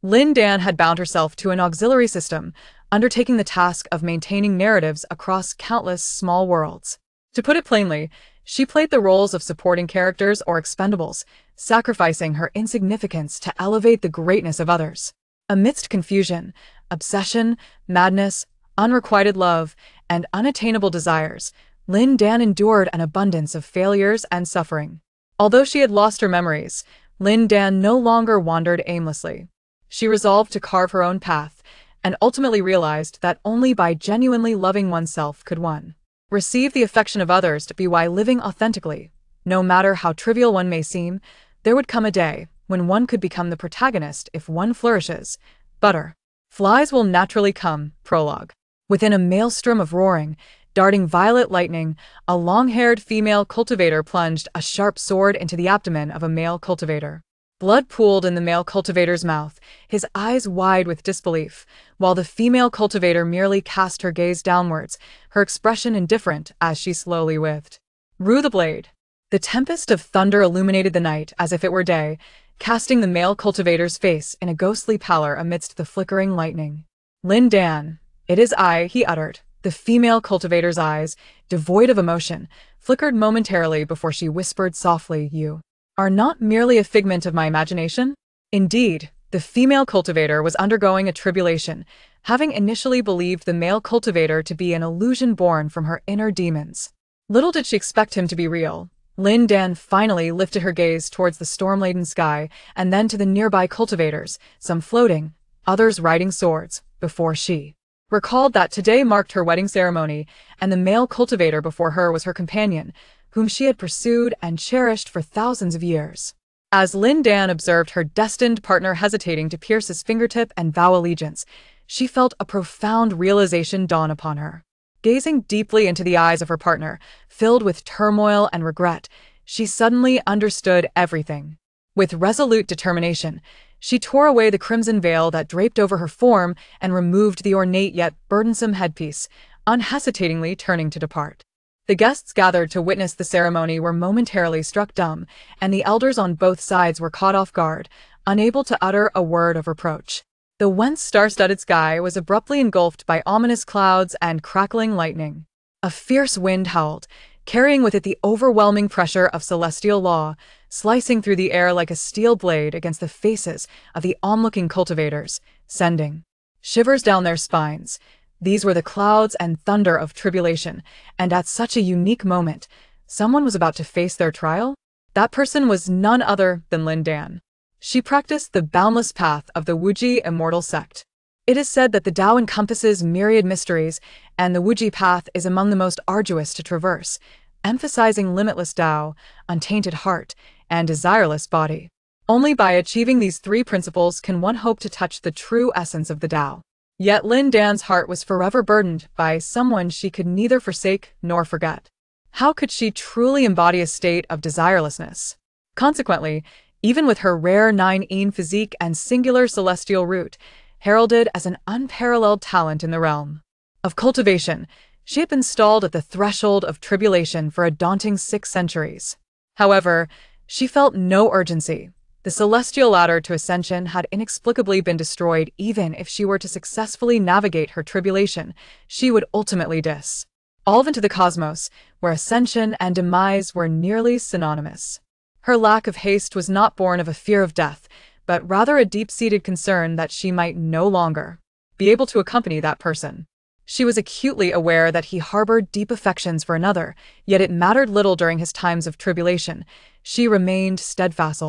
Lin Dan had bound herself to an auxiliary system, undertaking the task of maintaining narratives across countless small worlds. To put it plainly, she played the roles of supporting characters or expendables, sacrificing her insignificance to elevate the greatness of others. Amidst confusion, obsession, madness, unrequited love, and unattainable desires, Lin Dan endured an abundance of failures and suffering. Although she had lost her memories, Lin Dan no longer wandered aimlessly. She resolved to carve her own path, and ultimately realized that only by genuinely loving oneself could one receive the affection of others to be why living authentically. No matter how trivial one may seem, there would come a day when one could become the protagonist if one flourishes. Butterflies will naturally come. Prologue. Within a maelstrom of roaring, darting violet lightning, a long-haired female cultivator plunged a sharp sword into the abdomen of a male cultivator. Blood pooled in the male cultivator's mouth, his eyes wide with disbelief, while the female cultivator merely cast her gaze downwards, her expression indifferent as she slowly whiffed. Rue the blade. The tempest of thunder illuminated the night as if it were day, casting the male cultivator's face in a ghostly pallor amidst the flickering lightning. Lin Dan, it is I, he uttered. The female cultivator's eyes, devoid of emotion, flickered momentarily before she whispered softly, "You are not merely a figment of my imagination?" Indeed, the female cultivator was undergoing a tribulation, having initially believed the male cultivator to be an illusion born from her inner demons. Little did she expect him to be real. Lin Dan finally lifted her gaze towards the storm-laden sky, and then to the nearby cultivators, some floating, others riding swords, before she recalled that today marked her wedding ceremony, and the male cultivator before her was her companion, whom she had pursued and cherished for thousands of years. As Lin Dan observed her destined partner hesitating to pierce his fingertip and vow allegiance, she felt a profound realization dawn upon her. Gazing deeply into the eyes of her partner, filled with turmoil and regret, she suddenly understood everything. With resolute determination, she tore away the crimson veil that draped over her form and removed the ornate yet burdensome headpiece, unhesitatingly turning to depart. The guests gathered to witness the ceremony were momentarily struck dumb, and the elders on both sides were caught off guard, unable to utter a word of reproach. The once star-studded sky was abruptly engulfed by ominous clouds and crackling lightning. A fierce wind howled, carrying with it the overwhelming pressure of celestial law, slicing through the air like a steel blade against the faces of the onlooking cultivators, sending shivers down their spines. These were the clouds and thunder of tribulation, and at such a unique moment, someone was about to face their trial? That person was none other than Lin Dan. She practiced the boundless path of the Wuji immortal sect. It is said that the Tao encompasses myriad mysteries, and the Wuji path is among the most arduous to traverse, emphasizing limitless Tao, untainted heart, and desireless body. Only by achieving these three principles can one hope to touch the true essence of the Tao. Yet Lin Dan's heart was forever burdened by someone she could neither forsake nor forget. How could she truly embody a state of desirelessness? Consequently, even with her rare 9-yin physique and singular celestial root, heralded as an unparalleled talent in the realm of cultivation, she had been stalled at the threshold of tribulation for a daunting 6 centuries. However, she felt no urgency. The celestial ladder to ascension had inexplicably been destroyed. Even if she were to successfully navigate her tribulation, she would ultimately dissolve into the cosmos, where ascension and demise were nearly synonymous. Her lack of haste was not born of a fear of death, but rather a deep-seated concern that she might no longer be able to accompany that person. She was acutely aware that he harbored deep affections for another, yet it mattered little during his times of tribulation. She remained steadfast.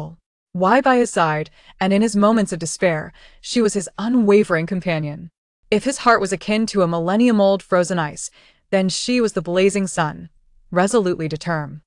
Why by his side, and in his moments of despair, she was his unwavering companion. If his heart was akin to a millennium-old frozen ice, then she was the blazing sun, resolutely determined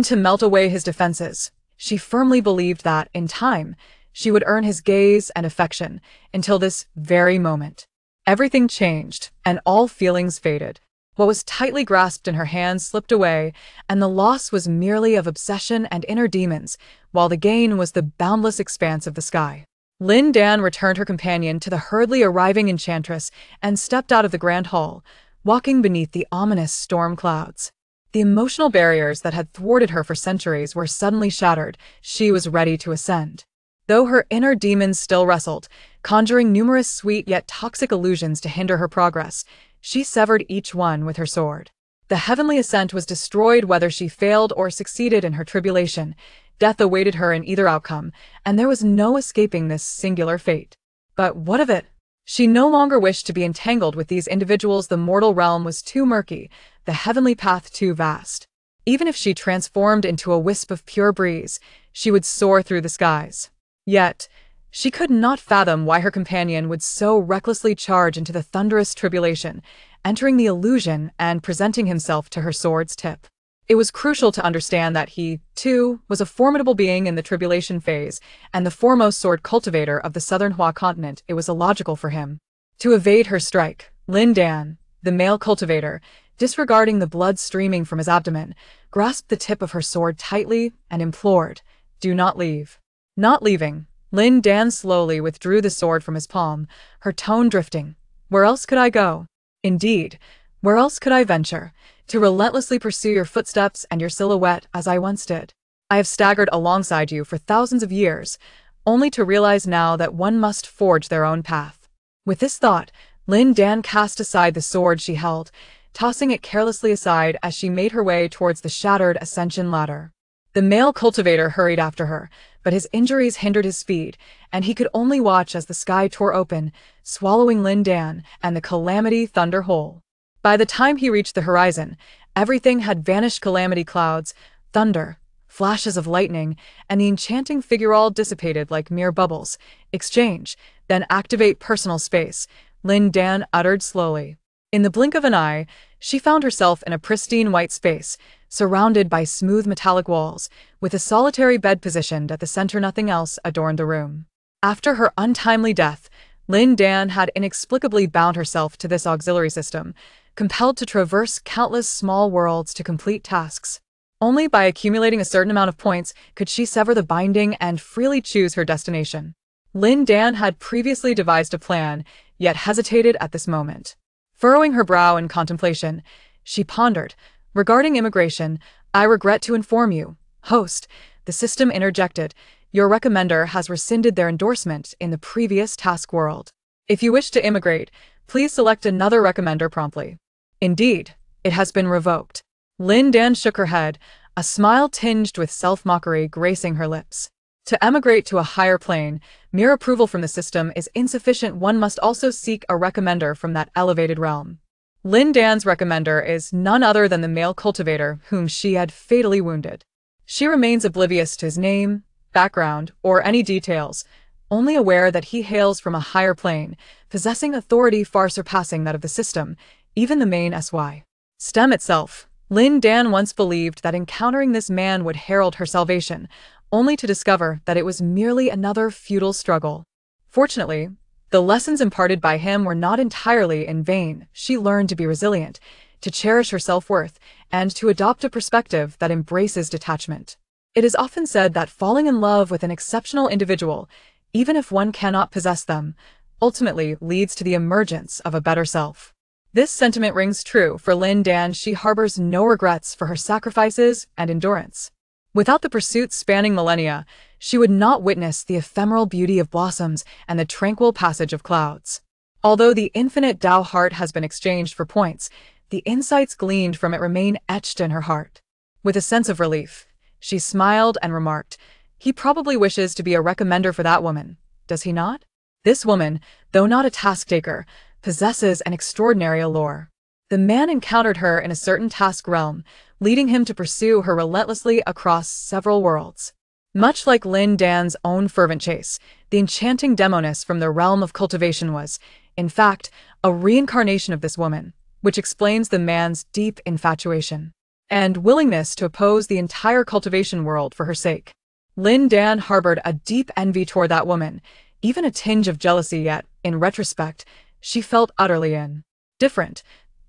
to melt away his defenses. She firmly believed that, in time, she would earn his gaze and affection, until this very moment. Everything changed, and all feelings faded. What was tightly grasped in her hands slipped away, and the loss was merely of obsession and inner demons, while the gain was the boundless expanse of the sky. Lin Dan returned her companion to the hurriedly arriving enchantress and stepped out of the grand hall, walking beneath the ominous storm clouds. The emotional barriers that had thwarted her for centuries were suddenly shattered. She was ready to ascend Though her inner demons still wrestled, conjuring numerous sweet yet toxic illusions to hinder her progress, she severed each one with her sword. The heavenly ascent was destroyed whether she failed or succeeded in her tribulation. Death awaited her in either outcome, and there was no escaping this singular fate. But what of it? She no longer wished to be entangled with these individuals. The mortal realm was too murky, the heavenly path too vast. Even if she transformed into a wisp of pure breeze, she would soar through the skies. Yet, she could not fathom why her companion would so recklessly charge into the thunderous tribulation, entering the illusion and presenting himself to her sword's tip. It was crucial to understand that he, too, was a formidable being in the tribulation phase, and the foremost sword cultivator of the southern Hua continent. It was illogical for him to evade her strike. Lin Dan, the male cultivator, disregarding the blood streaming from his abdomen, grasped the tip of her sword tightly and implored, "Do not leave." Not leaving, Lin Dan slowly withdrew the sword from his palm, her tone drifting. "Where else could I go? Indeed, where else could I venture? To relentlessly pursue your footsteps and your silhouette as I once did. I have staggered alongside you for thousands of years, only to realize now that one must forge their own path." With this thought, Lin Dan cast aside the sword she held, tossing it carelessly aside as she made her way towards the shattered ascension ladder. The male cultivator hurried after her, but his injuries hindered his speed, and he could only watch as the sky tore open, swallowing Lin Dan and the Calamity Thunder whole. By the time he reached the horizon, everything had vanished. Calamity clouds, thunder, flashes of lightning, and the enchanting figure all dissipated like mere bubbles. "Exchange, then activate personal space," Lin Dan uttered slowly. In the blink of an eye, she found herself in a pristine white space, surrounded by smooth metallic walls, with a solitary bed positioned at the center. Nothing else adorned the room. After her untimely death, Lin Dan had inexplicably bound herself to this auxiliary system, compelled to traverse countless small worlds to complete tasks. Only by accumulating a certain amount of points could she sever the binding and freely choose her destination. Lin Dan had previously devised a plan, yet hesitated at this moment. Furrowing her brow in contemplation, she pondered, "Regarding immigration, I regret to inform you, host," the system interjected, "your recommender has rescinded their endorsement in the previous task world. If you wish to immigrate, please select another recommender promptly." "Indeed, it has been revoked." Lin Dan shook her head, a smile tinged with self-mockery gracing her lips. To emigrate to a higher plane, mere approval from the system is insufficient. One must also seek a recommender from that elevated realm. Lin Dan's recommender is none other than the male cultivator whom she had fatally wounded. She remains oblivious to his name, background, or any details, only aware that he hails from a higher plane, possessing authority far surpassing that of the system, even the main SY. STEM itself. Lin Dan once believed that encountering this man would herald her salvation, only to discover that it was merely another futile struggle. Fortunately, the lessons imparted by him were not entirely in vain. She learned to be resilient, to cherish her self-worth, and to adopt a perspective that embraces detachment. It is often said that falling in love with an exceptional individual, even if one cannot possess them, ultimately leads to the emergence of a better self. This sentiment rings true for Lin Dan. She harbors no regrets for her sacrifices and endurance. Without the pursuit spanning millennia, she would not witness the ephemeral beauty of blossoms and the tranquil passage of clouds. Although the infinite Tao heart has been exchanged for points, the insights gleaned from it remain etched in her heart. With a sense of relief, she smiled and remarked, "He probably wishes to be a recommender for that woman, does he not? This woman, though not a task-taker, possesses an extraordinary allure." The man encountered her in a certain task realm, leading him to pursue her relentlessly across several worlds. Much like Lin Dan's own fervent chase, the enchanting demoness from the realm of cultivation was, in fact, a reincarnation of this woman, which explains the man's deep infatuation and willingness to oppose the entire cultivation world for her sake. Lin Dan harbored a deep envy toward that woman, even a tinge of jealousy, yet, in retrospect, she felt utterly indifferent.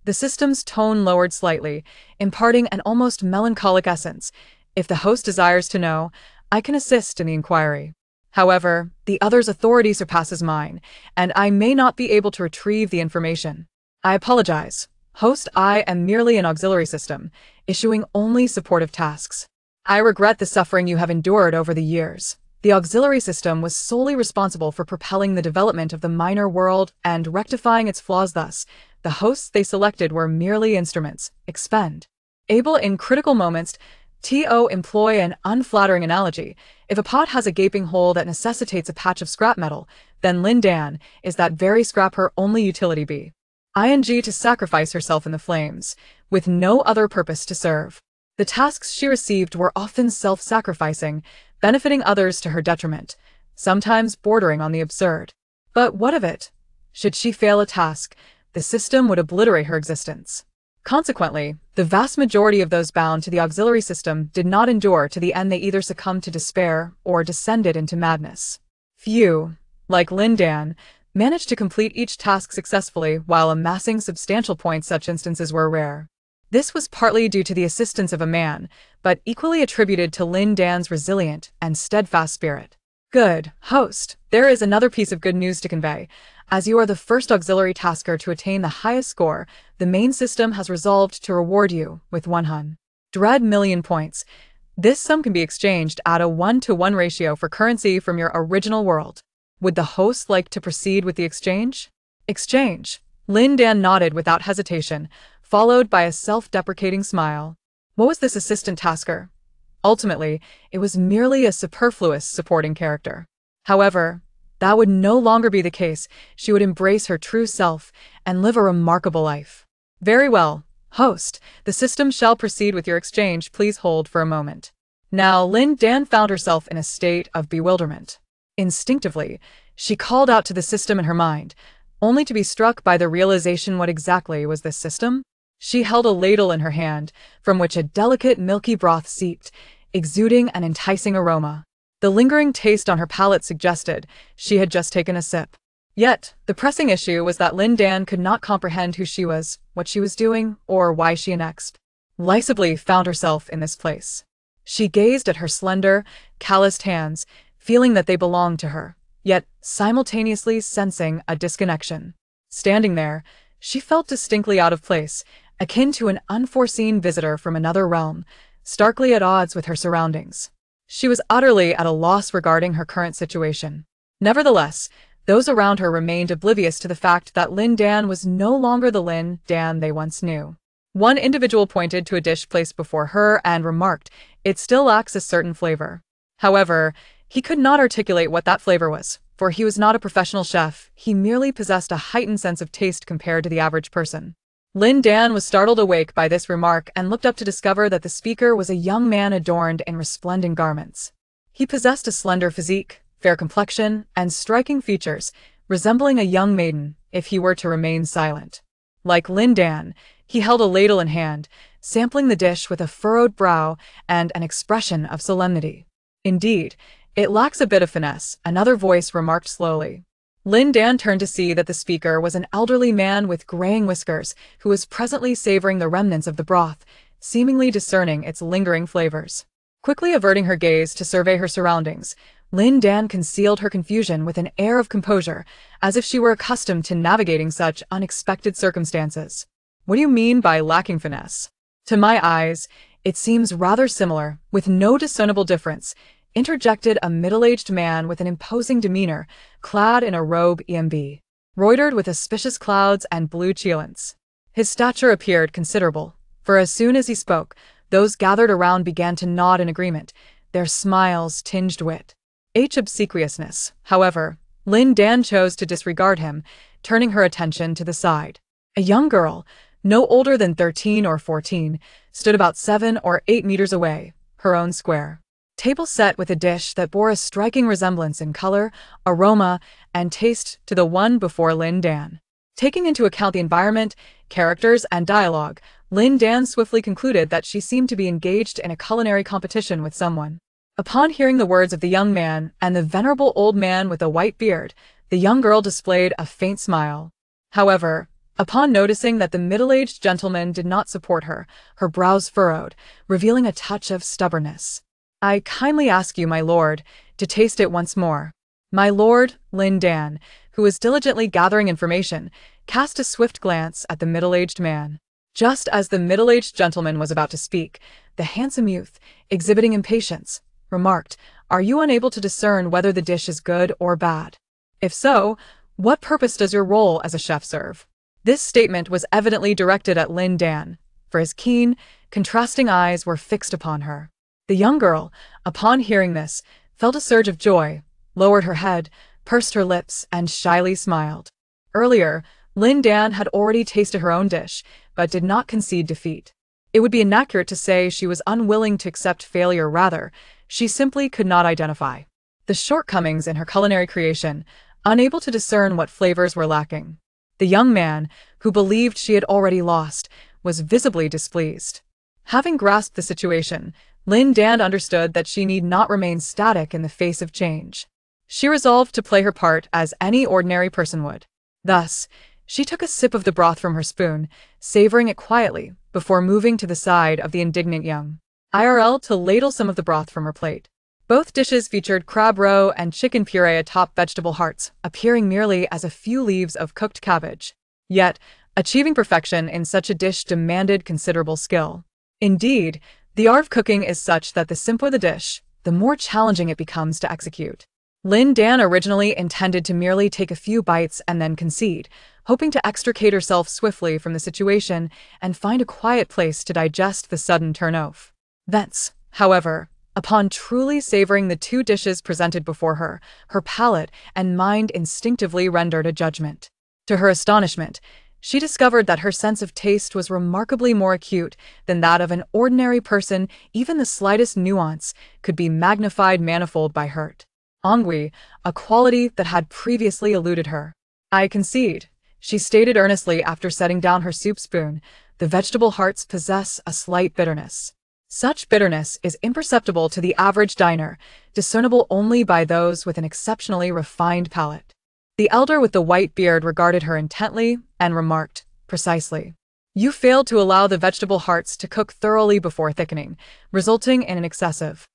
The system's tone lowered slightly, imparting an almost melancholic essence. "If the host desires to know, I can assist in the inquiry. However, the other's authority surpasses mine, and I may not be able to retrieve the information. I apologize, host. I am merely an auxiliary system, issuing only supportive tasks. I regret the suffering you have endured over the years. The auxiliary system was solely responsible for propelling the development of the minor world and rectifying its flaws thus. The hosts they selected were merely instruments, expend. Able in critical moments to employ an unflattering analogy. If a pot has a gaping hole that necessitates a patch of scrap metal, then Lin Dan is that very scrap her only utility be. Ing to sacrifice herself in the flames, with no other purpose to serve. The tasks she received were often self-sacrificing, benefiting others to her detriment, sometimes bordering on the absurd. But what of it? Should she fail a task, the system would obliterate her existence. Consequently, the vast majority of those bound to the auxiliary system did not endure to the end. They either succumbed to despair or descended into madness. Few, like Lin Dan, managed to complete each task successfully while amassing substantial points. Such instances were rare. This was partly due to the assistance of a man, but equally attributed to Lin Dan's resilient and steadfast spirit. Good host, there is another piece of good news to convey. As you are the first auxiliary tasker to attain the highest score, the main system has resolved to reward you with 100 million points. This sum can be exchanged at a 1-to-1 ratio for currency from your original world. Would the host like to proceed with the exchange? Exchange. Lin Dan nodded without hesitation, followed by a self-deprecating smile. What was this assistant tasker? Ultimately, it was merely a superfluous supporting character. However, that would no longer be the case. She would embrace her true self and live a remarkable life. Very well, host, the system shall proceed with your exchange. Please hold for a moment. Now Lin Dan found herself in a state of bewilderment. Instinctively, she called out to the system in her mind, only to be struck by the realization. What exactly was this system? She held a ladle in her hand, from which a delicate milky broth seeped, exuding an enticing aroma. The lingering taste on her palate suggested she had just taken a sip. Yet, the pressing issue was that Lin Dan could not comprehend who she was, what she was doing, or why she inexplicably found herself in this place. She gazed at her slender, calloused hands, feeling that they belonged to her, yet simultaneously sensing a disconnection. Standing there, she felt distinctly out of place, akin to an unforeseen visitor from another realm, starkly at odds with her surroundings. She was utterly at a loss regarding her current situation. Nevertheless, those around her remained oblivious to the fact that Lin Dan was no longer the Lin Dan they once knew. One individual pointed to a dish placed before her and remarked, "It still lacks a certain flavor." However, he could not articulate what that flavor was, for he was not a professional chef. He merely possessed a heightened sense of taste compared to the average person. Lin Dan was startled awake by this remark and looked up to discover that the speaker was a young man adorned in resplendent garments. He possessed a slender physique, fair complexion, and striking features, resembling a young maiden if he were to remain silent. Like Lin Dan, he held a ladle in hand, sampling the dish with a furrowed brow and an expression of solemnity. Indeed, it lacks a bit of finesse, another voice remarked slowly. Lin Dan turned to see that the speaker was an elderly man with graying whiskers who was presently savoring the remnants of the broth, seemingly discerning its lingering flavors. Quickly averting her gaze to survey her surroundings, Lin Dan concealed her confusion with an air of composure, as if she were accustomed to navigating such unexpected circumstances. What do you mean by lacking finesse? To my eyes, it seems rather similar, with no discernible difference, interjected a middle-aged man with an imposing demeanor, clad in a robe embroidered with auspicious clouds and blue cheilants. His stature appeared considerable, for as soon as he spoke, those gathered around began to nod in agreement, their smiles tinged with obsequiousness. However, Lin Dan chose to disregard him, turning her attention to the side. A young girl, no older than 13 or 14, stood about 7 or 8 meters away, her own square table set with a dish that bore a striking resemblance in color, aroma, and taste to the one before Lin Dan. Taking into account the environment, characters, and dialogue, Lin Dan swiftly concluded that she seemed to be engaged in a culinary competition with someone. Upon hearing the words of the young man and the venerable old man with a white beard, the young girl displayed a faint smile. However, upon noticing that the middle-aged gentleman did not support her, her brows furrowed, revealing a touch of stubbornness. "I kindly ask you, my lord, to taste it once more." My lord, Lin Dan, who was diligently gathering information, cast a swift glance at the middle-aged man. Just as the middle-aged gentleman was about to speak, the handsome youth, exhibiting impatience, remarked, Are you unable to discern whether the dish is good or bad? If so, what purpose does your role as a chef serve? This statement was evidently directed at Lin Dan, for his keen, contrasting eyes were fixed upon her. The young girl, upon hearing this, felt a surge of joy, lowered her head, pursed her lips, and shyly smiled. Earlier, Lin Dan had already tasted her own dish, but did not concede defeat. It would be inaccurate to say she was unwilling to accept failure. Rather, she simply could not identify the shortcomings in her culinary creation, unable to discern what flavors were lacking. The young man, who believed she had already lost, was visibly displeased. Having grasped the situation, Lin Dan understood that she need not remain static in the face of change. She resolved to play her part as any ordinary person would. Thus, she took a sip of the broth from her spoon, savoring it quietly, before moving to the side of the indignant young IRL to ladle some of the broth from her plate. Both dishes featured crab roe and chicken puree atop vegetable hearts, appearing merely as a few leaves of cooked cabbage. Yet, achieving perfection in such a dish demanded considerable skill. Indeed, the art of cooking is such that the simpler the dish, the more challenging it becomes to execute. Lin Dan originally intended to merely take a few bites and then concede, hoping to extricate herself swiftly from the situation and find a quiet place to digest the sudden turn-off. Thence, however, upon truly savoring the two dishes presented before her, her palate and mind instinctively rendered a judgment. To her astonishment, she discovered that her sense of taste was remarkably more acute than that of an ordinary person. Even the slightest nuance could be magnified manifold by hurt. Ennui, a quality that had previously eluded her. I concede, she stated earnestly after setting down her soup spoon, the vegetable hearts possess a slight bitterness. Such bitterness is imperceptible to the average diner, discernible only by those with an exceptionally refined palate. The elder with the white beard regarded her intently and remarked, precisely. You failed to allow the vegetable hearts to cook thoroughly before thickening, resulting in an excessive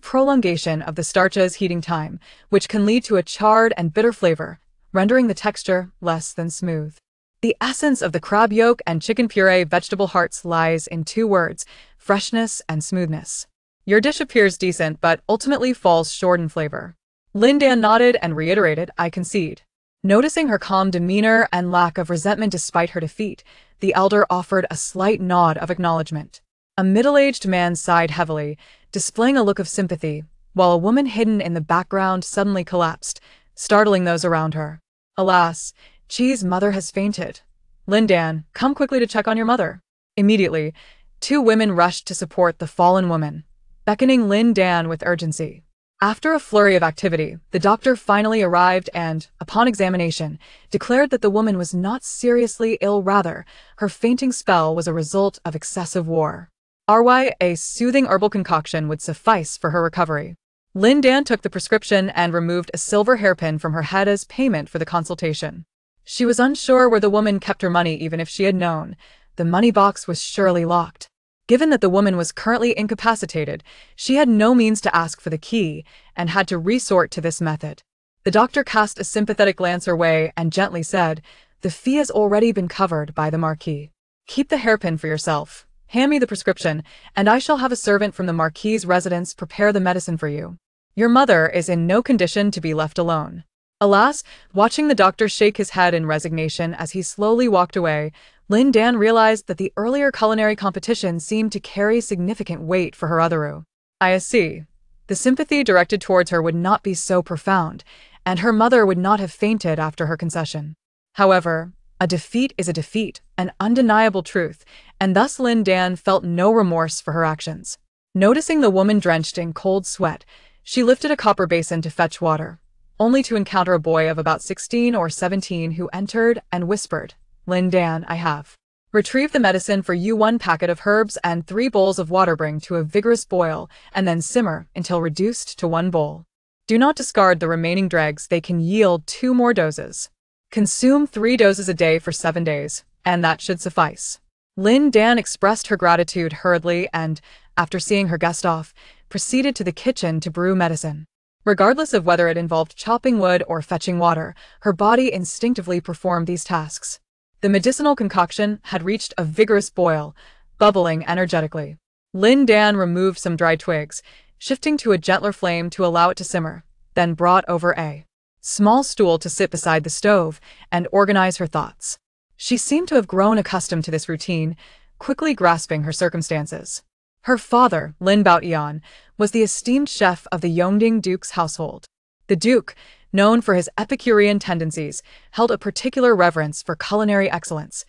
prolongation of the starch's heating time, which can lead to a charred and bitter flavor, rendering the texture less than smooth. The essence of the crab yolk and chicken puree vegetable hearts lies in two words: freshness and smoothness. Your dish appears decent but ultimately falls short in flavor. Lin Dan nodded and reiterated, I concede. Noticing her calm demeanor and lack of resentment despite her defeat, the elder offered a slight nod of acknowledgement. A middle-aged man sighed heavily, displaying a look of sympathy, while a woman hidden in the background suddenly collapsed, startling those around her. Alas, Chi's mother has fainted. Lin Dan, come quickly to check on your mother. Immediately, two women rushed to support the fallen woman, beckoning Lin Dan with urgency. After a flurry of activity, the doctor finally arrived and, upon examination, declared that the woman was not seriously ill. Rather, her fainting spell was a result of excessive war. A soothing herbal concoction would suffice for her recovery. Lin Dan took the prescription and removed a silver hairpin from her head as payment for the consultation. She was unsure where the woman kept her money. Even if she had known, the money box was surely locked. Given that the woman was currently incapacitated, she had no means to ask for the key and had to resort to this method. The doctor cast a sympathetic glance her way and gently said, the fee has already been covered by the Marquis. Keep the hairpin for yourself. Hand me the prescription, and I shall have a servant from the Marquis's residence prepare the medicine for you. Your mother is in no condition to be left alone. Alas, watching the doctor shake his head in resignation as he slowly walked away, Lin Dan realized that the earlier culinary competition seemed to carry significant weight for her otheru. I see. The sympathy directed towards her would not be so profound, and her mother would not have fainted after her concession. However, a defeat is a defeat, an undeniable truth, and thus Lin Dan felt no remorse for her actions. Noticing the woman drenched in cold sweat, she lifted a copper basin to fetch water, only to encounter a boy of about 16 or 17 who entered and whispered, Lin Dan, I have retrieved the medicine for you. 1 packet of herbs and 3 bowls of water. Bring to a vigorous boil, and then simmer until reduced to 1 bowl. Do not discard the remaining dregs, they can yield 2 more doses. Consume 3 doses a day for 7 days, and that should suffice. Lin Dan expressed her gratitude hurriedly and, after seeing her guest off, proceeded to the kitchen to brew medicine. Regardless of whether it involved chopping wood or fetching water, her body instinctively performed these tasks. The medicinal concoction had reached a vigorous boil, bubbling energetically. Lin Dan removed some dry twigs, shifting to a gentler flame to allow it to simmer, then brought over a small stool to sit beside the stove and organize her thoughts. She seemed to have grown accustomed to this routine, quickly grasping her circumstances. Her father, Lin Dan, was the esteemed chef of the Yongding Duke's household. The Duke, known for his Epicurean tendencies, held a particular reverence for culinary excellence.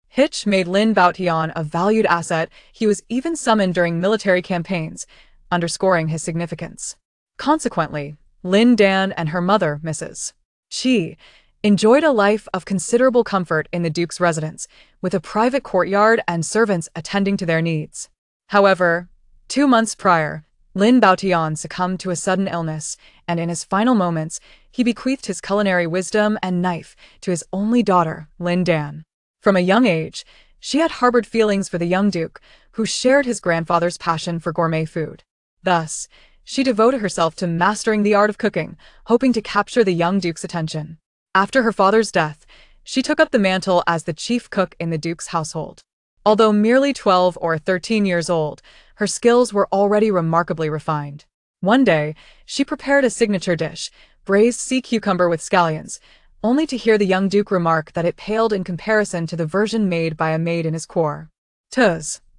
Hitch made Lin Dan a valued asset. He was even summoned during military campaigns, underscoring his significance. Consequently, Lin Dan and her mother, Mrs. Chi, enjoyed a life of considerable comfort in the Duke's residence, with a private courtyard and servants attending to their needs. However, 2 months prior, Lin Dan succumbed to a sudden illness, and in his final moments, he bequeathed his culinary wisdom and knife to his only daughter, Lin Dan. From a young age, she had harbored feelings for the young Duke, who shared his grandfather's passion for gourmet food. Thus, she devoted herself to mastering the art of cooking, hoping to capture the young Duke's attention. After her father's death, she took up the mantle as the chief cook in the Duke's household. Although merely 12 or 13 years old, her skills were already remarkably refined. One day, she prepared a signature dish, braised sea cucumber with scallions, only to hear the young Duke remark that it paled in comparison to the version made by a maid in his corps.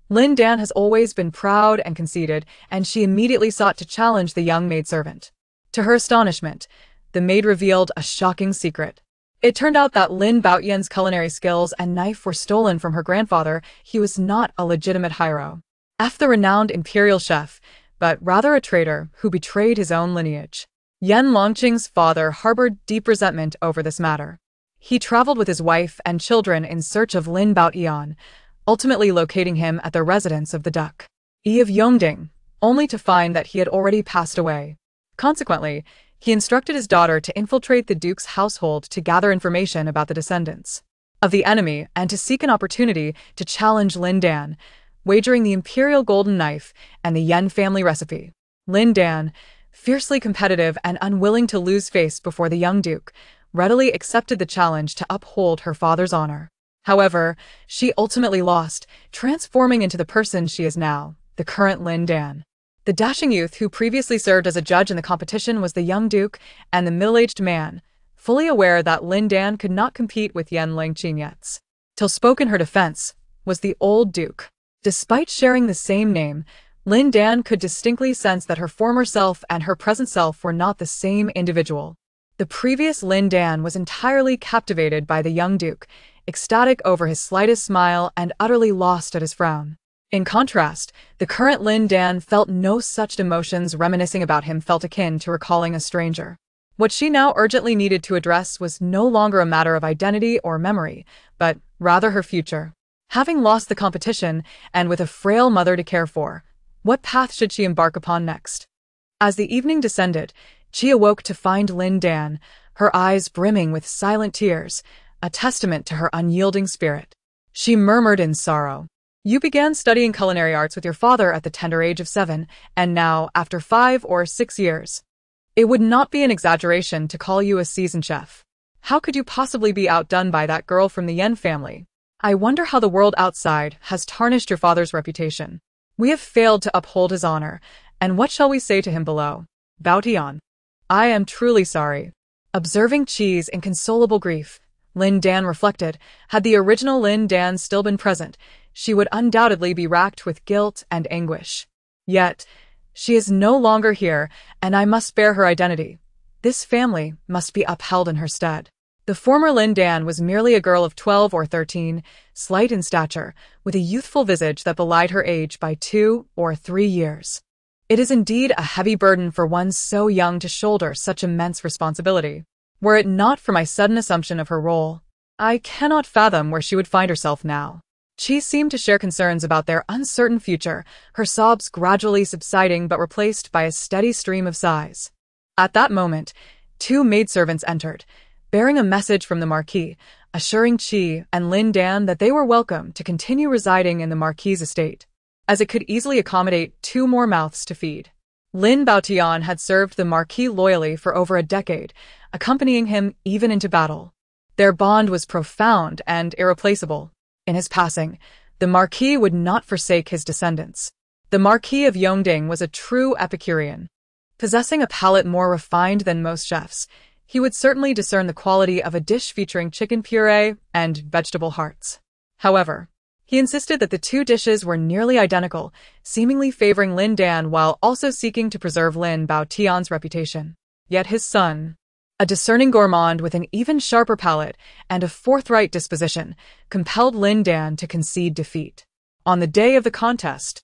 Lin Dan has always been proud and conceited, and she immediately sought to challenge the young maidservant. To her astonishment, the maid revealed a shocking secret. It turned out that Lin Dan's culinary skills and knife were stolen from her grandfather. He was not a legitimate hero, the renowned imperial chef, but rather a traitor who betrayed his own lineage. Yan Longqing's father harbored deep resentment over this matter. He traveled with his wife and children in search of Lin Dan, ultimately locating him at the residence of the Duke of Yongding, only to find that he had already passed away. Consequently, he instructed his daughter to infiltrate the Duke's household to gather information about the descendants of the enemy and to seek an opportunity to challenge Lin Dan, wagering the imperial golden knife and the Yen family recipe. Lin Dan, fiercely competitive and unwilling to lose face before the young Duke, readily accepted the challenge to uphold her father's honor. However, she ultimately lost, transforming into the person she is now, the current Lin Dan. The dashing youth who previously served as a judge in the competition was the young Duke and the middle-aged man, fully aware that Lin Dan could not compete with Yan Longqing yet. Till spoke in her defense was the old Duke. Despite sharing the same name, Lin Dan could distinctly sense that her former self and her present self were not the same individual. The previous Lin Dan was entirely captivated by the young Duke, ecstatic over his slightest smile and utterly lost at his frown. In contrast, the current Lin Dan felt no such emotions. Reminiscing about him felt akin to recalling a stranger. What she now urgently needed to address was no longer a matter of identity or memory, but rather her future. Having lost the competition, and with a frail mother to care for, what path should she embark upon next? As the evening descended, she awoke to find Lin Dan, her eyes brimming with silent tears, a testament to her unyielding spirit. She murmured in sorrow, "You began studying culinary arts with your father at the tender age of 7, and now, after 5 or 6 years. It would not be an exaggeration to call you a seasoned chef. How could you possibly be outdone by that girl from the Yen family? I wonder how the world outside has tarnished your father's reputation. We have failed to uphold his honor, and what shall we say to him below? Baotian. I am truly sorry." Observing Chi's inconsolable grief, Lin Dan reflected, had the original Lin Dan still been present, she would undoubtedly be racked with guilt and anguish. Yet, she is no longer here, and I must bear her identity. This family must be upheld in her stead. The former Lin Dan was merely a girl of 12 or 13, slight in stature, with a youthful visage that belied her age by 2 or 3 years. It is indeed a heavy burden for one so young to shoulder such immense responsibility. Were it not for my sudden assumption of her role, I cannot fathom where she would find herself now. Chi seemed to share concerns about their uncertain future, her sobs gradually subsiding but replaced by a steady stream of sighs. At that moment, 2 maidservants entered, bearing a message from the Marquis, assuring Chi and Lin Dan that they were welcome to continue residing in the Marquis' estate, as it could easily accommodate 2 more mouths to feed. Lin Dan had served the Marquis loyally for over a decade, accompanying him even into battle. Their bond was profound and irreplaceable. In his passing, the Marquis would not forsake his descendants. The Marquis of Yongding was a true Epicurean. Possessing a palate more refined than most chefs, he would certainly discern the quality of a dish featuring chicken puree and vegetable hearts. However, he insisted that the two dishes were nearly identical, seemingly favoring Lin Dan while also seeking to preserve Lin Baotian's reputation. Yet his son, a discerning gourmand with an even sharper palate and a forthright disposition, compelled Lin Dan to concede defeat. On the day of the contest,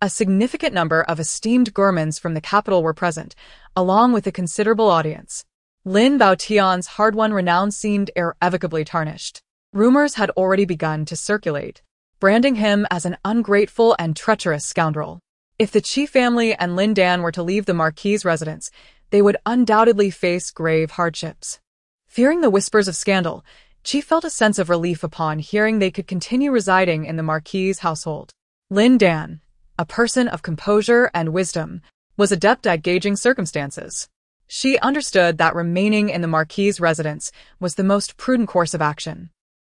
a significant number of esteemed gourmands from the capital were present, along with a considerable audience. Lin Baotian's hard-won renown seemed irrevocably tarnished. Rumors had already begun to circulate, branding him as an ungrateful and treacherous scoundrel. If the Qi family and Lin Dan were to leave the Marquis' residence, they would undoubtedly face grave hardships. Fearing the whispers of scandal, Qi felt a sense of relief upon hearing they could continue residing in the Marquis' household. Lin Dan, a person of composure and wisdom, was adept at gauging circumstances. She understood that remaining in the Marquis' residence was the most prudent course of action.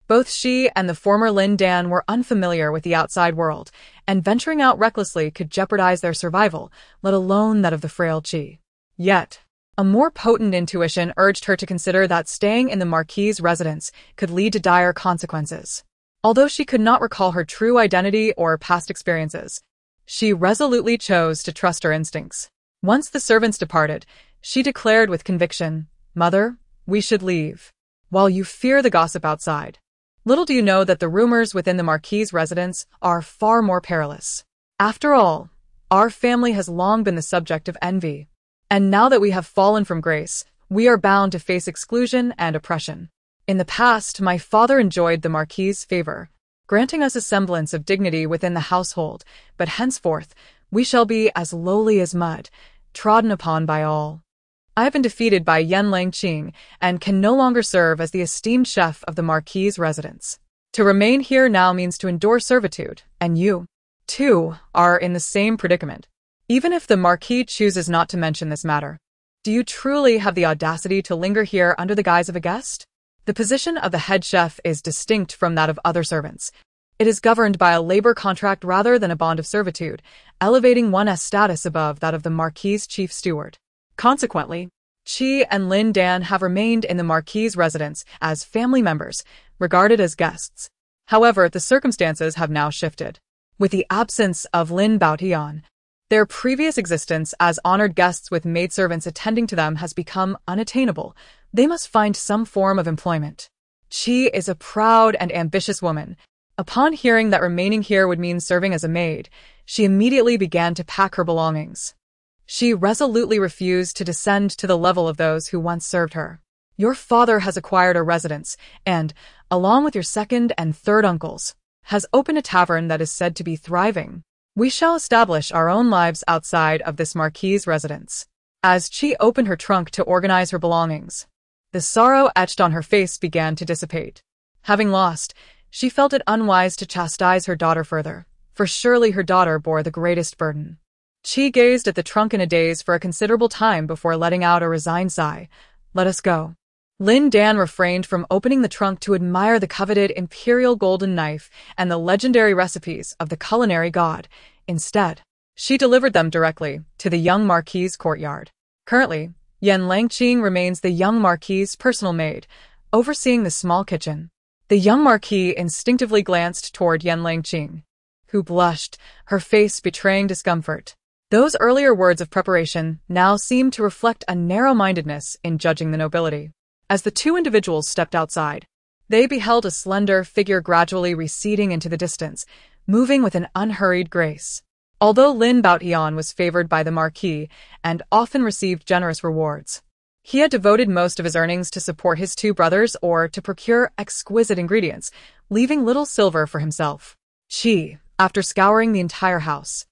Both she and the former Lin Dan were unfamiliar with the outside world, and venturing out recklessly could jeopardize their survival, let alone that of the frail Qi. Yet, a more potent intuition urged her to consider that staying in the Marquis' residence could lead to dire consequences. Although she could not recall her true identity or past experiences, she resolutely chose to trust her instincts. Once the servants departed, she declared with conviction, "Mother, we should leave, while you fear the gossip outside. Little do you know that the rumors within the Marquis' residence are far more perilous. After all, our family has long been the subject of envy. And now that we have fallen from grace, we are bound to face exclusion and oppression. In the past, my father enjoyed the Marquis' favor, granting us a semblance of dignity within the household, but henceforth we shall be as lowly as mud, trodden upon by all. I have been defeated by Yan Langqing and can no longer serve as the esteemed chef of the Marquis' residence. To remain here now means to endure servitude, and you, too, are in the same predicament. Even if the Marquis chooses not to mention this matter, do you truly have the audacity to linger here under the guise of a guest? The position of the head chef is distinct from that of other servants. It is governed by a labor contract rather than a bond of servitude, elevating one's status above that of the Marquis' chief steward. Consequently, Qi and Lin Dan have remained in the Marquis' residence as family members, regarded as guests. However, the circumstances have now shifted. With the absence of Lin Baotian, their previous existence as honored guests with maidservants attending to them has become unattainable. They must find some form of employment. Qi is a proud and ambitious woman. Upon hearing that remaining here would mean serving as a maid, she immediately began to pack her belongings. She resolutely refused to descend to the level of those who once served her. Your father has acquired a residence and, along with your second and third uncles, has opened a tavern that is said to be thriving. We shall establish our own lives outside of this Marquis' residence. As Qi opened her trunk to organize her belongings, the sorrow etched on her face began to dissipate. Having lost, she felt it unwise to chastise her daughter further, for surely her daughter bore the greatest burden. Qi gazed at the trunk in a daze for a considerable time before letting out a resigned sigh. "Let us go." Lin Dan refrained from opening the trunk to admire the coveted imperial golden knife and the legendary recipes of the culinary god. Instead, she delivered them directly to the young Marquis' courtyard. Currently, Yan Langqing remains the young Marquis' personal maid, overseeing the small kitchen. The young Marquis instinctively glanced toward Yan Langqing, who blushed, her face betraying discomfort. Those earlier words of preparation now seemed to reflect a narrow-mindedness in judging the nobility. As the two individuals stepped outside, they beheld a slender figure gradually receding into the distance, moving with an unhurried grace. Although Lin Baotian was favored by the Marquis and often received generous rewards, he had devoted most of his earnings to support his two brothers or to procure exquisite ingredients, leaving little silver for himself. Qi, after scouring the entire house,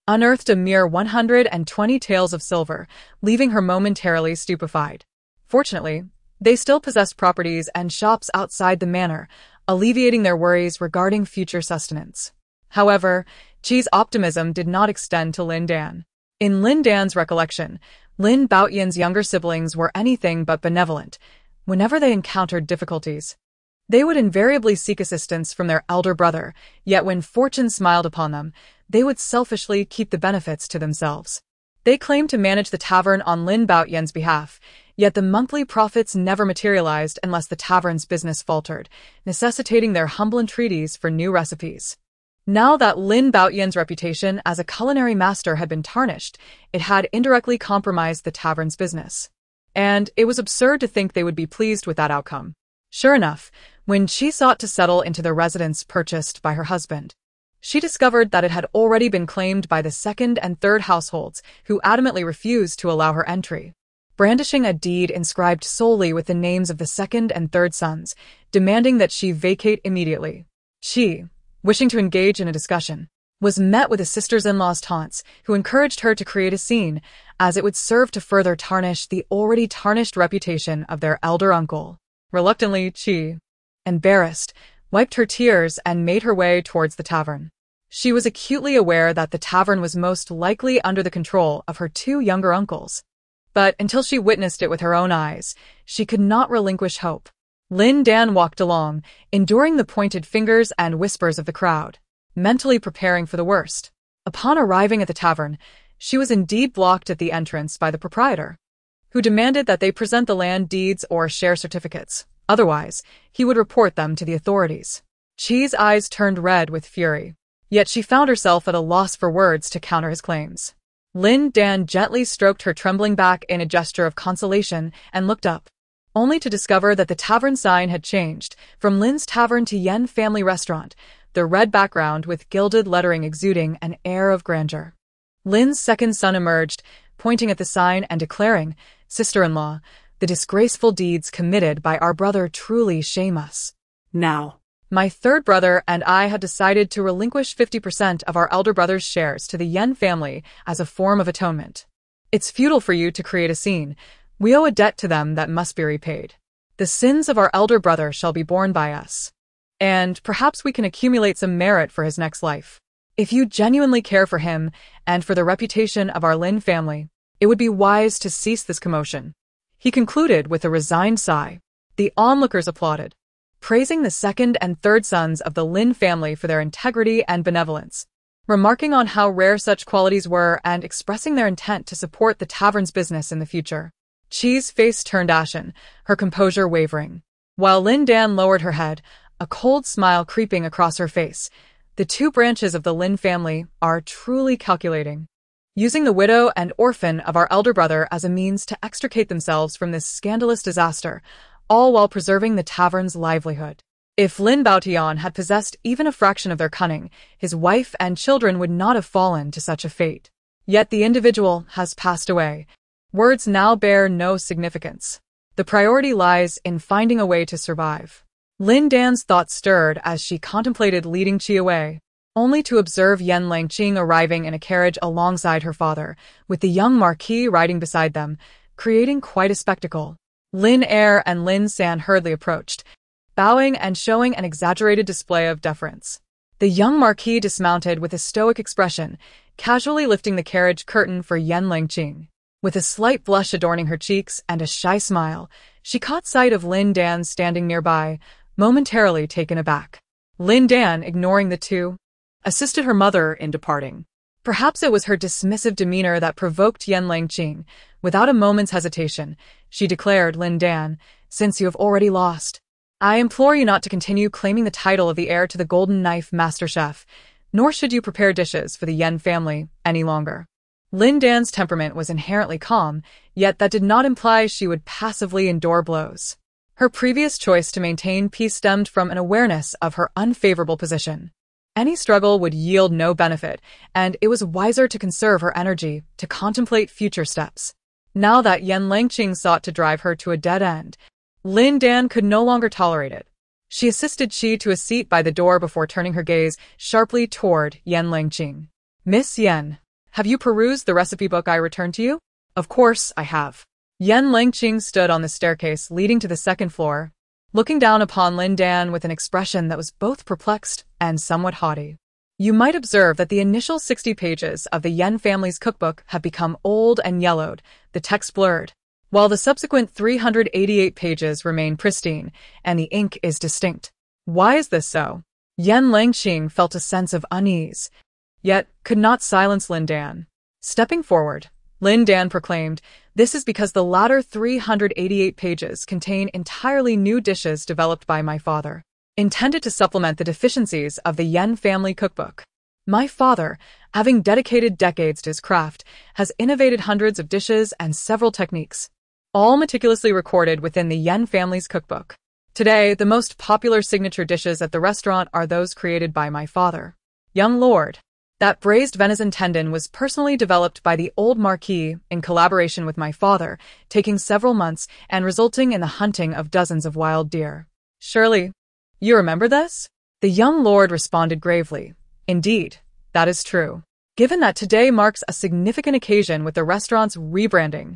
unearthed a mere 120 taels of silver, leaving her momentarily stupefied. Fortunately, they still possessed properties and shops outside the manor, alleviating their worries regarding future sustenance. However, Qi's optimism did not extend to Lin Dan. In Lin Dan's recollection, Lin Baotian's younger siblings were anything but benevolent whenever they encountered difficulties. They would invariably seek assistance from their elder brother, yet when fortune smiled upon them, they would selfishly keep the benefits to themselves. They claimed to manage the tavern on Lin Baotian's behalf, yet the monthly profits never materialized unless the tavern's business faltered, necessitating their humble entreaties for new recipes. Now that Lin Baotian's reputation as a culinary master had been tarnished, it had indirectly compromised the tavern's business. And it was absurd to think they would be pleased with that outcome. Sure enough, when she sought to settle into the residence purchased by her husband, she discovered that it had already been claimed by the second and third households, who adamantly refused to allow her entry. Brandishing a deed inscribed solely with the names of the second and third sons, demanding that she vacate immediately. She, wishing to engage in a discussion, was met with a sisters-in-law's taunts, who encouraged her to create a scene, as it would serve to further tarnish the already tarnished reputation of their elder uncle. Reluctantly, she, embarrassed, wiped her tears and made her way towards the tavern. She was acutely aware that the tavern was most likely under the control of her two younger uncles. But until she witnessed it with her own eyes, she could not relinquish hope. Lin Dan walked along, enduring the pointed fingers and whispers of the crowd, mentally preparing for the worst. Upon arriving at the tavern, she was indeed blocked at the entrance by the proprietor, who demanded that they present the land deeds or share certificates. Otherwise, he would report them to the authorities. Chi's eyes turned red with fury, yet she found herself at a loss for words to counter his claims. Lin Dan gently stroked her trembling back in a gesture of consolation and looked up, only to discover that the tavern sign had changed from Lin's Tavern to Yen Family Restaurant, the red background with gilded lettering exuding an air of grandeur. Lin's second son emerged, pointing at the sign and declaring, "Sister-in-law, the disgraceful deeds committed by our brother truly shame us. Now, my third brother and I had decided to relinquish 50% of our elder brother's shares to the Yen family as a form of atonement. It's futile for you to create a scene. We owe a debt to them that must be repaid. The sins of our elder brother shall be borne by us. And perhaps we can accumulate some merit for his next life. If you genuinely care for him and for the reputation of our Lin family, it would be wise to cease this commotion." He concluded with a resigned sigh. The onlookers applauded, praising the second and third sons of the Lin family for their integrity and benevolence, remarking on how rare such qualities were and expressing their intent to support the tavern's business in the future. Chi's face turned ashen, her composure wavering. While Lin Dan lowered her head, a cold smile creeping across her face. The two branches of the Lin family are truly calculating, using the widow and orphan of our elder brother as a means to extricate themselves from this scandalous disaster, all while preserving the tavern's livelihood. If Lin Baotian had possessed even a fraction of their cunning, his wife and children would not have fallen to such a fate. Yet the individual has passed away. Words now bear no significance. The priority lies in finding a way to survive. Lin Dan's thoughts stirred as she contemplated leading Chi away, only to observe Yen Langqing arriving in a carriage alongside her father, with the young Marquis riding beside them, creating quite a spectacle. Lin Er and Lin San hurriedly approached, bowing and showing an exaggerated display of deference. The young Marquis dismounted with a stoic expression, casually lifting the carriage curtain for Yen Langqing. With a slight blush adorning her cheeks and a shy smile, she caught sight of Lin Dan standing nearby, momentarily taken aback. Lin Dan, ignoring the two, assisted her mother in departing. Perhaps it was her dismissive demeanor that provoked Yen Langqing. Without a moment's hesitation, she declared, "Lin Dan, since you have already lost, I implore you not to continue claiming the title of the heir to the Golden Knife Master Chef, nor should you prepare dishes for the Yen family any longer." Lin Dan's temperament was inherently calm, yet that did not imply she would passively endure blows. Her previous choice to maintain peace stemmed from an awareness of her unfavorable position. Any struggle would yield no benefit, and it was wiser to conserve her energy to contemplate future steps. Now that Yen Langqing sought to drive her to a dead end, Lin Dan could no longer tolerate it. She assisted Chi to a seat by the door before turning her gaze sharply toward Yen Langqing. "Miss Yen, have you perused the recipe book I returned to you?" "Of course I have." Yen Langqing stood on the staircase leading to the second floor, looking down upon Lin Dan with an expression that was both perplexed and somewhat haughty. "You might observe that the initial 60 pages of the Yen family's cookbook have become old and yellowed, the text blurred. while the subsequent 388 pages remain pristine and the ink is distinct. Why is this so? Yan Langqing felt a sense of unease, yet could not silence Lin Dan. Stepping forward, Lin Dan proclaimed, "This is because the latter 388 pages contain entirely new dishes developed by my father, intended to supplement the deficiencies of the Yan family cookbook. My father, having dedicated decades to his craft, has innovated hundreds of dishes and several techniques, all meticulously recorded within the Yan family's cookbook. Today, the most popular signature dishes at the restaurant are those created by my father. Young lord, that braised venison tendon was personally developed by the old Marquis in collaboration with my father, taking several months and resulting in the hunting of dozens of wild deer. Surely, you remember this?" The young lord responded gravely, "Indeed, that is true. Given that today marks a significant occasion with the restaurant's rebranding,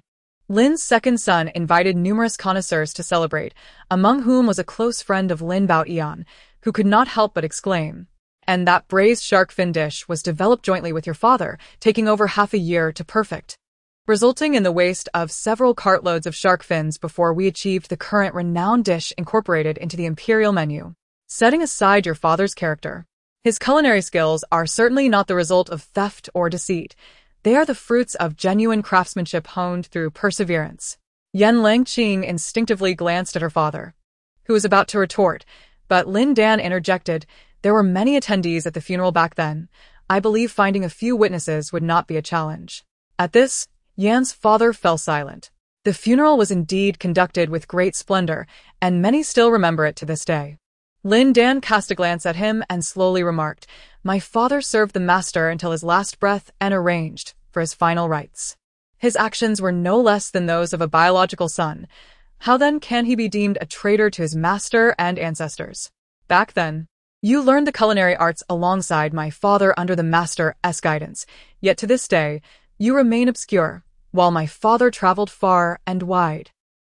Lin's second son invited numerous connoisseurs to celebrate, among whom was a close friend of Lin Baoyan, who could not help but exclaim, 'And that braised shark fin dish was developed jointly with your father, taking over half a year to perfect, resulting in the waste of several cartloads of shark fins before we achieved the current renowned dish incorporated into the imperial menu. Setting aside your father's character, his culinary skills are certainly not the result of theft or deceit. They are the fruits of genuine craftsmanship honed through perseverance.'" Yan Langqing instinctively glanced at her father, who was about to retort, but Lin Dan interjected, "There were many attendees at the funeral back then. I believe finding a few witnesses would not be a challenge." At this, Yan's father fell silent. The funeral was indeed conducted with great splendor, and many still remember it to this day. Lin Dan cast a glance at him and slowly remarked, "My father served the master until his last breath and arranged for his final rites. His actions were no less than those of a biological son. How then can he be deemed a traitor to his master and ancestors? Back then, you learned the culinary arts alongside my father under the master's guidance, yet to this day, you remain obscure, while my father traveled far and wide,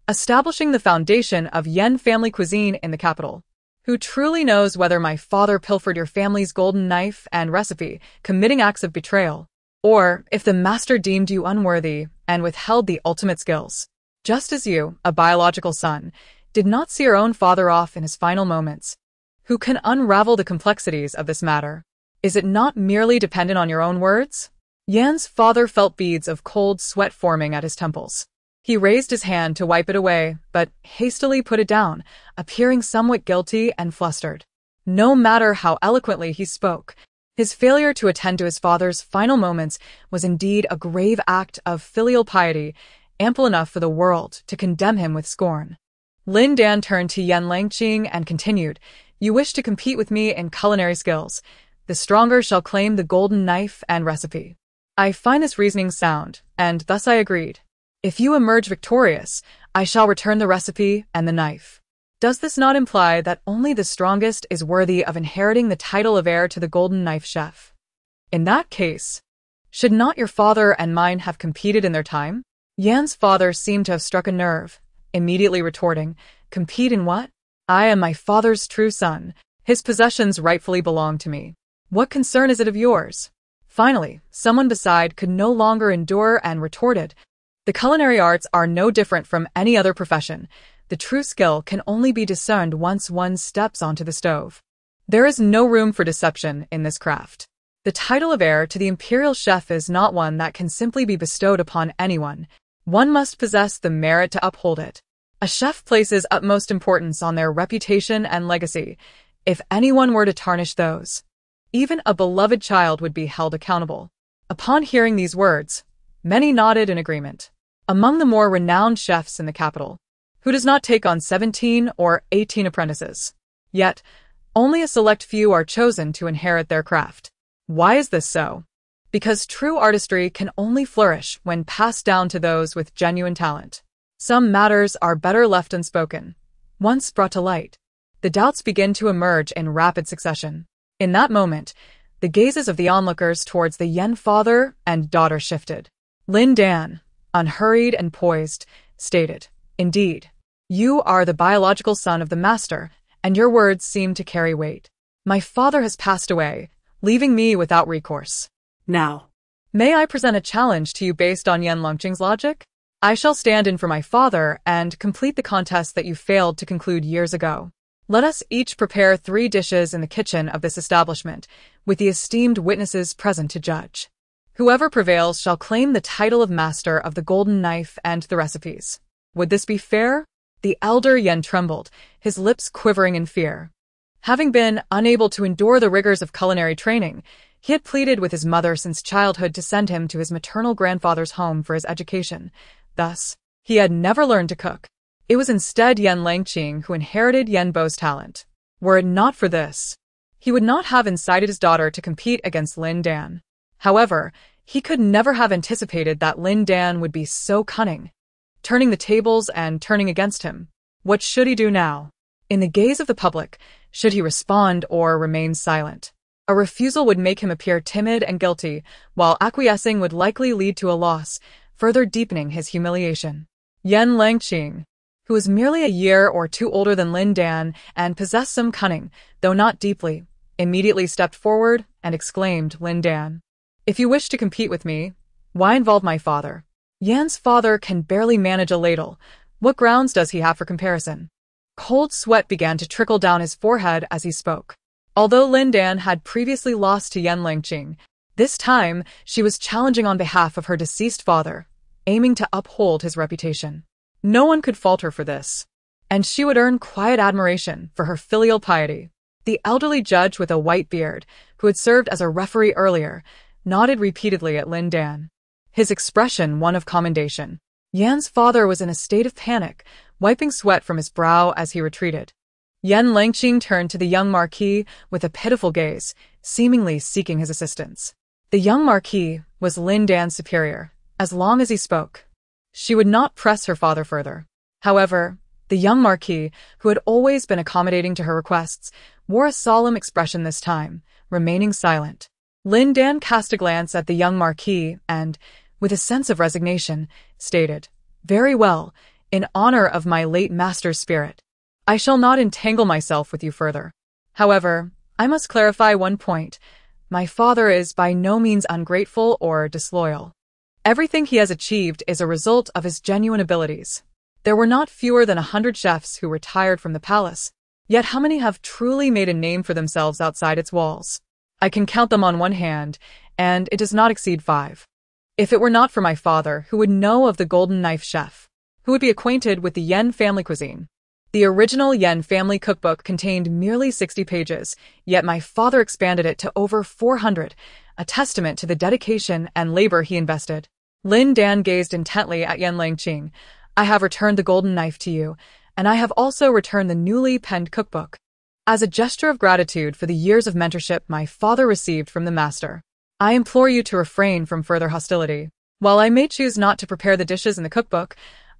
establishing the foundation of Yan family cuisine in the capital. Who truly knows whether my father pilfered your family's golden knife and recipe, committing acts of betrayal, or if the master deemed you unworthy and withheld the ultimate skills? Just as you, a biological son, did not see your own father off in his final moments. Who can unravel the complexities of this matter? Is it not merely dependent on your own words?" Yan's father felt beads of cold sweat forming at his temples. He raised his hand to wipe it away, but hastily put it down, appearing somewhat guilty and flustered. No matter how eloquently he spoke, his failure to attend to his father's final moments was indeed a grave act of filial piety, ample enough for the world to condemn him with scorn. Lin Dan turned to Yan Langqing and continued, "You wish to compete with me in culinary skills. The stronger shall claim the golden knife and recipe. I find this reasoning sound, and thus I agreed. If you emerge victorious, I shall return the recipe and the knife. Does this not imply that only the strongest is worthy of inheriting the title of heir to the golden knife chef? In that case, should not your father and mine have competed in their time?" Yan's father seemed to have struck a nerve, immediately retorting, "Compete in what? I am my father's true son. His possessions rightfully belong to me. What concern is it of yours?" Finally, someone beside could no longer endure and retorted, "The culinary arts are no different from any other profession. The true skill can only be discerned once one steps onto the stove. There is no room for deception in this craft. The title of heir to the imperial chef is not one that can simply be bestowed upon anyone. One must possess the merit to uphold it. A chef places utmost importance on their reputation and legacy. If anyone were to tarnish those, even a beloved child would be held accountable." Upon hearing these words, many nodded in agreement. Among the more renowned chefs in the capital, who does not take on 17 or 18 apprentices? Yet, only a select few are chosen to inherit their craft. Why is this so? Because true artistry can only flourish when passed down to those with genuine talent. Some matters are better left unspoken. Once brought to light, the doubts begin to emerge in rapid succession. In that moment, the gazes of the onlookers towards the Yan father and daughter shifted. Lin Dan, unhurried and poised, stated, "Indeed, you are the biological son of the master, and your words seem to carry weight. My father has passed away, leaving me without recourse. Now, may I present a challenge to you based on Yan Langqing's logic? I shall stand in for my father and complete the contest that you failed to conclude years ago. Let us each prepare 3 dishes in the kitchen of this establishment, with the esteemed witnesses present to judge. Whoever prevails shall claim the title of master of the golden knife and the recipes. Would this be fair? The elder Yen trembled, his lips quivering in fear. Having been unable to endure the rigors of culinary training, he had pleaded with his mother since childhood to send him to his maternal grandfather's home for his education. Thus, he had never learned to cook. It was instead Yen Langqing who inherited Yen Bo's talent. Were it not for this, he would not have incited his daughter to compete against Lin Dan. However, he could never have anticipated that Lin Dan would be so cunning, turning the tables and turning against him. What should he do now? In the gaze of the public, should he respond or remain silent? A refusal would make him appear timid and guilty, while acquiescing would likely lead to a loss, further deepening his humiliation. Yen Langqing, who was merely a year or 2 older than Lin Dan and possessed some cunning, though not deeply, immediately stepped forward and exclaimed, Lin Dan, if you wish to compete with me, why involve my father? Yan's father can barely manage a ladle. What grounds does he have for comparison? Cold sweat began to trickle down his forehead as he spoke. Although Lin Dan had previously lost to Yen Langqing, this time she was challenging on behalf of her deceased father, aiming to uphold his reputation. No one could fault her for this, and she would earn quiet admiration for her filial piety. The elderly judge with a white beard, who had served as a referee earlier, nodded repeatedly at Lin Dan, his expression one of commendation. Yan's father was in a state of panic, wiping sweat from his brow as he retreated. Yen Langqing turned to the young marquis with a pitiful gaze, seemingly seeking his assistance. The young marquis was Lin Dan's superior. As long as he spoke, she would not press her father further. However, the young marquis, who had always been accommodating to her requests, wore a solemn expression this time, remaining silent. Lin Dan cast a glance at the young marquis and, with a sense of resignation, stated, Very well, in honor of my late master's spirit, I shall not entangle myself with you further. However, I must clarify one point. My father is by no means ungrateful or disloyal. Everything he has achieved is a result of his genuine abilities. There were not fewer than 100 chefs who retired from the palace, yet how many have truly made a name for themselves outside its walls? I can count them on one hand, and it does not exceed 5. If it were not for my father, who would know of the Golden Knife Chef? Who would be acquainted with the Yen family cuisine? The original Yen family cookbook contained merely 60 pages, yet my father expanded it to over 400, a testament to the dedication and labor he invested. Lin Dan gazed intently at Yen Langqing. I have returned the golden knife to you, and I have also returned the newly penned cookbook. As a gesture of gratitude for the years of mentorship my father received from the master, I implore you to refrain from further hostility. While I may choose not to prepare the dishes in the cookbook,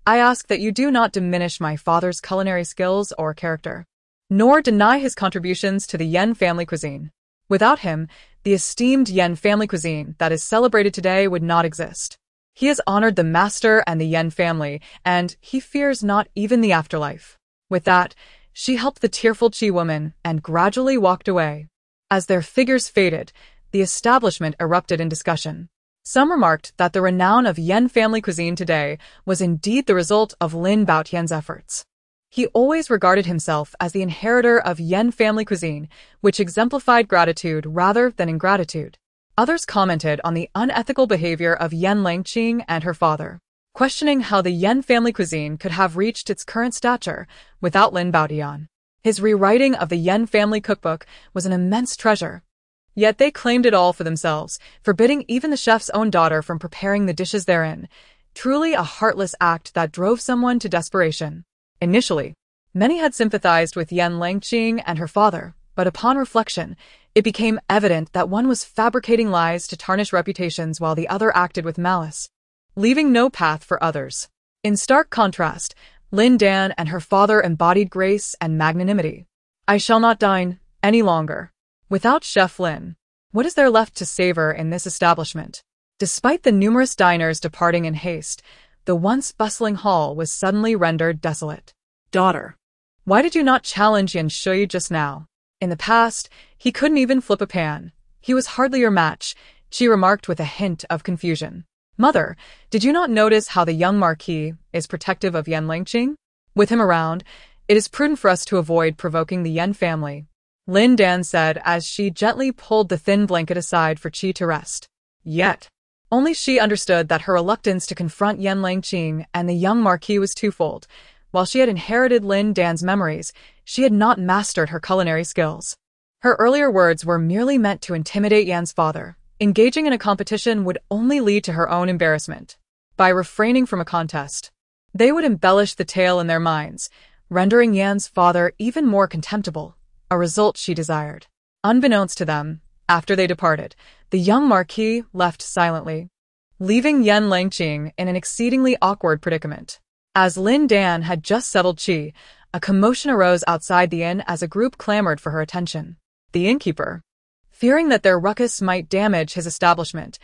I ask that you do not diminish my father's culinary skills or character, nor deny his contributions to the Yen family cuisine. Without him, the esteemed Yen family cuisine that is celebrated today would not exist. He has honored the master and the Yen family, and he fears not even the afterlife. With that, she helped the tearful Qi woman and gradually walked away. As their figures faded, the establishment erupted in discussion. Some remarked that the renown of Yen family cuisine today was indeed the result of Lin Baotian's efforts. He always regarded himself as the inheritor of Yen family cuisine, which exemplified gratitude rather than ingratitude. Others commented on the unethical behavior of Yen Langqing and her father, questioning how the Yen family cuisine could have reached its current stature without Lin Baotian. His rewriting of the Yen family cookbook was an immense treasure. Yet they claimed it all for themselves, forbidding even the chef's own daughter from preparing the dishes therein. Truly a heartless act that drove someone to desperation. Initially, many had sympathized with Yen Langqing and her father, but upon reflection, it became evident that one was fabricating lies to tarnish reputations while the other acted with malice, leaving no path for others. In stark contrast, Lin Dan and her father embodied grace and magnanimity. I shall not dine any longer without Chef Lin. What is there left to savor in this establishment? Despite the numerous diners departing in haste, the once bustling hall was suddenly rendered desolate. Daughter, why did you not challenge Yen Shui just now? In the past, he couldn't even flip a pan. He was hardly your match, she remarked with a hint of confusion. "Mother, did you not notice how the young Marquis is protective of Yan Langqing? With him around, it is prudent for us to avoid provoking the Yan family," Lin Dan said as she gently pulled the thin blanket aside for Qi to rest. Yet, only she understood that her reluctance to confront Yan Langqing and the young Marquis was twofold. While she had inherited Lin Dan's memories, she had not mastered her culinary skills. Her earlier words were merely meant to intimidate Yan's father. Engaging in a competition would only lead to her own embarrassment. By refraining from a contest, they would embellish the tale in their minds, rendering Yan's father even more contemptible, a result she desired. Unbeknownst to them, after they departed, the young Marquis left silently, leaving Yan Langqing in an exceedingly awkward predicament. As Lin Dan had just settled Qi, a commotion arose outside the inn as a group clamored for her attention. The innkeeper, fearing that their ruckus might damage his establishment,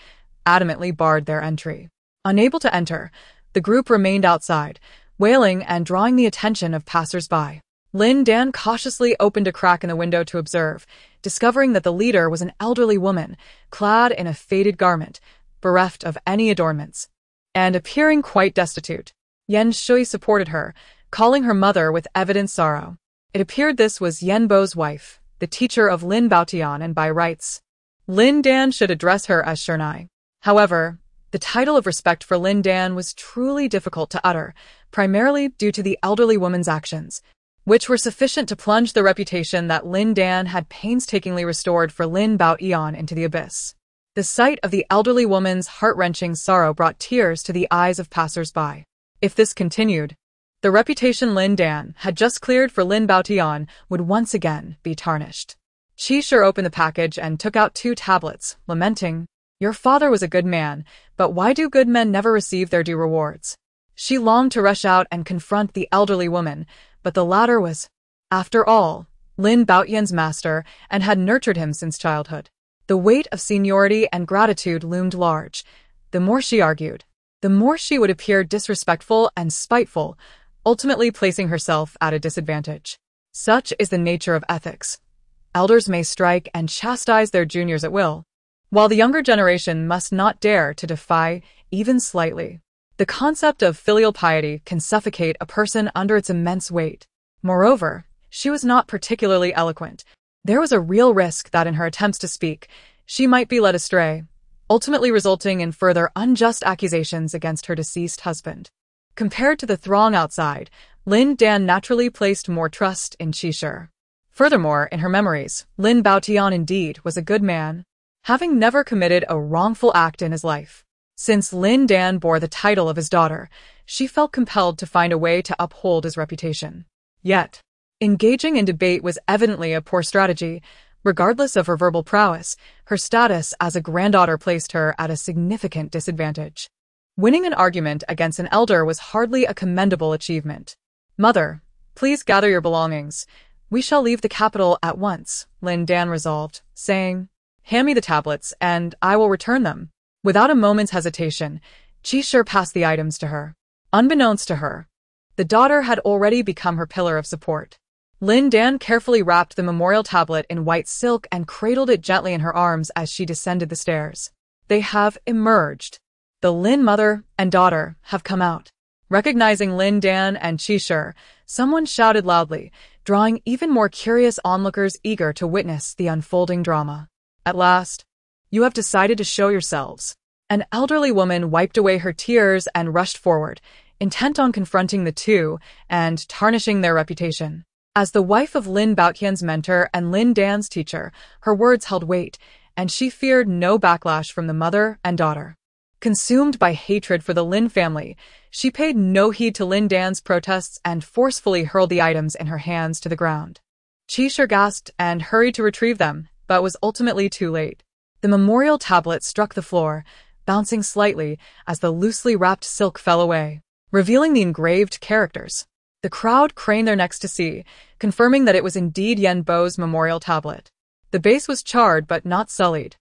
adamantly barred their entry. Unable to enter, the group remained outside, wailing and drawing the attention of passers-by. Lin Dan cautiously opened a crack in the window to observe, discovering that the leader was an elderly woman, clad in a faded garment, bereft of any adornments, and appearing quite destitute. Yan Shui supported her, calling her mother with evident sorrow. It appeared this was Yan Bo's wife, the teacher of Lin Baotian, and by rights, Lin Dan should address her as Shernai. However, the title of respect for Lin Dan was truly difficult to utter, primarily due to the elderly woman's actions, which were sufficient to plunge the reputation that Lin Dan had painstakingly restored for Lin Baotian into the abyss. The sight of the elderly woman's heart-wrenching sorrow brought tears to the eyes of passers-by. If this continued, the reputation Lin Dan had just cleared for Lin Baotian would once again be tarnished. Qi Shi opened the package and took out 2 tablets, lamenting, "Your father was a good man, but why do good men never receive their due rewards?" She longed to rush out and confront the elderly woman, but the latter was, after all, Lin Baotian's master and had nurtured him since childhood. The weight of seniority and gratitude loomed large. The more she argued, the more she would appear disrespectful and spiteful, ultimately placing herself at a disadvantage. Such is the nature of ethics. Elders may strike and chastise their juniors at will, while the younger generation must not dare to defy, even slightly. The concept of filial piety can suffocate a person under its immense weight. Moreover, she was not particularly eloquent. There was a real risk that in her attempts to speak, she might be led astray, ultimately resulting in further unjust accusations against her deceased husband. Compared to the throng outside, Lin Dan naturally placed more trust in Qi Shi. Furthermore, in her memories, Lin Baotian indeed was a good man, having never committed a wrongful act in his life. Since Lin Dan bore the title of his daughter, she felt compelled to find a way to uphold his reputation. Yet, engaging in debate was evidently a poor strategy. Regardless of her verbal prowess, her status as a granddaughter placed her at a significant disadvantage. Winning an argument against an elder was hardly a commendable achievement. "Mother, please gather your belongings. We shall leave the capital at once," Lin Dan resolved, saying, "Hand me the tablets, and I will return them." Without a moment's hesitation, Qi Shi passed the items to her. Unbeknownst to her, the daughter had already become her pillar of support. Lin Dan carefully wrapped the memorial tablet in white silk and cradled it gently in her arms as she descended the stairs. They have emerged. The Lin mother and daughter have come out. Recognizing Lin Dan and Qi Shi, someone shouted loudly, drawing even more curious onlookers eager to witness the unfolding drama. "At last, you have decided to show yourselves." An elderly woman wiped away her tears and rushed forward, intent on confronting the two and tarnishing their reputation. As the wife of Lin Baotian's mentor and Lin Dan's teacher, her words held weight, and she feared no backlash from the mother and daughter. Consumed by hatred for the Lin family, she paid no heed to Lin Dan's protests and forcefully hurled the items in her hands to the ground. Qi Shi gasped and hurried to retrieve them, but was ultimately too late. The memorial tablet struck the floor, bouncing slightly as the loosely wrapped silk fell away, revealing the engraved characters. The crowd craned their necks to see, confirming that it was indeed Yan Bo's memorial tablet. The base was charred but not sullied,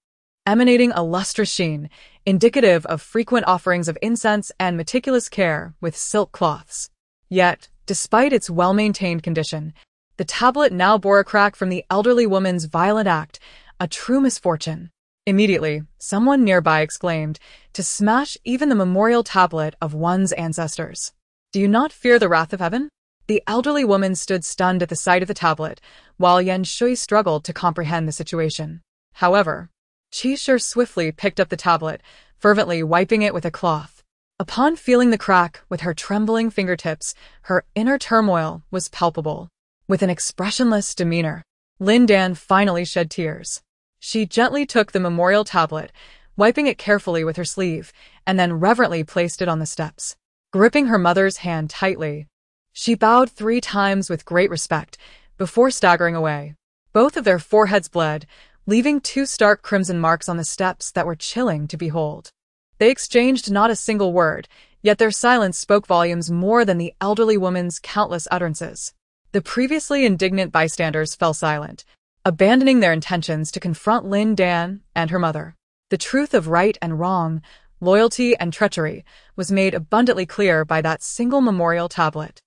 emanating a lustrous sheen, indicative of frequent offerings of incense and meticulous care with silk cloths. Yet, despite its well-maintained condition, the tablet now bore a crack from the elderly woman's violent act, a true misfortune. Immediately, someone nearby exclaimed, "To smash even the memorial tablet of one's ancestors. Do you not fear the wrath of heaven?" The elderly woman stood stunned at the sight of the tablet, while Yan Shui struggled to comprehend the situation. However, Qi Shi swiftly picked up the tablet, fervently wiping it with a cloth. Upon feeling the crack with her trembling fingertips, her inner turmoil was palpable. With an expressionless demeanor, Lin Dan finally shed tears. She gently took the memorial tablet, wiping it carefully with her sleeve, and then reverently placed it on the steps. Gripping her mother's hand tightly, she bowed 3 times with great respect, before staggering away. Both of their foreheads bled, leaving 2 stark crimson marks on the steps that were chilling to behold. They exchanged not a single word, yet their silence spoke volumes more than the elderly woman's countless utterances. The previously indignant bystanders fell silent, abandoning their intentions to confront Lin Dan and her mother. The truth of right and wrong, loyalty and treachery, was made abundantly clear by that single memorial tablet.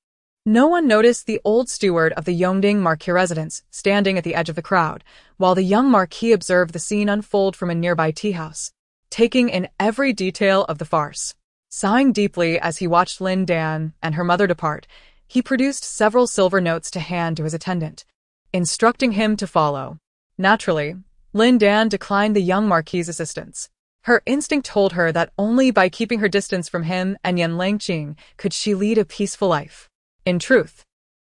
No one noticed the old steward of the Yongding Marquis residence standing at the edge of the crowd, while the young Marquis observed the scene unfold from a nearby tea-house, taking in every detail of the farce. Sighing deeply as he watched Lin Dan and her mother depart, he produced several silver notes to hand to his attendant, instructing him to follow. Naturally, Lin Dan declined the young Marquis's assistance. Her instinct told her that only by keeping her distance from him and Yan Langqing could she lead a peaceful life. In truth,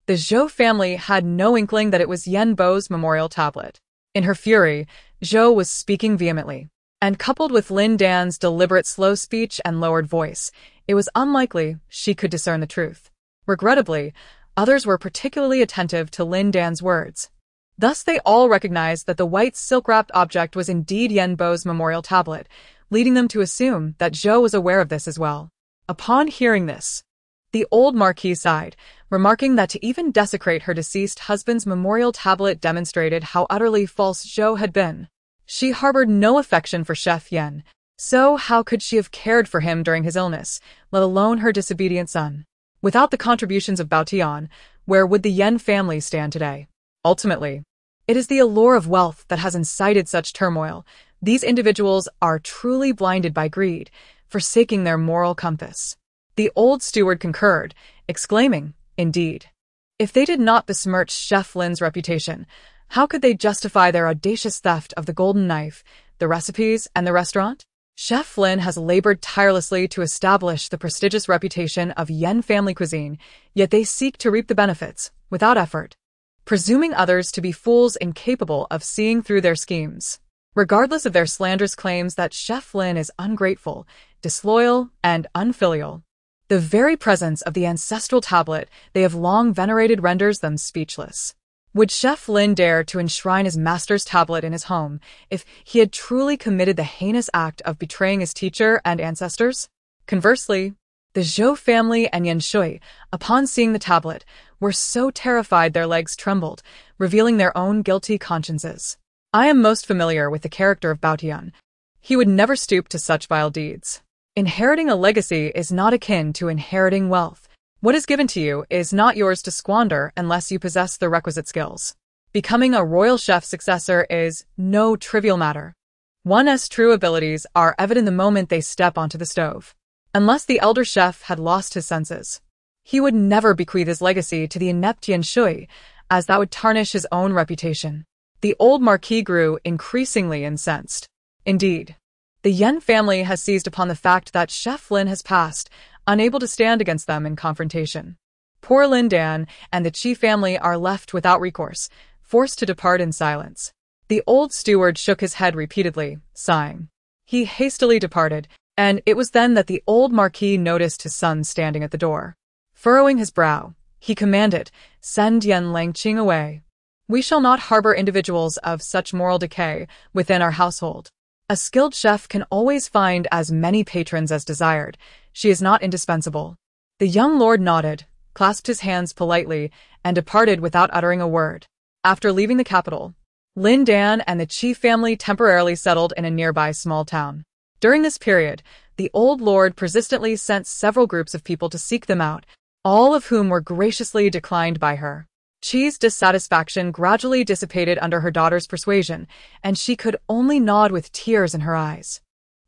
the Zhou family had no inkling that it was Yan Bo's memorial tablet. In her fury, Zhou was speaking vehemently, and coupled with Lin Dan's deliberate slow speech and lowered voice, it was unlikely she could discern the truth. Regrettably, others were particularly attentive to Lin Dan's words. Thus they all recognized that the white silk-wrapped object was indeed Yan Bo's memorial tablet, leading them to assume that Zhou was aware of this as well. Upon hearing this, the old Marquis sighed, remarking that to even desecrate her deceased husband's memorial tablet demonstrated how utterly false Zhou had been. She harbored no affection for Chef Yan, so how could she have cared for him during his illness, let alone her disobedient son? Without the contributions of Bao Tian, where would the Yan family stand today? Ultimately, it is the allure of wealth that has incited such turmoil. These individuals are truly blinded by greed, forsaking their moral compass. The old steward concurred, exclaiming, "Indeed. If they did not besmirch Chef Lin's reputation, how could they justify their audacious theft of the golden knife, the recipes, and the restaurant? Chef Lin has labored tirelessly to establish the prestigious reputation of Yan family cuisine, yet they seek to reap the benefits, without effort, presuming others to be fools incapable of seeing through their schemes. Regardless of their slanderous claims that Chef Lin is ungrateful, disloyal, and unfilial, the very presence of the ancestral tablet they have long venerated renders them speechless. Would Chef Lin dare to enshrine his master's tablet in his home if he had truly committed the heinous act of betraying his teacher and ancestors? Conversely, the Zhou family and Yan Shui, upon seeing the tablet, were so terrified their legs trembled, revealing their own guilty consciences. I am most familiar with the character of Bao Tian. He would never stoop to such vile deeds. Inheriting a legacy is not akin to inheriting wealth. What is given to you is not yours to squander unless you possess the requisite skills. Becoming a royal chef's successor is no trivial matter. One's true abilities are evident the moment they step onto the stove. Unless the elder chef had lost his senses, he would never bequeath his legacy to the inept Yan Shui, as that would tarnish his own reputation. The old Marquis grew increasingly incensed. Indeed, the Yan family has seized upon the fact that Chef Lin has passed, unable to stand against them in confrontation. Poor Lin Dan and the Qi family are left without recourse, forced to depart in silence. The old steward shook his head repeatedly, sighing. He hastily departed, and it was then that the old Marquis noticed his son standing at the door. Furrowing his brow, he commanded, "Send Yan Langqing away. We shall not harbor individuals of such moral decay within our household. A skilled chef can always find as many patrons as desired. She is not indispensable." The young lord nodded, clasped his hands politely, and departed without uttering a word. After leaving the capital, Lin Dan and the Qi family temporarily settled in a nearby small town. During this period, the old lord persistently sent several groups of people to seek them out, all of whom were graciously declined by her. Chi's dissatisfaction gradually dissipated under her daughter's persuasion, and she could only nod with tears in her eyes.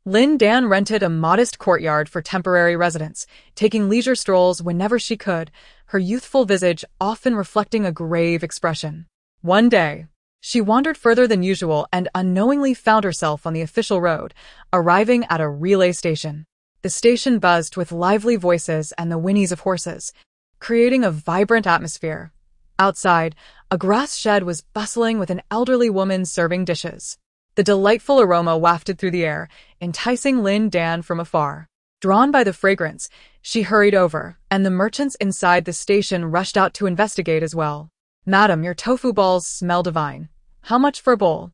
Lin Dan rented a modest courtyard for temporary residents, taking leisure strolls whenever she could, her youthful visage often reflecting a grave expression. One day, she wandered further than usual and unknowingly found herself on the official road, arriving at a relay station. The station buzzed with lively voices and the whinnies of horses, creating a vibrant atmosphere. Outside, a grass shed was bustling with an elderly woman serving dishes. The delightful aroma wafted through the air, enticing Lin Dan from afar. Drawn by the fragrance, she hurried over, and the merchants inside the station rushed out to investigate as well. "Madam, your tofu balls smell divine. How much for a bowl?"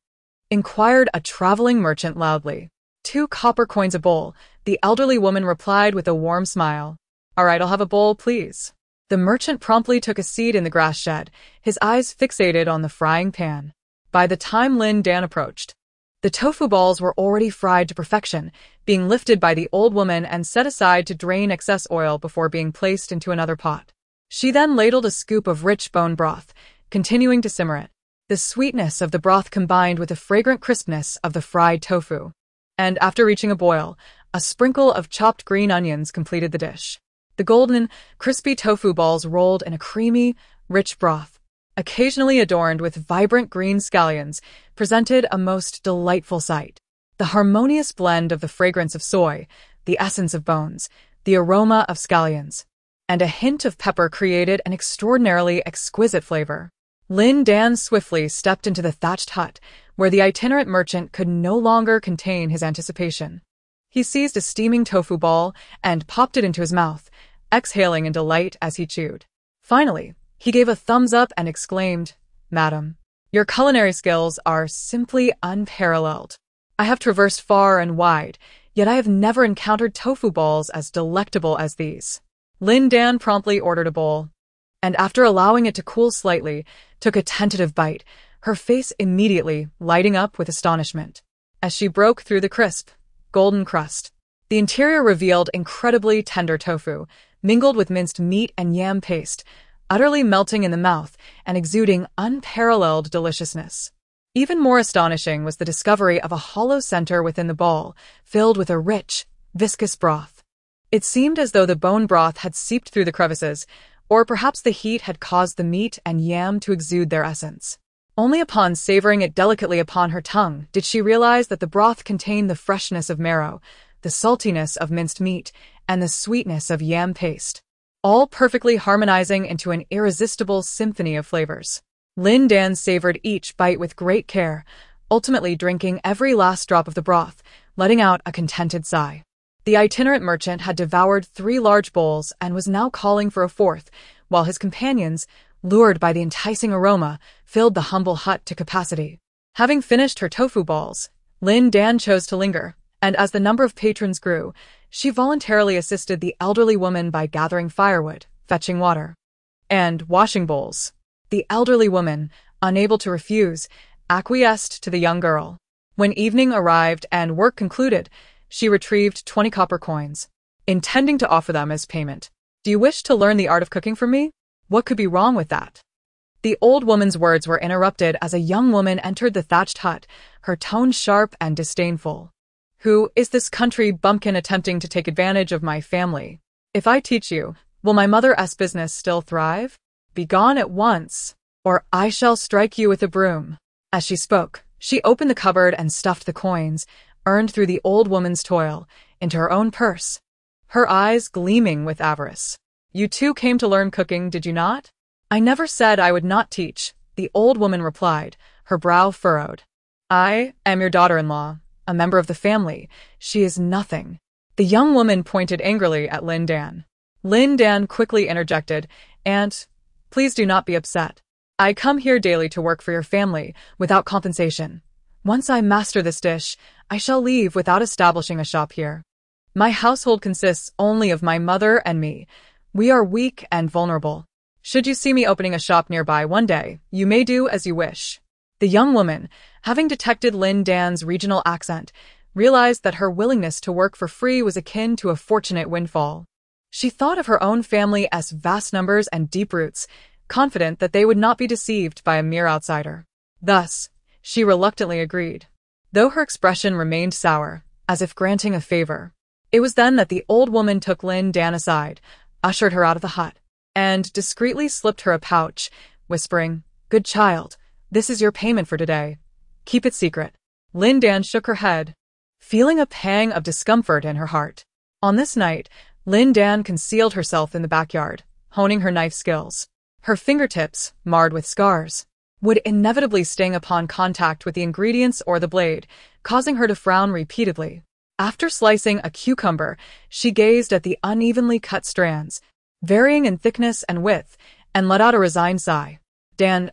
inquired a traveling merchant loudly. "2 copper coins a bowl," the elderly woman replied with a warm smile. "All right, I'll have a bowl, please." The merchant promptly took a seat in the grass shed, his eyes fixated on the frying pan. By the time Lin Dan approached, the tofu balls were already fried to perfection, being lifted by the old woman and set aside to drain excess oil before being placed into another pot. She then ladled a scoop of rich bone broth, continuing to simmer it. The sweetness of the broth combined with the fragrant crispness of the fried tofu. And after reaching a boil, a sprinkle of chopped green onions completed the dish. The golden, crispy tofu balls rolled in a creamy, rich broth, occasionally adorned with vibrant green scallions, presented a most delightful sight. The harmonious blend of the fragrance of soy, the essence of bones, the aroma of scallions, and a hint of pepper created an extraordinarily exquisite flavor. Lin Dan swiftly stepped into the thatched hut, where the itinerant merchant could no longer contain his anticipation. He seized a steaming tofu ball and popped it into his mouth, exhaling in delight as he chewed. Finally, he gave a thumbs up and exclaimed, "Madam, your culinary skills are simply unparalleled. I have traversed far and wide, yet I have never encountered tofu balls as delectable as these." Lin Dan promptly ordered a bowl, and after allowing it to cool slightly, took a tentative bite, her face immediately lighting up with astonishment. As she broke through the crisp, golden crust, the interior revealed incredibly tender tofu, mingled with minced meat and yam paste, utterly melting in the mouth and exuding unparalleled deliciousness. Even more astonishing was the discovery of a hollow center within the ball, filled with a rich, viscous broth. It seemed as though the bone broth had seeped through the crevices, or perhaps the heat had caused the meat and yam to exude their essence. Only upon savoring it delicately upon her tongue did she realize that the broth contained the freshness of marrow, the saltiness of minced meat, and the sweetness of yam paste, all perfectly harmonizing into an irresistible symphony of flavors. Lin Dan savored each bite with great care, ultimately drinking every last drop of the broth, letting out a contented sigh. The itinerant merchant had devoured 3 large bowls and was now calling for a 4th, while his companions, lured by the enticing aroma, filled the humble hut to capacity. Having finished her tofu balls, Lin Dan chose to linger, and as the number of patrons grew, she voluntarily assisted the elderly woman by gathering firewood, fetching water, and washing bowls. The elderly woman, unable to refuse, acquiesced to the young girl. When evening arrived and work concluded, she retrieved 20 copper coins, intending to offer them as payment. "Do you wish to learn the art of cooking from me? What could be wrong with that?" The old woman's words were interrupted as a young woman entered the thatched hut, her tone sharp and disdainful. "Who is this country bumpkin attempting to take advantage of my family? If I teach you, will my mother's business still thrive? Begone at once, or I shall strike you with a broom." As she spoke, she opened the cupboard and stuffed the coins, earned through the old woman's toil, into her own purse, her eyes gleaming with avarice. "You too came to learn cooking, did you not?" "I never said I would not teach," the old woman replied, her brow furrowed. "I am your daughter-in-law, a member of the family. She is nothing." The young woman pointed angrily at Lin Dan. Lin Dan quickly interjected, "Aunt, please do not be upset. I come here daily to work for your family, without compensation. Once I master this dish, I shall leave without establishing a shop here. My household consists only of my mother and me. We are weak and vulnerable. Should you see me opening a shop nearby one day, you may do as you wish." The young woman, having detected Lin Dan's regional accent, realized that her willingness to work for free was akin to a fortunate windfall. She thought of her own family as vast numbers and deep roots, confident that they would not be deceived by a mere outsider. Thus, she reluctantly agreed, though her expression remained sour, as if granting a favor. It was then that the old woman took Lin Dan aside, ushered her out of the hut, and discreetly slipped her a pouch, whispering, "Good child, this is your payment for today. Keep it secret." Lin Dan shook her head, feeling a pang of discomfort in her heart. On this night, Lin Dan concealed herself in the backyard, honing her knife skills. Her fingertips, marred with scars, would inevitably sting upon contact with the ingredients or the blade, causing her to frown repeatedly. After slicing a cucumber, she gazed at the unevenly cut strands, varying in thickness and width, and let out a resigned sigh. Dan,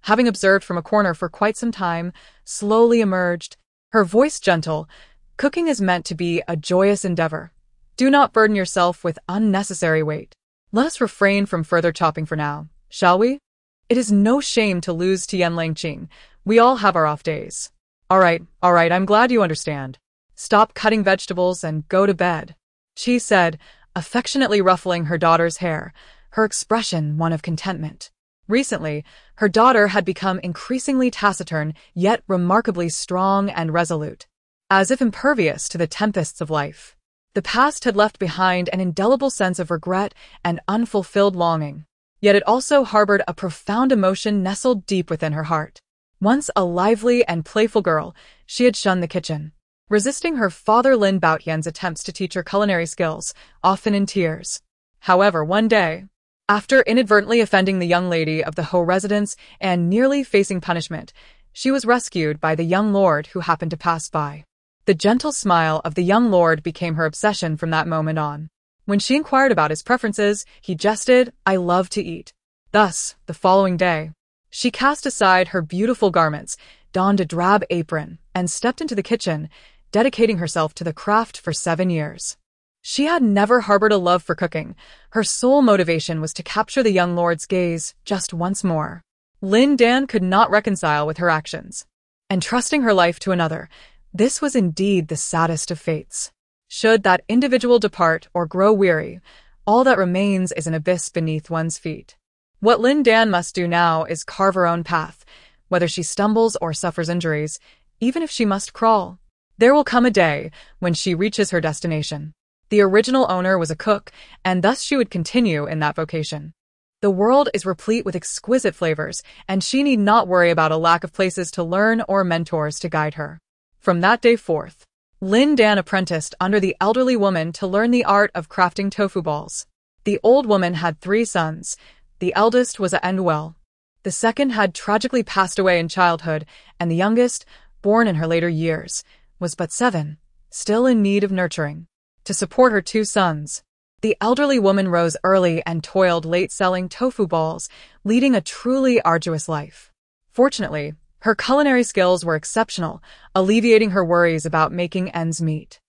having observed from a corner for quite some time, slowly emerged, her voice gentle. "Cooking is meant to be a joyous endeavor. Do not burden yourself with unnecessary weight. Let us refrain from further chopping for now, shall we? It is no shame to lose to Yan Langqing. We all have our off days." All right, I'm glad you understand. Stop cutting vegetables and go to bed," she said, affectionately ruffling her daughter's hair, her expression one of contentment. Recently, her daughter had become increasingly taciturn, yet remarkably strong and resolute, as if impervious to the tempests of life. The past had left behind an indelible sense of regret and unfulfilled longing, yet it also harbored a profound emotion nestled deep within her heart. Once a lively and playful girl, she had shunned the kitchen, resisting her father Lin Baotian's attempts to teach her culinary skills, often in tears. However, one day, after inadvertently offending the young lady of the Ho residence and nearly facing punishment, she was rescued by the young lord who happened to pass by. The gentle smile of the young lord became her obsession from that moment on. When she inquired about his preferences, he jested, "I love to eat." Thus, the following day, she cast aside her beautiful garments, donned a drab apron, and stepped into the kitchen, dedicating herself to the craft for 7 years. She had never harbored a love for cooking. Her sole motivation was to capture the young lord's gaze just once more. Lin Dan could not reconcile with her actions. Entrusting her life to another, this was indeed the saddest of fates. Should that individual depart or grow weary, all that remains is an abyss beneath one's feet. What Lin Dan must do now is carve her own path, whether she stumbles or suffers injuries, even if she must crawl. There will come a day when she reaches her destination. The original owner was a cook, and thus she would continue in that vocation. The world is replete with exquisite flavors, and she need not worry about a lack of places to learn or mentors to guide her. From that day forth, Lin Dan apprenticed under the elderly woman to learn the art of crafting tofu balls. The old woman had 3 sons. The eldest was a Endwell. The second had tragically passed away in childhood, and the youngest, born in her later years, was but 7, still in need of nurturing. To support her 2 sons, the elderly woman rose early and toiled late selling tofu balls, leading a truly arduous life. Fortunately, her culinary skills were exceptional, alleviating her worries about making ends meet.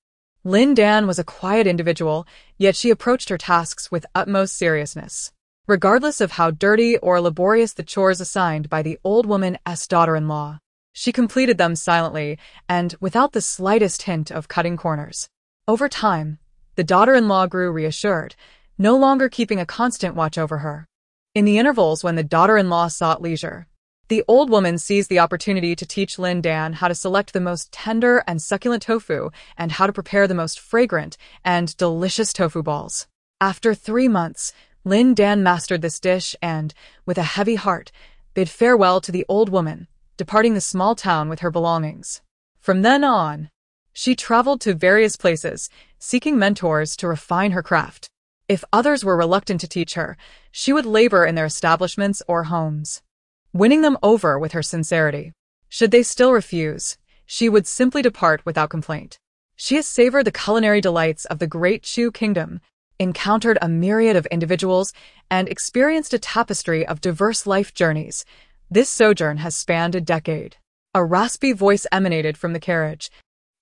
Lin Dan was a quiet individual, yet she approached her tasks with utmost seriousness. Regardless of how dirty or laborious the chores assigned by the old woman's daughter-in-law, she completed them silently and without the slightest hint of cutting corners. Over time, the daughter-in-law grew reassured, no longer keeping a constant watch over her. In the intervals when the daughter-in-law sought leisure, the old woman seized the opportunity to teach Lin Dan how to select the most tender and succulent tofu and how to prepare the most fragrant and delicious tofu balls. After 3 months, Lin Dan mastered this dish and, with a heavy heart, bid farewell to the old woman, departing the small town with her belongings. From then on, she traveled to various places, seeking mentors to refine her craft. If others were reluctant to teach her, she would labor in their establishments or homes, winning them over with her sincerity. Should they still refuse, she would simply depart without complaint. She has savored the culinary delights of the Great Chu Kingdom, encountered a myriad of individuals, and experienced a tapestry of diverse life journeys. This sojourn has spanned a decade. A raspy voice emanated from the carriage.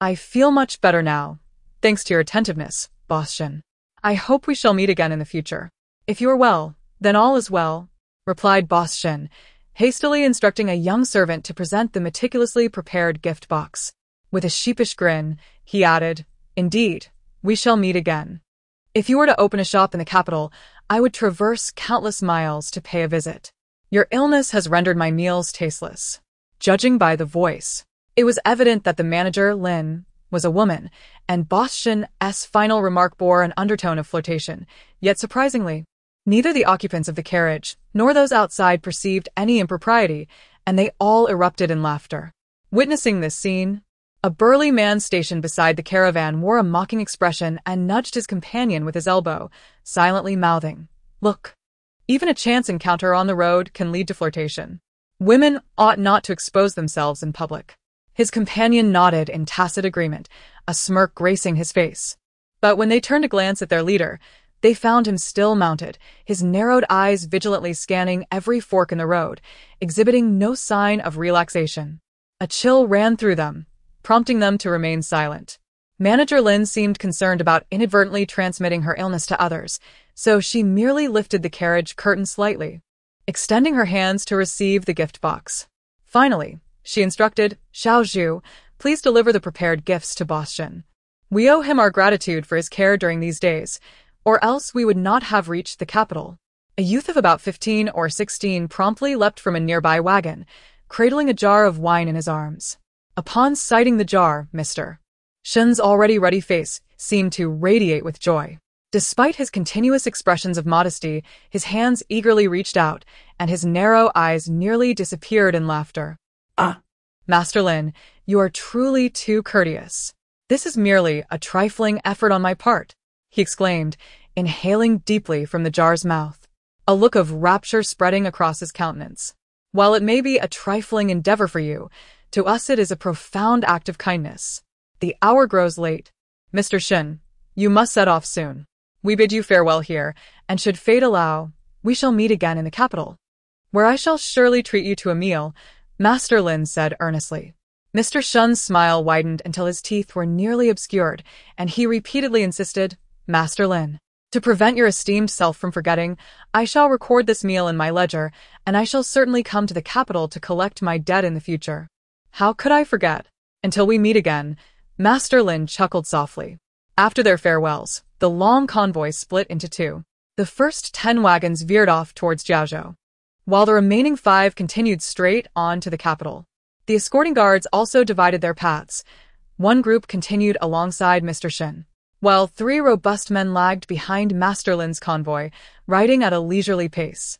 "I feel much better now, thanks to your attentiveness, Boss Shin. I hope we shall meet again in the future. If you are well, then all is well," replied Boss Shin, hastily instructing a young servant to present the meticulously prepared gift box. With a sheepish grin, he added, "Indeed, we shall meet again. If you were to open a shop in the capital, I would traverse countless miles to pay a visit. Your illness has rendered my meals tasteless. Judging by the voice, it was evident that the manager, Lin, was a woman, and Boss Shin's final remark bore an undertone of flirtation. Yet surprisingly, neither the occupants of the carriage nor those outside perceived any impropriety, and they all erupted in laughter. Witnessing this scene, a burly man stationed beside the caravan wore a mocking expression and nudged his companion with his elbow, silently mouthing, "Look, even a chance encounter on the road can lead to flirtation. Women ought not to expose themselves in public." His companion nodded in tacit agreement, a smirk gracing his face. But when they turned to glance at their leader, they found him still mounted, his narrowed eyes vigilantly scanning every fork in the road, exhibiting no sign of relaxation. A chill ran through them, prompting them to remain silent. Manager Lin seemed concerned about inadvertently transmitting her illness to others, so she merely lifted the carriage curtain slightly, extending her hands to receive the gift box. Finally, she instructed, "Xiao Zhu, please deliver the prepared gifts to Boss Shin. We owe him our gratitude for his care during these days, or else we would not have reached the capital." A youth of about 15 or 16 promptly leapt from a nearby wagon, cradling a jar of wine in his arms. Upon sighting the jar, Mr. Shin's already ruddy face seemed to radiate with joy. Despite his continuous expressions of modesty, his hands eagerly reached out, and his narrow eyes nearly disappeared in laughter. "Ah, Master Lin, you are truly too courteous. This is merely a trifling effort on my part," he exclaimed, inhaling deeply from the jar's mouth, a look of rapture spreading across his countenance. "While it may be a trifling endeavor for you, to us it is a profound act of kindness. The hour grows late. Mr. Shin, you must set off soon. We bid you farewell here, and should fate allow, we shall meet again in the capital, where I shall surely treat you to a meal," Master Lin said earnestly. Mr. Shun's smile widened until his teeth were nearly obscured, and he repeatedly insisted, "Master Lin, to prevent your esteemed self from forgetting, I shall record this meal in my ledger, and I shall certainly come to the capital to collect my debt in the future." "How could I forget? Until we meet again," Master Lin chuckled softly. After their farewells, the long convoy split into two. The first 10 wagons veered off towards Jiaozhou, while the remaining 5 continued straight on to the capital. The escorting guards also divided their paths. One group continued alongside Mr. Shin, while 3 robust men lagged behind Master Lin's convoy, riding at a leisurely pace.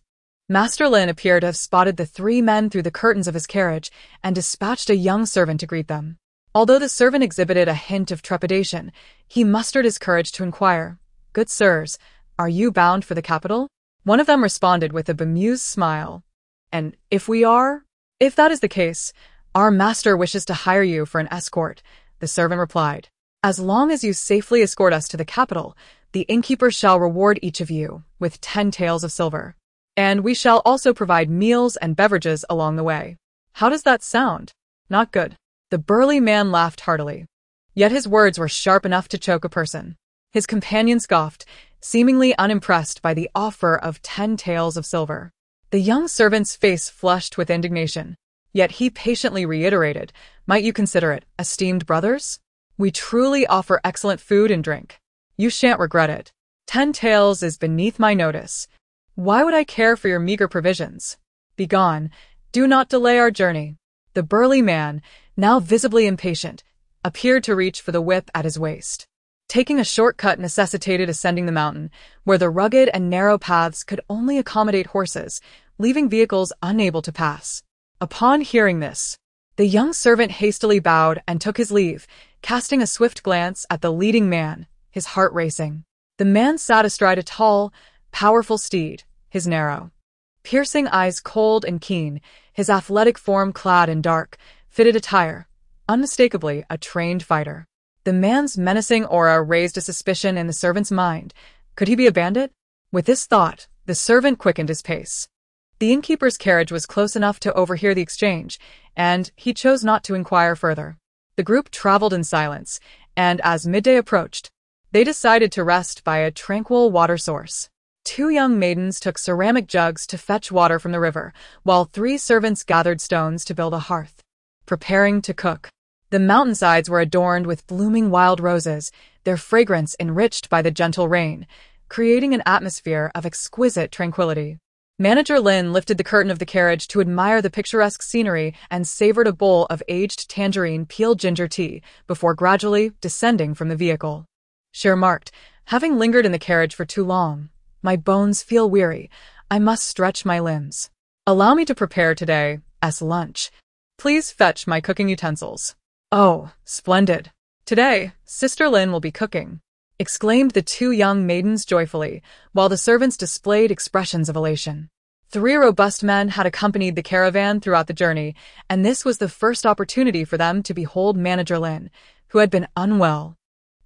Master Lin appeared to have spotted the 3 men through the curtains of his carriage and dispatched a young servant to greet them. Although the servant exhibited a hint of trepidation, he mustered his courage to inquire, "Good sirs, are you bound for the capital?" One of them responded with a bemused smile. "And if we are? If that is the case, our master wishes to hire you for an escort," the servant replied. "As long as you safely escort us to the capital, the innkeeper shall reward each of you with 10 taels of silver. And we shall also provide meals and beverages along the way." "How does that sound?" "Not good." The burly man laughed heartily. Yet his words were sharp enough to choke a person. His companion scoffed, seemingly unimpressed by the offer of 10 taels of silver. The young servant's face flushed with indignation, yet he patiently reiterated, "Might you consider it, esteemed brothers? We truly offer excellent food and drink. You shan't regret it. 10 taels is beneath my notice. Why would I care for your meager provisions? Begone, do not delay our journey." The burly man, now visibly impatient, appeared to reach for the whip at his waist. Taking a shortcut necessitated ascending the mountain, where the rugged and narrow paths could only accommodate horses, leaving vehicles unable to pass. Upon hearing this, the young servant hastily bowed and took his leave, casting a swift glance at the leading man, his heart racing. The man sat astride a tall, powerful steed, his narrow, piercing eyes cold and keen, his athletic form clad in dark, fitted attire, unmistakably a trained fighter. The man's menacing aura raised a suspicion in the servant's mind. Could he be a bandit? With this thought, the servant quickened his pace. The innkeeper's carriage was close enough to overhear the exchange, and he chose not to inquire further. The group traveled in silence, and as midday approached, they decided to rest by a tranquil water source. 2 young maidens took ceramic jugs to fetch water from the river, while 3 servants gathered stones to build a hearth, preparing to cook. The mountainsides were adorned with blooming wild roses, their fragrance enriched by the gentle rain, creating an atmosphere of exquisite tranquility. Manager Lin lifted the curtain of the carriage to admire the picturesque scenery and savored a bowl of aged tangerine peel ginger tea before gradually descending from the vehicle. She remarked, "Having lingered in the carriage for too long, my bones feel weary. I must stretch my limbs. Allow me to prepare today's lunch. Please fetch my cooking utensils." "Oh, splendid. Today, Sister Lin will be cooking," exclaimed the two young maidens joyfully, while the servants displayed expressions of elation. 3 robust men had accompanied the caravan throughout the journey, and this was the first opportunity for them to behold Manager Lin, who had been unwell.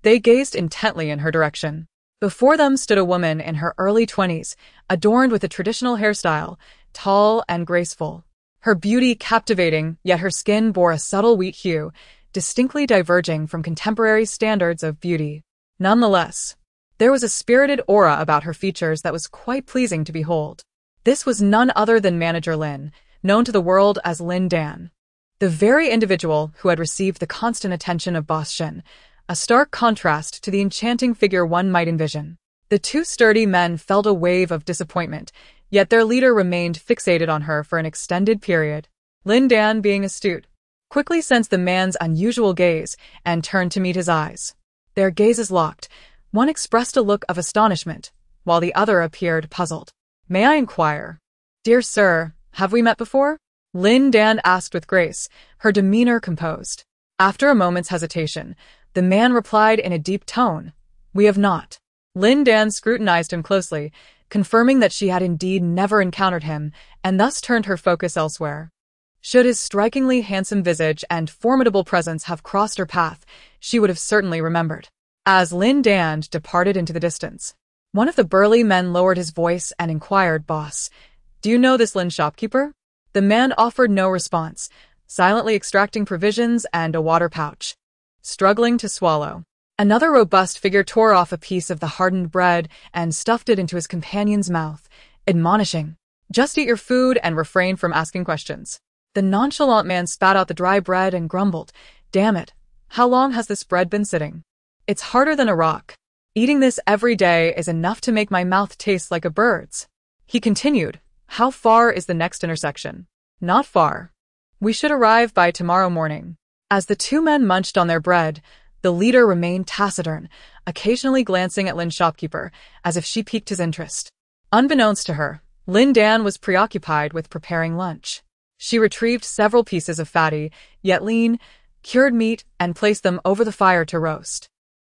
They gazed intently in her direction. Before them stood a woman in her early 20s, adorned with a traditional hairstyle, tall and graceful. Her beauty captivating, yet her skin bore a subtle wheat hue, distinctly diverging from contemporary standards of beauty. Nonetheless, there was a spirited aura about her features that was quite pleasing to behold. This was none other than Manager Lin, known to the world as Lin Dan, the very individual who had received the constant attention of Boss Shin, a stark contrast to the enchanting figure one might envision. The 2 sturdy men felt a wave of disappointment, yet their leader remained fixated on her for an extended period. Lin Dan, being astute, quickly sensed the man's unusual gaze and turned to meet his eyes. Their gazes locked. One expressed a look of astonishment, while the other appeared puzzled. "May I inquire, dear sir, have we met before?" Lin Dan asked with grace, her demeanor composed. After a moment's hesitation, the man replied in a deep tone, "We have not." Lin Dan scrutinized him closely, confirming that she had indeed never encountered him, and thus turned her focus elsewhere. Should his strikingly handsome visage and formidable presence have crossed her path, she would have certainly remembered. As Lin Dan departed into the distance, one of the burly men lowered his voice and inquired, "Boss, do you know this Lin shopkeeper?" The man offered no response, silently extracting provisions and a water pouch. Struggling to swallow, another robust figure tore off a piece of the hardened bread and stuffed it into his companion's mouth, admonishing, "Just eat your food and refrain from asking questions." The nonchalant man spat out the dry bread and grumbled, "Damn it, how long has this bread been sitting? It's harder than a rock. Eating this every day is enough to make my mouth taste like a bird's." He continued, "How far is the next intersection?" "Not far. We should arrive by tomorrow morning." As the 2 men munched on their bread, the leader remained taciturn, occasionally glancing at Lin's shopkeeper, as if she piqued his interest. Unbeknownst to her, Lin Dan was preoccupied with preparing lunch. She retrieved several pieces of fatty, yet lean, cured meat and placed them over the fire to roast.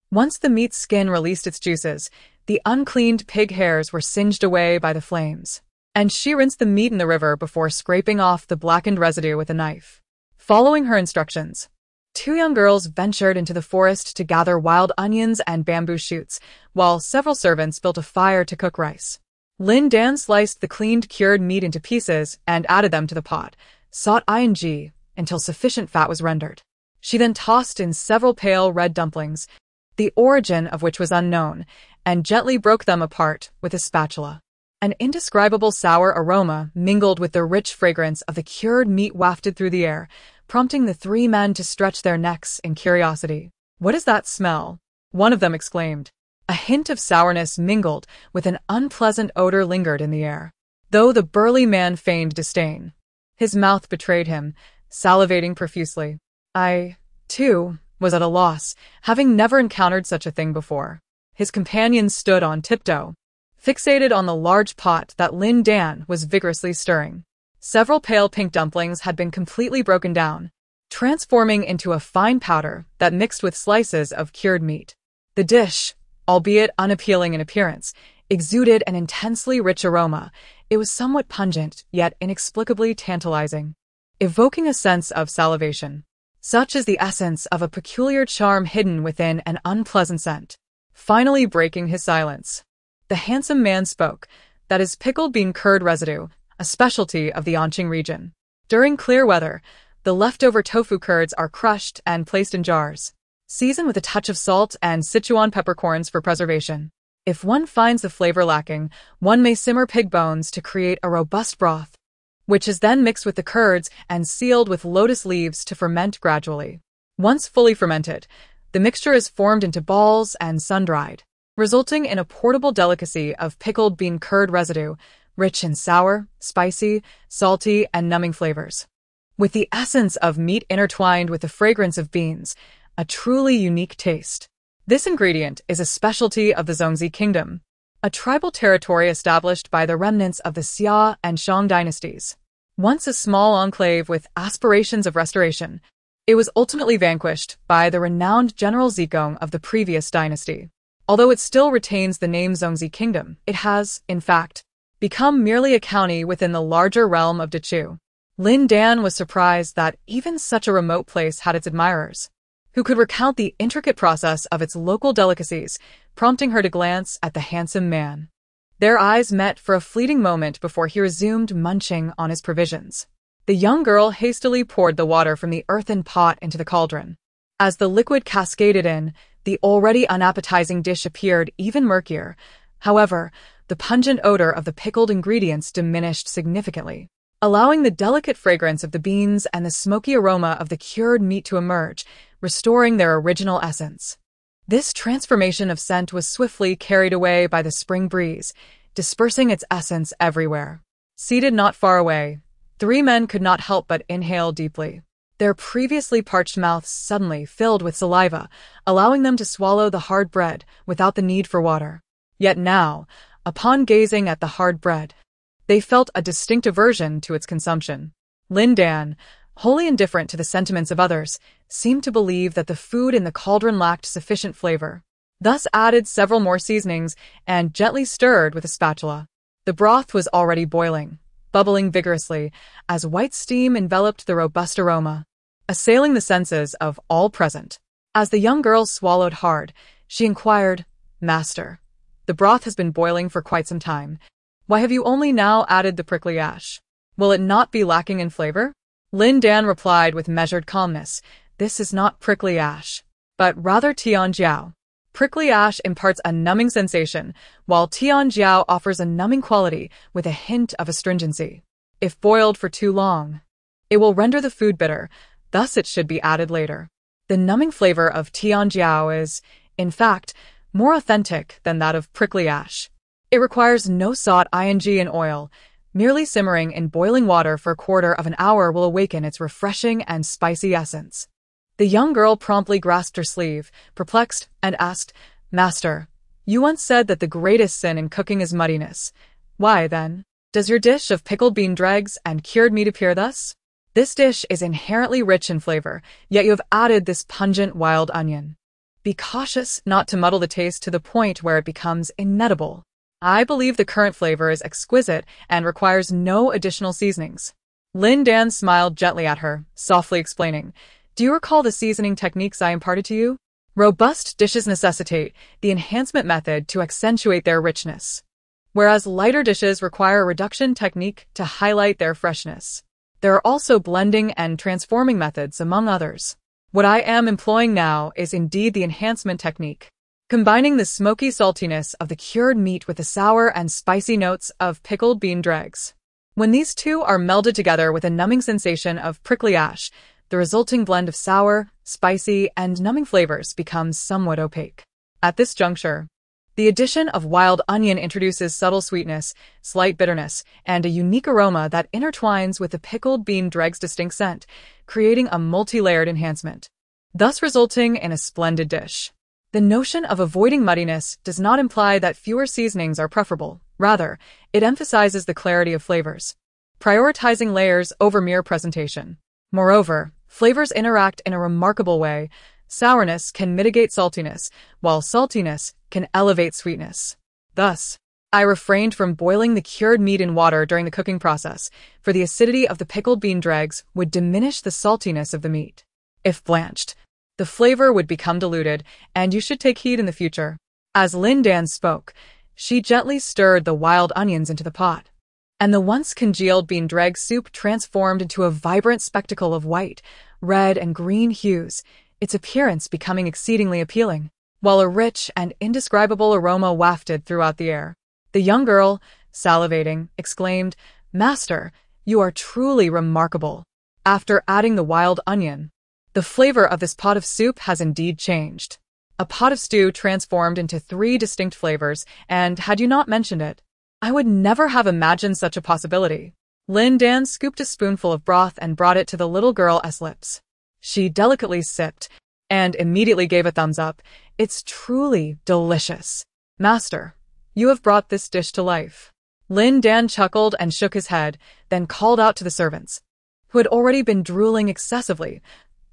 Once the meat's skin released its juices, the uncleaned pig hairs were singed away by the flames, and she rinsed the meat in the river before scraping off the blackened residue with a knife. Following her instructions, 2 young girls ventured into the forest to gather wild onions and bamboo shoots, while several servants built a fire to cook rice. Lin Dan sliced the cleaned cured meat into pieces and added them to the pot, sought ing until sufficient fat was rendered. She then tossed in several pale red dumplings, the origin of which was unknown, and gently broke them apart with a spatula. An indescribable sour aroma mingled with the rich fragrance of the cured meat wafted through the air, prompting the 3 men to stretch their necks in curiosity. "What is that smell?" one of them exclaimed. A hint of sourness mingled with an unpleasant odor lingered in the air, though the burly man feigned disdain. His mouth betrayed him, salivating profusely. I, too, was at a loss, having never encountered such a thing before. His companion stood on tiptoe, fixated on the large pot that Lin Dan was vigorously stirring. Several pale pink dumplings had been completely broken down, transforming into a fine powder that mixed with slices of cured meat. The dish, albeit unappealing in appearance, exuded an intensely rich aroma. It was somewhat pungent, yet inexplicably tantalizing, evoking a sense of salivation. Such is the essence of a peculiar charm hidden within an unpleasant scent. Finally breaking his silence, the handsome man spoke, "That is pickled bean curd residue, a specialty of the Anqing region. During clear weather, the leftover tofu curds are crushed and placed in jars. Season with a touch of salt and Sichuan peppercorns for preservation. If one finds the flavor lacking, one may simmer pig bones to create a robust broth, which is then mixed with the curds and sealed with lotus leaves to ferment gradually. Once fully fermented, the mixture is formed into balls and sun-dried. resulting in a portable delicacy of pickled bean curd residue, rich in sour, spicy, salty, and numbing flavors. With the essence of meat intertwined with the fragrance of beans, a truly unique taste. This ingredient is a specialty of the Zongzi Kingdom, a tribal territory established by the remnants of the Xia and Shang dynasties. Once a small enclave with aspirations of restoration, it was ultimately vanquished by the renowned General Zigong of the previous dynasty. Although it still retains the name Zongzi Kingdom, it has, in fact, become merely a county within the larger realm of Dechu. Lin Dan was surprised that even such a remote place had its admirers, who could recount the intricate process of its local delicacies, prompting her to glance at the handsome man. Their eyes met for a fleeting moment before he resumed munching on his provisions. The young girl hastily poured the water from the earthen pot into the cauldron. As the liquid cascaded in, the already unappetizing dish appeared even murkier. However, the pungent odor of the pickled ingredients diminished significantly, allowing the delicate fragrance of the beans and the smoky aroma of the cured meat to emerge, restoring their original essence. This transformation of scent was swiftly carried away by the spring breeze, dispersing its essence everywhere. Seated not far away, three men could not help but inhale deeply. Their previously parched mouths suddenly filled with saliva, allowing them to swallow the hard bread without the need for water. Yet now, upon gazing at the hard bread, they felt a distinct aversion to its consumption. Lin Dan, wholly indifferent to the sentiments of others, seemed to believe that the food in the cauldron lacked sufficient flavor. Thus added several more seasonings and gently stirred with a spatula. The broth was already boiling, bubbling vigorously, as white steam enveloped the robust aroma, assailing the senses of all present. As the young girl swallowed hard, she inquired, "Master, the broth has been boiling for quite some time. Why have you only now added the prickly ash? Will it not be lacking in flavor?" Lin Dan replied with measured calmness, "This is not prickly ash, but rather tianjiao. Prickly ash imparts a numbing sensation, while tianjiao offers a numbing quality with a hint of astringency. If boiled for too long, it will render the food bitter, thus it should be added later. The numbing flavor of tianjiao is, in fact, more authentic than that of prickly ash. It requires no sought ing in oil. Merely simmering in boiling water for a quarter of an hour will awaken its refreshing and spicy essence." The young girl promptly grasped her sleeve, perplexed, and asked, "Master, you once said that the greatest sin in cooking is muddiness. Why, then, does your dish of pickled bean dregs and cured meat appear thus? This dish is inherently rich in flavor, yet you have added this pungent wild onion. Be cautious not to muddle the taste to the point where it becomes inedible. I believe the current flavor is exquisite and requires no additional seasonings." Lin Dan smiled gently at her, softly explaining, "Do you recall the seasoning techniques I imparted to you? Robust dishes necessitate the enhancement method to accentuate their richness, whereas lighter dishes require a reduction technique to highlight their freshness. There are also blending and transforming methods, among others. What I am employing now is indeed the enhancement technique, combining the smoky saltiness of the cured meat with the sour and spicy notes of pickled bean dregs. When these two are melded together with a numbing sensation of prickly ash, the resulting blend of sour, spicy, and numbing flavors becomes somewhat opaque. At this juncture, the addition of wild onion introduces subtle sweetness, slight bitterness, and a unique aroma that intertwines with the pickled bean dregs' distinct scent, creating a multi-layered enhancement, thus resulting in a splendid dish. The notion of avoiding muddiness does not imply that fewer seasonings are preferable. Rather, it emphasizes the clarity of flavors, prioritizing layers over mere presentation. Moreover, flavors interact in a remarkable way. Sourness can mitigate saltiness, while saltiness can elevate sweetness. Thus, I refrained from boiling the cured meat in water during the cooking process, for the acidity of the pickled bean dregs would diminish the saltiness of the meat. If blanched, the flavor would become diluted, and you should take heed in the future." As Lin Dan spoke, she gently stirred the wild onions into the pot, and the once congealed bean dreg soup transformed into a vibrant spectacle of white, red, and green hues, its appearance becoming exceedingly appealing, while a rich and indescribable aroma wafted throughout the air. The young girl, salivating, exclaimed, "Master, you are truly remarkable." After adding the wild onion, the flavor of this pot of soup has indeed changed. A pot of stew transformed into 3 distinct flavors, and had you not mentioned it, I would never have imagined such a possibility. Lin Dan scooped a spoonful of broth and brought it to the little girl's lips. She delicately sipped, and immediately gave a thumbs up. It's truly delicious. Master, you have brought this dish to life. Lin Dan chuckled and shook his head, then called out to the servants, who had already been drooling excessively.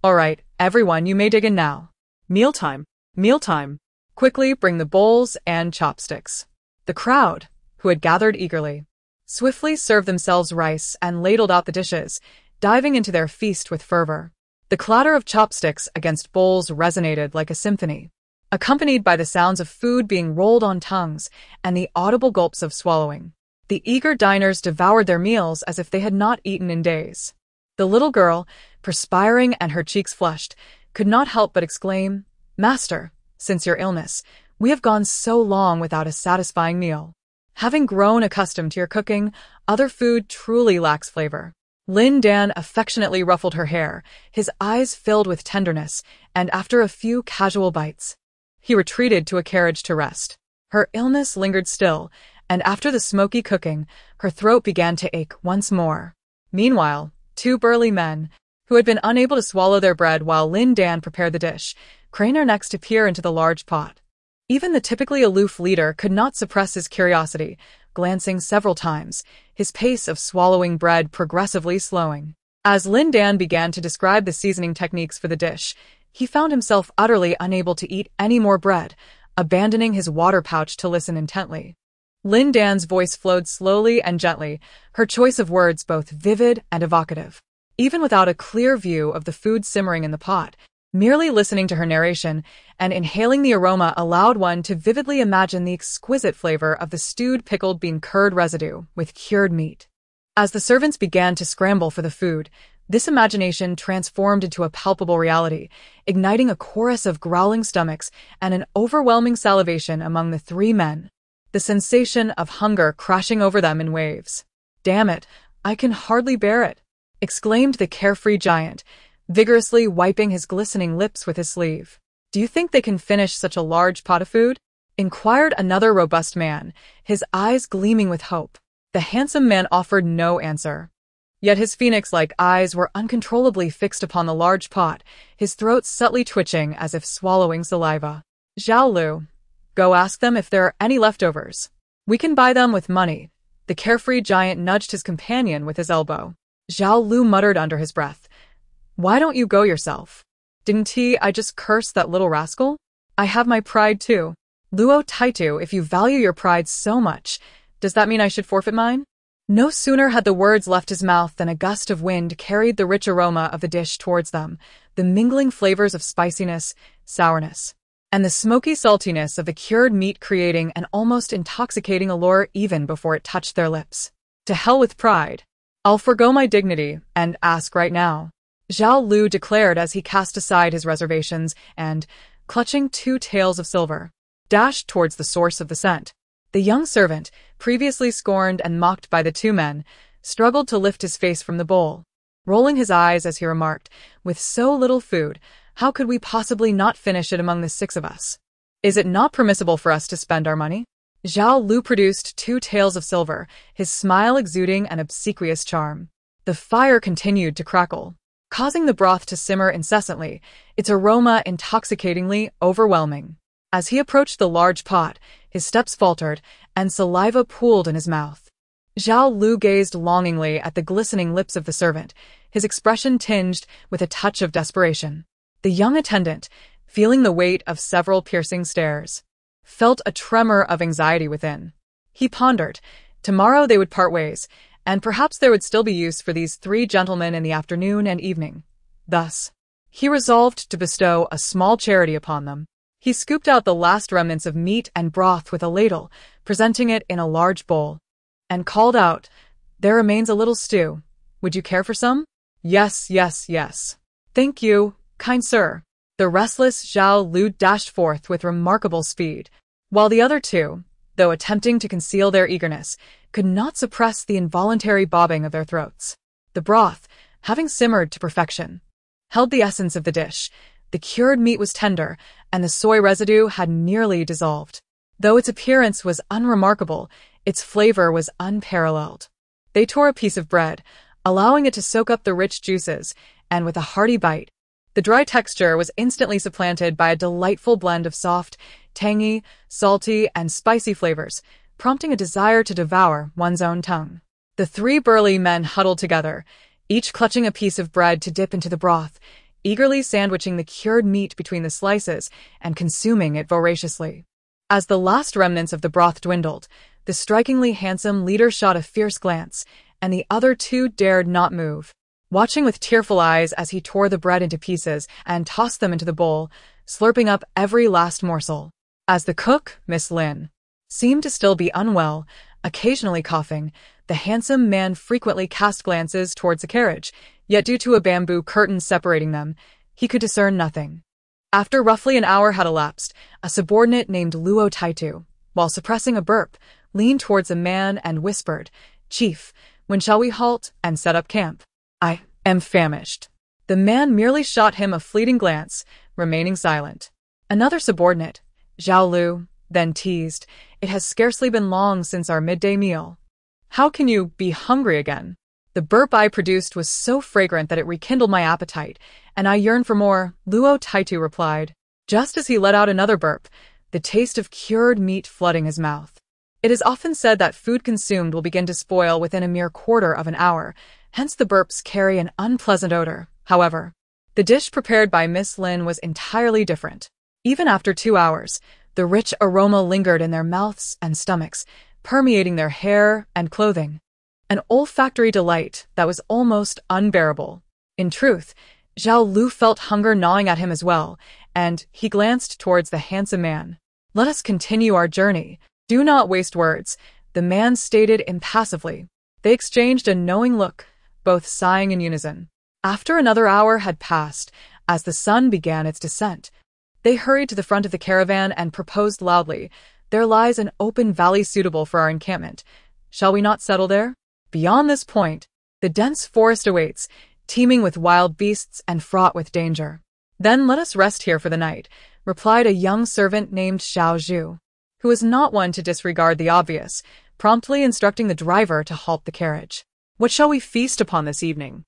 All right, everyone, you may dig in now. Mealtime, mealtime. Quickly bring the bowls and chopsticks. The crowd, who had gathered eagerly, swiftly served themselves rice and ladled out the dishes, diving into their feast with fervor. The clatter of chopsticks against bowls resonated like a symphony, accompanied by the sounds of food being rolled on tongues and the audible gulps of swallowing. The eager diners devoured their meals as if they had not eaten in days. The little girl, perspiring and her cheeks flushed, could not help but exclaim, Master, since your illness, we have gone so long without a satisfying meal. Having grown accustomed to your cooking, other food truly lacks flavor. Lin Dan affectionately ruffled her hair, his eyes filled with tenderness, and after a few casual bites, he retreated to a carriage to rest. Her illness lingered still, and after the smoky cooking, her throat began to ache once more. Meanwhile, 2 burly men, who had been unable to swallow their bread while Lin Dan prepared the dish, craned their necks to peer into the large pot. Even the typically aloof leader could not suppress his curiosity, glancing several times, his pace of swallowing bread progressively slowing. As Lin Dan began to describe the seasoning techniques for the dish, he found himself utterly unable to eat any more bread, abandoning his water pouch to listen intently. Lin Dan's voice flowed slowly and gently, her choice of words both vivid and evocative. Even without a clear view of the food simmering in the pot, merely listening to her narration and inhaling the aroma allowed one to vividly imagine the exquisite flavor of the stewed pickled bean curd residue with cured meat. As the servants began to scramble for the food, this imagination transformed into a palpable reality, igniting a chorus of growling stomachs and an overwhelming salivation among the 3 men, the sensation of hunger crashing over them in waves. Damn it, I can hardly bear it, exclaimed the carefree giant, vigorously wiping his glistening lips with his sleeve. Do you think they can finish such a large pot of food? Inquired another robust man, his eyes gleaming with hope. The handsome man offered no answer. Yet his phoenix-like eyes were uncontrollably fixed upon the large pot, his throat subtly twitching as if swallowing saliva. Zhao Lu, go ask them if there are any leftovers. We can buy them with money. The carefree giant nudged his companion with his elbow. Zhao Lu muttered under his breath, Why don't you go yourself? Didn't I just curse that little rascal? I have my pride too. Luo Taitu, if you value your pride so much, does that mean I should forfeit mine? No sooner had the words left his mouth than a gust of wind carried the rich aroma of the dish towards them, the mingling flavors of spiciness, sourness, and the smoky saltiness of the cured meat creating an almost intoxicating allure even before it touched their lips. To hell with pride. I'll forgo my dignity and ask right now, Zhao Lu declared as he cast aside his reservations and, clutching 2 taels of silver, dashed towards the source of the scent. The young servant, previously scorned and mocked by the 2 men, struggled to lift his face from the bowl, rolling his eyes as he remarked, With so little food, how could we possibly not finish it among the 6 of us? Is it not permissible for us to spend our money? Zhao Lu produced 2 taels of silver, his smile exuding an obsequious charm. The fire continued to crackle, causing the broth to simmer incessantly, its aroma intoxicatingly overwhelming. As he approached the large pot, his steps faltered, and saliva pooled in his mouth. Zhao Lu gazed longingly at the glistening lips of the servant, his expression tinged with a touch of desperation. The young attendant, feeling the weight of several piercing stares, felt a tremor of anxiety within. He pondered, tomorrow they would part ways, and perhaps there would still be use for these 3 gentlemen in the afternoon and evening. Thus, he resolved to bestow a small charity upon them. He scooped out the last remnants of meat and broth with a ladle, presenting it in a large bowl, and called out, There remains a little stew. Would you care for some? Yes, yes, yes. Thank you, kind sir. The restless Zhao Lu dashed forth with remarkable speed, while the other 2, though attempting to conceal their eagerness, could not suppress the involuntary bobbing of their throats. The broth, having simmered to perfection, held the essence of the dish, The cured meat was tender, and the soy residue had nearly dissolved. Though its appearance was unremarkable, its flavor was unparalleled. They tore a piece of bread, allowing it to soak up the rich juices, and with a hearty bite, the dry texture was instantly supplanted by a delightful blend of soft, tangy, salty, and spicy flavors, prompting a desire to devour one's own tongue. The three burly men huddled together, each clutching a piece of bread to dip into the broth, eagerly sandwiching the cured meat between the slices and consuming it voraciously. As the last remnants of the broth dwindled, the strikingly handsome leader shot a fierce glance, and the other two dared not move, watching with tearful eyes as he tore the bread into pieces and tossed them into the bowl, slurping up every last morsel. As the cook, Miss Lin, seemed to still be unwell, occasionally coughing, the handsome man frequently cast glances towards the carriage, yet due to a bamboo curtain separating them, he could discern nothing. After roughly an hour had elapsed, a subordinate named Luo Taitu, while suppressing a burp, leaned towards a man and whispered, "Chief, when shall we halt and set up camp? I am famished." The man merely shot him a fleeting glance, remaining silent. Another subordinate, Zhao Lu, then teased, "It has scarcely been long since our midday meal. How can you be hungry again?" The burp I produced was so fragrant that it rekindled my appetite, and I yearned for more, Luo Taitu replied, just as he let out another burp, the taste of cured meat flooding his mouth. It is often said that food consumed will begin to spoil within a mere quarter of an hour, hence the burps carry an unpleasant odor. However, the dish prepared by Miss Lin was entirely different. Even after 2 hours, the rich aroma lingered in their mouths and stomachs, permeating their hair and clothing. An olfactory delight that was almost unbearable. In truth, Zhao Lu felt hunger gnawing at him as well, and he glanced towards the handsome man. "Let us continue our journey. Do not waste words," the man stated impassively. They exchanged a knowing look, both sighing in unison. After another hour had passed, as the sun began its descent, they hurried to the front of the caravan and proposed loudly, "There lies an open valley suitable for our encampment. Shall we not settle there? Beyond this point, the dense forest awaits, teeming with wild beasts and fraught with danger." "Then let us rest here for the night," replied a young servant named Xiao Zhu, who was not one to disregard the obvious, promptly instructing the driver to halt the carriage. "What shall we feast upon this evening?"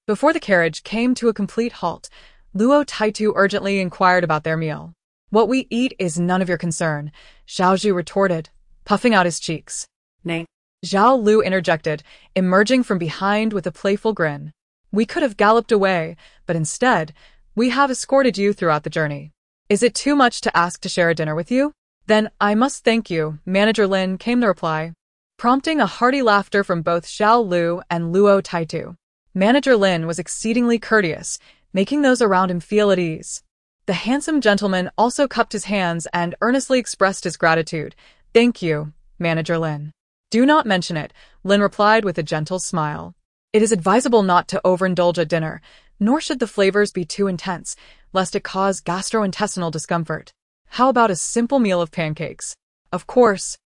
Before the carriage came to a complete halt, Luo Taitu urgently inquired about their meal. "What we eat is none of your concern," Xiao Zhu retorted, puffing out his cheeks. "Nay," Zhao Lu interjected, emerging from behind with a playful grin. "We could have galloped away, but instead, we have escorted you throughout the journey. Is it too much to ask to share a dinner with you? Then I must thank you, Manager Lin," came the reply, prompting a hearty laughter from both Xiao Lu and Luo Taitu. Manager Lin was exceedingly courteous, making those around him feel at ease. The handsome gentleman also cupped his hands and earnestly expressed his gratitude. "Thank you, Manager Lin." "Do not mention it," Lin replied with a gentle smile. "It is advisable not to overindulge at dinner, nor should the flavors be too intense, lest it cause gastrointestinal discomfort. How about a simple meal of pancakes?" "Of course.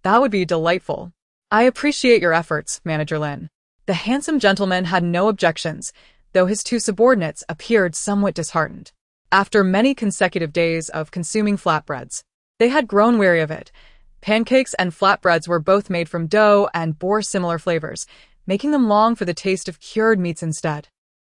That would be delightful." "I appreciate your efforts, Manager Lin." The handsome gentleman had no objections, though his two subordinates appeared somewhat disheartened. After many consecutive days of consuming flatbreads, they had grown weary of it. Pancakes and flatbreads were both made from dough and bore similar flavors, making them long for the taste of cured meats instead.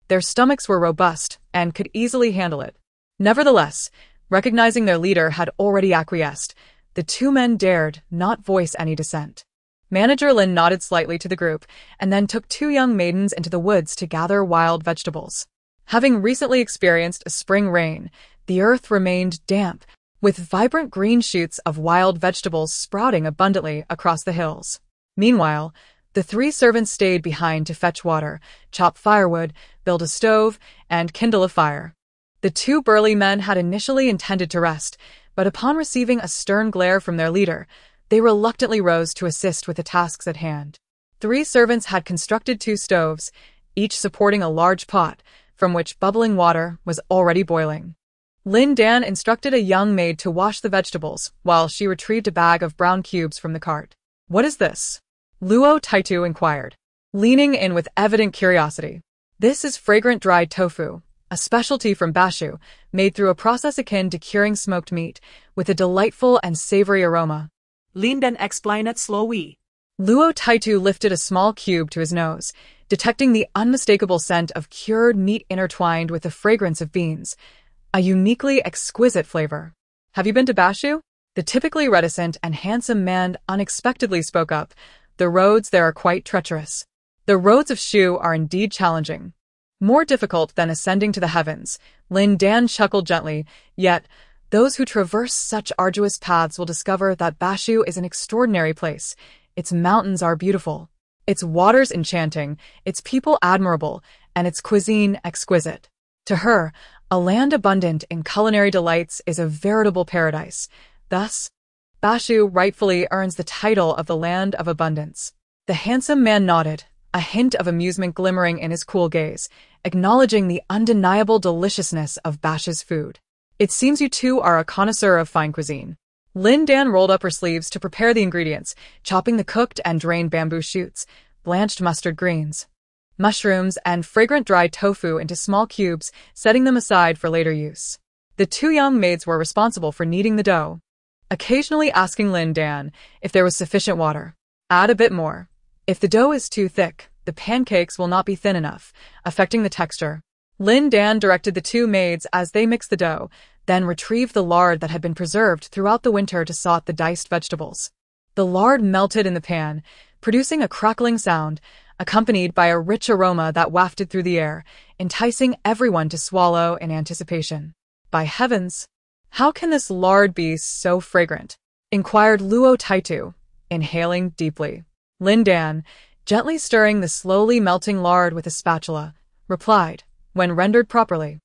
Their stomachs were robust and could easily handle it. Nevertheless, recognizing their leader had already acquiesced, the two men dared not voice any dissent. Manager Lin nodded slightly to the group and then took two young maidens into the woods to gather wild vegetables. Having recently experienced a spring rain, the earth remained damp, with vibrant green shoots of wild vegetables sprouting abundantly across the hills. Meanwhile, the three servants stayed behind to fetch water, chop firewood, build a stove, and kindle a fire. The two burly men had initially intended to rest, but upon receiving a stern glare from their leader, they reluctantly rose to assist with the tasks at hand. Three servants had constructed 2 stoves, each supporting a large pot, from which bubbling water was already boiling. Lin Dan instructed a young maid to wash the vegetables, while she retrieved a bag of brown cubes from the cart. "What is this?" Luo Taitu inquired, leaning in with evident curiosity. "This is fragrant dried tofu," a specialty from Bashu, made through a process akin to curing smoked meat, with a delightful and savory aroma. Lin Dan explained it slowly. Luo Taitu lifted a small cube to his nose, detecting the unmistakable scent of cured meat intertwined with the fragrance of beans, a uniquely exquisite flavor. Have you been to Bashu? The typically reticent and handsome man unexpectedly spoke up. The roads there are quite treacherous. The roads of Shu are indeed challenging. More difficult than ascending to the heavens. Lin Dan chuckled gently, yet those who traverse such arduous paths will discover that Bashu is an extraordinary place. Its mountains are beautiful, its waters enchanting, its people admirable, and its cuisine exquisite. To her, a land abundant in culinary delights is a veritable paradise. Thus, Bashu rightfully earns the title of the land of abundance. The handsome man nodded, a hint of amusement glimmering in his cool gaze, acknowledging the undeniable deliciousness of Bashu's food. It seems you two are a connoisseur of fine cuisine. Lin Dan rolled up her sleeves to prepare the ingredients, chopping the cooked and drained bamboo shoots, blanched mustard greens, mushrooms, and fragrant dried tofu into small cubes, setting them aside for later use. The two young maids were responsible for kneading the dough, occasionally asking Lin Dan if there was sufficient water. Add a bit more. If the dough is too thick, the pancakes will not be thin enough, affecting the texture. Lin Dan directed the two maids as they mixed the dough, then retrieved the lard that had been preserved throughout the winter to salt the diced vegetables. The lard melted in the pan, producing a crackling sound, accompanied by a rich aroma that wafted through the air, enticing everyone to swallow in anticipation. By heavens! How can this lard be so fragrant? Inquired Luo Taitu, inhaling deeply. Lin Dan, gently stirring the slowly melting lard with a spatula, replied, when rendered properly.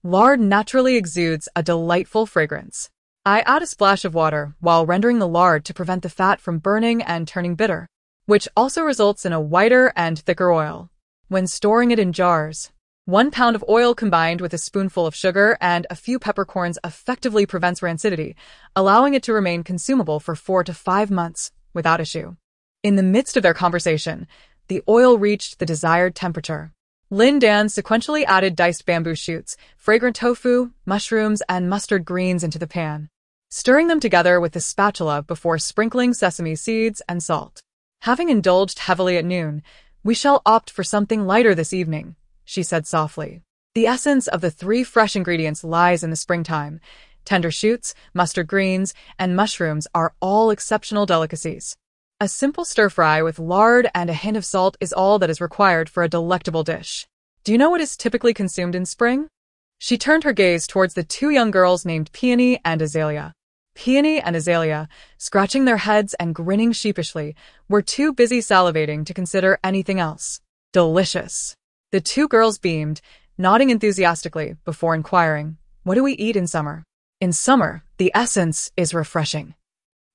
Lard naturally exudes a delightful fragrance. I add a splash of water while rendering the lard to prevent the fat from burning and turning bitter, which also results in a whiter and thicker oil. When storing it in jars, 1 pound of oil combined with a spoonful of sugar and a few peppercorns effectively prevents rancidity, allowing it to remain consumable for 4 to 5 months without issue. In the midst of their conversation, the oil reached the desired temperature. Lin Dan sequentially added diced bamboo shoots, fragrant tofu, mushrooms, and mustard greens into the pan, stirring them together with the spatula before sprinkling sesame seeds and salt. Having indulged heavily at noon, we shall opt for something lighter this evening, she said softly. The essence of the 3 fresh ingredients lies in the springtime. Tender shoots, mustard greens, and mushrooms are all exceptional delicacies. A simple stir-fry with lard and a hint of salt is all that is required for a delectable dish. Do you know what is typically consumed in spring? She turned her gaze towards the 2 young girls named Peony and Azalea. Peony and Azalea, scratching their heads and grinning sheepishly, were too busy salivating to consider anything else. Delicious. The 2 girls beamed, nodding enthusiastically before inquiring, what do we eat in summer? In summer, the essence is refreshing.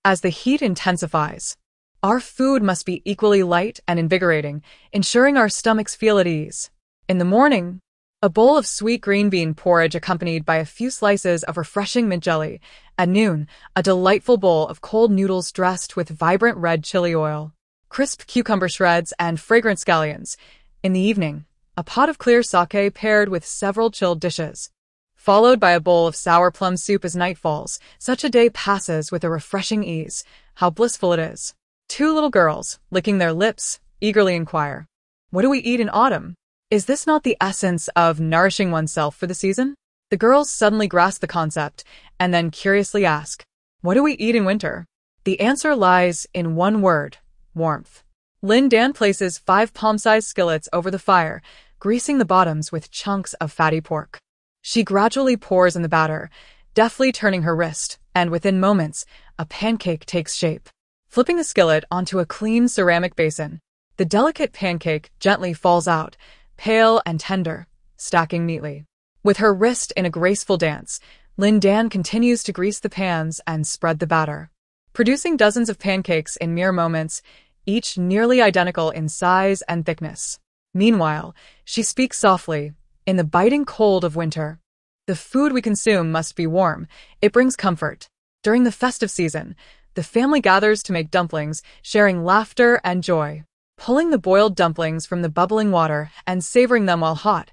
As the heat intensifies, our food must be equally light and invigorating, ensuring our stomachs feel at ease. In the morning, a bowl of sweet green bean porridge accompanied by a few slices of refreshing mint jelly. At noon, a delightful bowl of cold noodles dressed with vibrant red chili oil, crisp cucumber shreds, and fragrant scallions. In the evening, a pot of clear sake paired with several chilled dishes, followed by a bowl of sour plum soup as night falls. Such a day passes with a refreshing ease. How blissful it is. 2 little girls, licking their lips, eagerly inquire, what do we eat in autumn? Is this not the essence of nourishing oneself for the season? The girls suddenly grasp the concept, and then curiously ask, what do we eat in winter? The answer lies in one word, warmth. Lin Dan places 5 palm-sized skillets over the fire, greasing the bottoms with chunks of fatty pork. She gradually pours in the batter, deftly turning her wrist, and within moments, a pancake takes shape. Flipping the skillet onto a clean ceramic basin, the delicate pancake gently falls out, pale and tender, stacking neatly. With her wrist in a graceful dance, Lin Dan continues to grease the pans and spread the batter, producing dozens of pancakes in mere moments, each nearly identical in size and thickness. Meanwhile, she speaks softly, in the biting cold of winter. The food we consume must be warm. It brings comfort. During the festive season, the family gathers to make dumplings, sharing laughter and joy. Pulling the boiled dumplings from the bubbling water and savoring them while hot,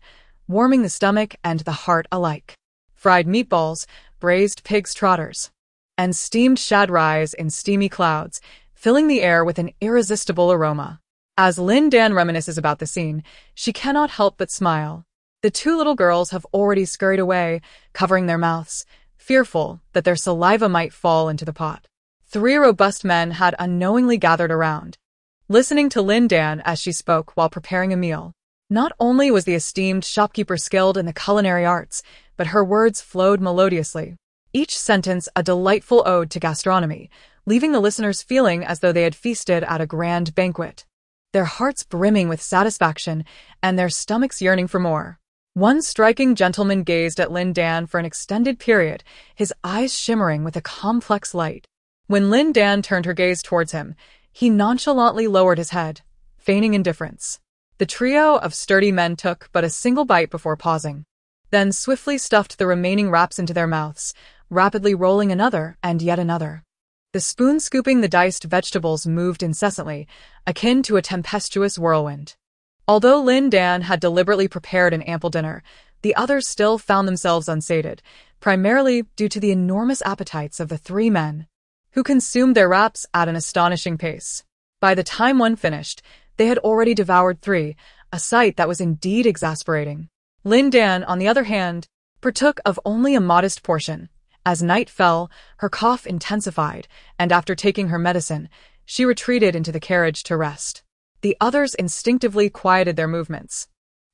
warming the stomach and the heart alike. Fried meatballs, braised pig's trotters, and steamed shad rise in steamy clouds, filling the air with an irresistible aroma. As Lin Dan reminisces about the scene, she cannot help but smile. The two little girls have already scurried away, covering their mouths, fearful that their saliva might fall into the pot. Three robust men had unknowingly gathered around, listening to Lin Dan as she spoke while preparing a meal. Not only was the esteemed shopkeeper skilled in the culinary arts, but her words flowed melodiously, each sentence a delightful ode to gastronomy, leaving the listeners feeling as though they had feasted at a grand banquet, their hearts brimming with satisfaction and their stomachs yearning for more. One striking gentleman gazed at Lin Dan for an extended period, his eyes shimmering with a complex light. When Lin Dan turned her gaze towards him, he nonchalantly lowered his head, feigning indifference. The trio of sturdy men took but a single bite before pausing, then swiftly stuffed the remaining wraps into their mouths, rapidly rolling another and yet another. The spoon scooping the diced vegetables moved incessantly, akin to a tempestuous whirlwind. Although Lin Dan had deliberately prepared an ample dinner, the others still found themselves unsated, primarily due to the enormous appetites of the three men, who consumed their wraps at an astonishing pace. By the time one finished, they had already devoured three, a sight that was indeed exasperating. Lin Dan, on the other hand, partook of only a modest portion. As night fell, her cough intensified, and after taking her medicine, she retreated into the carriage to rest. The others instinctively quieted their movements,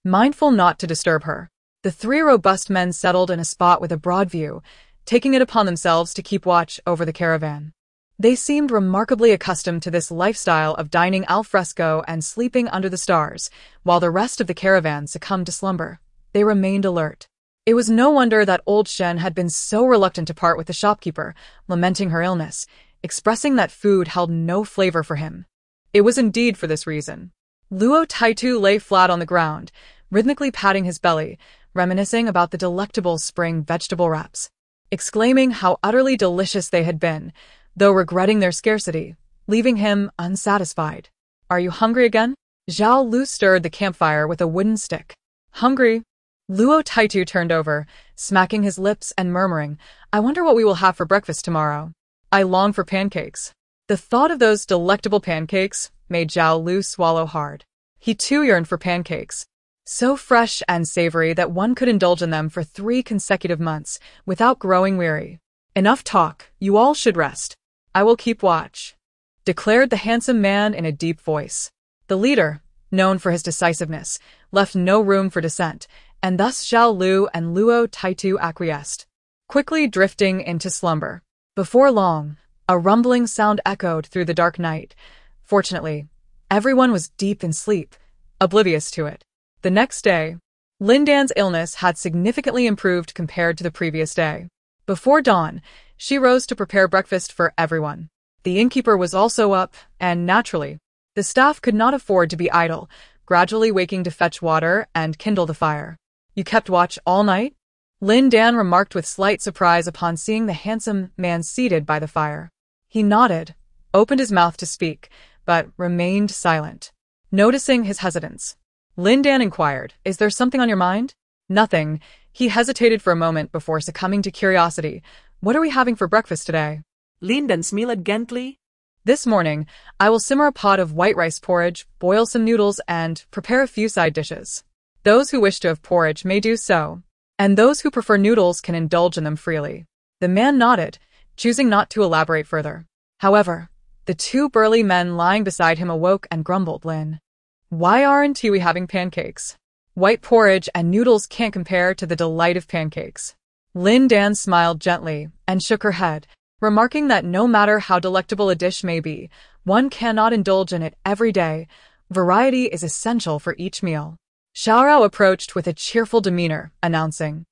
mindful not to disturb her. The three robust men settled in a spot with a broad view, taking it upon themselves to keep watch over the caravan. They seemed remarkably accustomed to this lifestyle of dining al fresco and sleeping under the stars, while the rest of the caravan succumbed to slumber. They remained alert. It was no wonder that old Shen had been so reluctant to part with the shopkeeper, lamenting her illness, expressing that food held no flavor for him. It was indeed for this reason. Luo Taitu lay flat on the ground, rhythmically patting his belly, reminiscing about the delectable spring vegetable wraps, exclaiming how utterly delicious they had been, though regretting their scarcity, leaving him unsatisfied. "Are you hungry again?" Zhao Lu stirred the campfire with a wooden stick. "Hungry?" Luo Taitu turned over, smacking his lips and murmuring, "I wonder what we will have for breakfast tomorrow. I long for pancakes." The thought of those delectable pancakes made Zhao Lu swallow hard. He too yearned for pancakes, so fresh and savory that one could indulge in them for 3 consecutive months without growing weary. "Enough talk, you all should rest. I will keep watch," declared the handsome man in a deep voice. The leader, known for his decisiveness, left no room for dissent, and thus Zhao Lu and Luo Taitu acquiesced, quickly drifting into slumber. Before long, a rumbling sound echoed through the dark night. Fortunately, everyone was deep in sleep, oblivious to it. The next day, Lin Dan's illness had significantly improved compared to the previous day. Before dawn, she rose to prepare breakfast for everyone. The innkeeper was also up, and naturally, the staff could not afford to be idle, gradually waking to fetch water and kindle the fire. "You kept watch all night?" Lin Dan remarked with slight surprise upon seeing the handsome man seated by the fire. He nodded, opened his mouth to speak, but remained silent. Noticing his hesitance, Lin Dan inquired, "Is there something on your mind?" "Nothing." He hesitated for a moment before succumbing to curiosity. "What are we having for breakfast today?" Lin Dan smiled gently. "This morning, I will simmer a pot of white rice porridge, boil some noodles, and prepare a few side dishes. Those who wish to have porridge may do so, and those who prefer noodles can indulge in them freely." The man nodded, choosing not to elaborate further. However, the two burly men lying beside him awoke and grumbled, "Lin, why aren't we having pancakes? White porridge and noodles can't compare to the delight of pancakes." Lin Dan smiled gently and shook her head, remarking that no matter how delectable a dish may be, one cannot indulge in it every day. Variety is essential for each meal. Xiaorao approached with a cheerful demeanor, announcing,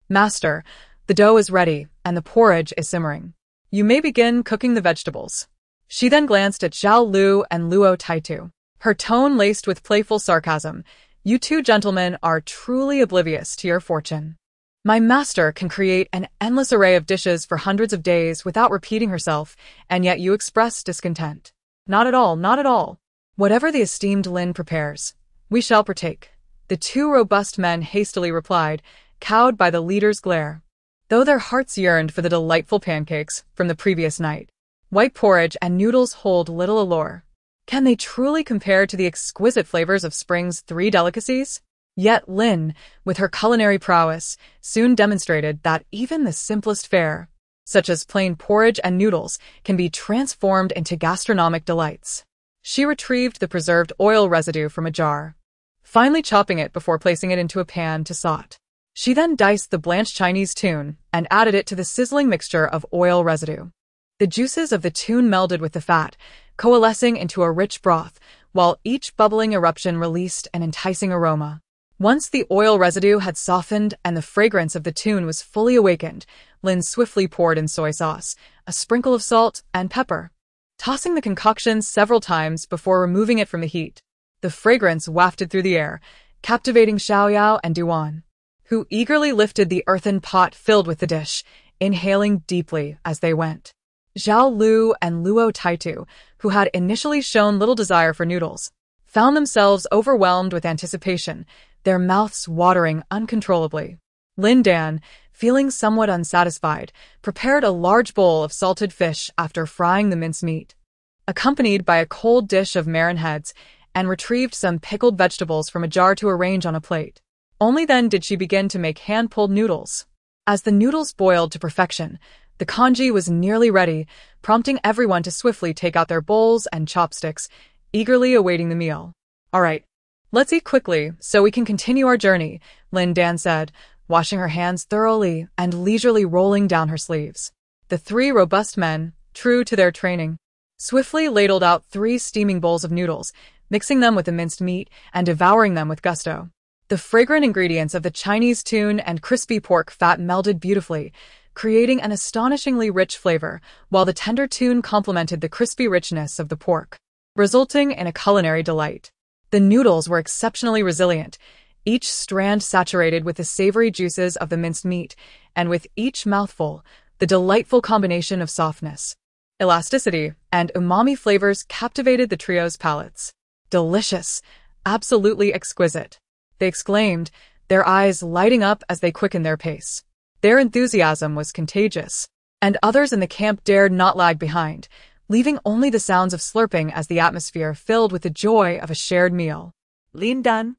"Master, the dough is ready and the porridge is simmering. You may begin cooking the vegetables." She then glanced at Zhao Lu and Luo Taitu, her tone laced with playful sarcasm. "You two gentlemen are truly oblivious to your fortune. My master can create an endless array of dishes for hundreds of days without repeating herself, and yet you express discontent." "Not at all, not at all. Whatever the esteemed Lin prepares, we shall partake. The two robust men hastily replied, cowed by the leader's glare. Though their hearts yearned for the delightful pancakes from the previous night, white porridge and noodles hold little allure. Can they truly compare to the exquisite flavors of spring's three delicacies? Yet Lin, with her culinary prowess, soon demonstrated that even the simplest fare, such as plain porridge and noodles, can be transformed into gastronomic delights. She retrieved the preserved oil residue from a jar, finally chopping it before placing it into a pan to saute. She then diced the blanched Chinese tune and added it to the sizzling mixture of oil residue. The juices of the tune melded with the fat, coalescing into a rich broth, while each bubbling eruption released an enticing aroma. Once the oil residue had softened and the fragrance of the tune was fully awakened, Lin swiftly poured in soy sauce, a sprinkle of salt, and pepper, tossing the concoction several times before removing it from the heat. The fragrance wafted through the air, captivating Xiaoyao and Duan, who eagerly lifted the earthen pot filled with the dish, inhaling deeply as they went. Zhao Lu and Luo Taitu, who had initially shown little desire for noodles, found themselves overwhelmed with anticipation, their mouths watering uncontrollably. Lin Dan, feeling somewhat unsatisfied, prepared a large bowl of salted fish after frying the mincemeat, accompanied by a cold dish of marron heads, and retrieved some pickled vegetables from a jar to arrange on a plate. Only then did she begin to make hand-pulled noodles. As the noodles boiled to perfection, the congee was nearly ready, prompting everyone to swiftly take out their bowls and chopsticks, eagerly awaiting the meal. "All right, let's eat quickly so we can continue our journey," Lin Dan said, washing her hands thoroughly and leisurely rolling down her sleeves. The three robust men, true to their training, swiftly ladled out 3 steaming bowls of noodles, mixing them with the minced meat and devouring them with gusto. The fragrant ingredients of the Chinese tune and crispy pork fat melded beautifully, creating an astonishingly rich flavor, while the tender tune complemented the crispy richness of the pork, resulting in a culinary delight. The noodles were exceptionally resilient, each strand saturated with the savory juices of the minced meat, and with each mouthful, the delightful combination of softness, elasticity, and umami flavors captivated the trio's palates. "Delicious! Absolutely exquisite!" they exclaimed, their eyes lighting up as they quickened their pace. Their enthusiasm was contagious, and others in the camp dared not lag behind, leaving only the sounds of slurping as the atmosphere filled with the joy of a shared meal. Lin Dan,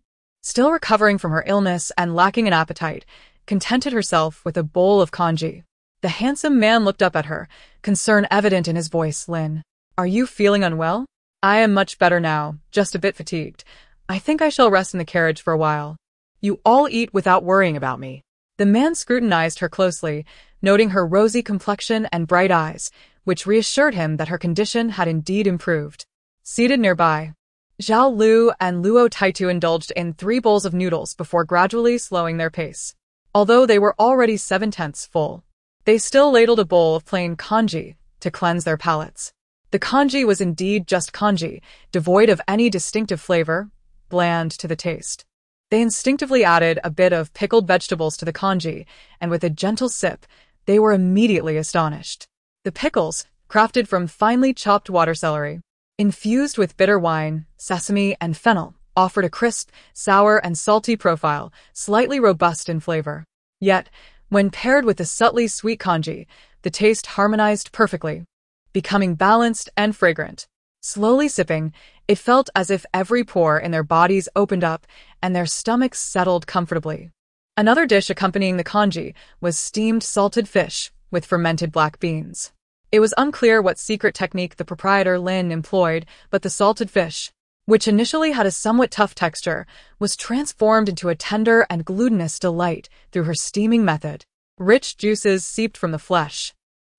Still recovering from her illness and lacking an appetite, contented herself with a bowl of congee. The handsome man looked up at her, concern evident in his voice. "Lin, are you feeling unwell?" "I am much better now, just a bit fatigued. I think I shall rest in the carriage for a while." "You all eat without worrying about me." The man scrutinized her closely, noting her rosy complexion and bright eyes, which reassured him that her condition had indeed improved. Seated nearby, Zhao Lu and Luo Taitu indulged in 3 bowls of noodles before gradually slowing their pace. Although they were already 7/10 full, they still ladled a bowl of plain congee to cleanse their palates. The congee was indeed just congee, devoid of any distinctive flavor, bland to the taste. They instinctively added a bit of pickled vegetables to the congee, and with a gentle sip, they were immediately astonished. The pickles, crafted from finely chopped water celery, infused with bitter wine, sesame, and fennel, offered a crisp, sour, and salty profile, slightly robust in flavor. Yet, when paired with the subtly sweet congee, the taste harmonized perfectly, becoming balanced and fragrant. Slowly sipping, it felt as if every pore in their bodies opened up and their stomachs settled comfortably. Another dish accompanying the congee was steamed salted fish with fermented black beans. It was unclear what secret technique the proprietor Lin employed, but the salted fish, which initially had a somewhat tough texture, was transformed into a tender and glutinous delight through her steaming method. Rich juices seeped from the flesh,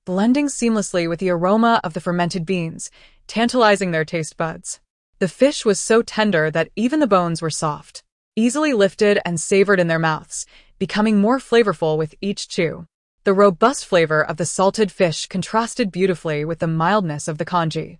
blending seamlessly with the aroma of the fermented beans, tantalizing their taste buds. The fish was so tender that even the bones were soft, easily lifted and savored in their mouths, becoming more flavorful with each chew. The robust flavor of the salted fish contrasted beautifully with the mildness of the congee.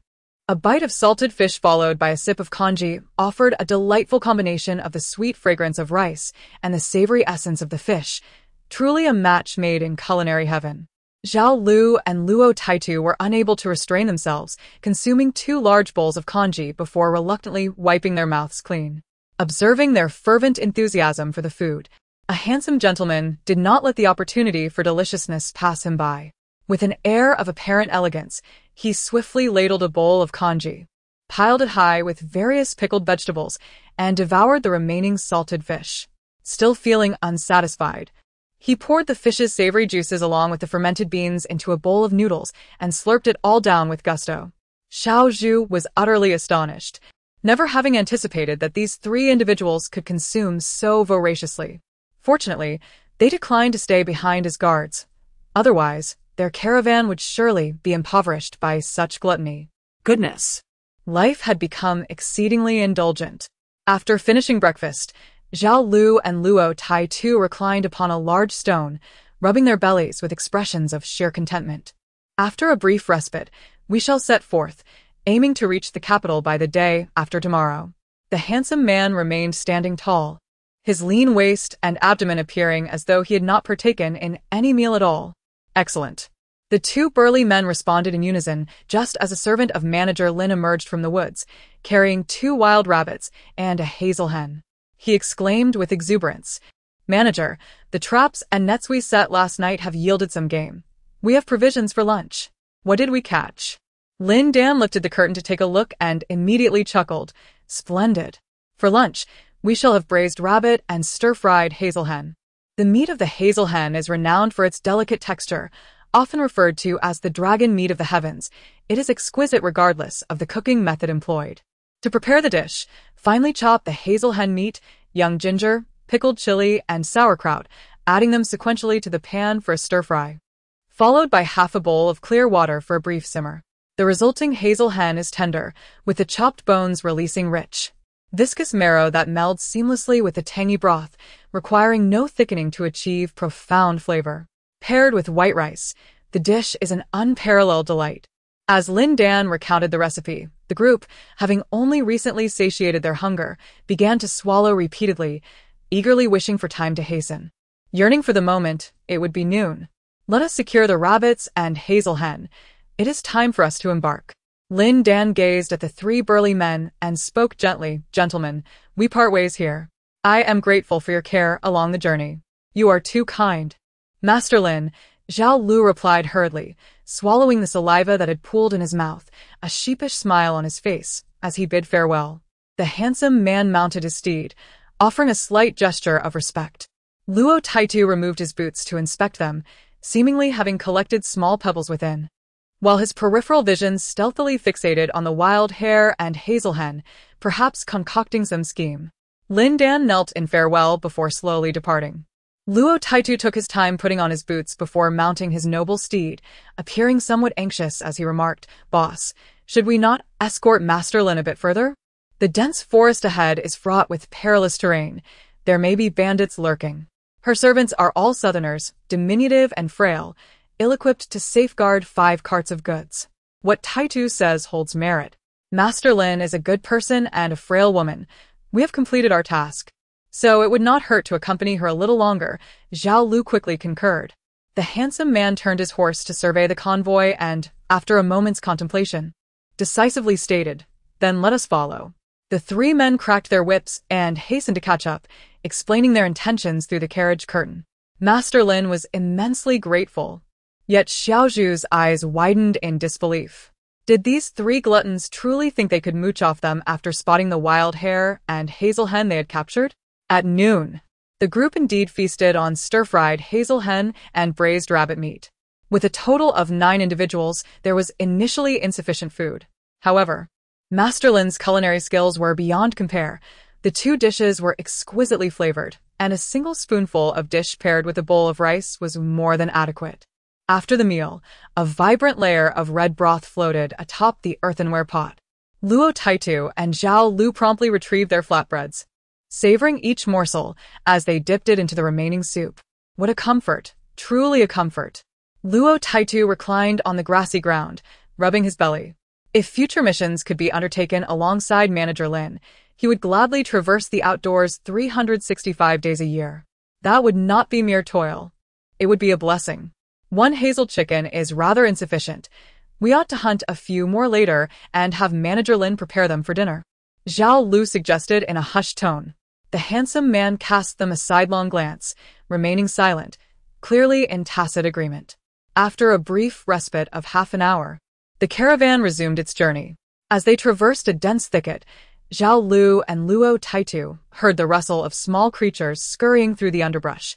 A bite of salted fish followed by a sip of congee offered a delightful combination of the sweet fragrance of rice and the savory essence of the fish, truly a match made in culinary heaven. Zhao Lu and Luo Taitu were unable to restrain themselves, consuming 2 large bowls of congee before reluctantly wiping their mouths clean. Observing their fervent enthusiasm for the food, a handsome gentleman did not let the opportunity for deliciousness pass him by. With an air of apparent elegance, he swiftly ladled a bowl of congee, piled it high with various pickled vegetables, and devoured the remaining salted fish. Still feeling unsatisfied, he poured the fish's savory juices along with the fermented beans into a bowl of noodles and slurped it all down with gusto. Xiao Zhu was utterly astonished, never having anticipated that these three individuals could consume so voraciously. Fortunately, they declined to stay behind as guards. Otherwise, their caravan would surely be impoverished by such gluttony. Goodness. Life had become exceedingly indulgent. After finishing breakfast, Zhao Lu and Luo Tai-tu reclined upon a large stone, rubbing their bellies with expressions of sheer contentment. After a brief respite, we shall set forth, aiming to reach the capital by the day after tomorrow. The handsome man remained standing tall, his lean waist and abdomen appearing as though he had not partaken in any meal at all. Excellent. The two burly men responded in unison just as a servant of Manager Lin emerged from the woods, carrying 2 wild rabbits and a hazel hen. He exclaimed with exuberance, "Manager, the traps and nets we set last night have yielded some game. We have provisions for lunch. What did we catch?" Lin Dan lifted the curtain to take a look and immediately chuckled. "Splendid. For lunch, we shall have braised rabbit and stir-fried hazel hen. The meat of the hazel hen is renowned for its delicate texture, often referred to as the dragon meat of the heavens. It is exquisite regardless of the cooking method employed. To prepare the dish, finely chop the hazel hen meat, young ginger, pickled chili, and sauerkraut, adding them sequentially to the pan for a stir-fry, followed by half a bowl of clear water for a brief simmer. The resulting hazel hen is tender, with the chopped bones releasing rich, viscous marrow that melds seamlessly with the tangy broth, requiring no thickening to achieve profound flavor. Paired with white rice, the dish is an unparalleled delight. As Lin Dan recounted the recipe, the group, having only recently satiated their hunger, began to swallow repeatedly, eagerly wishing for time to hasten. Yearning for the moment, it would be noon. Let us secure the rabbits and hazel hen. It is time for us to embark. Lin Dan gazed at the 3 burly men and spoke gently, "Gentlemen, we part ways here. I am grateful for your care along the journey. You are too kind." "Master Lin," Zhao Lu replied hurriedly, swallowing the saliva that had pooled in his mouth, a sheepish smile on his face as he bid farewell. The handsome man mounted his steed, offering a slight gesture of respect. Luo Tai-tu removed his boots to inspect them, seemingly having collected small pebbles within, while his peripheral vision stealthily fixated on the wild hare and hazel hen, perhaps concocting some scheme. Lin Dan knelt in farewell before slowly departing. Luo Tai-tu took his time putting on his boots before mounting his noble steed, appearing somewhat anxious as he remarked, "Boss, should we not escort Master Lin a bit further? The dense forest ahead is fraught with perilous terrain. There may be bandits lurking." Her servants are all southerners, diminutive and frail, ill-equipped to safeguard 5 carts of goods. What Tai-tu says holds merit. Master Lin is a good person and a frail woman. We have completed our task, so it would not hurt to accompany her a little longer, Zhao Lu quickly concurred. The handsome man turned his horse to survey the convoy and, after a moment's contemplation, decisively stated, "Then let us follow." The 3 men cracked their whips and hastened to catch up, explaining their intentions through the carriage curtain. Master Lin was immensely grateful, yet Xiao Zhu's eyes widened in disbelief. Did these 3 gluttons truly think they could mooch off them after spotting the wild hare and hazel hen they had captured? At noon, the group indeed feasted on stir-fried hazel hen and braised rabbit meat. With a total of 9 individuals, there was initially insufficient food. However, Master Lin's culinary skills were beyond compare. The 2 dishes were exquisitely flavored, and a single spoonful of dish paired with a bowl of rice was more than adequate. After the meal, a vibrant layer of red broth floated atop the earthenware pot. Luo Tai-tu and Zhao Lu promptly retrieved their flatbreads, savoring each morsel as they dipped it into the remaining soup. What a comfort, truly a comfort. Luo Tai-tu reclined on the grassy ground, rubbing his belly. If future missions could be undertaken alongside Manager Lin, he would gladly traverse the outdoors 365 days a year. That would not be mere toil. It would be a blessing. 1 hazel chicken is rather insufficient. We ought to hunt a few more later and have Manager Lin prepare them for dinner. Zhao Lu suggested in a hushed tone. The handsome man cast them a sidelong glance, remaining silent, clearly in tacit agreement. After a brief respite of half an hour, the caravan resumed its journey. As they traversed a dense thicket, Zhao Lu and Luo Taitu heard the rustle of small creatures scurrying through the underbrush,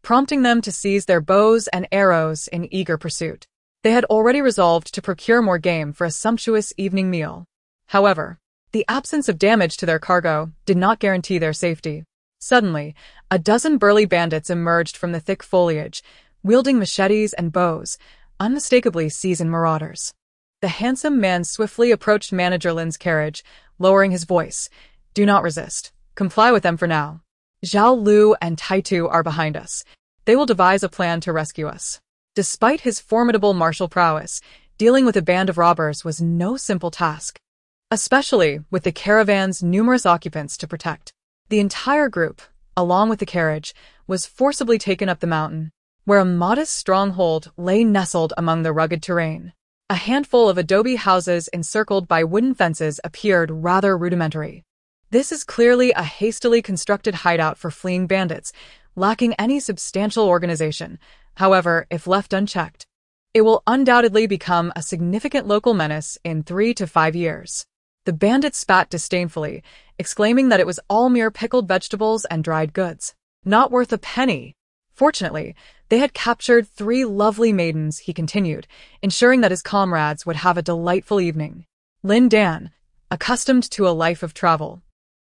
prompting them to seize their bows and arrows in eager pursuit. They had already resolved to procure more game for a sumptuous evening meal. However, the absence of damage to their cargo did not guarantee their safety. Suddenly, a dozen burly bandits emerged from the thick foliage, wielding machetes and bows, unmistakably seasoned marauders. The handsome man swiftly approached Manager Lin's carriage, lowering his voice. "Do not resist. Comply with them for now. Zhao Lu and Taitu are behind us. They will devise a plan to rescue us." Despite his formidable martial prowess, dealing with a band of robbers was no simple task, especially with the caravan's numerous occupants to protect. The entire group, along with the carriage, was forcibly taken up the mountain, where a modest stronghold lay nestled among the rugged terrain. A handful of adobe houses encircled by wooden fences appeared rather rudimentary. This is clearly a hastily constructed hideout for fleeing bandits, lacking any substantial organization. However, if left unchecked, it will undoubtedly become a significant local menace in 3 to 5 years. The bandits spat disdainfully, exclaiming that it was all mere pickled vegetables and dried goods, not worth a penny. Fortunately, they had captured 3 lovely maidens, he continued, ensuring that his comrades would have a delightful evening. Lin Dan, accustomed to a life of travel,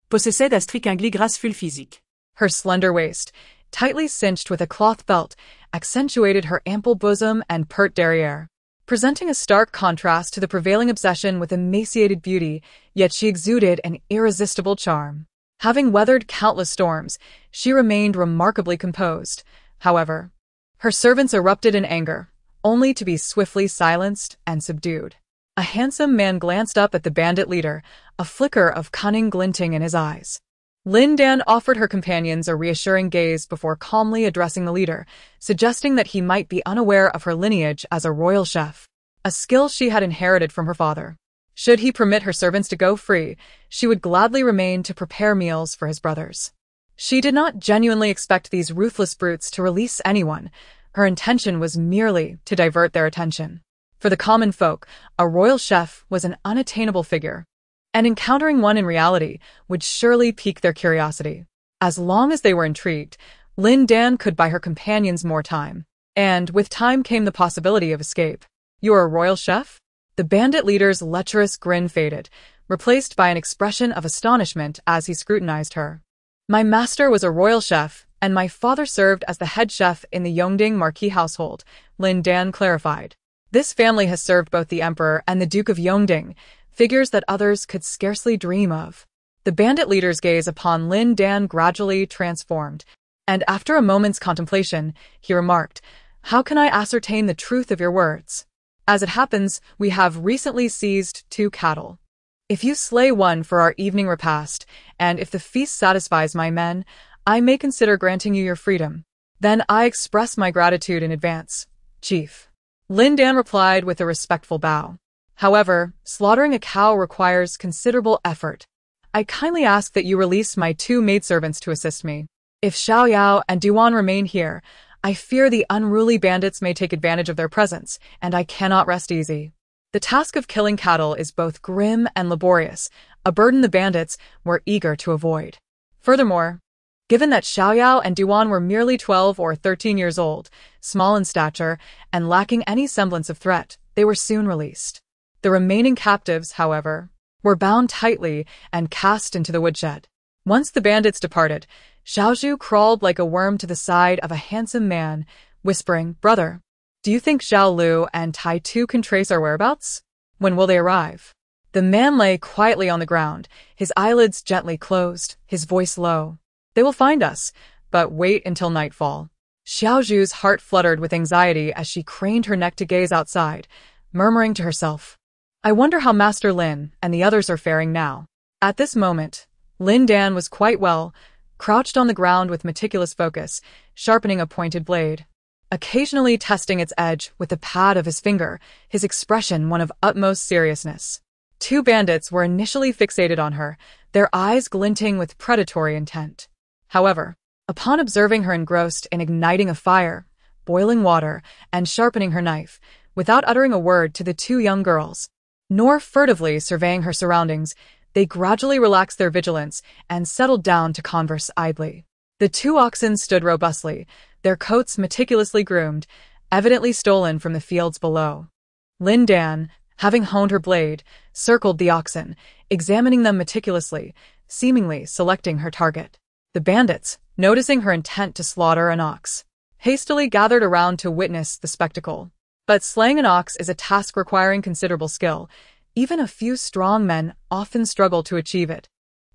Possessait d'un strict graceful physique. her slender waist, tightly cinched with a cloth belt, accentuated her ample bosom and pert derriere, presenting a stark contrast to the prevailing obsession with emaciated beauty, yet she exuded an irresistible charm. Having weathered countless storms, she remained remarkably composed. However, her servants erupted in anger, only to be swiftly silenced and subdued. A handsome man glanced up at the bandit leader, a flicker of cunning glinting in his eyes. Lin Dan offered her companions a reassuring gaze before calmly addressing the leader, suggesting that he might be unaware of her lineage as a royal chef, a skill she had inherited from her father. Should he permit her servants to go free, she would gladly remain to prepare meals for his brothers. She did not genuinely expect these ruthless brutes to release anyone. Her intention was merely to divert their attention. For the common folk, a royal chef was an unattainable figure, and encountering one in reality would surely pique their curiosity. As long as they were intrigued, Lin Dan could buy her companions more time, and with time came the possibility of escape. "You're a royal chef?" The bandit leader's lecherous grin faded, replaced by an expression of astonishment as he scrutinized her. "My master was a royal chef, and my father served as the head chef in the Yongding Marquis household," Lin Dan clarified. "This family has served both the emperor and the Duke of Yongding, figures that others could scarcely dream of." The bandit leader's gaze upon Lin Dan gradually transformed, and after a moment's contemplation, he remarked, "How can I ascertain the truth of your words? As it happens, we have recently seized 2 cattle. If you slay one for our evening repast, and if the feast satisfies my men, I may consider granting you your freedom. Then I express my gratitude in advance, Chief." Lin Dan replied with a respectful bow. "However, slaughtering a cow requires considerable effort. I kindly ask that you release my 2 maidservants to assist me. If Xiao Yao and Duan remain here, I fear the unruly bandits may take advantage of their presence, and I cannot rest easy." The task of killing cattle is both grim and laborious, a burden the bandits were eager to avoid. Furthermore, given that Xiao Yao and Duan were merely 12 or 13 years old, small in stature, and lacking any semblance of threat, they were soon released. The remaining captives, however, were bound tightly and cast into the woodshed. Once the bandits departed, Xiaozhu crawled like a worm to the side of a handsome man, whispering, "Brother, do you think Zhao Lu and Tai Tu can trace our whereabouts? When will they arrive?" The man lay quietly on the ground, his eyelids gently closed, his voice low. "They will find us, but wait until nightfall." Xiaozhu's heart fluttered with anxiety as she craned her neck to gaze outside, murmuring to herself, "I wonder how Master Lin and the others are faring now." At this moment, Lin Dan was quite well, crouched on the ground with meticulous focus, sharpening a pointed blade, occasionally testing its edge with the pad of his finger, his expression one of utmost seriousness. Two bandits were initially fixated on her, their eyes glinting with predatory intent. However, upon observing her engrossed in igniting a fire, boiling water, and sharpening her knife, without uttering a word to the two young girls, nor furtively surveying her surroundings, they gradually relaxed their vigilance and settled down to converse idly. The two oxen stood robustly, their coats meticulously groomed, evidently stolen from the fields below. Lin Dan, having honed her blade, circled the oxen, examining them meticulously, seemingly selecting her target. The bandits, noticing her intent to slaughter an ox, hastily gathered around to witness the spectacle. But slaying an ox is a task requiring considerable skill. Even a few strong men often struggle to achieve it,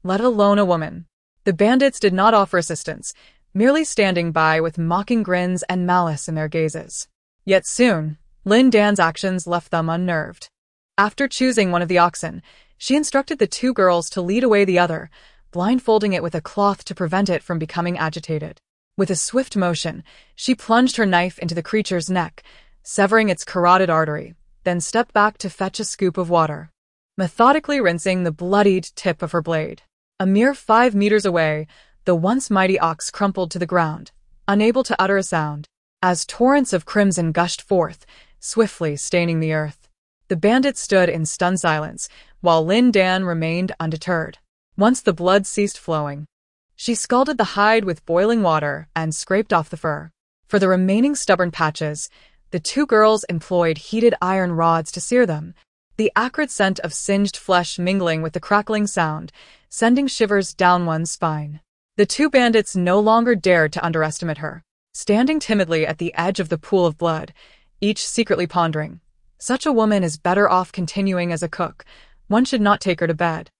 let alone a woman. The bandits did not offer assistance, merely standing by with mocking grins and malice in their gazes. Yet soon, Lin Dan's actions left them unnerved. After choosing one of the oxen, she instructed the two girls to lead away the other, blindfolding it with a cloth to prevent it from becoming agitated. With a swift motion, she plunged her knife into the creature's neck, severing its carotid artery, then stepped back to fetch a scoop of water, methodically rinsing the bloodied tip of her blade. A mere 5 meters away, the once mighty ox crumpled to the ground, unable to utter a sound, as torrents of crimson gushed forth, swiftly staining the earth. The bandits stood in stunned silence, while Lin Dan remained undeterred. Once the blood ceased flowing, she scalded the hide with boiling water and scraped off the fur. For the remaining stubborn patches, the two girls employed heated iron rods to sear them, the acrid scent of singed flesh mingling with the crackling sound, sending shivers down one's spine. The two bandits no longer dared to underestimate her, standing timidly at the edge of the pool of blood, each secretly pondering, such a woman is better off continuing as a cook. One should not take her to bed,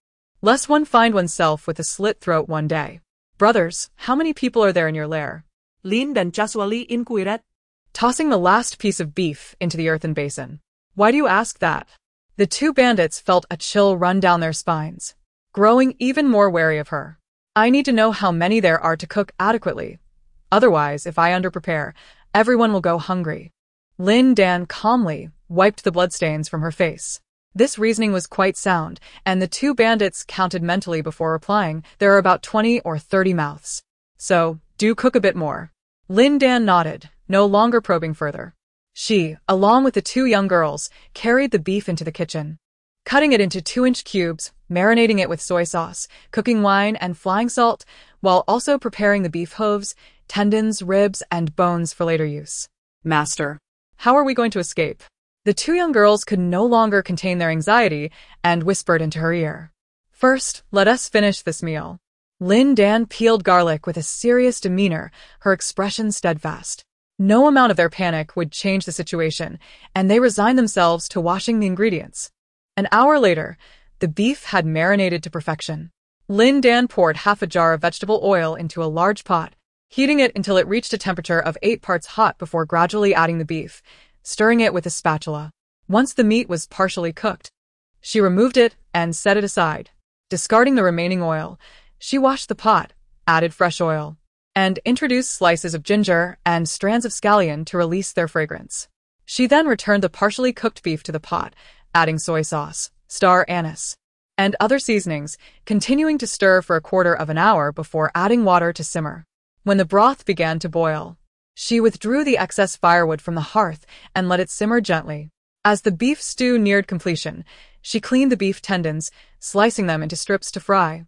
lest one find oneself with a slit throat one day. Brothers, how many people are there in your lair? Lin Dan casually inquired, tossing the last piece of beef into the earthen basin. Why do you ask that? The two bandits felt a chill run down their spines, growing even more wary of her. I need to know how many there are to cook adequately. Otherwise, if I underprepare, everyone will go hungry. Lin Dan calmly wiped the bloodstains from her face. This reasoning was quite sound, and the two bandits counted mentally before replying. There are about 20 or 30 mouths. So, do cook a bit more. Lin Dan nodded, no longer probing further. She, along with the two young girls, carried the beef into the kitchen, cutting it into 2-inch cubes, marinating it with soy sauce, cooking wine and flying salt, while also preparing the beef hooves, tendons, ribs, and bones for later use. Master, how are we going to escape? The two young girls could no longer contain their anxiety and whispered into her ear. First, let us finish this meal. Lin Dan peeled garlic with a serious demeanor, her expression steadfast. No amount of their panic would change the situation, and they resigned themselves to washing the ingredients. An hour later, the beef had marinated to perfection. Lin Dan poured half a jar of vegetable oil into a large pot, heating it until it reached a temperature of 8 parts hot before gradually adding the beef, stirring it with a spatula. Once the meat was partially cooked, she removed it and set it aside. Discarding the remaining oil, she washed the pot, added fresh oil, and introduced slices of ginger and strands of scallion to release their fragrance. She then returned the partially cooked beef to the pot, adding soy sauce, star anise, and other seasonings, continuing to stir for a quarter of an hour before adding water to simmer. When the broth began to boil, she withdrew the excess firewood from the hearth and let it simmer gently. As the beef stew neared completion, she cleaned the beef tendons, slicing them into strips to fry,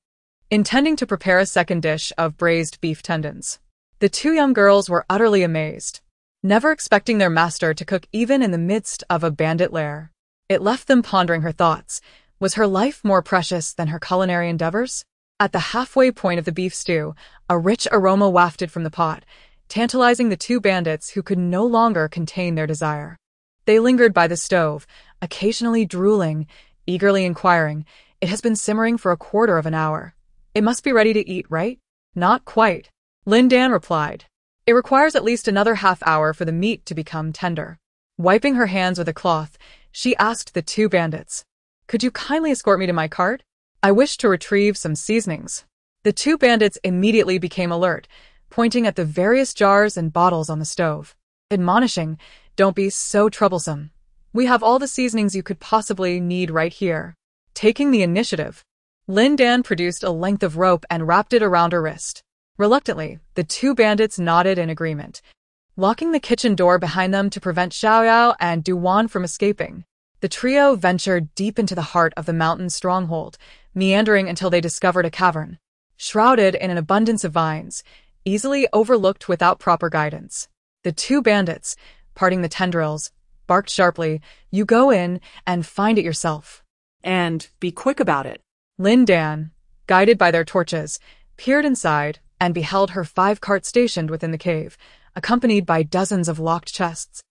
intending to prepare a second dish of braised beef tendons. The two young girls were utterly amazed, never expecting their master to cook even in the midst of a bandit lair. It left them pondering her thoughts. Was her life more precious than her culinary endeavors? At the halfway point of the beef stew, a rich aroma wafted from the pot, tantalizing the two bandits who could no longer contain their desire. They lingered by the stove, occasionally drooling, eagerly inquiring, "It has been simmering for a quarter of an hour. It must be ready to eat, right?" "Not quite," Lin Dan replied. "It requires at least another half hour for the meat to become tender." Wiping her hands with a cloth, she asked the two bandits, "Could you kindly escort me to my cart? I wish to retrieve some seasonings." The two bandits immediately became alert, pointing at the various jars and bottles on the stove, admonishing, "Don't be so troublesome. We have all the seasonings you could possibly need right here. taking the initiative. Lin Dan produced a length of rope and wrapped it around her wrist. Reluctantly, the two bandits nodded in agreement, locking the kitchen door behind them to prevent Xiaoyao and Duwan from escaping. The trio ventured deep into the heart of the mountain stronghold, meandering until they discovered a cavern, shrouded in an abundance of vines, easily overlooked without proper guidance. The two bandits, parting the tendrils, barked sharply, "You go in and find it yourself." And be quick about it. Lin Dan, guided by their torches, peered inside and beheld her 5 carts stationed within the cave, accompanied by dozens of locked chests,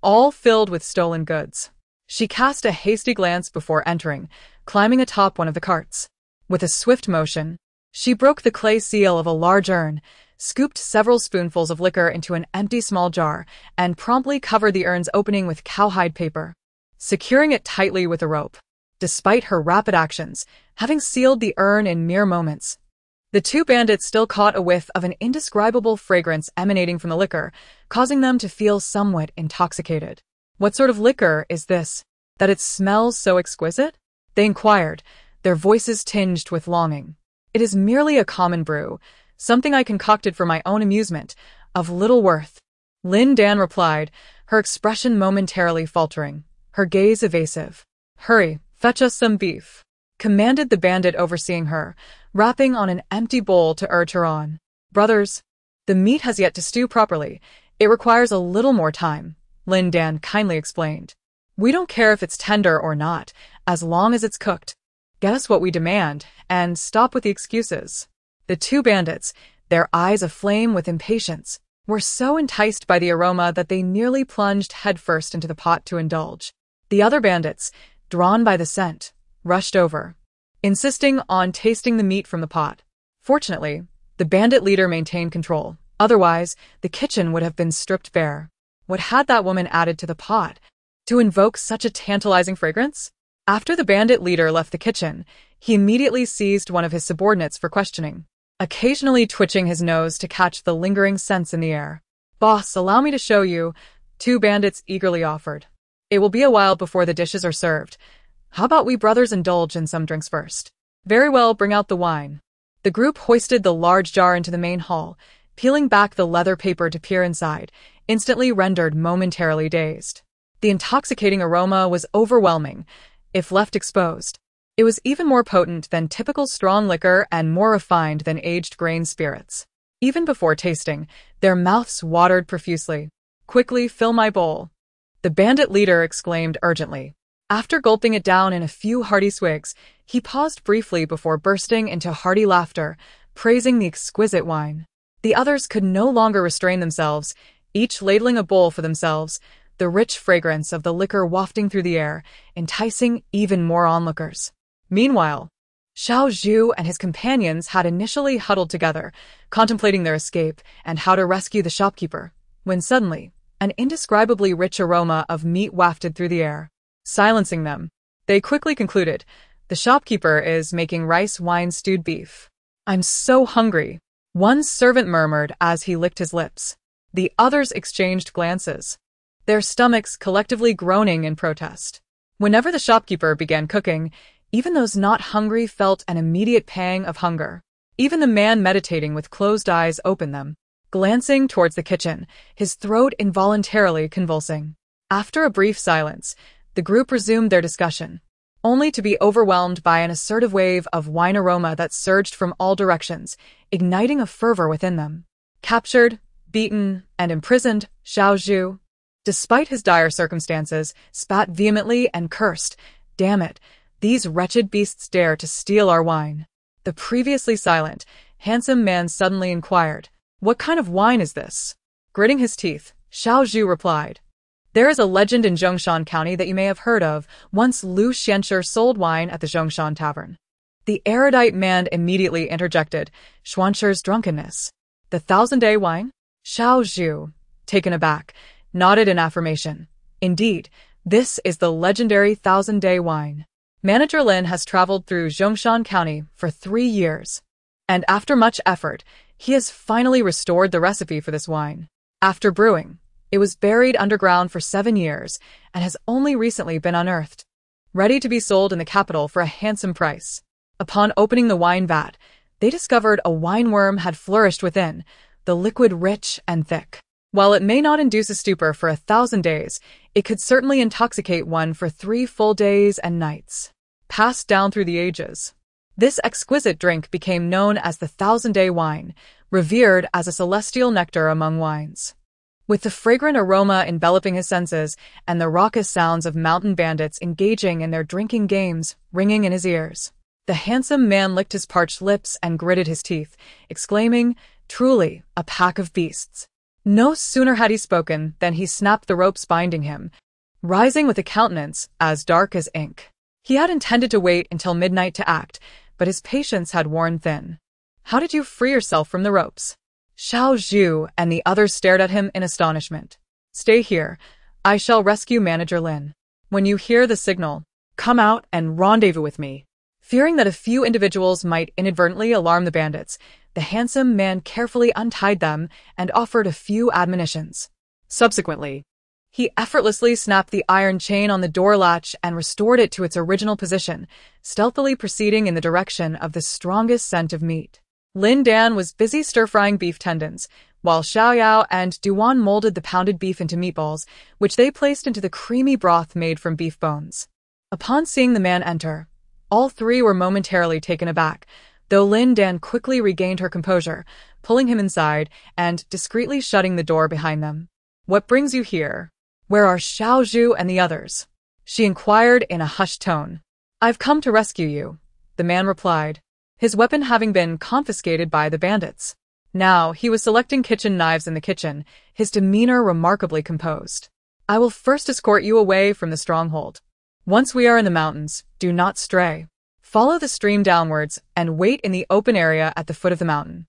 all filled with stolen goods. She cast a hasty glance before entering, climbing atop one of the carts. With a swift motion, she broke the clay seal of a large urn, scooped several spoonfuls of liquor into an empty small jar, and promptly covered the urn's opening with cowhide paper, securing it tightly with a rope. Despite her rapid actions, having sealed the urn in mere moments, the two bandits still caught a whiff of an indescribable fragrance emanating from the liquor, causing them to feel somewhat intoxicated. "What sort of liquor is this, that it smells so exquisite?" they inquired, their voices tinged with longing. "It is merely a common brew, something I concocted for my own amusement, of little worth," Lin Dan replied, her expression momentarily faltering, her gaze evasive. "Hurry, fetch us some beef," commanded the bandit overseeing her, rapping on an empty bowl to urge her on. "Brothers, the meat has yet to stew properly. It requires a little more time," Lin Dan kindly explained. "We don't care if it's tender or not, as long as it's cooked. Get us what we demand, and stop with the excuses." The two bandits, their eyes aflame with impatience, were so enticed by the aroma that they nearly plunged headfirst into the pot to indulge. The other bandits, drawn by the scent, rushed over, insisting on tasting the meat from the pot. Fortunately, the bandit leader maintained control. Otherwise, the kitchen would have been stripped bare. What had that woman added to the pot to invoke such a tantalizing fragrance? After the bandit leader left the kitchen, he immediately seized one of his subordinates for questioning, occasionally twitching his nose to catch the lingering scents in the air. "Boss, allow me to show you," two bandits eagerly offered. "It will be a while before the dishes are served. How about we brothers indulge in some drinks first?" "Very well, bring out the wine." The group hoisted the large jar into the main hall, peeling back the leather paper to peer inside, instantly rendered momentarily dazed. The intoxicating aroma was overwhelming. If left exposed, it was even more potent than typical strong liquor and more refined than aged grain spirits. Even before tasting, their mouths watered profusely. "Quickly fill my bowl," the bandit leader exclaimed urgently. After gulping it down in a few hearty swigs, he paused briefly before bursting into hearty laughter, praising the exquisite wine. The others could no longer restrain themselves, each ladling a bowl for themselves, the rich fragrance of the liquor wafting through the air, enticing even more onlookers. Meanwhile, Xiao Zhu and his companions had initially huddled together, contemplating their escape and how to rescue the shopkeeper, when suddenly, an indescribably rich aroma of meat wafted through the air. Silencing them, they quickly concluded, "The shopkeeper is making rice wine stewed beef." "I'm so hungry," one servant murmured as he licked his lips. The others exchanged glances, their stomachs collectively groaning in protest. Whenever the shopkeeper began cooking, even those not hungry felt an immediate pang of hunger. Even the man meditating with closed eyes opened them, glancing towards the kitchen, his throat involuntarily convulsing. After a brief silence, the group resumed their discussion, only to be overwhelmed by an assertive wave of wine aroma that surged from all directions, igniting a fervor within them. Captured, beaten, and imprisoned, Xiao Zhu, despite his dire circumstances, spat vehemently and cursed, "Damn it, these wretched beasts dare to steal our wine." The previously silent, handsome man suddenly inquired, "What kind of wine is this?" Gritting his teeth, Xiao Zhu replied, "There is a legend in Zhongshan County that you may have heard of. Once Lu Xianshi sold wine at the Zhongshan Tavern." The erudite man immediately interjected, "Xuanshi's drunkenness. The 1,000-day wine?" Xiao Zhu, taken aback, nodded in affirmation. "Indeed, this is the legendary 1,000-day wine. Manager Lin has traveled through Zhongshan County for 3 years, and after much effort, he has finally restored the recipe for this wine. After brewing, it was buried underground for 7 years and has only recently been unearthed. ready to be sold in the capital for a handsome price. Upon opening the wine vat, they discovered a wine worm had flourished within, the liquid rich and thick. While it may not induce a stupor for 1,000 days, it could certainly intoxicate one for 3 full days and nights. Passed down through the ages, this exquisite drink became known as the 1,000-day wine, revered as a celestial nectar among wines. With the fragrant aroma enveloping his senses and the raucous sounds of mountain bandits engaging in their drinking games ringing in his ears, the handsome man licked his parched lips and gritted his teeth, exclaiming, "Truly, a pack of beasts." No sooner had he spoken than he snapped the ropes binding him, rising with a countenance as dark as ink. He had intended to wait until midnight to act, but his patience had worn thin. "How did you free yourself from the ropes?" Xiao Zhu and the others stared at him in astonishment. "Stay here. I shall rescue Manager Lin. When you hear the signal, come out and rendezvous with me." Fearing that a few individuals might inadvertently alarm the bandits, the handsome man carefully untied them and offered a few admonitions. Subsequently, he effortlessly snapped the iron chain on the door latch and restored it to its original position, stealthily proceeding in the direction of the strongest scent of meat. Lin Dan was busy stir-frying beef tendons, while Xiaoyao and Duan molded the pounded beef into meatballs, which they placed into the creamy broth made from beef bones. Upon seeing the man enter, all three were momentarily taken aback, though Lin Dan quickly regained her composure, pulling him inside and discreetly shutting the door behind them. "What brings you here? Where are Xiao Zhu and the others?" she inquired in a hushed tone. "I've come to rescue you," the man replied, his weapon having been confiscated by the bandits. Now he was selecting kitchen knives in the kitchen, his demeanor remarkably composed. "I will first escort you away from the stronghold. Once we are in the mountains, do not stray. Follow the stream downwards and wait in the open area at the foot of the mountain.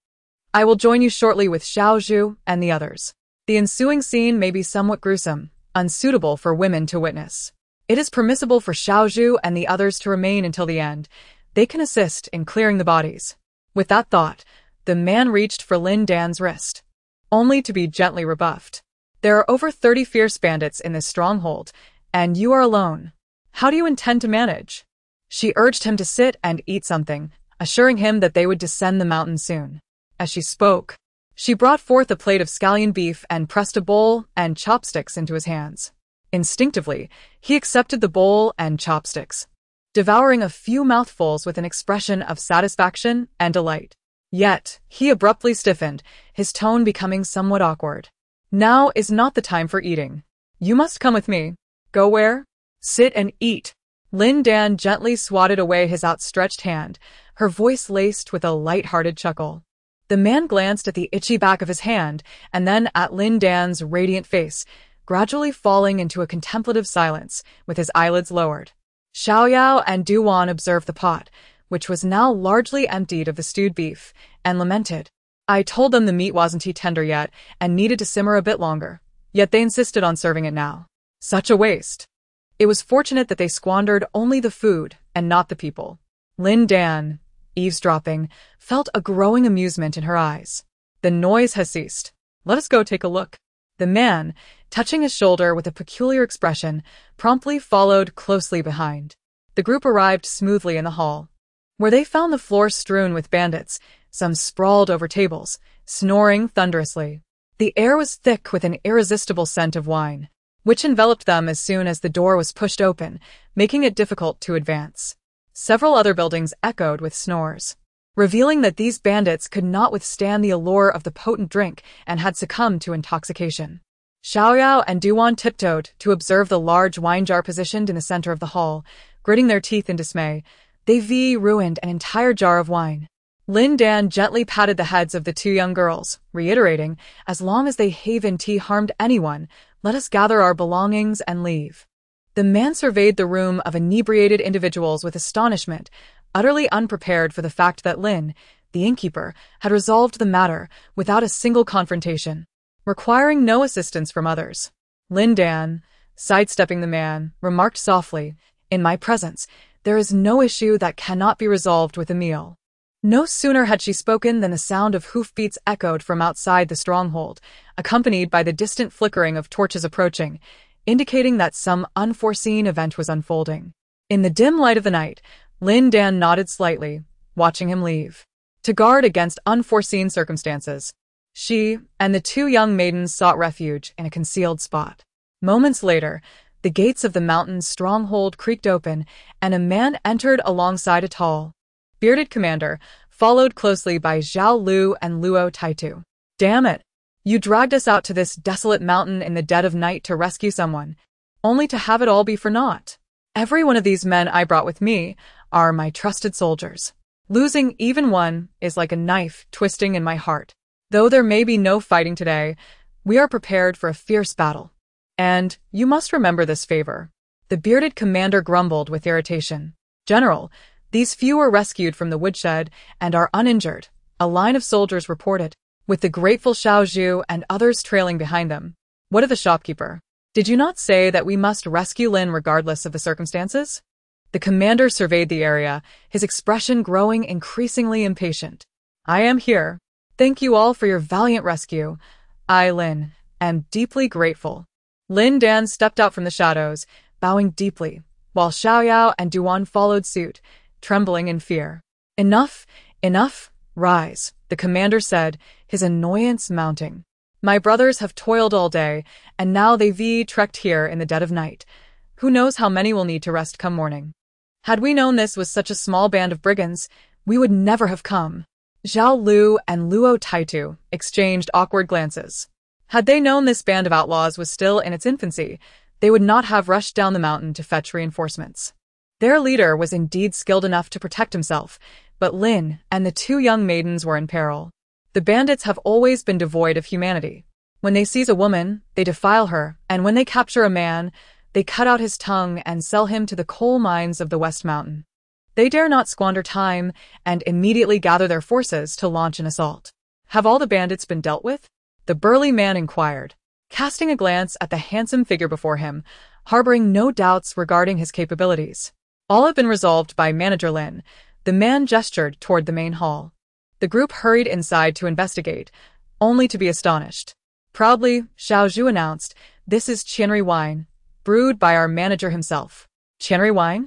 I will join you shortly with Xiao Zhu and the others. The ensuing scene may be somewhat gruesome, unsuitable for women to witness. It is permissible for Xiao Zhu and the others to remain until the end. They can assist in clearing the bodies." With that thought, the man reached for Lin Dan's wrist, only to be gently rebuffed. "There are over 30 fierce bandits in this stronghold, and you are alone. How do you intend to manage?" She urged him to sit and eat something, assuring him that they would descend the mountain soon. As she spoke, she brought forth a plate of scallion beef and pressed a bowl and chopsticks into his hands. Instinctively, he accepted the bowl and chopsticks, devouring a few mouthfuls with an expression of satisfaction and delight. Yet, he abruptly stiffened, his tone becoming somewhat awkward. "Now is not the time for eating. You must come with me." "Go where?" "Sit and eat." Lin Dan gently swatted away his outstretched hand, her voice laced with a light-hearted chuckle. The man glanced at the itchy back of his hand and then at Lin Dan's radiant face, gradually falling into a contemplative silence, with his eyelids lowered. Xiaoyao and Duan observed the pot, which was now largely emptied of the stewed beef, and lamented. "I told them the meat wasn't tender yet and needed to simmer a bit longer, yet they insisted on serving it now. Such a waste." It was fortunate that they squandered only the food and not the people. Lin Dan, eavesdropping, felt a growing amusement in her eyes. "The noise has ceased. Let us go take a look." The man, touching his shoulder with a peculiar expression, promptly followed closely behind. The group arrived smoothly in the hall, where they found the floor strewn with bandits, some sprawled over tables, snoring thunderously. The air was thick with an irresistible scent of wine, which enveloped them as soon as the door was pushed open, making it difficult to advance. Several other buildings echoed with snores, revealing that these bandits could not withstand the allure of the potent drink and had succumbed to intoxication. Xiaoyao and Duan tiptoed to observe the large wine jar positioned in the center of the hall, gritting their teeth in dismay. They ruined an entire jar of wine. Lin Dan gently patted the heads of the two young girls, reiterating, "As long as they haven't harmed anyone, let us gather our belongings and leave." The man surveyed the room of inebriated individuals with astonishment, utterly unprepared for the fact that Lin, the innkeeper, had resolved the matter without a single confrontation, requiring no assistance from others. Lin Dan, sidestepping the man, remarked softly, "In my presence, there is no issue that cannot be resolved with a meal." No sooner had she spoken than the sound of hoofbeats echoed from outside the stronghold, accompanied by the distant flickering of torches approaching, indicating that some unforeseen event was unfolding. In the dim light of the night, Lin Dan nodded slightly, watching him leave. To guard against unforeseen circumstances, she and the two young maidens sought refuge in a concealed spot. Moments later, the gates of the mountain's stronghold creaked open, and a man entered alongside a tall, bearded commander, followed closely by Zhao Lu and Luo Taitu. "Damn it! You dragged us out to this desolate mountain in the dead of night to rescue someone, only to have it all be for naught. Every one of these men I brought with me are my trusted soldiers. Losing even one is like a knife twisting in my heart. Though there may be no fighting today, we are prepared for a fierce battle. And you must remember this favor." The bearded commander grumbled with irritation. "General, these few were rescued from the woodshed and are uninjured," a line of soldiers reported, with the grateful Xiao Zhu and others trailing behind them. "What of the shopkeeper? Did you not say that we must rescue Lin regardless of the circumstances?" The commander surveyed the area, his expression growing increasingly impatient. "I am here. Thank you all for your valiant rescue. I, Lin, am deeply grateful." Lin Dan stepped out from the shadows, bowing deeply, while Xiaoyao and Duan followed suit, trembling in fear. "Enough, enough, rise," the commander said, his annoyance mounting. "My brothers have toiled all day, and now they've trekked here in the dead of night. Who knows how many will need to rest come morning. Had we known this was such a small band of brigands, we would never have come." Zhao Lu and Luo Taitu exchanged awkward glances. Had they known this band of outlaws was still in its infancy, they would not have rushed down the mountain to fetch reinforcements. Their leader was indeed skilled enough to protect himself, but Lin and the two young maidens were in peril. The bandits have always been devoid of humanity. When they seize a woman, they defile her, and when they capture a man, they cut out his tongue and sell him to the coal mines of the West Mountain. They dare not squander time and immediately gather their forces to launch an assault. "Have all the bandits been dealt with?" the burly man inquired, casting a glance at the handsome figure before him, harboring no doubts regarding his capabilities. "All have been resolved by Manager Lin." The man gestured toward the main hall. The group hurried inside to investigate, only to be astonished. Proudly, Xiao Zhu announced, "This is Qianri wine, brewed by our manager himself." "Qianri wine?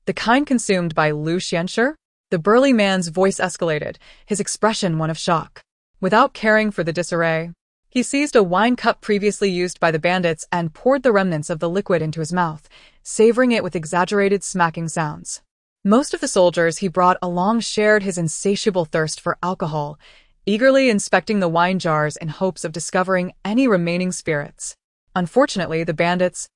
The kind consumed by Lu Xianshi?" The burly man's voice escalated, his expression one of shock. Without caring for the disarray, he seized a wine cup previously used by the bandits and poured the remnants of the liquid into his mouth, savoring it with exaggerated smacking sounds. Most of the soldiers he brought along shared his insatiable thirst for alcohol, eagerly inspecting the wine jars in hopes of discovering any remaining spirits. Unfortunately, the bandits,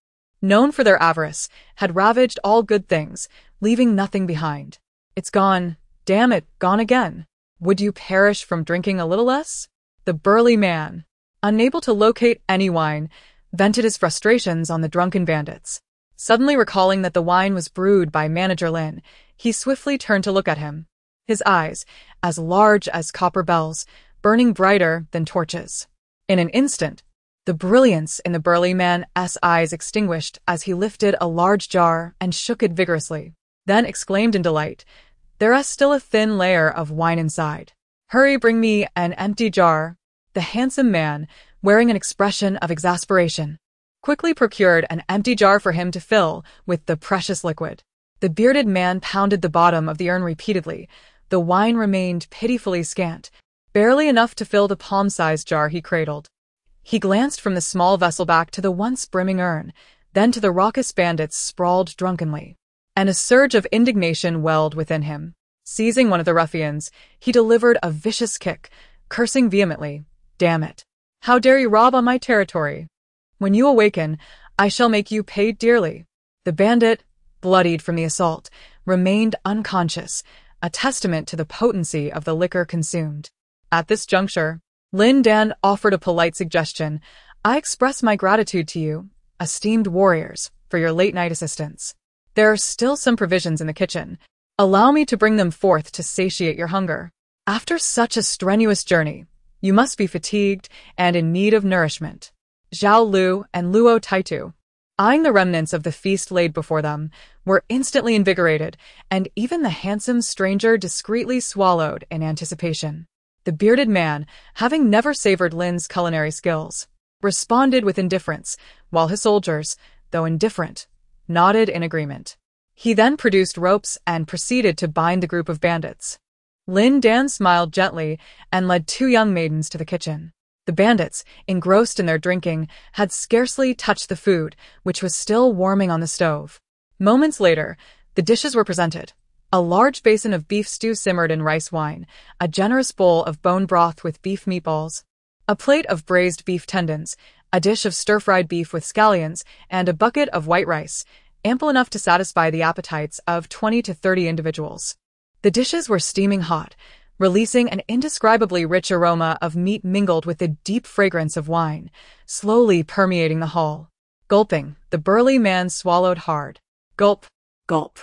known for their avarice, had ravaged all good things, leaving nothing behind. "It's gone. Damn it, gone again. Would you perish from drinking a little less?" The burly man, unable to locate any wine, vented his frustrations on the drunken bandits. Suddenly recalling that the wine was brewed by Manager Lin, he swiftly turned to look at him. His eyes, as large as copper bells, burning brighter than torches. In an instant, the brilliance in the burly man's eyes extinguished as he lifted a large jar and shook it vigorously, then exclaimed in delight, "There is still a thin layer of wine inside. Hurry, bring me an empty jar." The handsome man, wearing an expression of exasperation, quickly procured an empty jar for him to fill with the precious liquid. The bearded man pounded the bottom of the urn repeatedly. The wine remained pitifully scant, barely enough to fill the palm-sized jar he cradled. He glanced from the small vessel back to the once brimming urn, then to the raucous bandits sprawled drunkenly, and a surge of indignation welled within him. Seizing one of the ruffians, he delivered a vicious kick, cursing vehemently, "Damn it! How dare you rob on my territory? When you awaken, I shall make you pay dearly." The bandit, bloodied from the assault, remained unconscious, a testament to the potency of the liquor consumed. At this juncture, Lin Dan offered a polite suggestion. "I express my gratitude to you, esteemed warriors, for your late-night assistance. There are still some provisions in the kitchen. Allow me to bring them forth to satiate your hunger. After such a strenuous journey, you must be fatigued and in need of nourishment." Zhao Lu and Luo Taitu, eyeing the remnants of the feast laid before them, were instantly invigorated, and even the handsome stranger discreetly swallowed in anticipation. The bearded man, having never savored Lin's culinary skills, responded with indifference, while his soldiers, though indifferent, nodded in agreement. He then produced ropes and proceeded to bind the group of bandits. Lin Dan smiled gently and led two young maidens to the kitchen. The bandits, engrossed in their drinking, had scarcely touched the food, which was still warming on the stove. Moments later, the dishes were presented. A large basin of beef stew simmered in rice wine, a generous bowl of bone broth with beef meatballs, a plate of braised beef tendons, a dish of stir-fried beef with scallions, and a bucket of white rice, ample enough to satisfy the appetites of 20 to 30 individuals. The dishes were steaming hot, releasing an indescribably rich aroma of meat mingled with the deep fragrance of wine, slowly permeating the hall. Gulping, the burly man swallowed hard. Gulp, Gulp.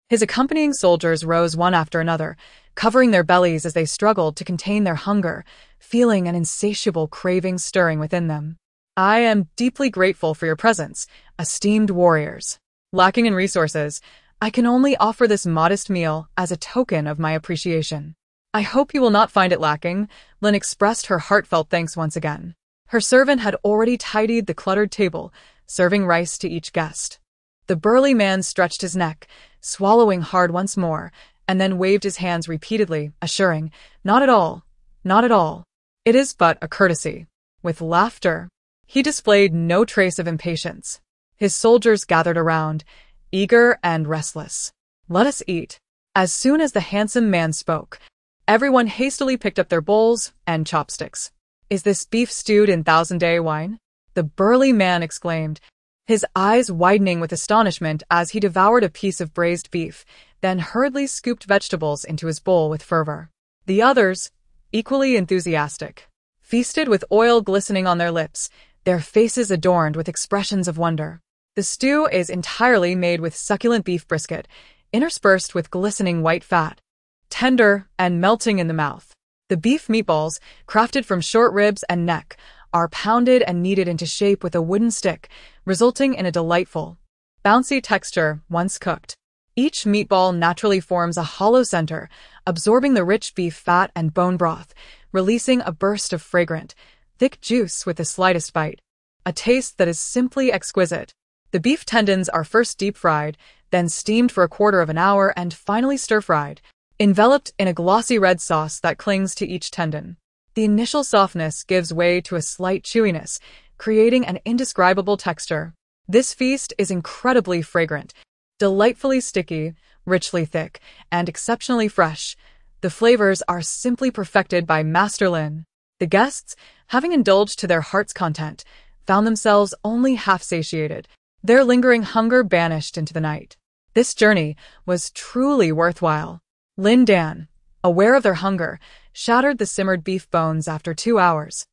his accompanying soldiers rose one after another, covering their bellies as they struggled to contain their hunger, feeling an insatiable craving stirring within them. I am deeply grateful for your presence, esteemed warriors. Lacking in resources, I can only offer this modest meal as a token of my appreciation. I hope you will not find it lacking. Lin expressed her heartfelt thanks once again. Her servant had already tidied the cluttered table, serving rice to each guest. The burly man stretched his neck, swallowing hard once more, and then waved his hands repeatedly, assuring, "Not at all, not at all. It is but a courtesy." With laughter, he displayed no trace of impatience. His soldiers gathered around, eager and restless. "Let us eat." As soon as the handsome man spoke, everyone hastily picked up their bowls and chopsticks. "Is this beef stewed in thousand-day wine?" the burly man exclaimed, his eyes widening with astonishment as he devoured a piece of braised beef, then hurriedly scooped vegetables into his bowl with fervor. The others, equally enthusiastic, feasted with oil glistening on their lips, their faces adorned with expressions of wonder. The stew is entirely made with succulent beef brisket, interspersed with glistening white fat, tender and melting in the mouth. The beef meatballs, crafted from short ribs and neck, are pounded and kneaded into shape with a wooden stick, resulting in a delightful, bouncy texture once cooked. Each meatball naturally forms a hollow center, absorbing the rich beef fat and bone broth, releasing a burst of fragrant, thick juice with the slightest bite. A taste that is simply exquisite. The beef tendons are first deep-fried, then steamed for a quarter of an hour and finally stir-fried, enveloped in a glossy red sauce that clings to each tendon. The initial softness gives way to a slight chewiness, creating an indescribable texture. This feast is incredibly fragrant, delightfully sticky, richly thick, and exceptionally fresh. The flavors are simply perfected by Master Lin. The guests, having indulged to their heart's content, found themselves only half satiated, their lingering hunger banished into the night. This journey was truly worthwhile. Lin Dan, aware of their hunger, shattered the simmered beef bones after 2 hours,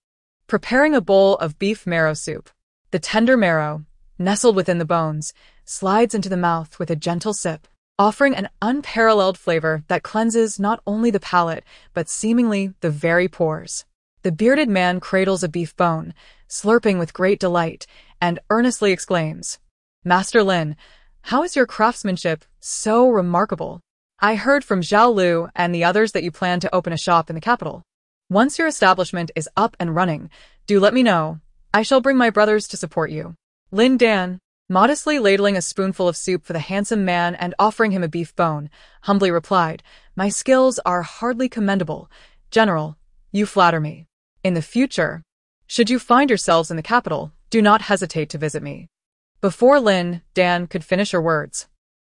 preparing a bowl of beef marrow soup. The tender marrow, nestled within the bones, slides into the mouth with a gentle sip, offering an unparalleled flavor that cleanses not only the palate, but seemingly the very pores. The bearded man cradles a beef bone, slurping with great delight, and earnestly exclaims, "Master Lin, how is your craftsmanship so remarkable? I heard from Zhao Lu and the others that you plan to open a shop in the capital. Once your establishment is up and running, do let me know. I shall bring my brothers to support you." Lin Dan, modestly ladling a spoonful of soup for the handsome man and offering him a beef bone, humbly replied, "My skills are hardly commendable. General, you flatter me. In the future, should you find yourselves in the capital, do not hesitate to visit me." Before Lin Dan could finish her words,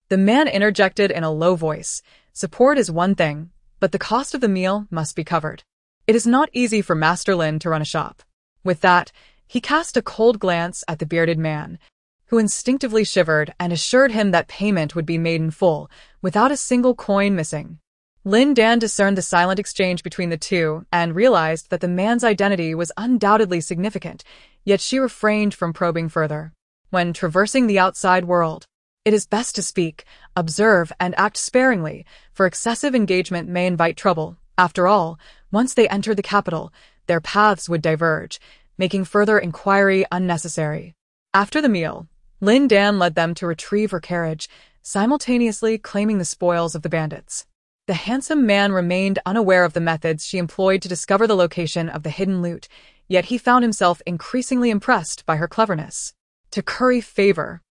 the man interjected in a low voice, "Support is one thing, but the cost of the meal must be covered. It is not easy for Master Lin to run a shop." With that, he cast a cold glance at the bearded man, who instinctively shivered and assured him that payment would be made in full, without a single coin missing. Lin Dan discerned the silent exchange between the two and realized that the man's identity was undoubtedly significant, yet she refrained from probing further. When traversing the outside world, it is best to speak, observe, and act sparingly, for excessive engagement may invite trouble. After all, once they entered the capital, their paths would diverge, making further inquiry unnecessary. After the meal, Lin Dan led them to retrieve her carriage, simultaneously claiming the spoils of the bandits. The handsome man remained unaware of the methods she employed to discover the location of the hidden loot, yet he found himself increasingly impressed by her cleverness. To curry favor,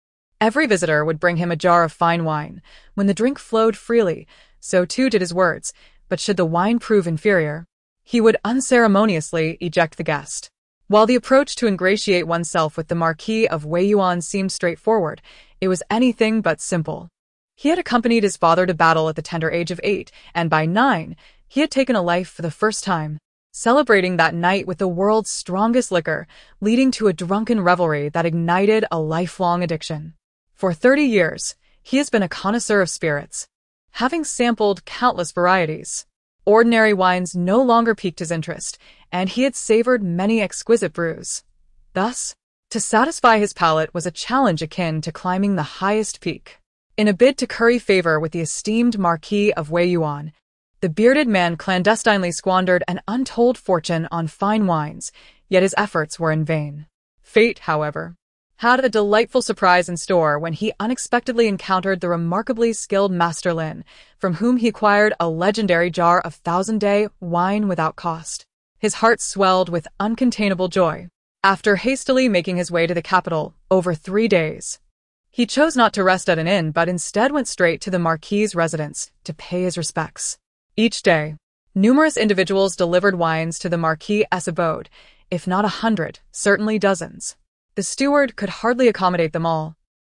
Every visitor would bring him a jar of fine wine. When the drink flowed freely, so too did his words, but should the wine prove inferior, he would unceremoniously eject the guest. While the approach to ingratiate oneself with the Marquis of Wei Yuan seemed straightforward, it was anything but simple. He had accompanied his father to battle at the tender age of 8, and by 9, he had taken a life for the first time, celebrating that night with the world's strongest liquor, leading to a drunken revelry that ignited a lifelong addiction. For 30 years, he has been a connoisseur of spirits, having sampled countless varieties. Ordinary wines no longer piqued his interest, and he had savored many exquisite brews. Thus, to satisfy his palate was a challenge akin to climbing the highest peak. In a bid to curry favor with the esteemed Marquis of Wei Yuan, the bearded man clandestinely squandered an untold fortune on fine wines, yet his efforts were in vain. Fate, however, had a delightful surprise in store when he unexpectedly encountered the remarkably skilled Master Lin, from whom he acquired a legendary jar of thousand-day wine without cost. His heart swelled with uncontainable joy. After hastily making his way to the capital over 3 days, he chose not to rest at an inn but instead went straight to the Marquis's residence to pay his respects. Each day, numerous individuals delivered wines to the Marquis's abode, if not 100, certainly dozens. The steward could hardly accommodate them all,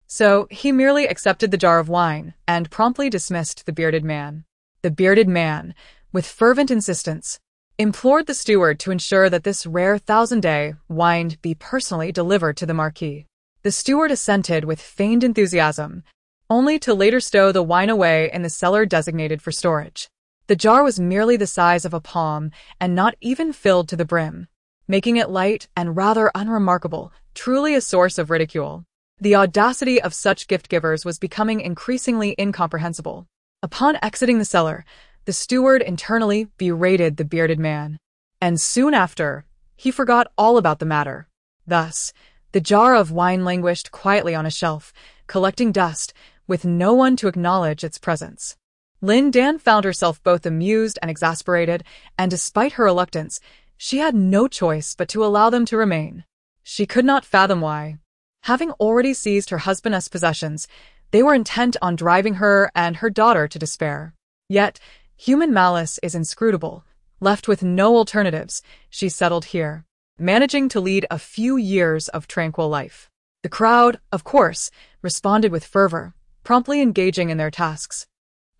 so he merely accepted the jar of wine and promptly dismissed the bearded man. The bearded man, with fervent insistence, implored the steward to ensure that this rare thousand-day wine be personally delivered to the Marquis. The steward assented with feigned enthusiasm, only to later stow the wine away in the cellar designated for storage. The jar was merely the size of a palm and not even filled to the brim, making it light and rather unremarkable, truly a source of ridicule. The audacity of such gift-givers was becoming increasingly incomprehensible. Upon exiting the cellar, the steward internally berated the bearded man, and soon after, he forgot all about the matter. Thus, the jar of wine languished quietly on a shelf, collecting dust, with no one to acknowledge its presence. Lin Dan found herself both amused and exasperated, and despite her reluctance, she had no choice but to allow them to remain. She could not fathom why. Having already seized her husband's possessions, they were intent on driving her and her daughter to despair. Yet, human malice is inscrutable. Left with no alternatives, she settled here, managing to lead a few years of tranquil life. The crowd, of course, responded with fervor, promptly engaging in their tasks.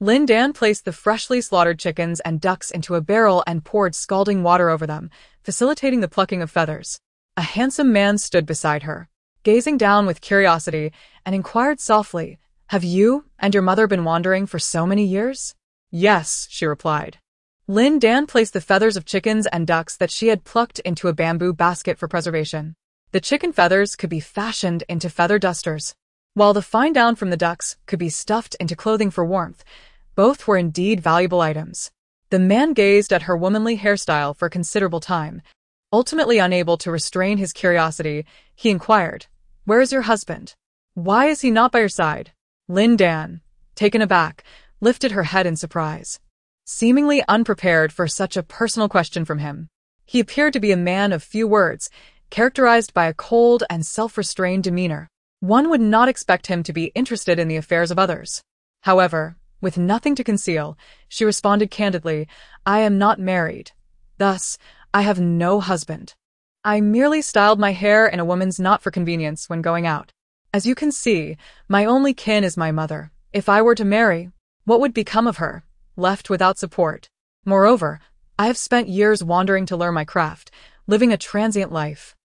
Lin Dan placed the freshly slaughtered chickens and ducks into a barrel and poured scalding water over them, facilitating the plucking of feathers. A handsome man stood beside her, gazing down with curiosity, and inquired softly, "Have you and your mother been wandering for so many years?" "Yes," she replied. Lin Dan placed the feathers of chickens and ducks that she had plucked into a bamboo basket for preservation. The chicken feathers could be fashioned into feather dusters, while the fine down from the ducks could be stuffed into clothing for warmth. Both were indeed valuable items. The man gazed at her womanly hairstyle for a considerable time. Ultimately unable to restrain his curiosity, he inquired, "Where is your husband? Why is he not by your side?" Lin Dan, taken aback, lifted her head in surprise, seemingly unprepared for such a personal question from him. He appeared to be a man of few words, characterized by a cold and self-restrained demeanor. One would not expect him to be interested in the affairs of others. However, with nothing to conceal, she responded candidly, "I am not married. Thus, I have no husband. I merely styled my hair in a woman's knot for convenience when going out. As you can see, my only kin is my mother. If I were to marry, what would become of her, left without support? Moreover, I have spent years wandering to learn my craft, living a transient life,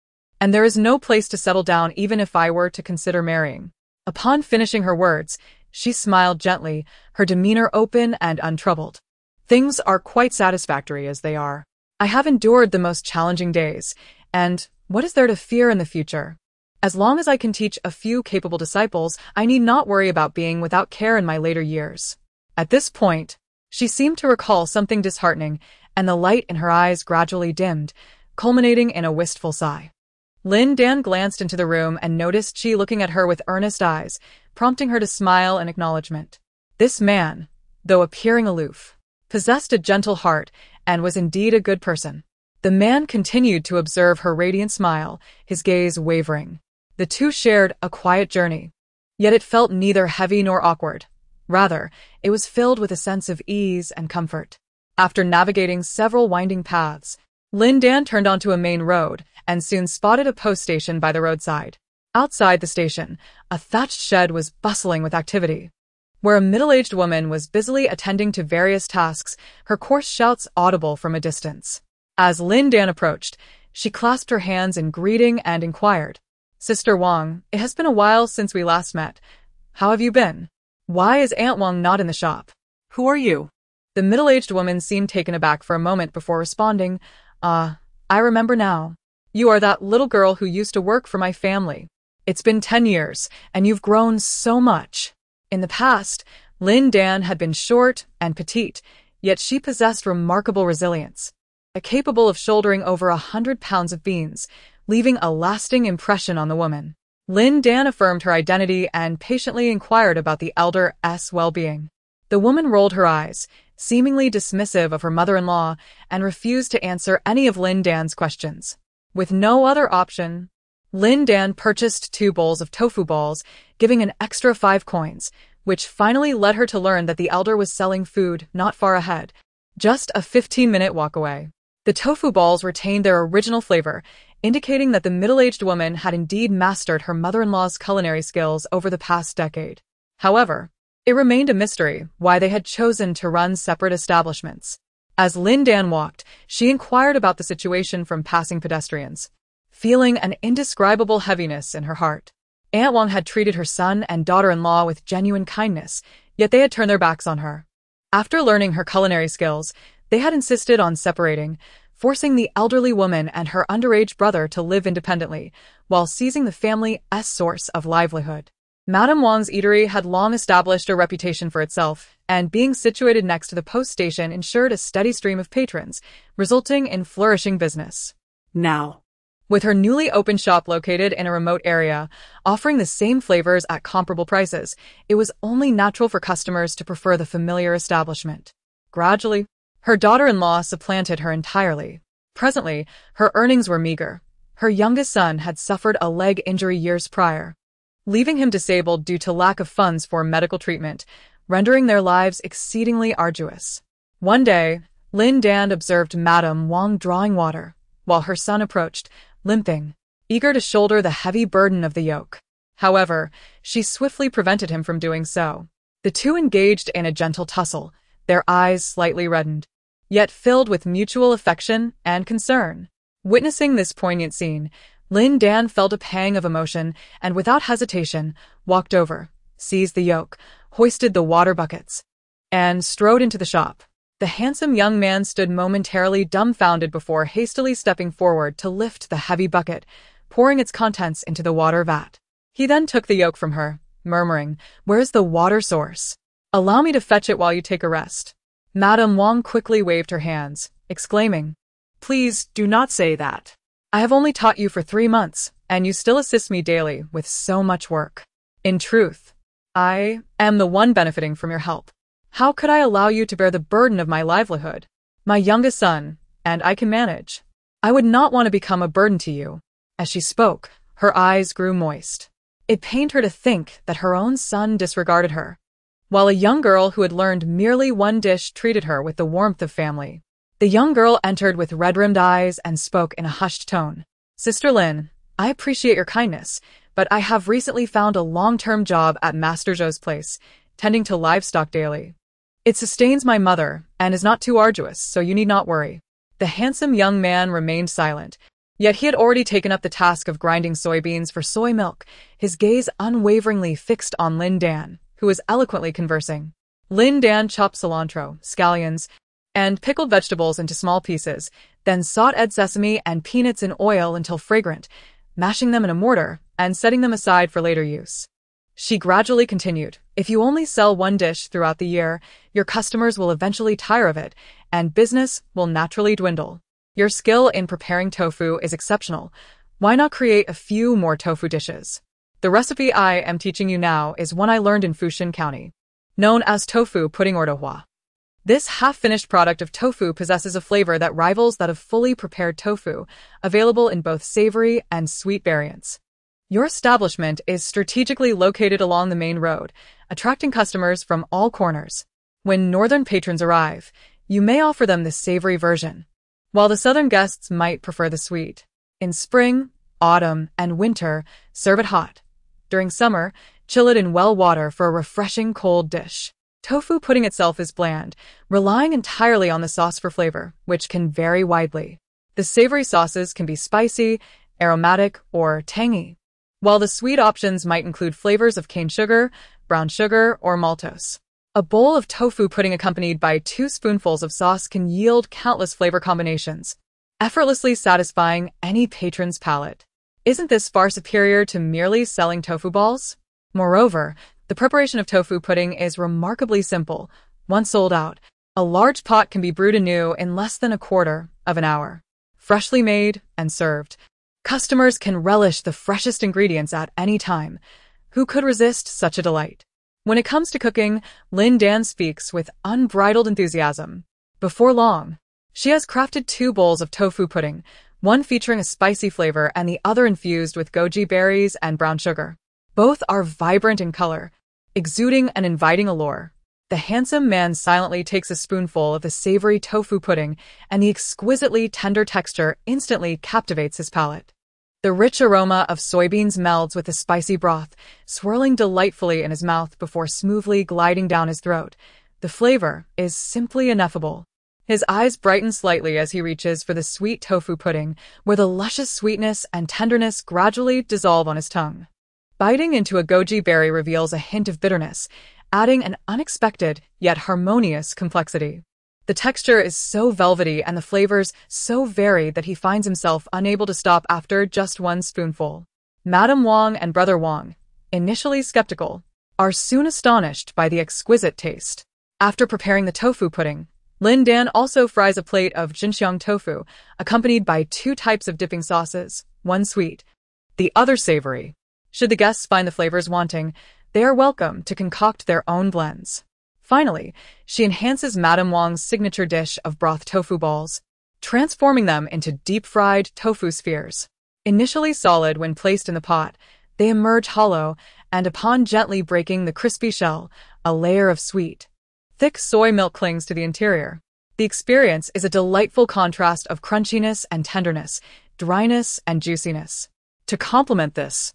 and there is no place to settle down even if I were to consider marrying." Upon finishing her words, she smiled gently, her demeanor open and untroubled. "Things are quite satisfactory as they are. I have endured the most challenging days, and what is there to fear in the future? As long as I can teach a few capable disciples, I need not worry about being without care in my later years." At this point, she seemed to recall something disheartening, and the light in her eyes gradually dimmed, culminating in a wistful sigh. Lin Dan glanced into the room and noticed she looking at her with earnest eyes, prompting her to smile in acknowledgement. This man, though appearing aloof, possessed a gentle heart and was indeed a good person. The man continued to observe her radiant smile, his gaze wavering. The two shared a quiet journey, Yet it felt neither heavy nor awkward. Rather, it was filled with a sense of ease and comfort. After navigating several winding paths, Lin Dan turned onto a main road and soon spotted a post station by the roadside. Outside the station, a thatched shed was bustling with activity. Where a middle-aged woman was busily attending to various tasks, her coarse shouts audible from a distance. As Lin Dan approached, she clasped her hands in greeting and inquired, "Sister Wang, it has been a while since we last met. How have you been? Why is Aunt Wang not in the shop?" Who are you? The middle-aged woman seemed taken aback for a moment before responding, I remember now. You are that little girl who used to work for my family. It's been 10 years, and you've grown so much." In the past, Lin Dan had been short and petite, yet she possessed remarkable resilience, capable of shouldering over 100 pounds of beans, leaving a lasting impression on the woman. Lin Dan affirmed her identity and patiently inquired about the elder's well-being. The woman rolled her eyes, seemingly dismissive of her mother-in-law, and refused to answer any of Lin Dan's questions. With no other option, Lin Dan purchased 2 bowls of tofu balls, giving an extra 5 coins, which finally led her to learn that the elder was selling food not far ahead, just a 15-minute walk away. The tofu balls retained their original flavor, indicating that the middle-aged woman had indeed mastered her mother-in-law's culinary skills over the past decade. However, it remained a mystery why they had chosen to run separate establishments. As Lin Dan walked, she inquired about the situation from passing pedestrians, feeling an indescribable heaviness in her heart. Aunt Wang had treated her son and daughter-in-law with genuine kindness, yet they had turned their backs on her. After learning her culinary skills, they had insisted on separating, forcing the elderly woman and her underage brother to live independently, while seizing the family's source of livelihood. Madame Wang's eatery had long established a reputation for itself, and being situated next to the post station ensured a steady stream of patrons, resulting in flourishing business. Now, With her newly opened shop located in a remote area, offering the same flavors at comparable prices, it was only natural for customers to prefer the familiar establishment. Gradually, her daughter-in-law supplanted her entirely. Presently, her earnings were meager. Her youngest son had suffered a leg injury years prior, leaving him disabled due to lack of funds for medical treatment, rendering their lives exceedingly arduous. One day, Lin Dan observed Madame Wang drawing water, while her son approached, limping, eager to shoulder the heavy burden of the yoke. However, she swiftly prevented him from doing so. The two engaged in a gentle tussle, their eyes slightly reddened, yet filled with mutual affection and concern. Witnessing this poignant scene, Lin Dan felt a pang of emotion and without hesitation walked over, seized the yoke, hoisted the water buckets, and strode into the shop. The handsome young man stood momentarily dumbfounded before hastily stepping forward to lift the heavy bucket, pouring its contents into the water vat. He then took the yoke from her, murmuring, "Where's the water source? Allow me to fetch it while you take a rest." Madame Wang quickly waved her hands, exclaiming, please do not say that. "I have only taught you for 3 months, and you still assist me daily with so much work. In truth, I am the one benefiting from your help. How could I allow you to bear the burden of my livelihood? My youngest son, and I can manage. I would not want to become a burden to you." As she spoke, her eyes grew moist. It pained her to think that her own son disregarded her, while a young girl who had learned merely one dish treated her with the warmth of family. The young girl entered with red-rimmed eyes and spoke in a hushed tone. "Sister Lin, I appreciate your kindness, but I have recently found a long-term job at Master Zhou's place, tending to livestock daily. It sustains my mother and is not too arduous, so you need not worry." The handsome young man remained silent, yet he had already taken up the task of grinding soybeans for soy milk, his gaze unwaveringly fixed on Lin Dan, who was eloquently conversing. Lin Dan chopped cilantro, scallions, and pickled vegetables into small pieces, then sauteed sesame and peanuts in oil until fragrant, mashing them in a mortar and setting them aside for later use. She gradually continued, "If you only sell one dish throughout the year, your customers will eventually tire of it, and business will naturally dwindle. Your skill in preparing tofu is exceptional. Why not create a few more tofu dishes? The recipe I am teaching you now is one I learned in Fushin County, known as tofu pudding or dohua. This half-finished product of tofu possesses a flavor that rivals that of fully prepared tofu, available in both savory and sweet variants. Your establishment is strategically located along the main road, attracting customers from all corners. When northern patrons arrive, you may offer them the savory version, while the southern guests might prefer the sweet. In spring, autumn, and winter, serve it hot. During summer, chill it in well water for a refreshing cold dish. Tofu pudding itself is bland, relying entirely on the sauce for flavor, which can vary widely. The savory sauces can be spicy, aromatic, or tangy, while the sweet options might include flavors of cane sugar, brown sugar, or maltose. A bowl of tofu pudding accompanied by 2 spoonfuls of sauce can yield countless flavor combinations, effortlessly satisfying any patron's palate. Isn't this far superior to merely selling tofu balls? Moreover, the preparation of tofu pudding is remarkably simple. Once sold out, a large pot can be brewed anew in less than a quarter of an hour. Freshly made and served, customers can relish the freshest ingredients at any time. Who could resist such a delight? When it comes to cooking, Lin Dan speaks with unbridled enthusiasm. Before long, she has crafted 2 bowls of tofu pudding, one featuring a spicy flavor and the other infused with goji berries and brown sugar. Both are vibrant in color, exuding an inviting allure. The handsome man silently takes a spoonful of the savory tofu pudding, and the exquisitely tender texture instantly captivates his palate. The rich aroma of soybeans melds with the spicy broth, swirling delightfully in his mouth before smoothly gliding down his throat. The flavor is simply ineffable. His eyes brighten slightly as he reaches for the sweet tofu pudding, where the luscious sweetness and tenderness gradually dissolve on his tongue. Biting into a goji berry reveals a hint of bitterness, adding an unexpected yet harmonious complexity. The texture is so velvety and the flavors so varied that he finds himself unable to stop after just 1 spoonful. Madame Wang and Brother Wang, initially skeptical, are soon astonished by the exquisite taste. After preparing the tofu pudding, Lin Dan also fries a plate of jinxiang tofu, accompanied by 2 types of dipping sauces, one sweet, the other savory. Should the guests find the flavors wanting, they are welcome to concoct their own blends. Finally, she enhances Madame Wang's signature dish of broth tofu balls, transforming them into deep-fried tofu spheres. Initially solid when placed in the pot, they emerge hollow, and upon gently breaking the crispy shell, a layer of sweet, thick soy milk clings to the interior. The experience is a delightful contrast of crunchiness and tenderness, dryness and juiciness. To complement this,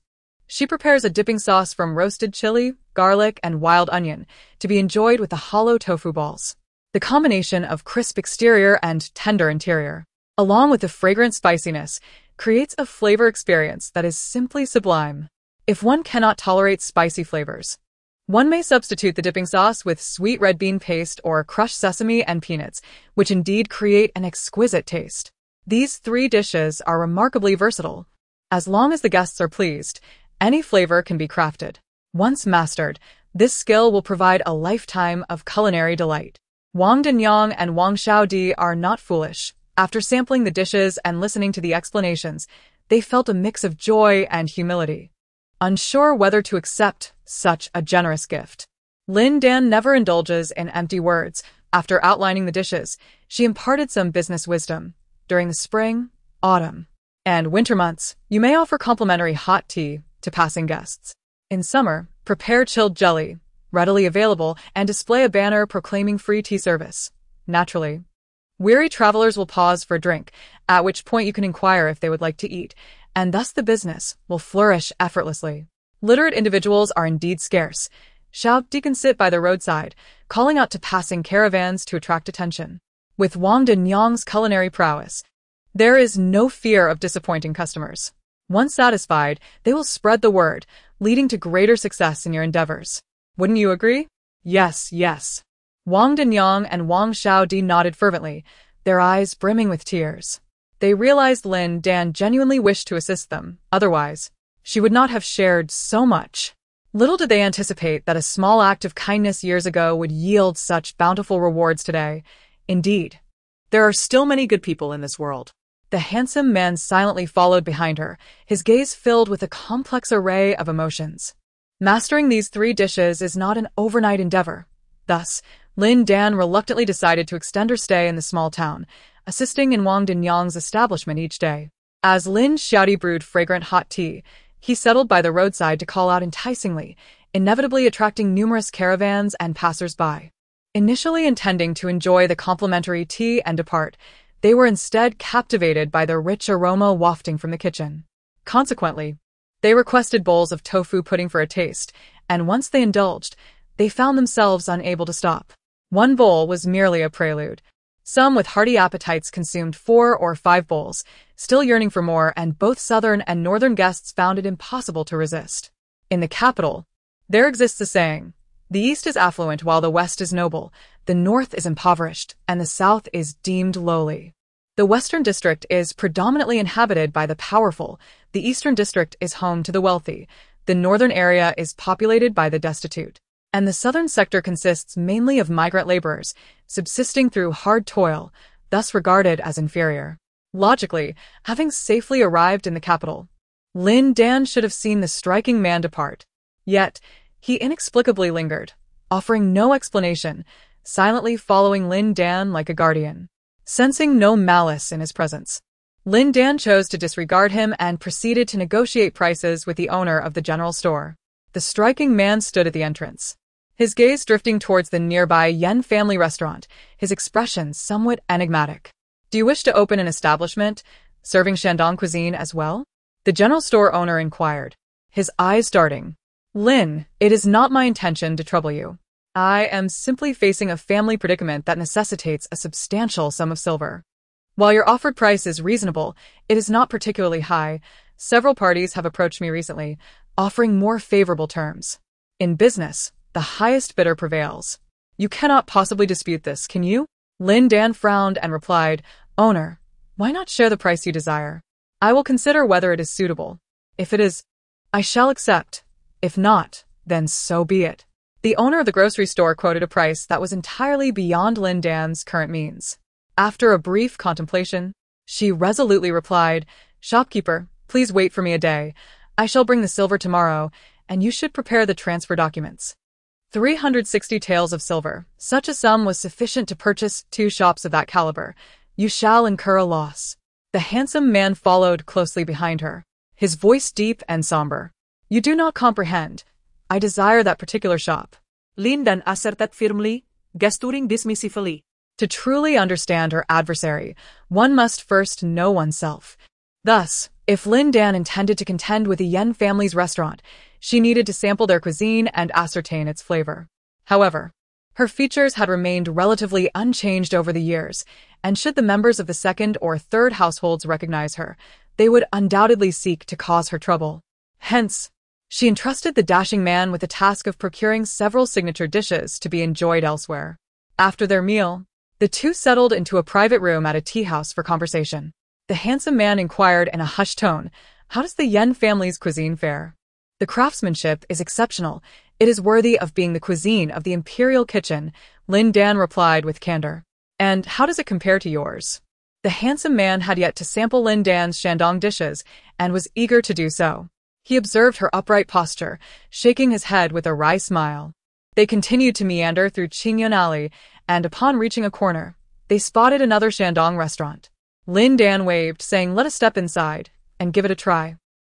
she prepares a dipping sauce from roasted chili, garlic, and wild onion to be enjoyed with the hollow tofu balls. The combination of crisp exterior and tender interior, along with the fragrant spiciness, creates a flavor experience that is simply sublime. If one cannot tolerate spicy flavors, one may substitute the dipping sauce with sweet red bean paste or crushed sesame and peanuts, which indeed create an exquisite taste. These 3 dishes are remarkably versatile. As long as the guests are pleased, any flavor can be crafted. Once mastered, this skill will provide a lifetime of culinary delight. Wang Danyang and Wang Xiaodi are not foolish. After sampling the dishes and listening to the explanations, they felt a mix of joy and humility, unsure whether to accept such a generous gift. Lin Dan never indulges in empty words. After outlining the dishes, she imparted some business wisdom. During the spring, autumn, and winter months, you may offer complimentary hot tea to passing guests. In summer, prepare chilled jelly, readily available, and display a banner proclaiming free tea service. Naturally, weary travelers will pause for a drink, at which point you can inquire if they would like to eat, and thus the business will flourish effortlessly. Literate individuals are indeed scarce. Xiao can sit by the roadside, calling out to passing caravans to attract attention. With Wang Danyang's culinary prowess, there is no fear of disappointing customers. Once satisfied, they will spread the word, leading to greater success in your endeavors. Wouldn't you agree? Yes, yes. Wang Danyang and Wang Xiaodi nodded fervently, their eyes brimming with tears. They realized Lin Dan genuinely wished to assist them, otherwise, she would not have shared so much. Little did they anticipate that a small act of kindness years ago would yield such bountiful rewards today. Indeed, There are still many good people in this world. the handsome man silently followed behind her, his gaze filled with a complex array of emotions. Mastering these 3 dishes is not an overnight endeavor. Thus, Lin Dan reluctantly decided to extend her stay in the small town, assisting in Wang Danyang's establishment each day. As Lin Xiaodi brewed fragrant hot tea, He settled by the roadside to call out enticingly, inevitably attracting numerous caravans and passers-by. Initially intending to enjoy the complimentary tea and depart, they were instead captivated by the rich aroma wafting from the kitchen. Consequently, they requested bowls of tofu pudding for a taste, and once they indulged, they found themselves unable to stop. One bowl was merely a prelude. Some with hearty appetites consumed 4 or 5 bowls, still yearning for more, and both southern and northern guests found it impossible to resist. In the capital, there exists a saying: the East is affluent while the West is noble, the North is impoverished, and the South is deemed lowly. The Western District is predominantly inhabited by the powerful, the Eastern District is home to the wealthy, the Northern area is populated by the destitute, and the Southern sector consists mainly of migrant laborers, subsisting through hard toil, thus regarded as inferior. Logically, having safely arrived in the capital, Lin Dan should have seen the striking man depart. Yet, he inexplicably lingered, offering no explanation, silently following Lin Dan like a guardian. Sensing no malice in his presence, Lin Dan chose to disregard him and proceeded to negotiate prices with the owner of the general store. The striking man stood at the entrance, his gaze drifting towards the nearby Yen family restaurant, his expression somewhat enigmatic. "Do you wish to open an establishment, serving Shandong cuisine as well?" the general store owner inquired, his eyes darting. "Lin, it is not my intention to trouble you. I am simply facing a family predicament that necessitates a substantial sum of silver. While your offered price is reasonable, it is not particularly high. Several parties have approached me recently, offering more favorable terms. In business, the highest bidder prevails. You cannot possibly dispute this, can you?" Lin Dan frowned and replied, "Owner, why not share the price you desire? I will consider whether it is suitable. If it is, I shall accept. If not, then so be it." The owner of the grocery store quoted a price that was entirely beyond Lin Dan's current means. After a brief contemplation, she resolutely replied, "Shopkeeper, please wait for me a day. I shall bring the silver tomorrow, and you should prepare the transfer documents." 360 taels of silver. Such a sum was sufficient to purchase 2 shops of that caliber. "You shall incur a loss." The handsome man followed closely behind her, his voice deep and somber. "You do not comprehend. I desire that particular shop." Lin Dan asserted firmly, gesturing dismissively. To truly understand her adversary, one must first know oneself. Thus, if Lin Dan intended to contend with the Yen family's restaurant, she needed to sample their cuisine and ascertain its flavor. However, her features had remained relatively unchanged over the years, and should the members of the second or third households recognize her, they would undoubtedly seek to cause her trouble. Hence, she entrusted the dashing man with the task of procuring several signature dishes to be enjoyed elsewhere. After their meal, the two settled into a private room at a tea house for conversation. The handsome man inquired in a hushed tone, "How does the Yen family's cuisine fare?" "The craftsmanship is exceptional. It is worthy of being the cuisine of the imperial kitchen," Lin Dan replied with candor. "And how does it compare to yours?" The handsome man had yet to sample Lin Dan's Shandong dishes, and was eager to do so. He observed her upright posture, shaking his head with a wry smile. They continued to meander through Qingyun Alley, and upon reaching a corner, they spotted another Shandong restaurant. Lin Dan waved, saying, "Let us step inside and give it a try."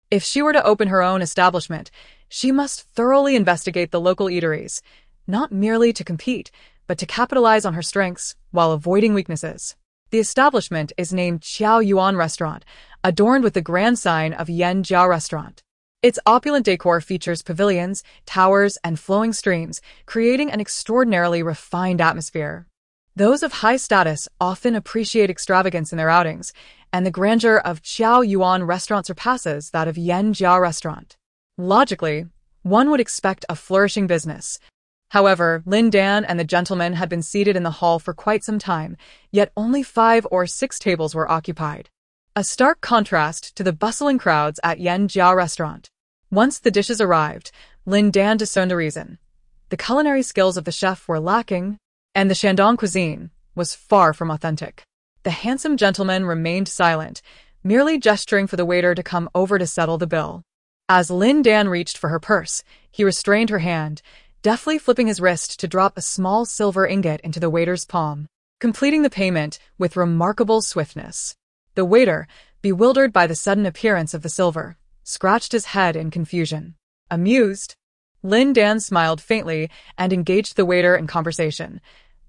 If she were to open her own establishment, she must thoroughly investigate the local eateries, not merely to compete, but to capitalize on her strengths while avoiding weaknesses. The establishment is named Qiao Yuan Restaurant, adorned with the grand sign of Yen Jiao Restaurant. Its opulent decor features pavilions, towers, and flowing streams, creating an extraordinarily refined atmosphere. Those of high status often appreciate extravagance in their outings, and the grandeur of Qiao Yuan Restaurant surpasses that of Yen Jiao Restaurant. Logically, one would expect a flourishing business. However, Lin Dan and the gentleman had been seated in the hall for quite some time, yet only 5 or 6 tables were occupied. A stark contrast to the bustling crowds at Yen Jiao Restaurant. Once the dishes arrived, Lin Dan discerned the reason. The culinary skills of the chef were lacking, and the Shandong cuisine was far from authentic. The handsome gentleman remained silent, merely gesturing for the waiter to come over to settle the bill. As Lin Dan reached for her purse, he restrained her hand, deftly flipping his wrist to drop a small silver ingot into the waiter's palm, completing the payment with remarkable swiftness. The waiter, bewildered by the sudden appearance of the silver, scratched his head in confusion. Amused, Lin Dan smiled faintly and engaged the waiter in conversation.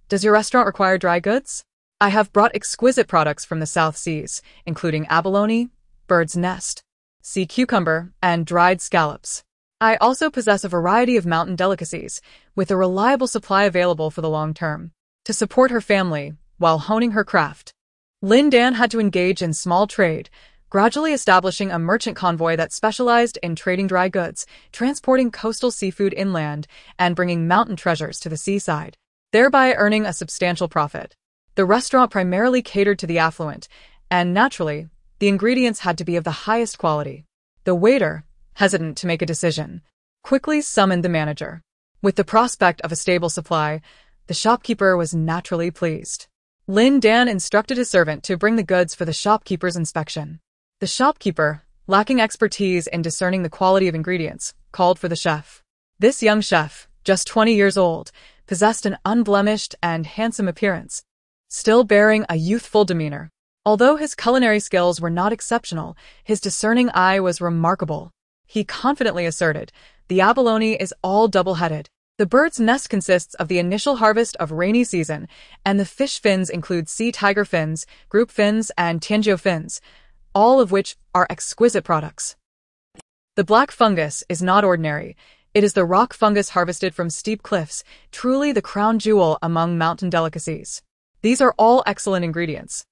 Does your restaurant require dry goods? I have brought exquisite products from the South Seas, including abalone, bird's nest, sea cucumber, and dried scallops. I also possess a variety of mountain delicacies, with a reliable supply available for the long term. To support her family, while honing her craft, Lin Dan had to engage in small trade, gradually establishing a merchant convoy that specialized in trading dry goods, transporting coastal seafood inland, and bringing mountain treasures to the seaside, thereby earning a substantial profit. The restaurant primarily catered to the affluent, and naturally, the ingredients had to be of the highest quality. The waiter, hesitant to make a decision, quickly summoned the manager. With the prospect of a stable supply, the shopkeeper was naturally pleased. Lin Dan instructed his servant to bring the goods for the shopkeeper's inspection. The shopkeeper, lacking expertise in discerning the quality of ingredients, called for the chef. This young chef, just 20 years old, possessed an unblemished and handsome appearance, still bearing a youthful demeanor. Although his culinary skills were not exceptional, his discerning eye was remarkable. He confidently asserted, "The abalone is all double-headed. The bird's nest consists of the initial harvest of rainy season, and the fish fins include sea tiger fins, group fins, and tianjiu fins, all of which are exquisite products. The black fungus is not ordinary. It is the rock fungus harvested from steep cliffs, truly the crown jewel among mountain delicacies. These are all excellent ingredients."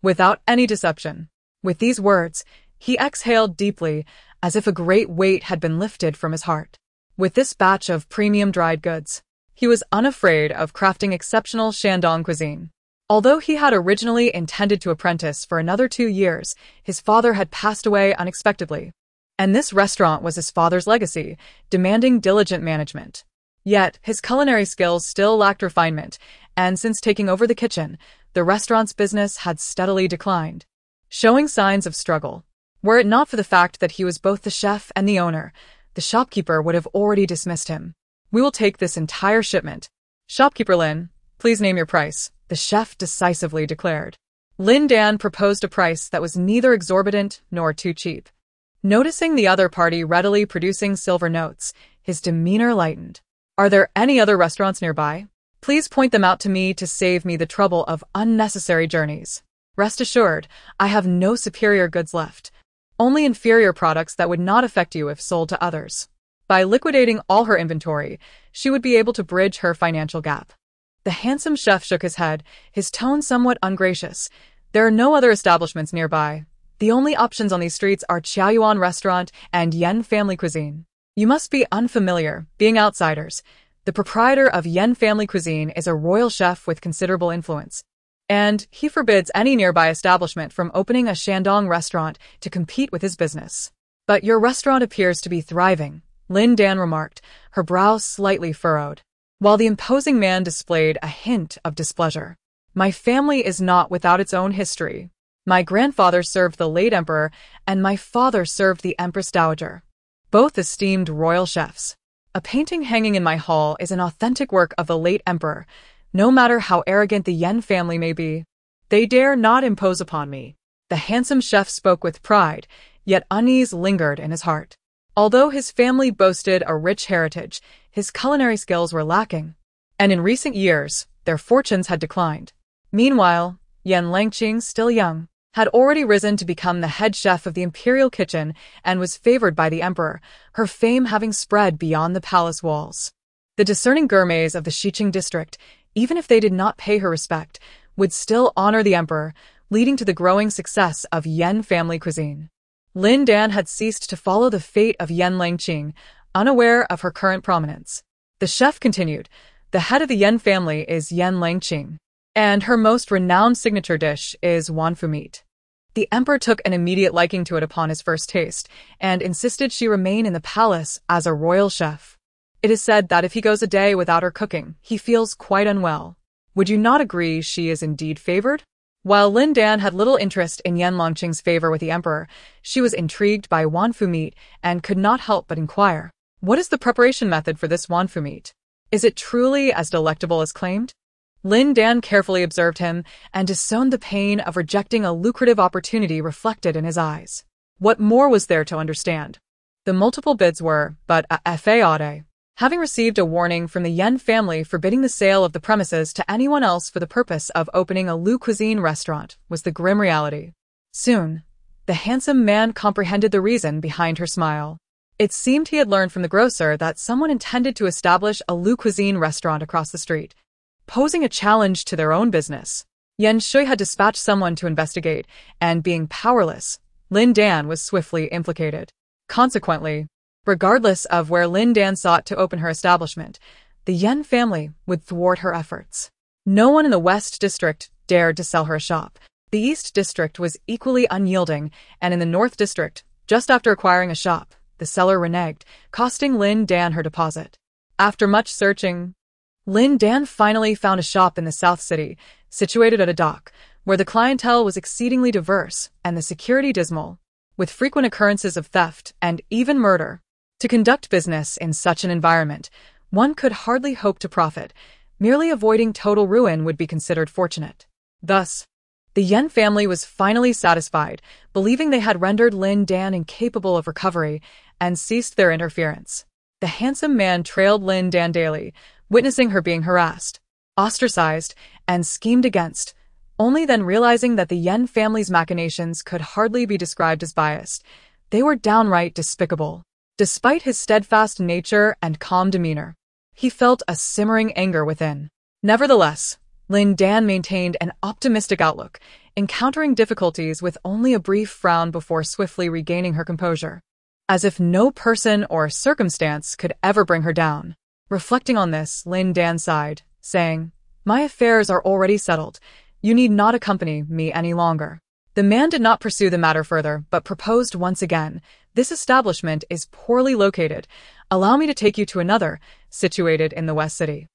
Without any deception. With these words, he exhaled deeply, as if a great weight had been lifted from his heart. With this batch of premium dried goods, he was unafraid of crafting exceptional Shandong cuisine. Although he had originally intended to apprentice for another 2 years, his father had passed away unexpectedly. And this restaurant was his father's legacy, demanding diligent management. Yet, his culinary skills still lacked refinement, and since taking over the kitchen, the restaurant's business had steadily declined, showing signs of struggle. Were it not for the fact that he was both the chef and the owner, the shopkeeper would have already dismissed him. "We will take this entire shipment. Shopkeeper Lin, please name your price," the chef decisively declared. Lin Dan proposed a price that was neither exorbitant nor too cheap. Noticing the other party readily producing silver notes, his demeanor lightened. "Are there any other restaurants nearby? Please point them out to me to save me the trouble of unnecessary journeys. Rest assured, I have no superior goods left, only inferior products that would not affect you if sold to others." By liquidating all her inventory, she would be able to bridge her financial gap. The handsome chef shook his head, his tone somewhat ungracious. "There are no other establishments nearby. The only options on these streets are Chaoyuan Restaurant and Yen Family Cuisine. You must be unfamiliar, being outsiders. The proprietor of Yen Family Cuisine is a royal chef with considerable influence, and he forbids any nearby establishment from opening a Shandong restaurant to compete with his business. But your restaurant appears to be thriving," Lin Dan remarked, her brow slightly furrowed, while the imposing man displayed a hint of displeasure. "My family is not without its own history. My grandfather served the late emperor, and my father served the Empress Dowager, both esteemed royal chefs. A painting hanging in my hall is an authentic work of the late emperor, no matter how arrogant the Yen family may be. They dare not impose upon me." The handsome chef spoke with pride, yet unease lingered in his heart. Although his family boasted a rich heritage, his culinary skills were lacking, and in recent years, their fortunes had declined. Meanwhile, Yen Langqing, still young, had already risen to become the head chef of the imperial kitchen and was favored by the emperor, her fame having spread beyond the palace walls. The discerning gourmets of the Xiqing district, even if they did not pay her respect, would still honor the emperor, leading to the growing success of Yen family cuisine. Lin Dan had ceased to follow the fate of Yen Langqing, unaware of her current prominence. The chef continued, "The head of the Yen family is Yen Langqing, and her most renowned signature dish is wanfu meat." The emperor took an immediate liking to it upon his first taste, and insisted she remain in the palace as a royal chef. It is said that if he goes a day without her cooking, he feels quite unwell. Would you not agree she is indeed favored? While Lin Dan had little interest in Yen Longqing's favor with the emperor, she was intrigued by wanfu meat and could not help but inquire, "What is the preparation method for this wanfu meat? Is it truly as delectable as claimed?" Lin Dan carefully observed him and disowned the pain of rejecting a lucrative opportunity reflected in his eyes. What more was there to understand? The multiple bids were, but a fodder. Having received a warning from the Yen family forbidding the sale of the premises to anyone else for the purpose of opening a Lu cuisine restaurant was the grim reality. Soon, the handsome man comprehended the reason behind her smile. It seemed he had learned from the grocer that someone intended to establish a Lu cuisine restaurant across the street, posing a challenge to their own business. Yen Shui had dispatched someone to investigate, and being powerless, Lin Dan was swiftly implicated. Consequently, regardless of where Lin Dan sought to open her establishment, the Yen family would thwart her efforts. No one in the West District dared to sell her a shop. The East District was equally unyielding, and in the North District, just after acquiring a shop, the seller reneged, costing Lin Dan her deposit. After much searching, Lin Dan finally found a shop in the South City, situated at a dock, where the clientele was exceedingly diverse and the security dismal, with frequent occurrences of theft and even murder. To conduct business in such an environment, one could hardly hope to profit. Merely avoiding total ruin would be considered fortunate. Thus, the Yen family was finally satisfied, believing they had rendered Lin Dan incapable of recovery, and ceased their interference. The handsome man trailed Lin Dan daily, witnessing her being harassed, ostracized, and schemed against, only then realizing that the Yen family's machinations could hardly be described as biased. They were downright despicable. Despite his steadfast nature and calm demeanor, he felt a simmering anger within. Nevertheless, Lin Dan maintained an optimistic outlook, encountering difficulties with only a brief frown before swiftly regaining her composure, as if no person or circumstance could ever bring her down. Reflecting on this, Lin Dan sighed, saying, "My affairs are already settled. You need not accompany me any longer." The man did not pursue the matter further, but proposed once again, "This establishment is poorly located. Allow me to take you to another, situated in the West City.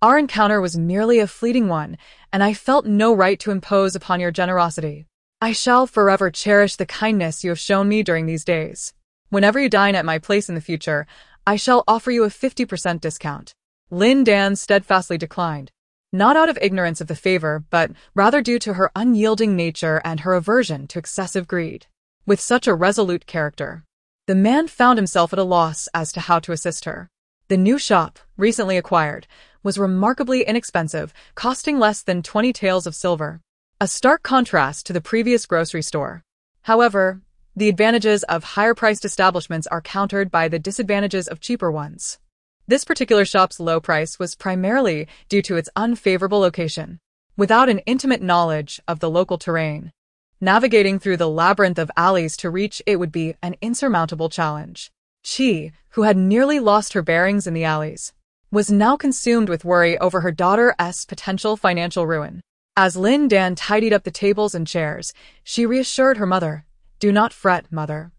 Our encounter was merely a fleeting one, and I felt no right to impose upon your generosity. I shall forever cherish the kindness you have shown me during these days. Whenever you dine at my place in the future, I shall offer you a 50% discount." Lin Dan steadfastly declined, not out of ignorance of the favor, but rather due to her unyielding nature and her aversion to excessive greed. With such a resolute character, the man found himself at a loss as to how to assist her. The new shop, recently acquired, was remarkably inexpensive, costing less than 20 taels of silver, a stark contrast to the previous grocery store. However, the advantages of higher-priced establishments are countered by the disadvantages of cheaper ones. This particular shop's low price was primarily due to its unfavorable location. Without an intimate knowledge of the local terrain, navigating through the labyrinth of alleys to reach it would be an insurmountable challenge. She, who had nearly lost her bearings in the alleys, was now consumed with worry over her daughter's potential financial ruin. As Lin Dan tidied up the tables and chairs, she reassured her mother, "Do not fret, mother.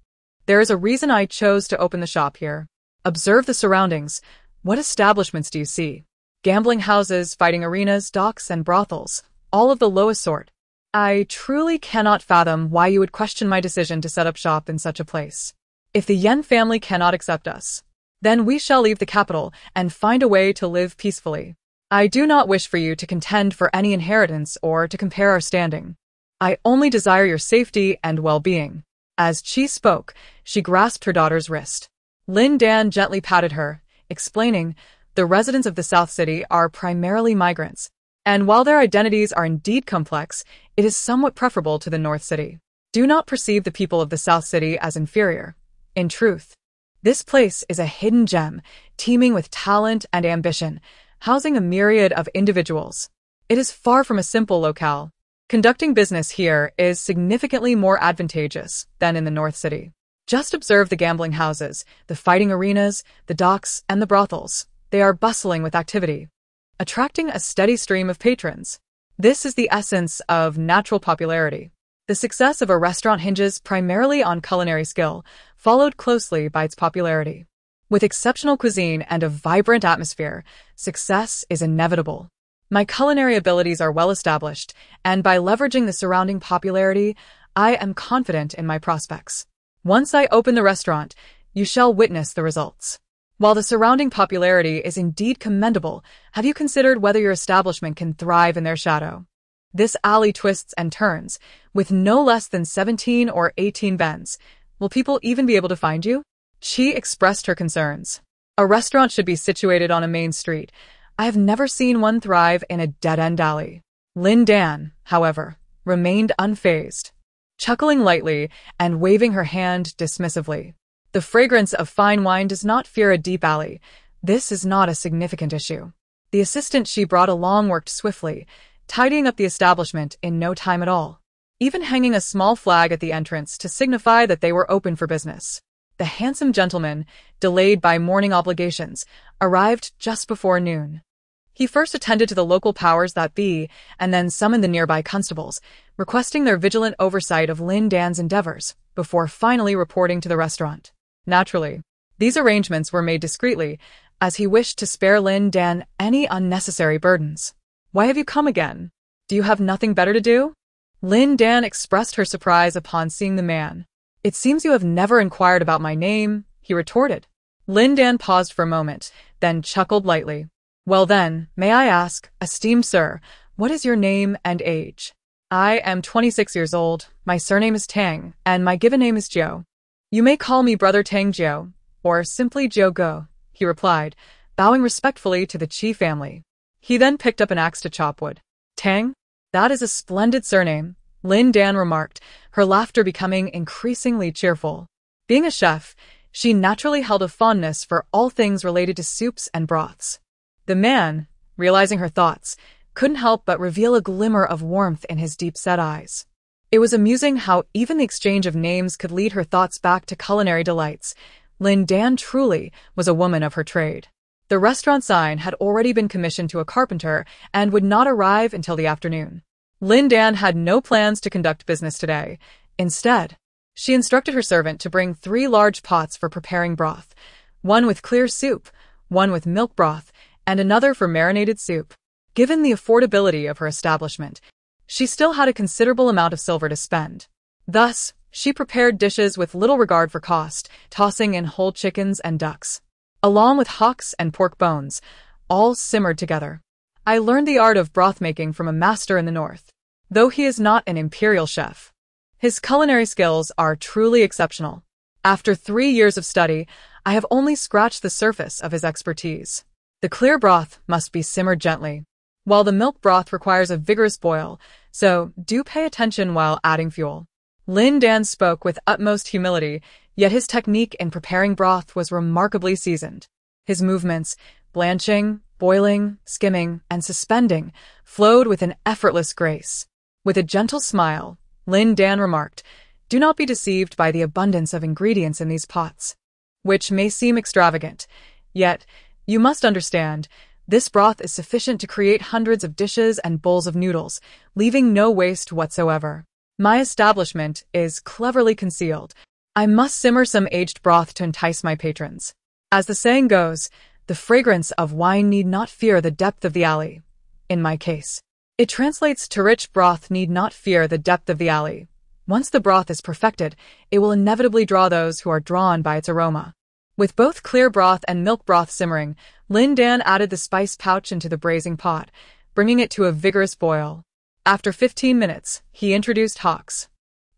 There is a reason I chose to open the shop here. Observe the surroundings. What establishments do you see? Gambling houses, fighting arenas, docks, and brothels, all of the lowest sort. I truly cannot fathom why you would question my decision to set up shop in such a place. If the Yen family cannot accept us, then we shall leave the capital and find a way to live peacefully. I do not wish for you to contend for any inheritance or to compare our standing. I only desire your safety and well-being." As Chi spoke, she grasped her daughter's wrist. Lin Dan gently patted her, explaining, "The residents of the South City are primarily migrants, and while their identities are indeed complex, it is somewhat preferable to the North City. Do not perceive the people of the South City as inferior. In truth, this place is a hidden gem, teeming with talent and ambition, housing a myriad of individuals. It is far from a simple locale. Conducting business here is significantly more advantageous than in the North City. Just observe the gambling houses, the fighting arenas, the docks, and the brothels. They are bustling with activity, attracting a steady stream of patrons. This is the essence of natural popularity. The success of a restaurant hinges primarily on culinary skill, followed closely by its popularity. With exceptional cuisine and a vibrant atmosphere, success is inevitable. My culinary abilities are well established, and by leveraging the surrounding popularity, I am confident in my prospects. Once I open the restaurant, you shall witness the results. While the surrounding popularity is indeed commendable, have you considered whether your establishment can thrive in their shadow? This alley twists and turns, with no less than 17 or 18 bends. Will people even be able to find you? She expressed her concerns. A restaurant should be situated on a main street. I have never seen one thrive in a dead-end alley. Lin Dan, however, remained unfazed, chuckling lightly and waving her hand dismissively. The fragrance of fine wine does not fear a deep alley. This is not a significant issue. The assistant she brought along worked swiftly, tidying up the establishment in no time at all, even hanging a small flag at the entrance to signify that they were open for business. The handsome gentleman, delayed by morning obligations, arrived just before noon. He first attended to the local powers that be, and then summoned the nearby constables, requesting their vigilant oversight of Lin Dan's endeavors, before finally reporting to the restaurant. Naturally, these arrangements were made discreetly, as he wished to spare Lin Dan any unnecessary burdens. Why have you come again? Do you have nothing better to do? Lin Dan expressed her surprise upon seeing the man. It seems you have never inquired about my name, he retorted. Lin Dan paused for a moment, then chuckled lightly. Well then, may I ask, esteemed sir, what is your name and age? I am 26 years old, my surname is Tang, and my given name is Jiu. You may call me Brother Tang Jiu, or simply Jiu Go, he replied, bowing respectfully to the Qi family. He then picked up an axe to chop wood. Tang? That is a splendid surname, Lin Dan remarked, her laughter becoming increasingly cheerful. Being a chef, she naturally held a fondness for all things related to soups and broths. The man, realizing her thoughts, couldn't help but reveal a glimmer of warmth in his deep-set eyes. It was amusing how even the exchange of names could lead her thoughts back to culinary delights. Lin Dan truly was a woman of her trade. The restaurant sign had already been commissioned to a carpenter and would not arrive until the afternoon. Lin Dan had no plans to conduct business today. Instead, she instructed her servant to bring 3 large pots for preparing broth, one with clear soup, one with milk broth, and another for marinated soup. Given the affordability of her establishment, she still had a considerable amount of silver to spend. Thus, she prepared dishes with little regard for cost, tossing in whole chickens and ducks, along with hocks and pork bones, all simmered together. I learned the art of broth making from a master in the north. Though he is not an imperial chef, his culinary skills are truly exceptional. After 3 years of study, I have only scratched the surface of his expertise. The clear broth must be simmered gently, while the milk broth requires a vigorous boil, so do pay attention while adding fuel. Lin Dan spoke with utmost humility, yet his technique in preparing broth was remarkably seasoned. His movements, blanching, boiling, skimming, and suspending, flowed with an effortless grace. With a gentle smile, Lin Dan remarked, "Do not be deceived by the abundance of ingredients in these pots, which may seem extravagant, yet you must understand, this broth is sufficient to create hundreds of dishes and bowls of noodles, leaving no waste whatsoever. My establishment is cleverly concealed. I must simmer some aged broth to entice my patrons. As the saying goes, the fragrance of wine need not fear the depth of the alley. In my case, it translates to rich broth need not fear the depth of the alley. Once the broth is perfected, it will inevitably draw those who are drawn by its aroma." With both clear broth and milk broth simmering, Lin Dan added the spice pouch into the braising pot, bringing it to a vigorous boil. After 15 minutes, he introduced hocks,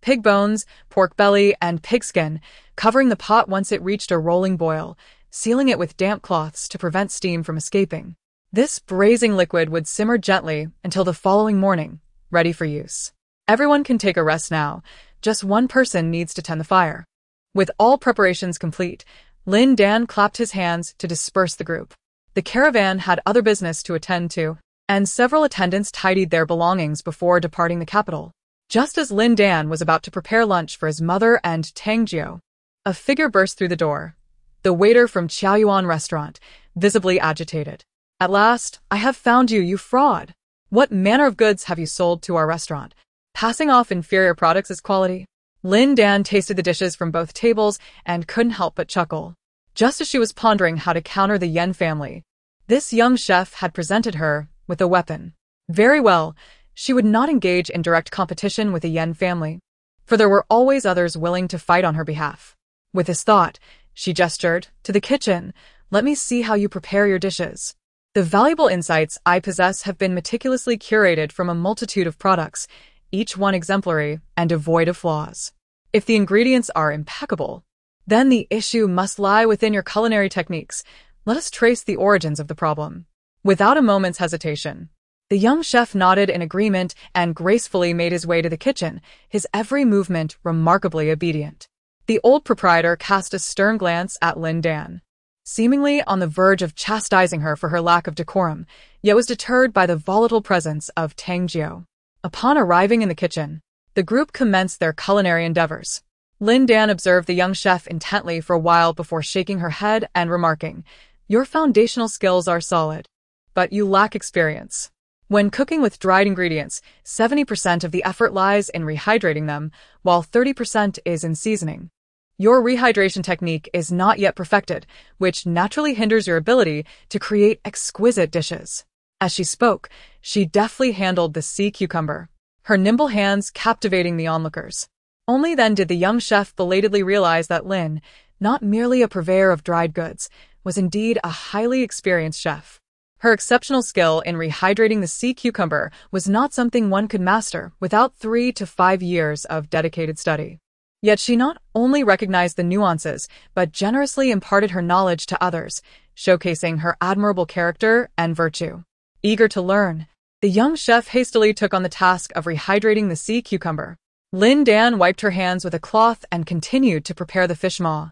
pig bones, pork belly, and pigskin, covering the pot once it reached a rolling boil, sealing it with damp cloths to prevent steam from escaping. This braising liquid would simmer gently until the following morning, ready for use. Everyone can take a rest now. Just one person needs to tend the fire. With all preparations complete, Lin Dan clapped his hands to disperse the group. The caravan had other business to attend to, and several attendants tidied their belongings before departing the capital. Just as Lin Dan was about to prepare lunch for his mother and Tang Jiu, a figure burst through the door. The waiter from Chaoyuan restaurant, visibly agitated. "At last, I have found you, you fraud! What manner of goods have you sold to our restaurant, passing off inferior products as quality?" Lin Dan tasted the dishes from both tables and couldn't help but chuckle. Just as she was pondering how to counter the Yen family, this young chef had presented her with a weapon. Very well, she would not engage in direct competition with the Yen family, for there were always others willing to fight on her behalf. With this thought, she gestured to the kitchen. "Let me see how you prepare your dishes. The valuable insights I possess have been meticulously curated from a multitude of products, each one exemplary and devoid of flaws. If the ingredients are impeccable, then the issue must lie within your culinary techniques. Let us trace the origins of the problem. Without a moment's hesitation, the young chef nodded in agreement and gracefully made his way to the kitchen, his every movement remarkably obedient. The old proprietor cast a stern glance at Lin Dan, seemingly on the verge of chastising her for her lack of decorum, yet was deterred by the volatile presence of Tang Jiu. Upon arriving in the kitchen, the group commenced their culinary endeavors. Lin Dan observed the young chef intently for a while before shaking her head and remarking, "Your foundational skills are solid, but you lack experience. When cooking with dried ingredients, 70% of the effort lies in rehydrating them, while 30% is in seasoning. Your rehydration technique is not yet perfected, which naturally hinders your ability to create exquisite dishes." As she spoke, she deftly handled the sea cucumber, her nimble hands captivating the onlookers. Only then did the young chef belatedly realize that Lin, not merely a purveyor of dried goods, was indeed a highly experienced chef. Her exceptional skill in rehydrating the sea cucumber was not something one could master without 3 to 5 years of dedicated study. Yet she not only recognized the nuances, but generously imparted her knowledge to others, showcasing her admirable character and virtue. Eager to learn, the young chef hastily took on the task of rehydrating the sea cucumber. Lin Dan wiped her hands with a cloth and continued to prepare the fish maw,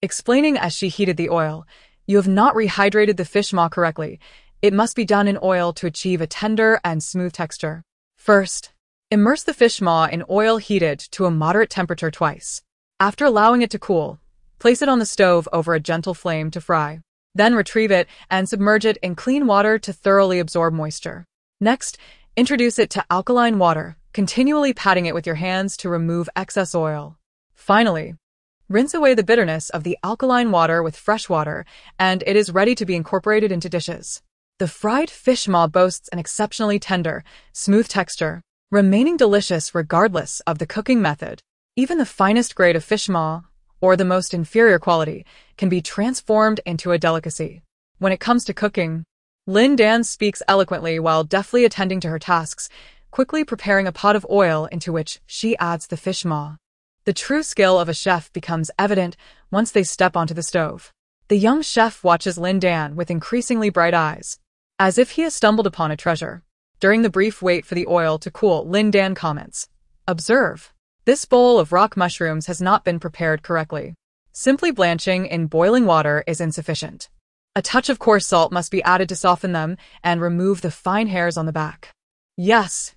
explaining as she heated the oil, "You have not rehydrated the fish maw correctly. It must be done in oil to achieve a tender and smooth texture. First, immerse the fish maw in oil heated to a moderate temperature twice. After allowing it to cool, place it on the stove over a gentle flame to fry. Then retrieve it and submerge it in clean water to thoroughly absorb moisture. Next, introduce it to alkaline water, continually patting it with your hands to remove excess oil. Finally, rinse away the bitterness of the alkaline water with fresh water, and it is ready to be incorporated into dishes." The fried fish maw boasts an exceptionally tender, smooth texture, remaining delicious regardless of the cooking method. Even the finest grade of fish maw, or the most inferior quality, can be transformed into a delicacy. When it comes to cooking, Lin Dan speaks eloquently while deftly attending to her tasks, quickly preparing a pot of oil into which she adds the fish maw. The true skill of a chef becomes evident once they step onto the stove. The young chef watches Lin Dan with increasingly bright eyes, as if he has stumbled upon a treasure. During the brief wait for the oil to cool, Lin Dan comments, "Observe. This bowl of rock mushrooms has not been prepared correctly. Simply blanching in boiling water is insufficient. A touch of coarse salt must be added to soften them and remove the fine hairs on the back." Yes,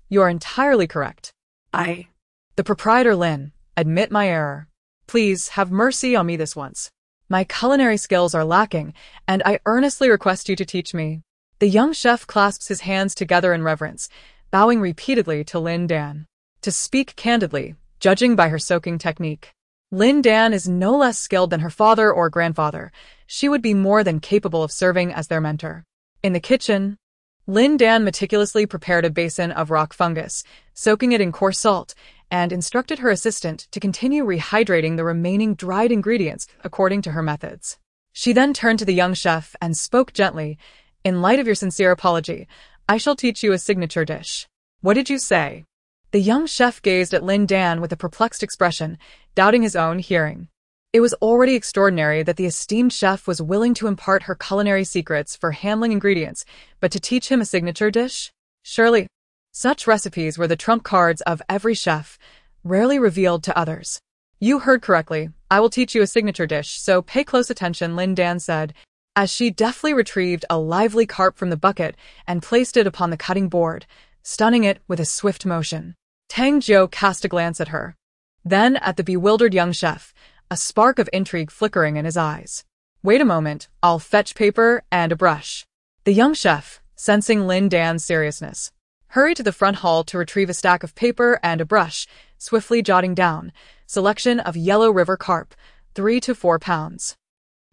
you are entirely correct. The proprietor Lin, admit my error. Please have mercy on me this once. My culinary skills are lacking, and I earnestly request you to teach me. The young chef clasps his hands together in reverence, bowing repeatedly to Lin Dan. To speak candidly, judging by her soaking technique, Lin Dan is no less skilled than her father or grandfather. She would be more than capable of serving as their mentor. In the kitchen, Lin Dan meticulously prepared a basin of rock fungus, soaking it in coarse salt, and instructed her assistant to continue rehydrating the remaining dried ingredients according to her methods. She then turned to the young chef and spoke gently, "In light of your sincere apology, I shall teach you a signature dish." "What did you say?" The young chef gazed at Lin Dan with a perplexed expression, doubting his own hearing. It was already extraordinary that the esteemed chef was willing to impart her culinary secrets for handling ingredients, but to teach him a signature dish? Surely, such recipes were the trump cards of every chef, rarely revealed to others. "You heard correctly. I will teach you a signature dish, so pay close attention," Lin Dan said, as she deftly retrieved a lively carp from the bucket and placed it upon the cutting board, stunning it with a swift motion. Tang Jiu cast a glance at her, then at the bewildered young chef, a spark of intrigue flickering in his eyes. "Wait a moment, I'll fetch paper and a brush." The young chef, sensing Lin Dan's seriousness, hurried to the front hall to retrieve a stack of paper and a brush, swiftly jotting down, "Selection of yellow river carp, 3 to 4 pounds.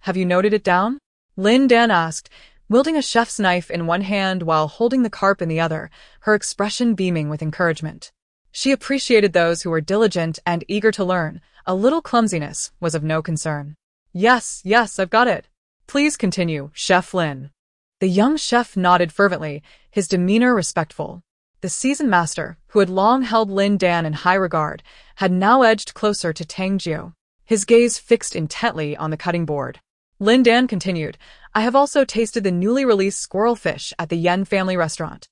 "Have you noted it down?" Lin Dan asked, wielding a chef's knife in one hand while holding the carp in the other, her expression beaming with encouragement. She appreciated those who were diligent and eager to learn. A little clumsiness was of no concern. Yes, I've got it. Please continue, Chef Lin." The young chef nodded fervently, his demeanor respectful. The seasoned master, who had long held Lin Dan in high regard, had now edged closer to Tang Jiu, his gaze fixed intently on the cutting board. Lin Dan continued, I have also tasted the newly released squirrel fish at the Yen family restaurant.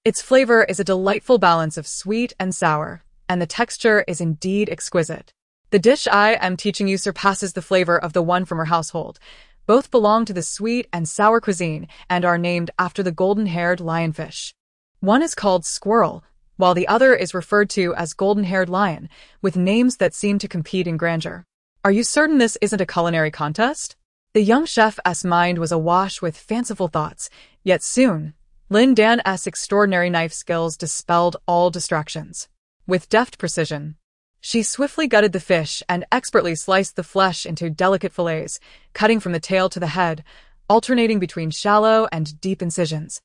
Its flavor is a delightful balance of sweet and sour, and the texture is indeed exquisite. The dish I am teaching you surpasses the flavor of the one from her household. Both belong to the sweet and sour cuisine and are named after the golden-haired lionfish. One is called squirrel, while the other is referred to as golden-haired lion, with names that seem to compete in grandeur. Are you certain this isn't a culinary contest? The young chef's mind was awash with fanciful thoughts, yet soon, Lin Dan's extraordinary knife skills dispelled all distractions. With deft precision, she swiftly gutted the fish and expertly sliced the flesh into delicate fillets, cutting from the tail to the head, alternating between shallow and deep incisions,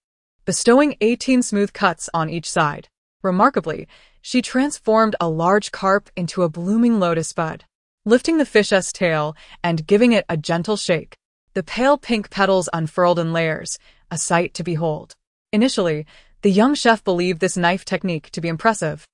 bestowing 18 smooth cuts on each side. Remarkably, she transformed a large carp into a blooming lotus bud. Lifting the fish's tail and giving it a gentle shake, the pale pink petals unfurled in layers, a sight to behold. Initially, the young chef believed this knife technique to be impressive,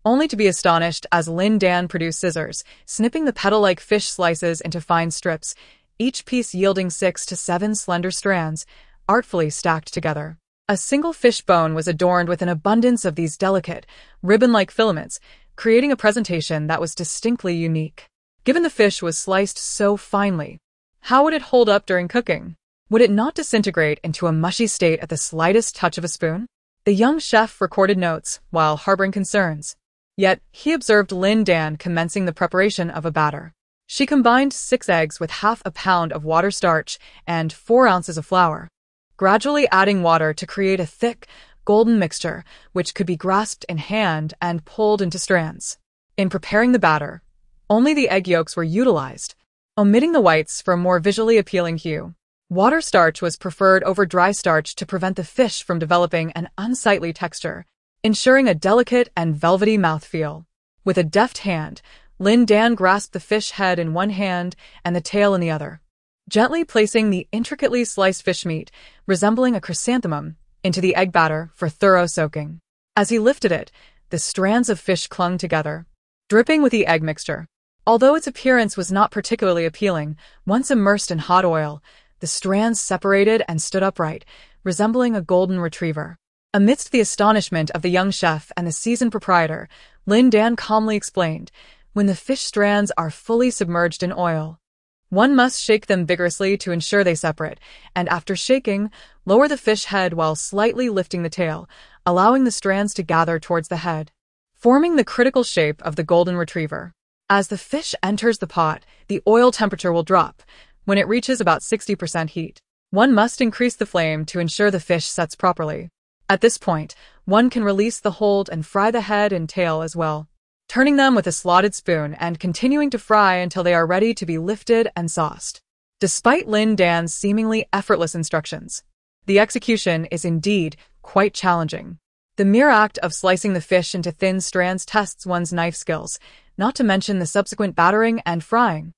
only to be astonished as Lin Dan produced scissors, snipping the petal-like fish slices into fine strips, each piece yielding 6 to 7 slender strands, artfully stacked together. A single fish bone was adorned with an abundance of these delicate, ribbon-like filaments, creating a presentation that was distinctly unique. Given the fish was sliced so finely, how would it hold up during cooking? Would it not disintegrate into a mushy state at the slightest touch of a spoon? The young chef recorded notes while harboring concerns. Yet, he observed Lin Dan commencing the preparation of a batter. She combined 6 eggs with half a pound of water starch and 4 ounces of flour, gradually adding water to create a thick, golden mixture which could be grasped in hand and pulled into strands. In preparing the batter, only the egg yolks were utilized, omitting the whites for a more visually appealing hue. Water starch was preferred over dry starch to prevent the fish from developing an unsightly texture, ensuring a delicate and velvety mouthfeel. With a deft hand, Lin Dan grasped the fish head in one hand and the tail in the other, gently placing the intricately sliced fish meat, resembling a chrysanthemum, into the egg batter for thorough soaking. As he lifted it, the strands of fish clung together, dripping with the egg mixture. Although its appearance was not particularly appealing, once immersed in hot oil, the strands separated and stood upright, resembling a golden retriever. Amidst the astonishment of the young chef and the seasoned proprietor, Lin Dan calmly explained, when the fish strands are fully submerged in oil, one must shake them vigorously to ensure they separate, and after shaking, lower the fish head while slightly lifting the tail, allowing the strands to gather towards the head, forming the critical shape of the golden retriever. As the fish enters the pot, the oil temperature will drop. When it reaches about 60% heat, one must increase the flame to ensure the fish sets properly. At this point, one can release the hold and fry the head and tail as well, turning them with a slotted spoon and continuing to fry until they are ready to be lifted and sauced. Despite Lin Dan's seemingly effortless instructions, the execution is indeed quite challenging. The mere act of slicing the fish into thin strands tests one's knife skills, not to mention the subsequent battering and frying,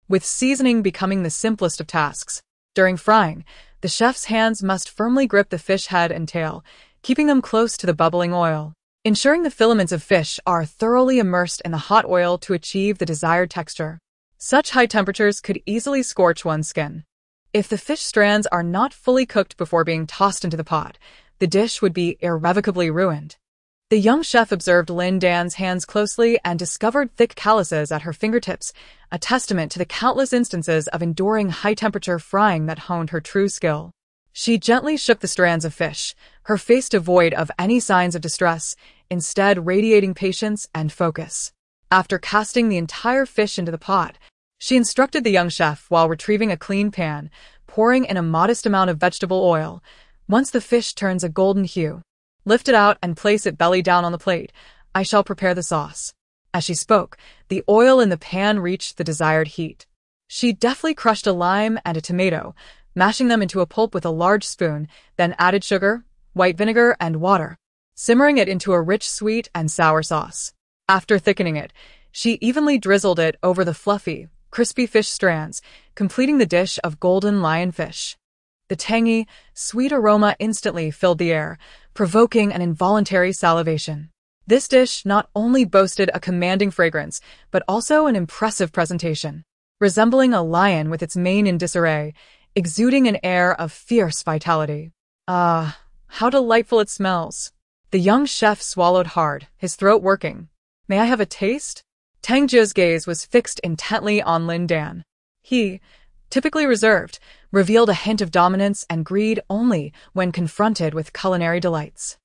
with seasoning becoming the simplest of tasks. During frying, the chef's hands must firmly grip the fish head and tail, keeping them close to the bubbling oil, ensuring the filaments of fish are thoroughly immersed in the hot oil to achieve the desired texture. Such high temperatures could easily scorch one's skin. If the fish strands are not fully cooked before being tossed into the pot, the dish would be irrevocably ruined. The young chef observed Lin Dan's hands closely and discovered thick calluses at her fingertips, a testament to the countless instances of enduring high-temperature frying that honed her true skill. She gently shook the strands of fish, her face devoid of any signs of distress, instead radiating patience and focus. After casting the entire fish into the pot, she instructed the young chef while retrieving a clean pan, pouring in a modest amount of vegetable oil. Once the fish turns a golden hue, lift it out and place it belly down on the plate. I shall prepare the sauce. As she spoke, the oil in the pan reached the desired heat. She deftly crushed a lime and a tomato, mashing them into a pulp with a large spoon, then added sugar, white vinegar, and water, simmering it into a rich sweet and sour sauce. After thickening it, she evenly drizzled it over the fluffy, crispy fish strands, completing the dish of golden lionfish. The tangy, sweet aroma instantly filled the air, provoking an involuntary salivation. This dish not only boasted a commanding fragrance, but also an impressive presentation, resembling a lion with its mane in disarray, exuding an air of fierce vitality. Ah, how delightful it smells! The young chef swallowed hard, his throat working. May I have a taste? Tang Jia's gaze was fixed intently on Lin Dan. He, typically reserved, revealed a hint of dominance and greed only when confronted with culinary delights.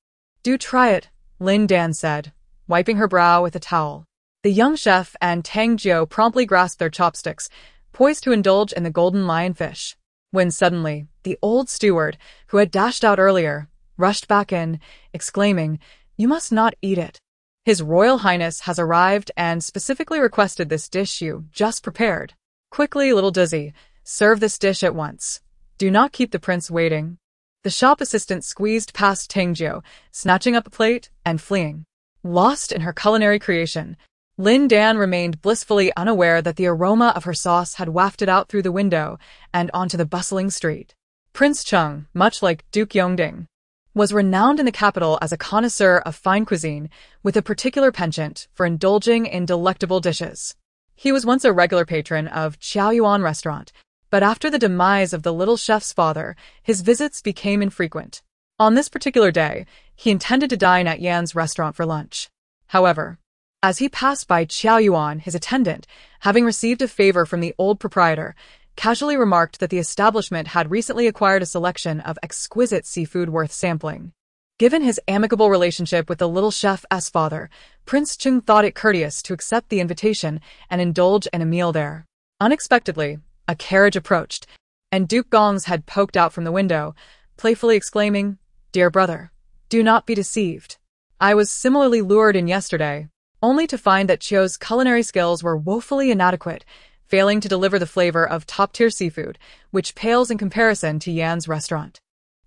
Do try it, Lin Dan said, wiping her brow with a towel. The young chef and Tang Jiao promptly grasped their chopsticks, poised to indulge in the golden lionfish, when suddenly, the old steward, who had dashed out earlier, rushed back in, exclaiming, "You must not eat it. His Royal Highness has arrived and specifically requested this dish you just prepared. Quickly, little Dizzy, serve this dish at once. Do not keep the prince waiting." The shop assistant squeezed past Tang Jiao, snatching up a plate and fleeing. Lost in her culinary creation, Lin Dan remained blissfully unaware that the aroma of her sauce had wafted out through the window and onto the bustling street. Prince Chung, much like Duke Yongding, was renowned in the capital as a connoisseur of fine cuisine, with a particular penchant for indulging in delectable dishes. He was once a regular patron of Qiaoyuan restaurant, but after the demise of the little chef's father, his visits became infrequent. On this particular day, he intended to dine at Yan's restaurant for lunch. However, as he passed by Qiaoyuan, his attendant, having received a favor from the old proprietor, casually remarked that the establishment had recently acquired a selection of exquisite seafood worth sampling. Given his amicable relationship with the little chef's father, Prince Chung thought it courteous to accept the invitation and indulge in a meal there. Unexpectedly, a carriage approached, and Duke Gong's head poked out from the window, playfully exclaiming, "Dear brother, do not be deceived. I was similarly lured in yesterday, only to find that Chio's culinary skills were woefully inadequate, failing to deliver the flavor of top-tier seafood, which pales in comparison to Yan's restaurant."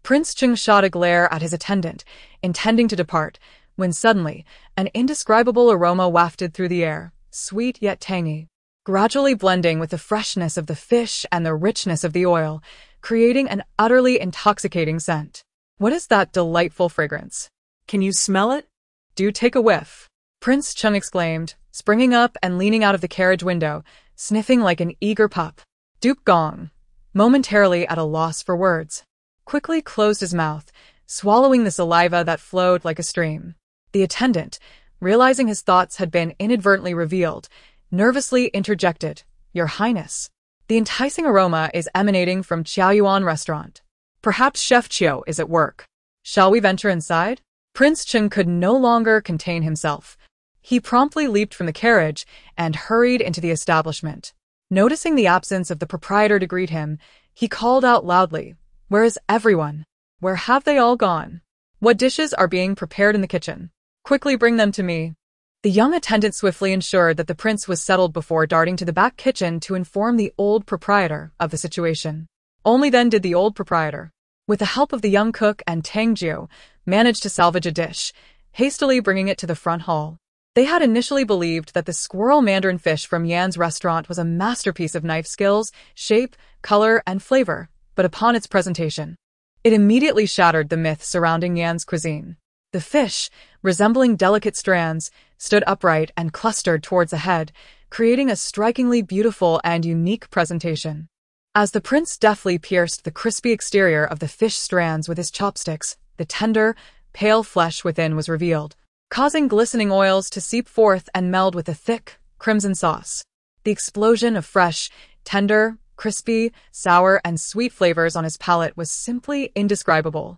Prince Chung shot a glare at his attendant, intending to depart, when suddenly, an indescribable aroma wafted through the air, sweet yet tangy, gradually blending with the freshness of the fish and the richness of the oil, creating an utterly intoxicating scent. What is that delightful fragrance? Can you smell it? Do take a whiff, Prince Chung exclaimed, springing up and leaning out of the carriage window, sniffing like an eager pup. Duke Gong, momentarily at a loss for words, quickly closed his mouth, swallowing the saliva that flowed like a stream. The attendant, realizing his thoughts had been inadvertently revealed, nervously interjected, "Your Highness, the enticing aroma is emanating from Qiaoyuan restaurant. Perhaps Chef Chiao is at work. Shall we venture inside?" Prince Chung could no longer contain himself. He promptly leaped from the carriage and hurried into the establishment. Noticing the absence of the proprietor to greet him, he called out loudly, "Where is everyone? Where have they all gone? What dishes are being prepared in the kitchen? Quickly bring them to me." The young attendant swiftly ensured that the prince was settled before darting to the back kitchen to inform the old proprietor of the situation. Only then did the old proprietor, with the help of the young cook and Tang Jiao, manage to salvage a dish, hastily bringing it to the front hall. They had initially believed that the squirrel mandarin fish from Yan's restaurant was a masterpiece of knife skills, shape, color, and flavor, but upon its presentation, it immediately shattered the myth surrounding Yan's cuisine. The fish, resembling delicate strands, stood upright and clustered towards the head, creating a strikingly beautiful and unique presentation. As the prince deftly pierced the crispy exterior of the fish strands with his chopsticks, the tender, pale flesh within was revealed, causing glistening oils to seep forth and meld with the thick, crimson sauce. The explosion of fresh, tender, crispy, sour, and sweet flavors on his palate was simply indescribable.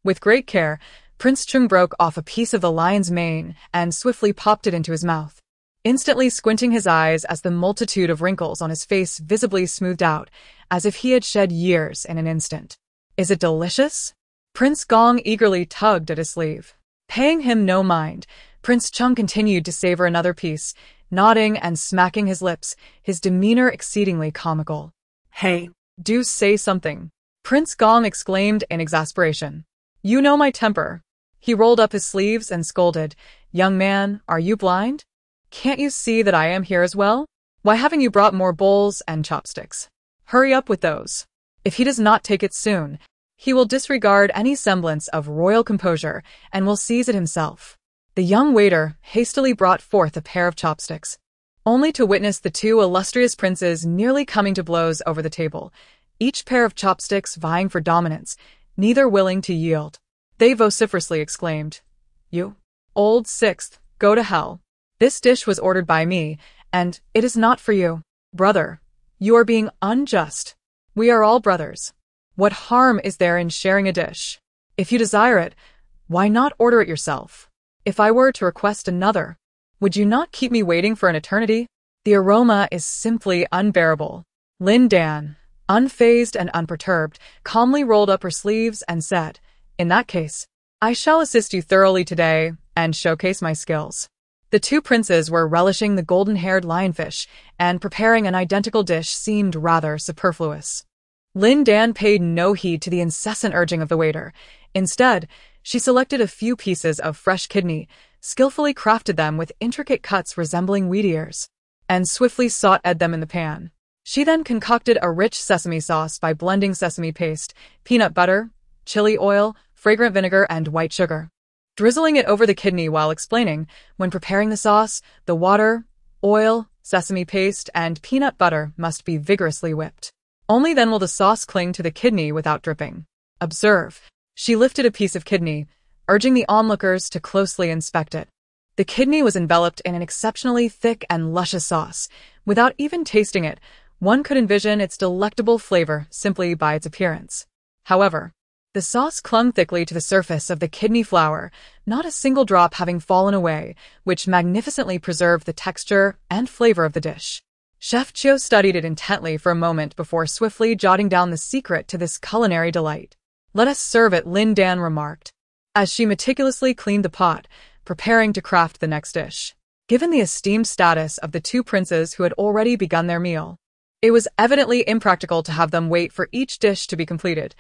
With great care, Prince Chung broke off a piece of the lion's mane and swiftly popped it into his mouth, instantly squinting his eyes as the multitude of wrinkles on his face visibly smoothed out, as if he had shed years in an instant. "Is it delicious?" Prince Gong eagerly tugged at his sleeve. Paying him no mind, Prince Chung continued to savor another piece, nodding and smacking his lips, his demeanor exceedingly comical. "Hey, do say something," Prince Gong exclaimed in exasperation. "You know my temper." He rolled up his sleeves and scolded, "Young man, are you blind? Can't you see that I am here as well? Why haven't you brought more bowls and chopsticks? Hurry up with those. If he does not take it soon, He will disregard any semblance of royal composure and will seize it himself. The young waiter hastily brought forth a pair of chopsticks, only to witness the two illustrious princes nearly coming to blows over the table, each pair of chopsticks vying for dominance, neither willing to yield. They vociferously exclaimed, "You, old sixth, go to hell. This dish was ordered by me, and it is not for you. Brother, you are being unjust. We are all brothers. What harm is there in sharing a dish? If you desire it, why not order it yourself? If I were to request another, would you not keep me waiting for an eternity? The aroma is simply unbearable." Lin Dan, unfazed and unperturbed, calmly rolled up her sleeves and said, "In that case, I shall assist you thoroughly today and showcase my skills." The two princes were relishing the golden-haired lionfish, and preparing an identical dish seemed rather superfluous. Lin Dan paid no heed to the incessant urging of the waiter. Instead, she selected a few pieces of fresh kidney, skillfully crafted them with intricate cuts resembling wheat ears, and swiftly sautéed them in the pan. She then concocted a rich sesame sauce by blending sesame paste, peanut butter, chili oil, fragrant vinegar, and white sugar. Drizzling it over the kidney while explaining, when preparing the sauce, the water, oil, sesame paste, and peanut butter must be vigorously whipped. Only then will the sauce cling to the kidney without dripping. Observe. She lifted a piece of kidney, urging the onlookers to closely inspect it. The kidney was enveloped in an exceptionally thick and luscious sauce. Without even tasting it, one could envision its delectable flavor simply by its appearance. However, the sauce clung thickly to the surface of the kidney flour, not a single drop having fallen away, which magnificently preserved the texture and flavor of the dish. Chef Chio studied it intently for a moment before swiftly jotting down the secret to this culinary delight. "Let us serve it," Lin Dan remarked, as she meticulously cleaned the pot, preparing to craft the next dish. Given the esteemed status of the two princes who had already begun their meal, it was evidently impractical to have them wait for each dish to be completed.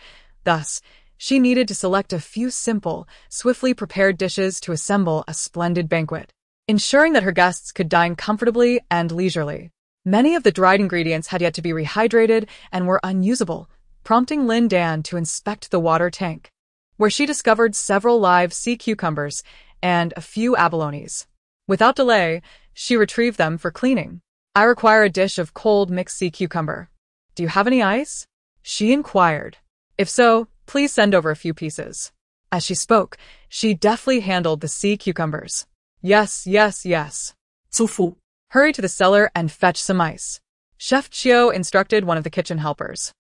Thus, she needed to select a few simple, swiftly prepared dishes to assemble a splendid banquet, ensuring that her guests could dine comfortably and leisurely. Many of the dried ingredients had yet to be rehydrated and were unusable, prompting Lin Dan to inspect the water tank, where she discovered several live sea cucumbers and a few abalones. Without delay, she retrieved them for cleaning. "I require a dish of cold mixed sea cucumber. Do you have any ice?" she inquired. "If so, please send over a few pieces." As she spoke, she deftly handled the sea cucumbers. "Yes, yes, yes. Zufu. Hurry to the cellar and fetch some ice." Chef Chio instructed one of the kitchen helpers.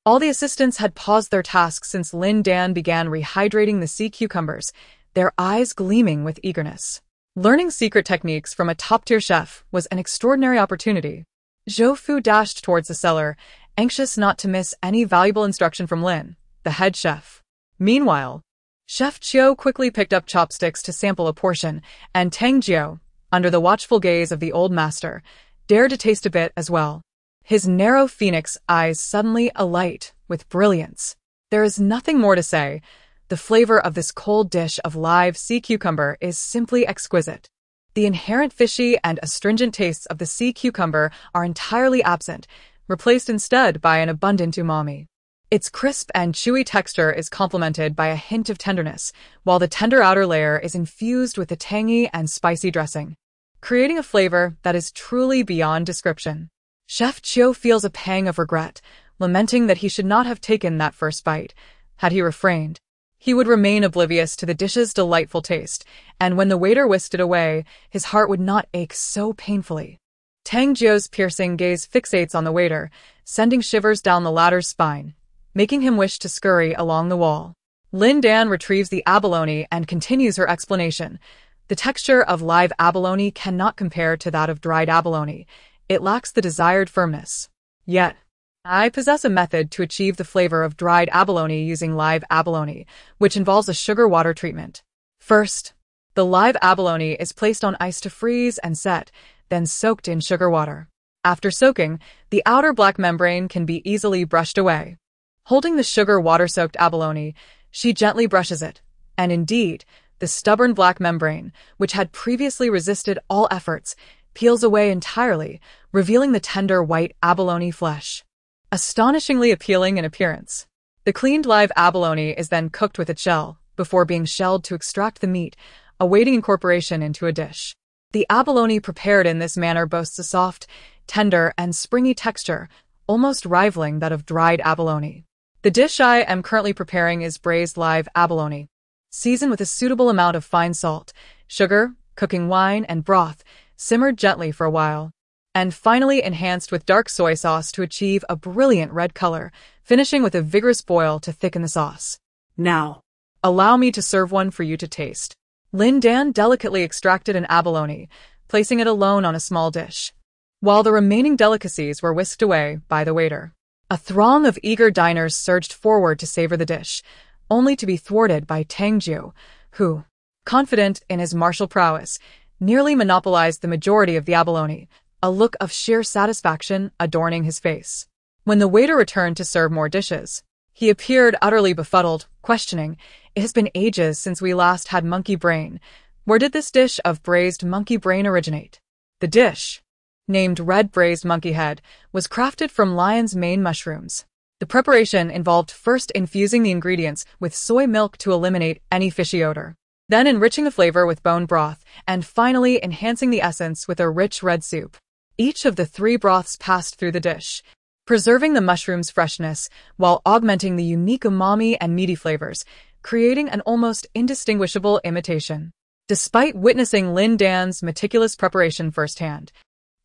All the assistants had paused their tasks since Lin Dan began rehydrating the sea cucumbers, their eyes gleaming with eagerness. Learning secret techniques from a top-tier chef was an extraordinary opportunity. Zhou Fu dashed towards the cellar, anxious not to miss any valuable instruction from Lin, the head chef. Meanwhile, Chef Chio quickly picked up chopsticks to sample a portion, and Tang Jiao, under the watchful gaze of the old master, dared to taste a bit as well. His narrow phoenix eyes suddenly alight with brilliance. There is nothing more to say. The flavor of this cold dish of live sea cucumber is simply exquisite. The inherent fishy and astringent tastes of the sea cucumber are entirely absent, replaced instead by an abundant umami. Its crisp and chewy texture is complemented by a hint of tenderness, while the tender outer layer is infused with a tangy and spicy dressing, creating a flavor that is truly beyond description. Chef Chio feels a pang of regret, lamenting that he should not have taken that first bite. Had he refrained, he would remain oblivious to the dish's delightful taste, and when the waiter whisked it away, his heart would not ache so painfully. Tang Jiao's piercing gaze fixates on the waiter, sending shivers down the latter's spine, making him wish to scurry along the wall. Lin Dan retrieves the abalone and continues her explanation. The texture of live abalone cannot compare to that of dried abalone. It lacks the desired firmness. Yet, I possess a method to achieve the flavor of dried abalone using live abalone, which involves a sugar-water treatment. First, the live abalone is placed on ice to freeze and set, then soaked in sugar water. After soaking, the outer black membrane can be easily brushed away. Holding the sugar water-soaked abalone, she gently brushes it, and indeed, the stubborn black membrane, which had previously resisted all efforts, peels away entirely, revealing the tender white abalone flesh. Astonishingly appealing in appearance, The cleaned live abalone is then cooked with its shell, before being shelled to extract the meat, awaiting incorporation into a dish. The abalone prepared in this manner boasts a soft, tender, and springy texture, almost rivaling that of dried abalone. The dish I am currently preparing is braised live abalone. Season with a suitable amount of fine salt, sugar, cooking wine, and broth, simmered gently for a while, and finally enhanced with dark soy sauce to achieve a brilliant red color, finishing with a vigorous boil to thicken the sauce. Now, Allow me to serve one for you to taste. Lin Dan delicately extracted an abalone, placing it alone on a small dish, while the remaining delicacies were whisked away by the waiter. A throng of eager diners surged forward to savor the dish, only to be thwarted by Tang Jiu, who, confident in his martial prowess, nearly monopolized the majority of the abalone, a look of sheer satisfaction adorning his face. When the waiter returned to serve more dishes, he appeared utterly befuddled, questioning, "It has been ages since we last had monkey brain. Where did this dish of braised monkey brain originate?" The dish, named red braised monkey head, was crafted from lion's mane mushrooms. The preparation involved first infusing the ingredients with soy milk to eliminate any fishy odor, then enriching the flavor with bone broth, and finally enhancing the essence with a rich red soup. Each of the three broths passed through the dish, preserving the mushroom's freshness while augmenting the unique umami and meaty flavors, creating an almost indistinguishable imitation. Despite witnessing Lin Dan's meticulous preparation firsthand,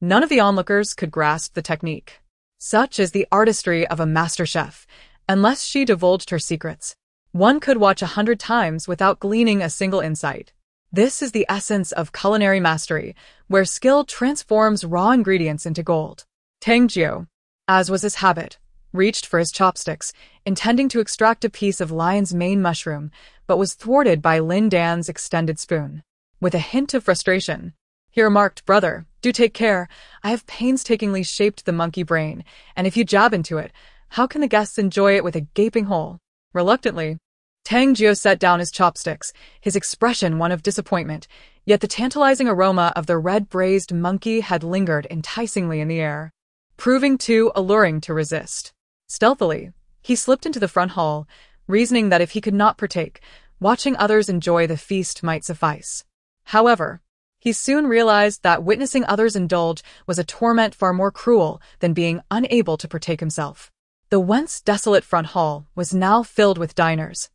none of the onlookers could grasp the technique. Such is the artistry of a master chef. Unless she divulged her secrets, one could watch 100 times without gleaning a single insight. This is the essence of culinary mastery, where skill transforms raw ingredients into gold. Tang Jiu, as was his habit, reached for his chopsticks, intending to extract a piece of lion's mane mushroom, but was thwarted by Lin Dan's extended spoon. With a hint of frustration, he remarked, "Brother, do take care. I have painstakingly shaped the monkey brain, and if you jab into it, how can the guests enjoy it with a gaping hole?" Reluctantly, Tang Jiu set down his chopsticks, his expression one of disappointment, yet the tantalizing aroma of the red braised monkey had lingered enticingly in the air, proving too alluring to resist. Stealthily, he slipped into the front hall, reasoning that if he could not partake, watching others enjoy the feast might suffice. However, he soon realized that witnessing others indulge was a torment far more cruel than being unable to partake himself. The once desolate front hall was now filled with diners,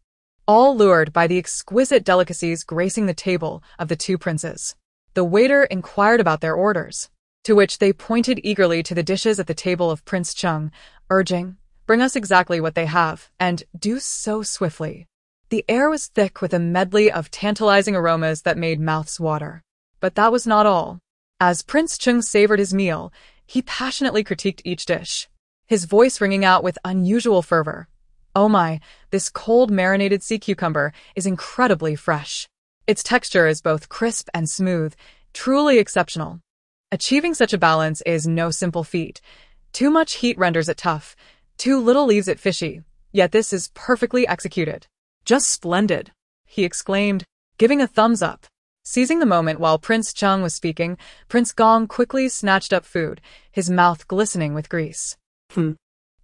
all lured by the exquisite delicacies gracing the table of the two princes. The waiter inquired about their orders, to which they pointed eagerly to the dishes at the table of Prince Chung, urging, "Bring us exactly what they have, and do so swiftly." The air was thick with a medley of tantalizing aromas that made mouths water. But that was not all. As Prince Chung savored his meal, he passionately critiqued each dish, his voice ringing out with unusual fervor. "Oh my, this cold marinated sea cucumber is incredibly fresh. Its texture is both crisp and smooth, truly exceptional. Achieving such a balance is no simple feat. Too much heat renders it tough, too little leaves it fishy, yet this is perfectly executed. Just splendid," he exclaimed, giving a thumbs up. Seizing the moment while Prince Chung was speaking, Prince Gong quickly snatched up food, his mouth glistening with grease.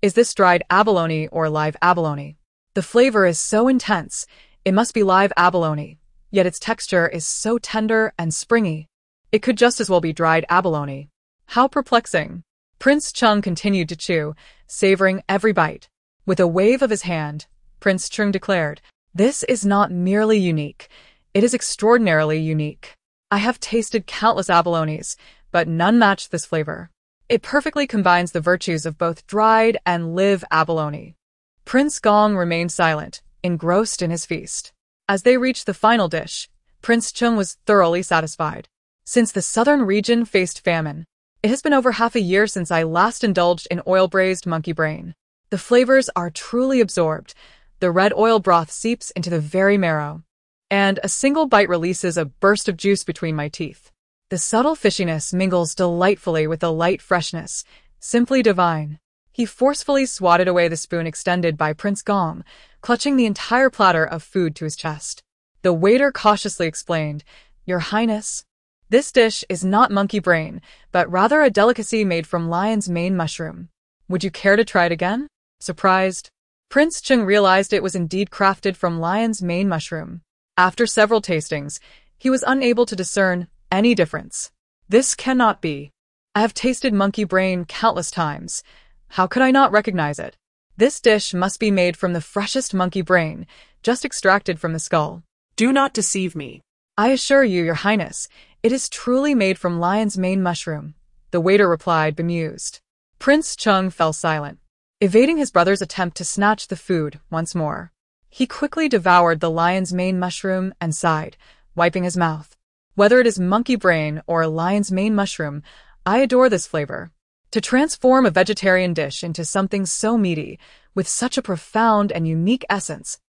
"Is this dried abalone or live abalone? The flavor is so intense, it must be live abalone, yet its texture is so tender and springy. It could just as well be dried abalone. How perplexing." Prince Chung continued to chew, savoring every bite. With a wave of his hand, Prince Chung declared, "This is not merely unique. It is extraordinarily unique. I have tasted countless abalones, but none match this flavor. It perfectly combines the virtues of both dried and live abalone." Prince Gong remained silent, engrossed in his feast. As they reached the final dish, Prince Chung was thoroughly satisfied. "Since the southern region faced famine, it has been over half a year since I last indulged in oil-braised monkey brain. The flavors are truly absorbed. The red oil broth seeps into the very marrow, and a single bite releases a burst of juice between my teeth. The subtle fishiness mingles delightfully with the light freshness, simply divine." He forcefully swatted away the spoon extended by Prince Gong, clutching the entire platter of food to his chest. The waiter cautiously explained, "Your Highness, this dish is not monkey brain, but rather a delicacy made from lion's mane mushroom. Would you care to try it again?" Surprised, Prince Chung realized it was indeed crafted from lion's mane mushroom. After several tastings, he was unable to discern any difference. This cannot be. I have tasted monkey brain countless times. How could I not recognize it? This dish must be made from the freshest monkey brain, just extracted from the skull. Do not deceive me. I assure you, Your Highness, it is truly made from lion's mane mushroom, the waiter replied, bemused. Prince Chung fell silent, evading his brother's attempt to snatch the food once more. He quickly devoured the lion's mane mushroom and sighed, wiping his mouth. Whether it is monkey brain or lion's mane mushroom, I adore this flavor. To transform a vegetarian dish into something so meaty, with such a profound and unique essence,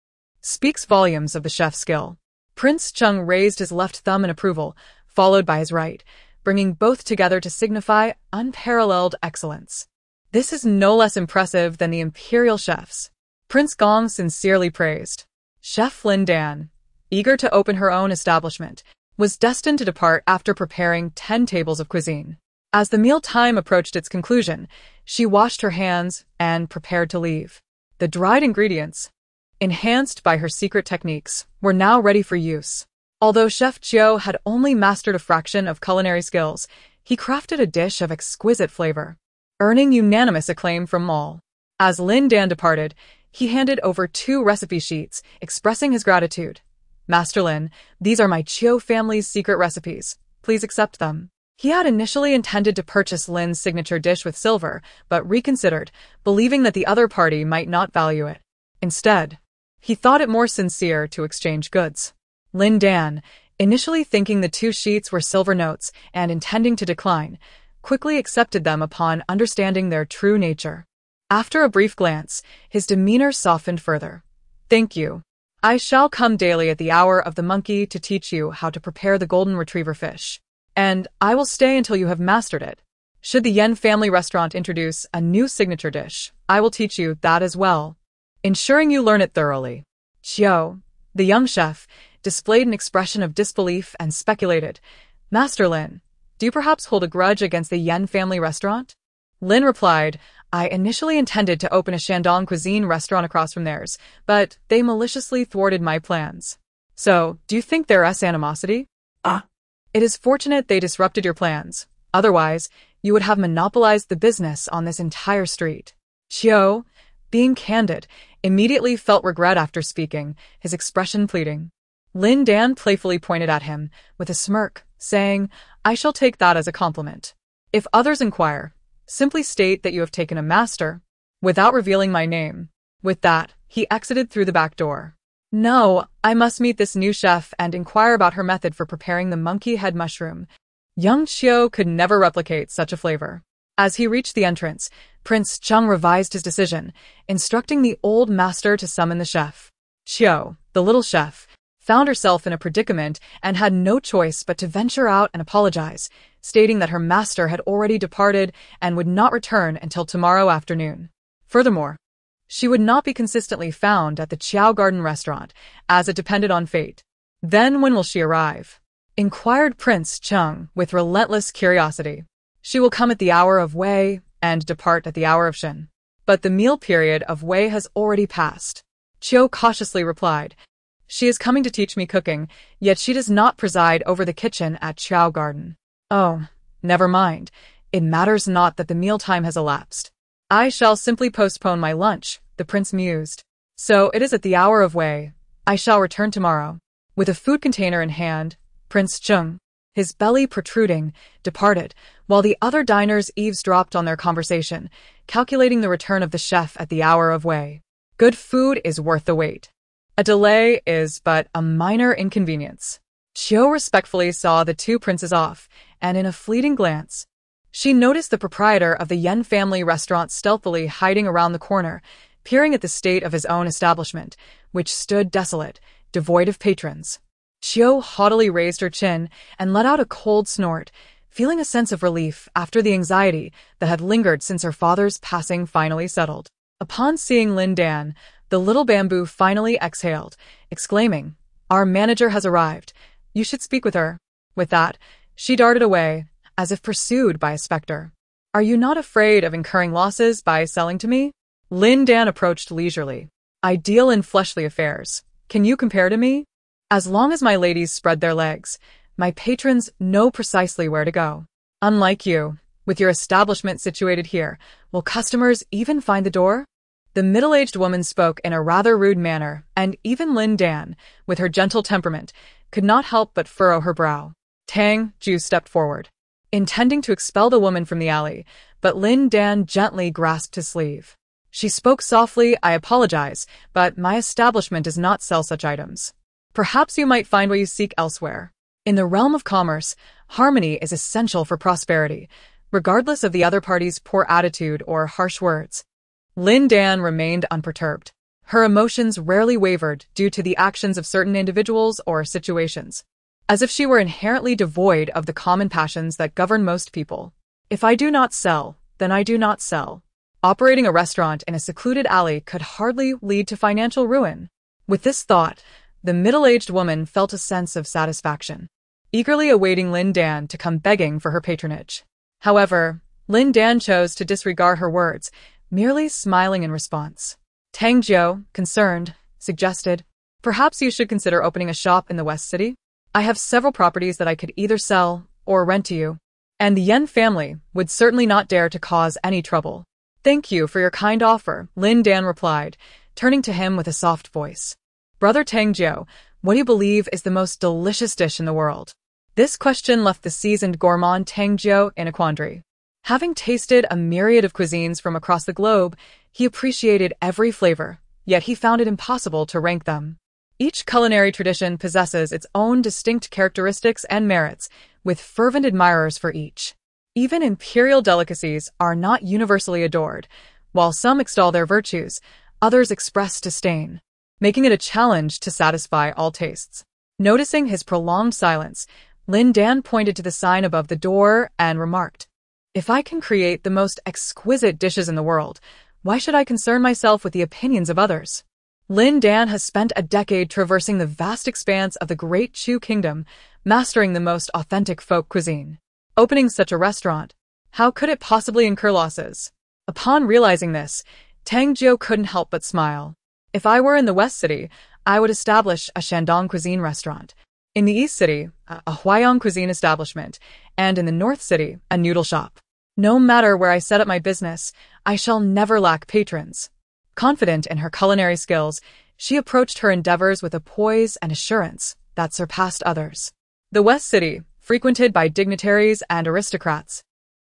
speaks volumes of the chef's skill. Prince Chung raised his left thumb in approval, followed by his right, bringing both together to signify unparalleled excellence. This is no less impressive than the imperial chefs. Prince Gong sincerely praised. Chef Lin Dan, eager to open her own establishment, was destined to depart after preparing 10 tables of cuisine. As the meal time approached its conclusion, she washed her hands and prepared to leave. The dried ingredients, enhanced by her secret techniques, were now ready for use. Although Chef Chiu had only mastered a fraction of culinary skills, he crafted a dish of exquisite flavor, earning unanimous acclaim from all. As Lin Dan departed, he handed over 2 recipe sheets, expressing his gratitude. Master Lin, these are my Chiu family's secret recipes. Please accept them. He had initially intended to purchase Lin's signature dish with silver, but reconsidered, believing that the other party might not value it. Instead, he thought it more sincere to exchange goods. Lin Dan, initially thinking the 2 sheets were silver notes and intending to decline, quickly accepted them upon understanding their true nature. After a brief glance, his demeanor softened further. Thank you. I shall come daily at the hour of the monkey to teach you how to prepare the golden retriever fish. And I will stay until you have mastered it. Should the Yen family restaurant introduce a new signature dish, I will teach you that as well, ensuring you learn it thoroughly. Chiu, the young chef, displayed an expression of disbelief and speculated, Master Lin, do you perhaps hold a grudge against the Yen family restaurant? Lin replied, I initially intended to open a Shandong cuisine restaurant across from theirs, but they maliciously thwarted my plans. So, do you think there is animosity? It is fortunate they disrupted your plans. Otherwise, you would have monopolized the business on this entire street. Chiu, being candid, immediately felt regret after speaking, his expression pleading. Lin Dan playfully pointed at him, with a smirk, saying, I shall take that as a compliment. If others inquire, simply state that you have taken a master, without revealing my name. With that, he exited through the back door. No, I must meet this new chef and inquire about her method for preparing the monkey head mushroom. Young Chiu could never replicate such a flavor. As he reached the entrance, Prince Chung revised his decision, instructing the old master to summon the chef. Chiu, the little chef, found herself in a predicament and had no choice but to venture out and apologize, stating that her master had already departed and would not return until tomorrow afternoon. Furthermore, she would not be consistently found at the Chiao Garden restaurant, as it depended on fate. Then when will she arrive? Inquired Prince Chung with relentless curiosity. She will come at the hour of Wei and depart at the hour of Shen. But the meal period of Wei has already passed. Chiu cautiously replied, She is coming to teach me cooking, yet she does not preside over the kitchen at Chiao Garden. Oh, never mind. It matters not that the mealtime has elapsed. I shall simply postpone my lunch, the prince mused. So it is at the hour of Wei. I shall return tomorrow. With a food container in hand, Prince Chung, his belly protruding, departed, while the other diners eavesdropped on their conversation, calculating the return of the chef at the hour of Wei. Good food is worth the wait. A delay is but a minor inconvenience. Chiu respectfully saw the 2 princes off, and in a fleeting glance, she noticed the proprietor of the Yen family restaurant stealthily hiding around the corner, peering at the state of his own establishment, which stood desolate, devoid of patrons. Chiu haughtily raised her chin and let out a cold snort, feeling a sense of relief after the anxiety that had lingered since her father's passing finally settled. Upon seeing Lin Dan, the little bamboo finally exhaled, exclaiming, Our manager has arrived. You should speak with her. With that, she darted away, as if pursued by a specter. Are you not afraid of incurring losses by selling to me? Lin Dan approached leisurely. I deal in fleshly affairs. Can you compare to me? As long as my ladies spread their legs, my patrons know precisely where to go. Unlike you, with your establishment situated here, will customers even find the door? The middle-aged woman spoke in a rather rude manner, and even Lin Dan, with her gentle temperament, could not help but furrow her brow. Tang Ju stepped forward, intending to expel the woman from the alley, but Lin Dan gently grasped his sleeve. She spoke softly, I apologize, but my establishment does not sell such items. Perhaps you might find what you seek elsewhere. In the realm of commerce, harmony is essential for prosperity, regardless of the other party's poor attitude or harsh words. Lin Dan remained unperturbed. Her emotions rarely wavered due to the actions of certain individuals or situations, as if she were inherently devoid of the common passions that govern most people. If I do not sell, then I do not sell. Operating a restaurant in a secluded alley could hardly lead to financial ruin. With this thought, the middle-aged woman felt a sense of satisfaction, eagerly awaiting Lin Dan to come begging for her patronage. However, Lin Dan chose to disregard her words, merely smiling in response. Tang Jiu, concerned, suggested, perhaps you should consider opening a shop in the West City? I have several properties that I could either sell or rent to you, and the Yen family would certainly not dare to cause any trouble. Thank you for your kind offer, Lin Dan replied, turning to him with a soft voice. Brother Tang Jiu, what do you believe is the most delicious dish in the world? This question left the seasoned gourmand Tang Jiu in a quandary. Having tasted a myriad of cuisines from across the globe, he appreciated every flavor, yet he found it impossible to rank them. Each culinary tradition possesses its own distinct characteristics and merits, with fervent admirers for each. Even imperial delicacies are not universally adored. While some extol their virtues, others express disdain, making it a challenge to satisfy all tastes. Noticing his prolonged silence, Lin Dan pointed to the sign above the door and remarked, if I can create the most exquisite dishes in the world, why should I concern myself with the opinions of others? Lin Dan has spent a decade traversing the vast expanse of the Great Chu Kingdom, mastering the most authentic folk cuisine. Opening such a restaurant, how could it possibly incur losses? Upon realizing this, Tang Jiu couldn't help but smile. If I were in the West City, I would establish a Shandong cuisine restaurant. In the East City, a Huayong cuisine establishment, and in the North City, a noodle shop. No matter where I set up my business, I shall never lack patrons. Confident in her culinary skills, she approached her endeavors with a poise and assurance that surpassed others. The West City, frequented by dignitaries and aristocrats,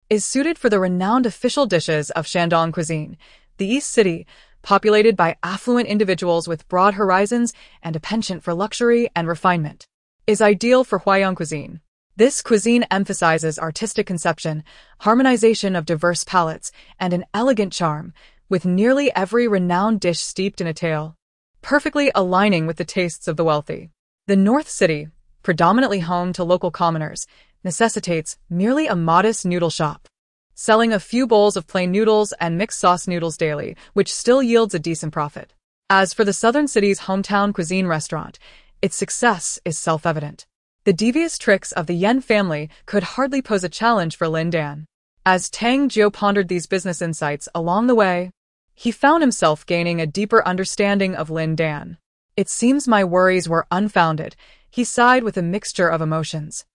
is suited for the renowned official dishes of Shandong cuisine. The East City, populated by affluent individuals with broad horizons and a penchant for luxury and refinement, is ideal for Huayong cuisine. This cuisine emphasizes artistic conception, harmonization of diverse palates, and an elegant charm, with nearly every renowned dish steeped in a tale, perfectly aligning with the tastes of the wealthy. The North City, predominantly home to local commoners, necessitates merely a modest noodle shop, selling a few bowls of plain noodles and mixed sauce noodles daily, which still yields a decent profit. As for the Southern City's hometown cuisine restaurant, its success is self-evident. The devious tricks of the Yen family could hardly pose a challenge for Lin Dan. As Tang Jiu pondered these business insights along the way, he found himself gaining a deeper understanding of Lin Dan. It seems my worries were unfounded, he sighed with a mixture of emotions.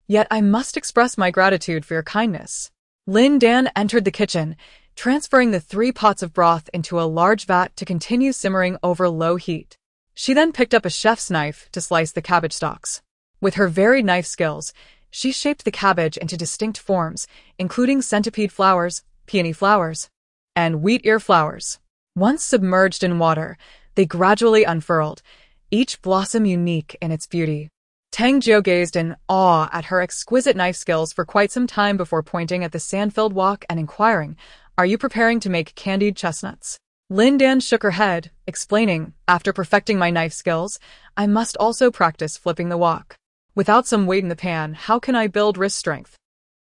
Yet I must express my gratitude for your kindness. Lin Dan entered the kitchen, transferring the 3 pots of broth into a large vat to continue simmering over low heat. She then picked up a chef's knife to slice the cabbage stalks. With her varied knife skills, she shaped the cabbage into distinct forms, including centipede flowers, peony flowers, and wheat ear flowers. Once submerged in water, they gradually unfurled, each blossom unique in its beauty. Tang Jiu gazed in awe at her exquisite knife skills for quite some time before pointing at the sand-filled wok and inquiring, "Are you preparing to make candied chestnuts?" Lin Dan shook her head, explaining, "After perfecting my knife skills, I must also practice flipping the wok. Without some weight in the pan, how can I build wrist strength?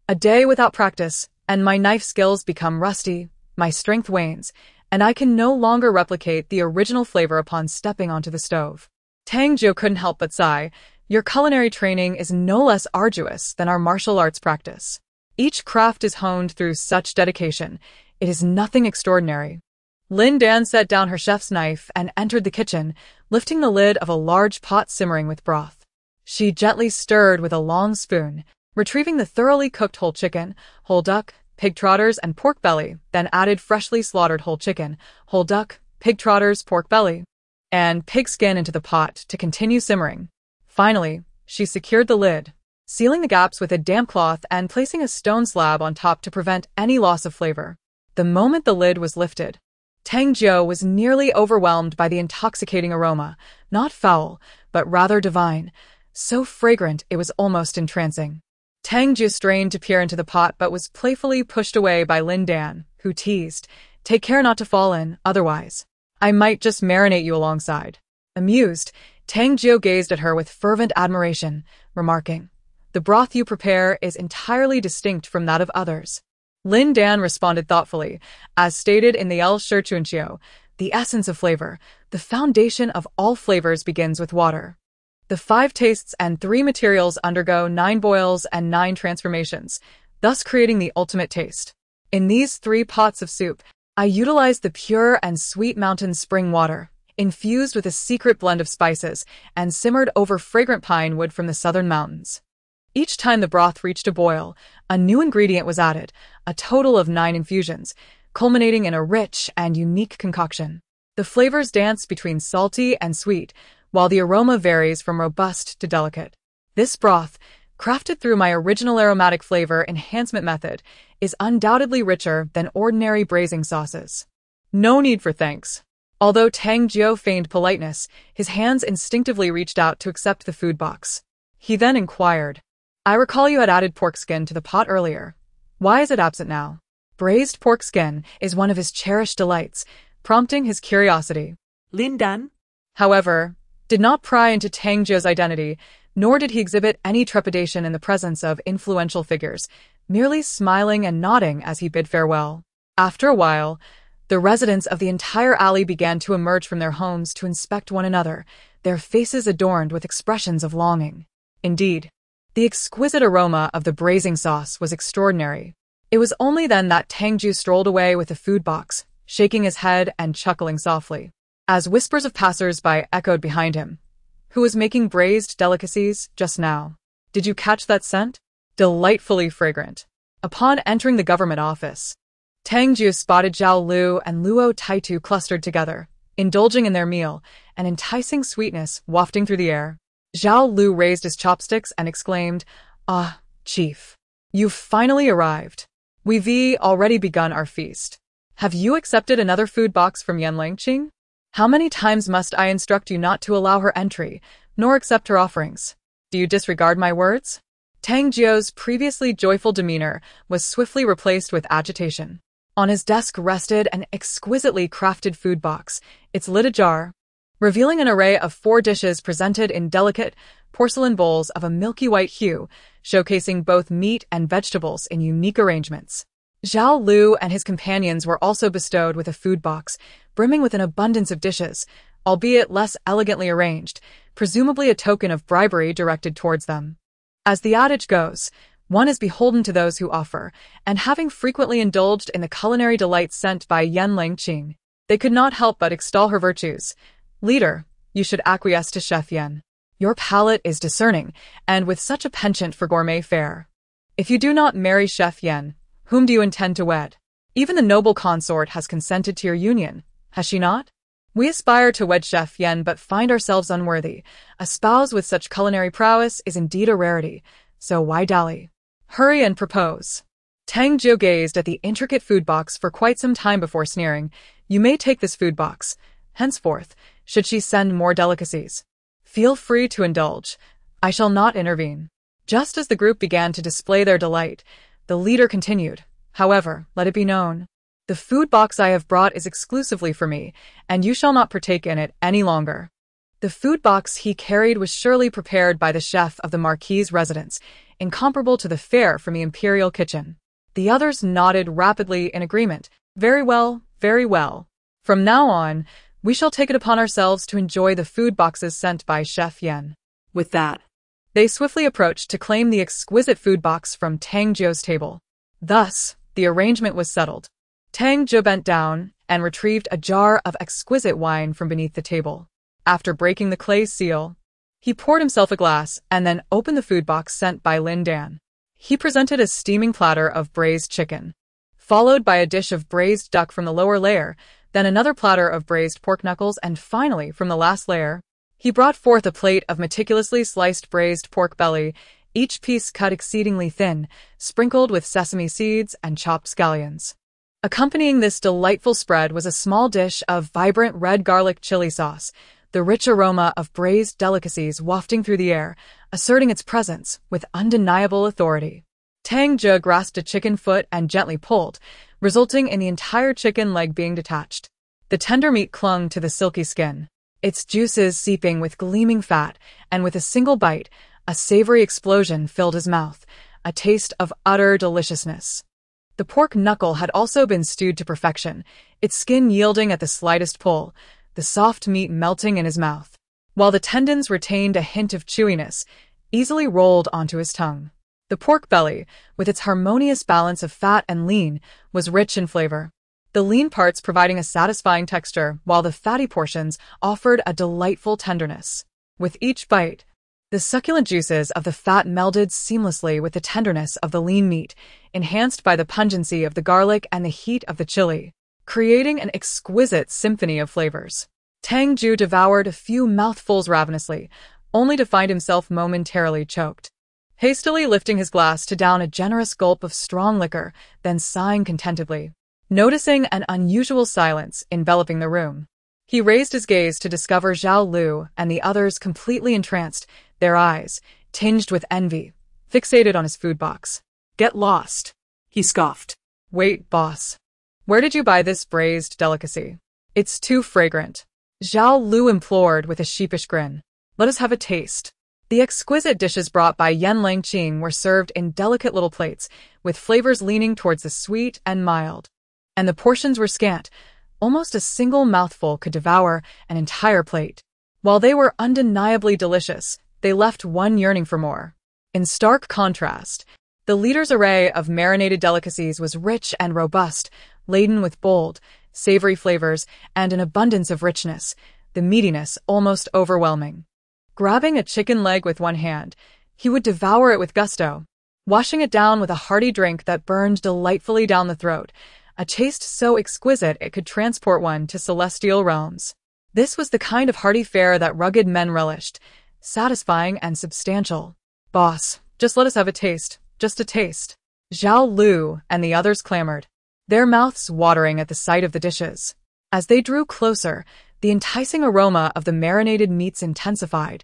A day without practice, and my knife skills become rusty, my strength wanes, and I can no longer replicate the original flavor upon stepping onto the stove." Tang Jiu couldn't help but sigh. Your culinary training is no less arduous than our martial arts practice. Each craft is honed through such dedication. It is nothing extraordinary. Lin Dan set down her chef's knife and entered the kitchen, lifting the lid of a large pot simmering with broth. She gently stirred with a long spoon, retrieving the thoroughly cooked whole chicken, whole duck, pig trotters, and pork belly, then added freshly slaughtered whole chicken, whole duck, pig trotters, pork belly, and pig skin into the pot to continue simmering. Finally, she secured the lid, sealing the gaps with a damp cloth and placing a stone slab on top to prevent any loss of flavor. The moment the lid was lifted, Tang Jiu was nearly overwhelmed by the intoxicating aroma, not foul, but rather divine, so fragrant it was almost entrancing. Tang Jiu strained to peer into the pot but was playfully pushed away by Lin Dan, who teased, "Take care not to fall in, otherwise I might just marinate you alongside." Amused, Tang Jiu gazed at her with fervent admiration, remarking, "The broth you prepare is entirely distinct from that of others." Lin Dan responded thoughtfully, as stated in the El Shirchuanchio, "The essence of flavor, the foundation of all flavors begins with water. The 5 tastes and 3 materials undergo 9 boils and 9 transformations, thus creating the ultimate taste. In these 3 pots of soup, I utilized the pure and sweet mountain spring water, infused with a secret blend of spices, and simmered over fragrant pine wood from the southern mountains. Each time the broth reached a boil, a new ingredient was added, a total of 9 infusions, culminating in a rich and unique concoction. The flavors dance between salty and sweet, while the aroma varies from robust to delicate. This broth, crafted through my original aromatic flavor enhancement method, is undoubtedly richer than ordinary braising sauces." No need for thanks. Although Tang Jiu feigned politeness, his hands instinctively reached out to accept the food box. He then inquired, "I recall you had added pork skin to the pot earlier. Why is it absent now?" Braised pork skin is one of his cherished delights, prompting his curiosity. Lin Dan? However, did not pry into Tang Jiu's identity, nor did he exhibit any trepidation in the presence of influential figures, merely smiling and nodding as he bid farewell. After a while, the residents of the entire alley began to emerge from their homes to inspect one another, their faces adorned with expressions of longing. Indeed, the exquisite aroma of the braising sauce was extraordinary. It was only then that Tang Jiu strolled away with the food box, shaking his head and chuckling softly. As whispers of passers-by echoed behind him, "Who was making braised delicacies just now? Did you catch that scent? Delightfully fragrant." Upon entering the government office, Tang Jiu spotted Zhao Lu and Luo Taitu clustered together, indulging in their meal, an enticing sweetness wafting through the air. Zhao Lu raised his chopsticks and exclaimed, "Ah, Chief, you've finally arrived. We've already begun our feast. Have you accepted another food box from Yanlang Qing? How many times must I instruct you not to allow her entry, nor accept her offerings? Do you disregard my words?" Tang Jiu's previously joyful demeanor was swiftly replaced with agitation. On his desk rested an exquisitely crafted food box, its lid ajar, revealing an array of 4 dishes presented in delicate porcelain bowls of a milky white hue, showcasing both meat and vegetables in unique arrangements. Zhao Lu and his companions were also bestowed with a food box, brimming with an abundance of dishes, albeit less elegantly arranged, presumably a token of bribery directed towards them. As the adage goes, one is beholden to those who offer, and having frequently indulged in the culinary delights sent by Yanlang Qing, they could not help but extol her virtues. "Leader, you should acquiesce to Chef Yan. Your palate is discerning, and with such a penchant for gourmet fare. If you do not marry Chef Yan, whom do you intend to wed? Even the noble consort has consented to your union, has she not? We aspire to wed Chef Yan but find ourselves unworthy. A spouse with such culinary prowess is indeed a rarity, so why dally? Hurry and propose." Tang Jiu gazed at the intricate food box for quite some time before sneering, "You may take this food box. Henceforth, should she send more delicacies, feel free to indulge. I shall not intervene." Just as the group began to display their delight, the leader continued, "However, let it be known, the food box I have brought is exclusively for me, and you shall not partake in it any longer." The food box he carried was surely prepared by the chef of the Marquis's residence, incomparable to the fare from the imperial kitchen. The others nodded rapidly in agreement. "Very well, very well. From now on, we shall take it upon ourselves to enjoy the food boxes sent by Chef Yan." With that, they swiftly approached to claim the exquisite food box from Tang Jiu's table. Thus, the arrangement was settled. Tang Jiu bent down and retrieved a jar of exquisite wine from beneath the table. After breaking the clay seal, he poured himself a glass and then opened the food box sent by Lin Dan. He presented a steaming platter of braised chicken, followed by a dish of braised duck from the lower layer, then another platter of braised pork knuckles, and finally, from the last layer, he brought forth a plate of meticulously sliced braised pork belly, each piece cut exceedingly thin, sprinkled with sesame seeds and chopped scallions. Accompanying this delightful spread was a small dish of vibrant red garlic chili sauce, the rich aroma of braised delicacies wafting through the air, asserting its presence with undeniable authority. Tang Jia grasped a chicken foot and gently pulled, resulting in the entire chicken leg being detached. The tender meat clung to the silky skin, its juices seeping with gleaming fat, and with a single bite, a savory explosion filled his mouth, a taste of utter deliciousness. The pork knuckle had also been stewed to perfection, its skin yielding at the slightest pull, the soft meat melting in his mouth, while the tendons retained a hint of chewiness, easily rolled onto his tongue. The pork belly, with its harmonious balance of fat and lean, was rich in flavor, the lean parts providing a satisfying texture, while the fatty portions offered a delightful tenderness. With each bite, the succulent juices of the fat melded seamlessly with the tenderness of the lean meat, enhanced by the pungency of the garlic and the heat of the chili, creating an exquisite symphony of flavors. Tang Ju devoured a few mouthfuls ravenously, only to find himself momentarily choked. Hastily lifting his glass to down a generous gulp of strong liquor, then sighing contentedly, noticing an unusual silence enveloping the room, he raised his gaze to discover Zhao Lu and the others completely entranced, their eyes, tinged with envy, fixated on his food box. Get lost, he scoffed. Wait, boss. Where did you buy this braised delicacy? It's too fragrant. Zhao Lu implored with a sheepish grin. Let us have a taste. The exquisite dishes brought by Yan Langqing were served in delicate little plates, with flavors leaning towards the sweet and mild. And the portions were scant. Almost a single mouthful could devour an entire plate. While they were undeniably delicious, they left one yearning for more. In stark contrast, the leader's array of marinated delicacies was rich and robust, laden with bold, savory flavors and an abundance of richness, the meatiness almost overwhelming. Grabbing a chicken leg with one hand, he would devour it with gusto, washing it down with a hearty drink that burned delightfully down the throat, a taste so exquisite it could transport one to celestial realms. This was the kind of hearty fare that rugged men relished, satisfying and substantial. Boss, just let us have a taste, just a taste. Zhao Lu and the others clamored, their mouths watering at the sight of the dishes. As they drew closer, the enticing aroma of the marinated meats intensified,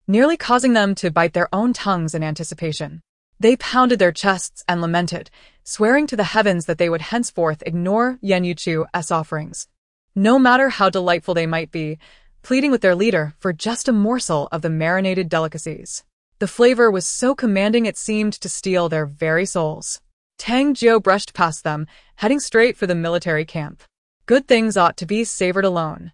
nearly causing them to bite their own tongues in anticipation. They pounded their chests and lamented, swearing to the heavens that they would henceforth ignore Yan Yuchu's offerings, no matter how delightful they might be, pleading with their leader for just a morsel of the marinated delicacies. The flavor was so commanding it seemed to steal their very souls. Tang Jiu brushed past them, heading straight for the military camp. Good things ought to be savored alone.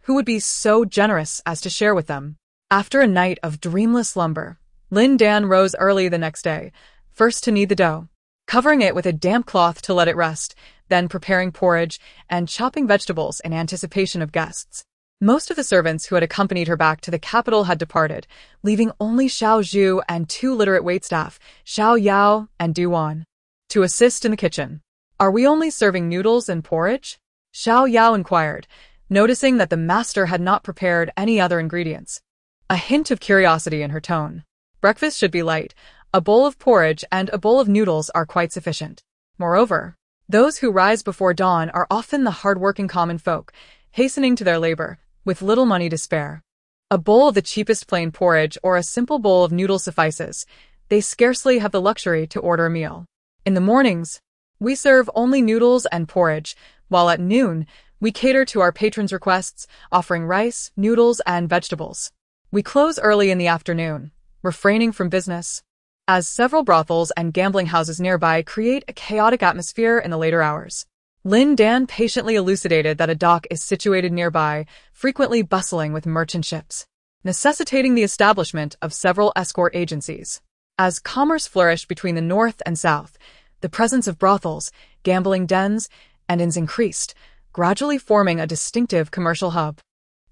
Who would be so generous as to share with them? After a night of dreamless slumber, Lin Dan rose early the next day, first to knead the dough, covering it with a damp cloth to let it rest, then preparing porridge and chopping vegetables in anticipation of guests. Most of the servants who had accompanied her back to the capital had departed, leaving only Xiao Zhu and two literate waitstaff, Xiao Yao and Du Wan, to assist in the kitchen. Are we only serving noodles and porridge? Xiao Yao inquired, noticing that the master had not prepared any other ingredients. A hint of curiosity in her tone. Breakfast should be light. A bowl of porridge and a bowl of noodles are quite sufficient. Moreover, those who rise before dawn are often the hard-working common folk, hastening to their labor, with little money to spare. A bowl of the cheapest plain porridge or a simple bowl of noodles suffices. They scarcely have the luxury to order a meal. In the mornings, we serve only noodles and porridge, while at noon, we cater to our patrons' requests, offering rice, noodles, and vegetables. We close early in the afternoon, refraining from business, as several brothels and gambling houses nearby create a chaotic atmosphere in the later hours. Lin Dan patiently elucidated that a dock is situated nearby, frequently bustling with merchant ships, necessitating the establishment of several escort agencies. As commerce flourished between the north and south, the presence of brothels, gambling dens, and inns increased, gradually forming a distinctive commercial hub.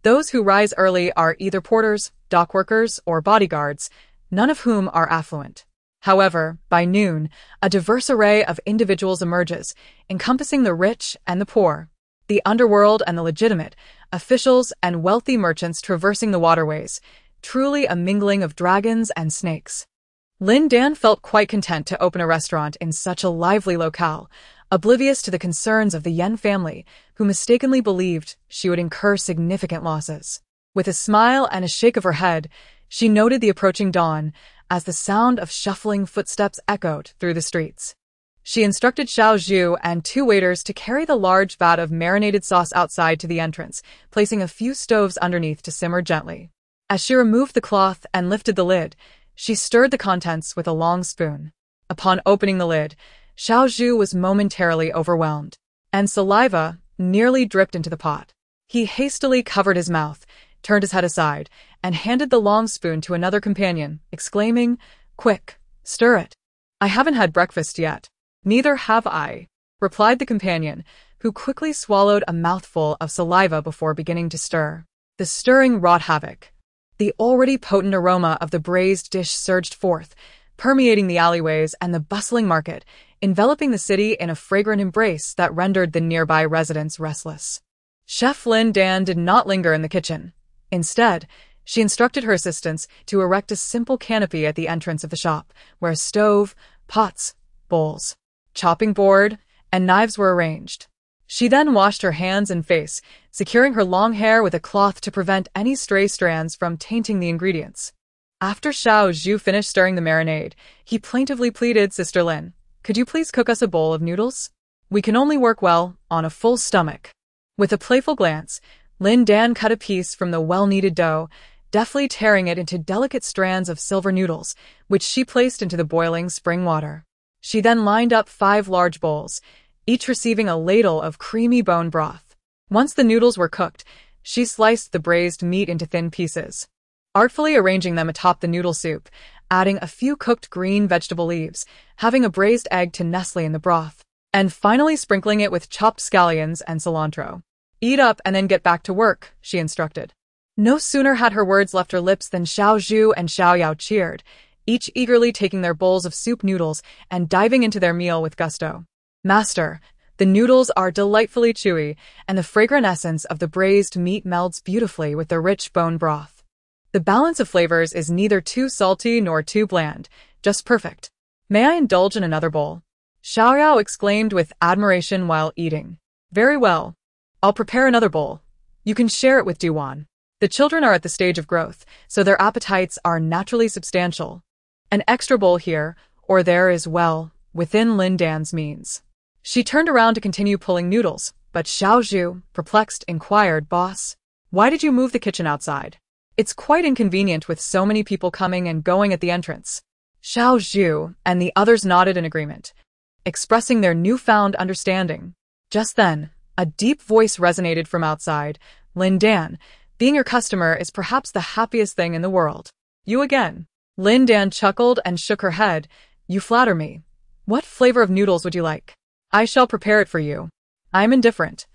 Those who rise early are either porters, dock workers, or bodyguards, none of whom are affluent. However, by noon, a diverse array of individuals emerges, encompassing the rich and the poor, the underworld and the legitimate, officials and wealthy merchants traversing the waterways, truly a mingling of dragons and snakes. Lin Dan felt quite content to open a restaurant in such a lively locale, oblivious to the concerns of the Yen family, who mistakenly believed she would incur significant losses. With a smile and a shake of her head, she noted the approaching dawn as the sound of shuffling footsteps echoed through the streets. She instructed Xiao Zhu and 2 waiters to carry the large vat of marinated sauce outside to the entrance, placing a few stoves underneath to simmer gently. As she removed the cloth and lifted the lid, she stirred the contents with a long spoon. Upon opening the lid, Xiao Zhu was momentarily overwhelmed, and saliva nearly dripped into the pot. He hastily covered his mouth, turned his head aside, and handed the long spoon to another companion, exclaiming, "Quick, stir it." "I haven't had breakfast yet." "Neither have I," replied the companion, who quickly swallowed a mouthful of saliva before beginning to stir. The stirring wrought havoc. The already potent aroma of the braised dish surged forth, permeating the alleyways and the bustling market, enveloping the city in a fragrant embrace that rendered the nearby residents restless. Chef Lin Dan did not linger in the kitchen. Instead, she instructed her assistants to erect a simple canopy at the entrance of the shop, where a stove, pots, bowls, chopping board, and knives were arranged. She then washed her hands and face, securing her long hair with a cloth to prevent any stray strands from tainting the ingredients. After Xiao Zhu finished stirring the marinade, he plaintively pleaded, "Sister Lin, could you please cook us a bowl of noodles? We can only work well on a full stomach." With a playful glance, Lin Dan cut a piece from the well-kneaded dough, deftly tearing it into delicate strands of silver noodles, which she placed into the boiling spring water. She then lined up 5 large bowls, each receiving a ladle of creamy bone broth. Once the noodles were cooked, she sliced the braised meat into thin pieces, artfully arranging them atop the noodle soup, adding a few cooked green vegetable leaves, having a braised egg to nestle in the broth, and finally sprinkling it with chopped scallions and cilantro. "Eat up and then get back to work," she instructed. No sooner had her words left her lips than Xiao Zhu and Xiao Yao cheered, each eagerly taking their bowls of soup noodles and diving into their meal with gusto. "Master, the noodles are delightfully chewy, and the fragrant essence of the braised meat melds beautifully with the rich bone broth. The balance of flavors is neither too salty nor too bland, just perfect. May I indulge in another bowl?" Xiao Yao exclaimed with admiration while eating. "Very well. I'll prepare another bowl. You can share it with Duan. The children are at the stage of growth, so their appetites are naturally substantial. An extra bowl here or there is well within Lin Dan's means." She turned around to continue pulling noodles, but Xiao Zhu, perplexed, inquired, "Boss, why did you move the kitchen outside? It's quite inconvenient with so many people coming and going at the entrance." Xiao Zhu and the others nodded in agreement, expressing their newfound understanding. Just then, a deep voice resonated from outside. "Lin Dan, being your customer is perhaps the happiest thing in the world." "You again." Lin Dan chuckled and shook her head. "You flatter me. What flavor of noodles would you like? I shall prepare it for you. I'm indifferent."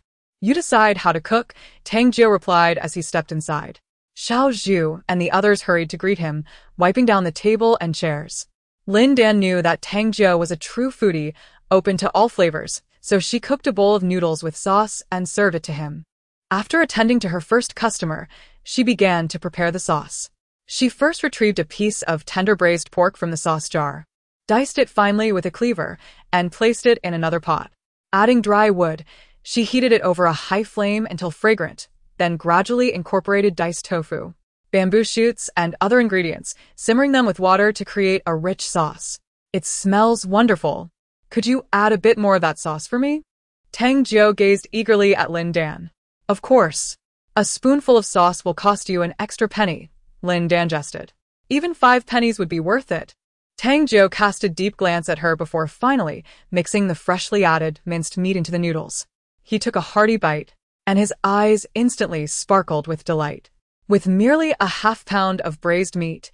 "You decide how to cook," Tang Jia replied as he stepped inside. Xiao Zhu and the others hurried to greet him, wiping down the table and chairs. Lin Dan knew that Tang Jia was a true foodie, open to all flavors, so she cooked a bowl of noodles with sauce and served it to him. After attending to her first customer, she began to prepare the sauce. She first retrieved a piece of tender braised pork from the sauce jar, diced it finely with a cleaver, and placed it in another pot. Adding dry wood, she heated it over a high flame until fragrant, then gradually incorporated diced tofu, bamboo shoots, and other ingredients, simmering them with water to create a rich sauce. "It smells wonderful. Could you add a bit more of that sauce for me?" Tang Jiao gazed eagerly at Lin Dan. "Of course. A spoonful of sauce will cost you an extra penny," Lin Dan jested. "Even 5 pennies would be worth it." Tang Jiao cast a deep glance at her before finally mixing the freshly added minced meat into the noodles. He took a hearty bite, and his eyes instantly sparkled with delight. With merely a half-pound of braised meat,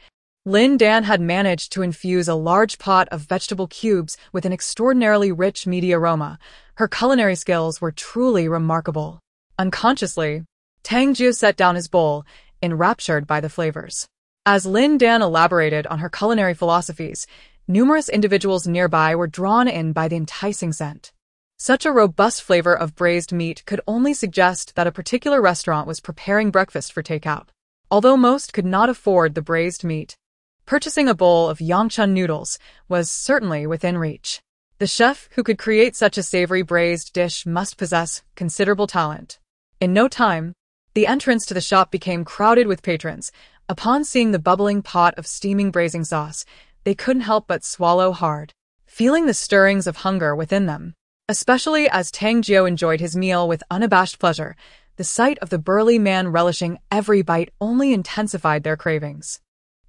Lin Dan had managed to infuse a large pot of vegetable cubes with an extraordinarily rich meaty aroma, Her culinary skills were truly remarkable. Unconsciously, Tang Jiu set down his bowl, enraptured by the flavors. As Lin Dan elaborated on her culinary philosophies, numerous individuals nearby were drawn in by the enticing scent. Such a robust flavor of braised meat could only suggest that a particular restaurant was preparing breakfast for takeout. Although most could not afford the braised meat, purchasing a bowl of Yangchun noodles was certainly within reach. The chef who could create such a savory braised dish must possess considerable talent. In no time, the entrance to the shop became crowded with patrons. Upon seeing the bubbling pot of steaming braising sauce, they couldn't help but swallow hard, feeling the stirrings of hunger within them. Especially as Tang Jiu enjoyed his meal with unabashed pleasure, the sight of the burly man relishing every bite only intensified their cravings.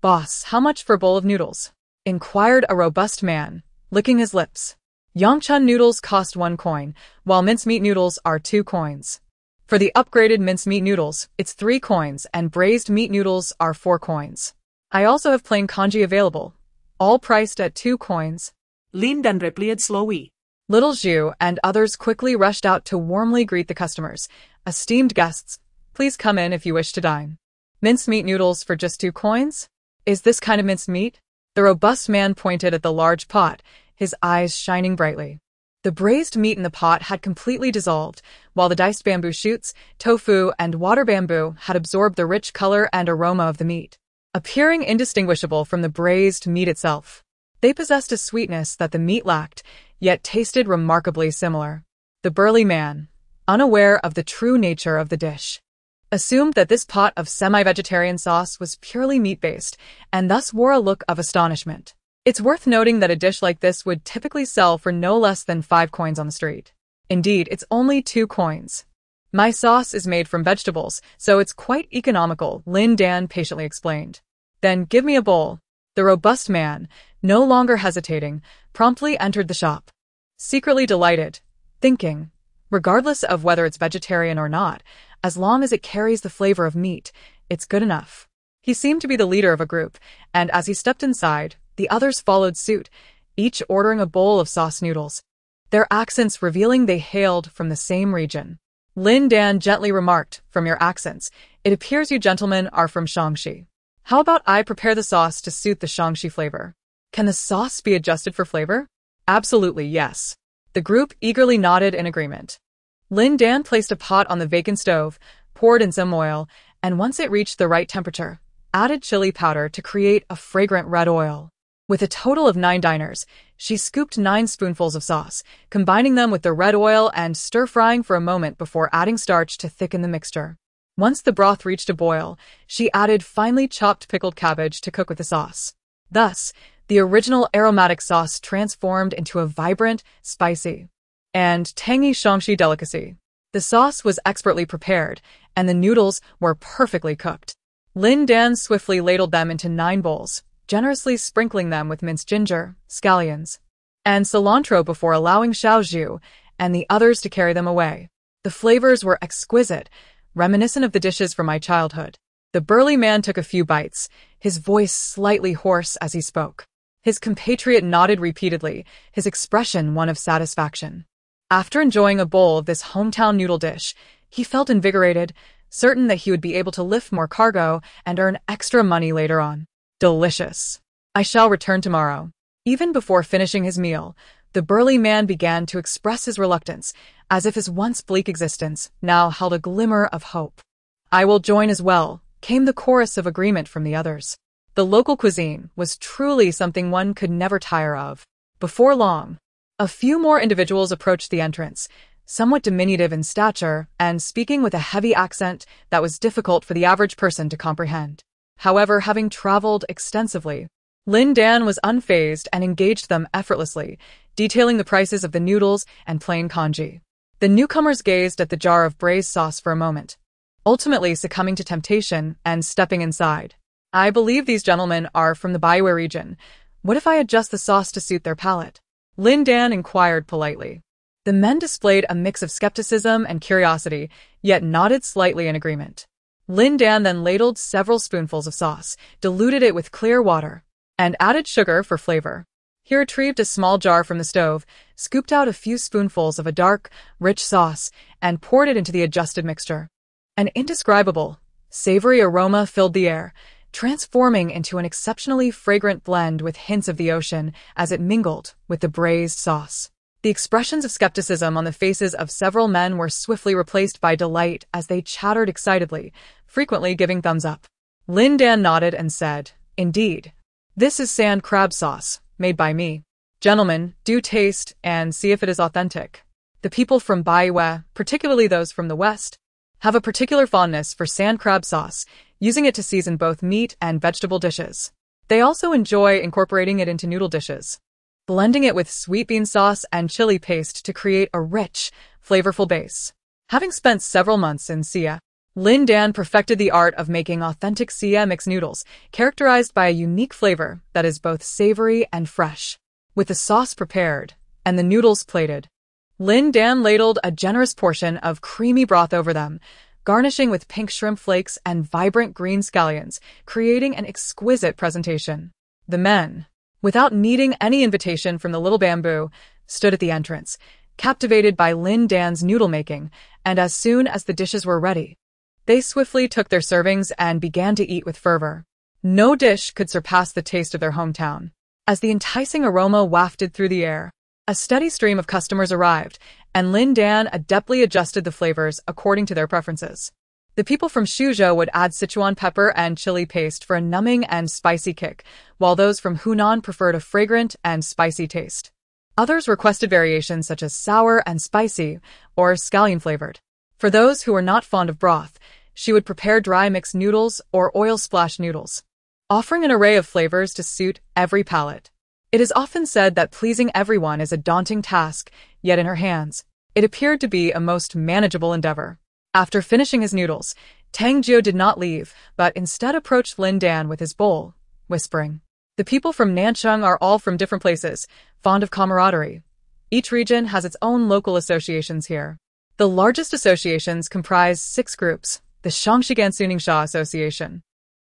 "Boss, how much for a bowl of noodles?" inquired a robust man, licking his lips. Yangchun noodles cost 1 coin, while mincemeat noodles are 2 coins. For the upgraded mincemeat noodles, it's 3 coins, and braised meat noodles are 4 coins. I also have plain congee available, all priced at 2 coins. Lin Dan replied slowly. Little Zhu and others quickly rushed out to warmly greet the customers. "Esteemed guests, please come in if you wish to dine. Mincemeat noodles for just 2 coins? Is this kind of minced meat?" The robust man pointed at the large pot, his eyes shining brightly. The braised meat in the pot had completely dissolved, while the diced bamboo shoots, tofu, and water bamboo had absorbed the rich color and aroma of the meat, appearing indistinguishable from the braised meat itself. They possessed a sweetness that the meat lacked, yet tasted remarkably similar. The burly man, unaware of the true nature of the dish, assumed that this pot of semi-vegetarian sauce was purely meat-based, and thus wore a look of astonishment. It's worth noting that a dish like this would typically sell for no less than 5 coins on the street. Indeed, it's only 2 coins. "My sauce is made from vegetables, so it's quite economical," Lin Dan patiently explained. "Then give me a bowl." The robust man, no longer hesitating, promptly entered the shop, secretly delighted, thinking, regardless of whether it's vegetarian or not, as long as it carries the flavor of meat, it's good enough. He seemed to be the leader of a group, and as he stepped inside, the others followed suit, each ordering a bowl of sauce noodles, their accents revealing they hailed from the same region. Lin Dan gently remarked, "From your accents, it appears you gentlemen are from Shaanxi. How about I prepare the sauce to suit the Shaanxi flavor?" "Can the sauce be adjusted for flavor?" "Absolutely, yes." The group eagerly nodded in agreement. Lin Dan placed a pot on the vacant stove, poured in some oil, and once it reached the right temperature, added chili powder to create a fragrant red oil. With a total of 9 diners, she scooped 9 spoonfuls of sauce, combining them with the red oil and stir-frying for a moment before adding starch to thicken the mixture. Once the broth reached a boil, she added finely chopped pickled cabbage to cook with the sauce. Thus, the original aromatic sauce transformed into a vibrant, spicy, and tangy Shaanxi delicacy. The sauce was expertly prepared, and the noodles were perfectly cooked. Lin Dan swiftly ladled them into 9 bowls, generously sprinkling them with minced ginger, scallions, and cilantro before allowing Xiao Zhu and the others to carry them away. The flavors were exquisite, reminiscent of the dishes from my childhood. The burly man took a few bites, his voice slightly hoarse as he spoke. His compatriot nodded repeatedly, his expression one of satisfaction. After enjoying a bowl of this hometown noodle dish, he felt invigorated, certain that he would be able to lift more cargo and earn extra money later on. Delicious. I shall return tomorrow. Even before finishing his meal, the burly man began to express his reluctance, as if his once bleak existence now held a glimmer of hope. "I will join as well," came the chorus of agreement from the others. The local cuisine was truly something one could never tire of. Before long, a few more individuals approached the entrance, somewhat diminutive in stature and speaking with a heavy accent that was difficult for the average person to comprehend. However, having traveled extensively, Lin Dan was unfazed and engaged them effortlessly, detailing the prices of the noodles and plain congee. The newcomers gazed at the jar of braised sauce for a moment, ultimately succumbing to temptation and stepping inside. "I believe these gentlemen are from the Baiwei region. What if I adjust the sauce to suit their palate?" Lin Dan inquired politely. The men displayed a mix of skepticism and curiosity, yet nodded slightly in agreement. Lin Dan then ladled several spoonfuls of sauce, diluted it with clear water, and added sugar for flavor. He retrieved a small jar from the stove, scooped out a few spoonfuls of a dark, rich sauce, and poured it into the adjusted mixture. An indescribable, savory aroma filled the air, transforming into an exceptionally fragrant blend with hints of the ocean as it mingled with the braised sauce. The expressions of skepticism on the faces of several men were swiftly replaced by delight as they chattered excitedly, frequently giving thumbs up. Lin Dan nodded and said, "Indeed. This is sand crab sauce, made by me. Gentlemen, do taste and see if it is authentic." The people from Baiwe, particularly those from the West, have a particular fondness for sand crab sauce, using it to season both meat and vegetable dishes. They also enjoy incorporating it into noodle dishes, blending it with sweet bean sauce and chili paste to create a rich, flavorful base. Having spent several months in Sia, Lin Dan perfected the art of making authentic Sia mixed noodles, characterized by a unique flavor that is both savory and fresh. With the sauce prepared and the noodles plated, Lin Dan ladled a generous portion of creamy broth over them, garnishing with pink shrimp flakes and vibrant green scallions, creating an exquisite presentation. The men, without needing any invitation from the little bamboo, stood at the entrance, captivated by Lin Dan's noodle making, and as soon as the dishes were ready, they swiftly took their servings and began to eat with fervor. No dish could surpass the taste of their hometown. As the enticing aroma wafted through the air, a steady stream of customers arrived, and Lin Dan adeptly adjusted the flavors according to their preferences. The people from Suzhou would add Sichuan pepper and chili paste for a numbing and spicy kick, while those from Hunan preferred a fragrant and spicy taste. Others requested variations such as sour and spicy, or scallion-flavored. For those who were not fond of broth, she would prepare dry mixed noodles or oil-splash noodles, offering an array of flavors to suit every palate. It is often said that pleasing everyone is a daunting task, yet in her hands, it appeared to be a most manageable endeavor. After finishing his noodles, Tang Jiu did not leave, but instead approached Lin Dan with his bowl, whispering, "The people from Nanchang are all from different places, fond of camaraderie. Each region has its own local associations here. The largest associations comprise 6 groups: the Shangshigan Suningsha Association,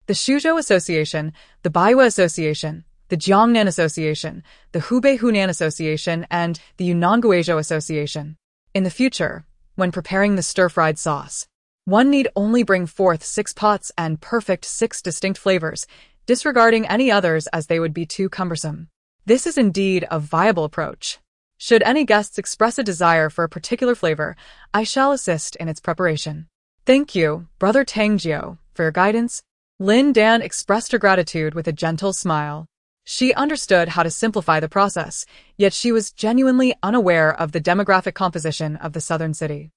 the Suzhou Association, the Baiwa Association, the Jiangnan Association, the Hubei Hunan Association, and the Yunnan Guizhou Association. In the future, when preparing the stir-fried sauce, one need only bring forth 6 pots and perfect 6 distinct flavors, disregarding any others as they would be too cumbersome. This is indeed a viable approach. Should any guests express a desire for a particular flavor, I shall assist in its preparation." "Thank you, Brother Tang Jiu, for your guidance." Lin Dan expressed her gratitude with a gentle smile. She understood how to simplify the process, yet she was genuinely unaware of the demographic composition of the southern city.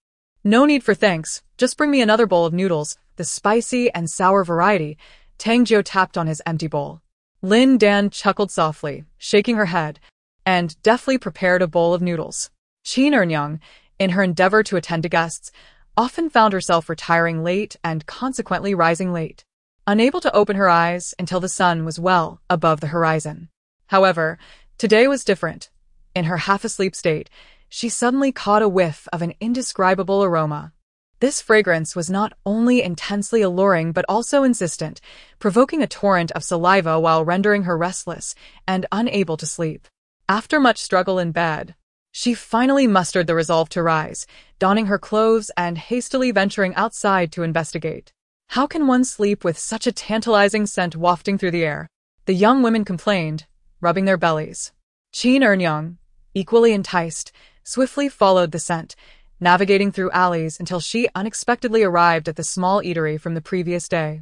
"No need for thanks, just bring me another bowl of noodles, the spicy and sour variety." Tang Jiu tapped on his empty bowl. Lin Dan chuckled softly, shaking her head, and deftly prepared a bowl of noodles. Qin Ernyang, in her endeavor to attend to guests, often found herself retiring late and consequently rising late, unable to open her eyes until the sun was well above the horizon. However, today was different. In her half-asleep state, she suddenly caught a whiff of an indescribable aroma. This fragrance was not only intensely alluring but also insistent, provoking a torrent of saliva while rendering her restless and unable to sleep. After much struggle in bed, she finally mustered the resolve to rise, donning her clothes and hastily venturing outside to investigate. How can one sleep with such a tantalizing scent wafting through the air? The young women complained, rubbing their bellies. Qin Ernyang, equally enticed, swiftly followed the scent, navigating through alleys until she unexpectedly arrived at the small eatery from the previous day,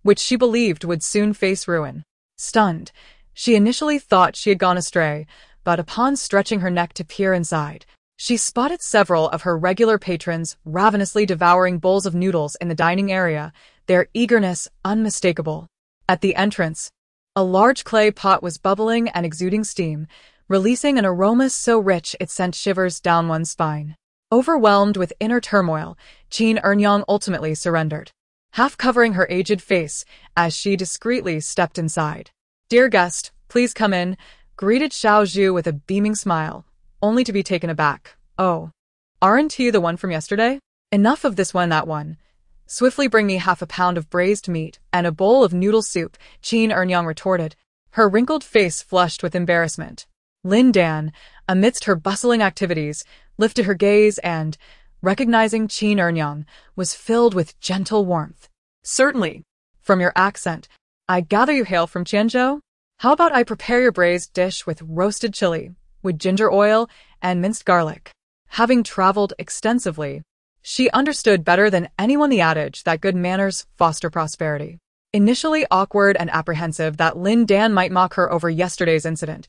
which she believed would soon face ruin. Stunned, she initially thought she had gone astray, but upon stretching her neck to peer inside, she spotted several of her regular patrons ravenously devouring bowls of noodles in the dining area, their eagerness unmistakable. At the entrance, a large clay pot was bubbling and exuding steam, releasing an aroma so rich it sent shivers down one's spine. Overwhelmed with inner turmoil, Qin Ernyang ultimately surrendered, half covering her aged face as she discreetly stepped inside. "Dear guest, please come in," greeted Xiao Zhu with a beaming smile, only to be taken aback. "Oh, aren't you the one from yesterday? Enough of this one, that one. Swiftly bring me half a pound of braised meat and a bowl of noodle soup," Qin Ernyang retorted, her wrinkled face flushed with embarrassment. Lin Dan, amidst her bustling activities, lifted her gaze and, recognizing Qin Ernyang, was filled with gentle warmth. Certainly. From your accent, I gather you hail from Tianzhou? How about I prepare your braised dish with roasted chili, with ginger oil and minced garlic? Having traveled extensively, she understood better than anyone the adage that good manners foster prosperity. Initially awkward and apprehensive that Lin Dan might mock her over yesterday's incident,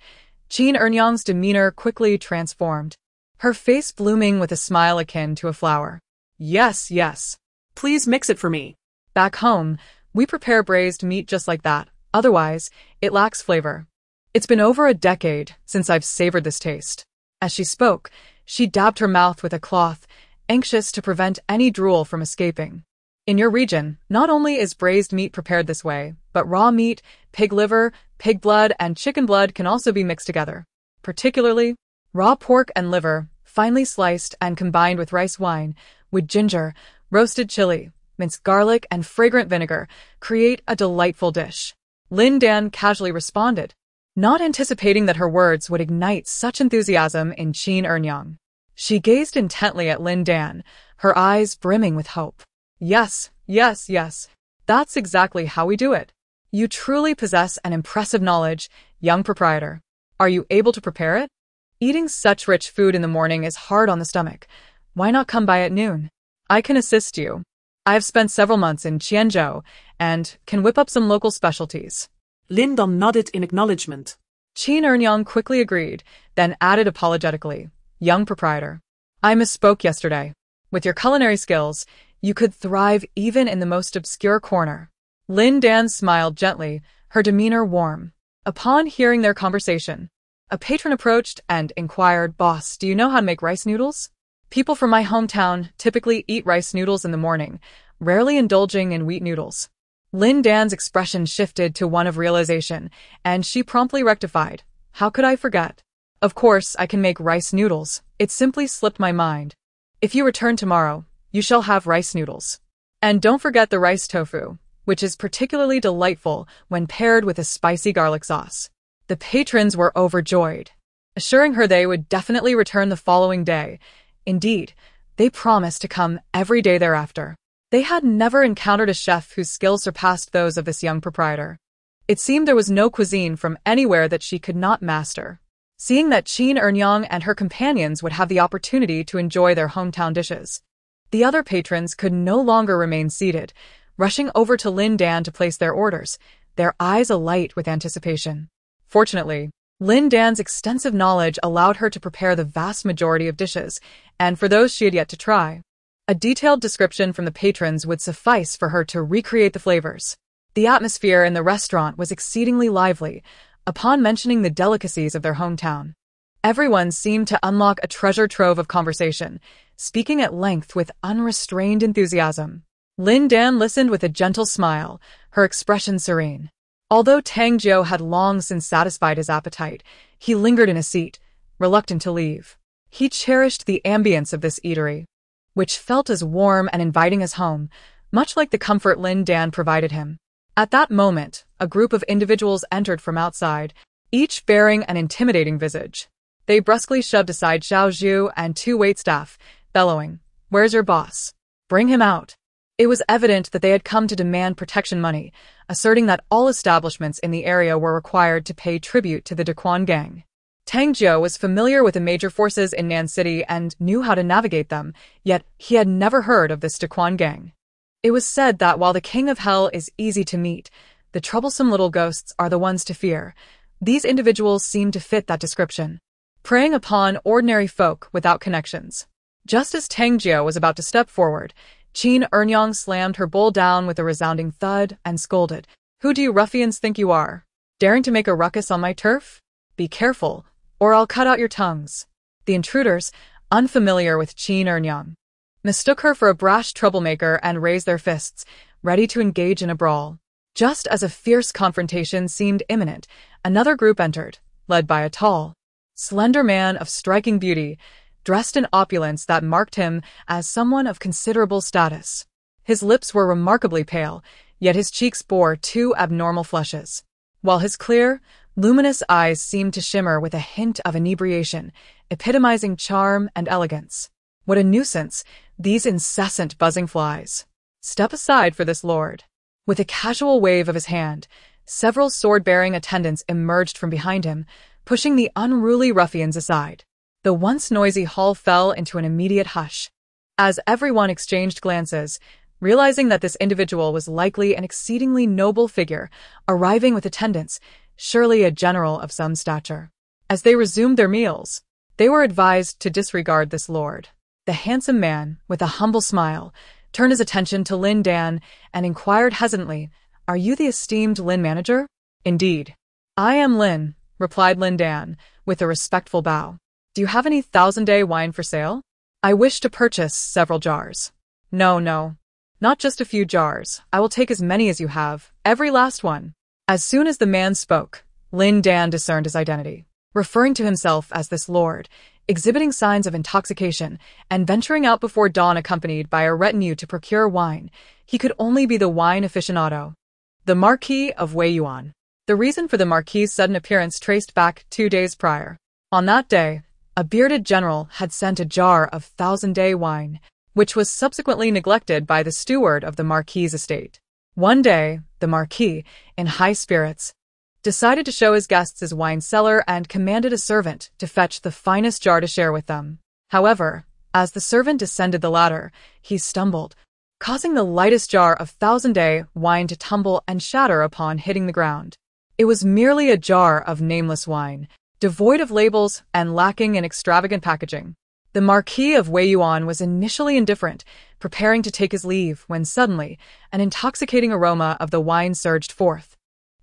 Qin Ernyang's demeanor quickly transformed, her face blooming with a smile akin to a flower. Yes, yes. Please mix it for me. Back home, we prepare braised meat just like that. Otherwise, it lacks flavor. It's been over a decade since I've savored this taste. As she spoke, she dabbed her mouth with a cloth, anxious to prevent any drool from escaping. In your region, not only is braised meat prepared this way, but raw meat, pig liver, pig blood, and chicken blood can also be mixed together. Particularly, raw pork and liver, finely sliced and combined with rice wine, with ginger, roasted chili, minced garlic, and fragrant vinegar, create a delightful dish. Lin Dan casually responded, not anticipating that her words would ignite such enthusiasm in Qin Ernyang. She gazed intently at Lin Dan, her eyes brimming with hope. Yes, yes, yes. That's exactly how we do it. You truly possess an impressive knowledge, young proprietor. Are you able to prepare it? Eating such rich food in the morning is hard on the stomach. Why not come by at noon? I can assist you. I have spent several months in Tianzhou and can whip up some local specialties. Lin Dan nodded in acknowledgement. Qin Ernyang quickly agreed, then added apologetically, young proprietor. I misspoke yesterday. With your culinary skills, you could thrive even in the most obscure corner. Lin Dan smiled gently, her demeanor warm. Upon hearing their conversation, a patron approached and inquired, Boss, do you know how to make rice noodles? People from my hometown typically eat rice noodles in the morning, rarely indulging in wheat noodles. Lin Dan's expression shifted to one of realization, and she promptly rectified. How could I forget? Of course, I can make rice noodles. It simply slipped my mind. If you return tomorrow, you shall have rice noodles. And don't forget the rice tofu, which is particularly delightful when paired with a spicy garlic sauce. The patrons were overjoyed, assuring her they would definitely return the following day. Indeed, they promised to come every day thereafter. They had never encountered a chef whose skills surpassed those of this young proprietor. It seemed there was no cuisine from anywhere that she could not master. Seeing that Qin Ernyang and her companions would have the opportunity to enjoy their hometown dishes, the other patrons could no longer remain seated, rushing over to Lin Dan to place their orders, their eyes alight with anticipation. Fortunately, Lin Dan's extensive knowledge allowed her to prepare the vast majority of dishes, and for those she had yet to try, a detailed description from the patrons would suffice for her to recreate the flavors. The atmosphere in the restaurant was exceedingly lively upon mentioning the delicacies of their hometown. Everyone seemed to unlock a treasure trove of conversation, speaking at length with unrestrained enthusiasm. Lin Dan listened with a gentle smile, her expression serene. Although Tang Jiu had long since satisfied his appetite, he lingered in a seat, reluctant to leave. He cherished the ambience of this eatery, which felt as warm and inviting as home, much like the comfort Lin Dan provided him. At that moment, a group of individuals entered from outside, each bearing an intimidating visage. They brusquely shoved aside Xiao Zhu and two waitstaff, bellowing, "Where's your boss? Bring him out." It was evident that they had come to demand protection money, asserting that all establishments in the area were required to pay tribute to the Daquan gang. Tang Jiu was familiar with the major forces in Nan City and knew how to navigate them, yet he had never heard of this Daquan gang. It was said that while the King of Hell is easy to meet, the troublesome little ghosts are the ones to fear. These individuals seemed to fit that description, preying upon ordinary folk without connections. Just as Tang Jiu was about to step forward, Qin Ernyang slammed her bowl down with a resounding thud and scolded, "Who do you ruffians think you are? Daring to make a ruckus on my turf? Be careful, or I'll cut out your tongues." The intruders, unfamiliar with Qin Ernyang, mistook her for a brash troublemaker and raised their fists, ready to engage in a brawl. Just as a fierce confrontation seemed imminent, another group entered, led by a tall, slender man of striking beauty, dressed in opulence that marked him as someone of considerable status. His lips were remarkably pale, yet his cheeks bore two abnormal flushes, while his clear, Luminous eyes seemed to shimmer with a hint of inebriation, epitomizing charm and elegance. What a nuisance, these incessant buzzing flies. Step aside for this lord. With a casual wave of his hand, several sword-bearing attendants emerged from behind him, pushing the unruly ruffians aside. The once noisy hall fell into an immediate hush. As everyone exchanged glances, realizing that this individual was likely an exceedingly noble figure, arriving with attendants, surely a general of some stature. As they resumed their meals, they were advised to disregard this lord. The handsome man, with a humble smile, turned his attention to Lin Dan and inquired hesitantly, "Are you the esteemed Lin manager?" "Indeed. I am Lin," replied Lin Dan, with a respectful bow. "Do you have any 1000-day wine for sale? I wish to purchase several jars." No. Not just a few jars. I will take as many as you have, every last one." As soon as the man spoke, Lin Dan discerned his identity. Referring to himself as this lord, exhibiting signs of intoxication, and venturing out before dawn accompanied by a retinue to procure wine, he could only be the wine aficionado. The Marquis of Wei Yuan. The reason for the Marquis's sudden appearance traced back 2 days prior. On that day, a bearded general had sent a jar of 1000-day wine, which was subsequently neglected by the steward of the Marquis's estate. One day, the Marquis, in high spirits, decided to show his guests his wine cellar and commanded a servant to fetch the finest jar to share with them. However, as the servant descended the ladder, he stumbled, causing the lightest jar of 1000-day wine to tumble and shatter upon hitting the ground. It was merely a jar of nameless wine, devoid of labels and lacking in extravagant packaging. The Marquis of Wei Yuan was initially indifferent, preparing to take his leave, when suddenly an intoxicating aroma of the wine surged forth,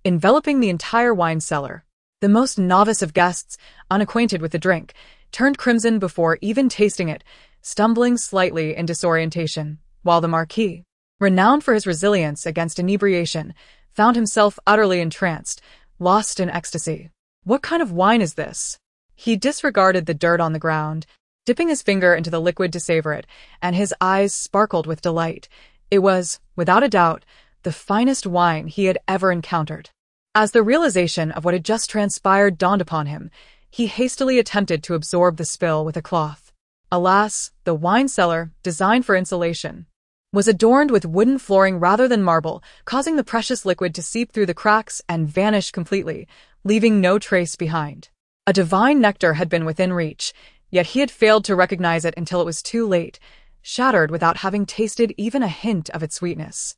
enveloping the entire wine cellar. The most novice of guests, unacquainted with the drink, turned crimson before even tasting it, stumbling slightly in disorientation, while the Marquis, renowned for his resilience against inebriation, found himself utterly entranced, lost in ecstasy. What kind of wine is this? He disregarded the dirt on the ground, dipping his finger into the liquid to savor it, and his eyes sparkled with delight. It was, without a doubt, the finest wine he had ever encountered. As the realization of what had just transpired dawned upon him, he hastily attempted to absorb the spill with a cloth. Alas, the wine cellar, designed for insulation, was adorned with wooden flooring rather than marble, causing the precious liquid to seep through the cracks and vanish completely, leaving no trace behind. A divine nectar had been within reach, yet he had failed to recognize it until it was too late, shattered without having tasted even a hint of its sweetness.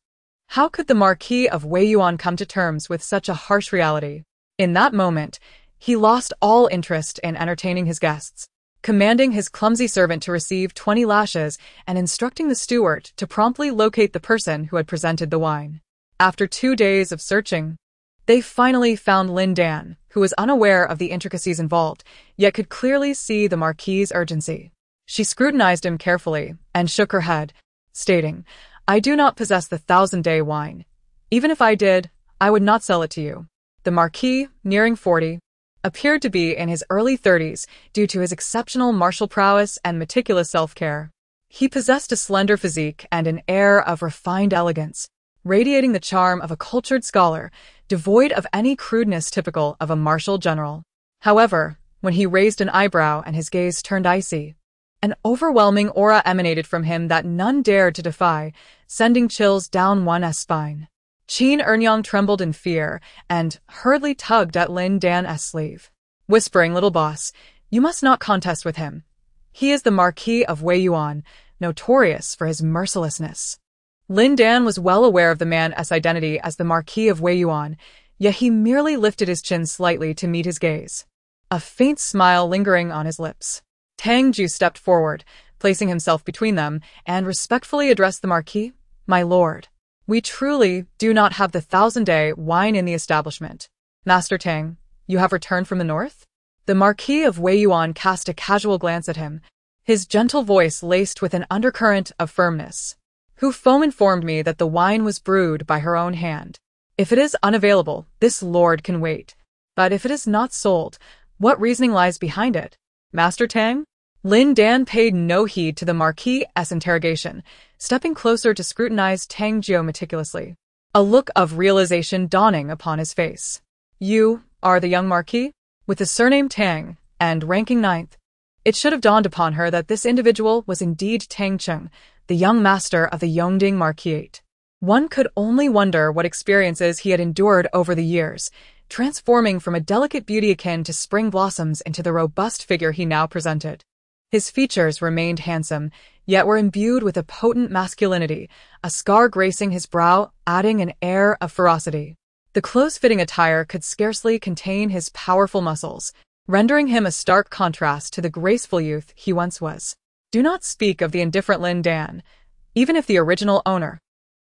How could the Marquis of Wei Yuan come to terms with such a harsh reality? In that moment, he lost all interest in entertaining his guests, commanding his clumsy servant to receive 20 lashes and instructing the steward to promptly locate the person who had presented the wine. After 2 days of searching, they finally found Lin Dan, who was unaware of the intricacies involved, yet could clearly see the Marquis's urgency. She scrutinized him carefully and shook her head, stating, "I do not possess the 1000-day wine. Even if I did, I would not sell it to you." The Marquis, nearing 40, appeared to be in his early 30s due to his exceptional martial prowess and meticulous self-care. He possessed a slender physique and an air of refined elegance, radiating the charm of a cultured scholar, devoid of any crudeness typical of a martial general. However, when he raised an eyebrow and his gaze turned icy, an overwhelming aura emanated from him that none dared to defy, sending chills down one's spine. Qin Ernyang trembled in fear and hurriedly tugged at Lin Dan's sleeve, whispering, "Little boss, you must not contest with him. He is the Marquis of Wei Yuan, notorious for his mercilessness." Lin Dan was well aware of the man's identity as the Marquis of Wei Yuan, yet he merely lifted his chin slightly to meet his gaze, a faint smile lingering on his lips. Tang Ju stepped forward, placing himself between them, and respectfully addressed the Marquis. "My lord, we truly do not have the 1000-day wine in the establishment. Master Tang, you have returned from the north?" The Marquis of Wei Yuan cast a casual glance at him, his gentle voice laced with an undercurrent of firmness. "Hu Feng informed me that the wine was brewed by her own hand. If it is unavailable, this lord can wait. But if it is not sold, what reasoning lies behind it, Master Tang?" Lin Dan paid no heed to the Marquis's interrogation, stepping closer to scrutinize Tang Jiu meticulously, a look of realization dawning upon his face. "You are the young Marquis, with the surname Tang, and ranking ninth. It should have dawned upon her that this individual was indeed Tang Cheng, the young master of the Yongding Marquisate. One could only wonder what experiences he had endured over the years, transforming from a delicate beauty akin to spring blossoms into the robust figure he now presented. His features remained handsome, yet were imbued with a potent masculinity, a scar gracing his brow, adding an air of ferocity. The close-fitting attire could scarcely contain his powerful muscles, rendering him a stark contrast to the graceful youth he once was. Do not speak of the indifferent Lin Dan. Even if the original owner,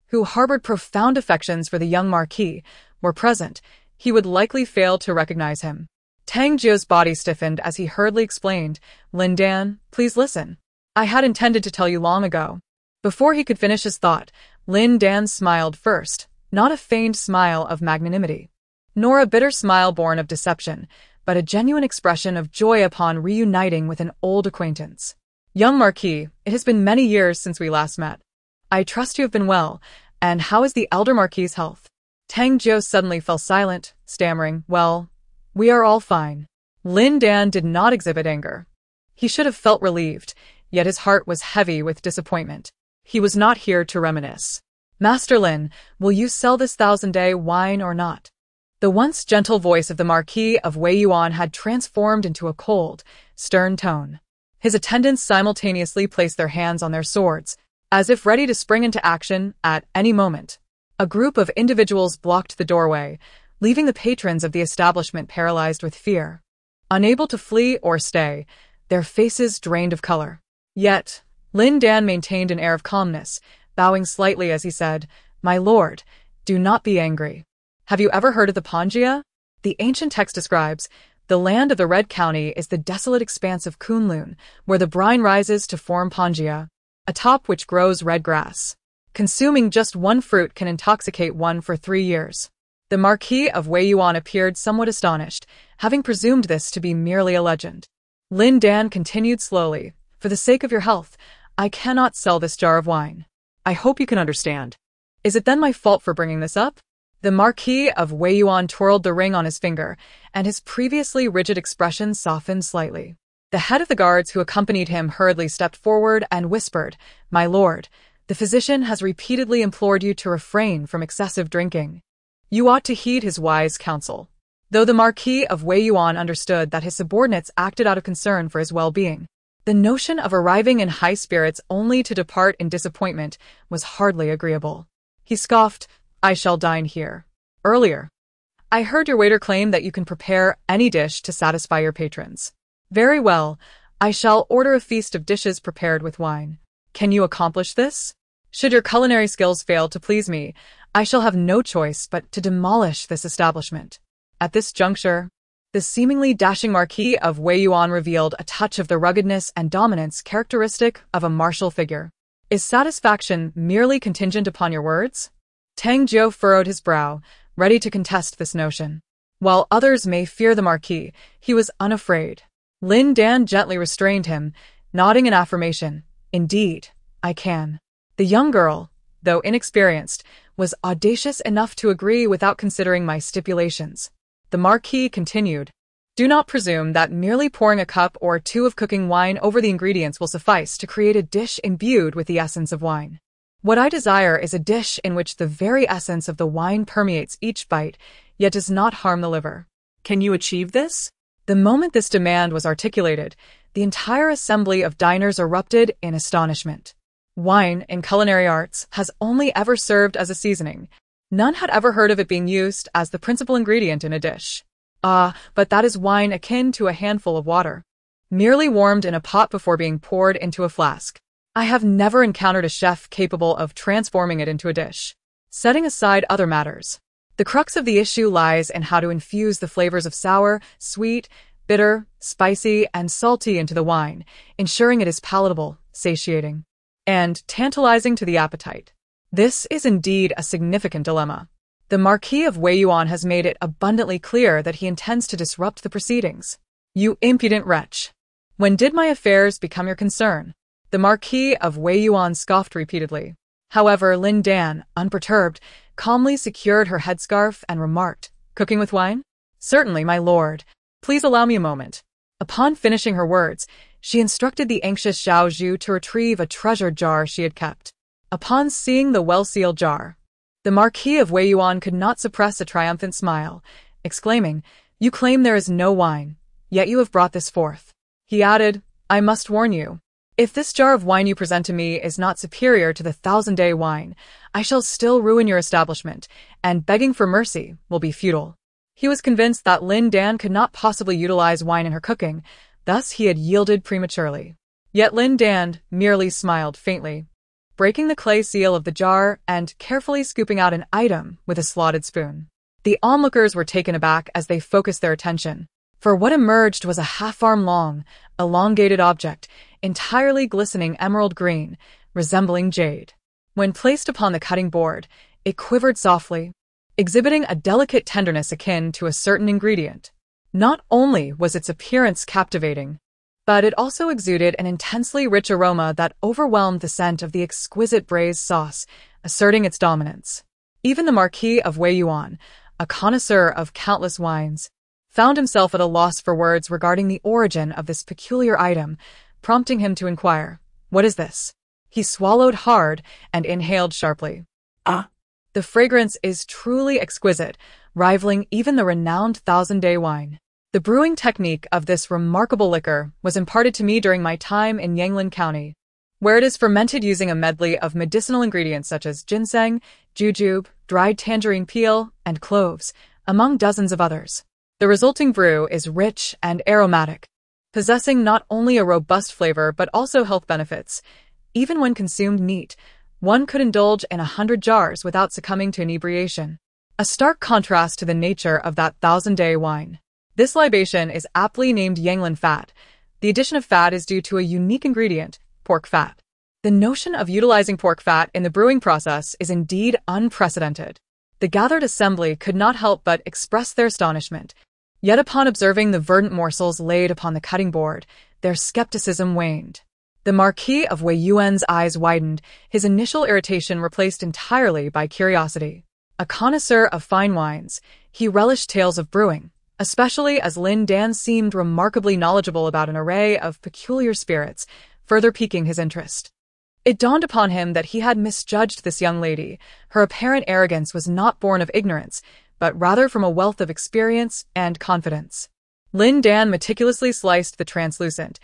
who harbored profound affections for the young Marquis, were present, he would likely fail to recognize him. Tang Jiu's body stiffened as he hurriedly explained, "Lin Dan, please listen. I had intended to tell you long ago." Before he could finish his thought, Lin Dan smiled first, not a feigned smile of magnanimity, nor a bitter smile born of deception, but a genuine expression of joy upon reuniting with an old acquaintance. "Young Marquis, it has been many years since we last met. I trust you have been well, and how is the elder Marquis's health?" Tang Jiu suddenly fell silent, stammering, "Well, we are all fine." Lin Dan did not exhibit anger. He should have felt relieved, yet his heart was heavy with disappointment. He was not here to reminisce. "Master Lin, will you sell this 1,000-day wine or not?" The once gentle voice of the Marquis of Wei Yuan had transformed into a cold, stern tone. His attendants simultaneously placed their hands on their swords, as if ready to spring into action at any moment. A group of individuals blocked the doorway, leaving the patrons of the establishment paralyzed with fear. Unable to flee or stay, their faces drained of color. Yet, Lin Dan maintained an air of calmness, bowing slightly as he said, "My lord, do not be angry. Have you ever heard of the Pangaea?" The ancient text describes, "The land of the Red County is the desolate expanse of Kunlun, where the brine rises to form Pangaea, atop which grows red grass. Consuming just one fruit can intoxicate one for 3 years." The Marquis of Wei Yuan appeared somewhat astonished, having presumed this to be merely a legend. Lin Dan continued slowly, "For the sake of your health, I cannot sell this jar of wine. I hope you can understand. Is it then my fault for bringing this up?" The Marquis of Wei Yuan twirled the ring on his finger, and his previously rigid expression softened slightly. The head of the guards who accompanied him hurriedly stepped forward and whispered, "My lord, the physician has repeatedly implored you to refrain from excessive drinking. You ought to heed his wise counsel." Though the Marquis of Wei Yuan understood that his subordinates acted out of concern for his well-being, the notion of arriving in high spirits only to depart in disappointment was hardly agreeable. He scoffed, "I shall dine here. Earlier, I heard your waiter claim that you can prepare any dish to satisfy your patrons. Very well, I shall order a feast of dishes prepared with wine. Can you accomplish this? Should your culinary skills fail to please me, I shall have no choice but to demolish this establishment." At this juncture, the seemingly dashing Marquis of Wei Yuan revealed a touch of the ruggedness and dominance characteristic of a martial figure. "Is satisfaction merely contingent upon your words?" Tang Jiu furrowed his brow, ready to contest this notion. While others may fear the Marquis, he was unafraid. Lin Dan gently restrained him, nodding in affirmation. "Indeed, I can." The young girl, though inexperienced, was audacious enough to agree without considering my stipulations. The Marquis continued, "Do not presume that merely pouring a cup or two of cooking wine over the ingredients will suffice to create a dish imbued with the essence of wine. What I desire is a dish in which the very essence of the wine permeates each bite, yet does not harm the liver." Can you achieve this? The moment this demand was articulated, the entire assembly of diners erupted in astonishment. Wine, in culinary arts, has only ever served as a seasoning. None had ever heard of it being used as the principal ingredient in a dish. But that is wine akin to a handful of water, merely warmed in a pot before being poured into a flask. I have never encountered a chef capable of transforming it into a dish. Setting aside other matters, the crux of the issue lies in how to infuse the flavors of sour, sweet, bitter, spicy, and salty into the wine, ensuring it is palatable, satiating, and tantalizing to the appetite. This is indeed a significant dilemma. The Marquis of Wei Yuan has made it abundantly clear that he intends to disrupt the proceedings. "You impudent wretch! When did my affairs become your concern?" The Marquis of Wei Yuan scoffed repeatedly. However, Lin Dan, unperturbed, calmly secured her headscarf and remarked, "Cooking with wine? Certainly, my lord. Please allow me a moment. Upon finishing her words, she instructed the anxious Xiao Zhu to retrieve a treasured jar she had kept. Upon seeing the well-sealed jar, the Marquis of Wei Yuan could not suppress a triumphant smile, exclaiming, "You claim there is no wine, yet you have brought this forth." He added, "I must warn you. If this jar of wine you present to me is not superior to the 1,000-day wine, I shall still ruin your establishment, and begging for mercy will be futile." He was convinced that Lin Dan could not possibly utilize wine in her cooking, thus he had yielded prematurely. Yet Lin Dan merely smiled faintly, breaking the clay seal of the jar and carefully scooping out an item with a slotted spoon. The onlookers were taken aback as they focused their attention, for what emerged was a half-arm long, elongated object, entirely glistening emerald green, resembling jade. When placed upon the cutting board, it quivered softly, exhibiting a delicate tenderness akin to a certain ingredient. Not only was its appearance captivating, but it also exuded an intensely rich aroma that overwhelmed the scent of the exquisite braised sauce, asserting its dominance. Even the Marquis of Wei Yuan, a connoisseur of countless wines, found himself at a loss for words regarding the origin of this peculiar item, prompting him to inquire, "What is this?" He swallowed hard and inhaled sharply. Ah, The fragrance is truly exquisite, rivaling even the renowned 1,000-day wine. The brewing technique of this remarkable liquor was imparted to me during my time in Yanglin County, where it is fermented using a medley of medicinal ingredients such as ginseng, jujube, dried tangerine peel, and cloves, among dozens of others. The resulting brew is rich and aromatic, possessing not only a robust flavor but also health benefits. Even when consumed neat, one could indulge in 100 jars without succumbing to inebriation. A stark contrast to the nature of that 1,000-day wine. This libation is aptly named Yanglin fat. The addition of fat is due to a unique ingredient, pork fat. The notion of utilizing pork fat in the brewing process is indeed unprecedented. The gathered assembly could not help but express their astonishment. Yet upon observing the verdant morsels laid upon the cutting board, their skepticism waned. The Marquis of Wei Yuan's eyes widened, his initial irritation replaced entirely by curiosity. A connoisseur of fine wines, he relished tales of brewing, especially as Lin Dan seemed remarkably knowledgeable about an array of peculiar spirits, further piquing his interest. It dawned upon him that he had misjudged this young lady. Her apparent arrogance was not born of ignorance, but rather from a wealth of experience and confidence. Lin Dan meticulously sliced the translucent,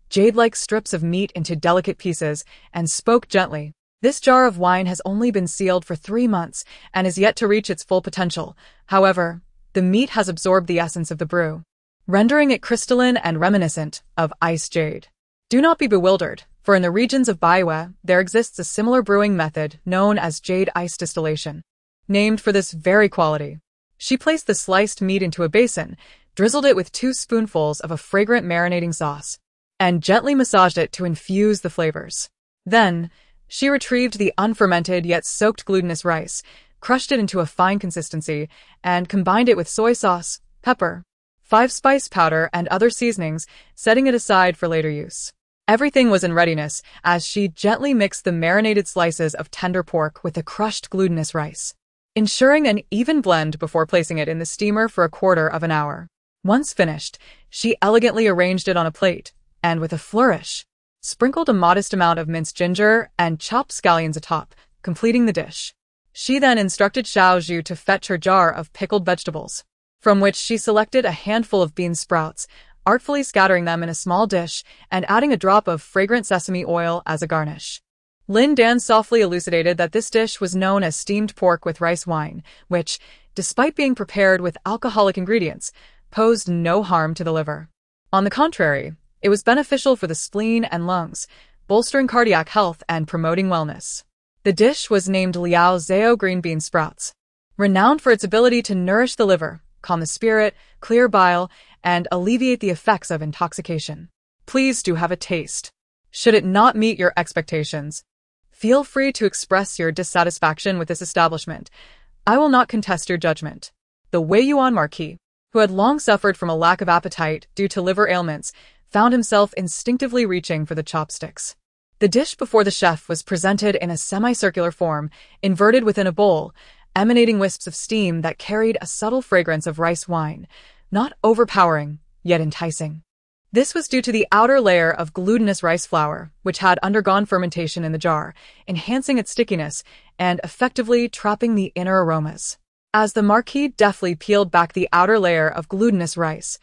jade-like strips of meat into delicate pieces and spoke gently. "This jar of wine has only been sealed for 3 months and is yet to reach its full potential. However, the meat has absorbed the essence of the brew, rendering it crystalline and reminiscent of ice jade. Do not be bewildered, for in the regions of Baiwei, there exists a similar brewing method known as jade ice distillation, named for this very quality." She placed the sliced meat into a basin, drizzled it with 2 spoonfuls of a fragrant marinating sauce, and gently massaged it to infuse the flavors. Then, she retrieved the unfermented yet soaked glutinous rice, crushed it into a fine consistency, and combined it with soy sauce, pepper, 5-spice powder, and other seasonings, setting it aside for later use. Everything was in readiness as she gently mixed the marinated slices of tender pork with the crushed glutinous rice, ensuring an even blend before placing it in the steamer for a quarter of an hour. Once finished, she elegantly arranged it on a plate, and with a flourish, sprinkled a modest amount of minced ginger and chopped scallions atop, completing the dish. She then instructed Xiao Zhu to fetch her jar of pickled vegetables, from which she selected a handful of bean sprouts, artfully scattering them in a small dish and adding a drop of fragrant sesame oil as a garnish. Lin Dan softly elucidated that this dish was known as steamed pork with rice wine, which, despite being prepared with alcoholic ingredients, posed no harm to the liver. On the contrary, it was beneficial for the spleen and lungs, bolstering cardiac health and promoting wellness. The dish was named Liao Zhao green bean sprouts, renowned for its ability to nourish the liver, calm the spirit, clear bile, and alleviate the effects of intoxication. Please do have a taste. Should it not meet your expectations, feel free to express your dissatisfaction with this establishment. I will not contest your judgment. The Wei Yuan Marquis, who had long suffered from a lack of appetite due to liver ailments, found himself instinctively reaching for the chopsticks. The dish before the chef was presented in a semicircular form, inverted within a bowl, emanating wisps of steam that carried a subtle fragrance of rice wine, not overpowering, yet enticing. This was due to the outer layer of glutinous rice flour, which had undergone fermentation in the jar, enhancing its stickiness and effectively trapping the inner aromas. As the Marquis deftly peeled back the outer layer of glutinous rice,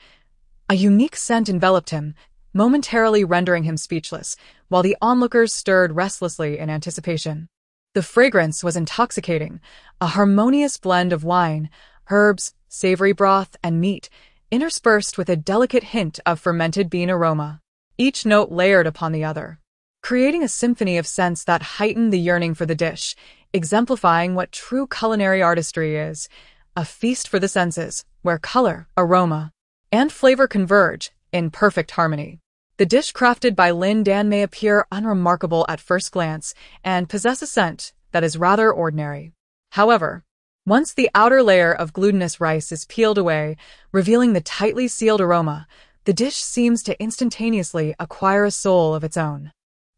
a unique scent enveloped him, momentarily rendering him speechless, while the onlookers stirred restlessly in anticipation. The fragrance was intoxicating, a harmonious blend of wine, herbs, savory broth, and meat, interspersed with a delicate hint of fermented bean aroma, each note layered upon the other, creating a symphony of scents that heightened the yearning for the dish, exemplifying what true culinary artistry is, a feast for the senses, where color, aroma, and flavor converge in perfect harmony. The dish crafted by Lin Dan may appear unremarkable at first glance and possess a scent that is rather ordinary. However, once the outer layer of glutinous rice is peeled away, revealing the tightly sealed aroma, the dish seems to instantaneously acquire a soul of its own.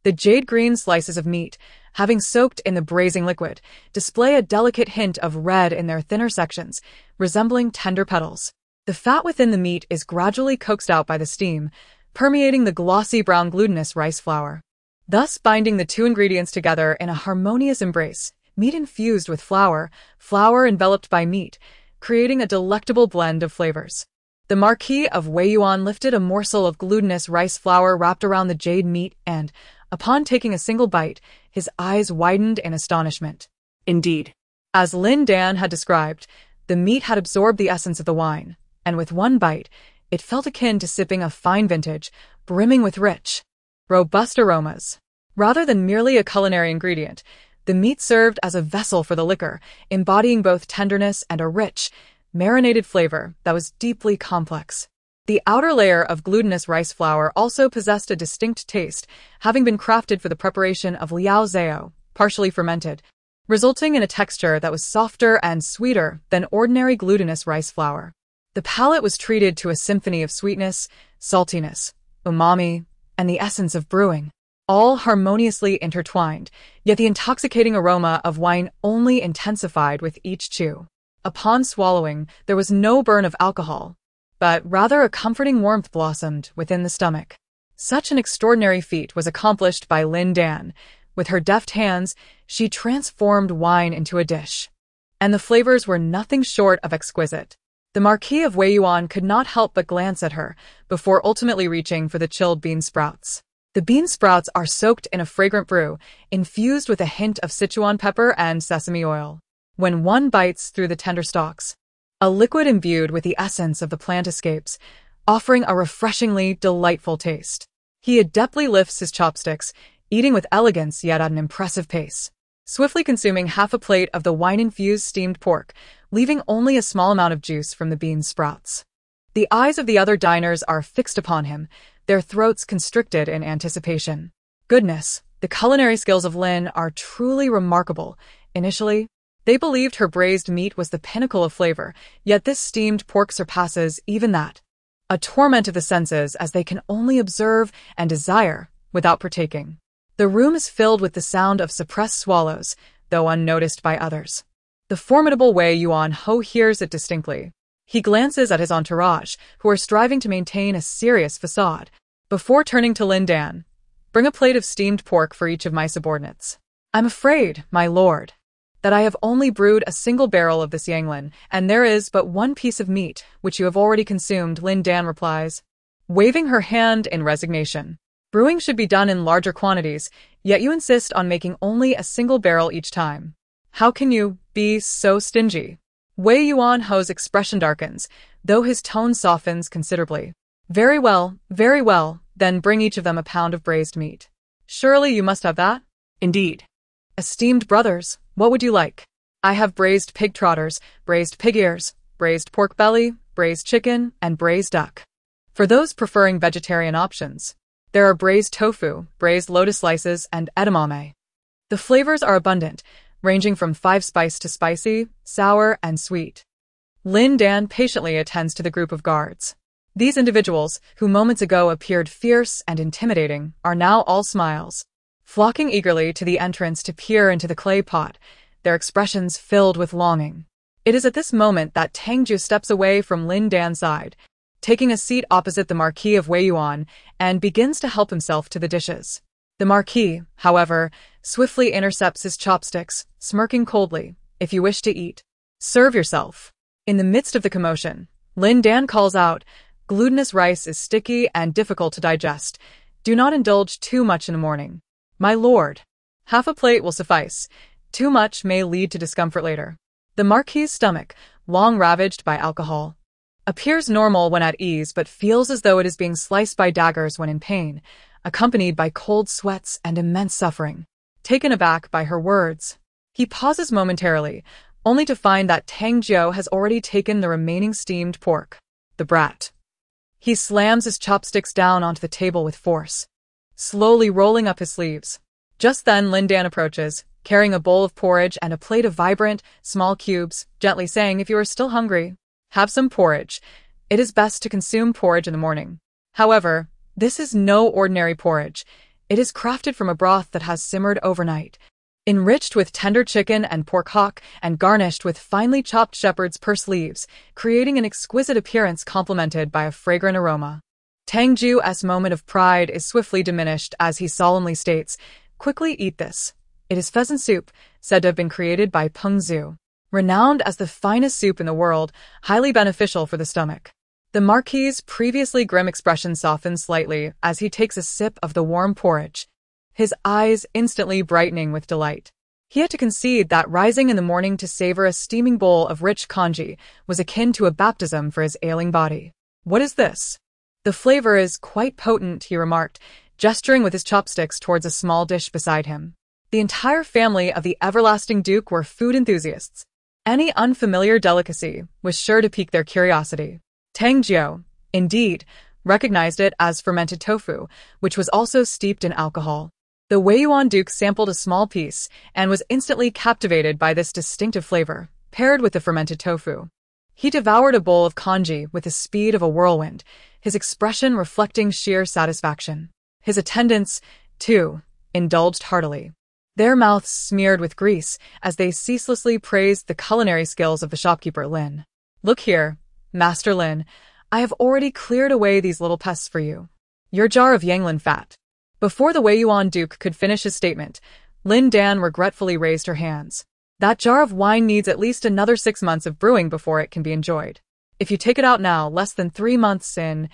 The jade-green slices of meat, having soaked in the braising liquid, display a delicate hint of red in their thinner sections, resembling tender petals. The fat within the meat is gradually coaxed out by the steam, permeating the glossy brown glutinous rice flour, thus binding the two ingredients together in a harmonious embrace. Meat infused with flour, flour enveloped by meat, creating a delectable blend of flavors. The Marquis of Wei Yuan lifted a morsel of glutinous rice flour wrapped around the jade meat and, upon taking a single bite, his eyes widened in astonishment. Indeed. As Lin Dan had described, the meat had absorbed the essence of the wine, and with one bite, it felt akin to sipping a fine vintage, brimming with rich, robust aromas. Rather than merely a culinary ingredient, the meat served as a vessel for the liquor, embodying both tenderness and a rich, marinated flavor that was deeply complex. The outer layer of glutinous rice flour also possessed a distinct taste, having been crafted for the preparation of liao zao, partially fermented, resulting in a texture that was softer and sweeter than ordinary glutinous rice flour. The palate was treated to a symphony of sweetness, saltiness, umami, and the essence of brewing, all harmoniously intertwined, yet the intoxicating aroma of wine only intensified with each chew. Upon swallowing, there was no burn of alcohol, but rather a comforting warmth blossomed within the stomach. Such an extraordinary feat was accomplished by Lin Dan. With her deft hands, she transformed wine into a dish, and the flavors were nothing short of exquisite. The Marquis of Wei Yuan could not help but glance at her, before ultimately reaching for the chilled bean sprouts. The bean sprouts are soaked in a fragrant brew, infused with a hint of Sichuan pepper and sesame oil. When one bites through the tender stalks, a liquid imbued with the essence of the plant escapes, offering a refreshingly delightful taste. He adeptly lifts his chopsticks, eating with elegance yet at an impressive pace, swiftly consuming half a plate of the wine-infused steamed pork, leaving only a small amount of juice from the bean sprouts. The eyes of the other diners are fixed upon him, their throats constricted in anticipation. Goodness, the culinary skills of Lin are truly remarkable. Initially, they believed her braised meat was the pinnacle of flavor, yet this steamed pork surpasses even that. A torment of the senses as they can only observe and desire without partaking. The room is filled with the sound of suppressed swallows, though unnoticed by others. The formidable Wei Yuan Ho hears it distinctly. He glances at his entourage, who are striving to maintain a serious facade, before turning to Lin Dan. Bring a plate of steamed pork for each of my subordinates. I'm afraid, my lord, that I have only brewed a single barrel of this Yanglin, and there is but one piece of meat, which you have already consumed, Lin Dan replies, waving her hand in resignation. Brewing should be done in larger quantities, yet you insist on making only a single barrel each time. How can you be so stingy? Wei Yuan Ho's expression darkens, though his tone softens considerably. Very well, then bring each of them a pound of braised meat. Surely you must have that? Indeed. Esteemed brothers, what would you like? I have braised pig trotters, braised pig ears, braised pork belly, braised chicken, and braised duck. For those preferring vegetarian options, there are braised tofu, braised lotus slices, and edamame. The flavors are abundant, ranging from 5-spice to spicy, sour, and sweet. Lin Dan patiently attends to the group of guards. These individuals, who moments ago appeared fierce and intimidating, are now all smiles, flocking eagerly to the entrance to peer into the clay pot, their expressions filled with longing. It is at this moment that Tangju steps away from Lin Dan's side, taking a seat opposite the Marquis of Weiyuan, and begins to help himself to the dishes. The Marquis, however, swiftly intercepts his chopsticks, smirking coldly. "If you wish to eat, serve yourself." In the midst of the commotion, Lin Dan calls out, "Glutinous rice is sticky and difficult to digest. Do not indulge too much in the morning." "My lord, half a plate will suffice. Too much may lead to discomfort later." The Marquis's stomach, long ravaged by alcohol, appears normal when at ease but feels as though it is being sliced by daggers when in pain, accompanied by cold sweats and immense suffering. Taken aback by her words, he pauses momentarily, only to find that Tang Jiu has already taken the remaining steamed pork. The brat. He slams his chopsticks down onto the table with force, slowly rolling up his sleeves. Just then Lin Dan approaches, carrying a bowl of porridge and a plate of vibrant, small cubes, gently saying, "If you are still hungry, have some porridge. It is best to consume porridge in the morning." However, this is no ordinary porridge. It is crafted from a broth that has simmered overnight, enriched with tender chicken and pork hock, and garnished with finely chopped shepherd's purse leaves, creating an exquisite appearance complemented by a fragrant aroma. Tang Jiu's moment of pride is swiftly diminished as he solemnly states, "Quickly eat this. It is pheasant soup, said to have been created by Peng Zhu, renowned as the finest soup in the world, highly beneficial for the stomach." The Marquis's previously grim expression softens slightly as he takes a sip of the warm porridge, his eyes instantly brightening with delight. He had to concede that rising in the morning to savor a steaming bowl of rich congee was akin to a baptism for his ailing body. "What is this? The flavor is quite potent," he remarked, gesturing with his chopsticks towards a small dish beside him. The entire family of the everlasting Duke were food enthusiasts. Any unfamiliar delicacy was sure to pique their curiosity. Tang Jiu, indeed, recognized it as fermented tofu, which was also steeped in alcohol. The Weiyuan Duke sampled a small piece and was instantly captivated by this distinctive flavor, paired with the fermented tofu. He devoured a bowl of congee with the speed of a whirlwind, his expression reflecting sheer satisfaction. His attendants, too, indulged heartily, their mouths smeared with grease as they ceaselessly praised the culinary skills of the shopkeeper Lin. "Look here, Master Lin, I have already cleared away these little pests for you. Your jar of Yanglin fat." Before the Weiyuan Duke could finish his statement, Lin Dan regretfully raised her hands. "That jar of wine needs at least another 6 months of brewing before it can be enjoyed. If you take it out now, less than 3 months in,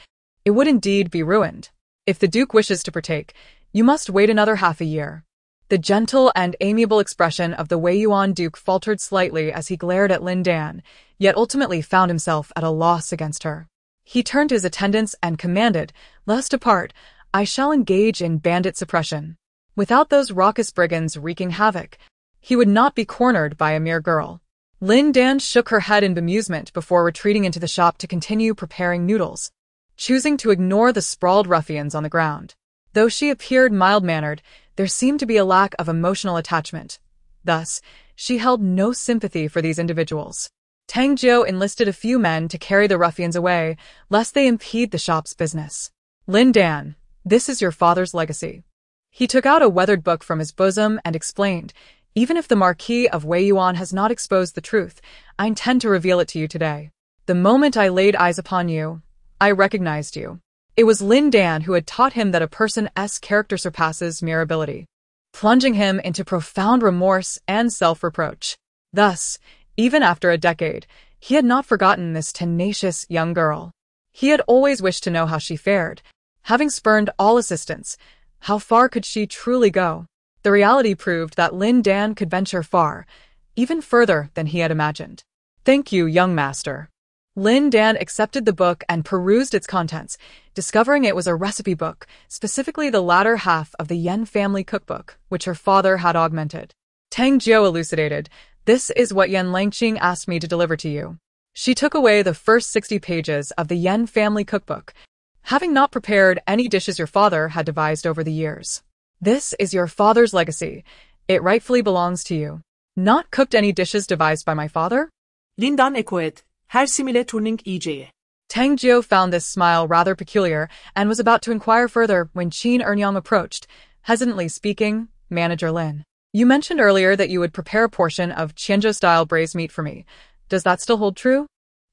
it would indeed be ruined. If the Duke wishes to partake, you must wait another half a year." The gentle and amiable expression of the Weiyuan Duke faltered slightly as he glared at Lin Dan, yet ultimately found himself at a loss against her. He turned to his attendants and commanded, "Let us depart. I shall engage in bandit suppression." Without those raucous brigands wreaking havoc, he would not be cornered by a mere girl. Lin Dan shook her head in bemusement before retreating into the shop to continue preparing noodles, choosing to ignore the sprawled ruffians on the ground. Though she appeared mild-mannered, there seemed to be a lack of emotional attachment. Thus, she held no sympathy for these individuals. Tang Jiu enlisted a few men to carry the ruffians away, lest they impede the shop's business. "Lin Dan, this is your father's legacy." He took out a weathered book from his bosom and explained, "Even if the Marquis of Weiyuan has not exposed the truth, I intend to reveal it to you today. The moment I laid eyes upon you, I recognized you." It was Lin Dan who had taught him that a person's character surpasses mere ability, plunging him into profound remorse and self-reproach. Thus, even after a decade, he had not forgotten this tenacious young girl. He had always wished to know how she fared. Having spurned all assistance, how far could she truly go? The reality proved that Lin Dan could venture far, even further than he had imagined. "Thank you, young master." Lin Dan accepted the book and perused its contents, discovering it was a recipe book, specifically the latter half of the Yen family cookbook, which her father had augmented. Tang Jiu elucidated, "This is what Yen Langqing asked me to deliver to you." She took away the first 60 pages of the Yen family cookbook, having not prepared any dishes your father had devised over the years. "This is your father's legacy. It rightfully belongs to you." "Not cooked any dishes devised by my father?" Lin Dan echoed, "Her simile turning iyice." Tang Jiu found this smile rather peculiar and was about to inquire further when Qin Ernyang approached, hesitantly speaking, "Manager Lin, You mentioned earlier that you would prepare a portion of Qianzhou-style braised meat for me. Does that still hold true?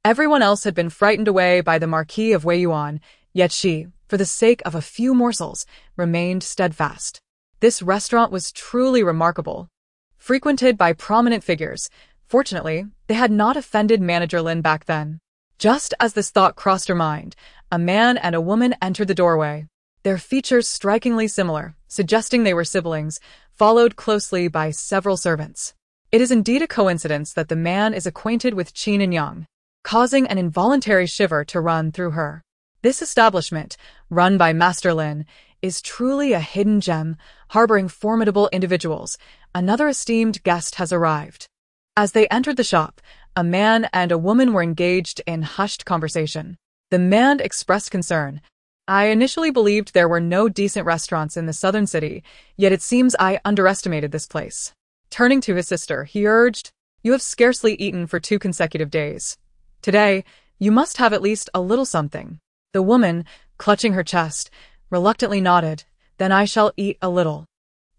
Everyone else had been frightened away by the Marquis of Wei Yuan, yet she, for the sake of a few morsels, remained steadfast. This restaurant was truly remarkable. Frequented by prominent figures, fortunately, they had not offended manager Lin back then. Just as this thought crossed her mind, a man and a woman entered the doorway. Their features strikingly similar, suggesting they were siblings, followed closely by several servants. It is indeed a coincidence that the man is acquainted with Qin and Yang, causing an involuntary shiver to run through her. This establishment, run by Master Lin, is truly a hidden gem, harboring formidable individuals. Another esteemed guest has arrived. As they entered the shop, a man and a woman were engaged in hushed conversation. The man expressed concern. I initially believed there were no decent restaurants in the southern city, yet it seems I underestimated this place. Turning to his sister, he urged, "You have scarcely eaten for 2 consecutive days. Today, you must have at least a little something." The woman, clutching her chest, reluctantly nodded, "Then I shall eat a little."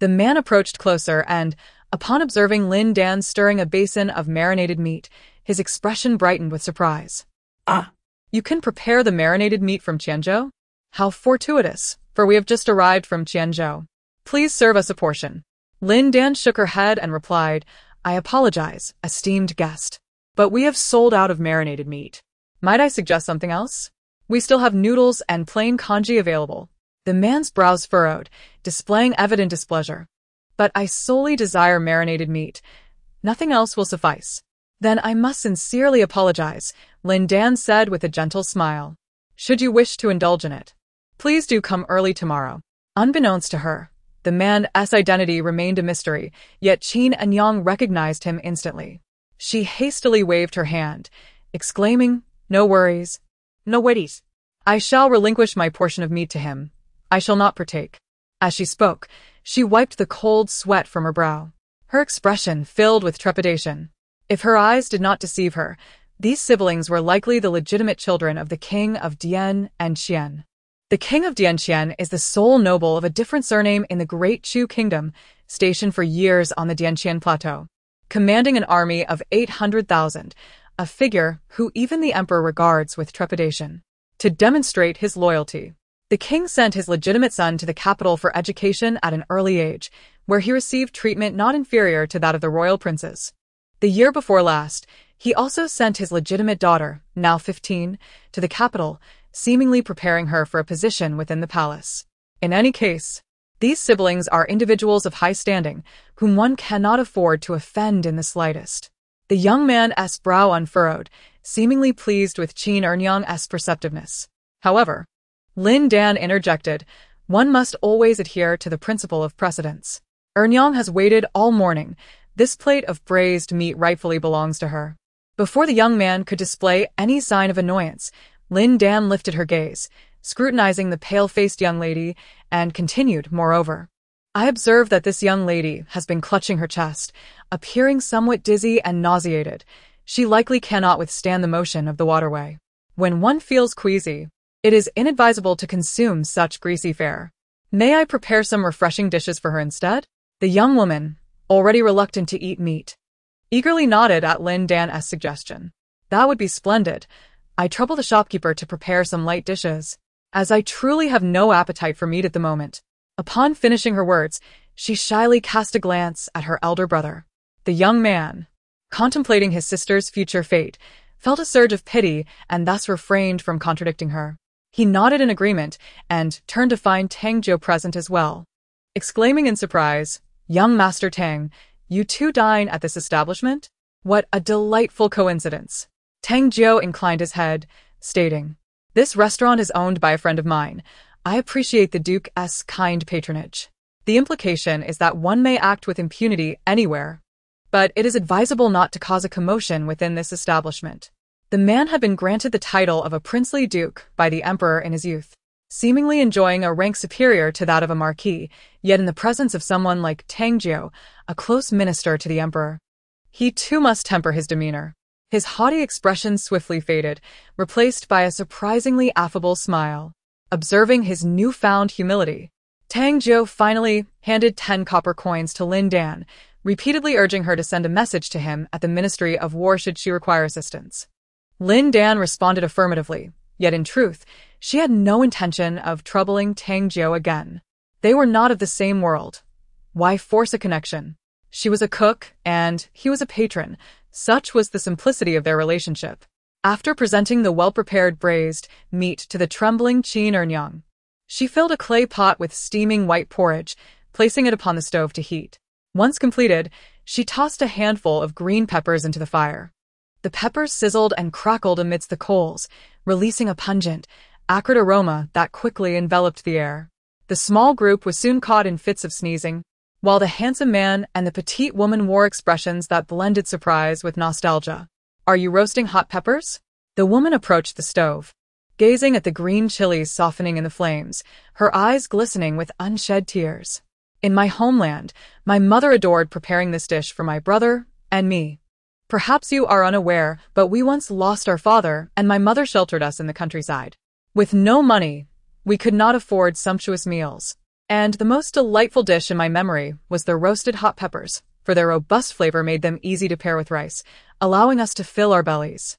The man approached closer and, upon observing Lin Dan stirring a basin of marinated meat, his expression brightened with surprise. Ah, "You can prepare the marinated meat from Qianzhou? How fortuitous, for we have just arrived from Qianzhou. Please serve us a portion." Lin Dan shook her head and replied, "I apologize, esteemed guest, but we have sold out of marinated meat. Might I suggest something else? We still have noodles and plain congee available." The man's brows furrowed, displaying evident displeasure. "But I solely desire marinated meat. Nothing else will suffice." "Then I must sincerely apologize," Lin Dan said with a gentle smile. "Should you wish to indulge in it, please do come early tomorrow." Unbeknownst to her, the man's identity remained a mystery, yet Qin and Yang recognized him instantly. She hastily waved her hand, exclaiming, "No worries. No worries. I shall relinquish my portion of meat to him. I shall not partake." As she spoke, she wiped the cold sweat from her brow. Her expression filled with trepidation. If her eyes did not deceive her, these siblings were likely the legitimate children of the king of Dian and Qian. The king of Dianqian is the sole noble of a different surname in the Great Chu Kingdom, stationed for years on the Dianqian Plateau, commanding an army of 800,000, a figure who even the emperor regards with trepidation. To demonstrate his loyalty, the king sent his legitimate son to the capital for education at an early age, where he received treatment not inferior to that of the royal princes. The year before last, he also sent his legitimate daughter, now 15, to the capital, seemingly preparing her for a position within the palace. In any case, these siblings are individuals of high standing, whom one cannot afford to offend in the slightest. The young man's brow unfurrowed, seemingly pleased with Qin Ernyang's perceptiveness. However, Lin Dan interjected, "One must always adhere to the principle of precedence. Ernyang has waited all morning. This plate of braised meat rightfully belongs to her." Before the young man could display any sign of annoyance, Lin Dan lifted her gaze, scrutinizing the pale-faced young lady, and continued, "Moreover, I observe that this young lady has been clutching her chest, appearing somewhat dizzy and nauseated. She likely cannot withstand the motion of the waterway. When one feels queasy, it is inadvisable to consume such greasy fare. May I prepare some refreshing dishes for her instead?" The young woman, already reluctant to eat meat, eagerly nodded at Lin Dan's suggestion. "That would be splendid. I trouble the shopkeeper to prepare some light dishes, as I truly have no appetite for meat at the moment." Upon finishing her words, she shyly cast a glance at her elder brother. The young man, contemplating his sister's future fate, felt a surge of pity and thus refrained from contradicting her. He nodded in agreement and turned to find Tang Jiu present as well. Exclaiming in surprise, "Young Master Tang, you too dine at this establishment? What a delightful coincidence." Tang Jiu inclined his head, stating, "This restaurant is owned by a friend of mine. I appreciate the Duke's kind patronage. The implication is that one may act with impunity anywhere, but it is advisable not to cause a commotion within this establishment." The man had been granted the title of a princely duke by the emperor in his youth, seemingly enjoying a rank superior to that of a marquis, yet in the presence of someone like Tang Jiu, a close minister to the emperor, he too must temper his demeanor. His haughty expression swiftly faded, replaced by a surprisingly affable smile. Observing his newfound humility, Tang Jiu finally handed 10 copper coins to Lin Dan, repeatedly urging her to send a message to him at the Ministry of War should she require assistance. Lin Dan responded affirmatively, yet in truth, she had no intention of troubling Tang Jiu again. They were not of the same world. Why force a connection? She was a cook, and he was a patron. Such was the simplicity of their relationship. After presenting the well-prepared braised meat to the trembling Qin Ernyang, she filled a clay pot with steaming white porridge, placing it upon the stove to heat. Once completed, she tossed a handful of green peppers into the fire. The peppers sizzled and crackled amidst the coals, releasing a pungent, acrid aroma that quickly enveloped the air. The small group was soon caught in fits of sneezing, while the handsome man and the petite woman wore expressions that blended surprise with nostalgia. "Are you roasting hot peppers?" The woman approached the stove, gazing at the green chilies softening in the flames, her eyes glistening with unshed tears. "In my homeland, my mother adored preparing this dish for my brother and me. Perhaps you are unaware, but we once lost our father, and my mother sheltered us in the countryside. With no money, we could not afford sumptuous meals, and the most delightful dish in my memory was the roasted hot peppers, for their robust flavor made them easy to pair with rice, allowing us to fill our bellies."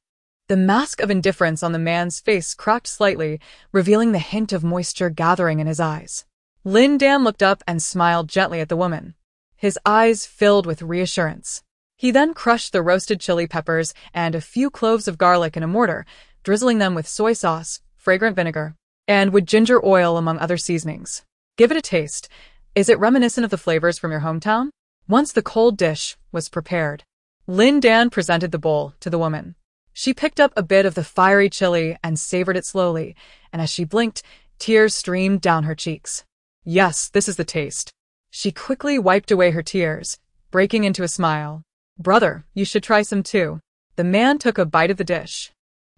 The mask of indifference on the man's face cracked slightly, revealing the hint of moisture gathering in his eyes. Lin Dan looked up and smiled gently at the woman, his eyes filled with reassurance. He then crushed the roasted chili peppers and a few cloves of garlic in a mortar, drizzling them with soy sauce, fragrant vinegar, and with ginger oil among other seasonings. "Give it a taste. Is it reminiscent of the flavors from your hometown?" Once the cold dish was prepared, Lin Dan presented the bowl to the woman. She picked up a bit of the fiery chili and savored it slowly, and as she blinked, tears streamed down her cheeks. "Yes, this is the taste." She quickly wiped away her tears, breaking into a smile. "Brother, you should try some too." The man took a bite of the dish,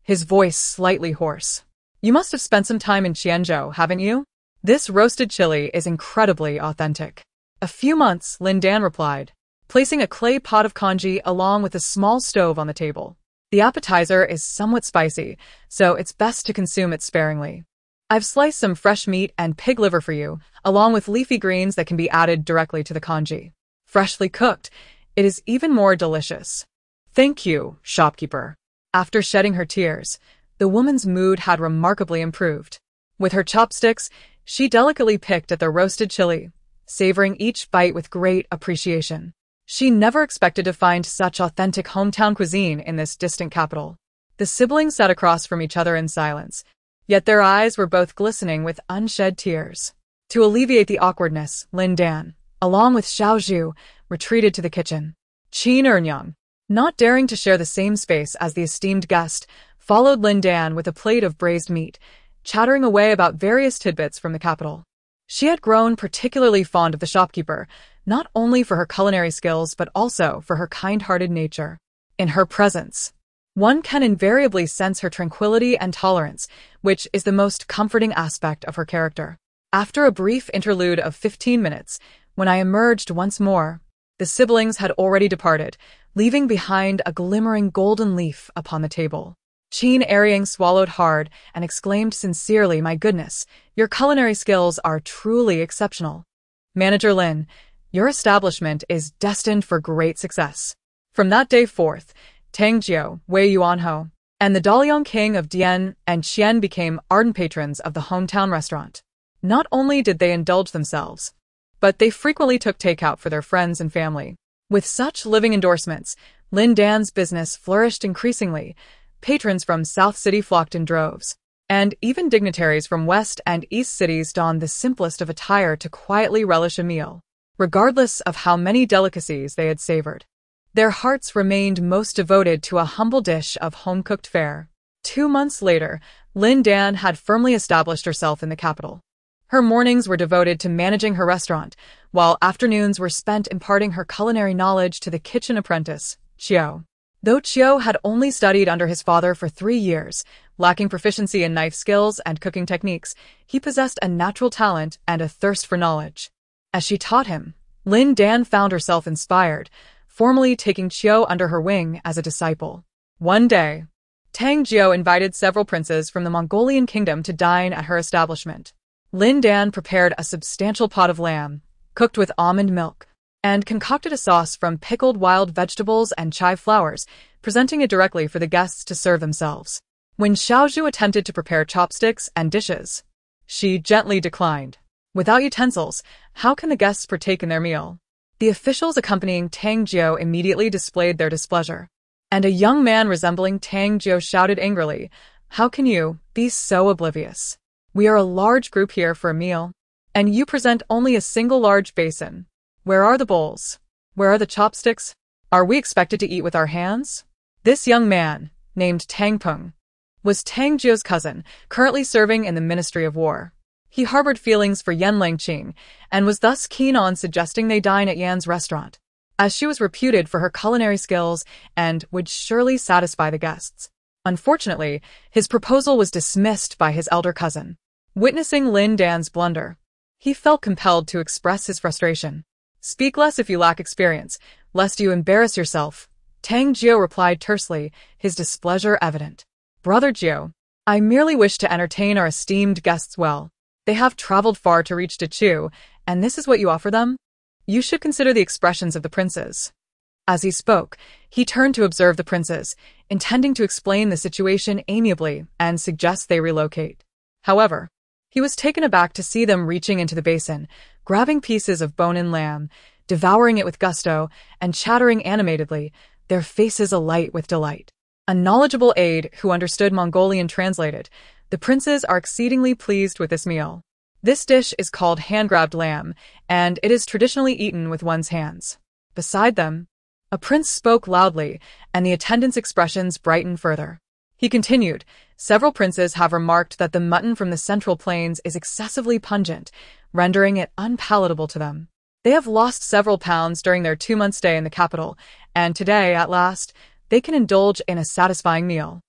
his voice slightly hoarse. "You must have spent some time in Qianzhou, haven't you? This roasted chili is incredibly authentic." "A few months," Lin Dan replied, placing a clay pot of congee along with a small stove on the table. "The appetizer is somewhat spicy, so it's best to consume it sparingly. I've sliced some fresh meat and pig liver for you, along with leafy greens that can be added directly to the congee. Freshly cooked, it is even more delicious." "Thank you, shopkeeper." After shedding her tears, the woman's mood had remarkably improved. With her chopsticks, she delicately picked at the roasted chili, savoring each bite with great appreciation. She never expected to find such authentic hometown cuisine in this distant capital. The siblings sat across from each other in silence, yet their eyes were both glistening with unshed tears. To alleviate the awkwardness, Lin Dan, along with Xiao Zhu, retreated to the kitchen. Qin Ernyang, not daring to share the same space as the esteemed guest, followed Lin Dan with a plate of braised meat, chattering away about various tidbits from the capital. She had grown particularly fond of the shopkeeper, not only for her culinary skills but also for her kind-hearted nature. In her presence, one can invariably sense her tranquility and tolerance, which is the most comforting aspect of her character. After a brief interlude of 15 minutes, when I emerged once more, the siblings had already departed, leaving behind a glimmering golden leaf upon the table. Qin Ernyang swallowed hard and exclaimed sincerely, "My goodness, your culinary skills are truly exceptional. Manager Lin, your establishment is destined for great success." From that day forth, Tang Jiu, Wei Yuanhou, and the Daliang King of Dian and Qian became ardent patrons of the hometown restaurant. Not only did they indulge themselves, but they frequently took takeout for their friends and family. With such living endorsements, Lin Dan's business flourished increasingly. Patrons from South City flocked in droves, and even dignitaries from West and East cities donned the simplest of attire to quietly relish a meal, regardless of how many delicacies they had savored. Their hearts remained most devoted to a humble dish of home-cooked fare. 2 months later, Lin Dan had firmly established herself in the capital. Her mornings were devoted to managing her restaurant, while afternoons were spent imparting her culinary knowledge to the kitchen apprentice, Qiu. Though Qiu had only studied under his father for 3 years, lacking proficiency in knife skills and cooking techniques, he possessed a natural talent and a thirst for knowledge. As she taught him, Lin Dan found herself inspired, formally taking Qiu under her wing as a disciple. One day, Tang Jiu invited several princes from the Mongolian kingdom to dine at her establishment. Lin Dan prepared a substantial pot of lamb, cooked with almond milk, and concocted a sauce from pickled wild vegetables and chive flowers, presenting it directly for the guests to serve themselves. When Xiaozhu attempted to prepare chopsticks and dishes, she gently declined. Without utensils, how can the guests partake in their meal? The officials accompanying Tang Jiu immediately displayed their displeasure, and a young man resembling Tang Jiu shouted angrily, "How can you be so oblivious? We are a large group here for a meal, and you present only a single large basin. Where are the bowls? Where are the chopsticks? Are we expected to eat with our hands?" This young man, named Tang Peng, was Tang Jiu's cousin, currently serving in the Ministry of War. He harbored feelings for Yan Langqing, and was thus keen on suggesting they dine at Yan's restaurant, as she was reputed for her culinary skills and would surely satisfy the guests. Unfortunately, his proposal was dismissed by his elder cousin. Witnessing Lin Dan's blunder, he felt compelled to express his frustration. "Speak less if you lack experience, lest you embarrass yourself," Tang Jiu replied tersely, his displeasure evident. "Brother Jiu, I merely wish to entertain our esteemed guests well. They have traveled far to reach Dechu, and this is what you offer them? You should consider the expressions of the princes." As he spoke, he turned to observe the princes, intending to explain the situation amiably and suggest they relocate. However, he was taken aback to see them reaching into the basin, grabbing pieces of bone-in lamb, devouring it with gusto, and chattering animatedly, their faces alight with delight. A knowledgeable aide who understood Mongolian translated, "The princes are exceedingly pleased with this meal. This dish is called hand-grabbed lamb, and it is traditionally eaten with one's hands." Beside them, a prince spoke loudly, and the attendants' expressions brightened further. He continued, "Several princes have remarked that the mutton from the Central Plains is excessively pungent, rendering it unpalatable to them. They have lost several pounds during their 2-month stay in the capital, and today, at last, they can indulge in a satisfying meal.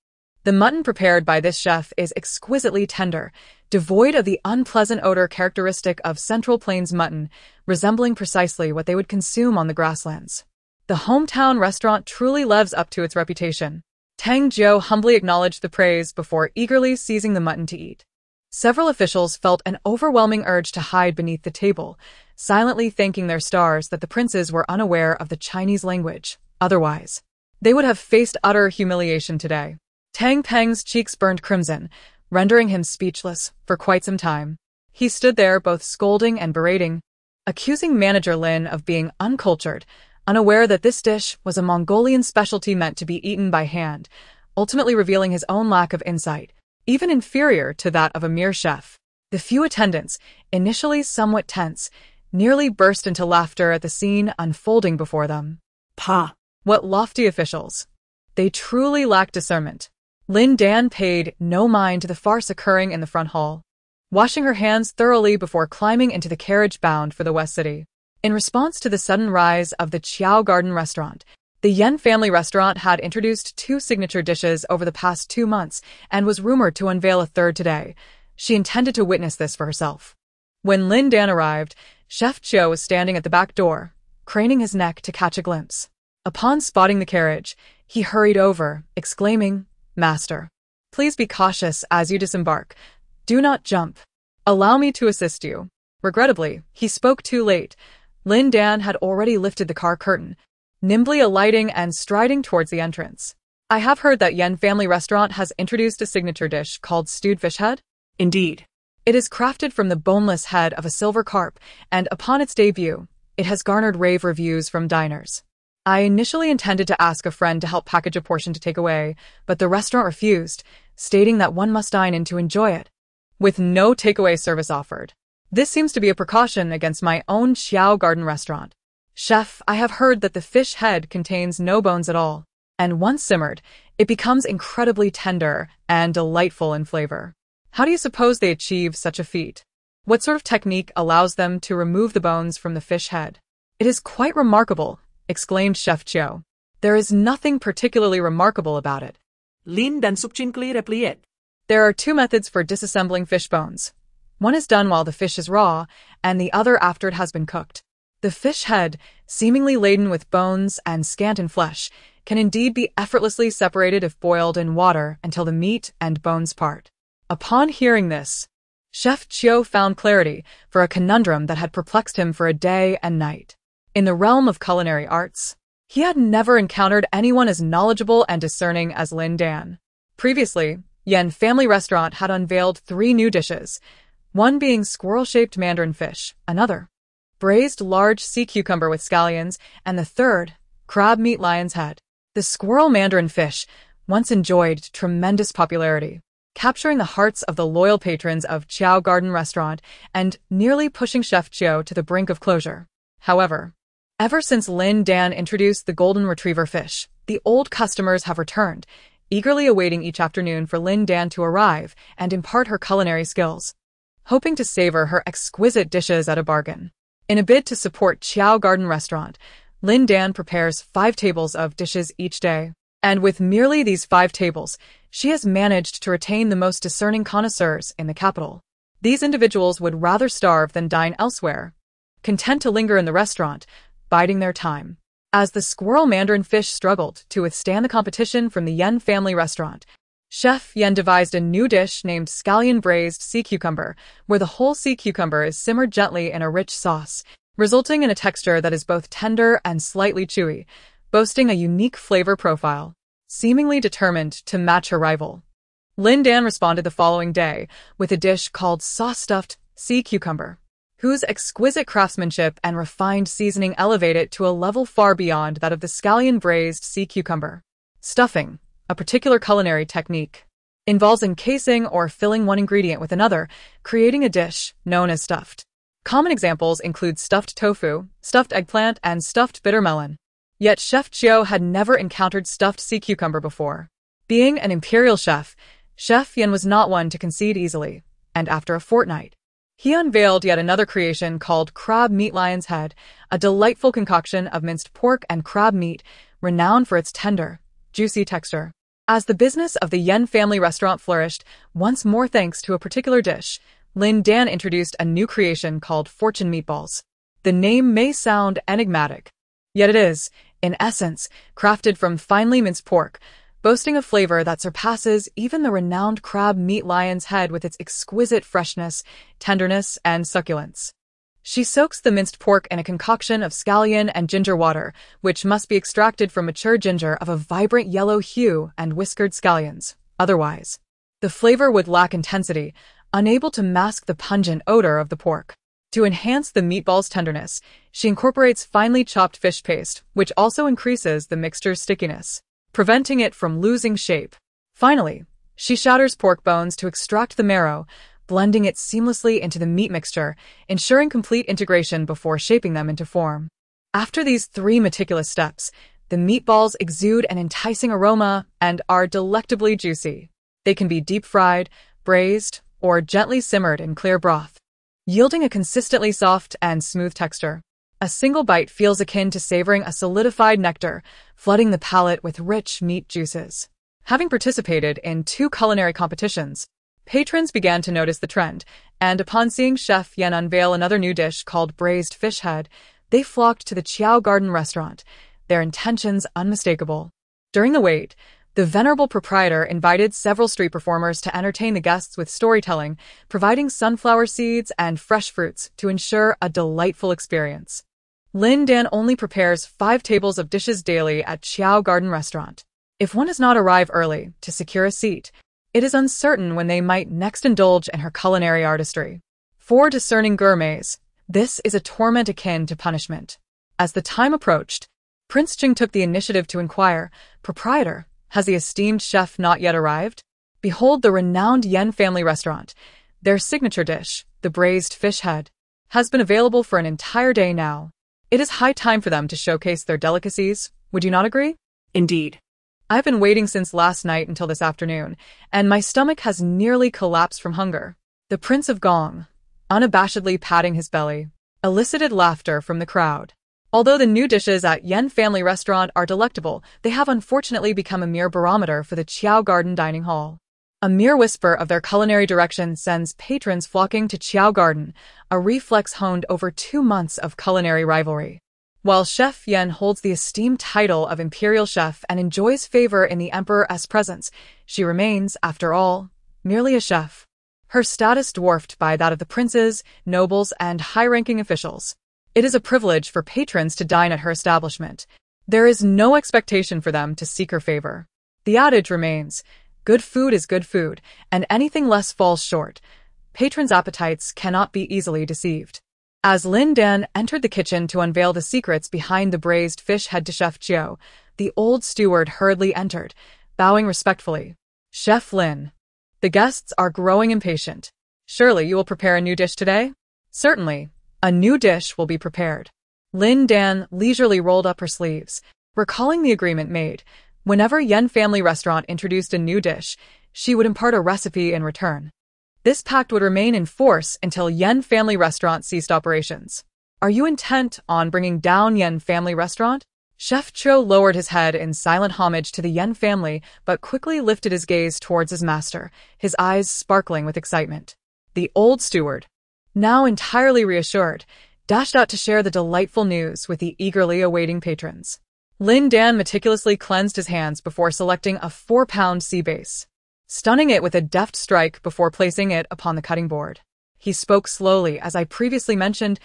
The mutton prepared by this chef is exquisitely tender, devoid of the unpleasant odor characteristic of Central Plains mutton, resembling precisely what they would consume on the grasslands. The hometown restaurant truly lives up to its reputation." Tang Jiu humbly acknowledged the praise before eagerly seizing the mutton to eat. Several officials felt an overwhelming urge to hide beneath the table, silently thanking their stars that the princes were unaware of the Chinese language. Otherwise, they would have faced utter humiliation today. Tang Peng's cheeks burned crimson, rendering him speechless for quite some time. He stood there both scolding and berating, accusing manager Lin of being uncultured, unaware that this dish was a Mongolian specialty meant to be eaten by hand, ultimately revealing his own lack of insight, even inferior to that of a mere chef. The few attendants, initially somewhat tense, nearly burst into laughter at the scene unfolding before them. Pah! What lofty officials! They truly lacked discernment. Lin Dan paid no mind to the farce occurring in the front hall, washing her hands thoroughly before climbing into the carriage bound for the West City. In response to the sudden rise of the Qiao Garden restaurant, the Yan family restaurant had introduced 2 signature dishes over the past 2 months and was rumored to unveil a third today. She intended to witness this for herself. When Lin Dan arrived, Chef Chiu was standing at the back door, craning his neck to catch a glimpse. Upon spotting the carriage, he hurried over, exclaiming, "Master, please be cautious as you disembark. Do not jump. Allow me to assist you." Regrettably, he spoke too late. Lin Dan had already lifted the car curtain, nimbly alighting and striding towards the entrance. "I have heard that Yan family restaurant has introduced a signature dish called stewed fish head." Indeed. "It is crafted from the boneless head of a silver carp, and upon its debut, it has garnered rave reviews from diners. I initially intended to ask a friend to help package a portion to take away, but the restaurant refused, stating that one must dine in to enjoy it, with no takeaway service offered. This seems to be a precaution against my own Qiao Garden restaurant. Chef, I have heard that the fish head contains no bones at all, and once simmered, it becomes incredibly tender and delightful in flavor. How do you suppose they achieve such a feat? What sort of technique allows them to remove the bones from the fish head?" "It is quite remarkable," exclaimed Chef Chiu. "There is nothing particularly remarkable about it." Lin Dan succinctly replied. "There are 2 methods for disassembling fish bones. One is done while the fish is raw, and the other after it has been cooked. The fish head, seemingly laden with bones and scant in flesh, can indeed be effortlessly separated if boiled in water until the meat and bones part." Upon hearing this, Chef Chiu found clarity for a conundrum that had perplexed him for a day and night. In the realm of culinary arts, he had never encountered anyone as knowledgeable and discerning as Lin Dan. Previously, Yan Family Restaurant had unveiled 3 new dishes, one being squirrel-shaped mandarin fish, another braised large sea cucumber with scallions, and the third, crab meat lion's head. The squirrel mandarin fish once enjoyed tremendous popularity, capturing the hearts of the loyal patrons of Chiao Garden Restaurant and nearly pushing Chef Chiu to the brink of closure. However, ever since Lin Dan introduced the golden retriever fish, the old customers have returned, eagerly awaiting each afternoon for Lin Dan to arrive and impart her culinary skills, hoping to savor her exquisite dishes at a bargain. In a bid to support Chiao Garden Restaurant, Lin Dan prepares 5 tables of dishes each day. And with merely these 5 tables, she has managed to retain the most discerning connoisseurs in the capital. These individuals would rather starve than dine elsewhere, content to linger in the restaurant, biding their time. As the squirrel mandarin fish struggled to withstand the competition from the Yan Family Restaurant, Chef Yan devised a new dish named scallion braised sea cucumber, where the whole sea cucumber is simmered gently in a rich sauce, resulting in a texture that is both tender and slightly chewy, boasting a unique flavor profile. Seemingly determined to match her rival, Lin Dan responded the following day with a dish called sauce-stuffed sea cucumber, whose exquisite craftsmanship and refined seasoning elevate it to a level far beyond that of the scallion braised sea cucumber. Stuffing, a particular culinary technique, involves encasing or filling one ingredient with another, creating a dish known as stuffed. Common examples include stuffed tofu, stuffed eggplant, and stuffed bitter melon. Yet Chef Chiu had never encountered stuffed sea cucumber before. Being an imperial chef, Chef Yan was not one to concede easily, and after a fortnight, he unveiled yet another creation called crab meat lion's head, a delightful concoction of minced pork and crab meat, renowned for its tender, juicy texture. As the business of the Yan Family Restaurant flourished, once more thanks to a particular dish, Lin Dan introduced a new creation called fortune meatballs. The name may sound enigmatic, yet it is, in essence, crafted from finely minced pork, boasting a flavor that surpasses even the renowned crab meat lion's head with its exquisite freshness, tenderness, and succulence. She soaks the minced pork in a concoction of scallion and ginger water, which must be extracted from mature ginger of a vibrant yellow hue and whiskered scallions. Otherwise, the flavor would lack intensity, unable to mask the pungent odor of the pork. To enhance the meatball's tenderness, she incorporates finely chopped fish paste, which also increases the mixture's stickiness, preventing it from losing shape. Finally, she shatters pork bones to extract the marrow, blending it seamlessly into the meat mixture, ensuring complete integration before shaping them into form. After these 3 meticulous steps, the meatballs exude an enticing aroma and are delectably juicy. They can be deep-fried, braised, or gently simmered in clear broth, yielding a consistently soft and smooth texture. A single bite feels akin to savoring a solidified nectar, flooding the palate with rich meat juices. Having participated in 2 culinary competitions, patrons began to notice the trend, and upon seeing Chef Yan unveil another new dish called braised fish head, they flocked to the Chiao Garden Restaurant, their intentions unmistakable. During the wait, the venerable proprietor invited several street performers to entertain the guests with storytelling, providing sunflower seeds and fresh fruits to ensure a delightful experience. Lin Dan only prepares 5 tables of dishes daily at Chiao Garden Restaurant. If one does not arrive early to secure a seat, it is uncertain when they might next indulge in her culinary artistry. For discerning gourmets, this is a torment akin to punishment. As the time approached, Prince Jing took the initiative to inquire, "Proprietor, has the esteemed chef not yet arrived?" Behold, the renowned Yan Family Restaurant, their signature dish, the braised fish head, has been available for an entire day now. It is high time for them to showcase their delicacies. Would you not agree? Indeed. I've been waiting since last night until this afternoon, and my stomach has nearly collapsed from hunger. The Prince of Gong, unabashedly patting his belly, elicited laughter from the crowd. Although the new dishes at Yan Family Restaurant are delectable, they have unfortunately become a mere barometer for the Chiao Garden dining hall. A mere whisper of their culinary direction sends patrons flocking to Chiao Garden, a reflex honed over 2 months of culinary rivalry. While Chef Yan holds the esteemed title of Imperial Chef and enjoys favor in the Emperor's presence, she remains, after all, merely a chef. her status dwarfed by that of the princes, nobles, and high-ranking officials. It is a privilege for patrons to dine at her establishment. There is no expectation for them to seek her favor. The adage remains, good food is good food, and anything less falls short. Patrons' appetites cannot be easily deceived. As Lin Dan entered the kitchen to unveil the secrets behind the braised fish head to Chef Chiu, the old steward hurriedly entered, bowing respectfully. Chef Lin. The guests are growing impatient. Surely you will prepare a new dish today? Certainly. A new dish will be prepared. Lin Dan leisurely rolled up her sleeves, recalling the agreement made. Whenever Yen Family Restaurant introduced a new dish, she would impart a recipe in return. This pact would remain in force until Yen Family Restaurant ceased operations. Are you intent on bringing down Yen Family Restaurant? Chef Chiu lowered his head in silent homage to the Yen family, but quickly lifted his gaze towards his master, his eyes sparkling with excitement. The old steward, now entirely reassured, dashed out to share the delightful news with the eagerly awaiting patrons. Lin Dan meticulously cleansed his hands before selecting a 4-pound sea bass, stunning it with a deft strike before placing it upon the cutting board. He spoke slowly. As I previously mentioned,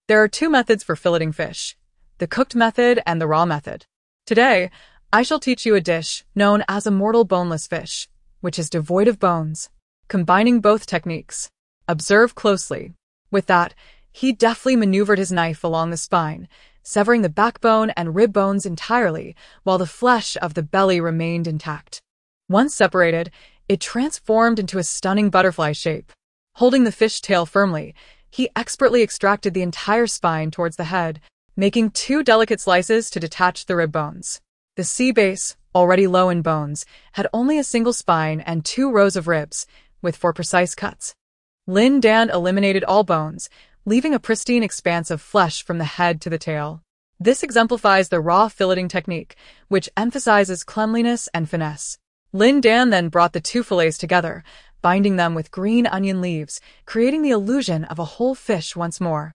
there are 2 methods for filleting fish, the cooked method and the raw method. Today, I shall teach you a dish known as a mortal boneless fish, which is devoid of bones. Combining both techniques. Observe closely. With that, he deftly maneuvered his knife along the spine, severing the backbone and rib bones entirely, while the flesh of the belly remained intact. Once separated, it transformed into a stunning butterfly shape. Holding the fish tail firmly, he expertly extracted the entire spine towards the head, making 2 delicate slices to detach the rib bones. The sea bass, already low in bones, had only a single spine and 2 rows of ribs, with 4 precise cuts. Lin Dan eliminated all bones, leaving a pristine expanse of flesh from the head to the tail. This exemplifies the raw filleting technique, which emphasizes cleanliness and finesse. Lin Dan then brought the 2 fillets together, binding them with green onion leaves, creating the illusion of a whole fish once more,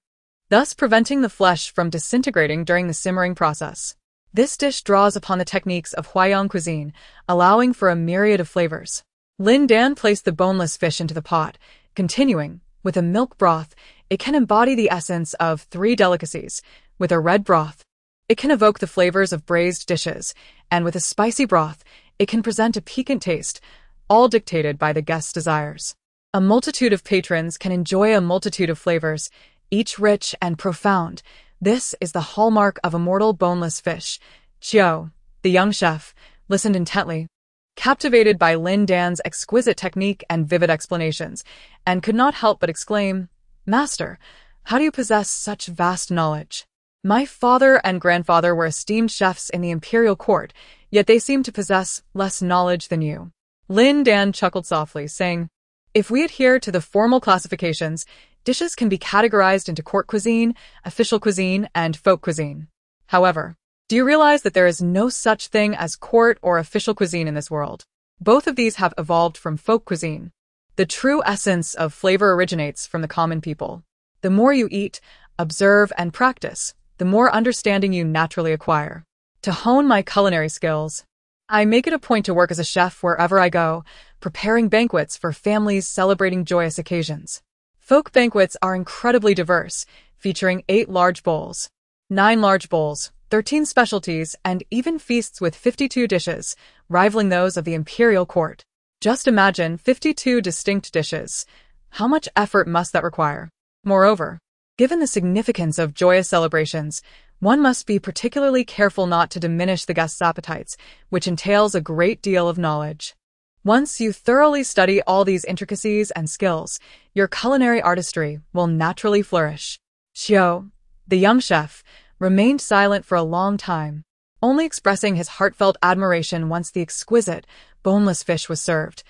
thus preventing the flesh from disintegrating during the simmering process. This dish draws upon the techniques of Huayong cuisine, allowing for a myriad of flavors. Lin Dan placed the boneless fish into the pot, continuing, with a milk broth, it can embody the essence of 3 delicacies. With a red broth, it can evoke the flavors of braised dishes, and with a spicy broth, it can present a piquant taste, all dictated by the guest's desires. A multitude of patrons can enjoy a multitude of flavors, each rich and profound. This is the hallmark of a mortal boneless fish. Chiu, the young chef, listened intently, captivated by Lin Dan's exquisite technique and vivid explanations, and could not help but exclaim, "Master, how do you possess such vast knowledge? My father and grandfather were esteemed chefs in the imperial court, yet they seem to possess less knowledge than you." Lin Dan chuckled softly, saying, "If we adhere to the formal classifications, dishes can be categorized into court cuisine, official cuisine, and folk cuisine. However, do you realize that there is no such thing as court or official cuisine in this world? Both of these have evolved from folk cuisine. The true essence of flavor originates from the common people. The more you eat, observe, and practice, the more understanding you naturally acquire. To hone my culinary skills, I make it a point to work as a chef wherever I go, preparing banquets for families celebrating joyous occasions. Folk banquets are incredibly diverse, featuring 8 large bowls, 9 large bowls, 13 specialties, and even feasts with 52 dishes, rivaling those of the imperial court. Just imagine 52 distinct dishes. How much effort must that require? Moreover, given the significance of joyous celebrations, one must be particularly careful not to diminish the guests' appetites, which entails a great deal of knowledge. Once you thoroughly study all these intricacies and skills, your culinary artistry will naturally flourish. Chiu, the young chef, remained silent for a long time, only expressing his heartfelt admiration once the exquisite, boneless fish was served.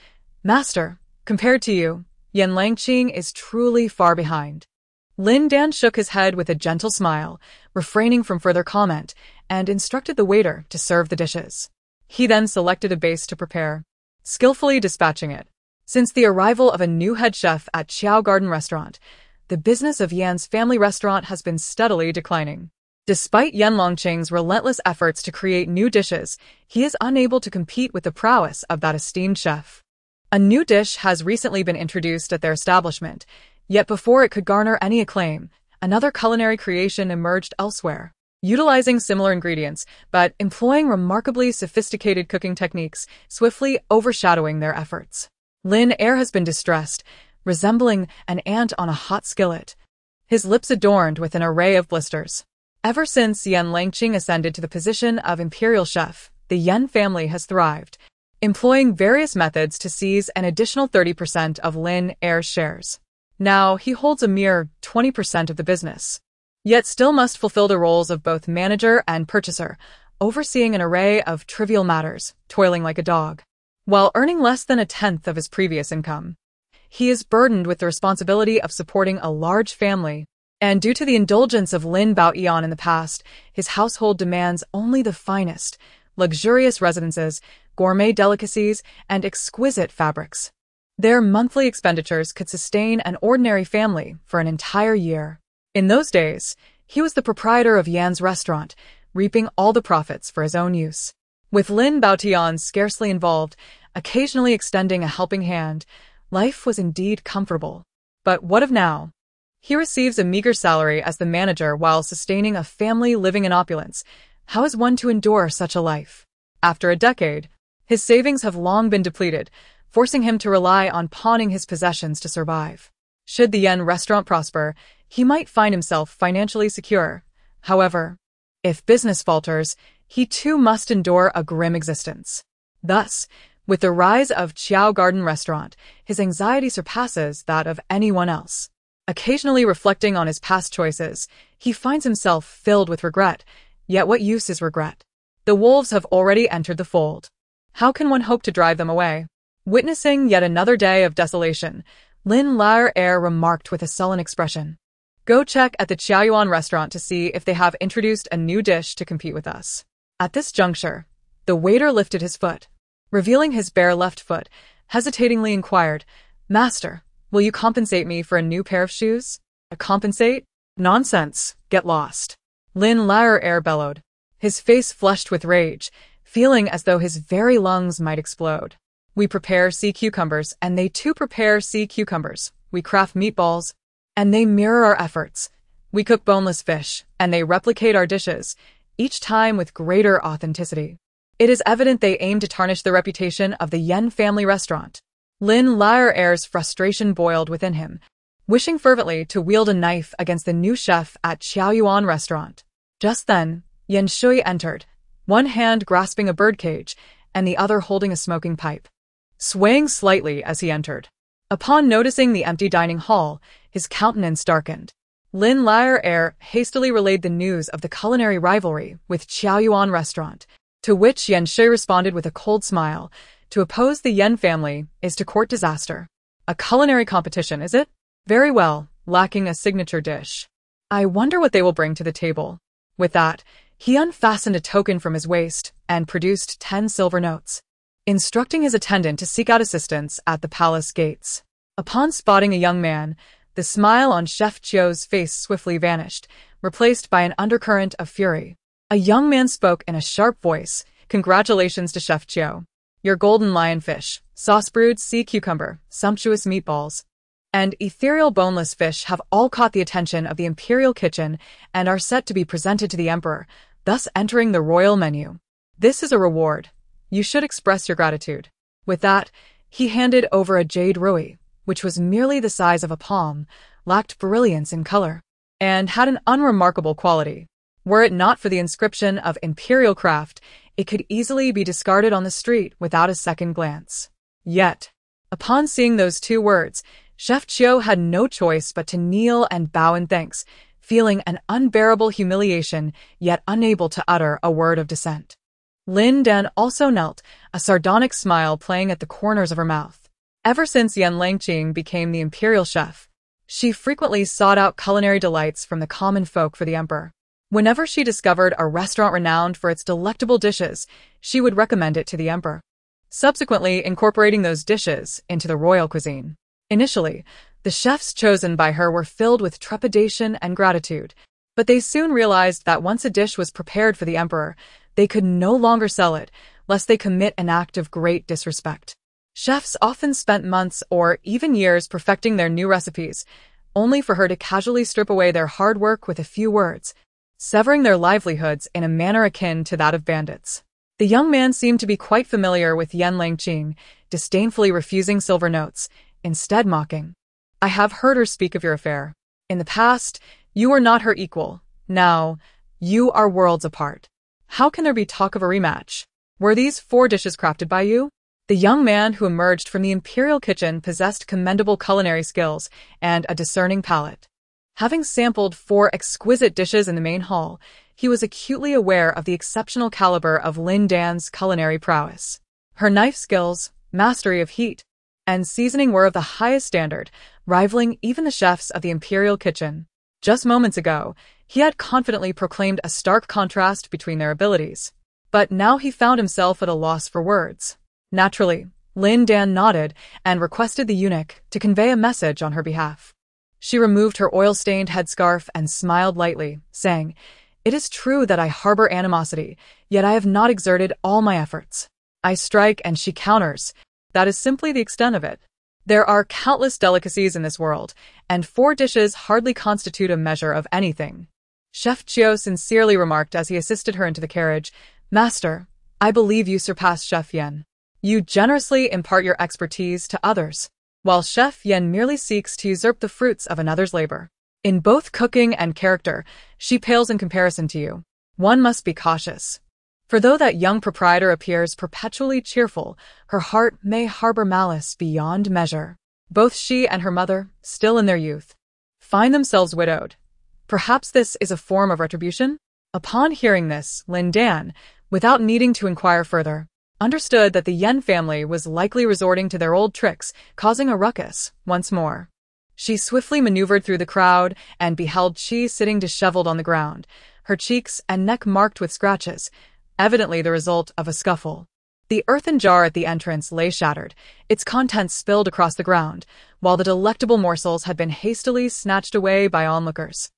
"Master, compared to you, Yen Langqing is truly far behind." Lin Dan shook his head with a gentle smile, refraining from further comment, and instructed the waiter to serve the dishes. He then selected a base to prepare, skillfully dispatching it. Since the arrival of a new head chef at Qiao Garden Restaurant, the business of Yan's family restaurant has been steadily declining. Despite Yen Longqing's relentless efforts to create new dishes, he is unable to compete with the prowess of that esteemed chef. A new dish has recently been introduced at their establishment, yet before it could garner any acclaim, another culinary creation emerged elsewhere. Utilizing similar ingredients, but employing remarkably sophisticated cooking techniques, swiftly overshadowing their efforts. Lin Dan has been distressed, resembling an ant on a hot skillet, his lips adorned with an array of blisters. Ever since Yan Langqing ascended to the position of imperial chef, the Yan family has thrived, employing various methods to seize an additional 30% of Lin Dan's shares. Now, he holds a mere 20% of the business, yet still must fulfill the roles of both manager and purchaser, overseeing an array of trivial matters, toiling like a dog. While earning less than a tenth of his previous income, he is burdened with the responsibility of supporting a large family, and due to the indulgence of Lin Baoyan in the past, his household demands only the finest, luxurious residences, gourmet delicacies, and exquisite fabrics. Their monthly expenditures could sustain an ordinary family for an entire year. In those days, he was the proprietor of Yan's restaurant, reaping all the profits for his own use. With Lin Baotian scarcely involved, occasionally extending a helping hand, life was indeed comfortable. But what of now? He receives a meager salary as the manager while sustaining a family living in opulence. How is one to endure such a life? After a decade, his savings have long been depleted, forcing him to rely on pawning his possessions to survive. Should the Yan restaurant prosper, he might find himself financially secure. However, if business falters, he too must endure a grim existence. Thus, with the rise of Qiao Garden Restaurant, his anxiety surpasses that of anyone else. Occasionally reflecting on his past choices, he finds himself filled with regret. Yet what use is regret? The wolves have already entered the fold. How can one hope to drive them away? Witnessing yet another day of desolation, Lin Dan remarked with a sullen expression. Go check at the Qiaoyuan restaurant to see if they have introduced a new dish to compete with us. At this juncture, the waiter lifted his foot. Revealing his bare left foot, hesitatingly inquired, Master, will you compensate me for a new pair of shoes? Compensate? Nonsense, get lost. Lin Dan bellowed, his face flushed with rage, feeling as though his very lungs might explode. We prepare sea cucumbers, and they too prepare sea cucumbers. We craft meatballs, and they mirror our efforts. We cook boneless fish, and they replicate our dishes, each time with greater authenticity. It is evident they aim to tarnish the reputation of the Yan family restaurant. Lin Dan's frustration boiled within him, wishing fervently to wield a knife against the new chef at Qiaoyuan restaurant. Just then, Yan Shui entered, one hand grasping a birdcage, and the other holding a smoking pipe, swaying slightly as he entered. Upon noticing the empty dining hall, his countenance darkened. Lin Dan hastily relayed the news of the culinary rivalry with Qiaoyuan restaurant, to which Yan Shui responded with a cold smile. To oppose the Yan family is to court disaster. A culinary competition, is it? Very well, lacking a signature dish. I wonder what they will bring to the table. With that, he unfastened a token from his waist and produced 10 silver notes, instructing his attendant to seek out assistance at the palace gates. Upon spotting a young man, the smile on Chef Chio's face swiftly vanished, replaced by an undercurrent of fury. A young man spoke in a sharp voice, Congratulations to Chef Chio. Your golden lionfish, sauce-brewed sea cucumber, sumptuous meatballs, and ethereal boneless fish have all caught the attention of the imperial kitchen and are set to be presented to the emperor, thus entering the royal menu. This is a reward. You should express your gratitude. With that, he handed over a jade ruby, which was merely the size of a palm, lacked brilliance in color, and had an unremarkable quality. Were it not for the inscription of imperial craft, it could easily be discarded on the street without a second glance. Yet, upon seeing those 2 words, Chef Chio had no choice but to kneel and bow in thanks, feeling an unbearable humiliation, yet unable to utter a word of dissent. Lin Dan also knelt, a sardonic smile playing at the corners of her mouth. Ever since Yan Langqing became the imperial chef, she frequently sought out culinary delights from the common folk for the emperor. Whenever she discovered a restaurant renowned for its delectable dishes, she would recommend it to the emperor, subsequently incorporating those dishes into the royal cuisine. Initially, the chefs chosen by her were filled with trepidation and gratitude, but they soon realized that once a dish was prepared for the emperor, they could no longer sell it, lest they commit an act of great disrespect. Chefs often spent months or even years perfecting their new recipes, only for her to casually strip away their hard work with a few words, severing their livelihoods in a manner akin to that of bandits. The young man seemed to be quite familiar with Yan Langqing, disdainfully refusing silver notes, instead mocking. I have heard her speak of your affair. In the past, you were not her equal. Now, you are worlds apart. How can there be talk of a rematch? Were these 4 dishes crafted by you? The young man who emerged from the imperial kitchen possessed commendable culinary skills and a discerning palate. Having sampled 4 exquisite dishes in the main hall, he was acutely aware of the exceptional caliber of Lin Dan's culinary prowess. Her knife skills, mastery of heat, and seasoning were of the highest standard, rivaling even the chefs of the imperial kitchen. Just moments ago, he had confidently proclaimed a stark contrast between their abilities. But now he found himself at a loss for words. Naturally, Lin Dan nodded and requested the eunuch to convey a message on her behalf. She removed her oil-stained headscarf and smiled lightly, saying, "It is true that I harbor animosity, yet I have not exerted all my efforts. I strike and she counters. That is simply the extent of it. There are countless delicacies in this world, and 4 dishes hardly constitute a measure of anything." Chef Chiu sincerely remarked as he assisted her into the carriage, "Master, I believe you surpass Chef Yan. You generously impart your expertise to others, while Chef Yan merely seeks to usurp the fruits of another's labor. In both cooking and character, she pales in comparison to you. One must be cautious. For though that young proprietor appears perpetually cheerful, her heart may harbor malice beyond measure. Both she and her mother, still in their youth, find themselves widowed. Perhaps this is a form of retribution?" Upon hearing this, Lin Dan, without needing to inquire further, understood that the Yen family was likely resorting to their old tricks, causing a ruckus once more. She swiftly maneuvered through the crowd and beheld Chi sitting disheveled on the ground, her cheeks and neck marked with scratches, evidently the result of a scuffle. The earthen jar at the entrance lay shattered, its contents spilled across the ground, while the delectable morsels had been hastily snatched away by onlookers.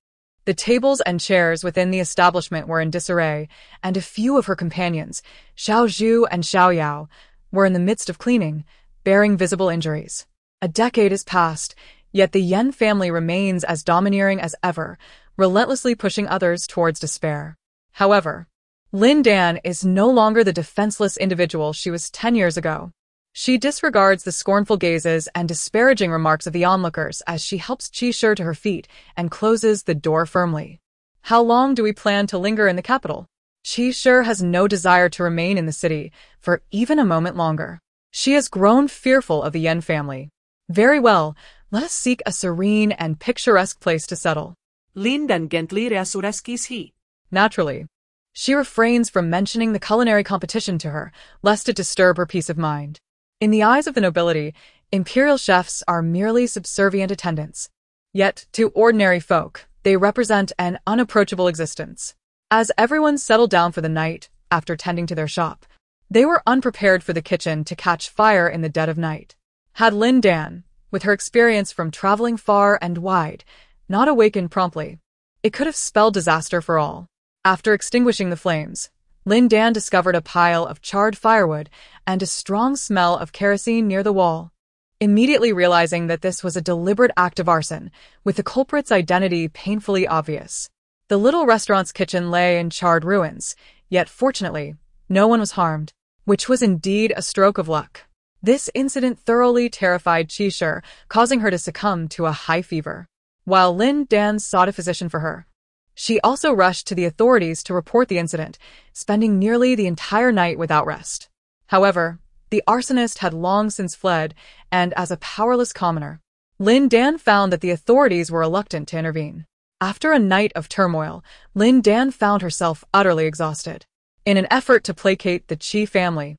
The tables and chairs within the establishment were in disarray, and a few of her companions, Xiao Zhu and Xiao Yao, were in the midst of cleaning, bearing visible injuries. A decade has passed, yet the Yen family remains as domineering as ever, relentlessly pushing others towards despair. However, Lin Dan is no longer the defenseless individual she was 10 years ago. She disregards the scornful gazes and disparaging remarks of the onlookers as she helps Qi to her feet and closes the door firmly. How long do we plan to linger in the capital? Qi has no desire to remain in the city for even a moment longer. She has grown fearful of the Yen family. Very well, let us seek a serene and picturesque place to settle. Lin Dan gently reassures he. Naturally, she refrains from mentioning the culinary competition to her, lest it disturb her peace of mind. In the eyes of the nobility, imperial chefs are merely subservient attendants. Yet, to ordinary folk, they represent an unapproachable existence. As everyone settled down for the night, after tending to their shop, they were unprepared for the kitchen to catch fire in the dead of night. Had Lin Dan, with her experience from traveling far and wide, not awakened promptly, it could have spelled disaster for all. After extinguishing the flames, Lin Dan discovered a pile of charred firewood and a strong smell of kerosene near the wall. Immediately realizing that this was a deliberate act of arson, with the culprit's identity painfully obvious. The little restaurant's kitchen lay in charred ruins, yet fortunately, no one was harmed, which was indeed a stroke of luck. This incident thoroughly terrified Qi, causing her to succumb to a high fever. While Lin Dan sought a physician for her, she also rushed to the authorities to report the incident, spending nearly the entire night without rest. However, the arsonist had long since fled, and as a powerless commoner, Lin Dan found that the authorities were reluctant to intervene. After a night of turmoil, Lin Dan found herself utterly exhausted. In an effort to placate the Qi family,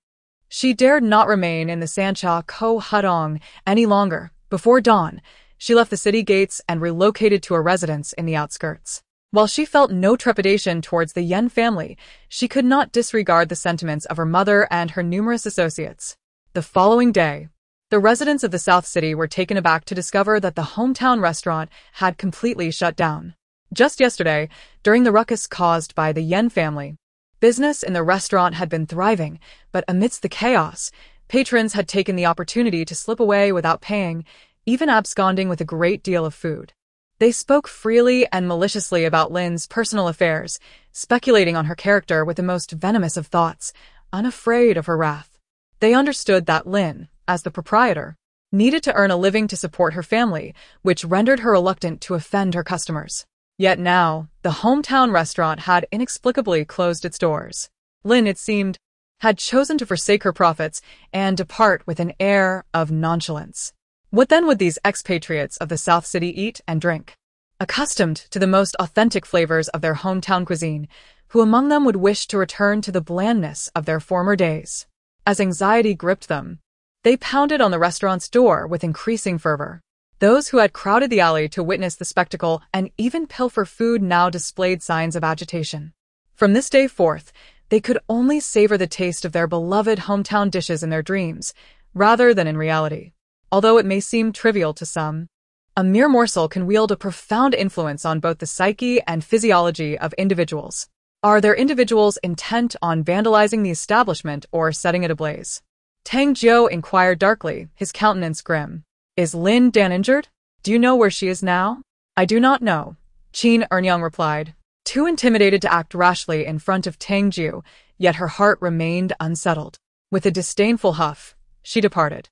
she dared not remain in the Sancha Ko Hudong any longer. Before dawn, she left the city gates and relocated to a residence in the outskirts. While she felt no trepidation towards the Yen family, she could not disregard the sentiments of her mother and her numerous associates. The following day, the residents of the South City were taken aback to discover that the hometown restaurant had completely shut down. Just yesterday, during the ruckus caused by the Yen family, business in the restaurant had been thriving, but amidst the chaos, Patrons had taken the opportunity to slip away without paying, even absconding with a great deal of food. They spoke freely and maliciously about Lin's personal affairs, speculating on her character with the most venomous of thoughts, unafraid of her wrath. They understood that Lin, as the proprietor, needed to earn a living to support her family, which rendered her reluctant to offend her customers. Yet now, the hometown restaurant had inexplicably closed its doors. Lin, it seemed, had chosen to forsake her profits and depart with an air of nonchalance. What then would these expatriates of the South City eat and drink? Accustomed to the most authentic flavors of their hometown cuisine, who among them would wish to return to the blandness of their former days? As anxiety gripped them, they pounded on the restaurant's door with increasing fervor. Those who had crowded the alley to witness the spectacle and even pilfer food now displayed signs of agitation. From this day forth, they could only savor the taste of their beloved hometown dishes in their dreams, rather than in reality. Although it may seem trivial to some, a mere morsel can wield a profound influence on both the psyche and physiology of individuals. Are there individuals intent on vandalizing the establishment or setting it ablaze? Tang Jiu inquired darkly, his countenance grim. Is Lin Dan injured? Do you know where she is now? I do not know, Qin Ernyang replied, too intimidated to act rashly in front of Tang Jiu, yet her heart remained unsettled. With a disdainful huff, she departed.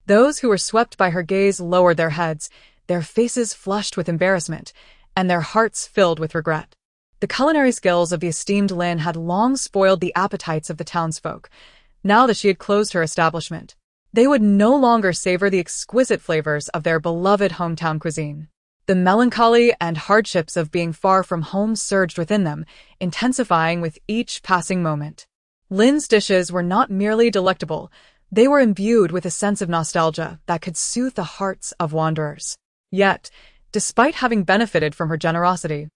Those who were swept by her gaze lowered their heads, their faces flushed with embarrassment, and their hearts filled with regret. The culinary skills of the esteemed Lin had long spoiled the appetites of the townsfolk. Now that she had closed her establishment, they would no longer savor the exquisite flavors of their beloved hometown cuisine. The melancholy and hardships of being far from home surged within them, intensifying with each passing moment. Lin's dishes were not merely delectable, they were imbued with a sense of nostalgia that could soothe the hearts of wanderers. Yet, despite having benefited from her generosity,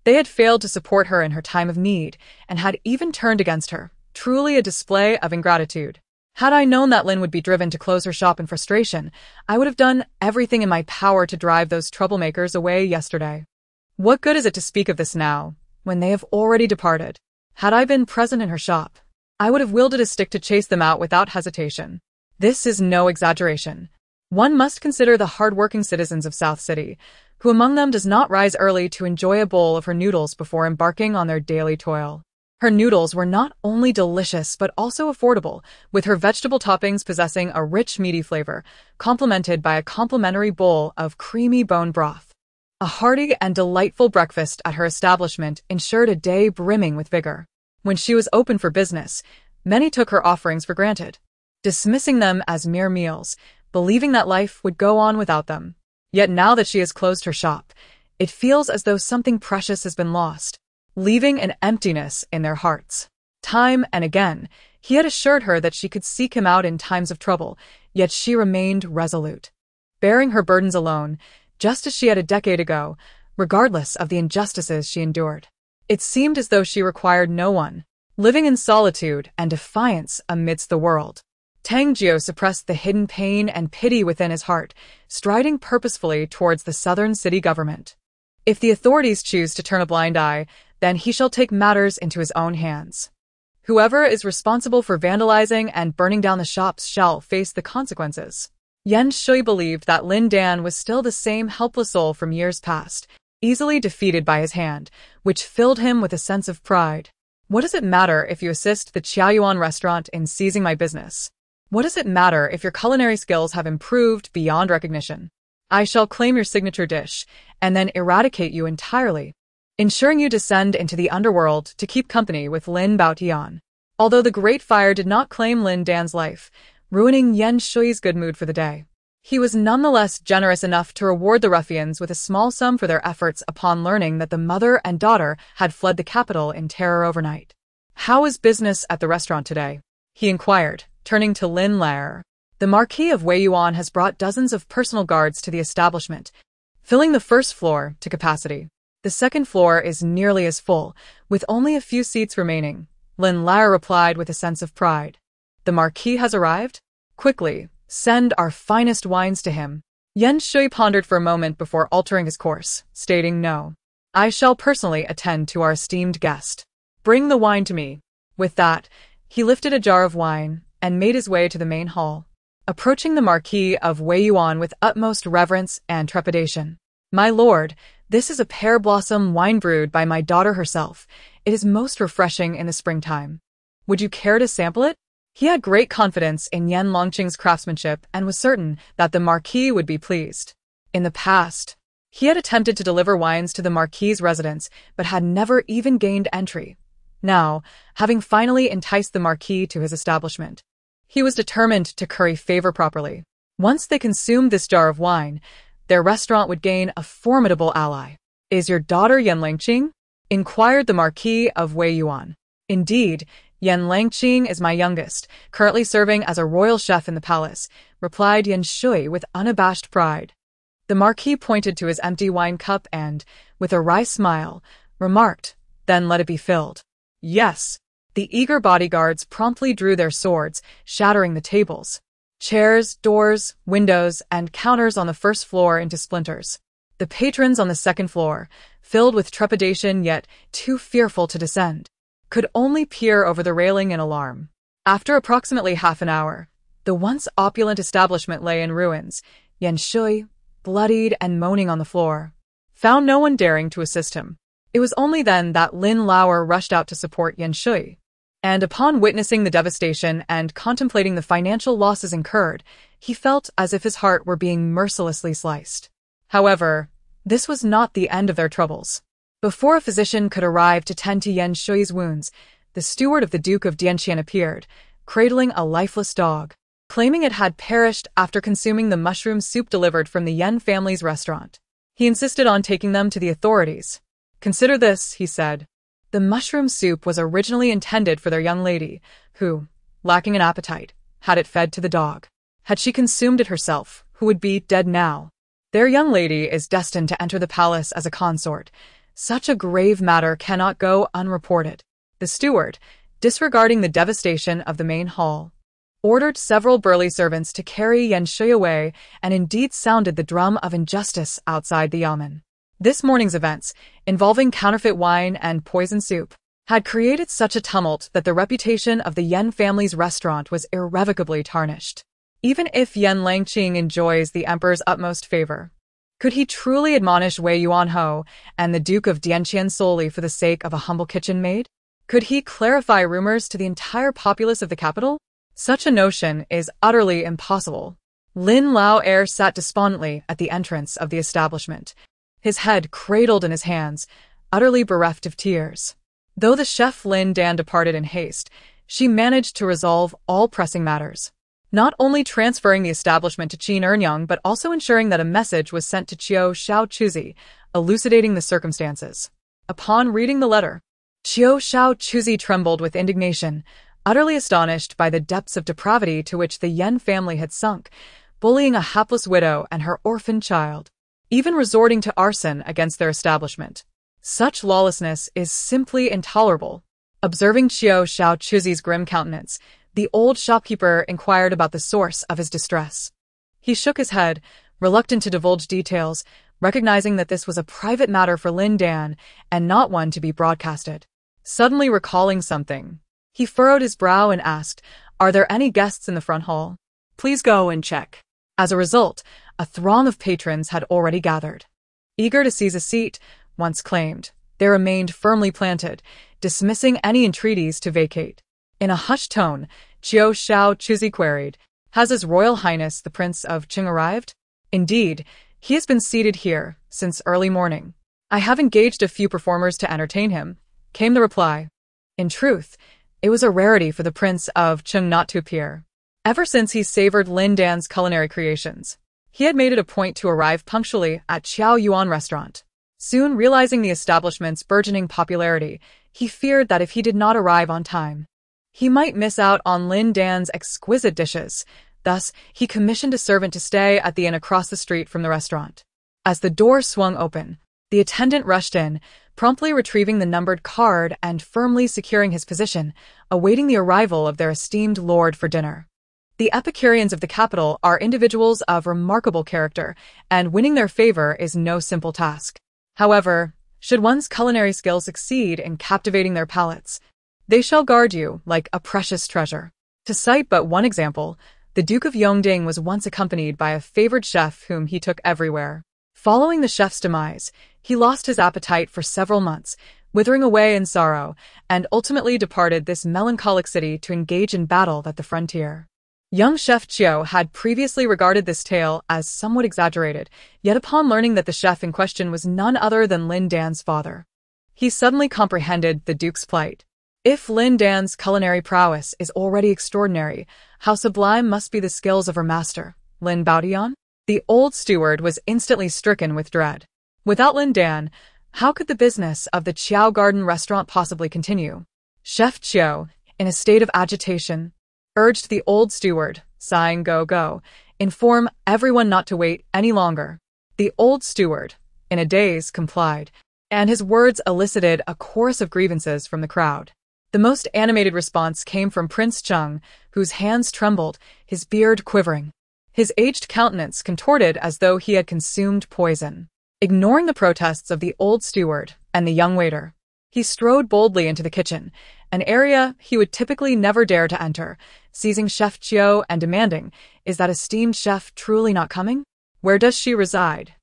they had failed to support her in her time of need and had even turned against her, truly a display of ingratitude. Had I known that Lin would be driven to close her shop in frustration, I would have done everything in my power to drive those troublemakers away yesterday. What good is it to speak of this now, when they have already departed? Had I been present in her shop, I would have wielded a stick to chase them out without hesitation. This is no exaggeration. One must consider the hard-working citizens of South City, who among them does not rise early to enjoy a bowl of her noodles before embarking on their daily toil. Her noodles were not only delicious but also affordable, with her vegetable toppings possessing a rich meaty flavor, complemented by a complimentary bowl of creamy bone broth. A hearty and delightful breakfast at her establishment ensured a day brimming with vigor. When she was open for business, many took her offerings for granted, dismissing them as mere meals, believing that life would go on without them. Yet now that she has closed her shop, it feels as though something precious has been lost, leaving an emptiness in their hearts. Time and again, he had assured her that she could seek him out in times of trouble, yet she remained resolute, bearing her burdens alone, just as she had a decade ago, regardless of the injustices she endured. It seemed as though she required no one, living in solitude and defiance amidst the world. Tang Jiu suppressed the hidden pain and pity within his heart, striding purposefully towards the southern city government. If the authorities choose to turn a blind eye, then he shall take matters into his own hands. Whoever is responsible for vandalizing and burning down the shops shall face the consequences. Yen Shui believed that Lin Dan was still the same helpless soul from years past, easily defeated by his hand, which filled him with a sense of pride. What does it matter if you assist the Qiaoyuan restaurant in seizing my business? What does it matter if your culinary skills have improved beyond recognition? I shall claim your signature dish, and then eradicate you entirely, ensuring you descend into the underworld to keep company with Lin Baotian. Although the Great Fire did not claim Lin Dan's life, ruining Yen Shui's good mood for the day, he was nonetheless generous enough to reward the ruffians with a small sum for their efforts upon learning that the mother and daughter had fled the capital in terror overnight. How is business at the restaurant today? He inquired, turning to Lin Lair. The Marquis of Weiyuan has brought dozens of personal guards to the establishment, filling the first floor to capacity. The second floor is nearly as full, with only a few seats remaining, Lin Lair replied with a sense of pride. The Marquis has arrived? Quickly, send our finest wines to him. Yen Shui pondered for a moment before altering his course, stating no. I shall personally attend to our esteemed guest. Bring the wine to me. With that, he lifted a jar of wine, and made his way to the main hall. Approaching the Marquis of Wei Yuan with utmost reverence and trepidation. "My lord, this is a pear blossom wine brewed by my daughter herself. It is most refreshing in the springtime. Would you care to sample it?" He had great confidence in Yan Longqing's craftsmanship and was certain that the Marquis would be pleased. In the past, he had attempted to deliver wines to the Marquis's residence, but had never even gained entry. Now, having finally enticed the Marquis to his establishment, he was determined to curry favor properly. Once they consumed this jar of wine, their restaurant would gain a formidable ally. "Is your daughter Yan Longqing?" inquired the Marquis of Wei Yuan. "Indeed, Yan Longqing is my youngest, currently serving as a royal chef in the palace," replied Yan Shui with unabashed pride. The Marquis pointed to his empty wine cup and, with a wry smile, remarked, "Then let it be filled." "Yes." The eager bodyguards promptly drew their swords, shattering the tables, chairs, doors, windows, and counters on the first floor into splinters. The patrons on the second floor, filled with trepidation yet too fearful to descend, could only peer over the railing in alarm. After approximately half an hour, the once opulent establishment lay in ruins. Yan Shui, bloodied and moaning on the floor, found no one daring to assist him. It was only then that Lin Lauer rushed out to support Yan Shui, and upon witnessing the devastation and contemplating the financial losses incurred, he felt as if his heart were being mercilessly sliced. However, this was not the end of their troubles. Before a physician could arrive to tend to Yan Shui's wounds, the steward of the Duke of Dianqian appeared, cradling a lifeless dog, claiming it had perished after consuming the mushroom soup delivered from the Yan family's restaurant. He insisted on taking them to the authorities. "Consider this," he said. "The mushroom soup was originally intended for their young lady, who, lacking an appetite, had it fed to the dog. Had she consumed it herself, who would be dead now? Their young lady is destined to enter the palace as a consort. Such a grave matter cannot go unreported." The steward, disregarding the devastation of the main hall, ordered several burly servants to carry Yan Shui away and indeed sounded the drum of injustice outside the yamen. This morning's events, involving counterfeit wine and poison soup, had created such a tumult that the reputation of the Yan family's restaurant was irrevocably tarnished. Even if Yan Longqing enjoys the emperor's utmost favor, could he truly admonish Wei Yuanho and the Duke of Dianqian solely for the sake of a humble kitchen maid? Could he clarify rumors to the entire populace of the capital? Such a notion is utterly impossible. Lin Lao sat despondently at the entrance of the establishment, his head cradled in his hands, utterly bereft of tears. Though the chef Lin Dan departed in haste, she managed to resolve all pressing matters, not only transferring the establishment to Qin Ernyang but also ensuring that a message was sent to Qiu Shao Chuzi, elucidating the circumstances. Upon reading the letter, Qiu Shao Chuzi trembled with indignation, utterly astonished by the depths of depravity to which the Yan family had sunk, bullying a hapless widow and her orphan child, even resorting to arson against their establishment. Such lawlessness is simply intolerable. Observing Qiu Shao Chuzi's grim countenance, the old shopkeeper inquired about the source of his distress. He shook his head, reluctant to divulge details, recognizing that this was a private matter for Lin Dan and not one to be broadcasted. Suddenly recalling something, he furrowed his brow and asked, "Are there any guests in the front hall? Please go and check." As a result, a throng of patrons had already gathered. Eager to seize a seat, once claimed, they remained firmly planted, dismissing any entreaties to vacate. In a hushed tone, Qiu Shao Chuzi queried, "Has His Royal Highness the Prince of Qing arrived?" "Indeed, he has been seated here since early morning. I have engaged a few performers to entertain him," came the reply. In truth, it was a rarity for the Prince of Qing not to appear. Ever since he savored Lin Dan's culinary creations, he had made it a point to arrive punctually at Qiao Yuan restaurant. Soon realizing the establishment's burgeoning popularity, he feared that if he did not arrive on time, he might miss out on Lin Dan's exquisite dishes. Thus, he commissioned a servant to stay at the inn across the street from the restaurant. As the door swung open, the attendant rushed in, promptly retrieving the numbered card and firmly securing his position, awaiting the arrival of their esteemed lord for dinner. The Epicureans of the capital are individuals of remarkable character, and winning their favor is no simple task. However, should one's culinary skills succeed in captivating their palates, they shall guard you like a precious treasure. To cite but one example, the Duke of Yongding was once accompanied by a favored chef whom he took everywhere. Following the chef's demise, he lost his appetite for several months, withering away in sorrow, and ultimately departed this melancholic city to engage in battle at the frontier. Young Chef Chiu had previously regarded this tale as somewhat exaggerated, yet upon learning that the chef in question was none other than Lin Dan's father, he suddenly comprehended the Duke's plight. If Lin Dan's culinary prowess is already extraordinary, how sublime must be the skills of her master, Lin Baotian? The old steward was instantly stricken with dread. Without Lin Dan, how could the business of the Qiao Garden restaurant possibly continue? Chef Chiu, in a state of agitation, urged the old steward, sighing go, inform everyone not to wait any longer. The old steward, in a daze, complied, and his words elicited a chorus of grievances from the crowd. The most animated response came from Prince Chung, whose hands trembled, his beard quivering, his aged countenance contorted as though he had consumed poison. Ignoring the protests of the old steward and the young waiter, he strode boldly into the kitchen, an area he would typically never dare to enter, seizing Chef Chiu and demanding, "Is that esteemed chef truly not coming? Where does she reside?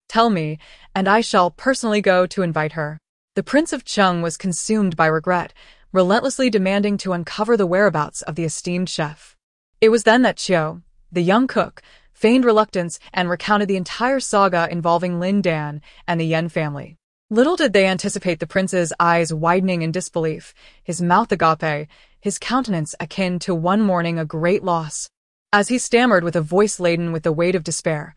Tell me, and I shall personally go to invite her." The Prince of Chung was consumed by regret, relentlessly demanding to uncover the whereabouts of the esteemed chef. It was then that Chiu, the young cook, feigned reluctance and recounted the entire saga involving Lin Dan and the Yen family. Little did they anticipate the prince's eyes widening in disbelief, his mouth agape, his countenance akin to one mourning a great loss. As he stammered with a voice laden with the weight of despair,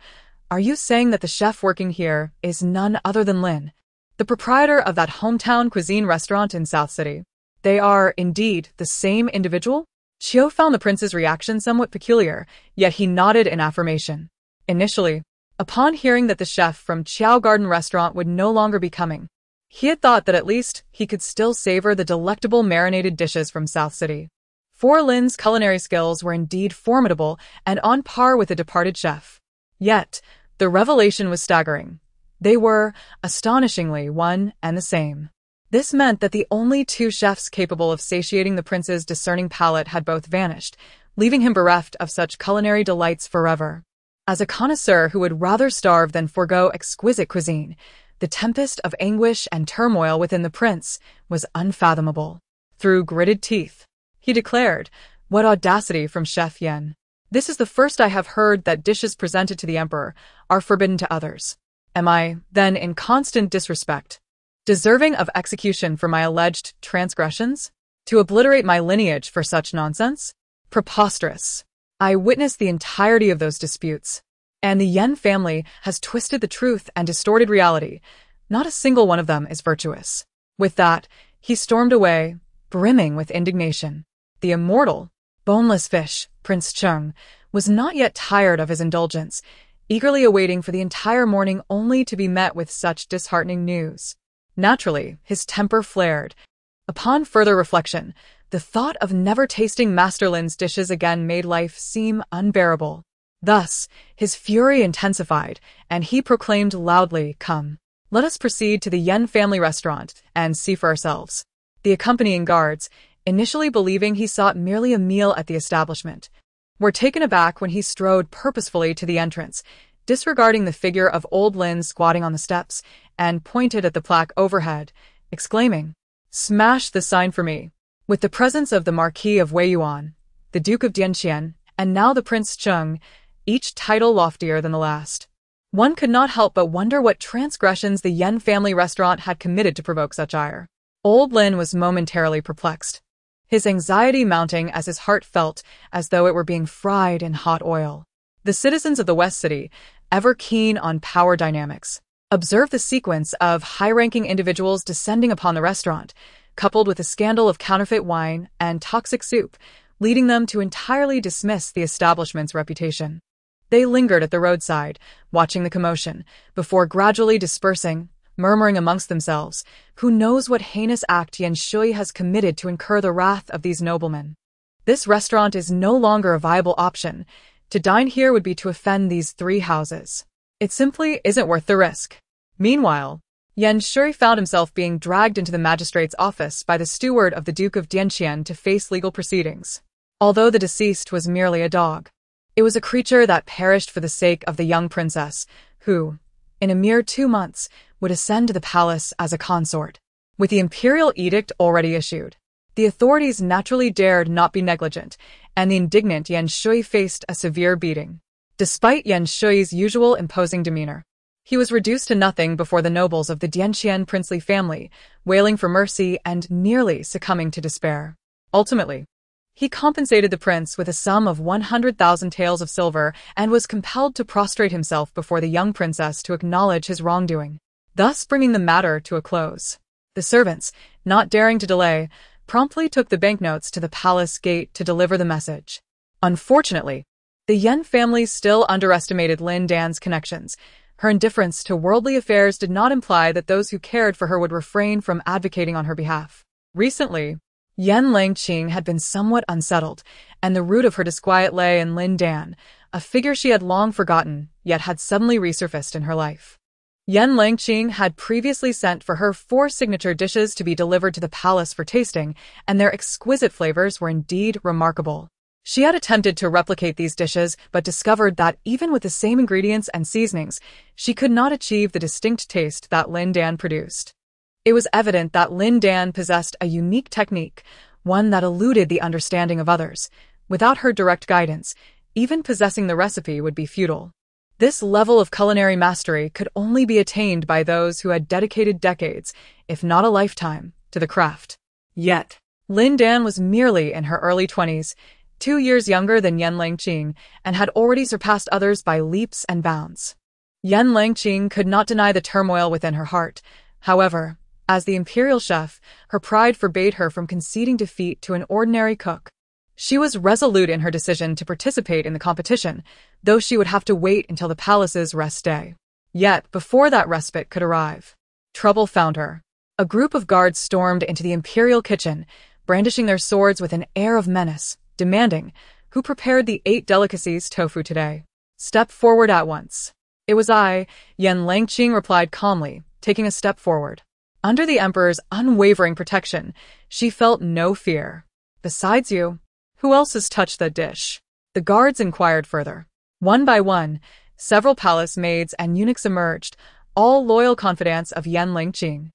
"Are you saying that the chef working here is none other than Lin, the proprietor of that hometown cuisine restaurant in South City? They are, indeed, the same individual?" Chiu found the prince's reaction somewhat peculiar, yet he nodded in affirmation. Initially, upon hearing that the chef from Qiao Garden restaurant would no longer be coming, he had thought that at least he could still savor the delectable marinated dishes from South City. For Lin's culinary skills were indeed formidable and on par with the departed chef. Yet, the revelation was staggering. They were, astonishingly, one and the same. This meant that the only two chefs capable of satiating the prince's discerning palate had both vanished, leaving him bereft of such culinary delights forever. As a connoisseur who would rather starve than forego exquisite cuisine, the tempest of anguish and turmoil within the prince was unfathomable. Through gritted teeth, he declared, "What audacity from Chef Yen. This is the first I have heard that dishes presented to the emperor are forbidden to others. Am I, then, in constant disrespect, deserving of execution for my alleged transgressions? To obliterate my lineage for such nonsense? Preposterous. I witnessed the entirety of those disputes, and the Yen family has twisted the truth and distorted reality. Not a single one of them is virtuous." With that, he stormed away, brimming with indignation. The immortal, boneless fish, Prince Chung, was not yet tired of his indulgence, eagerly awaiting for the entire morning only to be met with such disheartening news. Naturally, his temper flared. Upon further reflection, the thought of never tasting Master Lin's dishes again made life seem unbearable. Thus, his fury intensified, and he proclaimed loudly, "Come, let us proceed to the Yen family restaurant and see for ourselves." The accompanying guards, initially believing he sought merely a meal at the establishment, were taken aback when he strode purposefully to the entrance, disregarding the figure of old Lin squatting on the steps, and pointed at the plaque overhead, exclaiming, "Smash the sign for me." With the presence of the Marquis of Weiyuan, the Duke of Dianqian, and now the Prince Chung, each title loftier than the last, one could not help but wonder what transgressions the Yen family restaurant had committed to provoke such ire. Old Lin was momentarily perplexed, his anxiety mounting as his heart felt as though it were being fried in hot oil. The citizens of the West City, ever keen on power dynamics, observed the sequence of high-ranking individuals descending upon the restaurant, coupled with a scandal of counterfeit wine and toxic soup, leading them to entirely dismiss the establishment's reputation. They lingered at the roadside, watching the commotion, before gradually dispersing, murmuring amongst themselves, "Who knows what heinous act Yen Shui has committed to incur the wrath of these noblemen? This restaurant is no longer a viable option. To dine here would be to offend these three houses. It simply isn't worth the risk." Meanwhile, Yen Shui found himself being dragged into the magistrate's office by the steward of the Duke of Dianqian to face legal proceedings. although the deceased was merely a dog. It was a creature that perished for the sake of the young princess, who, in a mere 2 months, would ascend to the palace as a consort. With the imperial edict already issued, the authorities naturally dared not be negligent, and the indignant Yan Shui faced a severe beating. Despite Yan Shui's usual imposing demeanor, he was reduced to nothing before the nobles of the Dianqian princely family, wailing for mercy and nearly succumbing to despair. Ultimately, he compensated the prince with a sum of 100,000 taels of silver and was compelled to prostrate himself before the young princess to acknowledge his wrongdoing, thus bringing the matter to a close. The servants, not daring to delay, promptly took the banknotes to the palace gate to deliver the message. Unfortunately, the Yen family still underestimated Lin Dan's connections. Her indifference to worldly affairs did not imply that those who cared for her would refrain from advocating on her behalf. Recently, Yan Langqing had been somewhat unsettled, and the root of her disquiet lay in Lin Dan, a figure she had long forgotten, yet had suddenly resurfaced in her life. Yan Langqing had previously sent for her 4 signature dishes to be delivered to the palace for tasting, and their exquisite flavors were indeed remarkable. She had attempted to replicate these dishes, but discovered that even with the same ingredients and seasonings, she could not achieve the distinct taste that Lin Dan produced. It was evident that Lin Dan possessed a unique technique, one that eluded the understanding of others. Without her direct guidance, even possessing the recipe would be futile. This level of culinary mastery could only be attained by those who had dedicated decades, if not a lifetime, to the craft. Yet, Lin Dan was merely in her early 20s, 2 years younger than Yan Langqing, and had already surpassed others by leaps and bounds. Yan Langqing could not deny the turmoil within her heart. However, as the imperial chef, her pride forbade her from conceding defeat to an ordinary cook. She was resolute in her decision to participate in the competition, though she would have to wait until the palace's rest day. Yet, before that respite could arrive, trouble found her. A group of guards stormed into the imperial kitchen, brandishing their swords with an air of menace, demanding, "Who prepared the 8 delicacies tofu today? Step forward at once." "It was I," Yan Langqing replied calmly, taking a step forward. Under the emperor's unwavering protection, she felt no fear. "Besides you, who else has touched that dish?" The guards inquired further. One by one, several palace maids and eunuchs emerged, all loyal confidants of Yan Langqing,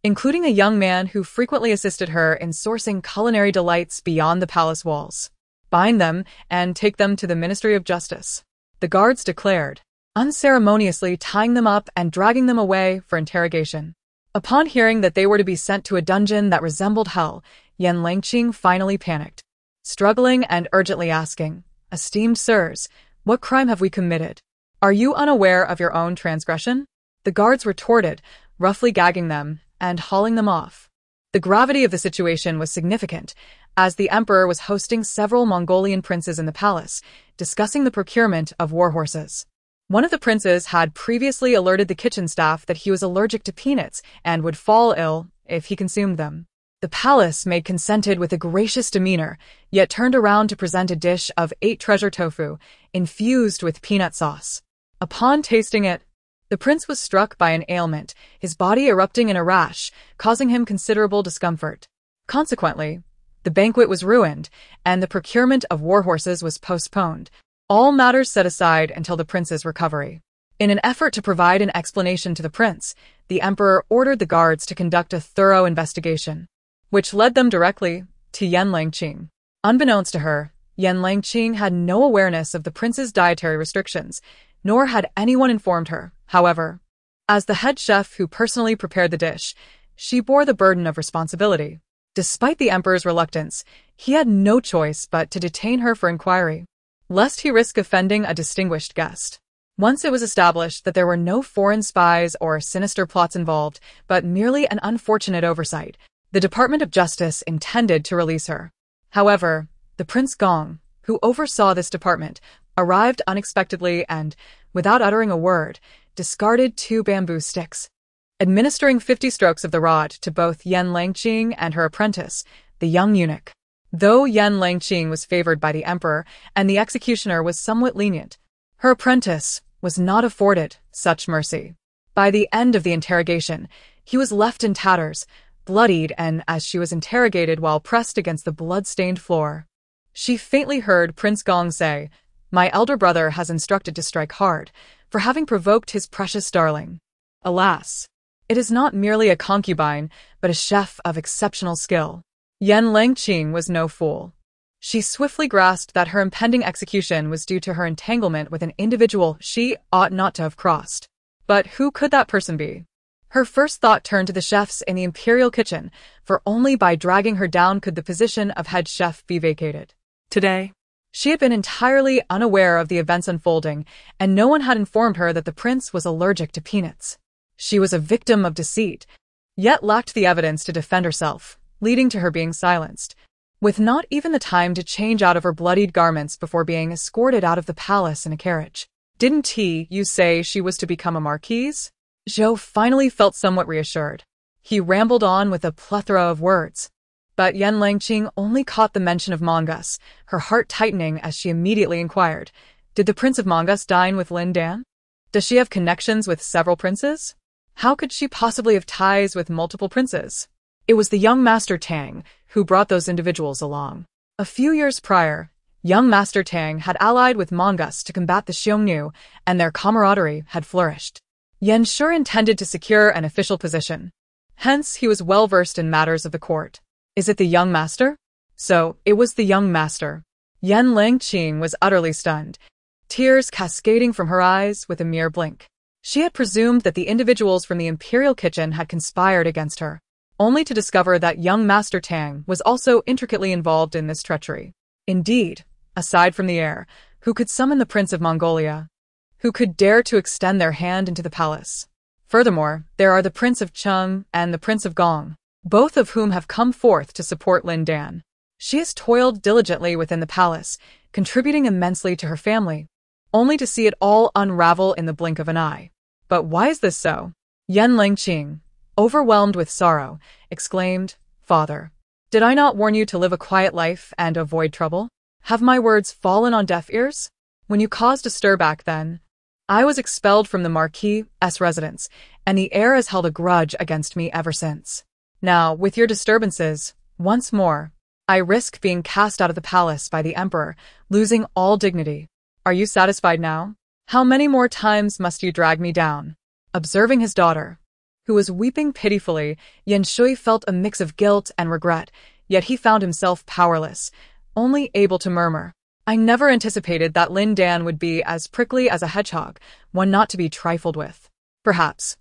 including a young man who frequently assisted her in sourcing culinary delights beyond the palace walls. "Bind them and take them to the Ministry of Justice," the guards declared, unceremoniously tying them up and dragging them away for interrogation. Upon hearing that they were to be sent to a dungeon that resembled hell, Yan Langqing finally panicked, struggling and urgently asking, "Esteemed sirs, what crime have we committed? Are you unaware of your own transgression?" The guards retorted, roughly gagging them and hauling them off. The gravity of the situation was significant, as the emperor was hosting several Mongolian princes in the palace, discussing the procurement of war horses. One of the princes had previously alerted the kitchen staff that he was allergic to peanuts and would fall ill if he consumed them. The palace maid consented with a gracious demeanor, yet turned around to present a dish of 8 treasure tofu, infused with peanut sauce. Upon tasting it, the prince was struck by an ailment, his body erupting in a rash, causing him considerable discomfort. Consequently, the banquet was ruined, and the procurement of war horses was postponed, all matters set aside until the prince's recovery. In an effort to provide an explanation to the prince, the emperor ordered the guards to conduct a thorough investigation, which led them directly to Yan Langqing. Unbeknownst to her, Yan Langqing had no awareness of the prince's dietary restrictions, nor had anyone informed her. However, as the head chef who personally prepared the dish, she bore the burden of responsibility. Despite the emperor's reluctance, he had no choice but to detain her for inquiry, lest he risk offending a distinguished guest. Once it was established that there were no foreign spies or sinister plots involved, but merely an unfortunate oversight, the Department of Justice intended to release her. However, the Prince Gong, who oversaw this department, arrived unexpectedly and, without uttering a word, discarded 2 bamboo sticks, administering 50 strokes of the rod to both Yan Langqing and her apprentice, the young eunuch. Though Yan Langqing was favored by the emperor and the executioner was somewhat lenient, her apprentice was not afforded such mercy. By the end of the interrogation, he was left in tatters, bloodied, and as she was interrogated while pressed against the blood-stained floor, She faintly heard Prince Gong say, "My elder brother has instructed to strike hard, for having provoked his precious darling. Alas, it is not merely a concubine, but a chef of exceptional skill." Yen Langqing was no fool. She swiftly grasped that her impending execution was due to her entanglement with an individual she ought not to have crossed. But who could that person be? Her first thought turned to the chefs in the imperial kitchen, for only by dragging her down could the position of head chef be vacated. Today, She had been entirely unaware of the events unfolding, and no one had informed her that the prince was allergic to peanuts. She was a victim of deceit, yet lacked the evidence to defend herself, leading to her being silenced, with not even the time to change out of her bloodied garments before being escorted out of the palace in a carriage. "Didn't you say she was to become a marquise?" Zhou finally felt somewhat reassured. He rambled on with a plethora of words. But Yen Langqing only caught the mention of Mongus, her heart tightening as she immediately inquired, "Did the Prince of Mongus dine with Lin Dan? Does she have connections with several princes? How could she possibly have ties with multiple princes?" It was the young Master Tang who brought those individuals along. A few years prior, young Master Tang had allied with Mongus to combat the Xiongnu, and their camaraderie had flourished. Yen sure intended to secure an official position. Hence, he was well versed in matters of the court. Is it the young master? So, it was the young master. Yen Langqing was utterly stunned, tears cascading from her eyes with a mere blink. She had presumed that the individuals from the imperial kitchen had conspired against her, only to discover that young Master Tang was also intricately involved in this treachery. Indeed, aside from the heir, who could summon the Prince of Mongolia? Who could dare to extend their hand into the palace? Furthermore, there are the Prince of Chung and the Prince of Gong, both of whom have come forth to support Lin Dan. She has toiled diligently within the palace, contributing immensely to her family, only to see it all unravel in the blink of an eye. But why is this so? Yen Langqing, overwhelmed with sorrow, exclaimed, "Father, did I not warn you to live a quiet life and avoid trouble? Have my words fallen on deaf ears? When you caused a stir back then, I was expelled from the Marquis' residence, and the heir has held a grudge against me ever since. Now, with your disturbances, once more, I risk being cast out of the palace by the Emperor, losing all dignity. Are you satisfied now? How many more times must you drag me down?" Observing his daughter, who was weeping pitifully, Yen Shui felt a mix of guilt and regret, yet he found himself powerless, only able to murmur, "I never anticipated that Lin Dan would be as prickly as a hedgehog, one not to be trifled with. Perhaps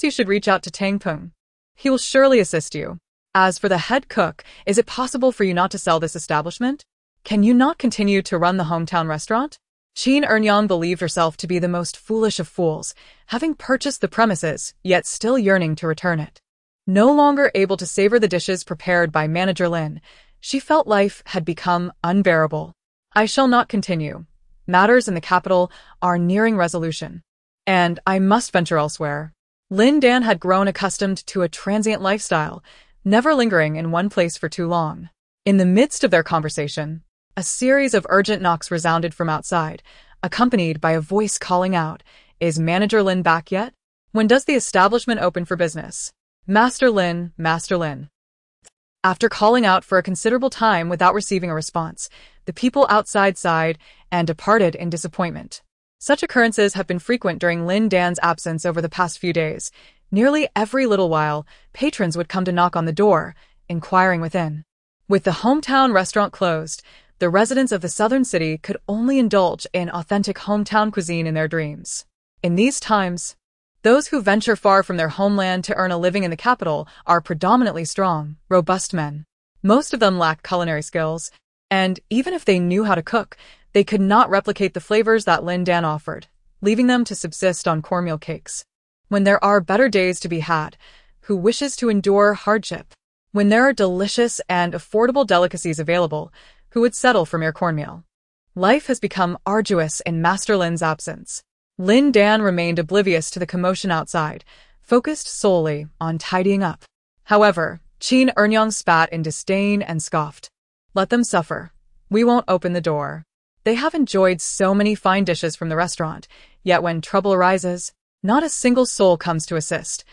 you should reach out to Tang Peng. He will surely assist you. As for the head cook, is it possible for you not to sell this establishment? Can you not continue to run the hometown restaurant?" Qin Ernyang believed herself to be the most foolish of fools, having purchased the premises, yet still yearning to return it. No longer able to savor the dishes prepared by Manager Lin, she felt life had become unbearable. "I shall not continue. Matters in the capital are nearing resolution, and I must venture elsewhere." Lin Dan had grown accustomed to a transient lifestyle, never lingering in one place for too long. In the midst of their conversation, a series of urgent knocks resounded from outside, accompanied by a voice calling out, "Is Manager Lin back yet? When does the establishment open for business? Master Lin, Master Lin." After calling out for a considerable time without receiving a response, the people outside sighed and departed in disappointment. Such occurrences have been frequent during Lin Dan's absence over the past few days. Nearly every little while, patrons would come to knock on the door, inquiring within. With the hometown restaurant closed, the residents of the southern city could only indulge in authentic hometown cuisine in their dreams. In these times, those who venture far from their homeland to earn a living in the capital are predominantly strong, robust men. Most of them lack culinary skills, and even if they knew how to cook, they could not replicate the flavors that Lin Dan offered, leaving them to subsist on cornmeal cakes. When there are better days to be had, who wishes to endure hardship? When there are delicious and affordable delicacies available, who would settle for mere cornmeal? Life has become arduous in Master Lin's absence. Lin Dan remained oblivious to the commotion outside, focused solely on tidying up. However, Qin Ernyang spat in disdain and scoffed. "Let them suffer. We won't open the door. They have enjoyed so many fine dishes from the restaurant, yet when trouble arises, not a single soul comes to assist.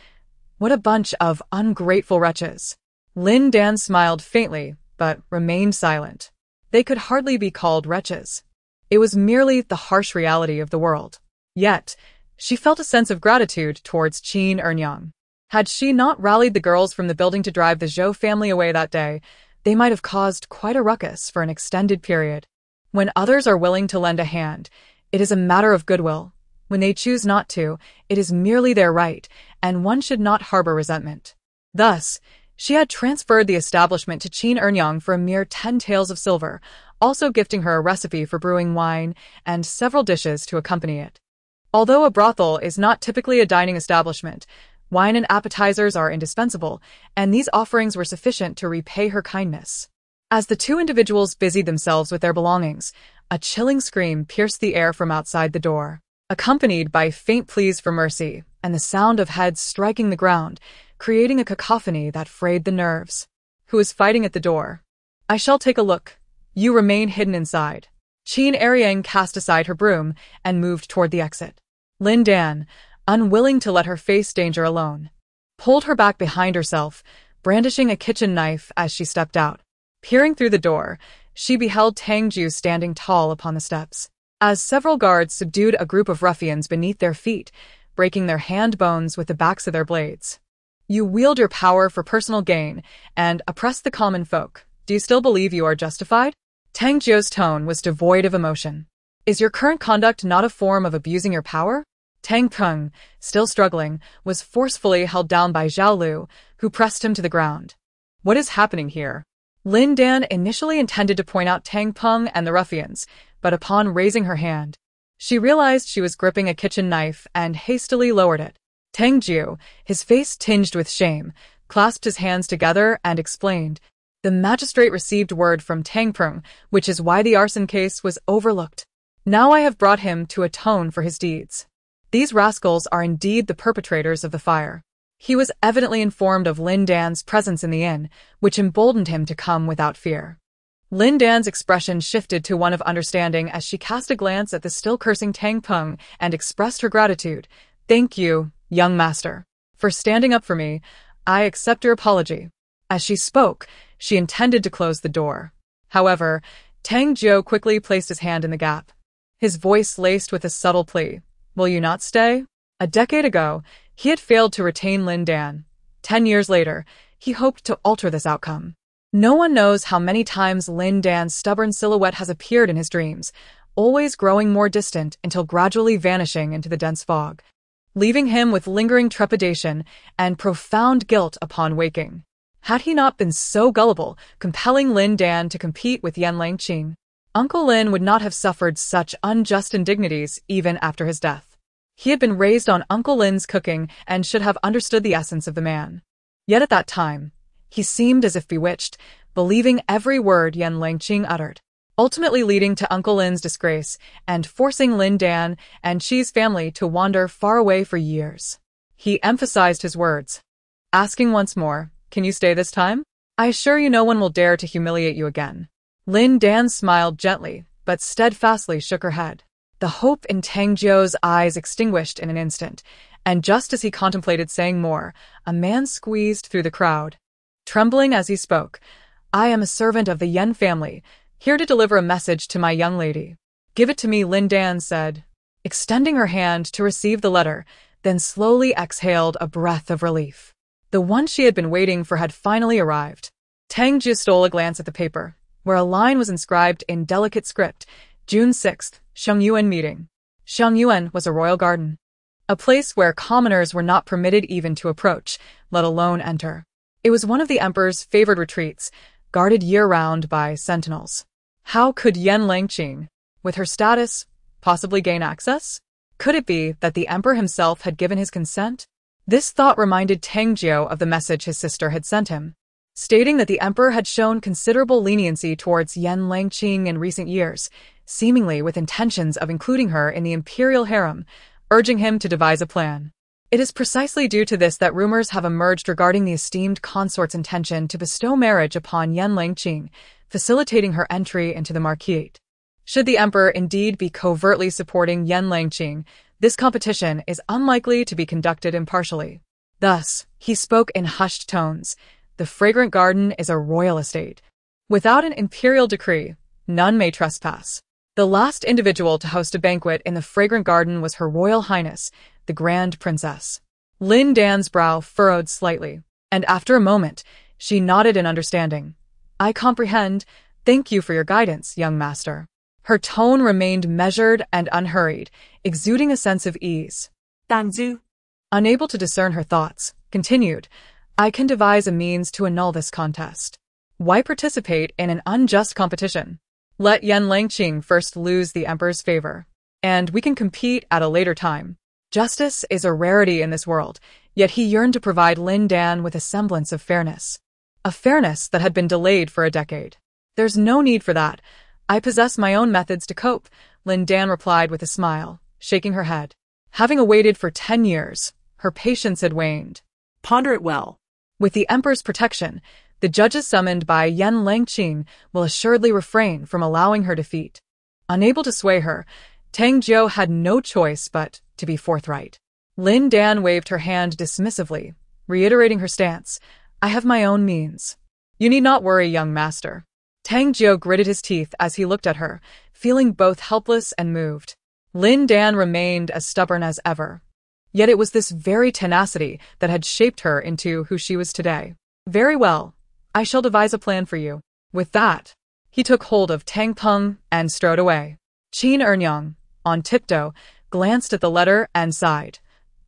What a bunch of ungrateful wretches." Lin Dan smiled faintly, but remained silent. They could hardly be called wretches. It was merely the harsh reality of the world. Yet, she felt a sense of gratitude towards Qin Ernyang. Had she not rallied the girls from the building to drive the Zhou family away that day, they might have caused quite a ruckus for an extended period. When others are willing to lend a hand, it is a matter of goodwill. When they choose not to, it is merely their right, and one should not harbor resentment. Thus, she had transferred the establishment to Qin Ernyang for a mere 10 taels of silver, also gifting her a recipe for brewing wine and several dishes to accompany it. Although a brothel is not typically a dining establishment, wine and appetizers are indispensable, and these offerings were sufficient to repay her kindness. As the two individuals busied themselves with their belongings, a chilling scream pierced the air from outside the door, accompanied by faint pleas for mercy and the sound of heads striking the ground, creating a cacophony that frayed the nerves. Who is fighting at the door? I shall take a look. You remain hidden inside. Qin Ernyang cast aside her broom and moved toward the exit. Lin Dan, unwilling to let her face danger alone, pulled her back behind herself, brandishing a kitchen knife as she stepped out. Peering through the door, she beheld Tang Ju standing tall upon the steps. As several guards subdued a group of ruffians beneath their feet, breaking their hand bones with the backs of their blades. You wield your power for personal gain and oppress the common folk. Do you still believe you are justified? Tang Ju's tone was devoid of emotion. Is your current conduct not a form of abusing your power? Tang Peng, still struggling, was forcefully held down by Zhao Lu, who pressed him to the ground. What is happening here? Lin Dan initially intended to point out Tang Peng and the ruffians, but upon raising her hand, she realized she was gripping a kitchen knife and hastily lowered it. Tang Ju, his face tinged with shame, clasped his hands together and explained, "The magistrate received word from Tang Peng, which is why the arson case was overlooked. Now I have brought him to atone for his deeds. These rascals are indeed the perpetrators of the fire." He was evidently informed of Lin Dan's presence in the inn, which emboldened him to come without fear. Lin Dan's expression shifted to one of understanding as she cast a glance at the still cursing Tang Peng and expressed her gratitude. "Thank you, young master, for standing up for me. I accept your apology." As she spoke, she intended to close the door. However, Tang Jiu quickly placed his hand in the gap. His voice laced with a subtle plea. "Will you not stay?" A decade ago, he had failed to retain Lin Dan. 10 years later, he hoped to alter this outcome. No one knows how many times Lin Dan's stubborn silhouette has appeared in his dreams, always growing more distant until gradually vanishing into the dense fog, leaving him with lingering trepidation and profound guilt upon waking. Had he not been so gullible, compelling Lin Dan to compete with Yan Langqing, Uncle Lin would not have suffered such unjust indignities even after his death. He had been raised on Uncle Lin's cooking and should have understood the essence of the man. Yet at that time, he seemed as if bewitched, believing every word Yan Langqing uttered, ultimately leading to Uncle Lin's disgrace and forcing Lin Dan and Qi's family to wander far away for years. He emphasized his words, asking once more, "Can you stay this time? I assure you no one will dare to humiliate you again." Lin Dan smiled gently, but steadfastly shook her head. The hope in Tang Jiu's eyes extinguished in an instant, and just as he contemplated saying more, a man squeezed through the crowd. Trembling as he spoke, "I am a servant of the Yan family, here to deliver a message to my young lady." "Give it to me," Lin Dan said, extending her hand to receive the letter, then slowly exhaled a breath of relief. The one she had been waiting for had finally arrived. Tang Jiu stole a glance at the paper, where a line was inscribed in delicate script, June 6th, Shengyuan meeting. Shengyuan was a royal garden, a place where commoners were not permitted even to approach, let alone enter. It was one of the emperor's favored retreats, guarded year-round by sentinels. How could Yan Langqing, with her status, possibly gain access? Could it be that the emperor himself had given his consent? This thought reminded Tang Jiu of the message his sister had sent him, stating that the emperor had shown considerable leniency towards Yan Langqing in recent years, seemingly with intentions of including her in the imperial harem, urging him to devise a plan. It is precisely due to this that rumors have emerged regarding the esteemed consort's intention to bestow marriage upon Yan Langqing, facilitating her entry into the marquisate. Should the emperor indeed be covertly supporting Yan Langqing, this competition is unlikely to be conducted impartially. Thus, he spoke in hushed tones, "The fragrant garden is a royal estate. Without an imperial decree, none may trespass. The last individual to host a banquet in the fragrant garden was Her Royal Highness, the Grand Princess. Lin Dan's brow furrowed slightly, and after a moment, she nodded in understanding. I comprehend. Thank you for your guidance, young master. Her tone remained measured and unhurried, exuding a sense of ease. Thank you. Unable to discern her thoughts, continued, I can devise a means to annul this contest. Why participate in an unjust competition? Let Yan Langqing first lose the emperor's favor, and we can compete at a later time. Justice is a rarity in this world, yet he yearned to provide Lin Dan with a semblance of fairness. A fairness that had been delayed for a decade. There's no need for that. I possess my own methods to cope, Lin Dan replied with a smile, shaking her head. Having awaited for 10 years, her patience had waned. Ponder it well. With the emperor's protection, the judges summoned by Yan Langqing will assuredly refrain from allowing her defeat. Unable to sway her, Tang Jiu had no choice but to be forthright. Lin Dan waved her hand dismissively, reiterating her stance. I have my own means. You need not worry, young master. Tang Jiu gritted his teeth as he looked at her, feeling both helpless and moved. Lin Dan remained as stubborn as ever. Yet it was this very tenacity that had shaped her into who she was today. Very well. I shall devise a plan for you. With that, he took hold of Tang Peng and strode away. Qin Ernyang, on tiptoe, glanced at the letter and sighed.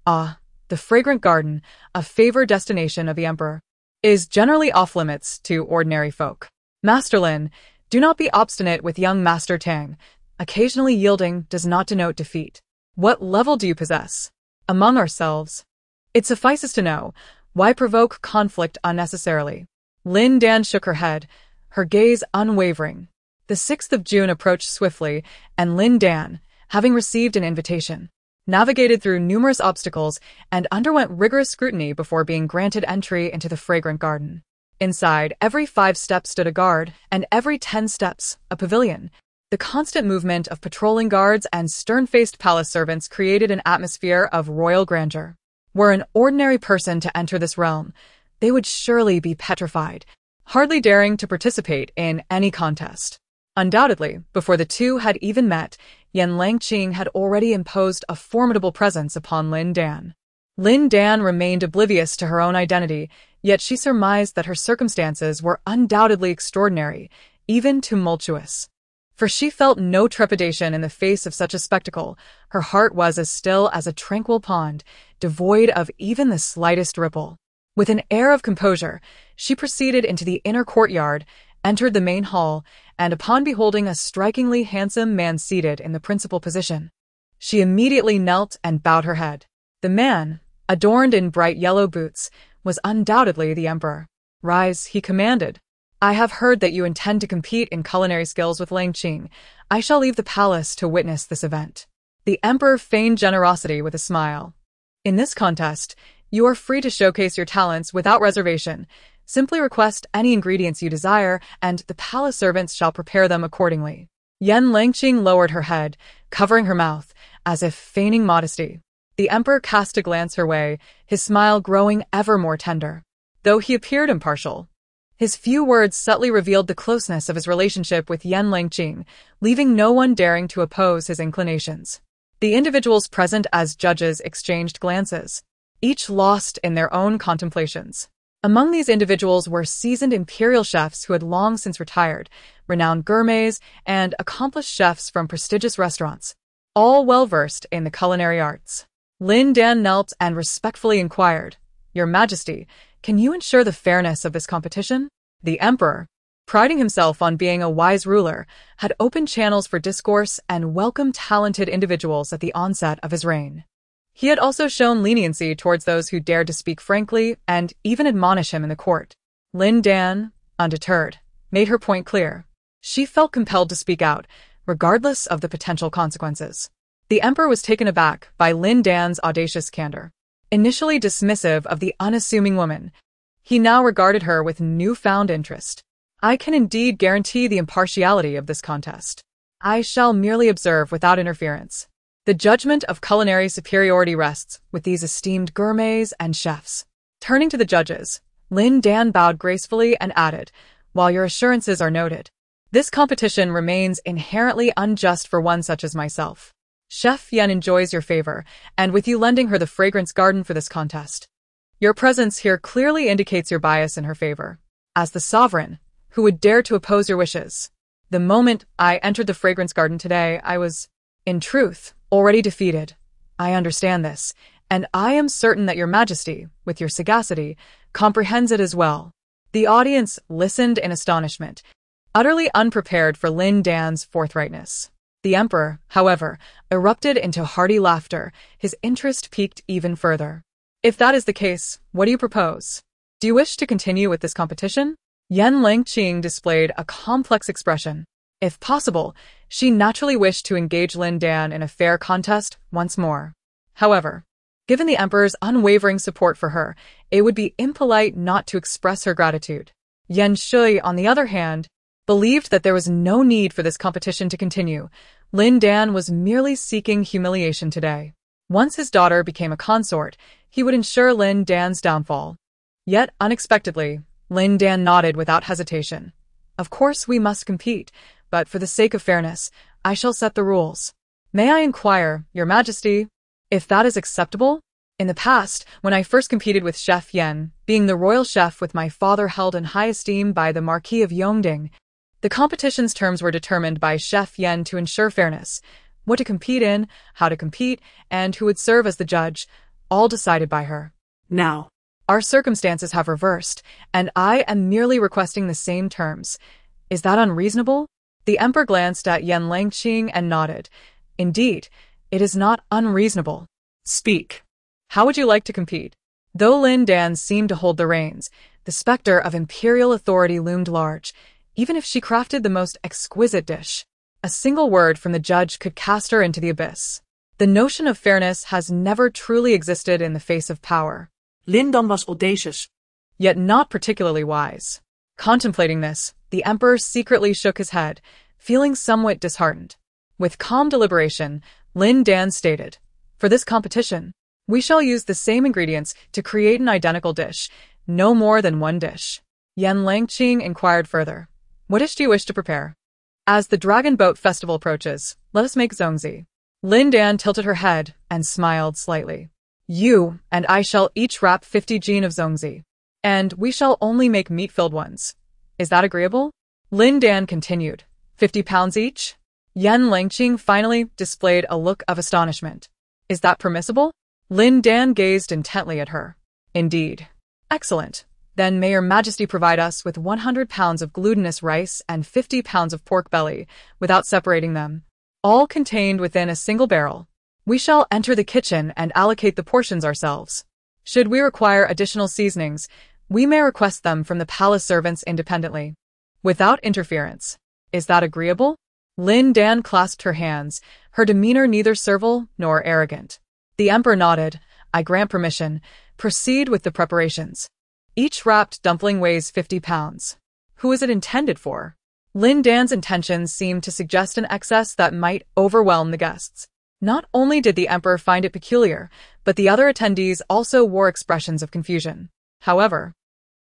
Ah, the fragrant garden, a favored destination of the emperor, is generally off-limits to ordinary folk. Master Lin, do not be obstinate with young Master Tang. Occasionally yielding does not denote defeat. What level do you possess? Among ourselves, it suffices to know, why provoke conflict unnecessarily? Lin Dan shook her head, her gaze unwavering. The 6th of June approached swiftly, and Lin Dan, having received an invitation, navigated through numerous obstacles and underwent rigorous scrutiny before being granted entry into the fragrant garden. Inside, every 5 steps stood a guard, and every 10 steps, a pavilion. The constant movement of patrolling guards and stern-faced palace servants created an atmosphere of royal grandeur. Were an ordinary person to enter this realm, they would surely be petrified, hardly daring to participate in any contest. Undoubtedly, before the two had even met, Yan Langqing had already imposed a formidable presence upon Lin Dan. Lin Dan remained oblivious to her own identity, yet she surmised that her circumstances were undoubtedly extraordinary, even tumultuous. For she felt no trepidation in the face of such a spectacle. Her heart was as still as a tranquil pond, devoid of even the slightest ripple. With an air of composure, she proceeded into the inner courtyard, entered the main hall, and upon beholding a strikingly handsome man seated in the principal position, she immediately knelt and bowed her head. The man, adorned in bright yellow boots, was undoubtedly the emperor. Rise, he commanded. I have heard that you intend to compete in culinary skills with Langqing. I shall leave the palace to witness this event. The emperor feigned generosity with a smile. In this contest, you are free to showcase your talents without reservation. Simply request any ingredients you desire, and the palace servants shall prepare them accordingly. Yan Langqing lowered her head, covering her mouth, as if feigning modesty. The emperor cast a glance her way, his smile growing ever more tender. Though he appeared impartial, his few words subtly revealed the closeness of his relationship with Yan Langqing, leaving no one daring to oppose his inclinations. The individuals present as judges exchanged glances, each lost in their own contemplations. Among these individuals were seasoned imperial chefs who had long since retired, renowned gourmets, and accomplished chefs from prestigious restaurants, all well-versed in the culinary arts. Lin Dan knelt and respectfully inquired, Your Majesty, can you ensure the fairness of this competition? The emperor, priding himself on being a wise ruler, had opened channels for discourse and welcomed talented individuals at the onset of his reign. He had also shown leniency towards those who dared to speak frankly and even admonish him in the court. Lin Dan, undeterred, made her point clear. She felt compelled to speak out, regardless of the potential consequences. The emperor was taken aback by Lin Dan's audacious candor. Initially dismissive of the unassuming woman, he now regarded her with newfound interest. I can indeed guarantee the impartiality of this contest. I shall merely observe without interference. The judgment of culinary superiority rests with these esteemed gourmets and chefs. Turning to the judges, Lin Dan bowed gracefully and added, While your assurances are noted, This competition remains inherently unjust for one such as myself. Chef Yen enjoys your favor, and with you lending her the fragrance garden for this contest. Your presence here clearly indicates your bias in her favor. As the sovereign, who would dare to oppose your wishes? The moment I entered the fragrance garden today, I was, in truth, already defeated. I understand this, and I am certain that your majesty, with your sagacity, comprehends it as well. The audience listened in astonishment, utterly unprepared for Lin Dan's forthrightness. The emperor, however, erupted into hearty laughter, his interest piqued even further. If that is the case, what do you propose? Do you wish to continue with this competition? Yen Langqing displayed a complex expression. If possible, she naturally wished to engage Lin Dan in a fair contest once more. However, given the emperor's unwavering support for her, it would be impolite not to express her gratitude. Yen Shui, on the other hand, believed that there was no need for this competition to continue. Lin Dan was merely seeking humiliation today. Once his daughter became a consort, he would ensure Lin Dan's downfall. Yet, unexpectedly, Lin Dan nodded without hesitation. Of course we must compete, but for the sake of fairness, I shall set the rules. May I inquire, Your Majesty, if that is acceptable? In the past, when I first competed with Chef Yen, being the royal chef with my father held in high esteem by the Marquis of Yongding, the competition's terms were determined by Chef Yen to ensure fairness. What to compete in, how to compete, and who would serve as the judge, all decided by her. Now, our circumstances have reversed, and I am merely requesting the same terms. Is that unreasonable? The emperor glanced at Yen Langqing and nodded. Indeed, it is not unreasonable. speak. How would you like to compete? Though Lin Dan seemed to hold the reins, the specter of imperial authority loomed large. Even if she crafted the most exquisite dish, a single word from the judge could cast her into the abyss. The notion of fairness has never truly existed in the face of power. Lin Dan was audacious. Yet not particularly wise. Contemplating this, the emperor secretly shook his head, feeling somewhat disheartened. With calm deliberation, Lin Dan stated, "For this competition, we shall use the same ingredients to create an identical dish, no more than one dish." Yen Langqing inquired further, "What dish do you wish to prepare?" "As the Dragon Boat Festival approaches, let us make zongzi." Lin Dan tilted her head and smiled slightly. "You and I shall each wrap 50 jin of zongzi, and we shall only make meat-filled ones. Is that agreeable?" Lin Dan continued, 50 pounds each? Yen Langqing finally displayed a look of astonishment. "Is that permissible?" Lin Dan gazed intently at her. "Indeed. Excellent. Then may your majesty provide us with 100 pounds of glutinous rice and 50 pounds of pork belly, without separating them, all contained within a single barrel. We shall enter the kitchen and allocate the portions ourselves. Should we require additional seasonings, we may request them from the palace servants independently, without interference. Is that agreeable?" Lin Dan clasped her hands, her demeanor neither servile nor arrogant. The emperor nodded. "I grant permission. Proceed with the preparations." Each wrapped dumpling weighs 50 pounds. Who is it intended for? Lin Dan's intentions seemed to suggest an excess that might overwhelm the guests. Not only did the emperor find it peculiar, but the other attendees also wore expressions of confusion. However,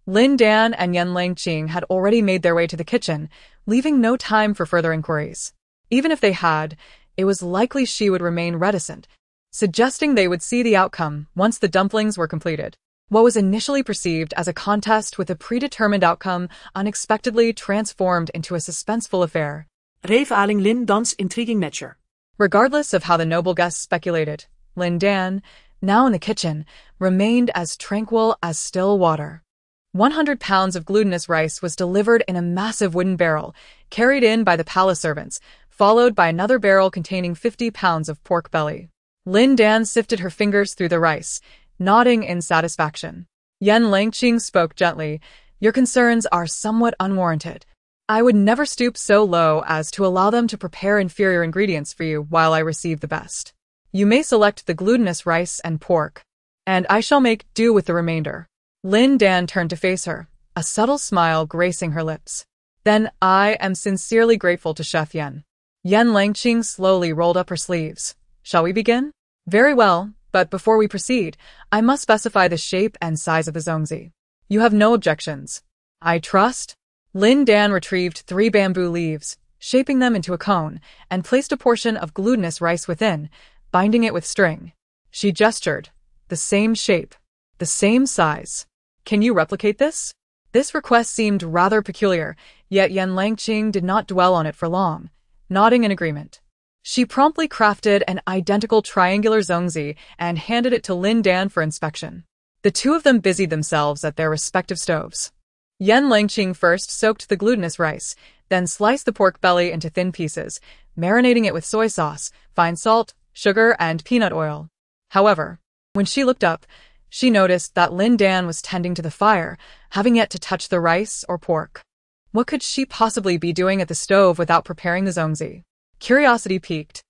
Lin Dan and Yen Langqing had already made their way to the kitchen, leaving no time for further inquiries. Even if they had, it was likely she would remain reticent, suggesting they would see the outcome once the dumplings were completed. What was initially perceived as a contest with a predetermined outcome unexpectedly transformed into a suspenseful affair. Revaling Lin Dan's intriguing nature. Regardless of how the noble guests speculated, Lin Dan, now in the kitchen, remained as tranquil as still water. 100 pounds of glutinous rice was delivered in a massive wooden barrel, carried in by the palace servants, followed by another barrel containing 50 pounds of pork belly. Lin Dan sifted her fingers through the rice, nodding in satisfaction. Yen Langqing spoke gently, "Your concerns are somewhat unwarranted. I would never stoop so low as to allow them to prepare inferior ingredients for you while I receive the best. You may select the glutinous rice and pork, and I shall make do with the remainder." Lin Dan turned to face her, a subtle smile gracing her lips. "Then I am sincerely grateful to Chef Yen." Yen Langqing slowly rolled up her sleeves. "Shall we begin?" "Very well, but before we proceed, I must specify the shape and size of the zongzi. You have no objections, I trust?" Lin Dan retrieved 3 bamboo leaves, shaping them into a cone, and placed a portion of glutinous rice within, binding it with string. She gestured. The same shape. The same size. Can you replicate this? This request seemed rather peculiar, yet Yan Langqing did not dwell on it for long, nodding in agreement. She promptly crafted an identical triangular zongzi and handed it to Lin Dan for inspection. The two of them busied themselves at their respective stoves. Yan Langqing first soaked the glutinous rice, then sliced the pork belly into thin pieces, marinating it with soy sauce, fine salt, sugar, and peanut oil. However, when she looked up, she noticed that Lin Dan was tending to the fire, having yet to touch the rice or pork. What could she possibly be doing at the stove without preparing the zongzi? Curiosity piqued.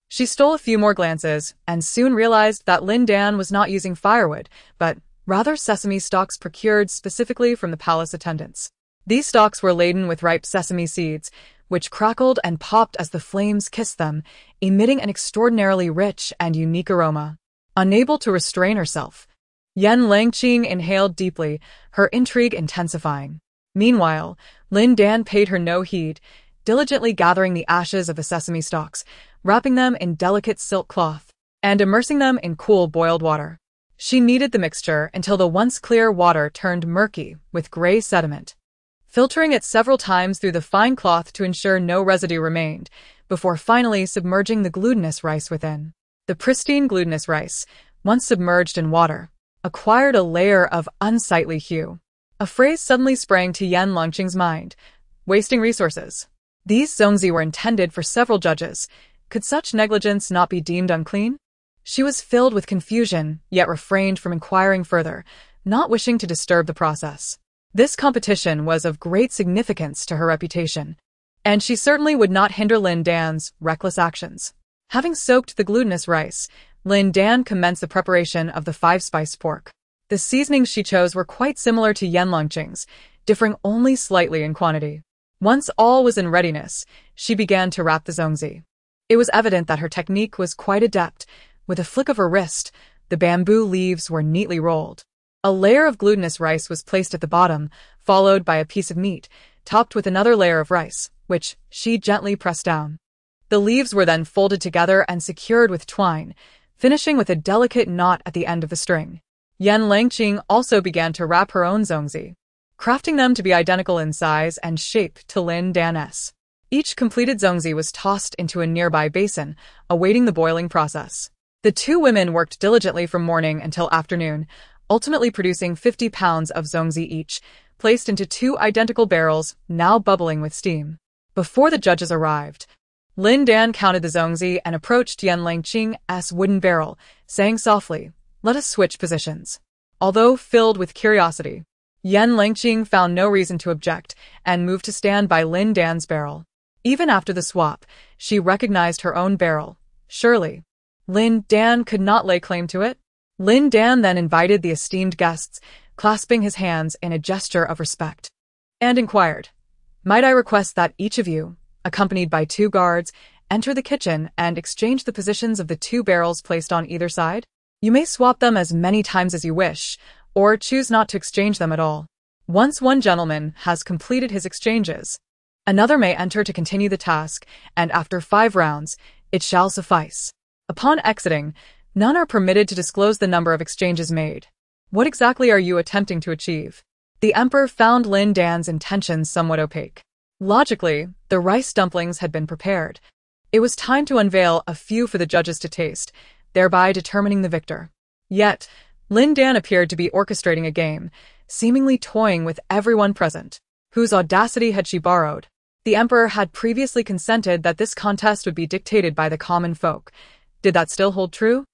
She stole a few more glances and soon realized that Lin Dan was not using firewood, but rather sesame stalks procured specifically from the palace attendants. These stalks were laden with ripe sesame seeds, which crackled and popped as the flames kissed them, emitting an extraordinarily rich and unique aroma. Unable to restrain herself, Yan Langqing inhaled deeply, her intrigue intensifying. Meanwhile, Lin Dan paid her no heed, diligently gathering the ashes of the sesame stalks, wrapping them in delicate silk cloth, and immersing them in cool boiled water. She kneaded the mixture until the once clear water turned murky with gray sediment, filtering it several times through the fine cloth to ensure no residue remained, before finally submerging the glutinous rice within. The pristine glutinous rice, once submerged in water, acquired a layer of unsightly hue. A phrase suddenly sprang to Yan Langqing's mind: wasting resources. These zongzi were intended for several judges. Could such negligence not be deemed unclean? She was filled with confusion, yet refrained from inquiring further, not wishing to disturb the process. This competition was of great significance to her reputation, and she certainly would not hinder Lin Dan's reckless actions. Having soaked the glutinous rice, Lin Dan commenced the preparation of the 5-spice pork. The seasonings she chose were quite similar to Yan Langqing's, differing only slightly in quantity. Once all was in readiness, she began to wrap the zongzi. It was evident that her technique was quite adept. With a flick of her wrist, the bamboo leaves were neatly rolled. A layer of glutinous rice was placed at the bottom, followed by a piece of meat, topped with another layer of rice, which she gently pressed down. The leaves were then folded together and secured with twine, finishing with a delicate knot at the end of the string. Yan Langqing also began to wrap her own zongzi, crafting them to be identical in size and shape to Lin Dan's. Each completed zongzi was tossed into a nearby basin, awaiting the boiling process. The two women worked diligently from morning until afternoon, ultimately producing 50 pounds of zongzi each, placed into 2 identical barrels, now bubbling with steam. Before the judges arrived, Lin Dan counted the zongzi and approached Yan Langqing's wooden barrel, saying softly, "Let us switch positions." Although filled with curiosity, Yan Langqing found no reason to object and moved to stand by Lin Dan's barrel. Even after the swap, she recognized her own barrel. Surely, Lin Dan could not lay claim to it? Lin Dan then invited the esteemed guests, clasping his hands in a gesture of respect, and inquired, "Might I request that each of you, accompanied by 2 guards, enter the kitchen and exchange the positions of the 2 barrels placed on either side? You may swap them as many times as you wish, or choose not to exchange them at all. Once one gentleman has completed his exchanges, another may enter to continue the task, and after 5 rounds, it shall suffice." Upon exiting, none are permitted to disclose the number of exchanges made. What exactly are you attempting to achieve? The emperor found Lin Dan's intentions somewhat opaque. Logically, the rice dumplings had been prepared. It was time to unveil a few for the judges to taste, thereby determining the victor. Yet, Lin Dan appeared to be orchestrating a game, seemingly toying with everyone present. Whose audacity had she borrowed? The emperor had previously consented that this contest would be dictated by the common folk. Did that still hold true?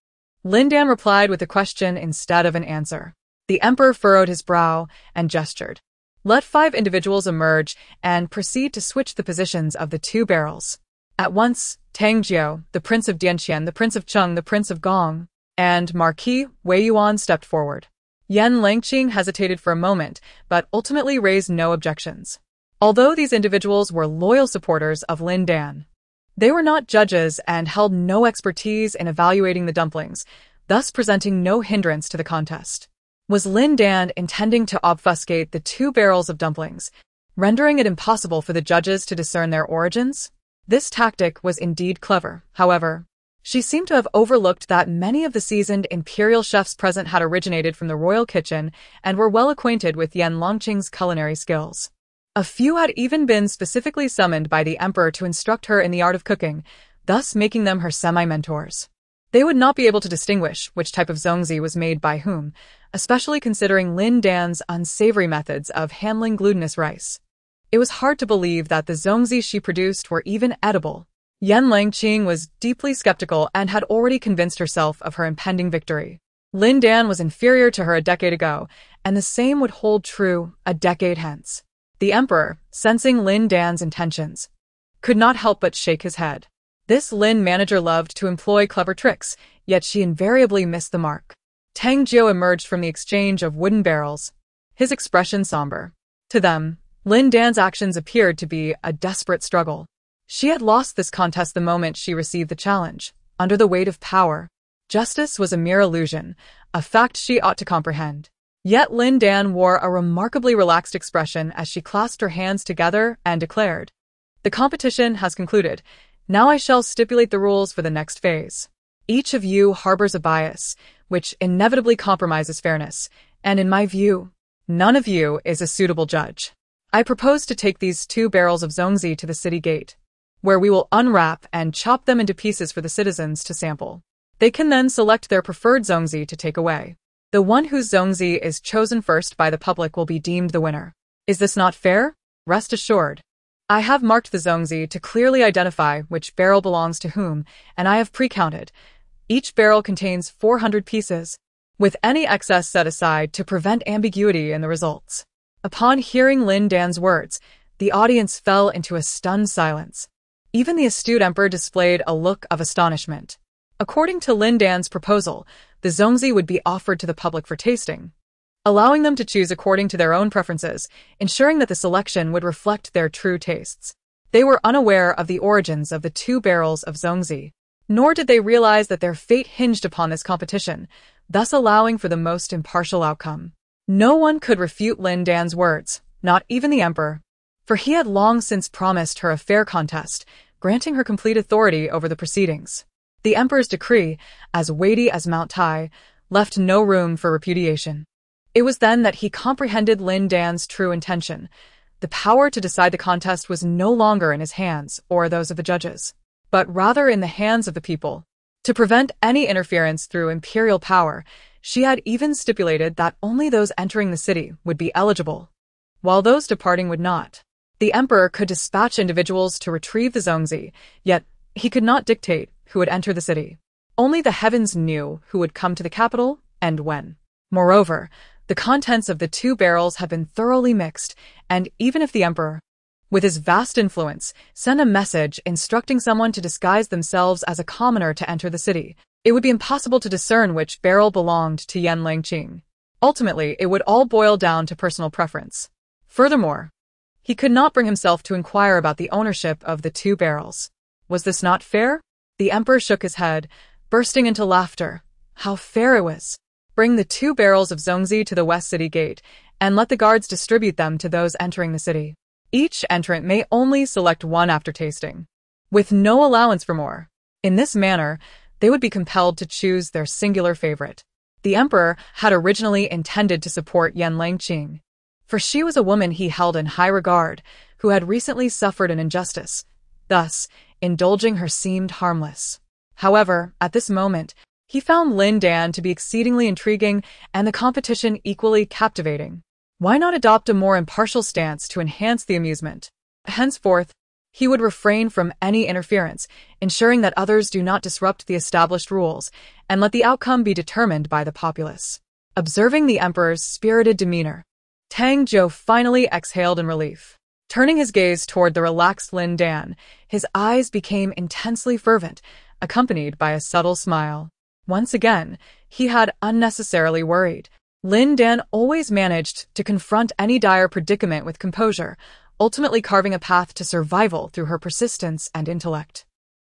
Lin Dan replied with a question instead of an answer. The emperor furrowed his brow and gestured. Let 5 individuals emerge and proceed to switch the positions of the 2 barrels. At once, Tang Jiao, the Prince of Dianqian, the Prince of Cheng, the Prince of Gong, and Marquis Wei Yuan stepped forward. Yan Langqing hesitated for a moment, but ultimately raised no objections. Although these individuals were loyal supporters of Lin Dan, they were not judges and held no expertise in evaluating the dumplings, thus presenting no hindrance to the contest. Was Lin Dan intending to obfuscate the 2 barrels of dumplings, rendering it impossible for the judges to discern their origins. This tactic was indeed clever, however. She seemed to have overlooked that many of the seasoned imperial chefs present had originated from the royal kitchen and were well acquainted with Yan Longqing's culinary skills. A few had even been specifically summoned by the emperor to instruct her in the art of cooking, thus making them her semi-mentors. They would not be able to distinguish which type of zongzi was made by whom, especially considering Lin Dan's unsavory methods of handling glutinous rice. It was hard to believe that the zongzi she produced were even edible. Yan Longqing was deeply skeptical and had already convinced herself of her impending victory. Lin Dan was inferior to her a decade ago, and the same would hold true a decade hence. The emperor, sensing Lin Dan's intentions, could not help but shake his head. This Lin manager loved to employ clever tricks, yet she invariably missed the mark. Tang Jiu emerged from the exchange of wooden barrels, his expression somber. To them, Lin Dan's actions appeared to be a desperate struggle. She had lost this contest the moment she received the challenge. Under the weight of power, justice was a mere illusion, a fact she ought to comprehend. Yet Lin Dan wore a remarkably relaxed expression as she clasped her hands together and declared, "The competition has concluded. Now I shall stipulate the rules for the next phase. Each of you harbors a bias, which inevitably compromises fairness, and in my view, none of you is a suitable judge. I propose to take these 2 barrels of zongzi to the city gate, where we will unwrap and chop them into pieces for the citizens to sample. They can then select their preferred zongzi to take away. The one whose zongzi is chosen first by the public will be deemed the winner. Is this not fair? Rest assured. I have marked the zongzi to clearly identify which barrel belongs to whom, and I have pre-counted. Each barrel contains 400 pieces, with any excess set aside to prevent ambiguity in the results." Upon hearing Lin Dan's words, the audience fell into a stunned silence. Even the astute emperor displayed a look of astonishment. According to Lin Dan's proposal, the zongzi would be offered to the public for tasting, allowing them to choose according to their own preferences, ensuring that the selection would reflect their true tastes. They were unaware of the origins of the 2 barrels of zongzi, nor did they realize that their fate hinged upon this competition, thus allowing for the most impartial outcome. No one could refute Lin Dan's words, not even the emperor, for he had long since promised her a fair contest, granting her complete authority over the proceedings. The emperor's decree, as weighty as Mount Tai, left no room for repudiation. It was then that he comprehended Lin Dan's true intention. The power to decide the contest was no longer in his hands or those of the judges, but rather in the hands of the people. To prevent any interference through imperial power, she had even stipulated that only those entering the city would be eligible, while those departing would not. The emperor could dispatch individuals to retrieve the zongzi, yet he could not dictate who would enter the city. Only the heavens knew who would come to the capital and when. Moreover, the contents of the 2 barrels had been thoroughly mixed, and even if the emperor, with his vast influence, sent a message instructing someone to disguise themselves as a commoner to enter the city, it would be impossible to discern which barrel belonged to Yan Longqing. Ultimately, it would all boil down to personal preference. Furthermore, he could not bring himself to inquire about the ownership of the 2 barrels. Was this not fair? The emperor shook his head, bursting into laughter. How fair it was! Bring the 2 barrels of zongzi to the West City Gate, and let the guards distribute them to those entering the city. Each entrant may only select one after tasting, with no allowance for more. In this manner, they would be compelled to choose their singular favorite. The emperor had originally intended to support Yan Longqing, for she was a woman he held in high regard, who had recently suffered an injustice. Thus, indulging her seemed harmless. However, at this moment, he found Lin Dan to be exceedingly intriguing and the competition equally captivating. Why not adopt a more impartial stance to enhance the amusement? Henceforth, he would refrain from any interference, ensuring that others do not disrupt the established rules, and let the outcome be determined by the populace. Observing the emperor's spirited demeanor, Tang Jiu finally exhaled in relief. Turning his gaze toward the relaxed Lin Dan, his eyes became intensely fervent, accompanied by a subtle smile. Once again, he had unnecessarily worried. Lin Dan always managed to confront any dire predicament with composure, ultimately carving a path to survival through her persistence and intellect.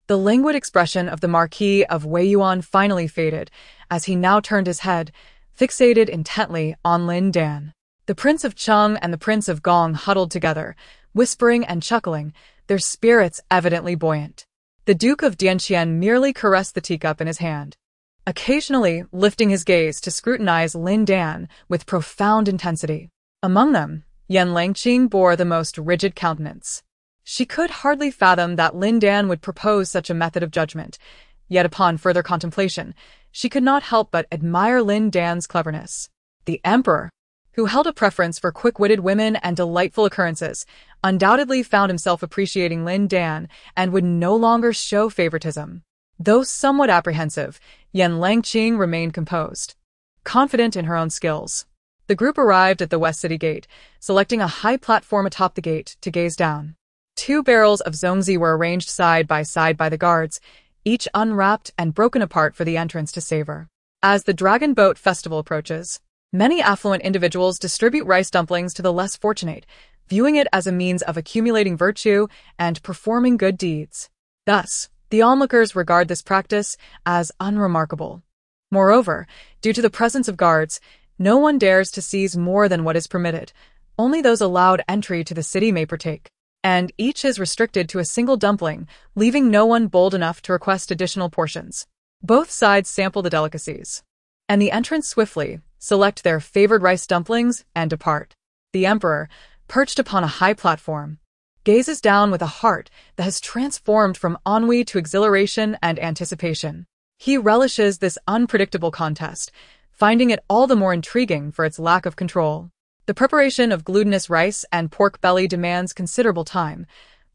The languid expression of the Marquis of Weiyuan finally faded, as he now turned his head, fixated intently on Lin Dan. The Prince of Chung and the Prince of Gong huddled together, whispering and chuckling, their spirits evidently buoyant. The Duke of Dianqian merely caressed the teacup in his hand, occasionally lifting his gaze to scrutinize Lin Dan with profound intensity. Among them, Yan Langqing bore the most rigid countenance. She could hardly fathom that Lin Dan would propose such a method of judgment, yet upon further contemplation, she could not help but admire Lin Dan's cleverness. The Emperor, who held a preference for quick-witted women and delightful occurrences, undoubtedly found himself appreciating Lin Dan and would no longer show favoritism. Though somewhat apprehensive, Yan Langqing remained composed, confident in her own skills. The group arrived at the West City Gate, selecting a high platform atop the gate to gaze down. 2 barrels of zongzi were arranged side by side by the guards, each unwrapped and broken apart for the entrance to savor. As the Dragon Boat Festival approaches, many affluent individuals distribute rice dumplings to the less fortunate, viewing it as a means of accumulating virtue and performing good deeds. Thus, the onlookers regard this practice as unremarkable. Moreover, due to the presence of guards, no one dares to seize more than what is permitted. Only those allowed entry to the city may partake, and each is restricted to a single dumpling, leaving no one bold enough to request additional portions. Both sides sample the delicacies, and the entrants swiftly select their favored rice dumplings and depart. The Emperor, perched upon a high platform, gazes down with a heart that has transformed from ennui to exhilaration and anticipation. He relishes this unpredictable contest, finding it all the more intriguing for its lack of control. The preparation of glutinous rice and pork belly demands considerable time.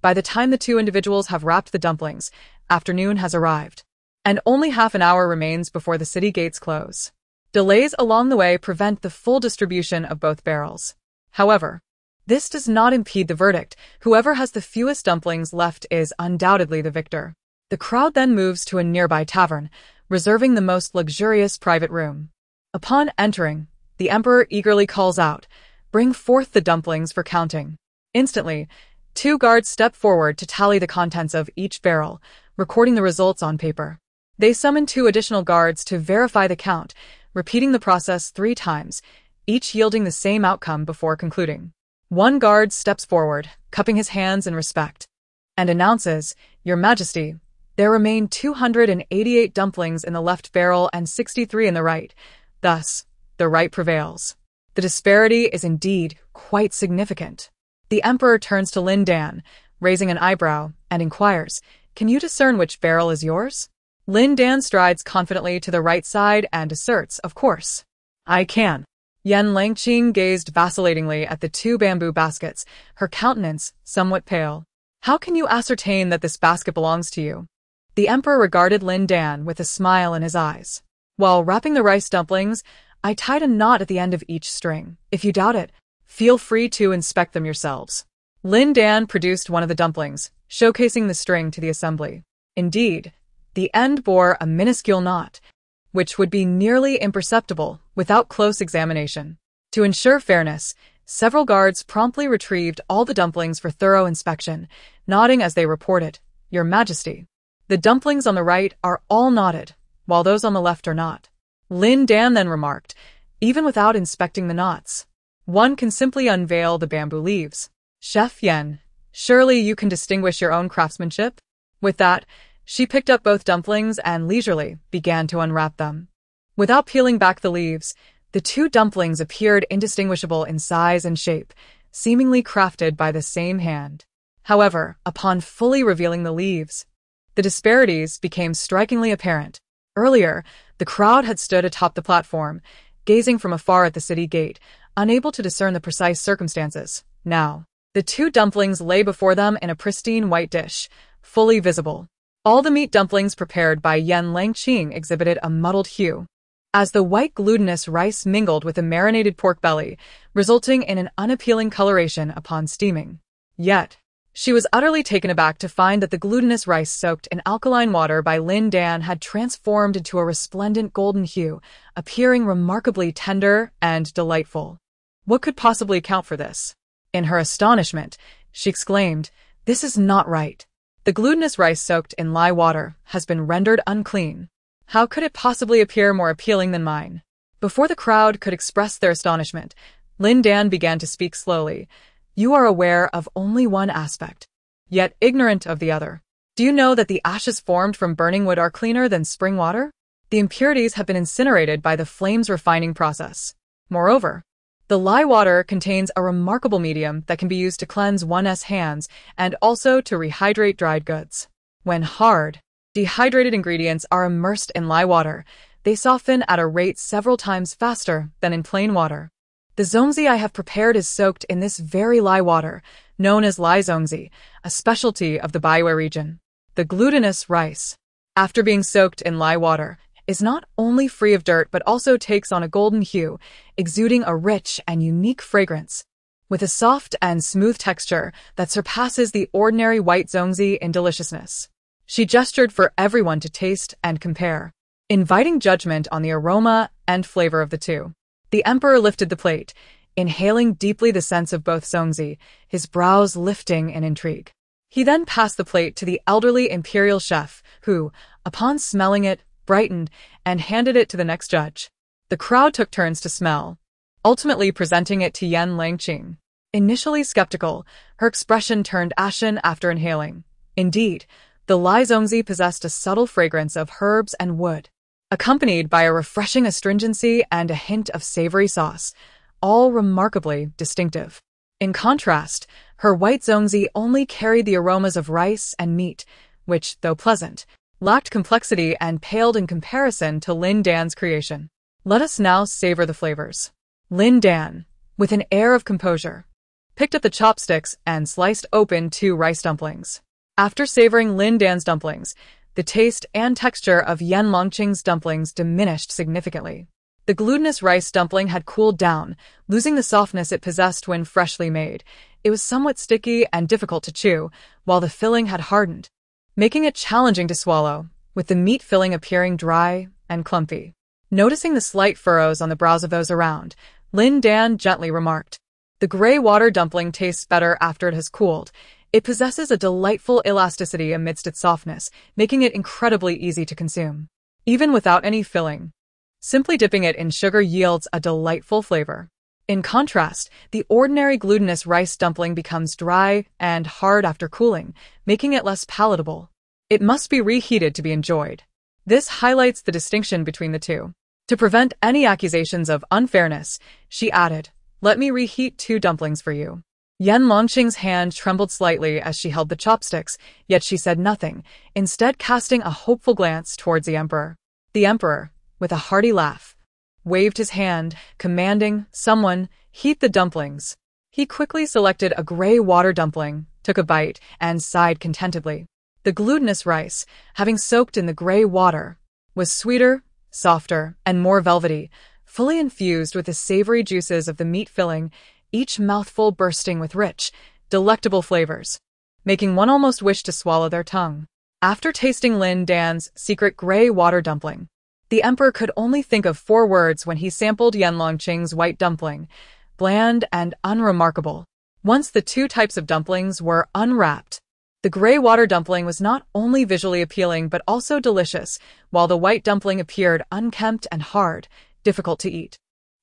By the time the 2 individuals have wrapped the dumplings, afternoon has arrived, and only half an hour remains before the city gates close. Delays along the way prevent the full distribution of both barrels. However, this does not impede the verdict. Whoever has the fewest dumplings left is undoubtedly the victor. The crowd then moves to a nearby tavern, reserving the most luxurious private room. Upon entering, the Emperor eagerly calls out, "Bring forth the dumplings for counting." Instantly, 2 guards step forward to tally the contents of each barrel, recording the results on paper. They summon 2 additional guards to verify the count, repeating the process 3 times, each yielding the same outcome before concluding. 1 guard steps forward, cupping his hands in respect, and announces, "Your Majesty, there remain 288 dumplings in the left barrel and 63 in the right. Thus, the right prevails." The disparity is indeed quite significant. The Emperor turns to Lin Dan, raising an eyebrow, and inquires, "Can you discern which barrel is yours?" Lin Dan strides confidently to the right side and asserts, "Of course, I can." Yan Langqing gazed vacillatingly at the 2 bamboo baskets, her countenance somewhat pale. "How can you ascertain that this basket belongs to you?" The Emperor regarded Lin Dan with a smile in his eyes. "While wrapping the rice dumplings, I tied a knot at the end of each string. If you doubt it, feel free to inspect them yourselves." Lin Dan produced one of the dumplings, showcasing the string to the assembly. Indeed, the end bore a minuscule knot, which would be nearly imperceptible without close examination. To ensure fairness, several guards promptly retrieved all the dumplings for thorough inspection, nodding as they reported, "Your Majesty, the dumplings on the right are all knotted, while those on the left are not." Lin Dan then remarked, "Even without inspecting the knots, one can simply unveil the bamboo leaves. Chef Yen, surely you can distinguish your own craftsmanship?" With that, she picked up both dumplings and leisurely began to unwrap them. Without peeling back the leaves, the 2 dumplings appeared indistinguishable in size and shape, seemingly crafted by the same hand. However, upon fully revealing the leaves, the disparities became strikingly apparent. Earlier, the crowd had stood atop the platform, gazing from afar at the city gate, unable to discern the precise circumstances. Now, the 2 dumplings lay before them in a pristine white dish, fully visible. All the meat dumplings prepared by Yan Langqing exhibited a muddled hue, as the white glutinous rice mingled with the marinated pork belly, resulting in an unappealing coloration upon steaming. Yet, she was utterly taken aback to find that the glutinous rice soaked in alkaline water by Lin Dan had transformed into a resplendent golden hue, appearing remarkably tender and delightful. What could possibly account for this? In her astonishment, she exclaimed, "This is not right. The glutinous rice soaked in lye water has been rendered unclean. How could it possibly appear more appealing than mine?" Before the crowd could express their astonishment, Lin Dan began to speak slowly. You are aware of only one aspect, yet ignorant of the other. Do you know that the ashes formed from burning wood are cleaner than spring water? The impurities have been incinerated by the flame's refining process. Moreover, the lye water contains a remarkable medium that can be used to cleanse one's hands and also to rehydrate dried goods. When hard, dehydrated ingredients are immersed in lye water, they soften at a rate several times faster than in plain water. The zongzi I have prepared is soaked in this very lye water, known as lye zongzi, a specialty of the Baiwei region. The glutinous rice, after being soaked in lye water, is not only free of dirt but also takes on a golden hue, exuding a rich and unique fragrance, with a soft and smooth texture that surpasses the ordinary white zongzi in deliciousness. She gestured for everyone to taste and compare, inviting judgment on the aroma and flavor of the two. The emperor lifted the plate, inhaling deeply the scents of both zongzi, his brows lifting in intrigue. He then passed the plate to the elderly imperial chef, who, upon smelling it, brightened and handed it to the next judge. The crowd took turns to smell, ultimately presenting it to Yan Langqing. Initially skeptical, her expression turned ashen after inhaling. Indeed, the lye zongzi possessed a subtle fragrance of herbs and wood, accompanied by a refreshing astringency and a hint of savory sauce, all remarkably distinctive. In contrast, her white zongzi only carried the aromas of rice and meat, which, though pleasant, lacked complexity and paled in comparison to Lin Dan's creation. Let us now savor the flavors. Lin Dan, with an air of composure, picked up the chopsticks and sliced open 2 rice dumplings. After savoring Lin Dan's dumplings, the taste and texture of Yan Longqing's dumplings diminished significantly. The glutinous rice dumpling had cooled down, losing the softness it possessed when freshly made. It was somewhat sticky and difficult to chew, while the filling had hardened, making it challenging to swallow, with the meat filling appearing dry and clumpy. Noticing the slight furrows on the brows of those around, Lin Dan gently remarked, "The gray water dumpling tastes better after it has cooled. It possesses a delightful elasticity amidst its softness, making it incredibly easy to consume. Even without any filling, simply dipping it in sugar yields a delightful flavor." In contrast, the ordinary glutinous rice dumpling becomes dry and hard after cooling, making it less palatable. It must be reheated to be enjoyed. This highlights the distinction between the two. To prevent any accusations of unfairness, she added, "Let me reheat 2 dumplings for you." Yan Longqing's hand trembled slightly as she held the chopsticks, yet she said nothing, instead casting a hopeful glance towards the emperor. The emperor, with a hearty laugh, waved his hand, commanding someone, "Heat the dumplings." He quickly selected a gray water dumpling, took a bite, and sighed contentedly. The glutinous rice, having soaked in the gray water, was sweeter, softer, and more velvety, fully infused with the savory juices of the meat filling, each mouthful bursting with rich, delectable flavors, making one almost wish to swallow their tongue. After tasting Lin Dan's secret gray water dumpling, the emperor could only think of 4 words when he sampled Yan Longqing's white dumpling: bland and unremarkable. Once the 2 types of dumplings were unwrapped, the gray water dumpling was not only visually appealing but also delicious, while the white dumpling appeared unkempt and hard, difficult to eat.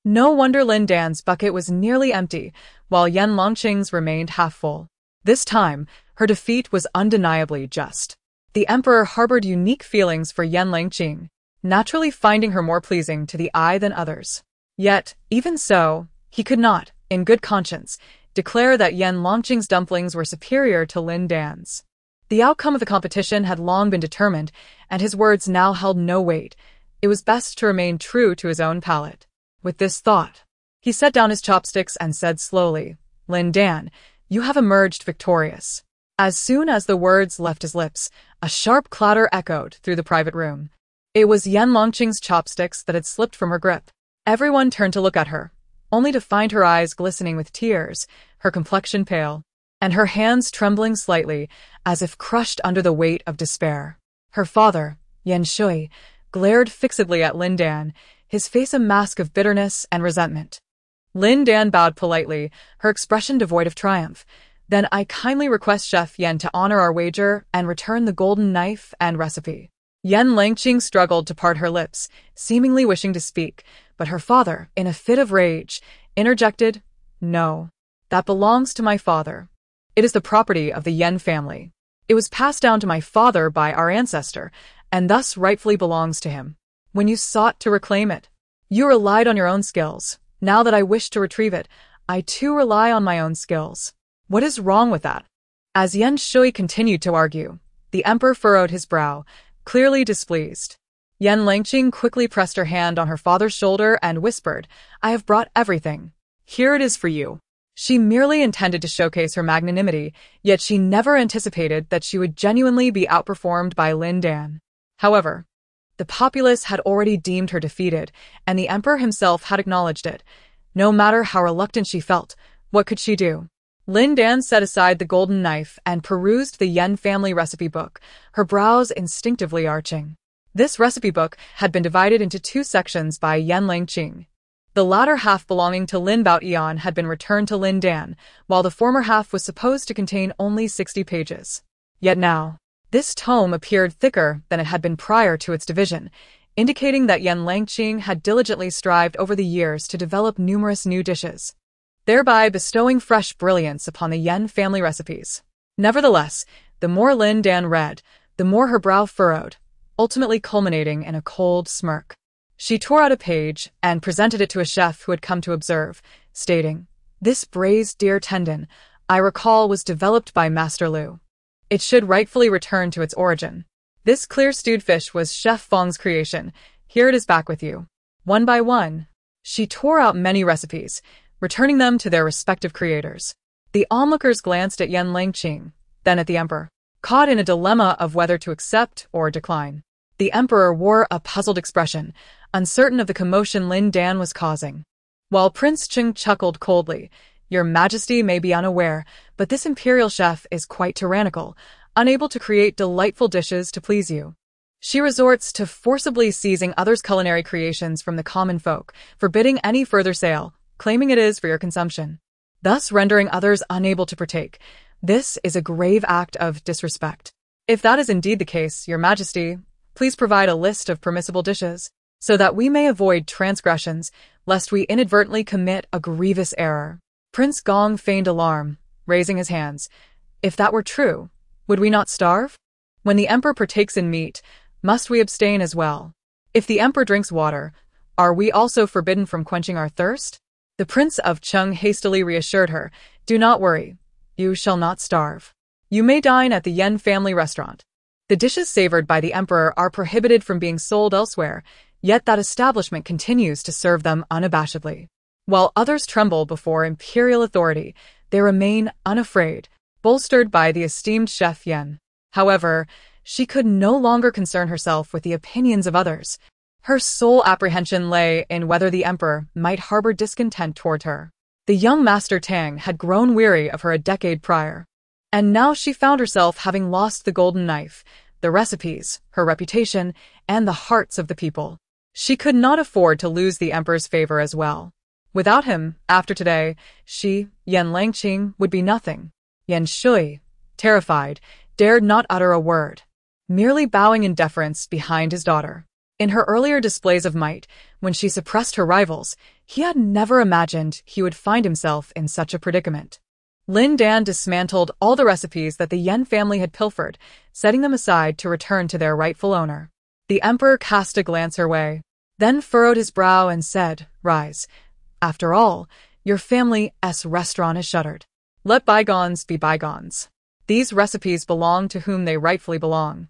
No wonder Lin Dan's bucket was nearly empty, while Yan Longqing's remained half full. This time, her defeat was undeniably just. The emperor harbored unique feelings for Yan Longqing, naturally finding her more pleasing to the eye than others. Yet, even so, he could not, in good conscience, declare that Yan Longqing's dumplings were superior to Lin Dan's. The outcome of the competition had long been determined, and his words now held no weight. It was best to remain true to his own palate. With this thought, he set down his chopsticks and said slowly, "Lin Dan, you have emerged victorious." As soon as the words left his lips, a sharp clatter echoed through the private room. It was Yan Longqing's chopsticks that had slipped from her grip. Everyone turned to look at her, only to find her eyes glistening with tears, her complexion pale, and her hands trembling slightly, as if crushed under the weight of despair. Her father, Yan Shui, glared fixedly at Lin Dan, his face a mask of bitterness and resentment. Lin Dan bowed politely, her expression devoid of triumph. "Then I kindly request Chef Yan to honor our wager and return the golden knife and recipe." Yan Longqing struggled to part her lips, seemingly wishing to speak, but her father, in a fit of rage, interjected, No. That belongs to my father. It is the property of the Yen family. It was passed down to my father by our ancestor, and thus rightfully belongs to him. When you sought to reclaim it, you relied on your own skills. Now that I wish to retrieve it, I too rely on my own skills. What is wrong with that? As Yen Shui continued to argue, the emperor furrowed his brow, clearly displeased. Yen Langqing quickly pressed her hand on her father's shoulder and whispered, I have brought everything. Here it is for you. She merely intended to showcase her magnanimity, yet she never anticipated that she would genuinely be outperformed by Lin Dan. However, the populace had already deemed her defeated, and the emperor himself had acknowledged it. No matter how reluctant she felt, what could she do? Lin Dan set aside the golden knife and perused the Yen family recipe book, her brows instinctively arching. This recipe book had been divided into 2 sections by Yen Langqing. The latter half belonging to Lin Baotian had been returned to Lin Dan, while the former half was supposed to contain only 60 pages. Yet now, this tome appeared thicker than it had been prior to its division, indicating that Yen Langqing had diligently strived over the years to develop numerous new dishes, thereby bestowing fresh brilliance upon the Yen family recipes. Nevertheless, the more Lin Dan read, the more her brow furrowed, ultimately culminating in a cold smirk. She tore out a page and presented it to a chef who had come to observe, stating, This braised deer tendon, I recall, was developed by Master Liu. It should rightfully return to its origin. This clear stewed fish was Chef Feng's creation. Here it is back with you. One by one, she tore out many recipes, returning them to their respective creators. The onlookers glanced at Yen Langqing, then at the emperor, caught in a dilemma of whether to accept or decline. The emperor wore a puzzled expression, uncertain of the commotion Lin Dan was causing. While Prince Cheng chuckled coldly, Your Majesty may be unaware, but this imperial chef is quite tyrannical, unable to create delightful dishes to please you. She resorts to forcibly seizing others' culinary creations from the common folk, forbidding any further sale, claiming it is for your consumption, thus rendering others unable to partake. This is a grave act of disrespect. If that is indeed the case, Your Majesty, please provide a list of permissible dishes, so that we may avoid transgressions, lest we inadvertently commit a grievous error. Prince Gong feigned alarm, raising his hands. If that were true, would we not starve? When the emperor partakes in meat, must we abstain as well? If the emperor drinks water, are we also forbidden from quenching our thirst? The Prince of Cheng hastily reassured her, Do not worry. You shall not starve. You may dine at the Yen family restaurant. The dishes savored by the emperor are prohibited from being sold elsewhere, yet that establishment continues to serve them unabashedly. While others tremble before imperial authority, they remain unafraid, bolstered by the esteemed chef Yen. However, she could no longer concern herself with the opinions of others. Her sole apprehension lay in whether the emperor might harbor discontent toward her. The young Master Tang had grown weary of her a decade prior, and now she found herself having lost the golden knife, the recipes, her reputation, and the hearts of the people. She could not afford to lose the emperor's favor as well. Without him, after today, she, Yen Langqing, would be nothing. Yen Shui, terrified, dared not utter a word, merely bowing in deference behind his daughter. In her earlier displays of might, when she suppressed her rivals, he had never imagined he would find himself in such a predicament. Lin Dan dismantled all the recipes that the Yen family had pilfered, setting them aside to return to their rightful owner. The emperor cast a glance her way, then furrowed his brow and said, Rise. After all, your family's restaurant is shuttered. Let bygones be bygones. These recipes belong to whom they rightfully belong.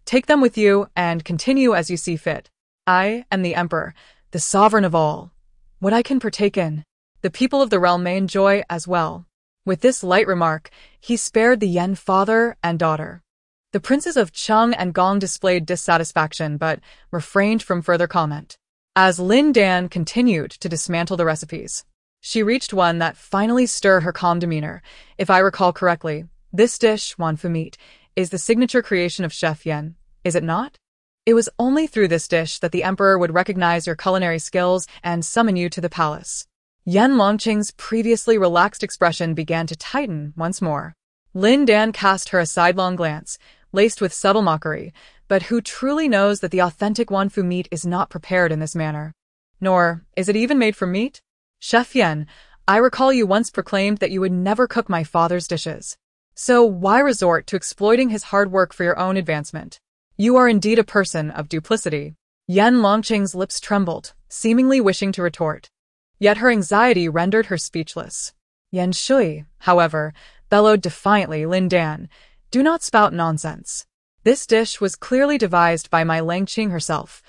Take them with you and continue as you see fit. I am the emperor, the sovereign of all. What I can partake in, the people of the realm may enjoy as well. With this light remark, he spared the Yen father and daughter. The princes of Cheng and Gong displayed dissatisfaction but refrained from further comment. As Lin Dan continued to dismantle the recipes, she reached one that finally stirred her calm demeanor. If I recall correctly, this dish, wanfu meat, is the signature creation of Chef Yen, is it not? It was only through this dish that the emperor would recognize your culinary skills and summon you to the palace. Yen Langqing's previously relaxed expression began to tighten once more. Lin Dan cast her a sidelong glance, laced with subtle mockery, but who truly knows that the authentic wanfu meat is not prepared in this manner? Nor is it even made from meat? Chef Yen, I recall you once proclaimed that you would never cook my father's dishes. So why resort to exploiting his hard work for your own advancement? You are indeed a person of duplicity. Yan Longqing's lips trembled, seemingly wishing to retort. Yet her anxiety rendered her speechless. Yan Shui, however, bellowed defiantly, Lin Dan, do not spout nonsense. This dish was clearly devised by my Longqing herself.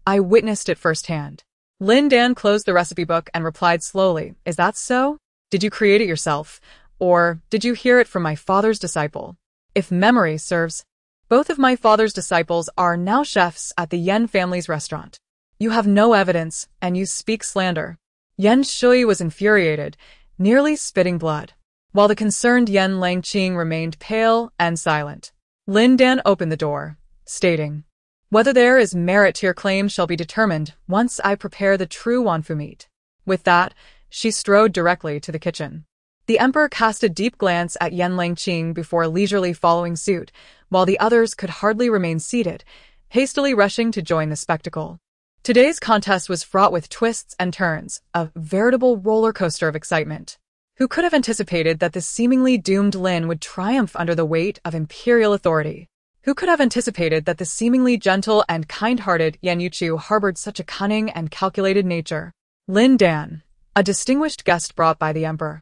I witnessed it firsthand. Lin Dan closed the recipe book and replied slowly, is that so? Did you create it yourself? Or did you hear it from my father's disciple? If memory serves, both of my father's disciples are now chefs at the Yan family's restaurant. You have no evidence, and you speak slander. Yan Shui was infuriated, nearly spitting blood, while the concerned Yan Longqing remained pale and silent. Lin Dan opened the door, stating, whether there is merit to your claim shall be determined once I prepare the true wanfu meat. With that, she strode directly to the kitchen. The emperor cast a deep glance at Yan Longqing before leisurely following suit, while the others could hardly remain seated, hastily rushing to join the spectacle. Today's contest was fraught with twists and turns, a veritable roller coaster of excitement. Who could have anticipated that the seemingly doomed Lin would triumph under the weight of imperial authority? Who could have anticipated that the seemingly gentle and kind-hearted Yan Yuqiu harbored such a cunning and calculated nature? Lin Dan, a distinguished guest brought by the emperor,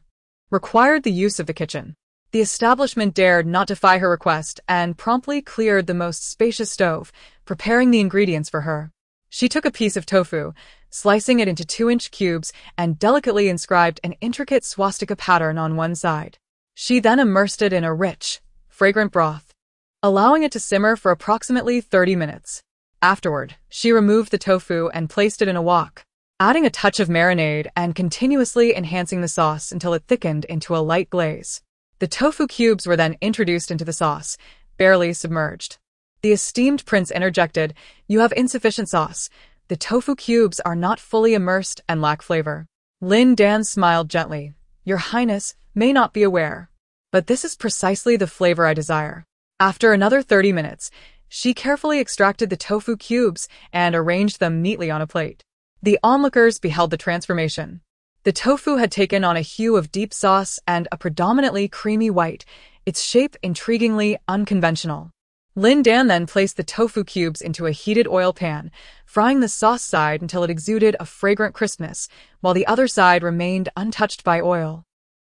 required the use of the kitchen. The establishment dared not defy her request and promptly cleared the most spacious stove, preparing the ingredients for her. She took a piece of tofu, slicing it into 2-inch cubes, and delicately inscribed an intricate swastika pattern on one side. She then immersed it in a rich, fragrant broth, allowing it to simmer for approximately 30 minutes. Afterward, she removed the tofu and placed it in a wok, adding a touch of marinade and continuously enhancing the sauce until it thickened into a light glaze. The tofu cubes were then introduced into the sauce, barely submerged. The esteemed prince interjected, you have insufficient sauce. The tofu cubes are not fully immersed and lack flavor. Lin Dan smiled gently. Your Highness may not be aware, but this is precisely the flavor I desire. After another 30 minutes, she carefully extracted the tofu cubes and arranged them neatly on a plate. The onlookers beheld the transformation. The tofu had taken on a hue of deep sauce and a predominantly creamy white, its shape intriguingly unconventional. Lin Dan then placed the tofu cubes into a heated oil pan, frying the sauce side until it exuded a fragrant crispness, while the other side remained untouched by oil,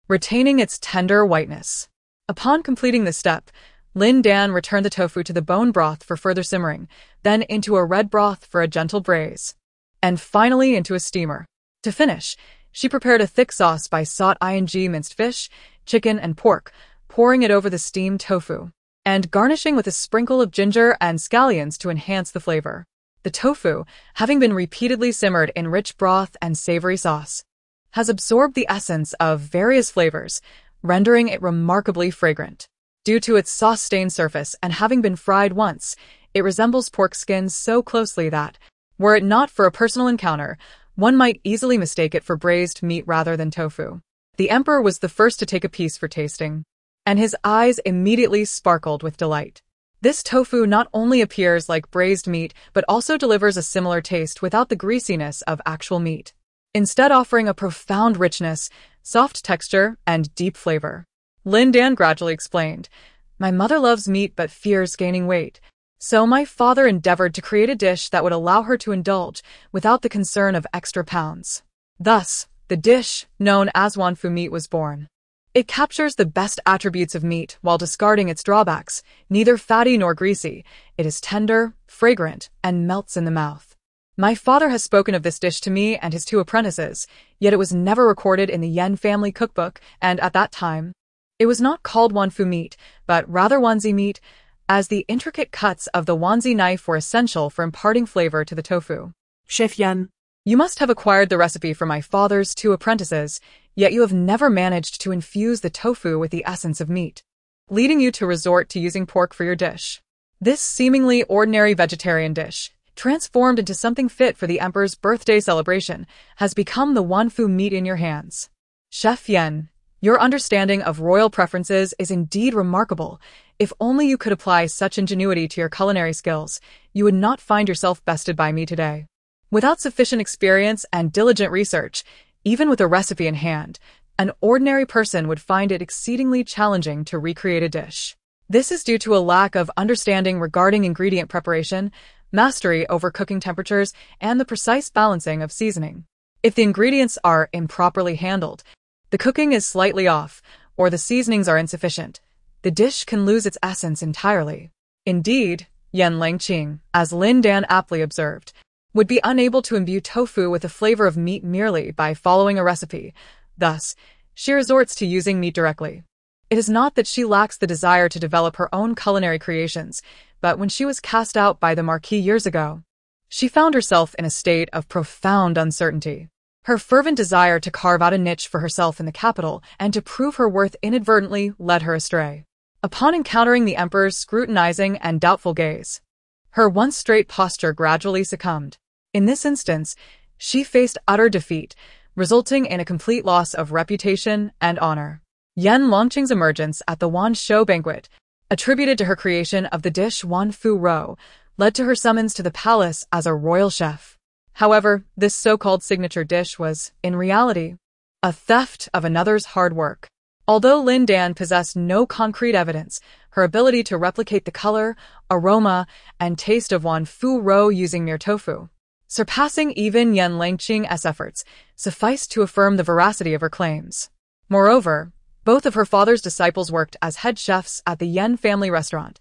retaining its tender whiteness. Upon completing this step, Lin Dan returned the tofu to the bone broth for further simmering, then into a red broth for a gentle braise, and finally into a steamer. To finish, she prepared a thick sauce by sought ing minced fish, chicken, and pork, pouring it over the steamed tofu, and garnishing with a sprinkle of ginger and scallions to enhance the flavor. The tofu, having been repeatedly simmered in rich broth and savory sauce, has absorbed the essence of various flavors, rendering it remarkably fragrant. Due to its sauce-stained surface and having been fried once, it resembles pork skin so closely that, were it not for a personal encounter, one might easily mistake it for braised meat rather than tofu. The emperor was the first to take a piece for tasting, and his eyes immediately sparkled with delight. This tofu not only appears like braised meat, but also delivers a similar taste without the greasiness of actual meat, instead offering a profound richness, soft texture, and deep flavor. Lin Dan gradually explained, my mother loves meat but fears gaining weight, so my father endeavored to create a dish that would allow her to indulge without the concern of extra pounds. Thus, the dish, known as wanfu meat, was born. It captures the best attributes of meat while discarding its drawbacks, neither fatty nor greasy. It is tender, fragrant, and melts in the mouth. My father has spoken of this dish to me and his 2 apprentices, yet it was never recorded in the Yan family cookbook, and at that time, it was not called wanfu meat, but rather wanzi meat, as the intricate cuts of the wanzi knife were essential for imparting flavor to the tofu. Chef Yan, You must have acquired the recipe from my father's 2 apprentices, yet you have never managed to infuse the tofu with the essence of meat, leading you to resort to using pork for your dish. This seemingly ordinary vegetarian dish, transformed into something fit for the emperor's birthday celebration, has become the wanfu meat in your hands. Chef Yan, your understanding of royal preferences is indeed remarkable. If only you could apply such ingenuity to your culinary skills, you would not find yourself bested by me today. Without sufficient experience and diligent research, Even with a recipe in hand, an ordinary person would find it exceedingly challenging to recreate a dish. This is due to a lack of understanding regarding ingredient preparation, mastery over cooking temperatures, and the precise balancing of seasoning. If the ingredients are improperly handled, the cooking is slightly off, or the seasonings are insufficient, the dish can lose its essence entirely. Indeed, Yan Langqing, as Lin Dan aptly observed, would be unable to imbue tofu with the flavor of meat merely by following a recipe. Thus, she resorts to using meat directly. It is not that she lacks the desire to develop her own culinary creations, but when she was cast out by the Marquis years ago, she found herself in a state of profound uncertainty. Her fervent desire to carve out a niche for herself in the capital and to prove her worth inadvertently led her astray. Upon encountering the emperor's scrutinizing and doubtful gaze, her once straight posture gradually succumbed. In this instance, she faced utter defeat, resulting in a complete loss of reputation and honor. Yan Longqing's emergence at the Wan Shou banquet, attributed to her creation of the dish Wan Fu Rou, led to her summons to the palace as a royal chef. However, this so-called signature dish was, in reality, a theft of another's hard work. Although Lin Dan possessed no concrete evidence, her ability to replicate the color, aroma, and taste of Wan Fu Rou using mere tofu, surpassing even Yan Langqing's efforts, sufficed to affirm the veracity of her claims. Moreover, both of her father's disciples worked as head chefs at the Yan family restaurant,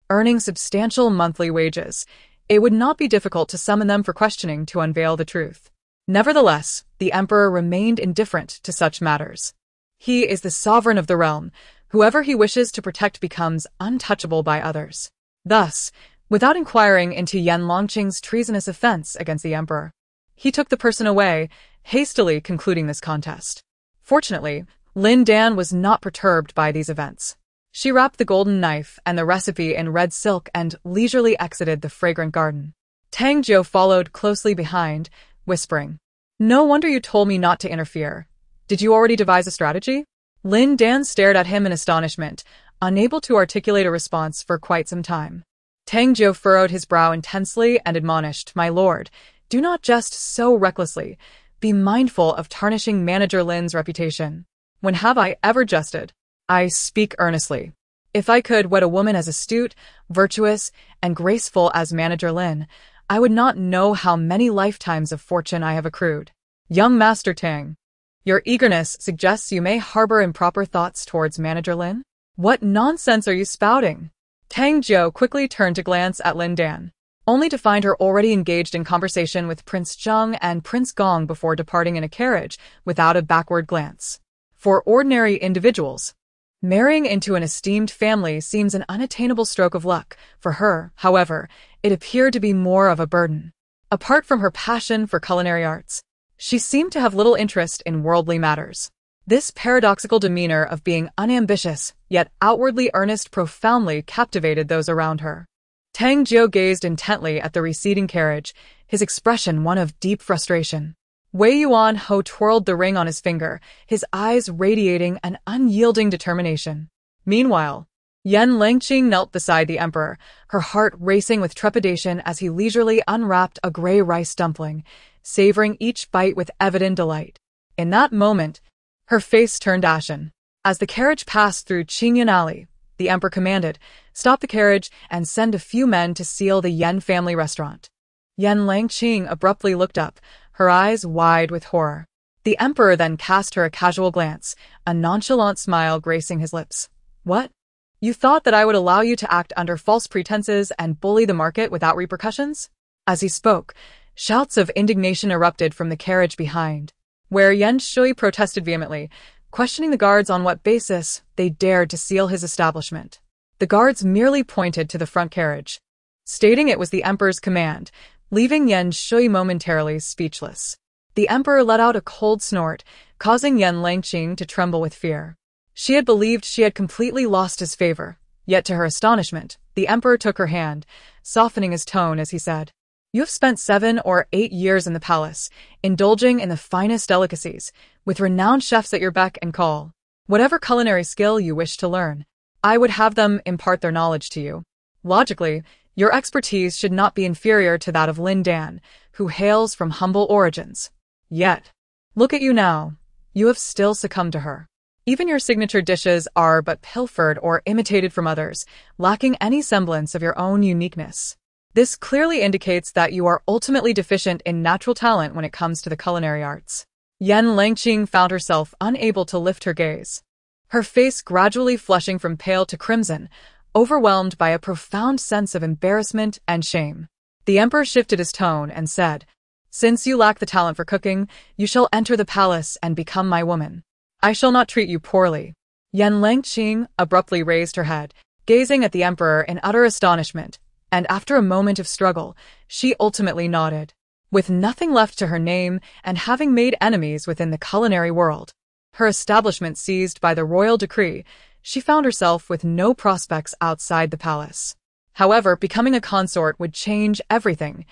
earning substantial monthly wages. It would not be difficult to summon them for questioning to unveil the truth. Nevertheless, the emperor remained indifferent to such matters. He is the sovereign of the realm. Whoever he wishes to protect becomes untouchable by others. Thus, without inquiring into Yan Longqing's treasonous offense against the emperor, he took the person away, hastily concluding this contest. Fortunately, Lin Dan was not perturbed by these events. She wrapped the golden knife and the recipe in red silk and leisurely exited the fragrant garden. Tang Jiu followed closely behind, whispering, "No wonder you told me not to interfere. Did you already devise a strategy?" Lin Dan stared at him in astonishment, unable to articulate a response for quite some time. Tang Jiu furrowed his brow intensely and admonished, "My lord, do not jest so recklessly. Be mindful of tarnishing Manager Lin's reputation." "When have I ever jested? I speak earnestly. If I could wed a woman as astute, virtuous, and graceful as Manager Lin, I would not know how many lifetimes of fortune I have accrued." "Young Master Tang, your eagerness suggests you may harbor improper thoughts towards Manager Lin? What nonsense are you spouting?" Tang Jiu quickly turned to glance at Lin Dan, only to find her already engaged in conversation with Prince Zheng and Prince Gong before departing in a carriage without a backward glance. For ordinary individuals, marrying into an esteemed family seems an unattainable stroke of luck. For her, however, it appeared to be more of a burden. Apart from her passion for culinary arts, she seemed to have little interest in worldly matters. This paradoxical demeanor of being unambitious, yet outwardly earnest profoundly captivated those around her. Tang Jiu gazed intently at the receding carriage, his expression one of deep frustration. Wei Yuan Ho twirled the ring on his finger, his eyes radiating an unyielding determination. Meanwhile, Yan Langqing knelt beside the emperor, her heart racing with trepidation as he leisurely unwrapped a gray rice dumpling, savoring each bite with evident delight. In that moment, her face turned ashen. As the carriage passed through Qingyan Alley, the emperor commanded, "Stop the carriage and send a few men to seal the Yan family restaurant." Yan Langqing abruptly looked up, her eyes wide with horror. The emperor then cast her a casual glance, a nonchalant smile gracing his lips. "What? You thought that I would allow you to act under false pretenses and bully the market without repercussions?" As he spoke, shouts of indignation erupted from the carriage behind, where Yan Shui protested vehemently, questioning the guards on what basis they dared to seal his establishment. The guards merely pointed to the front carriage, stating it was the emperor's command, leaving Yan Shui momentarily speechless. The emperor let out a cold snort, causing Yan Langqing to tremble with fear. She had believed she had completely lost his favor, yet to her astonishment, the emperor took her hand, softening his tone as he said, "You have spent 7 or 8 years in the palace, indulging in the finest delicacies, with renowned chefs at your beck and call. Whatever culinary skill you wish to learn, I would have them impart their knowledge to you. Logically, your expertise should not be inferior to that of Lin Dan, who hails from humble origins. Yet, Look at you now. You have still succumbed to her. Even your signature dishes are but pilfered or imitated from others, lacking any semblance of your own uniqueness. This clearly indicates that you are ultimately deficient in natural talent when it comes to the culinary arts. Yan Langqing found herself unable to lift her gaze, her face gradually flushing from pale to crimson, overwhelmed by a profound sense of embarrassment and shame. The emperor shifted his tone and said, "Since you lack the talent for cooking, you shall enter the palace and become my woman. I shall not treat you poorly." Yan Langqing abruptly raised her head, gazing at the emperor in utter astonishment, and after a moment of struggle, she ultimately nodded. With nothing left to her name and having made enemies within the culinary world, her establishment seized by the royal decree, she found herself with no prospects outside the palace. However, becoming a consort would change everything.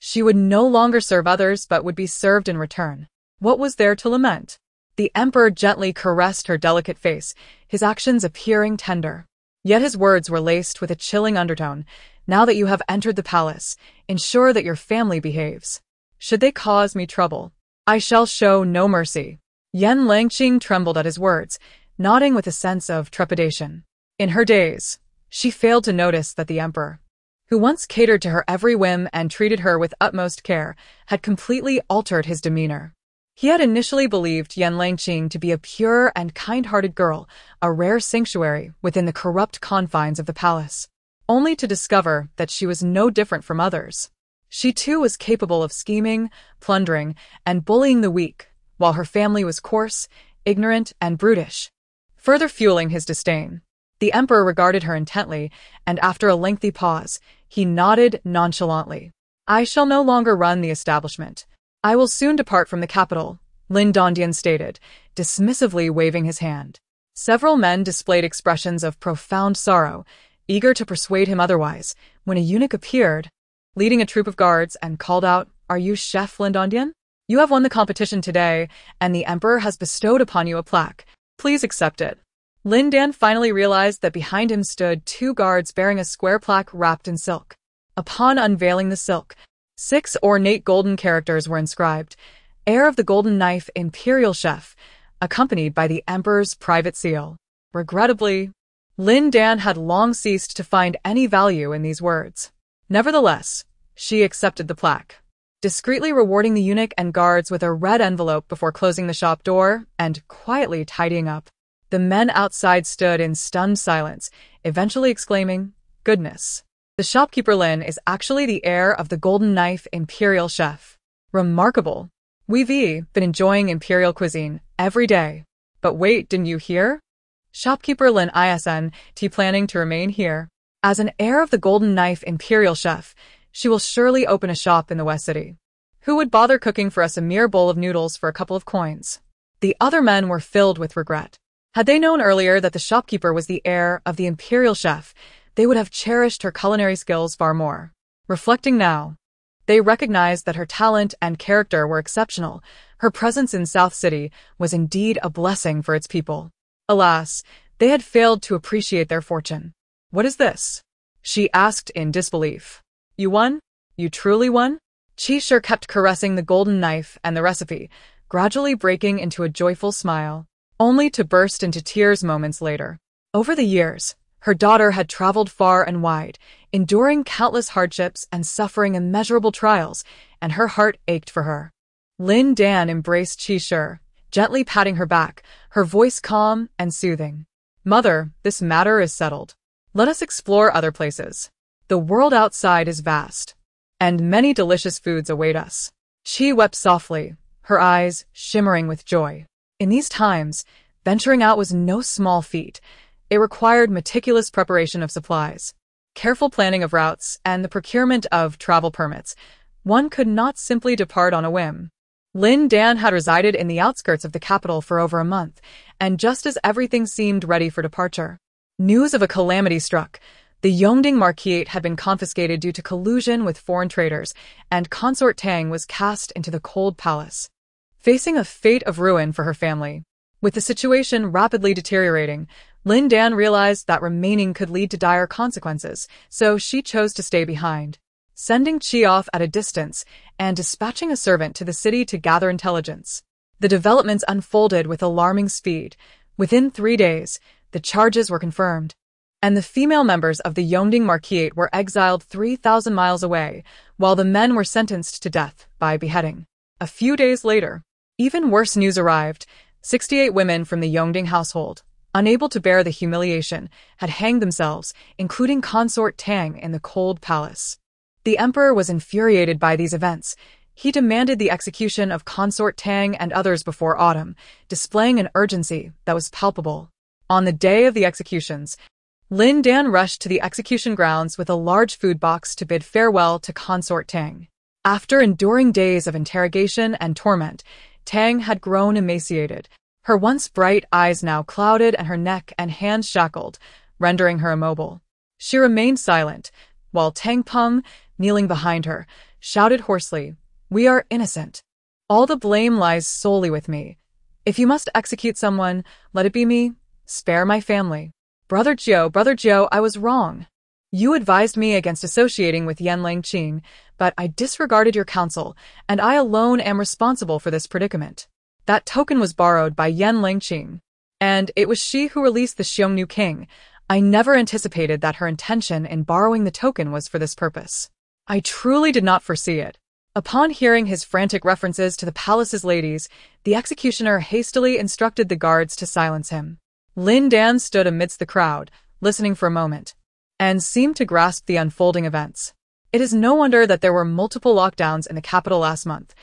She would no longer serve others but would be served in return. What was there to lament? The emperor gently caressed her delicate face, his actions appearing tender. Yet his words were laced with a chilling undertone. "Now that you have entered the palace, ensure that your family behaves. Should they cause me trouble, I shall show no mercy." Yan Langqing trembled at his words, nodding with a sense of trepidation. In her days, she failed to notice that the emperor, who once catered to her every whim and treated her with utmost care, had completely altered his demeanor. He had initially believed Yan Langqing to be a pure and kind-hearted girl, a rare sanctuary within the corrupt confines of the palace, only to discover that she was no different from others. She too was capable of scheming, plundering, and bullying the weak, while her family was coarse, ignorant, and brutish. Further fueling his disdain, the emperor regarded her intently, and after a lengthy pause, he nodded nonchalantly. "I shall no longer run the establishment. I will soon depart from the capital," Lin Dan stated, dismissively waving his hand. Several men displayed expressions of profound sorrow, eager to persuade him otherwise, when a eunuch appeared, leading a troop of guards, and called out, "Are you Chef Lin Dan? You have won the competition today, and the emperor has bestowed upon you a plaque. Please accept it." Lin Dan finally realized that behind him stood two guards bearing a square plaque wrapped in silk. Upon unveiling the silk, 6 ornate golden characters were inscribed: "Heir of the Golden Knife, Imperial Chef," accompanied by the emperor's private seal. Regrettably, Lin Dan had long ceased to find any value in these words. Nevertheless, she accepted the plaque, discreetly rewarding the eunuch and guards with a red envelope before closing the shop door and quietly tidying up. The men outside stood in stunned silence, eventually exclaiming, "Goodness! The shopkeeper Lin is actually the heir of the Golden Knife Imperial Chef. Remarkable. We've been enjoying Imperial cuisine every day. But wait, didn't you hear? Shopkeeper Lin isn't planning to remain here. As an heir of the Golden Knife Imperial Chef, she will surely open a shop in the West City. Who would bother cooking for us a mere bowl of noodles for a couple of coins?" The other men were filled with regret. Had they known earlier that the shopkeeper was the heir of the Imperial Chef, they would have cherished her culinary skills far more. Reflecting now, they recognized that her talent and character were exceptional. Her presence in South City was indeed a blessing for its people. Alas, they had failed to appreciate their fortune. "What is this?" she asked in disbelief. "You won? You truly won?" Chi kept caressing the golden knife and the recipe, gradually breaking into a joyful smile, only to burst into tears moments later. Over the years, her daughter had traveled far and wide, enduring countless hardships and suffering immeasurable trials, and her heart ached for her. Lin Dan embraced Chi, gently patting her back, her voice calm and soothing. "Mother, this matter is settled. Let us explore other places. The world outside is vast, and many delicious foods await us." Chi wept softly, her eyes shimmering with joy. In these times, venturing out was no small feat. It required meticulous preparation of supplies, careful planning of routes, and the procurement of travel permits. One could not simply depart on a whim. Lin Dan had resided in the outskirts of the capital for over a month, and just as everything seemed ready for departure, news of a calamity struck. The Yongding Marquise had been confiscated due to collusion with foreign traders, and Consort Tang was cast into the cold palace, facing a fate of ruin for her family. With the situation rapidly deteriorating, Lin Dan realized that remaining could lead to dire consequences, so she chose to stay behind, sending Chi off at a distance and dispatching a servant to the city to gather intelligence. The developments unfolded with alarming speed. Within 3 days, the charges were confirmed, and the female members of the Yongding Marquisate were exiled 3,000 miles away, while the men were sentenced to death by beheading. A few days later, even worse news arrived. 68 women from the Yongding household, unable to bear the humiliation, had hanged themselves, including consort Tang in the cold palace. The emperor was infuriated by these events. He demanded the execution of consort Tang and others before autumn, displaying an urgency that was palpable. On the day of the executions, Lin Dan rushed to the execution grounds with a large food box to bid farewell to consort Tang. After enduring days of interrogation and torment, Tang had grown emaciated, her once bright eyes now clouded and her neck and hands shackled, rendering her immobile. She remained silent, while Tang Peng, kneeling behind her, shouted hoarsely, "We are innocent. All the blame lies solely with me. If you must execute someone, let it be me. Spare my family. Brother Jiu, I was wrong. You advised me against associating with Yan Langqing, but I disregarded your counsel, and I alone am responsible for this predicament. That token was borrowed by Yan Langqing, and it was she who released the Xiongnu king. I never anticipated that her intention in borrowing the token was for this purpose. I truly did not foresee it." Upon hearing his frantic references to the palace's ladies, the executioner hastily instructed the guards to silence him. Lin Dan stood amidst the crowd, listening for a moment, and seemed to grasp the unfolding events. It is no wonder that there were multiple lockdowns in the capital last month.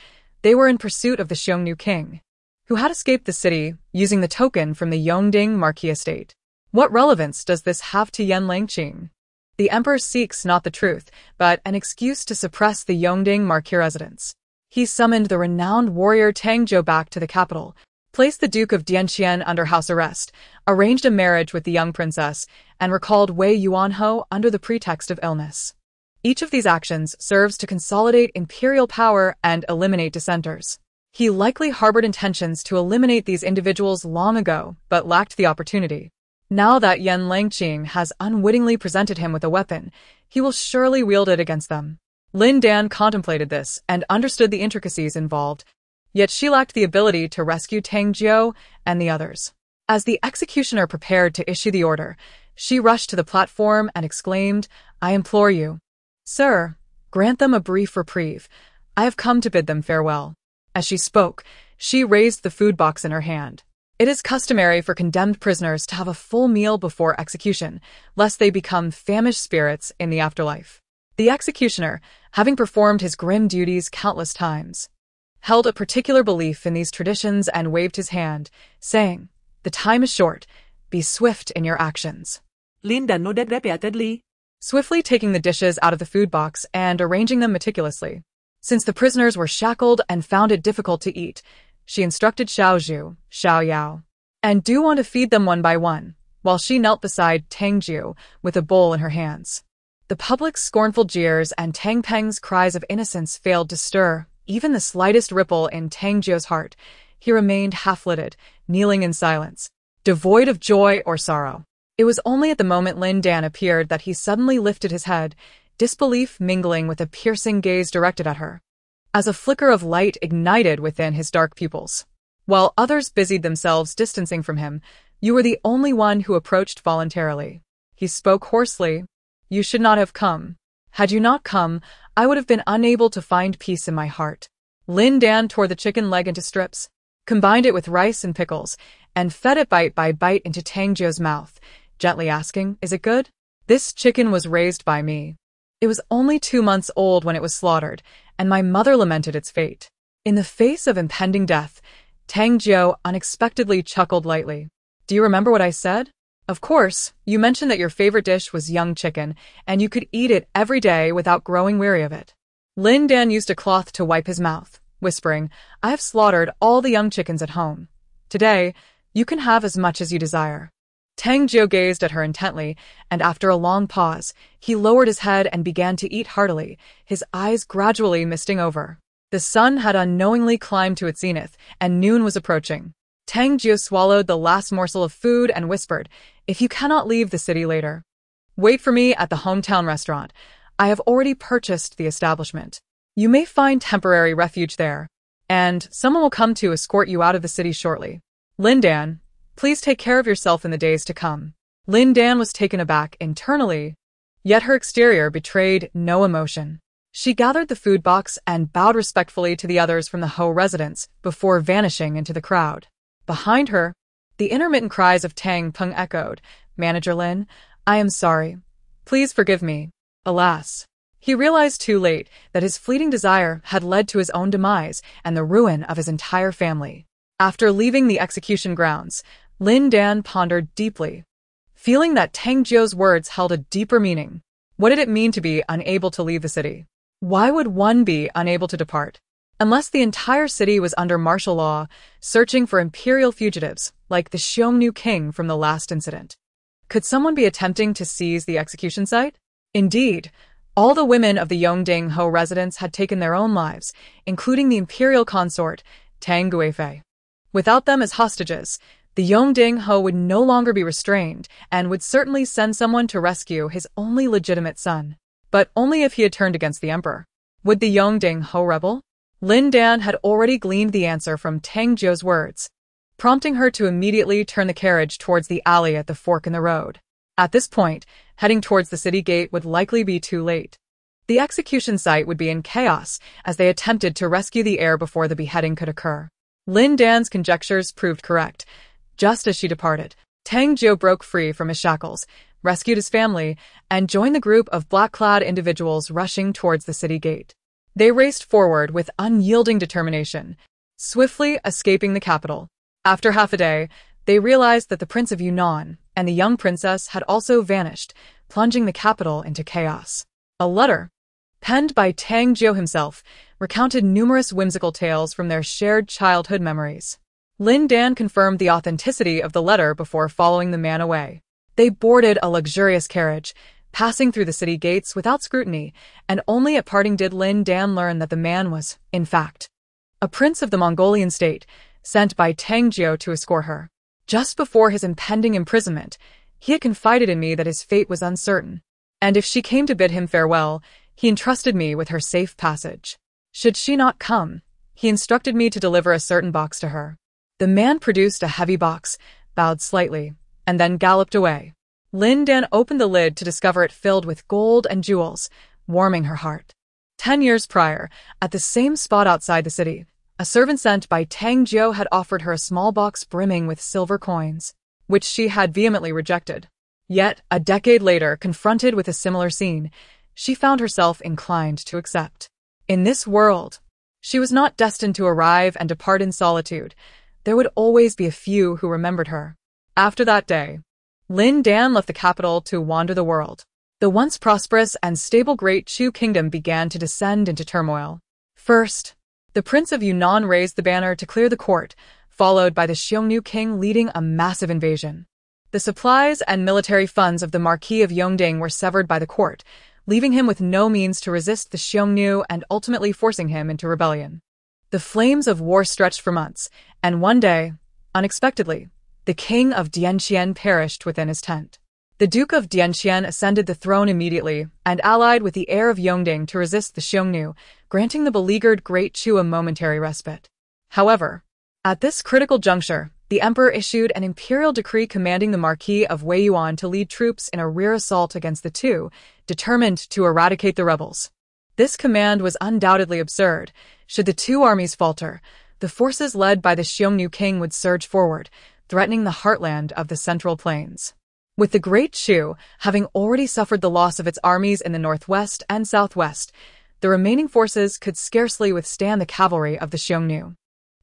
They were in pursuit of the Xiongnu king, who had escaped the city using the token from the Yongding Marquis estate. What relevance does this have to Yan Langqing? The emperor seeks not the truth, but an excuse to suppress the Yongding Marquis residents. He summoned the renowned warrior Tang Zhou back to the capital, placed the Duke of Dianqian under house arrest, arranged a marriage with the young princess, and recalled Wei Yuanhou under the pretext of illness. Each of these actions serves to consolidate imperial power and eliminate dissenters. He likely harbored intentions to eliminate these individuals long ago, but lacked the opportunity. Now that Yan Langqing has unwittingly presented him with a weapon, he will surely wield it against them. Lin Dan contemplated this and understood the intricacies involved, yet she lacked the ability to rescue Tang Jiu and the others. As the executioner prepared to issue the order, she rushed to the platform and exclaimed, "I implore you, sir, grant them a brief reprieve. I have come to bid them farewell." As she spoke, she raised the food box in her hand. It is customary for condemned prisoners to have a full meal before execution, lest they become famished spirits in the afterlife. The executioner, having performed his grim duties countless times, held a particular belief in these traditions and waved his hand, saying, "The time is short. Be swift in your actions." Lin Dan nodded repeatedly, swiftly taking the dishes out of the food box and arranging them meticulously. Since the prisoners were shackled and found it difficult to eat, she instructed Xiao Zhu, Xiao Yao, and Du Want to feed them one by one, while she knelt beside Tang Jiu with a bowl in her hands. The public's scornful jeers and Tang Peng's cries of innocence failed to stir even the slightest ripple in Tang Jiu's heart. He remained half-lidded, kneeling in silence, devoid of joy or sorrow. It was only at the moment Lin Dan appeared that he suddenly lifted his head, disbelief mingling with a piercing gaze directed at her, as a flicker of light ignited within his dark pupils. While others busied themselves distancing from him, you were the only one who approached voluntarily. He spoke hoarsely. "You should not have come. Had you not come, I would have been unable to find peace in my heart." Lin Dan tore the chicken leg into strips, combined it with rice and pickles, and fed it bite by bite into Tang Jiu's mouth, gently asking, "Is it good? This chicken was raised by me. It was only 2 months old when it was slaughtered, and my mother lamented its fate." In the face of impending death, Tang Jiu unexpectedly chuckled lightly. "Do you remember what I said? Of course, you mentioned that your favorite dish was young chicken, and you could eat it every day without growing weary of it." Lin Dan used a cloth to wipe his mouth, whispering, "I have slaughtered all the young chickens at home. Today, you can have as much as you desire." Tang Jiu gazed at her intently, and after a long pause, he lowered his head and began to eat heartily, his eyes gradually misting over. The sun had unknowingly climbed to its zenith, and noon was approaching. Tang Jiu swallowed the last morsel of food and whispered, "If you cannot leave the city later, wait for me at the hometown restaurant. I have already purchased the establishment. You may find temporary refuge there." and someone will come to escort you out of the city shortly. Lin Dan, please take care of yourself in the days to come. Lin Dan was taken aback internally, yet her exterior betrayed no emotion. She gathered the food box and bowed respectfully to the others from the Ho residence before vanishing into the crowd. Behind her, the intermittent cries of Tang Peng echoed. Manager Lin, I am sorry. Please forgive me. Alas. He realized too late that his fleeting desire had led to his own demise and the ruin of his entire family. After leaving the execution grounds, Lin Dan pondered deeply, feeling that Tang Jiu's words held a deeper meaning. What did it mean to be unable to leave the city? Why would one be unable to depart? Unless the entire city was under martial law, searching for imperial fugitives, like the Xiongnu king from the last incident. Could someone be attempting to seize the execution site? Indeed, all the women of the Yongding Ho residence had taken their own lives, including the imperial consort, Tang Guifei. Without them as hostages, the Yongding Ho would no longer be restrained and would certainly send someone to rescue his only legitimate son. But only if he had turned against the emperor. Would the Yongding Ho rebel? Lin Dan had already gleaned the answer from Tang Jiu's words, prompting her to immediately turn the carriage towards the alley at the fork in the road. At this point, heading towards the city gate would likely be too late. The execution site would be in chaos as they attempted to rescue the heir before the beheading could occur. Lin Dan's conjectures proved correct. Just as she departed, Tang Jiu broke free from his shackles, rescued his family, and joined the group of black-clad individuals rushing towards the city gate. They raced forward with unyielding determination, swiftly escaping the capital. After half a day, they realized that the Prince of Yunnan and the young princess had also vanished, plunging the capital into chaos. A letter, penned by Tang Jiu himself, recounted numerous whimsical tales from their shared childhood memories. Lin Dan confirmed the authenticity of the letter before following the man away. They boarded a luxurious carriage, passing through the city gates without scrutiny, and only at parting did Lin Dan learn that the man was, in fact, a prince of the Mongolian state, sent by Tang Jiu to escort her. Just before his impending imprisonment, he had confided in me that his fate was uncertain, and if she came to bid him farewell, he entrusted me with her safe passage. Should she not come, he instructed me to deliver a certain box to her. The man produced a heavy box, bowed slightly, and then galloped away. Lin Dan opened the lid to discover it filled with gold and jewels, warming her heart. 10 years prior, at the same spot outside the city, a servant sent by Tang Jiu had offered her a small box brimming with silver coins, which she had vehemently rejected. Yet, a decade later, confronted with a similar scene, she found herself inclined to accept. In this world, she was not destined to arrive and depart in solitude. There would always be a few who remembered her. After that day, Lin Dan left the capital to wander the world. The once prosperous and stable Great Chu kingdom began to descend into turmoil. First, the Prince of Yunnan raised the banner to clear the court, followed by the Xiongnu king leading a massive invasion. The supplies and military funds of the Marquis of Yongding were severed by the court, leaving him with no means to resist the Xiongnu and ultimately forcing him into rebellion. The flames of war stretched for months, and one day, unexpectedly, the king of Dianxian perished within his tent. The Duke of Dianxian ascended the throne immediately and allied with the heir of Yongding to resist the Xiongnu, granting the beleaguered Great Chu a momentary respite. However, at this critical juncture, the emperor issued an imperial decree commanding the Marquis of Weiyuan to lead troops in a rear assault against the two, determined to eradicate the rebels. This command was undoubtedly absurd. Should the two armies falter, the forces led by the Xiongnu king would surge forward, threatening the heartland of the Central Plains. With the Great Chu having already suffered the loss of its armies in the northwest and southwest, the remaining forces could scarcely withstand the cavalry of the Xiongnu.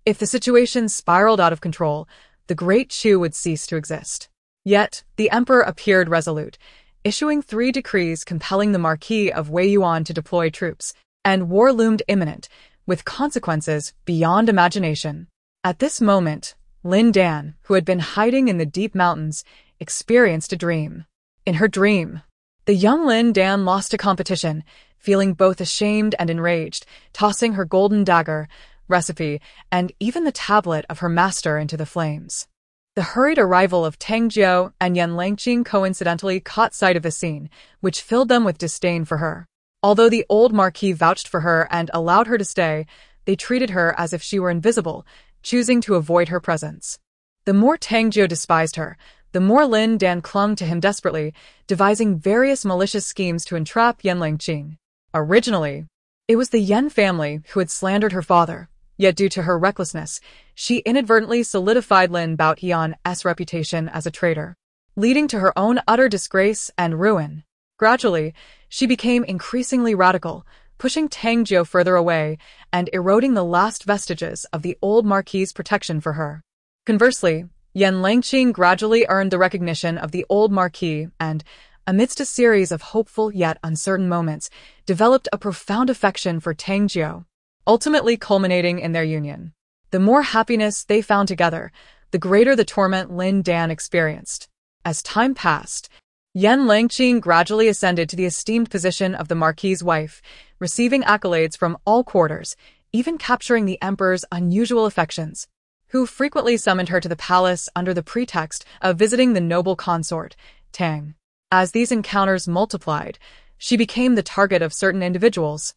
If the situation spiraled out of control, the Great Chu would cease to exist. Yet, the emperor appeared resolute, issuing 3 decrees compelling the Marquis of Weiyuan to deploy troops, and war loomed imminent, with consequences beyond imagination. At this moment, Lin Dan, who had been hiding in the deep mountains, experienced a dream. In her dream, the young Lin Dan lost a competition, feeling both ashamed and enraged, tossing her golden dagger, recipe, and even the tablet of her master into the flames. The hurried arrival of Tang Jiu and Yan Langqing coincidentally caught sight of the scene, which filled them with disdain for her. Although the old marquis vouched for her and allowed her to stay, they treated her as if she were invisible, choosing to avoid her presence. The more Tang Jiu despised her, the more Lin Dan clung to him desperately, devising various malicious schemes to entrap Yan Langqing. Originally, it was the Yan family who had slandered her father, yet due to her recklessness, she inadvertently solidified Lin Baotian's reputation as a traitor, leading to her own utter disgrace and ruin. Gradually, she became increasingly radical, pushing Tang Jiu further away and eroding the last vestiges of the old Marquis's protection for her. Conversely, Yan Langqing gradually earned the recognition of the old Marquis and, amidst a series of hopeful yet uncertain moments, developed a profound affection for Tang Jiu, ultimately culminating in their union. The more happiness they found together, the greater the torment Lin Dan experienced. As time passed, Yan Langqing gradually ascended to the esteemed position of the Marquis's wife, receiving accolades from all quarters, even capturing the emperor's unusual affections, who frequently summoned her to the palace under the pretext of visiting the noble consort, Tang. As these encounters multiplied, she became the target of certain individuals,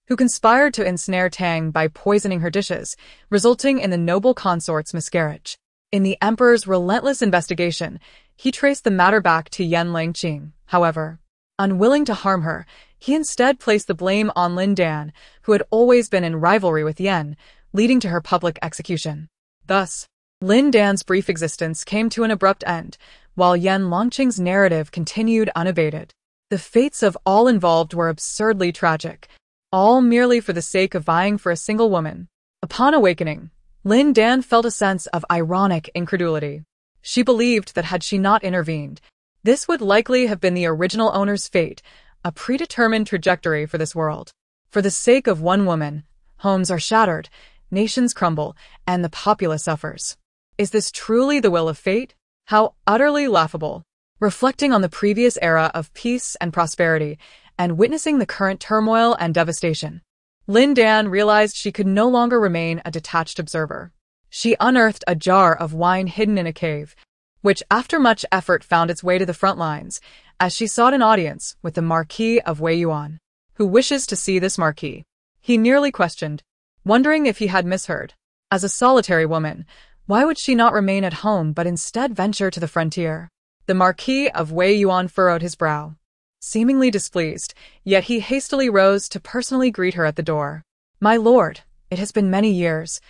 who conspired to ensnare Tang by poisoning her dishes, resulting in the noble consort's miscarriage. In the emperor's relentless investigation, he traced the matter back to Yan Langqing. However, unwilling to harm her, he instead placed the blame on Lin Dan, who had always been in rivalry with Yan, leading to her public execution. Thus, Lin Dan's brief existence came to an abrupt end, while Yan Langqing's narrative continued unabated. The fates of all involved were absurdly tragic, all merely for the sake of vying for a single woman. Upon awakening, Lin Dan felt a sense of ironic incredulity. She believed that had she not intervened, this would likely have been the original owner's fate, a predetermined trajectory for this world. For the sake of one woman, homes are shattered, nations crumble, and the populace suffers. Is this truly the will of fate? How utterly laughable. Reflecting on the previous era of peace and prosperity, and witnessing the current turmoil and devastation, Lin Dan realized she could no longer remain a detached observer. She unearthed a jar of wine hidden in a cave, which after much effort found its way to the front lines, as she sought an audience with the Marquis of Wei Yuan. Who wishes to see this Marquis? He nearly questioned, wondering if he had misheard. As a solitary woman, why would she not remain at home but instead venture to the frontier? The Marquis of Wei Yuan furrowed his brow, seemingly displeased, yet he hastily rose to personally greet her at the door. "My lord, it has been many years.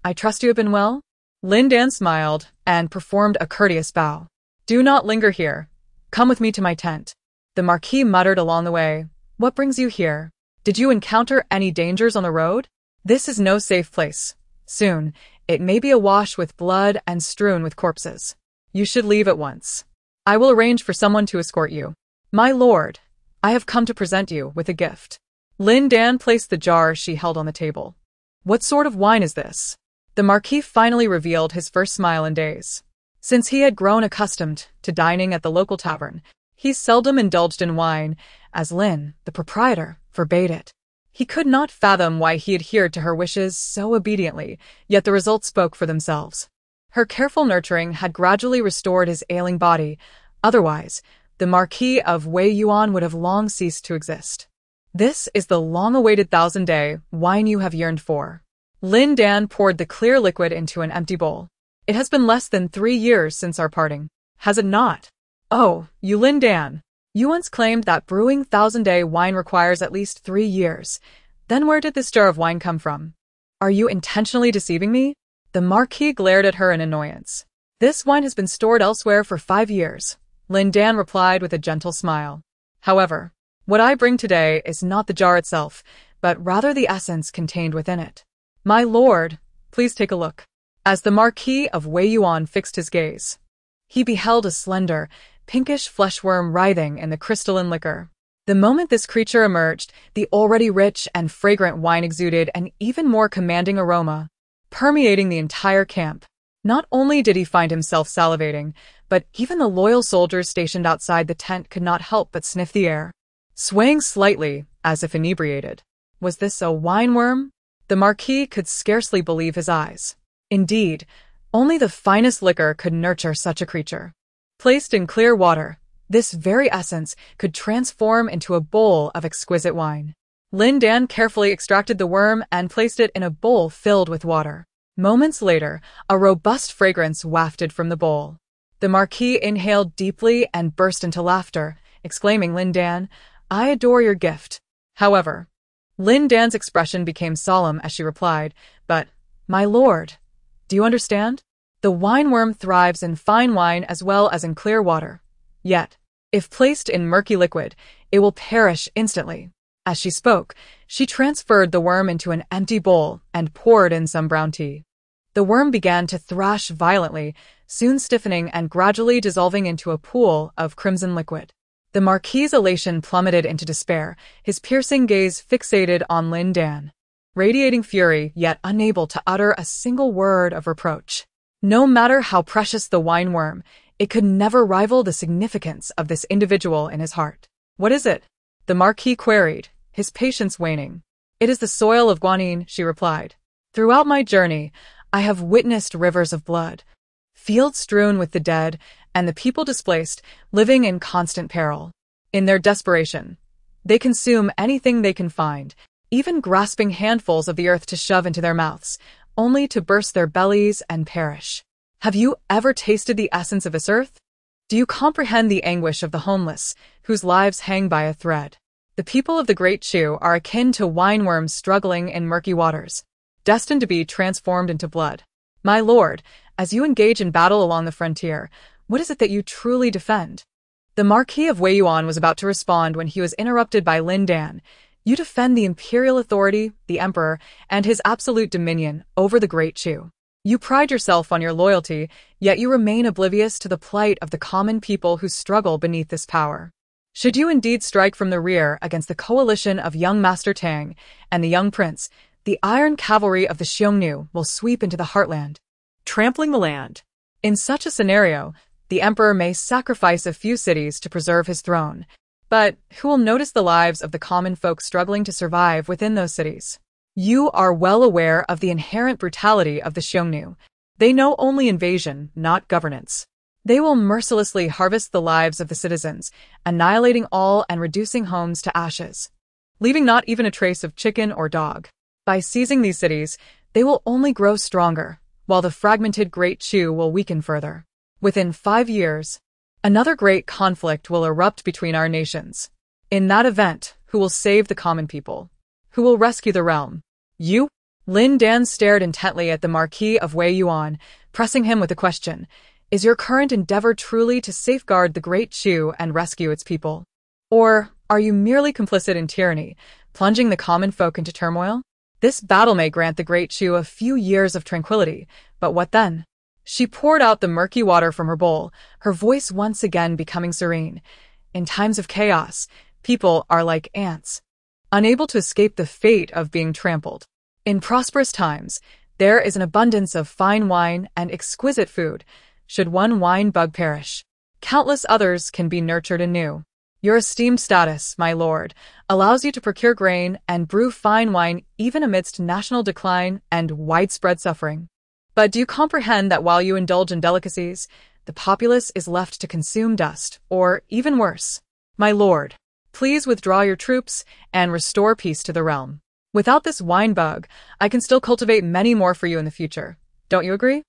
I trust you have been well?" Lin Dan smiled and performed a courteous bow. "Do not linger here. Come with me to my tent." The Marquis muttered along the way, "What brings you here? Did you encounter any dangers on the road? This is no safe place. Soon, it may be awash with blood and strewn with corpses. You should leave at once. I will arrange for someone to escort you." "My lord, I have come to present you with a gift." Lin Dan placed the jar she held on the table. "What sort of wine is this?" The Marquis finally revealed his first smile in days. Since he had grown accustomed to dining at the local tavern, he seldom indulged in wine, as Lin, the proprietor, forbade it. He could not fathom why he adhered to her wishes so obediently, yet the results spoke for themselves. Her careful nurturing had gradually restored his ailing body. Otherwise, the Marquis of Wei Yuan would have long ceased to exist. "This is the long-awaited 1,000-day wine you have yearned for." Lin Dan poured the clear liquid into an empty bowl. "It has been less than 3 years since our parting, has it not?" "Oh, you Lin Dan. You once claimed that brewing 1,000-day wine requires at least 3 years. Then where did this jar of wine come from? Are you intentionally deceiving me?" The Marquis glared at her in annoyance. "This wine has been stored elsewhere for 5 years, Lin Dan replied with a gentle smile. "However, what I bring today is not the jar itself, but rather the essence contained within it. My lord, please take a look." As the Marquis of Wei Yuan fixed his gaze, he beheld a slender, pinkish fleshworm writhing in the crystalline liquor. The moment this creature emerged, the already rich and fragrant wine exuded an even more commanding aroma, permeating the entire camp. Not only did he find himself salivating, but even the loyal soldiers stationed outside the tent could not help but sniff the air, swaying slightly, as if inebriated. Was this a wine worm? The Marquis could scarcely believe his eyes. Indeed, only the finest liquor could nurture such a creature. Placed in clear water, this very essence could transform into a bowl of exquisite wine. Lin Dan carefully extracted the worm and placed it in a bowl filled with water. Moments later, a robust fragrance wafted from the bowl. The Marquis inhaled deeply and burst into laughter, exclaiming, "Lin Dan, I adore your gift." However, Lin Dan's expression became solemn as she replied, "But, my lord, do you understand? The wineworm thrives in fine wine as well as in clear water. Yet, if placed in murky liquid, it will perish instantly." As she spoke, she transferred the worm into an empty bowl and poured in some brown tea. The worm began to thrash violently, soon stiffening and gradually dissolving into a pool of crimson liquid. The Marquis's elation plummeted into despair, his piercing gaze fixated on Lin Dan, radiating fury yet unable to utter a single word of reproach. No matter how precious the wine worm, it could never rival the significance of this individual in his heart. "What is it?" the Marquis queried, his patience waning. "It is the soil of Guanyin," she replied. "Throughout my journey, I have witnessed rivers of blood, fields strewn with the dead, and the people displaced, living in constant peril. In their desperation, they consume anything they can find, even grasping handfuls of the earth to shove into their mouths, only to burst their bellies and perish. Have you ever tasted the essence of this earth? Do you comprehend the anguish of the homeless, whose lives hang by a thread? The people of the Great Chu are akin to wineworms struggling in murky waters, destined to be transformed into blood. My lord, as you engage in battle along the frontier, what is it that you truly defend?" The Marquis of Wei Yuan was about to respond when he was interrupted by Lin Dan. "You defend the imperial authority, the emperor, and his absolute dominion over the Great Chu. You pride yourself on your loyalty, yet you remain oblivious to the plight of the common people who struggle beneath this power. Should you indeed strike from the rear against the coalition of young Master Tang and the young prince, the iron cavalry of the Xiongnu will sweep into the heartland, trampling the land. In such a scenario, the emperor may sacrifice a few cities to preserve his throne, but who will notice the lives of the common folk struggling to survive within those cities? You are well aware of the inherent brutality of the Xiongnu. They know only invasion, not governance. They will mercilessly harvest the lives of the citizens, annihilating all and reducing homes to ashes, leaving not even a trace of chicken or dog. By seizing these cities, they will only grow stronger, while the fragmented Great Chu will weaken further. Within 5 years, another great conflict will erupt between our nations. In that event, who will save the common people? Who will rescue the realm? You?" Lin Dan stared intently at the Marquis of Wei Yuan, pressing him with a question. "Is your current endeavor truly to safeguard the Great Chu and rescue its people? Or are you merely complicit in tyranny, plunging the common folk into turmoil? This battle may grant the Great Chu a few years of tranquility, but what then?" She poured out the murky water from her bowl, her voice once again becoming serene. "In times of chaos, people are like ants, unable to escape the fate of being trampled. In prosperous times, there is an abundance of fine wine and exquisite food. Should one wine bug perish, countless others can be nurtured anew. Your esteemed status, my lord, allows you to procure grain and brew fine wine even amidst national decline and widespread suffering. But do you comprehend that while you indulge in delicacies, the populace is left to consume dust, or even worse? My lord, please withdraw your troops and restore peace to the realm. Without this wine bug, I can still cultivate many more for you in the future. Don't you agree?"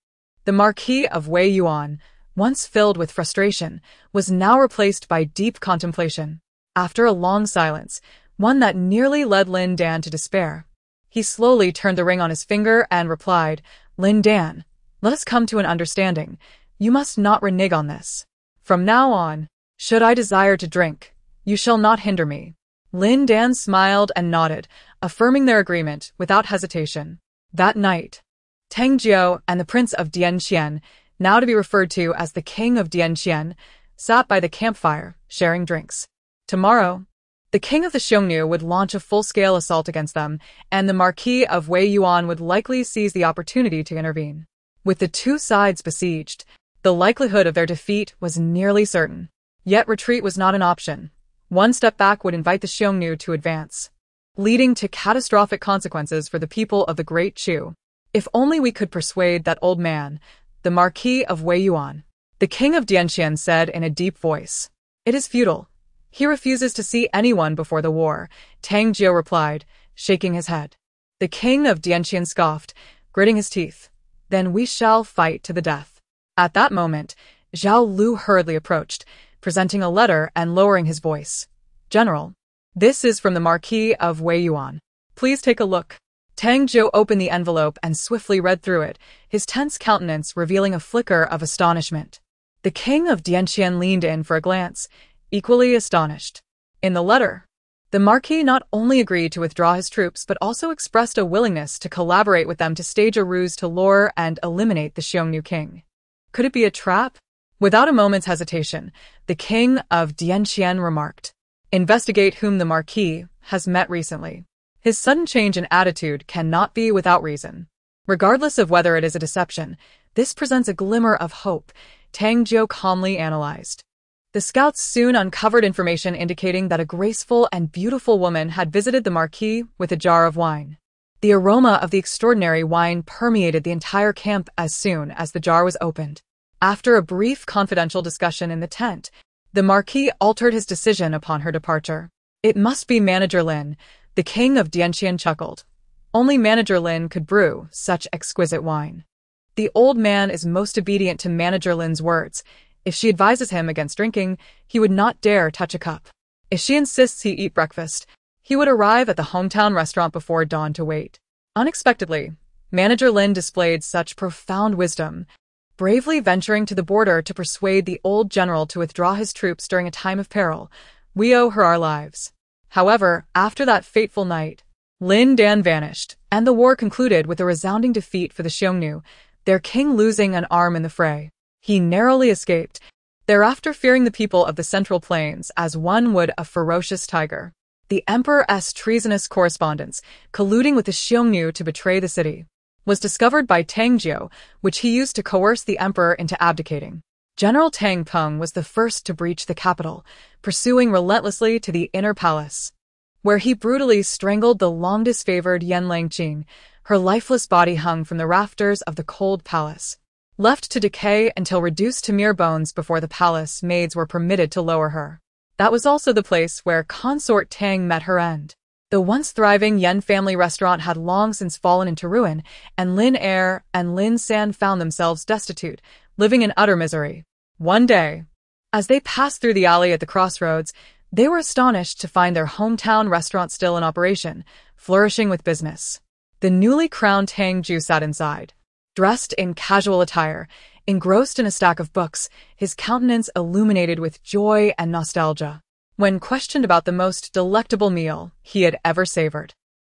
The Marquis of Wei Yuan, once filled with frustration, was now replaced by deep contemplation. After a long silence, one that nearly led Lin Dan to despair, he slowly turned the ring on his finger and replied, "Lin Dan, let us come to an understanding. You must not renege on this. From now on, should I desire to drink, you shall not hinder me." Lin Dan smiled and nodded, affirming their agreement without hesitation. That night, Tang Jiao and the Prince of Dianqian, now to be referred to as the King of Dianqian, sat by the campfire, sharing drinks. Tomorrow, the King of the Xiongnu would launch a full-scale assault against them, and the Marquis of Wei Yuan would likely seize the opportunity to intervene. With the two sides besieged, the likelihood of their defeat was nearly certain. Yet retreat was not an option. One step back would invite the Xiongnu to advance, leading to catastrophic consequences for the people of the Great Chu. If only we could persuade that old man, the Marquis of Wei Yuan, the King of Dianqian said in a deep voice. "It is futile. He refuses to see anyone before the war, Tang Jiu replied, shaking his head. The king of Dianqian scoffed, gritting his teeth. Then we shall fight to the death. At that moment, Zhao Lu hurriedly approached, presenting a letter and lowering his voice. General, this is from the Marquis of Wei Yuan. Please take a look. Tang Jiu opened the envelope and swiftly read through it, his tense countenance revealing a flicker of astonishment. The king of Dianqian leaned in for a glance, equally astonished. In the letter, the Marquis not only agreed to withdraw his troops but also expressed a willingness to collaborate with them to stage a ruse to lure and eliminate the Xiongnu king. Could it be a trap? Without a moment's hesitation, the king of Dianqian remarked, "Investigate whom the Marquis has met recently. His sudden change in attitude cannot be without reason. Regardless of whether it is a deception, this presents a glimmer of hope," Tang Jiu calmly analyzed. The scouts soon uncovered information indicating that a graceful and beautiful woman had visited the Marquis with a jar of wine. The aroma of the extraordinary wine permeated the entire camp as soon as the jar was opened. After a brief confidential discussion in the tent, the Marquis altered his decision upon her departure. "It must be Manager Lin," the king of Dianqian chuckled. "Only Manager Lin could brew such exquisite wine. The old man is most obedient to Manager Lin's words. If she advises him against drinking, he would not dare touch a cup. If she insists he eat breakfast, he would arrive at the hometown restaurant before dawn to wait." Unexpectedly, Manager Lin displayed such profound wisdom, bravely venturing to the border to persuade the old general to withdraw his troops during a time of peril. "We owe her our lives." However, after that fateful night, Lin Dan vanished, and the war concluded with a resounding defeat for the Xiongnu, their king losing an arm in the fray. He narrowly escaped, thereafter fearing the people of the Central Plains as one would a ferocious tiger. The emperor's treasonous correspondence, colluding with the Xiongnu to betray the city, was discovered by Tang Jiu, which he used to coerce the emperor into abdicating. General Tang Peng was the first to breach the capital, pursuing relentlessly to the inner palace, where he brutally strangled the long-disfavored Yan Langqing. Her lifeless body hung from the rafters of the cold palace, left to decay until reduced to mere bones before the palace maids were permitted to lower her. That was also the place where consort Tang met her end. The once thriving Yan family restaurant had long since fallen into ruin, and Lin Er and Lin San found themselves destitute, living in utter misery. One day, as they passed through the alley at the crossroads, they were astonished to find their hometown restaurant still in operation, flourishing with business. The newly crowned Tang Jiu sat inside, dressed in casual attire, engrossed in a stack of books, his countenance illuminated with joy and nostalgia. When questioned about the most delectable meal he had ever savored,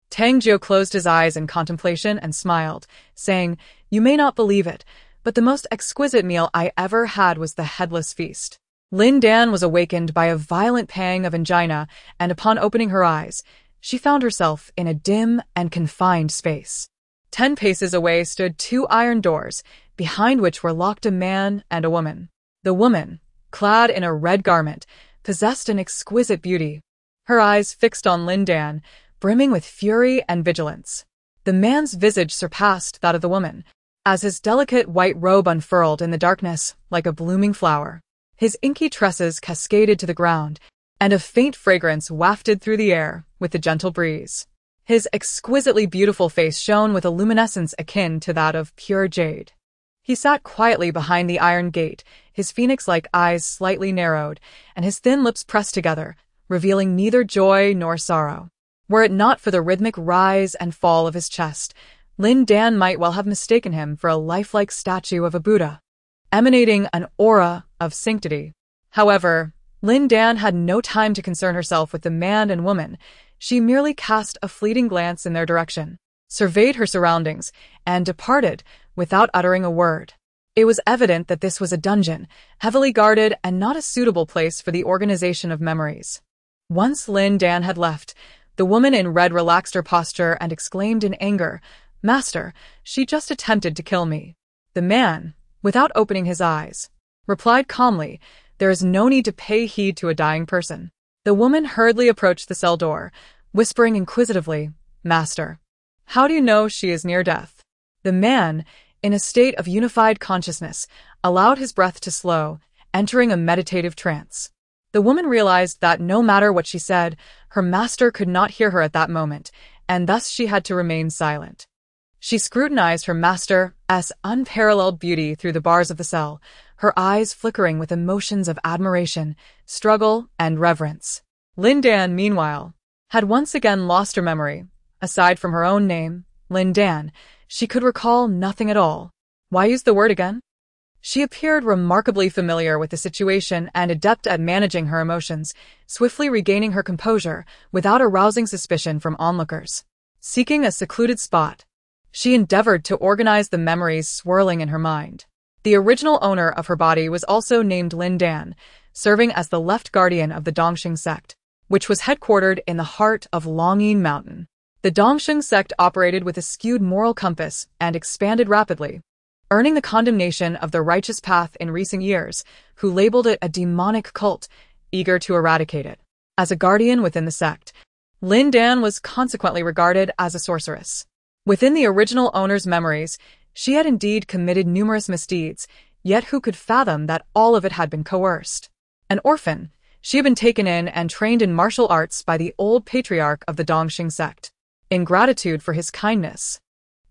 Tang Jiu closed his eyes in contemplation and smiled, saying, "You may not believe it, but the most exquisite meal I ever had was the headless feast." Lin Dan was awakened by a violent pang of angina, and upon opening her eyes, she found herself in a dim and confined space. 10 paces away stood 2 iron doors, behind which were locked a man and a woman. The woman, clad in a red garment, possessed an exquisite beauty, her eyes fixed on Lin Dan, brimming with fury and vigilance. The man's visage surpassed that of the woman, as his delicate white robe unfurled in the darkness like a blooming flower. His inky tresses cascaded to the ground, and a faint fragrance wafted through the air with the gentle breeze. His exquisitely beautiful face shone with a luminescence akin to that of pure jade. He sat quietly behind the iron gate, his phoenix-like eyes slightly narrowed, and his thin lips pressed together, revealing neither joy nor sorrow. Were it not for the rhythmic rise and fall of his chest, Lin Dan might well have mistaken him for a lifelike statue of a Buddha, emanating an aura of sanctity. However, Lin Dan had no time to concern herself with the man and woman. She merely cast a fleeting glance in their direction, surveyed her surroundings, and departed without uttering a word. It was evident that this was a dungeon, heavily guarded and not a suitable place for the organization of memories. Once Lin Dan had left, the woman in red relaxed her posture and exclaimed in anger, "Master, she just attempted to kill me." The man, without opening his eyes, replied calmly, "There is no need to pay heed to a dying person." The woman hurriedly approached the cell door, whispering inquisitively, "Master, how do you know she is near death?" The man, in a state of unified consciousness, allowed his breath to slow, entering a meditative trance. The woman realized that no matter what she said, her master could not hear her at that moment, and thus she had to remain silent. She scrutinized her master's unparalleled beauty through the bars of the cell, her eyes flickering with emotions of admiration, struggle, and reverence. Lin Dan, meanwhile, had once again lost her memory. Aside from her own name, Lin Dan, she could recall nothing at all. Why use the word again? She appeared remarkably familiar with the situation and adept at managing her emotions, swiftly regaining her composure without arousing suspicion from onlookers. Seeking a secluded spot, she endeavored to organize the memories swirling in her mind. The original owner of her body was also named Lin Dan, serving as the left guardian of the Dongxing sect, which was headquartered in the heart of Longyin Mountain. The Dongxing sect operated with a skewed moral compass and expanded rapidly, earning the condemnation of the righteous path in recent years, who labeled it a demonic cult, eager to eradicate it. As a guardian within the sect, Lin Dan was consequently regarded as a sorceress. Within the original owner's memories, she had indeed committed numerous misdeeds, yet who could fathom that all of it had been coerced? An orphan, she had been taken in and trained in martial arts by the old patriarch of the Dongxing sect. In gratitude for his kindness,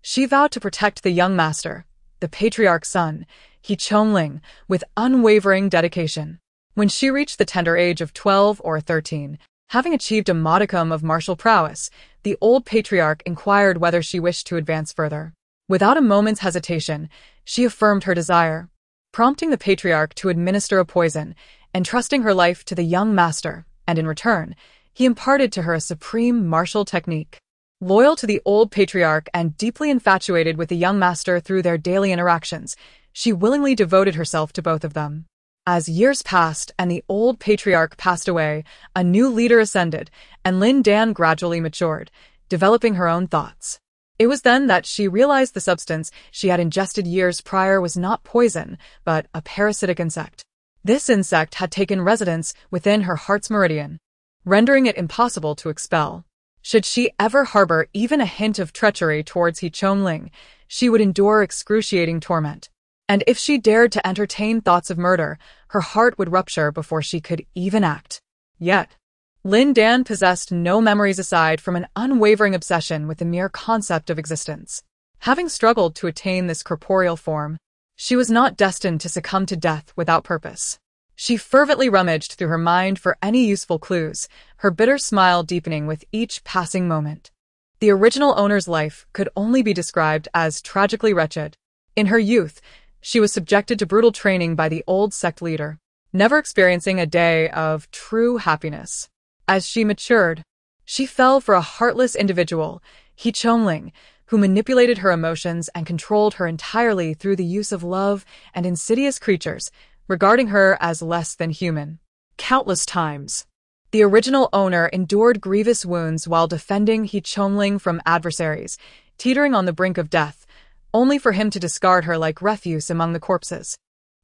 she vowed to protect the young master, the patriarch's son, He Chongling, with unwavering dedication. When she reached the tender age of 12 or 13, having achieved a modicum of martial prowess, the old patriarch inquired whether she wished to advance further. Without a moment's hesitation, she affirmed her desire, prompting the patriarch to administer a poison, entrusting her life to the young master, and in return, he imparted to her a supreme martial technique. Loyal to the old patriarch and deeply infatuated with the young master through their daily interactions, she willingly devoted herself to both of them. As years passed and the old patriarch passed away, a new leader ascended, and Lin Dan gradually matured, developing her own thoughts. It was then that she realized the substance she had ingested years prior was not poison, but a parasitic insect. This insect had taken residence within her heart's meridian, rendering it impossible to expel. Should she ever harbor even a hint of treachery towards He Chongling, she would endure excruciating torment. And if she dared to entertain thoughts of murder, her heart would rupture before she could even act. Yet, Lin Dan possessed no memories aside from an unwavering obsession with the mere concept of existence. Having struggled to attain this corporeal form, she was not destined to succumb to death without purpose. She fervently rummaged through her mind for any useful clues, her bitter smile deepening with each passing moment. The original owner's life could only be described as tragically wretched. In her youth, she was subjected to brutal training by the old sect leader, never experiencing a day of true happiness. As she matured, she fell for a heartless individual, He Chongling, who manipulated her emotions and controlled her entirely through the use of love and insidious creatures, regarding her as less than human. Countless times, the original owner endured grievous wounds while defending He Chongling from adversaries, teetering on the brink of death, only for him to discard her like refuse among the corpses,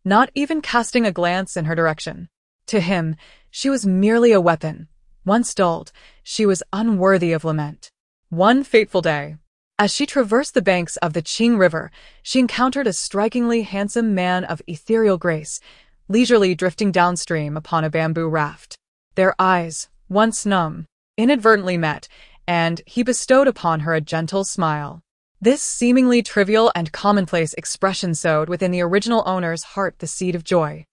not even casting a glance in her direction. To him, she was merely a weapon. Once dulled, she was unworthy of lament. One fateful day, as she traversed the banks of the Qing River, she encountered a strikingly handsome man of ethereal grace, leisurely drifting downstream upon a bamboo raft. Their eyes, once numb, inadvertently met, and he bestowed upon her a gentle smile. This seemingly trivial and commonplace expression sowed within the original owner's heart the seed of joy,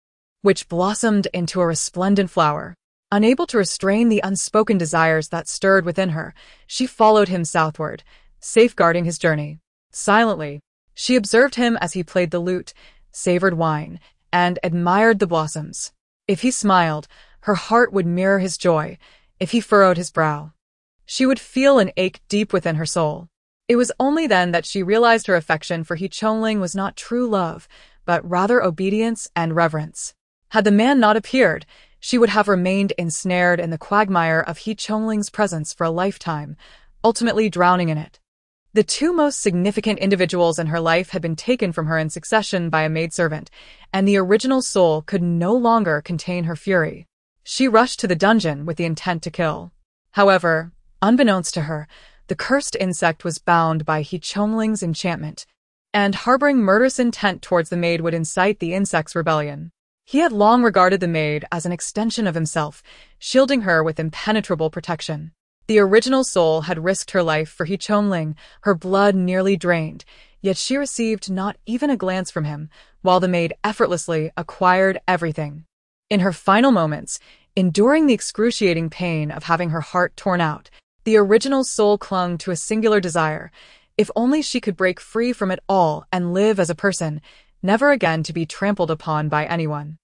which blossomed into a resplendent flower. Unable to restrain the unspoken desires that stirred within her, she followed him southward, safeguarding his journey. Silently, she observed him as he played the lute, savored wine, and admired the blossoms. If he smiled, her heart would mirror his joy. If he furrowed his brow, she would feel an ache deep within her soul. It was only then that she realized her affection for He Chongling was not true love, but rather obedience and reverence. Had the man not appeared, she would have remained ensnared in the quagmire of He Chongling's presence for a lifetime, ultimately drowning in it. The two most significant individuals in her life had been taken from her in succession by a maidservant, and the original soul could no longer contain her fury. She rushed to the dungeon with the intent to kill. However, unbeknownst to her, the cursed insect was bound by He Chongling's enchantment, and harboring murderous intent towards the maid would incite the insect's rebellion. He had long regarded the maid as an extension of himself, shielding her with impenetrable protection. The original soul had risked her life for He Chongling, her blood nearly drained, yet she received not even a glance from him, while the maid effortlessly acquired everything. In her final moments, enduring the excruciating pain of having her heart torn out, the original soul clung to a singular desire: if only she could break free from it all and live as a person, never again to be trampled upon by anyone.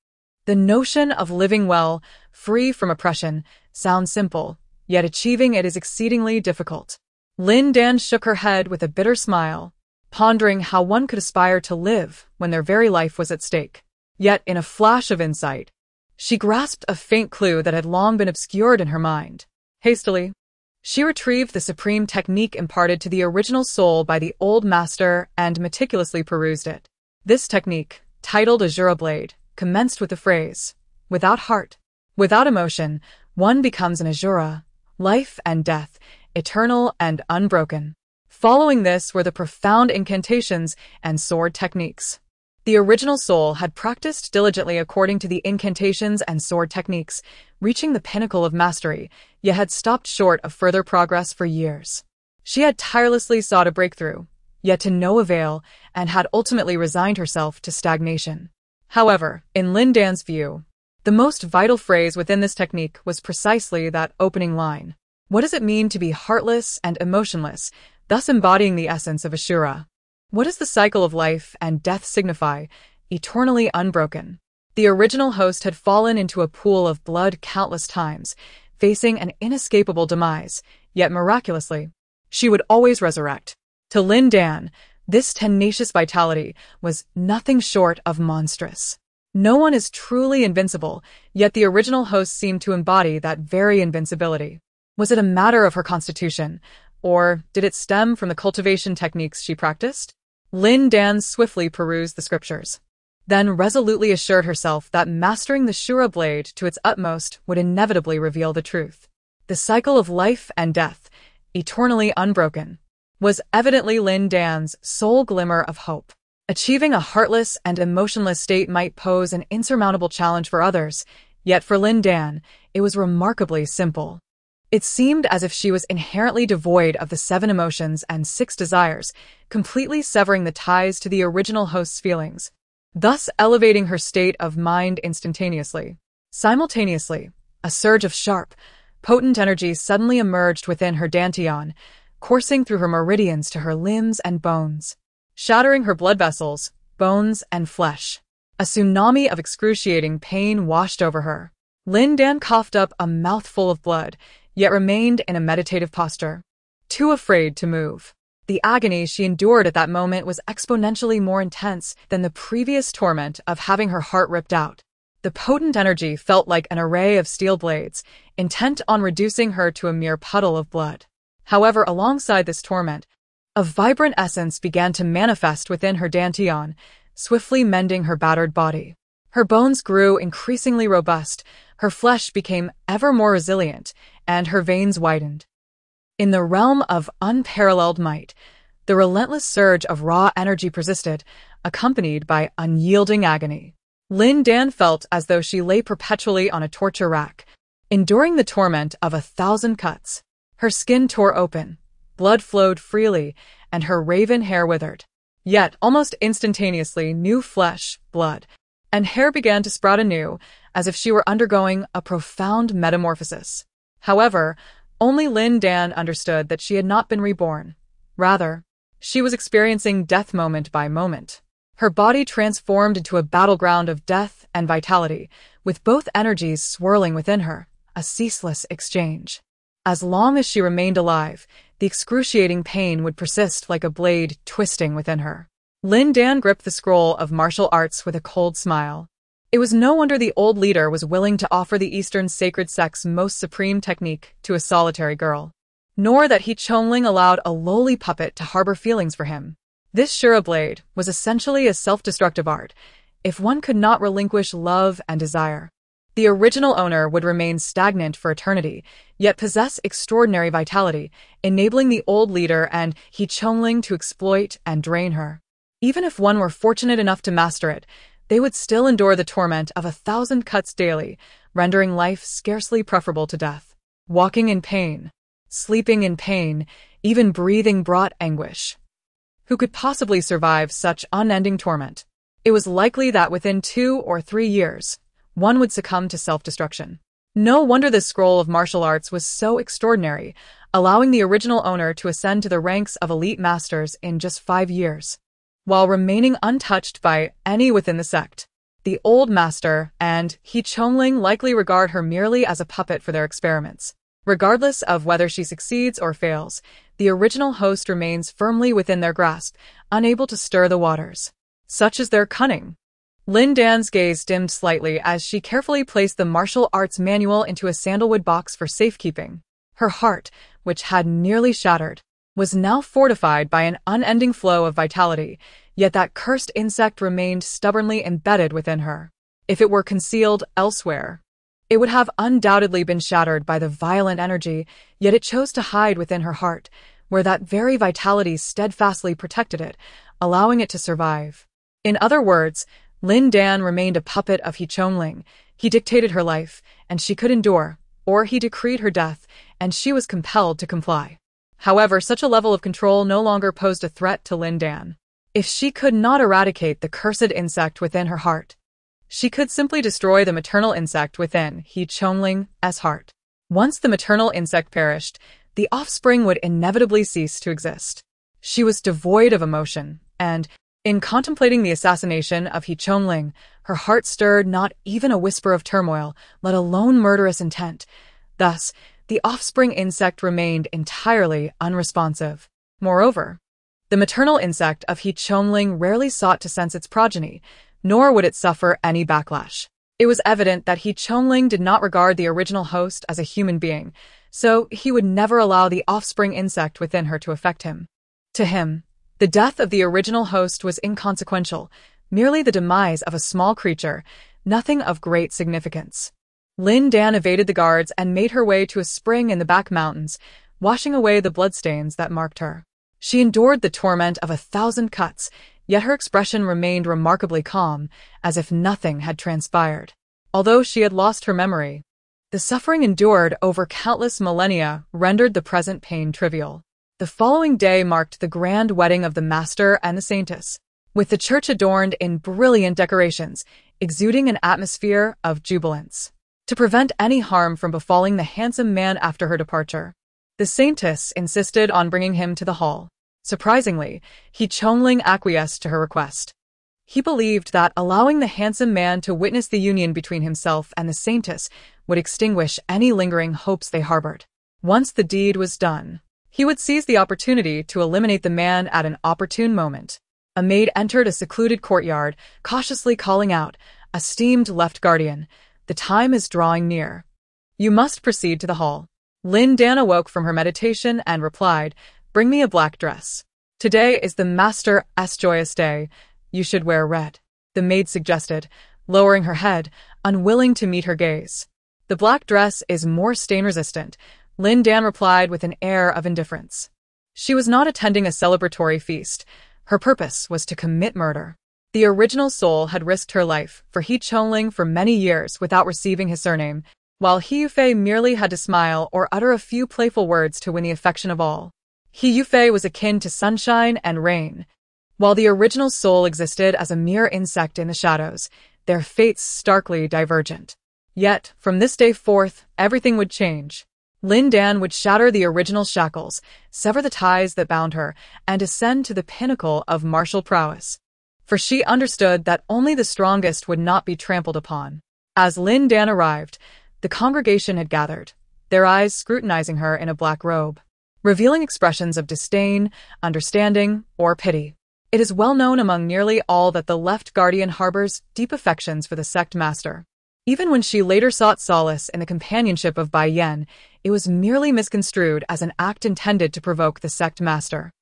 The notion of living well, free from oppression, sounds simple, yet achieving it is exceedingly difficult. Lin Dan shook her head with a bitter smile, pondering how one could aspire to live when their very life was at stake. Yet, in a flash of insight, she grasped a faint clue that had long been obscured in her mind. Hastily, she retrieved the supreme technique imparted to the original soul by the old master and meticulously perused it. This technique, titled Azura Blade, commenced with the phrase, "Without heart, without emotion, one becomes an Azura, life and death, eternal and unbroken." Following this were the profound incantations and sword techniques. The original soul had practiced diligently according to the incantations and sword techniques, reaching the pinnacle of mastery, yet had stopped short of further progress for years. She had tirelessly sought a breakthrough, yet to no avail, and had ultimately resigned herself to stagnation. However, in Lin Dan's view, the most vital phrase within this technique was precisely that opening line. What does it mean to be heartless and emotionless, thus embodying the essence of Ashura? What does the cycle of life and death signify, eternally unbroken? The original host had fallen into a pool of blood countless times, facing an inescapable demise, yet miraculously, she would always resurrect. To Lin Dan, this tenacious vitality was nothing short of monstrous. No one is truly invincible, yet the original host seemed to embody that very invincibility. Was it a matter of her constitution, or did it stem from the cultivation techniques she practiced? Lin Dan swiftly perused the scriptures, then resolutely assured herself that mastering the Shura blade to its utmost would inevitably reveal the truth. The cycle of life and death, eternally unbroken, was evidently Lin Dan's sole glimmer of hope. Achieving a heartless and emotionless state might pose an insurmountable challenge for others, yet for Lin Dan, it was remarkably simple. It seemed as if she was inherently devoid of the 7 emotions and 6 desires, completely severing the ties to the original host's feelings, thus elevating her state of mind instantaneously. Simultaneously, a surge of sharp, potent energy suddenly emerged within her dantian, coursing through her meridians to her limbs and bones, shattering her blood vessels, bones, and flesh. A tsunami of excruciating pain washed over her. Lin Dan coughed up a mouthful of blood, yet remained in a meditative posture, too afraid to move. The agony she endured at that moment was exponentially more intense than the previous torment of having her heart ripped out. The potent energy felt like an array of steel blades, intent on reducing her to a mere puddle of blood. However, alongside this torment, a vibrant essence began to manifest within her dantian, swiftly mending her battered body. Her bones grew increasingly robust, her flesh became ever more resilient, and her veins widened. In the realm of unparalleled might, the relentless surge of raw energy persisted, accompanied by unyielding agony. Lin Dan felt as though she lay perpetually on a torture rack, enduring the torment of 1,000 cuts. Her skin tore open, blood flowed freely, and her raven hair withered. Yet, almost instantaneously, new flesh, blood, and hair began to sprout anew, as if she were undergoing a profound metamorphosis. However, only Lin Dan understood that she had not been reborn. Rather, she was experiencing death moment by moment. Her body transformed into a battleground of death and vitality, with both energies swirling within her, a ceaseless exchange. As long as she remained alive, the excruciating pain would persist like a blade twisting within her. Lin Dan gripped the scroll of martial arts with a cold smile. It was no wonder the old leader was willing to offer the Eastern sacred sect's most supreme technique to a solitary girl. Nor that He Chongling allowed a lowly puppet to harbor feelings for him. This Shura blade was essentially a self-destructive art, if one could not relinquish love and desire. The original owner would remain stagnant for eternity, yet possess extraordinary vitality, enabling the old leader and He Chongling to exploit and drain her. Even if one were fortunate enough to master it, they would still endure the torment of 1,000 cuts daily, rendering life scarcely preferable to death. Walking in pain, sleeping in pain, even breathing brought anguish. Who could possibly survive such unending torment? It was likely that within 2 or 3 years, one would succumb to self-destruction. No wonder this scroll of martial arts was so extraordinary, allowing the original owner to ascend to the ranks of elite masters in just 5 years, while remaining untouched by any within the sect. The old master and He Chongling likely regard her merely as a puppet for their experiments. Regardless of whether she succeeds or fails, the original host remains firmly within their grasp, unable to stir the waters. Such is their cunning. Lin Dan's gaze dimmed slightly as she carefully placed the martial arts manual into a sandalwood box for safekeeping. Her heart, which had nearly shattered, was now fortified by an unending flow of vitality, yet that cursed insect remained stubbornly embedded within her. If it were concealed elsewhere, it would have undoubtedly been shattered by the violent energy, yet it chose to hide within her heart, where that very vitality steadfastly protected it, allowing it to survive. In other words, Lin Dan remained a puppet of He Chongling. He dictated her life, and she could endure, or he decreed her death, and she was compelled to comply. However, such a level of control no longer posed a threat to Lin Dan. If she could not eradicate the cursed insect within her heart, she could simply destroy the maternal insect within He Chongling's heart. Once the maternal insect perished, the offspring would inevitably cease to exist. She was devoid of emotion, and, in contemplating the assassination of He Chongling, her heart stirred not even a whisper of turmoil, let alone murderous intent. Thus, the offspring insect remained entirely unresponsive. Moreover, the maternal insect of He Chongling rarely sought to sense its progeny, nor would it suffer any backlash. It was evident that He Chongling did not regard the original host as a human being, so he would never allow the offspring insect within her to affect him. To him, the death of the original host was inconsequential, merely the demise of a small creature, nothing of great significance. Lin Dan evaded the guards and made her way to a spring in the back mountains, washing away the bloodstains that marked her. She endured the torment of 1,000 cuts, yet her expression remained remarkably calm, as if nothing had transpired. Although she had lost her memory, the suffering endured over countless millennia rendered the present pain trivial. The following day marked the grand wedding of the Master and the Saintess, with the church adorned in brilliant decorations, exuding an atmosphere of jubilance. To prevent any harm from befalling the handsome man after her departure, the Saintess insisted on bringing him to the hall. Surprisingly, He Chongling acquiesced to her request. He believed that allowing the handsome man to witness the union between himself and the Saintess would extinguish any lingering hopes they harbored. Once the deed was done, he would seize the opportunity to eliminate the man at an opportune moment. A maid entered a secluded courtyard, cautiously calling out, "Esteemed left guardian, the time is drawing near. You must proceed to the hall." Lin Dan awoke from her meditation and replied, "Bring me a black dress. Today is the Master's joyous day. You should wear red," the maid suggested, lowering her head, unwilling to meet her gaze. "The black dress is more stain-resistant," Lin Dan replied with an air of indifference. She was not attending a celebratory feast. Her purpose was to commit murder. The original soul had risked her life for He Chongling for many years without receiving his surname, while He Yufei merely had to smile or utter a few playful words to win the affection of all. He Yufei was akin to sunshine and rain. While the original soul existed as a mere insect in the shadows, their fates starkly divergent. Yet, from this day forth, everything would change. Lin Dan would shatter the original shackles, sever the ties that bound her, and ascend to the pinnacle of martial prowess. For she understood that only the strongest would not be trampled upon. As Lin Dan arrived, the congregation had gathered, their eyes scrutinizing her in a black robe, revealing expressions of disdain, understanding, or pity. It is well known among nearly all that the left guardian harbors deep affections for the sect master. Even when she later sought solace in the companionship of Bai Yan, it was merely misconstrued as an act intended to provoke the sect master.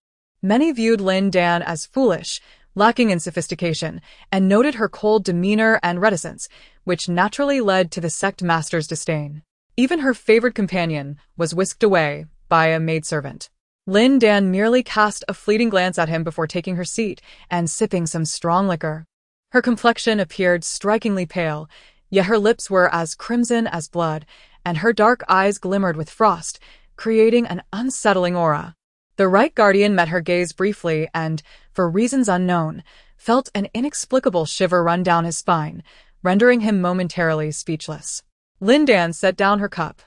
Many viewed Lin Dan as foolish, lacking in sophistication, and noted her cold demeanor and reticence, which naturally led to the sect master's disdain. Even her favored companion was whisked away by a maidservant. Lin Dan merely cast a fleeting glance at him before taking her seat and sipping some strong liquor. Her complexion appeared strikingly pale, yet her lips were as crimson as blood, and her dark eyes glimmered with frost, creating an unsettling aura. The Right Guardian met her gaze briefly and, for reasons unknown, felt an inexplicable shiver run down his spine, rendering him momentarily speechless. Lin Dan set down her cup,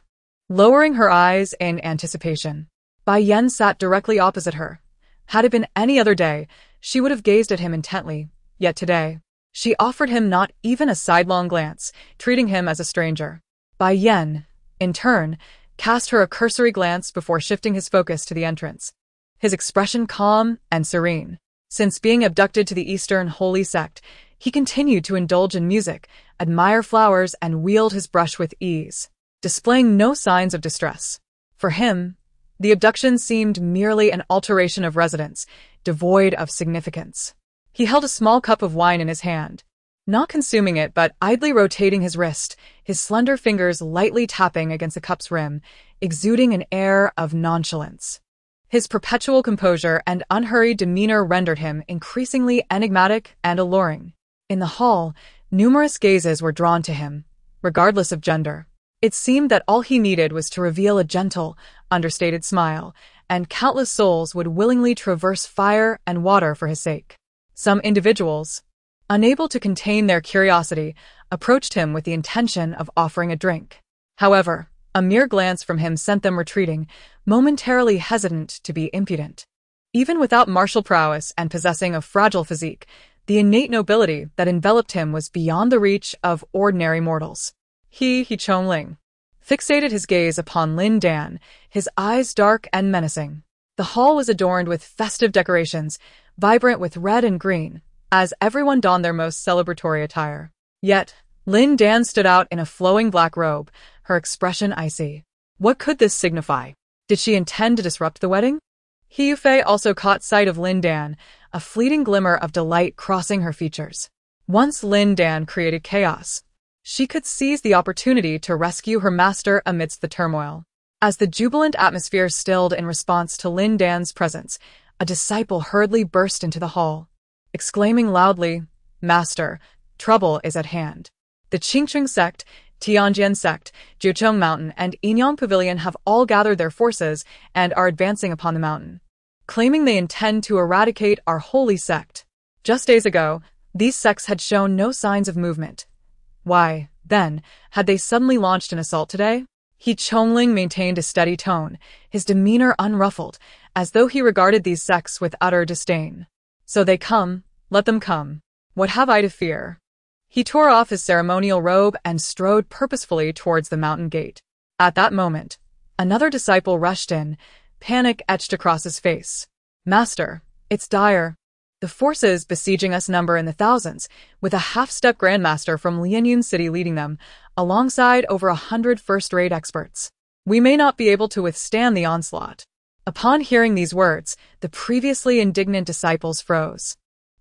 lowering her eyes in anticipation. Bai Yen sat directly opposite her. Had it been any other day, she would have gazed at him intently, yet today, she offered him not even a sidelong glance, treating him as a stranger. Bai Yen, in turn, cast her a cursory glance before shifting his focus to the entrance. His expression calm and serene. Since being abducted to the Eastern Holy Sect, he continued to indulge in music, admire flowers, and wield his brush with ease, displaying no signs of distress. For him, the abduction seemed merely an alteration of residence, devoid of significance. He held a small cup of wine in his hand, not consuming it but idly rotating his wrist, his slender fingers lightly tapping against the cup's rim, exuding an air of nonchalance. His perpetual composure and unhurried demeanor rendered him increasingly enigmatic and alluring. In the hall, numerous gazes were drawn to him, regardless of gender. It seemed that all he needed was to reveal a gentle, understated smile, and countless souls would willingly traverse fire and water for his sake. Some individuals, unable to contain their curiosity, approached him with the intention of offering a drink. However, a mere glance from him sent them retreating, momentarily hesitant to be impudent. Even without martial prowess and possessing a fragile physique, the innate nobility that enveloped him was beyond the reach of ordinary mortals. He Chongling, fixated his gaze upon Lin Dan, his eyes dark and menacing. The hall was adorned with festive decorations, vibrant with red and green, as everyone donned their most celebratory attire. Yet, Lin Dan stood out in a flowing black robe, her expression icy. What could this signify? Did she intend to disrupt the wedding? He Yufei also caught sight of Lin Dan, a fleeting glimmer of delight crossing her features. Once Lin Dan created chaos, she could seize the opportunity to rescue her master amidst the turmoil. As the jubilant atmosphere stilled in response to Lin Dan's presence, a disciple hurriedly burst into the hall, exclaiming loudly, "Master, trouble is at hand. The Qingqing sect, Tianjin sect, Jiucheng Mountain, and Yinyang Pavilion have all gathered their forces and are advancing upon the mountain, claiming they intend to eradicate our holy sect." Just days ago, these sects had shown no signs of movement. Why, then, had they suddenly launched an assault today? He Chongling maintained a steady tone, his demeanor unruffled, as though he regarded these sects with utter disdain. So they come, let them come. What have I to fear? He tore off his ceremonial robe and strode purposefully towards the mountain gate. At that moment, another disciple rushed in, panic etched across his face. "Master, it's dire. The forces besieging us number in the thousands, with a half-step grandmaster from Lianyun City leading them, alongside over 100 first-rate experts. We may not be able to withstand the onslaught." Upon hearing these words, the previously indignant disciples froze,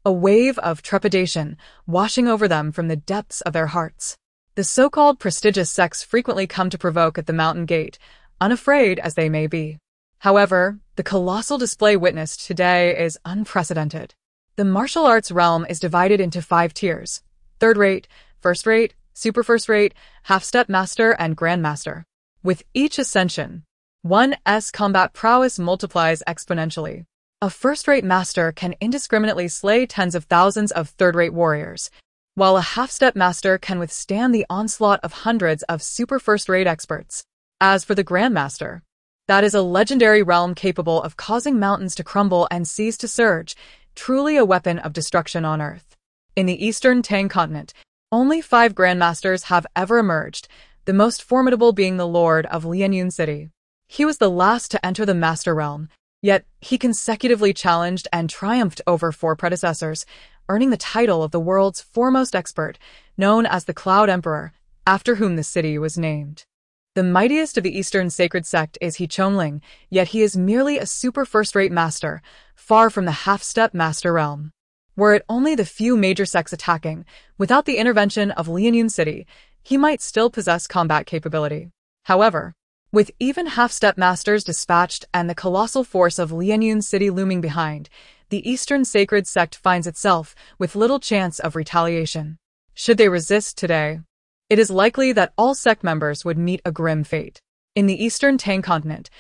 a wave of trepidation washing over them from the depths of their hearts. The so-called prestigious sects frequently come to provoke at the mountain gate, unafraid as they may be. However, the colossal display witnessed today is unprecedented. The martial arts realm is divided into 5 tiers: third-rate, first-rate, super first-rate, half-step master, and grandmaster. With each ascension, one's combat prowess multiplies exponentially. A first-rate master can indiscriminately slay tens of thousands of third-rate warriors, while a half-step master can withstand the onslaught of hundreds of super first-rate experts. As for the grandmaster, that is a legendary realm capable of causing mountains to crumble and seas to surge, truly a weapon of destruction on Earth. In the Eastern Tang continent, only 5 grandmasters have ever emerged, the most formidable being the Lord of Lianyun City. He was the last to enter the Master Realm, yet he consecutively challenged and triumphed over 4 predecessors, earning the title of the world's foremost expert, known as the Cloud Emperor, after whom the city was named. The mightiest of the Eastern sacred sect is He Chongling, yet he is merely a super first-rate master, far from the half-step master realm. Were it only the few major sects attacking, without the intervention of Lianyun City, he might still possess combat capability. However, with even half-step masters dispatched and the colossal force of Lianyun City looming behind, the Eastern sacred sect finds itself with little chance of retaliation. Should they resist today, it is likely that all sect members would meet a grim fate. In the Eastern Tang continent,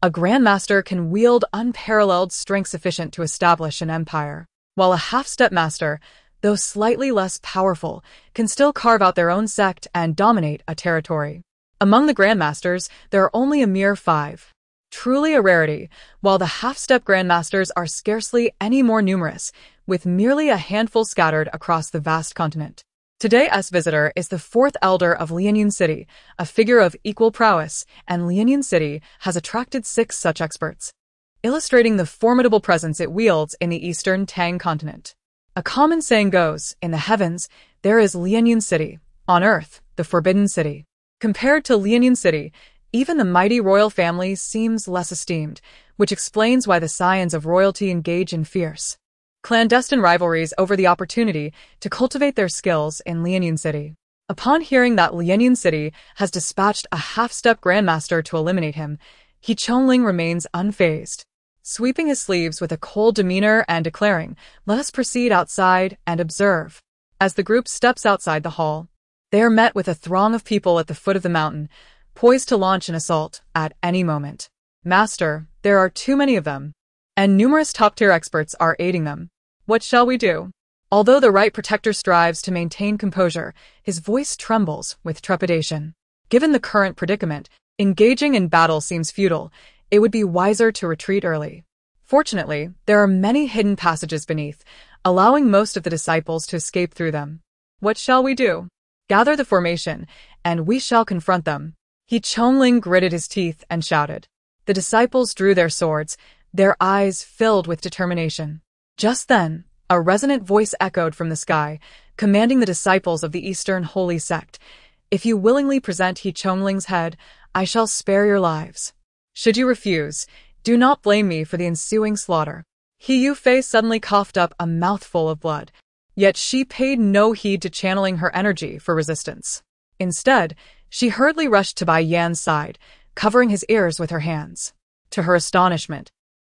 a Grandmaster can wield unparalleled strength sufficient to establish an empire, while a half-step master, though slightly less powerful, can still carve out their own sect and dominate a territory. Among the Grandmasters, there are only a mere 5. Truly a rarity, while the half-step Grandmasters are scarcely any more numerous, with merely a handful scattered across the vast continent. Today's visitor is the 4th elder of Lianyun City, a figure of equal prowess, and Lianyun City has attracted 6 such experts, illustrating the formidable presence it wields in the Eastern Tang continent. A common saying goes, in the heavens, there is Lianyun City, on earth, the Forbidden City. Compared to Lianyun City, even the mighty royal family seems less esteemed, which explains why the scions of royalty engage in fierce, clandestine rivalries over the opportunity to cultivate their skills in Lianyun City. Upon hearing that Lianyun City has dispatched a half-step grandmaster to eliminate him, He Chongling remains unfazed, sweeping his sleeves with a cold demeanor and declaring, "Let us proceed outside and observe." As the group steps outside the hall, they are met with a throng of people at the foot of the mountain, poised to launch an assault at any moment. "Master, there are too many of them, and numerous top-tier experts are aiding them. What shall we do?" Although the Right Protector strives to maintain composure, his voice trembles with trepidation. Given the current predicament, engaging in battle seems futile. It would be wiser to retreat early. Fortunately, there are many hidden passages beneath, allowing most of the disciples to escape through them. "What shall we do?" "Gather the formation, and we shall confront them." He Chongling gritted his teeth and shouted. The disciples drew their swords, their eyes filled with determination. Just then, a resonant voice echoed from the sky, commanding the disciples of the Eastern Holy Sect, "If you willingly present He Chongling's head, I shall spare your lives. Should you refuse, do not blame me for the ensuing slaughter." He Yufei suddenly coughed up a mouthful of blood, yet she paid no heed to channeling her energy for resistance. Instead, she hurriedly rushed to Bai Yan's side, covering his ears with her hands. To her astonishment,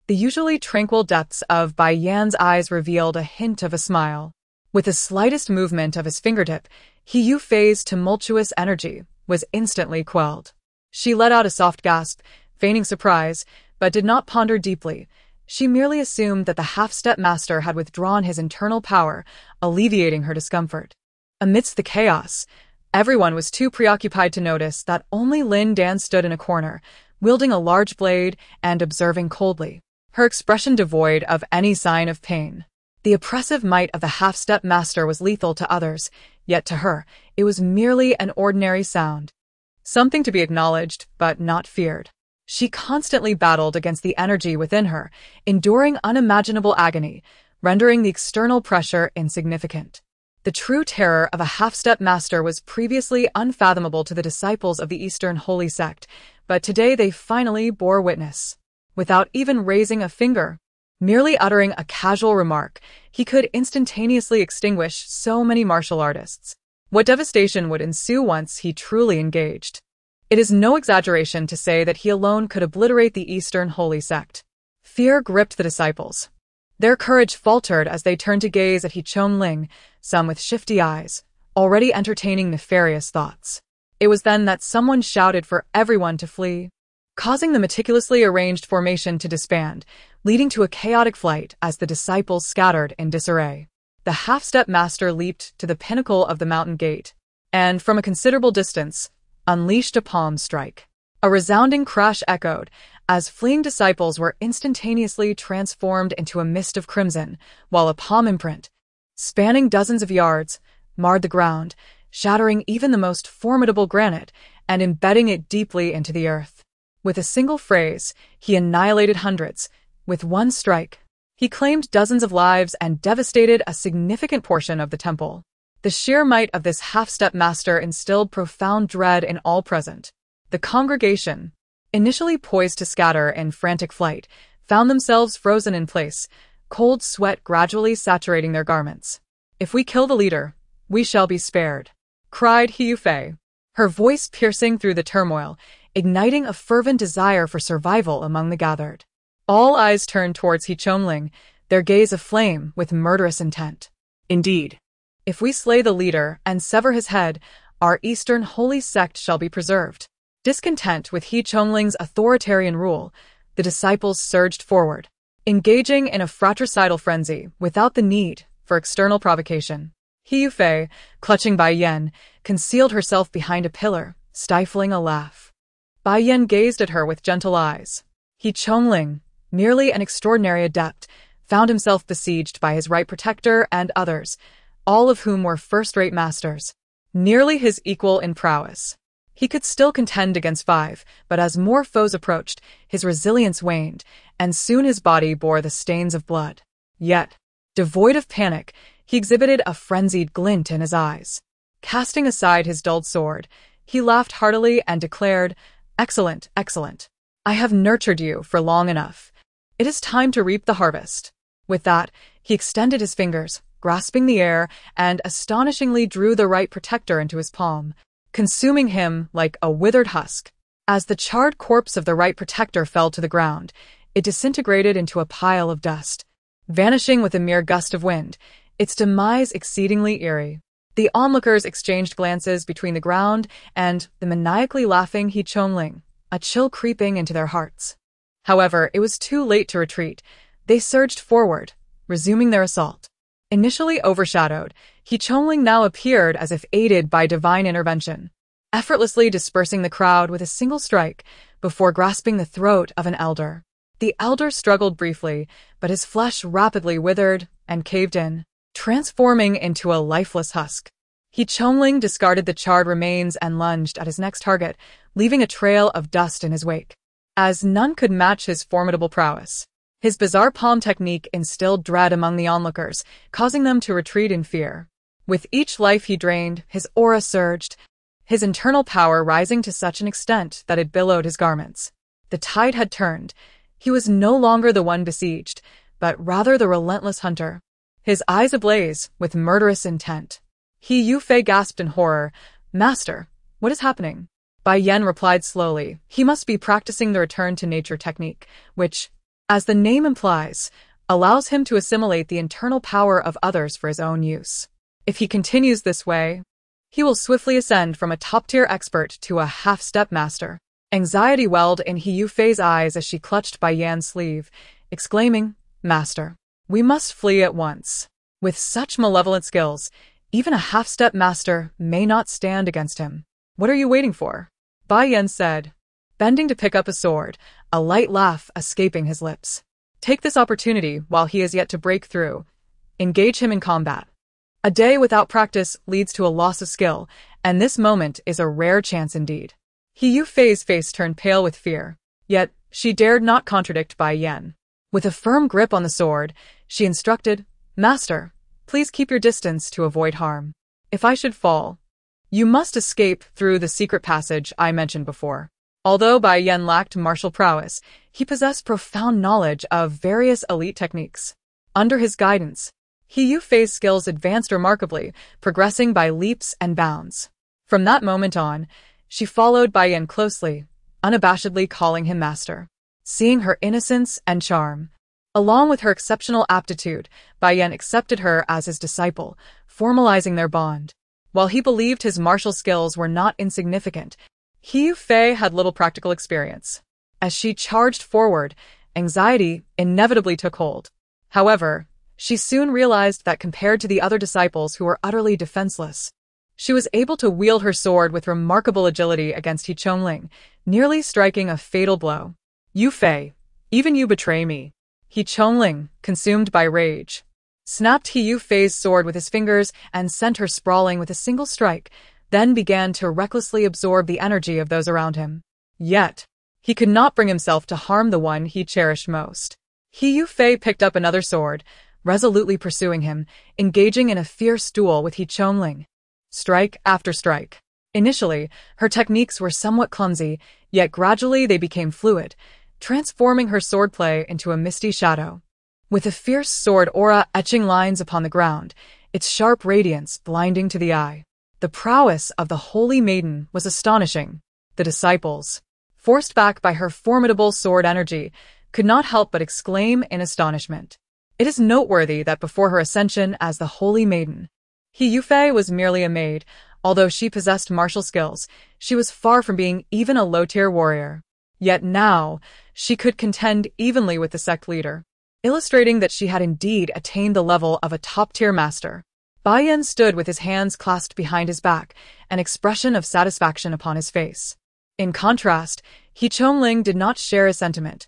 the usually tranquil depths of Bai Yan's eyes revealed a hint of a smile. With the slightest movement of his fingertip, He Yufei's tumultuous energy was instantly quelled. She let out a soft gasp, feigning surprise, but did not ponder deeply. She merely assumed that the half-step master had withdrawn his internal power, alleviating her discomfort. Amidst the chaos, everyone was too preoccupied to notice that only Lin Dan stood in a corner, wielding a large blade and observing coldly, her expression devoid of any sign of pain. The oppressive might of the half-step master was lethal to others, yet to her, it was merely an ordinary sound. Something to be acknowledged, but not feared. She constantly battled against the energy within her, enduring unimaginable agony, rendering the external pressure insignificant. The true terror of a half-step master was previously unfathomable to the disciples of the Eastern Holy Sect, but today they finally bore witness. Without even raising a finger, merely uttering a casual remark, he could instantaneously extinguish so many martial artists. What devastation would ensue once he truly engaged? It is no exaggeration to say that he alone could obliterate the Eastern Holy Sect. Fear gripped the disciples. Their courage faltered as they turned to gaze at He Chongling, some with shifty eyes, already entertaining nefarious thoughts. It was then that someone shouted for everyone to flee, causing the meticulously arranged formation to disband, leading to a chaotic flight as the disciples scattered in disarray. The half-step master leaped to the pinnacle of the mountain gate, and from a considerable distance, unleashed a palm strike. A resounding crash echoed, as fleeing disciples were instantaneously transformed into a mist of crimson, while a palm imprint, spanning dozens of yards, marred the ground, shattering even the most formidable granite and embedding it deeply into the earth. With a single phrase, he annihilated hundreds. With one strike, he claimed dozens of lives and devastated a significant portion of the temple. The sheer might of this half-step master instilled profound dread in all present. The congregation, initially poised to scatter in frantic flight, found themselves frozen in place, cold sweat gradually saturating their garments. "If we kill the leader, we shall be spared," cried He Yufei, her voice piercing through the turmoil, igniting a fervent desire for survival among the gathered. All eyes turned towards He Chongling, their gaze aflame with murderous intent. Indeed. If we slay the leader and sever his head, our Eastern holy sect shall be preserved. Discontent with He Chongling's authoritarian rule, the disciples surged forward, engaging in a fratricidal frenzy without the need for external provocation. He Yufei, clutching Bai Yan, concealed herself behind a pillar, stifling a laugh. Bai Yan gazed at her with gentle eyes. He Chongling, merely an extraordinary adept, found himself besieged by his right protector and others, all of whom were first-rate masters, nearly his equal in prowess. He could still contend against 5, but as more foes approached, his resilience waned, and soon his body bore the stains of blood. Yet, devoid of panic, he exhibited a frenzied glint in his eyes. Casting aside his dulled sword, he laughed heartily and declared, "Excellent, excellent. I have nurtured you for long enough. It is time to reap the harvest." With that, he extended his fingers, grasping the air, and astonishingly drew the right protector into his palm, consuming him like a withered husk. As the charred corpse of the right protector fell to the ground, it disintegrated into a pile of dust, vanishing with a mere gust of wind, its demise exceedingly eerie. The onlookers exchanged glances between the ground and the maniacally laughing He Chongling, a chill creeping into their hearts. However, it was too late to retreat. They surged forward, resuming their assault. Initially overshadowed, He Chongling now appeared as if aided by divine intervention, effortlessly dispersing the crowd with a single strike before grasping the throat of an elder. The elder struggled briefly, but his flesh rapidly withered and caved in, transforming into a lifeless husk. He Chongling discarded the charred remains and lunged at his next target, leaving a trail of dust in his wake. As none could match his formidable prowess, his bizarre palm technique instilled dread among the onlookers, causing them to retreat in fear. With each life he drained, his aura surged, his internal power rising to such an extent that it billowed his garments. The tide had turned. He was no longer the one besieged, but rather the relentless hunter, his eyes ablaze with murderous intent. He Yufei gasped in horror. "Master, what is happening?" Bai Yan replied slowly. He must be practicing the return to nature technique, which, as the name implies, allows him to assimilate the internal power of others for his own use. If he continues this way, he will swiftly ascend from a top-tier expert to a half-step master. Anxiety welled in He Yufei's eyes as she clutched Bai Yan's sleeve, exclaiming, "Master, we must flee at once." With such malevolent skills, even a half-step master may not stand against him. "What are you waiting for?" Bai Yan said, bending to pick up a sword, a light laugh escaping his lips. "Take this opportunity while he is yet to break through. Engage him in combat. A day without practice leads to a loss of skill, and this moment is a rare chance indeed." He Yufei's face turned pale with fear, yet she dared not contradict Bai Yan. With a firm grip on the sword, she instructed, "Master, please keep your distance to avoid harm. If I should fall, you must escape through the secret passage I mentioned before." Although Bai Yan lacked martial prowess, he possessed profound knowledge of various elite techniques. Under his guidance, He Yufei's skills advanced remarkably, progressing by leaps and bounds. From that moment on, she followed Bai Yan closely, unabashedly calling him master. Seeing her innocence and charm, along with her exceptional aptitude, Bai Yan accepted her as his disciple, formalizing their bond. While he believed his martial skills were not insignificant, He Yufei had little practical experience. As she charged forward, anxiety inevitably took hold. However, she soon realized that compared to the other disciples who were utterly defenseless, she was able to wield her sword with remarkable agility against He Chongling, nearly striking a fatal blow. "Yufei, even you betray me." He Chongling, consumed by rage, snapped He Yufei's sword with his fingers and sent her sprawling with a single strike, then began to recklessly absorb the energy of those around him. Yet, he could not bring himself to harm the one he cherished most. He Yufei picked up another sword, resolutely pursuing him, engaging in a fierce duel with He Chongling. Strike after strike. Initially, her techniques were somewhat clumsy, yet gradually they became fluid, transforming her swordplay into a misty shadow. With a fierce sword aura etching lines upon the ground, its sharp radiance blinding to the eye. The prowess of the holy maiden was astonishing. The disciples, forced back by her formidable sword energy, could not help but exclaim in astonishment. It is noteworthy that before her ascension as the Holy Maiden, He Yufei was merely a maid. Although she possessed martial skills, she was far from being even a low-tier warrior. Yet now, she could contend evenly with the sect leader, illustrating that she had indeed attained the level of a top-tier master. Bai Yan stood with his hands clasped behind his back, an expression of satisfaction upon his face. In contrast, He Chongling did not share his sentiment,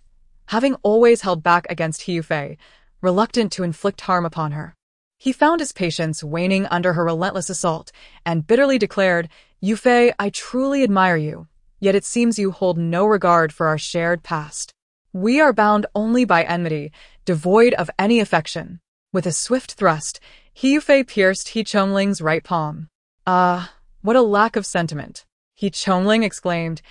having always held back against He Yufei, reluctant to inflict harm upon her. He found his patience waning under her relentless assault, and bitterly declared, "Yufei, I truly admire you, yet it seems you hold no regard for our shared past. We are bound only by enmity, devoid of any affection." With a swift thrust, He Yufei pierced He Chongling's right palm. "Ah, what a lack of sentiment," He Chongling exclaimed,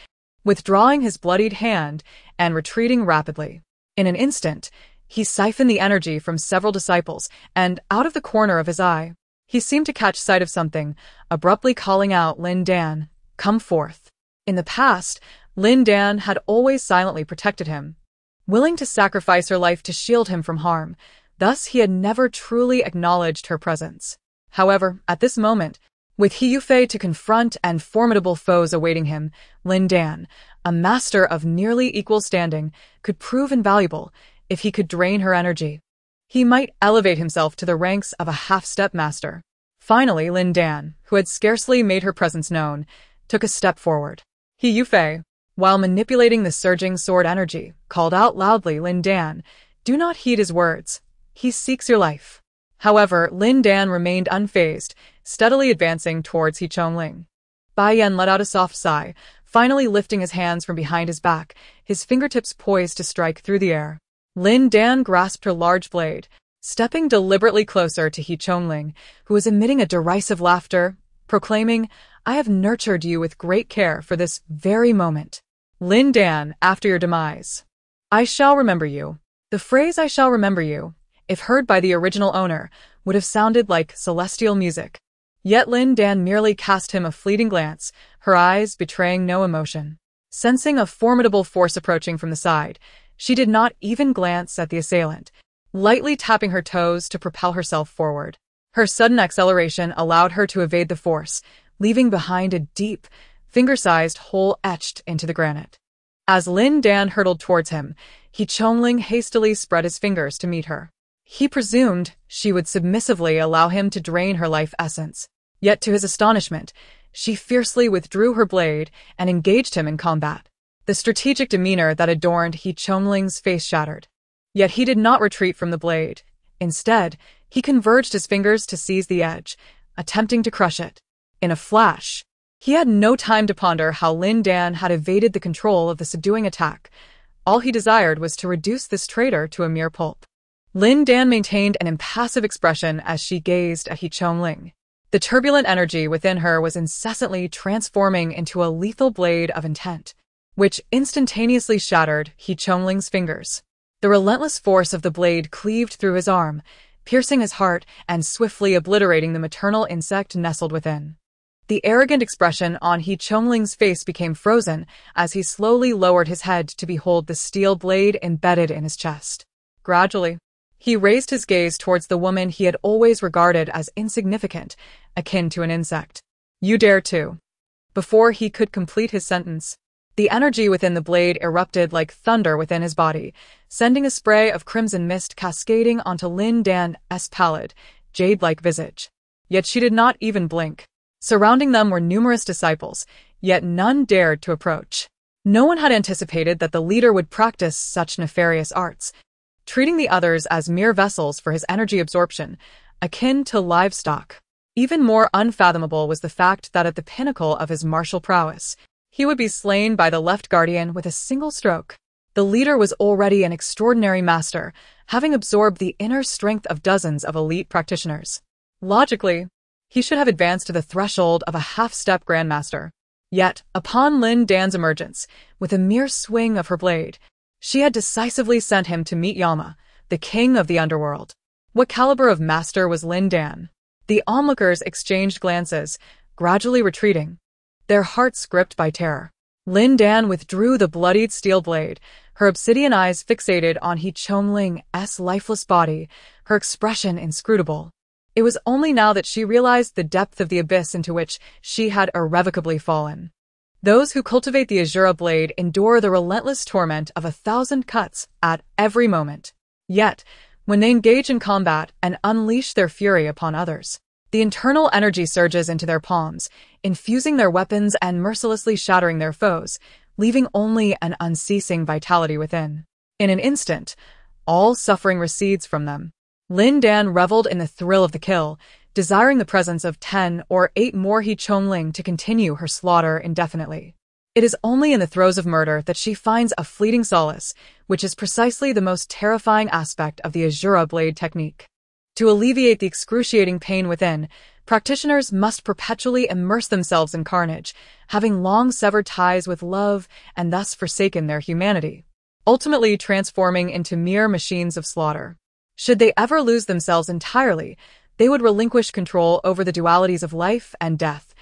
withdrawing his bloodied hand and retreating rapidly. In an instant, he siphoned the energy from several disciples, and out of the corner of his eye, he seemed to catch sight of something, abruptly calling out, "Lin Dan, come forth." In the past, Lin Dan had always silently protected him, willing to sacrifice her life to shield him from harm. Thus, he had never truly acknowledged her presence. However, at this moment, with He Yufei to confront and formidable foes awaiting him, Lin Dan, a master of nearly equal standing, could prove invaluable. If he could drain her energy, he might elevate himself to the ranks of a half-step master. Finally, Lin Dan, who had scarcely made her presence known, took a step forward. He Yufei, while manipulating the surging sword energy, called out loudly, "Lin Dan, do not heed his words. He seeks your life." However, Lin Dan remained unfazed, steadily advancing towards He Chongling. Bai Yan let out a soft sigh, finally lifting his hands from behind his back, his fingertips poised to strike through the air. Lin Dan grasped her large blade, stepping deliberately closer to He Chongling, who was emitting a derisive laughter, proclaiming, "I have nurtured you with great care for this very moment. Lin Dan, after your demise, I shall remember you." The phrase "I shall remember you," if heard by the original owner, would have sounded like celestial music. Yet Lin Dan merely cast him a fleeting glance, her eyes betraying no emotion. Sensing a formidable force approaching from the side, she did not even glance at the assailant, lightly tapping her toes to propel herself forward. Her sudden acceleration allowed her to evade the force, leaving behind a deep, finger-sized hole etched into the granite. As Lin Dan hurtled towards him, He Chongling hastily spread his fingers to meet her. He presumed she would submissively allow him to drain her life essence. Yet to his astonishment, she fiercely withdrew her blade and engaged him in combat. The strategic demeanor that adorned He Chongling's face shattered. Yet he did not retreat from the blade. Instead, he converged his fingers to seize the edge, attempting to crush it. In a flash, he had no time to ponder how Lin Dan had evaded the control of the subduing attack. All he desired was to reduce this traitor to a mere pulp. Lin Dan maintained an impassive expression as she gazed at He Chongling. The turbulent energy within her was incessantly transforming into a lethal blade of intent, which instantaneously shattered He Chongling's fingers. The relentless force of the blade cleaved through his arm, piercing his heart and swiftly obliterating the maternal insect nestled within. The arrogant expression on He Chongling's face became frozen as he slowly lowered his head to behold the steel blade embedded in his chest. Gradually, he raised his gaze towards the woman he had always regarded as insignificant, akin to an insect. "You dare to." Before he could complete his sentence, the energy within the blade erupted like thunder within his body, sending a spray of crimson mist cascading onto Lin Dan's pallid, jade-like visage. Yet she did not even blink. Surrounding them were numerous disciples, yet none dared to approach. No one had anticipated that the leader would practice such nefarious arts, treating the others as mere vessels for his energy absorption, akin to livestock. Even more unfathomable was the fact that at the pinnacle of his martial prowess, he would be slain by the left guardian with a single stroke. The leader was already an extraordinary master, having absorbed the inner strength of dozens of elite practitioners. Logically, he should have advanced to the threshold of a half-step grandmaster. Yet, upon Lin Dan's emergence, with a mere swing of her blade, she had decisively sent him to meet Yama, the king of the underworld. What caliber of master was Lin Dan? The onlookers exchanged glances, gradually retreating, their hearts gripped by terror. Lin Dan withdrew the bloodied steel blade, her obsidian eyes fixated on He Chongling's lifeless body, her expression inscrutable. It was only now that she realized the depth of the abyss into which she had irrevocably fallen. Those who cultivate the Azura blade endure the relentless torment of 1,000 cuts at every moment. Yet, when they engage in combat and unleash their fury upon others, the internal energy surges into their palms, infusing their weapons and mercilessly shattering their foes, leaving only an unceasing vitality within. In an instant, all suffering recedes from them. Lin Dan reveled in the thrill of the kill, desiring the presence of 10 or 8 more He Chongling to continue her slaughter indefinitely. It is only in the throes of murder that she finds a fleeting solace, which is precisely the most terrifying aspect of the Azura blade technique. To alleviate the excruciating pain within, practitioners must perpetually immerse themselves in carnage, having long severed ties with love and thus forsaken their humanity, ultimately transforming into mere machines of slaughter. Should they ever lose themselves entirely, they would relinquish control over the dualities of life and death.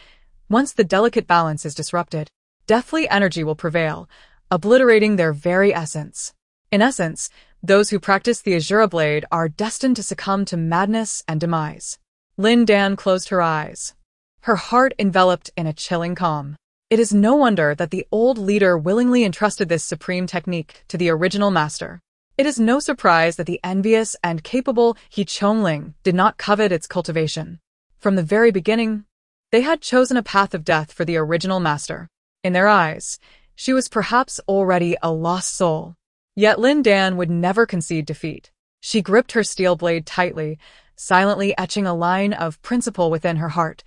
Once the delicate balance is disrupted, deathly energy will prevail, obliterating their very essence. In essence, those who practice the Azura blade are destined to succumb to madness and demise. Lin Dan closed her eyes, her heart enveloped in a chilling calm. It is no wonder that the old leader willingly entrusted this supreme technique to the original master. It is no surprise that the envious and capable He Chongling did not covet its cultivation. From the very beginning, they had chosen a path of death for the original master. In their eyes, she was perhaps already a lost soul. Yet Lin Dan would never concede defeat. She gripped her steel blade tightly, silently etching a line of principle within her heart.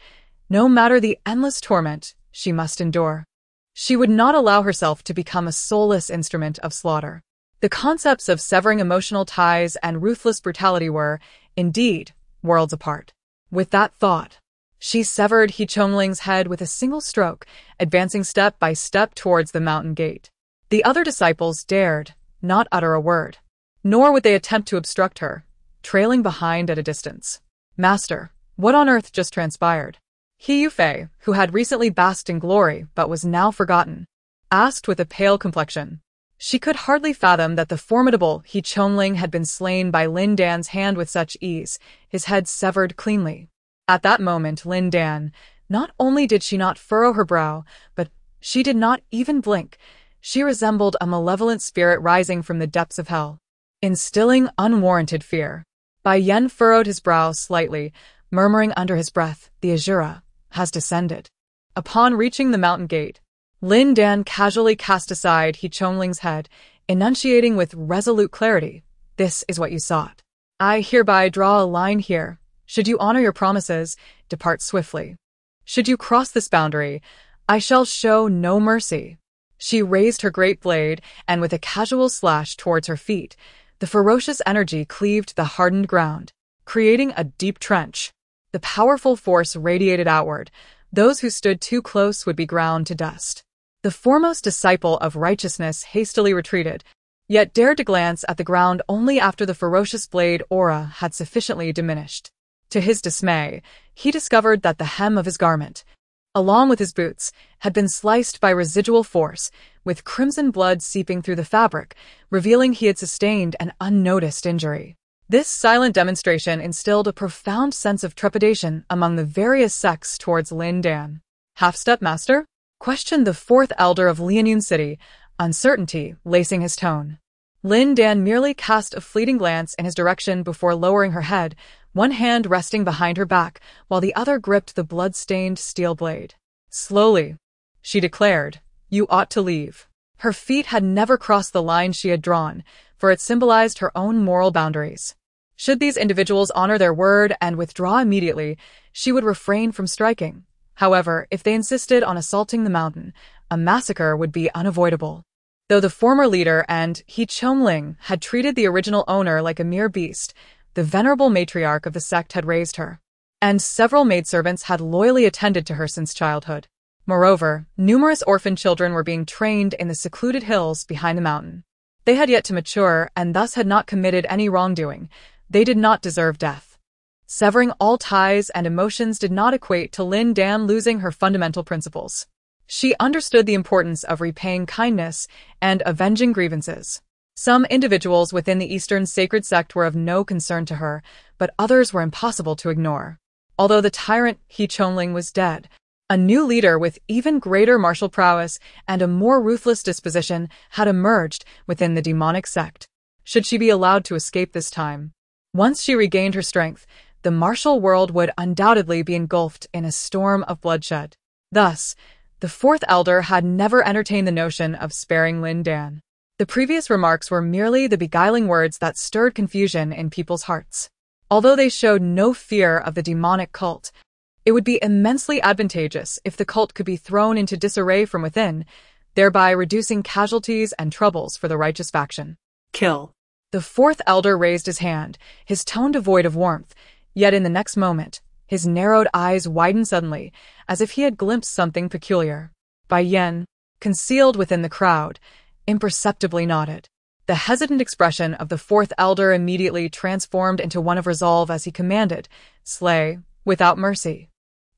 No matter the endless torment she must endure, she would not allow herself to become a soulless instrument of slaughter. The concepts of severing emotional ties and ruthless brutality were, indeed, worlds apart. With that thought, she severed He Chongling's head with a single stroke, advancing step by step towards the mountain gate. The other disciples dared not utter a word, nor would they attempt to obstruct her, trailing behind at a distance. Master, what on earth just transpired? He Yufei, who had recently basked in glory but was now forgotten, asked with a pale complexion. She could hardly fathom that the formidable He Chongling had been slain by Lin Dan's hand with such ease, his head severed cleanly. At that moment, Lin Dan, not only did she not furrow her brow, but she did not even blink. She resembled a malevolent spirit rising from the depths of hell, instilling unwarranted fear. Bai Yen furrowed his brow slightly, murmuring under his breath, "The Azura has descended." Upon reaching the mountain gate, Lin Dan casually cast aside He Chongling's head, enunciating with resolute clarity, "This is what you sought. I hereby draw a line here. Should you honor your promises, depart swiftly. Should you cross this boundary, I shall show no mercy." She raised her great blade, and with a casual slash towards her feet, the ferocious energy cleaved the hardened ground, creating a deep trench. The powerful force radiated outward. Those who stood too close would be ground to dust. The foremost disciple of righteousness hastily retreated, yet dared to glance at the ground only after the ferocious blade aura had sufficiently diminished. To his dismay, he discovered that the hem of his garment, along with his boots, had been sliced by residual force, with crimson blood seeping through the fabric, revealing he had sustained an unnoticed injury. This silent demonstration instilled a profound sense of trepidation among the various sects towards Lin Dan. "Half-step master?" questioned the fourth elder of Lianyun City, uncertainty lacing his tone. Lin Dan merely cast a fleeting glance in his direction before lowering her head, one hand resting behind her back, while the other gripped the blood-stained steel blade. "Slowly," she declared, "you ought to leave." Her feet had never crossed the line she had drawn, for it symbolized her own moral boundaries. Should these individuals honor their word and withdraw immediately, she would refrain from striking. However, if they insisted on assaulting the mountain, a massacre would be unavoidable. Though the former leader and He Chongling had treated the original owner like a mere beast, the venerable matriarch of the sect had raised her, and several maidservants had loyally attended to her since childhood. Moreover, numerous orphan children were being trained in the secluded hills behind the mountain. They had yet to mature and thus had not committed any wrongdoing. They did not deserve death. Severing all ties and emotions did not equate to Lin Dan losing her fundamental principles. She understood the importance of repaying kindness and avenging grievances. Some individuals within the Eastern sacred sect were of no concern to her, but others were impossible to ignore. Although the tyrant He Chongling was dead, a new leader with even greater martial prowess and a more ruthless disposition had emerged within the demonic sect. Should she be allowed to escape this time? Once she regained her strength, the martial world would undoubtedly be engulfed in a storm of bloodshed. Thus, the fourth elder had never entertained the notion of sparing Lin Dan. The previous remarks were merely the beguiling words that stirred confusion in people's hearts. Although they showed no fear of the demonic cult, it would be immensely advantageous if the cult could be thrown into disarray from within, thereby reducing casualties and troubles for the righteous faction. Kill. The fourth elder raised his hand, his tone devoid of warmth, yet in the next moment, his narrowed eyes widened suddenly, as if he had glimpsed something peculiar. Bai Yen, concealed within the crowd, imperceptibly nodded. The hesitant expression of the fourth elder immediately transformed into one of resolve as he commanded, "Slay, without mercy."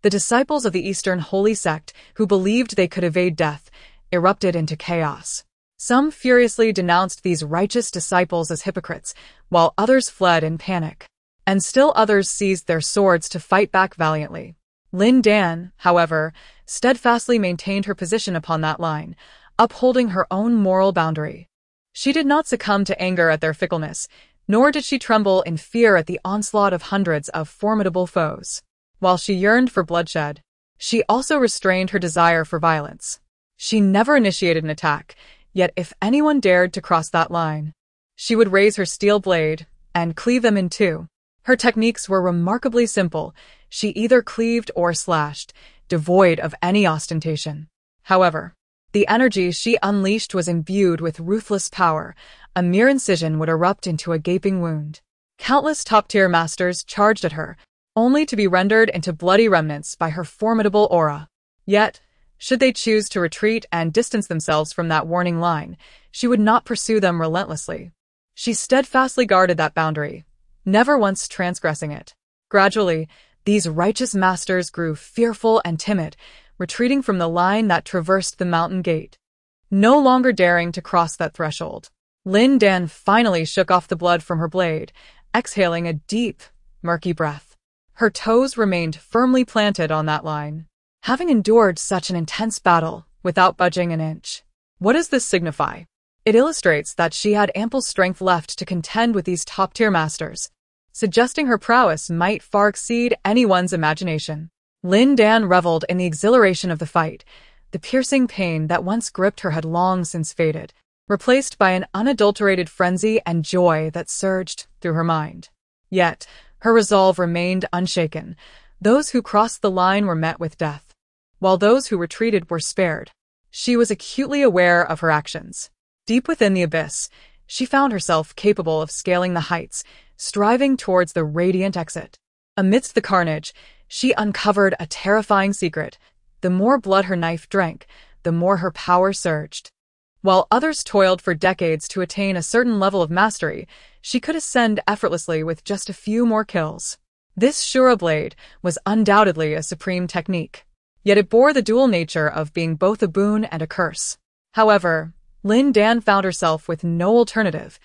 The disciples of the Eastern Holy Sect, who believed they could evade death, erupted into chaos. Some furiously denounced these righteous disciples as hypocrites, while others fled in panic. And still others seized their swords to fight back valiantly. Lin Dan, however, steadfastly maintained her position upon that line, upholding her own moral boundary. She did not succumb to anger at their fickleness, nor did she tremble in fear at the onslaught of hundreds of formidable foes. While she yearned for bloodshed, she also restrained her desire for violence. She never initiated an attack, yet if anyone dared to cross that line, she would raise her steel blade and cleave them in two. Her techniques were remarkably simple. She either cleaved or slashed, devoid of any ostentation. However, the energy she unleashed was imbued with ruthless power. A mere incision would erupt into a gaping wound. Countless top-tier masters charged at her, only to be rendered into bloody remnants by her formidable aura. Yet, should they choose to retreat and distance themselves from that warning line, she would not pursue them relentlessly. She steadfastly guarded that boundary, never once transgressing it. Gradually, these righteous masters grew fearful and timid, retreating from the line that traversed the mountain gate. No longer daring to cross that threshold, Lin Dan finally shook off the blood from her blade, exhaling a deep, murky breath. Her toes remained firmly planted on that line. Having endured such an intense battle, without budging an inch. What does this signify? It illustrates that she had ample strength left to contend with these top-tier masters, suggesting her prowess might far exceed anyone's imagination. Lin Dan reveled in the exhilaration of the fight. The piercing pain that once gripped her had long since faded, replaced by an unadulterated frenzy and joy that surged through her mind. Yet, her resolve remained unshaken. Those who crossed the line were met with death, while those who retreated were spared. She was acutely aware of her actions. Deep within the abyss, she found herself capable of scaling the heights, striving towards the radiant exit. Amidst the carnage, she uncovered a terrifying secret. The more blood her knife drank, the more her power surged. While others toiled for decades to attain a certain level of mastery, she could ascend effortlessly with just a few more kills. This Shura blade was undoubtedly a supreme technique, yet it bore the dual nature of being both a boon and a curse. However, Lin Dan found herself with no alternative.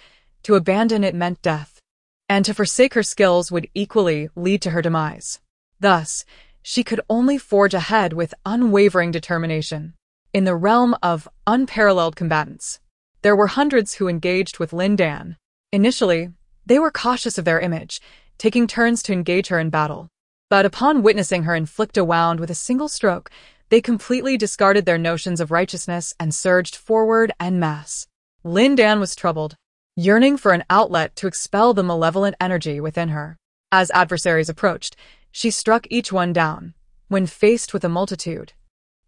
To abandon it meant death, and to forsake her skills would equally lead to her demise. Thus, she could only forge ahead with unwavering determination. In the realm of unparalleled combatants, there were hundreds who engaged with Lin Dan. Initially, they were cautious of their image, taking turns to engage her in battle. But upon witnessing her inflict a wound with a single stroke, they completely discarded their notions of righteousness and surged forward en masse. Lin Dan was troubled, yearning for an outlet to expel the malevolent energy within her. As adversaries approached, she struck each one down. When faced with a multitude,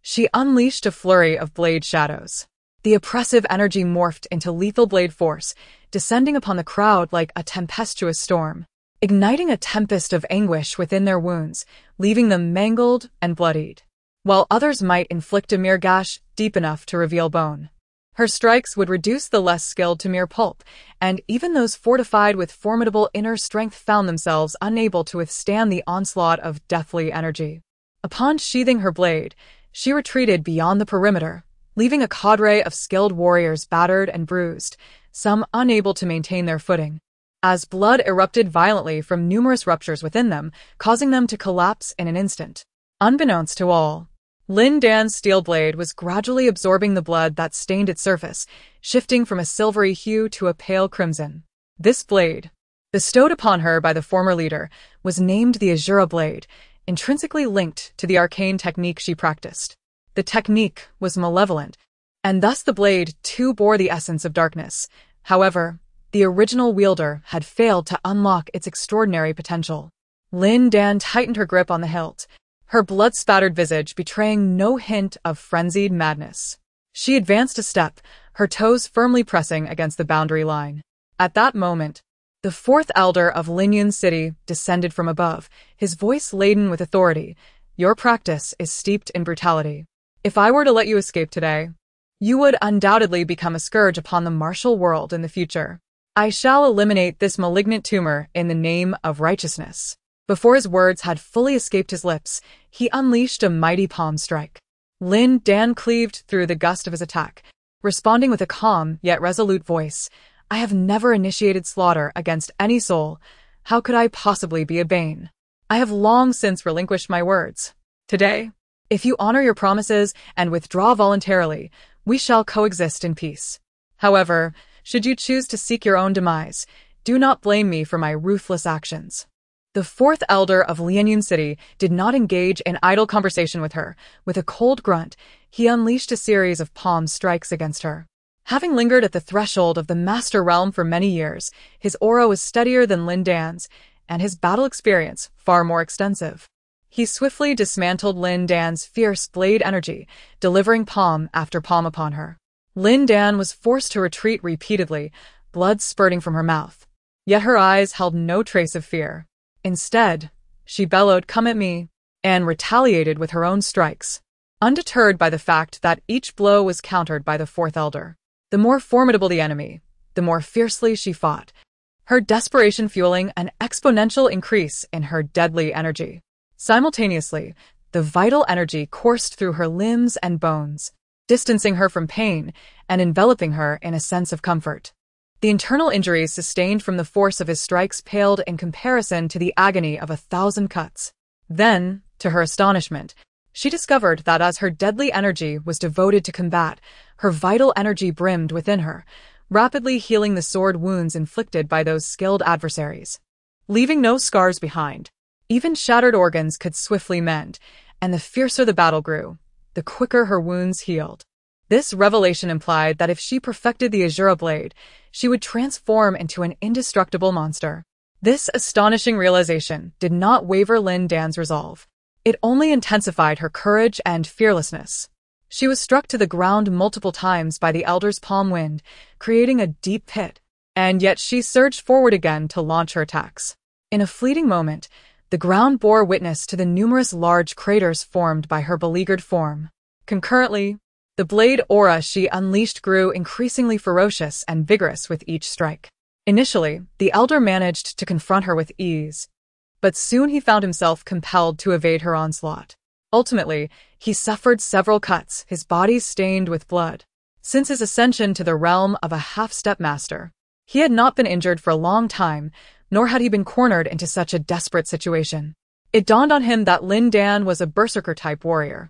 she unleashed a flurry of blade shadows. The oppressive energy morphed into lethal blade force, descending upon the crowd like a tempestuous storm, igniting a tempest of anguish within their wounds, leaving them mangled and bloodied, while others might inflict a mere gash deep enough to reveal bone. Her strikes would reduce the less skilled to mere pulp, and even those fortified with formidable inner strength found themselves unable to withstand the onslaught of deathly energy. Upon sheathing her blade, she retreated beyond the perimeter, leaving a cadre of skilled warriors battered and bruised, some unable to maintain their footing, as blood erupted violently from numerous ruptures within them, causing them to collapse in an instant. Unbeknownst to all, Lin Dan's steel blade was gradually absorbing the blood that stained its surface, shifting from a silvery hue to a pale crimson. This blade, bestowed upon her by the former leader, was named the Azura Blade, intrinsically linked to the arcane technique she practiced. The technique was malevolent, and thus the blade too bore the essence of darkness. However, the original wielder had failed to unlock its extraordinary potential. Lin Dan tightened her grip on the hilt, her blood-spattered visage betraying no hint of frenzied madness. She advanced a step, her toes firmly pressing against the boundary line. At that moment, the fourth elder of Lin City descended from above, his voice laden with authority. "Your practice is steeped in brutality. If I were to let you escape today, you would undoubtedly become a scourge upon the martial world in the future. I shall eliminate this malignant tumor in the name of righteousness." Before his words had fully escaped his lips, he unleashed a mighty palm strike. Lin Dan cleaved through the gust of his attack, responding with a calm yet resolute voice. "I have never initiated slaughter against any soul. How could I possibly be a bane? I have long since relinquished my words. Today, if you honor your promises and withdraw voluntarily, we shall coexist in peace. However, should you choose to seek your own demise, do not blame me for my ruthless actions." The fourth elder of Lin City did not engage in idle conversation with her. With a cold grunt, he unleashed a series of palm strikes against her. Having lingered at the threshold of the Master Realm for many years, his aura was steadier than Lin Dan's, and his battle experience far more extensive. He swiftly dismantled Lin Dan's fierce blade energy, delivering palm after palm upon her. Lin Dan was forced to retreat repeatedly, blood spurting from her mouth. Yet her eyes held no trace of fear. Instead, she bellowed, "Come at me," and retaliated with her own strikes, undeterred by the fact that each blow was countered by the fourth elder. The more formidable the enemy, the more fiercely she fought, her desperation fueling an exponential increase in her deadly energy. Simultaneously, the vital energy coursed through her limbs and bones, distancing her from pain and enveloping her in a sense of comfort. The internal injuries sustained from the force of his strikes paled in comparison to the agony of 1,000 cuts. Then, to her astonishment, she discovered that as her deadly energy was devoted to combat, her vital energy brimmed within her, rapidly healing the sword wounds inflicted by those skilled adversaries, leaving no scars behind. Even shattered organs could swiftly mend, and the fiercer the battle grew, the quicker her wounds healed. This revelation implied that if she perfected the Azura Blade, she would transform into an indestructible monster. This astonishing realization did not waver Lin Dan's resolve. It only intensified her courage and fearlessness. She was struck to the ground multiple times by the elder's palm wind, creating a deep pit, and yet she surged forward again to launch her attacks. In a fleeting moment, the ground bore witness to the numerous large craters formed by her beleaguered form. Concurrently, the blade aura she unleashed grew increasingly ferocious and vigorous with each strike. Initially, the elder managed to confront her with ease, but soon he found himself compelled to evade her onslaught. Ultimately, he suffered several cuts, his body stained with blood. Since his ascension to the realm of a half-step master, he had not been injured for a long time, nor had he been cornered into such a desperate situation. It dawned on him that Lin Dan was a berserker-type warrior,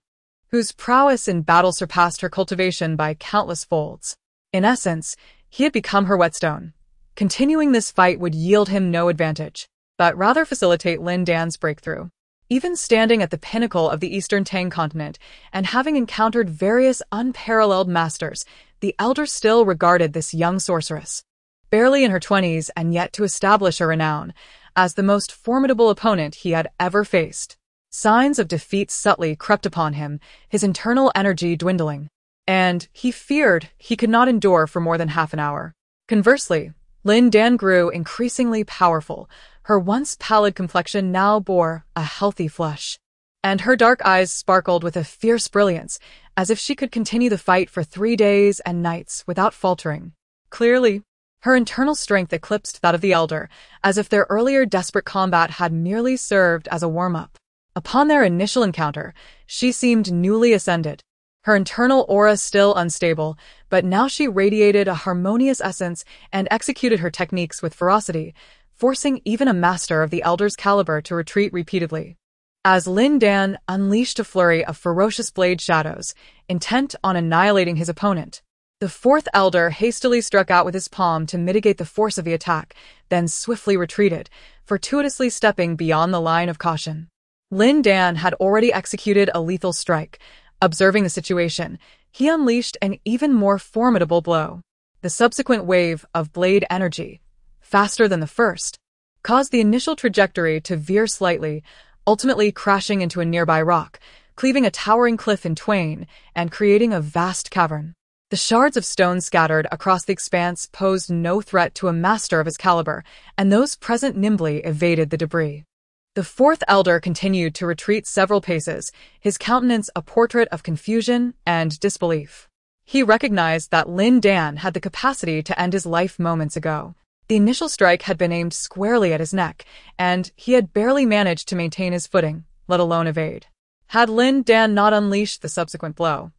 whose prowess in battle surpassed her cultivation by countless folds. In essence, he had become her whetstone. Continuing this fight would yield him no advantage, but rather facilitate Lin Dan's breakthrough. Even standing at the pinnacle of the Eastern Tang continent and having encountered various unparalleled masters, the elder still regarded this young sorceress, barely in her 20s and yet to establish a renown, as the most formidable opponent he had ever faced. Signs of defeat subtly crept upon him, his internal energy dwindling, and he feared he could not endure for more than half an hour. Conversely, Lin Dan grew increasingly powerful. Her once pallid complexion now bore a healthy flush, and her dark eyes sparkled with a fierce brilliance, as if she could continue the fight for 3 days and nights without faltering. Clearly, her internal strength eclipsed that of the elder, as if their earlier desperate combat had merely served as a warm-up. Upon their initial encounter, she seemed newly ascended. Her internal aura still unstable, but now she radiated a harmonious essence and executed her techniques with ferocity, forcing even a master of the Elder's caliber to retreat repeatedly. As Lin Dan unleashed a flurry of ferocious blade shadows, intent on annihilating his opponent, the fourth Elder hastily struck out with his palm to mitigate the force of the attack, then swiftly retreated, fortuitously stepping beyond the line of caution. Lin Dan had already executed a lethal strike. Observing the situation, he unleashed an even more formidable blow. The subsequent wave of blade energy, faster than the first, caused the initial trajectory to veer slightly, ultimately crashing into a nearby rock, cleaving a towering cliff in twain and creating a vast cavern. The shards of stone scattered across the expanse posed no threat to a master of his caliber, and those present nimbly evaded the debris. The fourth Elder continued to retreat several paces, his countenance a portrait of confusion and disbelief. He recognized that Lin Dan had the capacity to end his life moments ago. The initial strike had been aimed squarely at his neck, and he had barely managed to maintain his footing, let alone evade. Had Lin Dan not unleashed the subsequent blow,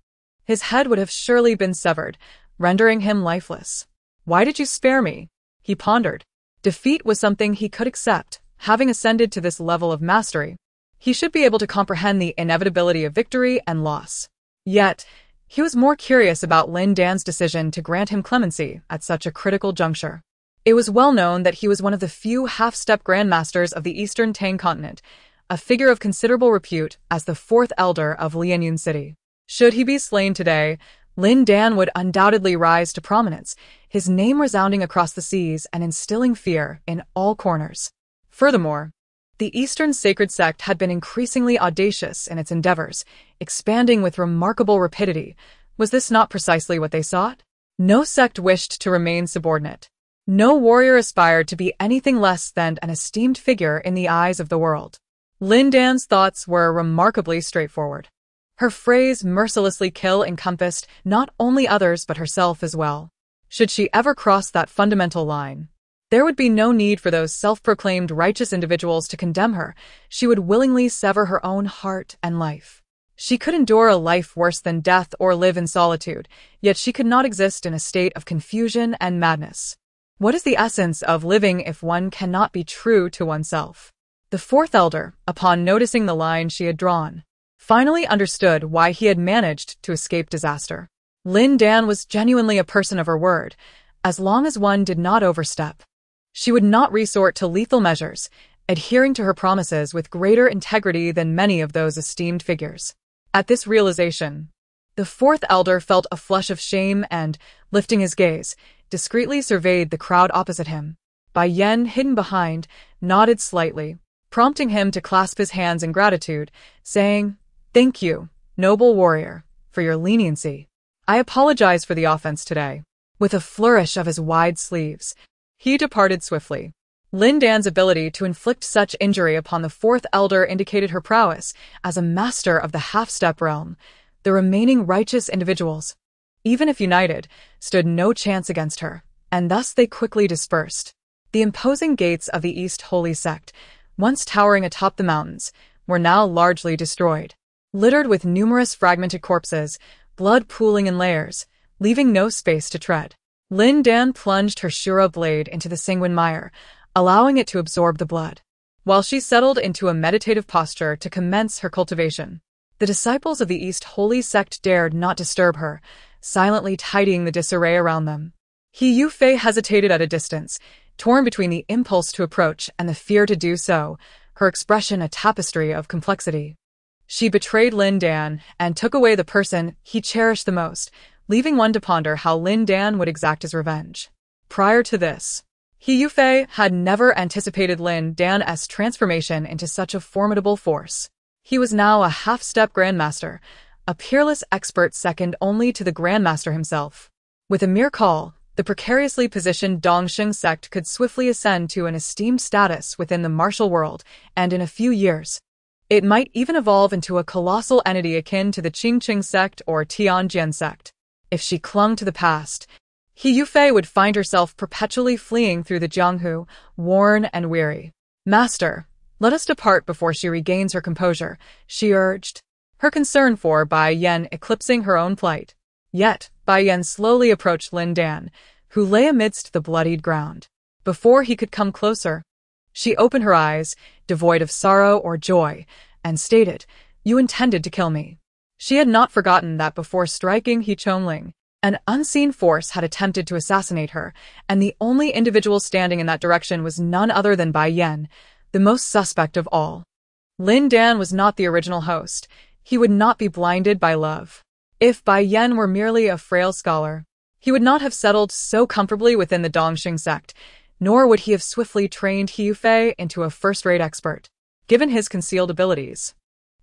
his head would have surely been severed, rendering him lifeless. "Why did you spare me?" he pondered. Defeat was something he could accept. Having ascended to this level of mastery, he should be able to comprehend the inevitability of victory and loss. Yet, he was more curious about Lin Dan's decision to grant him clemency at such a critical juncture. It was well known that he was one of the few half-step grandmasters of the Eastern Tang continent, a figure of considerable repute as the fourth Elder of Lianyun City. Should he be slain today, Lin Dan would undoubtedly rise to prominence, his name resounding across the seas and instilling fear in all corners. Furthermore, the Eastern Sacred Sect had been increasingly audacious in its endeavors, expanding with remarkable rapidity. Was this not precisely what they sought? No sect wished to remain subordinate. No warrior aspired to be anything less than an esteemed figure in the eyes of the world. Lin Dan's thoughts were remarkably straightforward. Her phrase mercilessly kill encompassed not only others but herself as well. Should she ever cross that fundamental line, there would be no need for those self-proclaimed righteous individuals to condemn her. She would willingly sever her own heart and life. She could endure a life worse than death or live in solitude, yet she could not exist in a state of confusion and madness. What is the essence of living if one cannot be true to oneself? The fourth Elder, upon noticing the line she had drawn, finally understood why he had managed to escape disaster. Lin Dan was genuinely a person of her word, as long as one did not overstep. She would not resort to lethal measures, adhering to her promises with greater integrity than many of those esteemed figures. At this realization, the fourth Elder felt a flush of shame and, lifting his gaze, discreetly surveyed the crowd opposite him. Bai Yen, hidden behind, nodded slightly, prompting him to clasp his hands in gratitude, saying, "Thank you, noble warrior, for your leniency. I apologize for the offense today." With a flourish of his wide sleeves, he departed swiftly. Lin Dan's ability to inflict such injury upon the fourth Elder indicated her prowess as a master of the half-step realm. The remaining righteous individuals, even if united, stood no chance against her, and thus they quickly dispersed. The imposing gates of the East Holy Sect, once towering atop the mountains, were now largely destroyed, littered with numerous fragmented corpses, blood pooling in layers, leaving no space to tread. Lin Dan plunged her Shura blade into the sanguine mire, allowing it to absorb the blood, while she settled into a meditative posture to commence her cultivation. The disciples of the East Holy Sect dared not disturb her, silently tidying the disarray around them. He Yufei hesitated at a distance, torn between the impulse to approach and the fear to do so, her expression a tapestry of complexity. She betrayed Lin Dan and took away the person he cherished the most, leaving one to ponder how Lin Dan would exact his revenge. Prior to this, He Yufei had never anticipated Lin Dan's transformation into such a formidable force. He was now a half-step grandmaster, a peerless expert second only to the grandmaster himself. With a mere call, the precariously positioned Dongsheng sect could swiftly ascend to an esteemed status within the martial world, and in a few years, it might even evolve into a colossal entity akin to the Qingqing sect or Tianjin sect. If she clung to the past, He Yufei would find herself perpetually fleeing through the Jianghu, worn and weary. "Master," Let us depart before she regains her composure, she urged, her concern for Bai Yen eclipsing her own plight. Yet, Bai Yen slowly approached Lin Dan, who lay amidst the bloodied ground. Before he could come closer, she opened her eyes, devoid of sorrow or joy, and stated, "You intended to kill me." She had not forgotten that before striking He Chongling, an unseen force had attempted to assassinate her, and the only individual standing in that direction was none other than Bai Yen, the most suspect of all. Lin Dan was not the original host. He would not be blinded by love. If Bai Yen were merely a frail scholar, he would not have settled so comfortably within the Dongxing sect, nor would he have swiftly trained He Yufei into a first-rate expert, given his concealed abilities.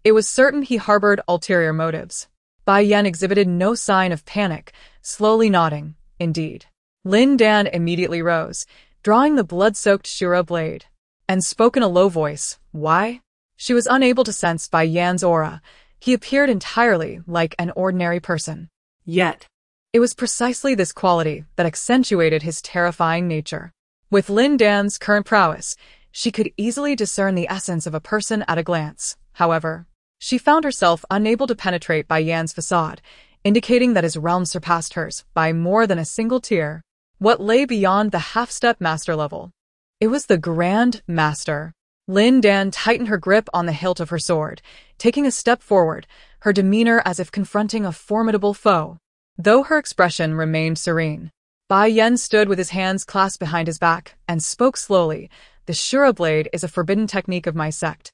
It was certain he harbored ulterior motives. Bai Yen exhibited no sign of panic, slowly nodding, indeed. Lin Dan immediately rose, drawing the blood-soaked Shura blade, and spoke in a low voice. Why? She was unable to sense Bai Yan's aura. He appeared entirely like an ordinary person. Yet, it was precisely this quality that accentuated his terrifying nature. With Lin Dan's current prowess, she could easily discern the essence of a person at a glance. However, she found herself unable to penetrate Bai Yan's facade, indicating that his realm surpassed hers by more than a single tier. What lay beyond the half-step master level? It was the Grand Master. Lin Dan tightened her grip on the hilt of her sword, taking a step forward, her demeanor as if confronting a formidable foe. Though her expression remained serene, Bai Yen stood with his hands clasped behind his back and spoke slowly. The Shura blade is a forbidden technique of my sect.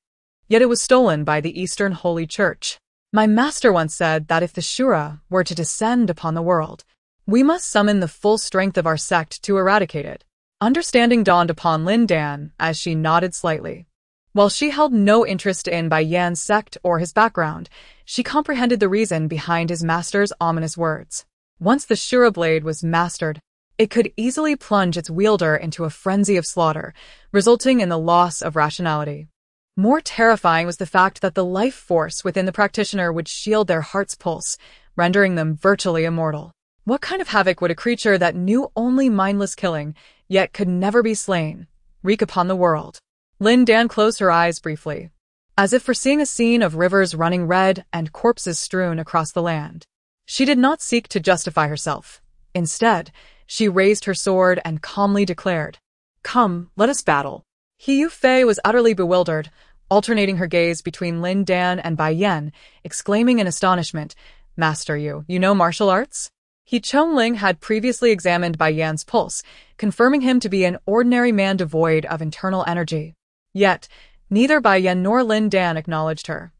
Yet it was stolen by the Eastern Holy Church. My master once said that if the Shura were to descend upon the world, we must summon the full strength of our sect to eradicate it. Understanding dawned upon Lin Dan as she nodded slightly. While she held no interest in Bai Yan's sect or his background, she comprehended the reason behind his master's ominous words. Once the Shura blade was mastered, it could easily plunge its wielder into a frenzy of slaughter, resulting in the loss of rationality. More terrifying was the fact that the life force within the practitioner would shield their heart's pulse, rendering them virtually immortal. What kind of havoc would a creature that knew only mindless killing, yet could never be slain, wreak upon the world? Lin Dan closed her eyes briefly, as if foreseeing a scene of rivers running red and corpses strewn across the land. She did not seek to justify herself. Instead, she raised her sword and calmly declared, "Come, let us battle." He Yufei was utterly bewildered, alternating her gaze between Lin Dan and Bai Yen, exclaiming in astonishment, "Master, you know martial arts?" He Chongling had previously examined Bai Yan's pulse, confirming him to be an ordinary man devoid of internal energy. Yet, neither Bai Yen nor Lin Dan acknowledged her.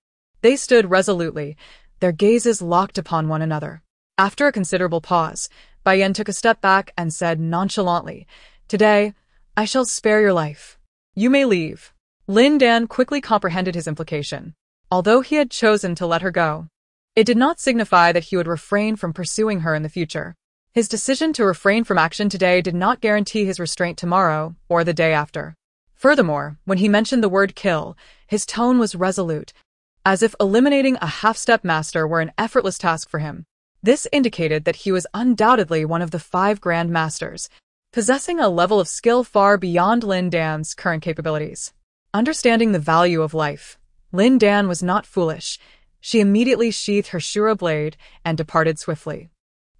They stood resolutely, their gazes locked upon one another. After a considerable pause, Bai Yen took a step back and said nonchalantly, "Today, I shall spare your life. You may leave." Lin Dan quickly comprehended his implication. Although he had chosen to let her go, it did not signify that he would refrain from pursuing her in the future. His decision to refrain from action today did not guarantee his restraint tomorrow or the day after. Furthermore, when he mentioned the word kill, his tone was resolute, as if eliminating a half-step master were an effortless task for him. This indicated that he was undoubtedly one of the 5 Grand Masters, possessing a level of skill far beyond Lin Dan's current capabilities. Understanding the value of life, Lin Dan was not foolish. She immediately sheathed her Shura blade and departed swiftly.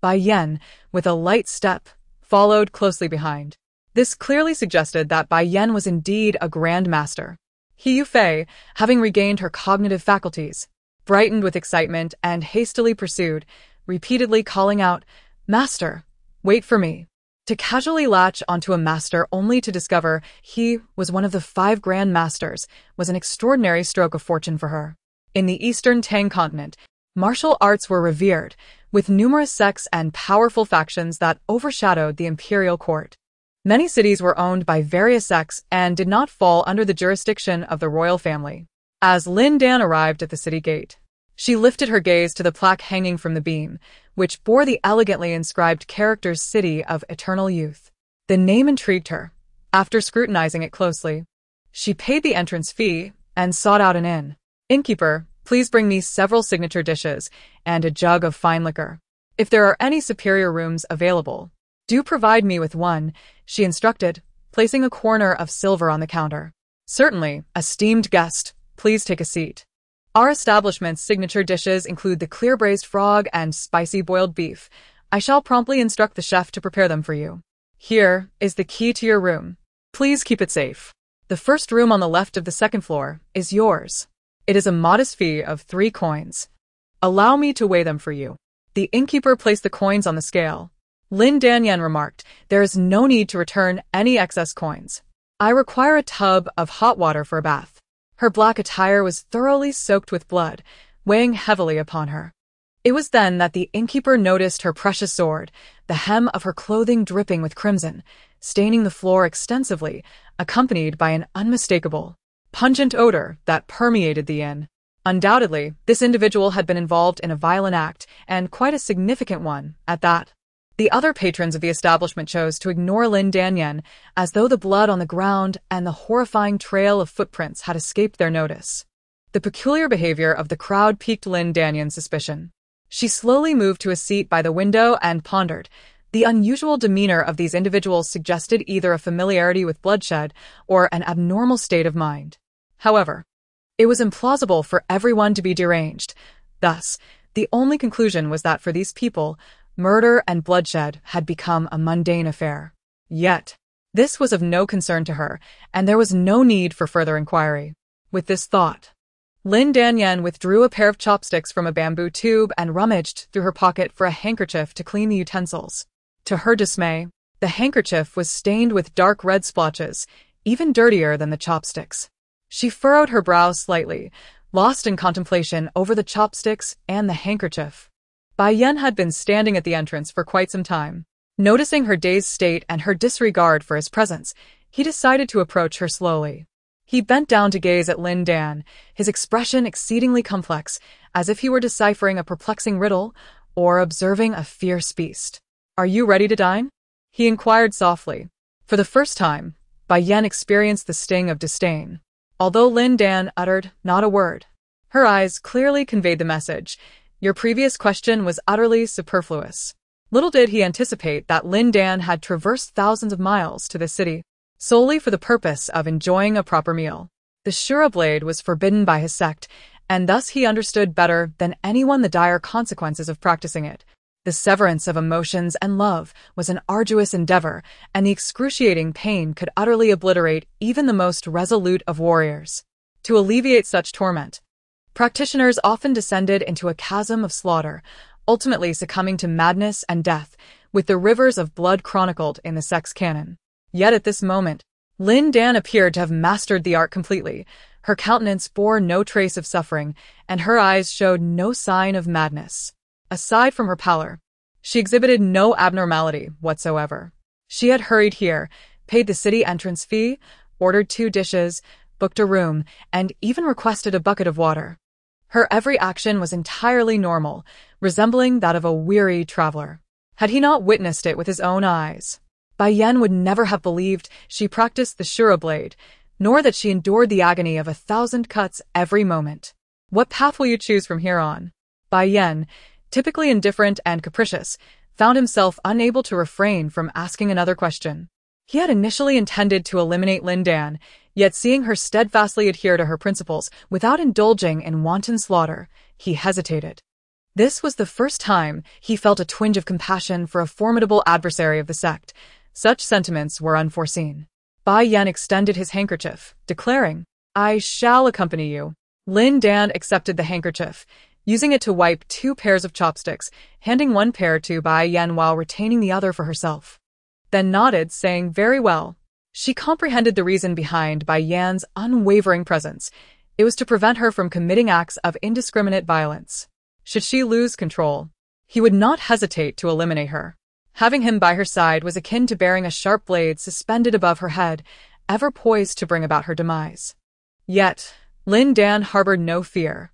Bai Yen, with a light step, followed closely behind. This clearly suggested that Bai Yen was indeed a Grand Master. He Yufei, having regained her cognitive faculties, brightened with excitement and hastily pursued, repeatedly calling out, "Master, wait for me." To casually latch onto a master only to discover he was one of the 5 Grand Masters was an extraordinary stroke of fortune for her. In the Eastern Tang continent, martial arts were revered, with numerous sects and powerful factions that overshadowed the imperial court. Many cities were owned by various sects and did not fall under the jurisdiction of the royal family. As Lin Dan arrived at the city gate, she lifted her gaze to the plaque hanging from the beam, which bore the elegantly inscribed characters City of Eternal Youth. The name intrigued her. After scrutinizing it closely, she paid the entrance fee and sought out an inn. "Innkeeper, please bring me several signature dishes and a jug of fine liquor. If there are any superior rooms available, do provide me with one," she instructed, placing a corner of silver on the counter. Certainly, esteemed guest, please take a seat. Our establishment's signature dishes include the clear braised frog and spicy boiled beef. I shall promptly instruct the chef to prepare them for you. Here is the key to your room. Please keep it safe. The first room on the left of the second floor is yours. It is a modest fee of 3 coins. Allow me to weigh them for you. The innkeeper placed the coins on the scale. Lin Dan remarked, there is no need to return any excess coins. I require a tub of hot water for a bath. Her black attire was thoroughly soaked with blood, weighing heavily upon her. It was then that the innkeeper noticed her precious sword, the hem of her clothing dripping with crimson, staining the floor extensively, accompanied by an unmistakable, pungent odor that permeated the inn. Undoubtedly, this individual had been involved in a violent act, and quite a significant one, at that. The other patrons of the establishment chose to ignore Lin Dan as though the blood on the ground and the horrifying trail of footprints had escaped their notice. The peculiar behavior of the crowd piqued Lin Dan's suspicion. She slowly moved to a seat by the window and pondered. The unusual demeanor of these individuals suggested either a familiarity with bloodshed or an abnormal state of mind. However, it was implausible for everyone to be deranged. Thus, the only conclusion was that for these people, murder and bloodshed had become a mundane affair. Yet, this was of no concern to her, and there was no need for further inquiry. With this thought, Lin Dan withdrew a pair of chopsticks from a bamboo tube and rummaged through her pocket for a handkerchief to clean the utensils. To her dismay, the handkerchief was stained with dark red splotches, even dirtier than the chopsticks. She furrowed her brow slightly, lost in contemplation over the chopsticks and the handkerchief. Bai Yan had been standing at the entrance for quite some time. Noticing her dazed state and her disregard for his presence, he decided to approach her slowly. He bent down to gaze at Lin Dan, his expression exceedingly complex, as if he were deciphering a perplexing riddle or observing a fierce beast. "Are you ready to dine?" he inquired softly. For the first time, Bai Yan experienced the sting of disdain. Although Lin Dan uttered not a word, her eyes clearly conveyed the message. Your previous question was utterly superfluous. Little did he anticipate that Lin Dan had traversed thousands of miles to this city, solely for the purpose of enjoying a proper meal. The Shura blade was forbidden by his sect, and thus he understood better than anyone the dire consequences of practicing it. The severance of emotions and love was an arduous endeavor, and the excruciating pain could utterly obliterate even the most resolute of warriors. To alleviate such torment, practitioners often descended into a chasm of slaughter, ultimately succumbing to madness and death, with the rivers of blood chronicled in the sect's canon. Yet at this moment, Lin Dan appeared to have mastered the art completely. Her countenance bore no trace of suffering, and her eyes showed no sign of madness. Aside from her pallor, she exhibited no abnormality whatsoever. She had hurried here, paid the city entrance fee, ordered 2 dishes, booked a room, and even requested a bucket of water. Her every action was entirely normal, resembling that of a weary traveler. Had he not witnessed it with his own eyes, Bai Yan would never have believed she practiced the Shura blade, nor that she endured the agony of 1,000 cuts every moment. What path will you choose from here on? Bai Yan, typically indifferent and capricious, found himself unable to refrain from asking another question. He had initially intended to eliminate Lin Dan, yet seeing her steadfastly adhere to her principles without indulging in wanton slaughter, he hesitated. This was the first time he felt a twinge of compassion for a formidable adversary of the sect. Such sentiments were unforeseen. Bai Yan extended his handkerchief, declaring, "I shall accompany you." Lin Dan accepted the handkerchief, using it to wipe 2 pairs of chopsticks, handing 1 pair to Bai Yan while retaining the other for herself. Then nodded, saying, "Very well." She comprehended the reason behind Bai Yan's unwavering presence. It was to prevent her from committing acts of indiscriminate violence. Should she lose control, he would not hesitate to eliminate her. Having him by her side was akin to bearing a sharp blade suspended above her head, ever poised to bring about her demise. Yet, Lin Dan harbored no fear.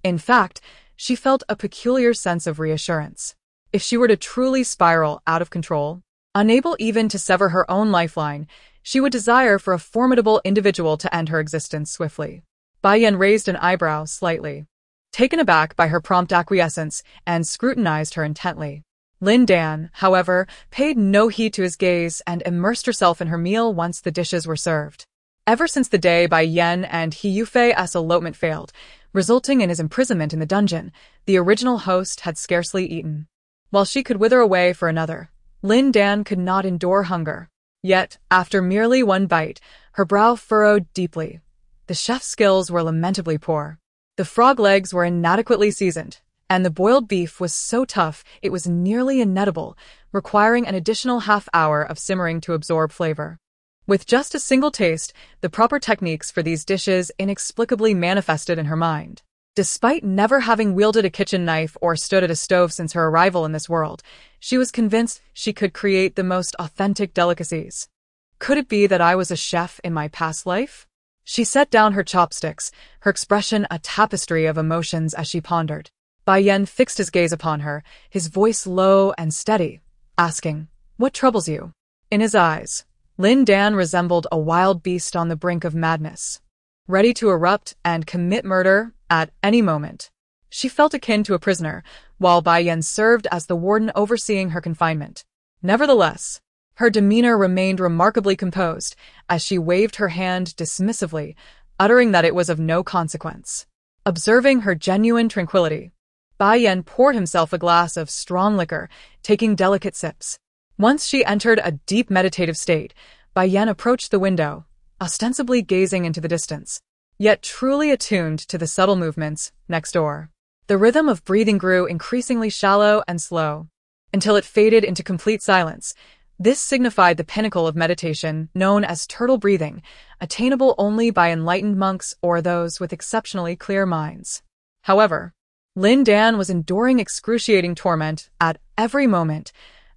In fact, she felt a peculiar sense of reassurance. If she were to truly spiral out of control, unable even to sever her own lifeline, she would desire for a formidable individual to end her existence swiftly. Bai Yan raised an eyebrow slightly, taken aback by her prompt acquiescence, and scrutinized her intently. Lin Dan, however, paid no heed to his gaze and immersed herself in her meal once the dishes were served. Ever since the day Bai Yan and He Yufei's elopement failed, resulting in his imprisonment in the dungeon, the original host had scarcely eaten. While she could wither away for another, Lin Dan could not endure hunger. Yet, after merely one bite, her brow furrowed deeply. The chef's skills were lamentably poor. The frog legs were inadequately seasoned, and the boiled beef was so tough it was nearly inedible, requiring an additional half-hour of simmering to absorb flavor. With just a single taste, the proper techniques for these dishes inexplicably manifested in her mind. Despite never having wielded a kitchen knife or stood at a stove since her arrival in this world, she was convinced she could create the most authentic delicacies. Could it be that I was a chef in my past life? She set down her chopsticks, her expression a tapestry of emotions as she pondered. Bai Yan fixed his gaze upon her, his voice low and steady, asking, "What troubles you?" In his eyes, Lin Dan resembled a wild beast on the brink of madness, ready to erupt and commit murder at any moment. She felt akin to a prisoner, while Bai Yan served as the warden overseeing her confinement. Nevertheless, her demeanor remained remarkably composed as she waved her hand dismissively, uttering that it was of no consequence. Observing her genuine tranquility, Bai Yan poured himself a glass of strong liquor, taking delicate sips. Once she entered a deep meditative state, Bai Yan approached the window, ostensibly gazing into the distance, yet truly attuned to the subtle movements next door. The rhythm of breathing grew increasingly shallow and slow, until it faded into complete silence. This signified the pinnacle of meditation, known as turtle breathing, attainable only by enlightened monks or those with exceptionally clear minds. However, Lin Dan was enduring excruciating torment at every moment.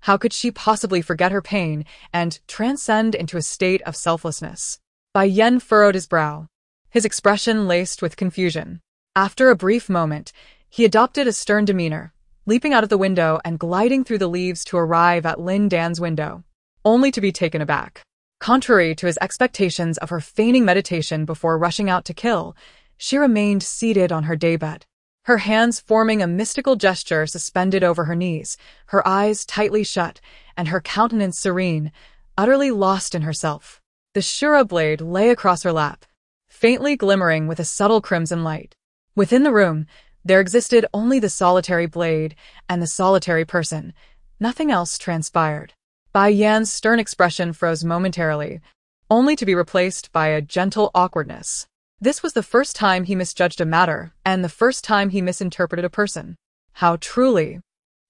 How could she possibly forget her pain and transcend into a state of selflessness? Bai Yan furrowed his brow, his expression laced with confusion. After a brief moment, he adopted a stern demeanor, leaping out of the window and gliding through the leaves to arrive at Lin Dan's window, only to be taken aback. Contrary to his expectations of her feigning meditation before rushing out to kill, she remained seated on her daybed, her hands forming a mystical gesture suspended over her knees, her eyes tightly shut, and her countenance serene, utterly lost in herself. The Shura blade lay across her lap, faintly glimmering with a subtle crimson light. Within the room, there existed only the solitary blade and the solitary person. Nothing else transpired. Bai Yan's stern expression froze momentarily, only to be replaced by a gentle awkwardness. This was the first time he misjudged a matter, and the first time he misinterpreted a person. How truly!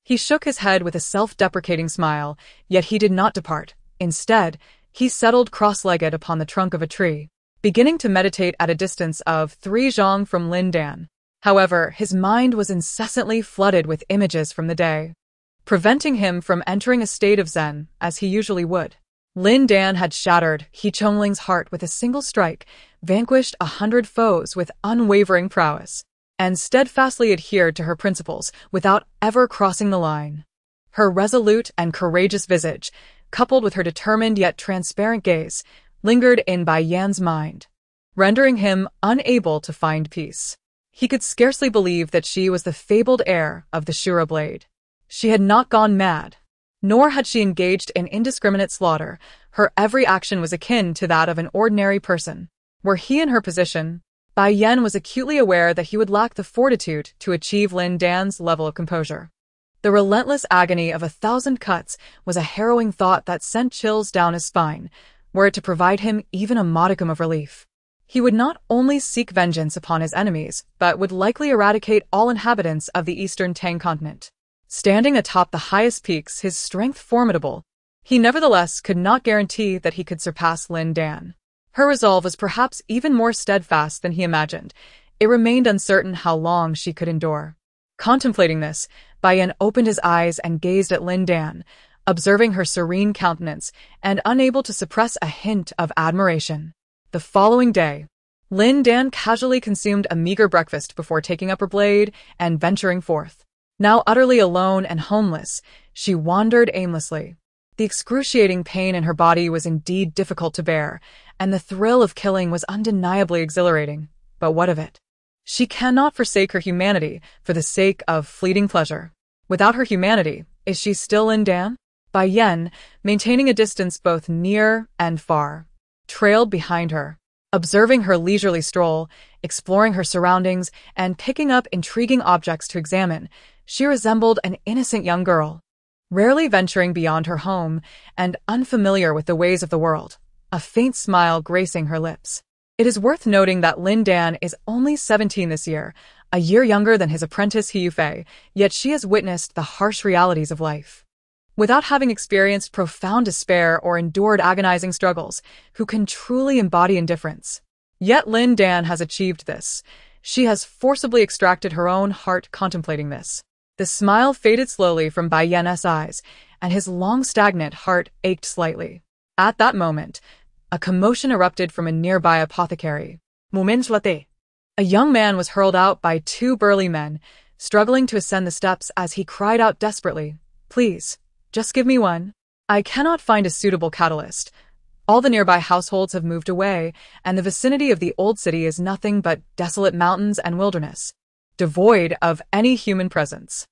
He shook his head with a self-deprecating smile, yet he did not depart. Instead, he settled cross-legged upon the trunk of a tree, beginning to meditate at a distance of 3 zhang from Lin Dan. However, his mind was incessantly flooded with images from the day, preventing him from entering a state of zen, as he usually would. Lin Dan had shattered He Chongling's heart with a single strike, vanquished 100 foes with unwavering prowess, and steadfastly adhered to her principles without ever crossing the line. Her resolute and courageous visage, coupled with her determined yet transparent gaze, lingered in Bai Yan's mind, rendering him unable to find peace. He could scarcely believe that she was the fabled heir of the Shura blade. She had not gone mad, nor had she engaged in indiscriminate slaughter. Her every action was akin to that of an ordinary person. Were he in her position, Bai Yan was acutely aware that he would lack the fortitude to achieve Lin Dan's level of composure. The relentless agony of 1,000 cuts was a harrowing thought that sent chills down his spine, were it to provide him even a modicum of relief. He would not only seek vengeance upon his enemies, but would likely eradicate all inhabitants of the eastern Tang continent. Standing atop the highest peaks, his strength formidable, he nevertheless could not guarantee that he could surpass Lin Dan. Her resolve was perhaps even more steadfast than he imagined. It remained uncertain how long she could endure. Contemplating this, Bai Yan opened his eyes and gazed at Lin Dan, observing her serene countenance and unable to suppress a hint of admiration. The following day, Lin Dan casually consumed a meager breakfast before taking up her blade and venturing forth. Now utterly alone and homeless, she wandered aimlessly. The excruciating pain in her body was indeed difficult to bear, and the thrill of killing was undeniably exhilarating. But what of it? She cannot forsake her humanity for the sake of fleeting pleasure. Without her humanity, is she still Lin Dan? Bai Yan, maintaining a distance both near and far, trailed behind her. Observing her leisurely stroll, exploring her surroundings, and picking up intriguing objects to examine, she resembled an innocent young girl, rarely venturing beyond her home and unfamiliar with the ways of the world, a faint smile gracing her lips. It is worth noting that Lin Dan is only 17 this year, a year younger than his apprentice He Yufei, yet she has witnessed the harsh realities of life. Without having experienced profound despair or endured agonizing struggles, who can truly embody indifference? Yet Lin Dan has achieved this. She has forcibly extracted her own heart contemplating this. The smile faded slowly from Bai Yan's eyes, and his long stagnant heart ached slightly. At that moment, a commotion erupted from a nearby apothecary. Moment latte. A young man was hurled out by two burly men, struggling to ascend the steps as he cried out desperately, "Please, just give me one. I cannot find a suitable catalyst. All the nearby households have moved away, and the vicinity of the old city is nothing but desolate mountains and wilderness, devoid of any human presence."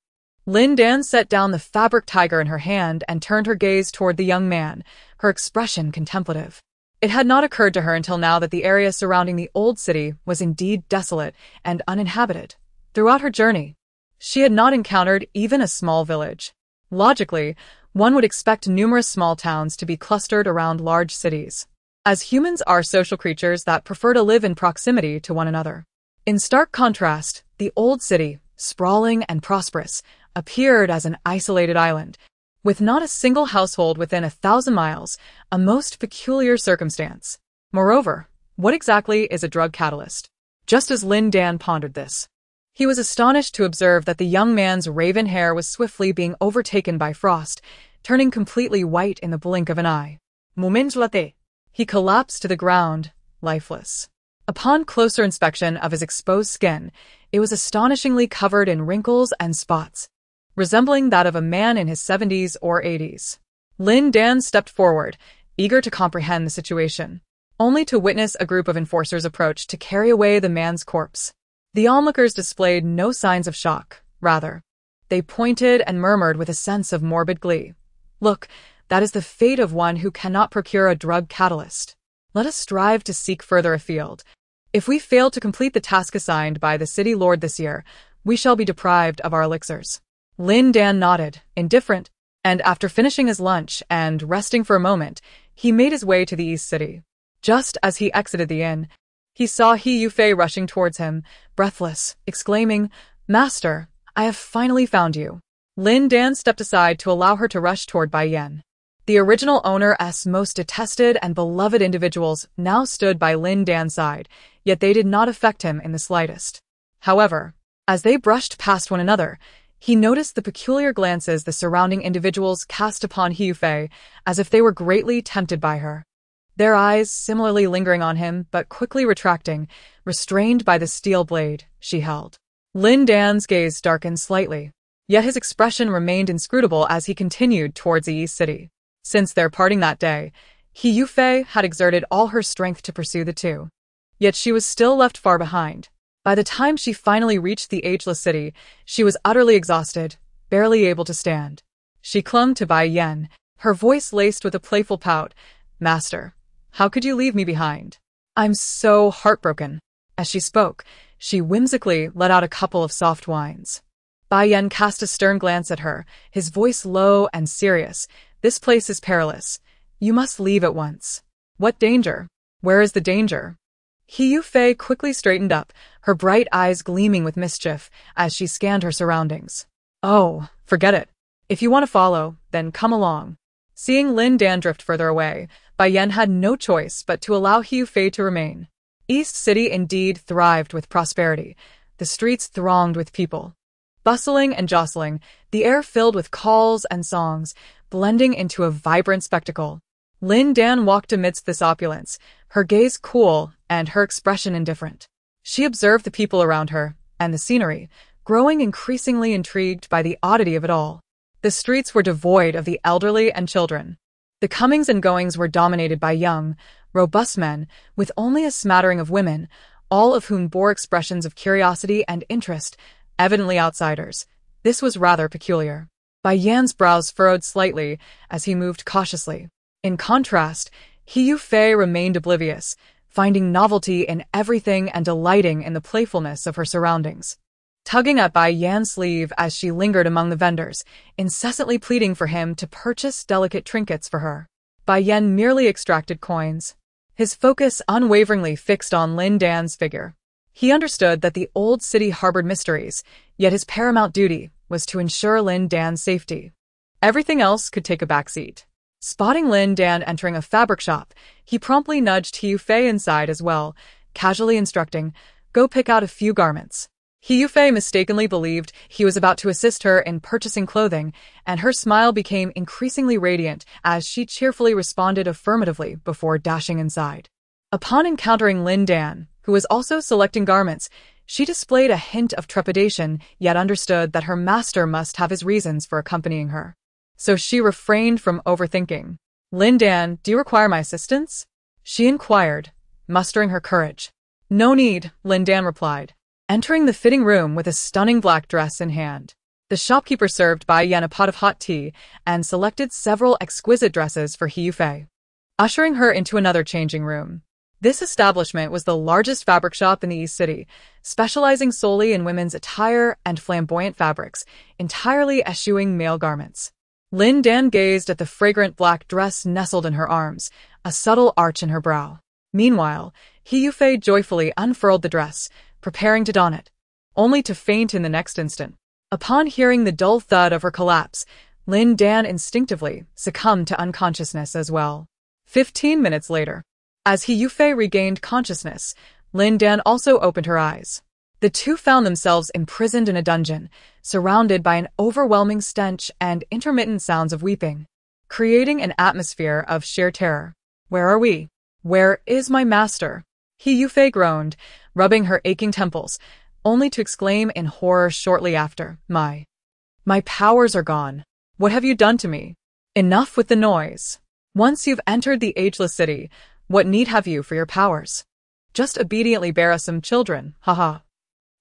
Lin Dan set down the fabric tiger in her hand and turned her gaze toward the young man, her expression contemplative. It had not occurred to her until now that the area surrounding the old city was indeed desolate and uninhabited. Throughout her journey, she had not encountered even a small village. Logically, one would expect numerous small towns to be clustered around large cities, as humans are social creatures that prefer to live in proximity to one another. In stark contrast, the old city, sprawling and prosperous, appeared as an isolated island, with not a single household within 1,000 miles, a most peculiar circumstance. Moreover, what exactly is a drug catalyst? Just as Lin Dan pondered this, he was astonished to observe that the young man's raven hair was swiftly being overtaken by frost, turning completely white in the blink of an eye. Moment latte. He collapsed to the ground, lifeless. Upon closer inspection of his exposed skin, it was astonishingly covered in wrinkles and spots, resembling that of a man in his 70s or 80s. Lin Dan stepped forward, eager to comprehend the situation, only to witness a group of enforcers approach to carry away the man's corpse. The onlookers displayed no signs of shock. Rather, they pointed and murmured with a sense of morbid glee. "Look, that is the fate of one who cannot procure a drug catalyst. Let us strive to seek further afield. If we fail to complete the task assigned by the city lord this year, we shall be deprived of our elixirs." Lin Dan nodded, indifferent, and after finishing his lunch and resting for a moment, he made his way to the East City. Just as he exited the inn, he saw He Yufei rushing towards him, breathless, exclaiming, "Master, I have finally found you." Lin Dan stepped aside to allow her to rush toward Bai Yan. The original owner's most detested and beloved individuals now stood by Lin Dan's side, yet they did not affect him in the slightest. However, as they brushed past one another, he noticed the peculiar glances the surrounding individuals cast upon He Yufei, as if they were greatly tempted by her. Their eyes similarly lingering on him, but quickly retracting, restrained by the steel blade she held. Lin Dan's gaze darkened slightly, yet his expression remained inscrutable as he continued towards the East City. Since their parting that day, He Yufei had exerted all her strength to pursue the two. Yet she was still left far behind. By the time she finally reached the ageless city, she was utterly exhausted, barely able to stand. She clung to Bai Yan, her voice laced with a playful pout. "Master, how could you leave me behind? I'm so heartbroken." As she spoke, she whimsically let out a couple of soft whines. Bai Yan cast a stern glance at her, his voice low and serious. "This place is perilous. You must leave at once." "What danger? Where is the danger?" He Yufei quickly straightened up, her bright eyes gleaming with mischief as she scanned her surroundings. "Oh, forget it. If you want to follow, then come along." Seeing Lin Dan drift further away, Bai Yan had no choice but to allow He Yufei to remain. East City indeed thrived with prosperity, the streets thronged with people. Bustling and jostling, the air filled with calls and songs, blending into a vibrant spectacle. Lin Dan walked amidst this opulence, her gaze cool and her expression indifferent. She observed the people around her, and the scenery, growing increasingly intrigued by the oddity of it all. The streets were devoid of the elderly and children. The comings and goings were dominated by young, robust men, with only a smattering of women, all of whom bore expressions of curiosity and interest, evidently outsiders. This was rather peculiar. Bai Yan's brows furrowed slightly as he moved cautiously. In contrast, He Yufei remained oblivious, finding novelty in everything and delighting in the playfulness of her surroundings. Tugging at Bai Yan's sleeve as she lingered among the vendors, incessantly pleading for him to purchase delicate trinkets for her. Bai Yan merely extracted coins, his focus unwaveringly fixed on Lin Dan's figure. He understood that the old city harbored mysteries, yet his paramount duty was to ensure Lin Dan's safety. Everything else could take a backseat. Spotting Lin Dan entering a fabric shop, he promptly nudged He Yufei inside as well, casually instructing, "Go pick out a few garments." He Yufei mistakenly believed he was about to assist her in purchasing clothing, and her smile became increasingly radiant as she cheerfully responded affirmatively before dashing inside. Upon encountering Lin Dan, who was also selecting garments, she displayed a hint of trepidation, yet understood that her master must have his reasons for accompanying her. So she refrained from overthinking. "Lin Dan, do you require my assistance?" she inquired, mustering her courage. "No need," Lin Dan replied, entering the fitting room with a stunning black dress in hand. The shopkeeper served Bai Yan a pot of hot tea and selected several exquisite dresses for He Yufei, ushering her into another changing room. This establishment was the largest fabric shop in the East City, specializing solely in women's attire and flamboyant fabrics, entirely eschewing male garments. Lin Dan gazed at the fragrant black dress nestled in her arms, a subtle arch in her brow. Meanwhile, He Yufei joyfully unfurled the dress, preparing to don it, only to faint in the next instant. Upon hearing the dull thud of her collapse, Lin Dan instinctively succumbed to unconsciousness as well. 15 minutes later, as He Yufei regained consciousness, Lin Dan also opened her eyes. The two found themselves imprisoned in a dungeon, surrounded by an overwhelming stench and intermittent sounds of weeping, creating an atmosphere of sheer terror. "Where are we? Where is my master?" He Yufei groaned, rubbing her aching temples, only to exclaim in horror shortly after, My powers are gone. What have you done to me? Enough with the noise. Once you've entered the ageless city, what need have you for your powers? Just obediently bear us some children, haha."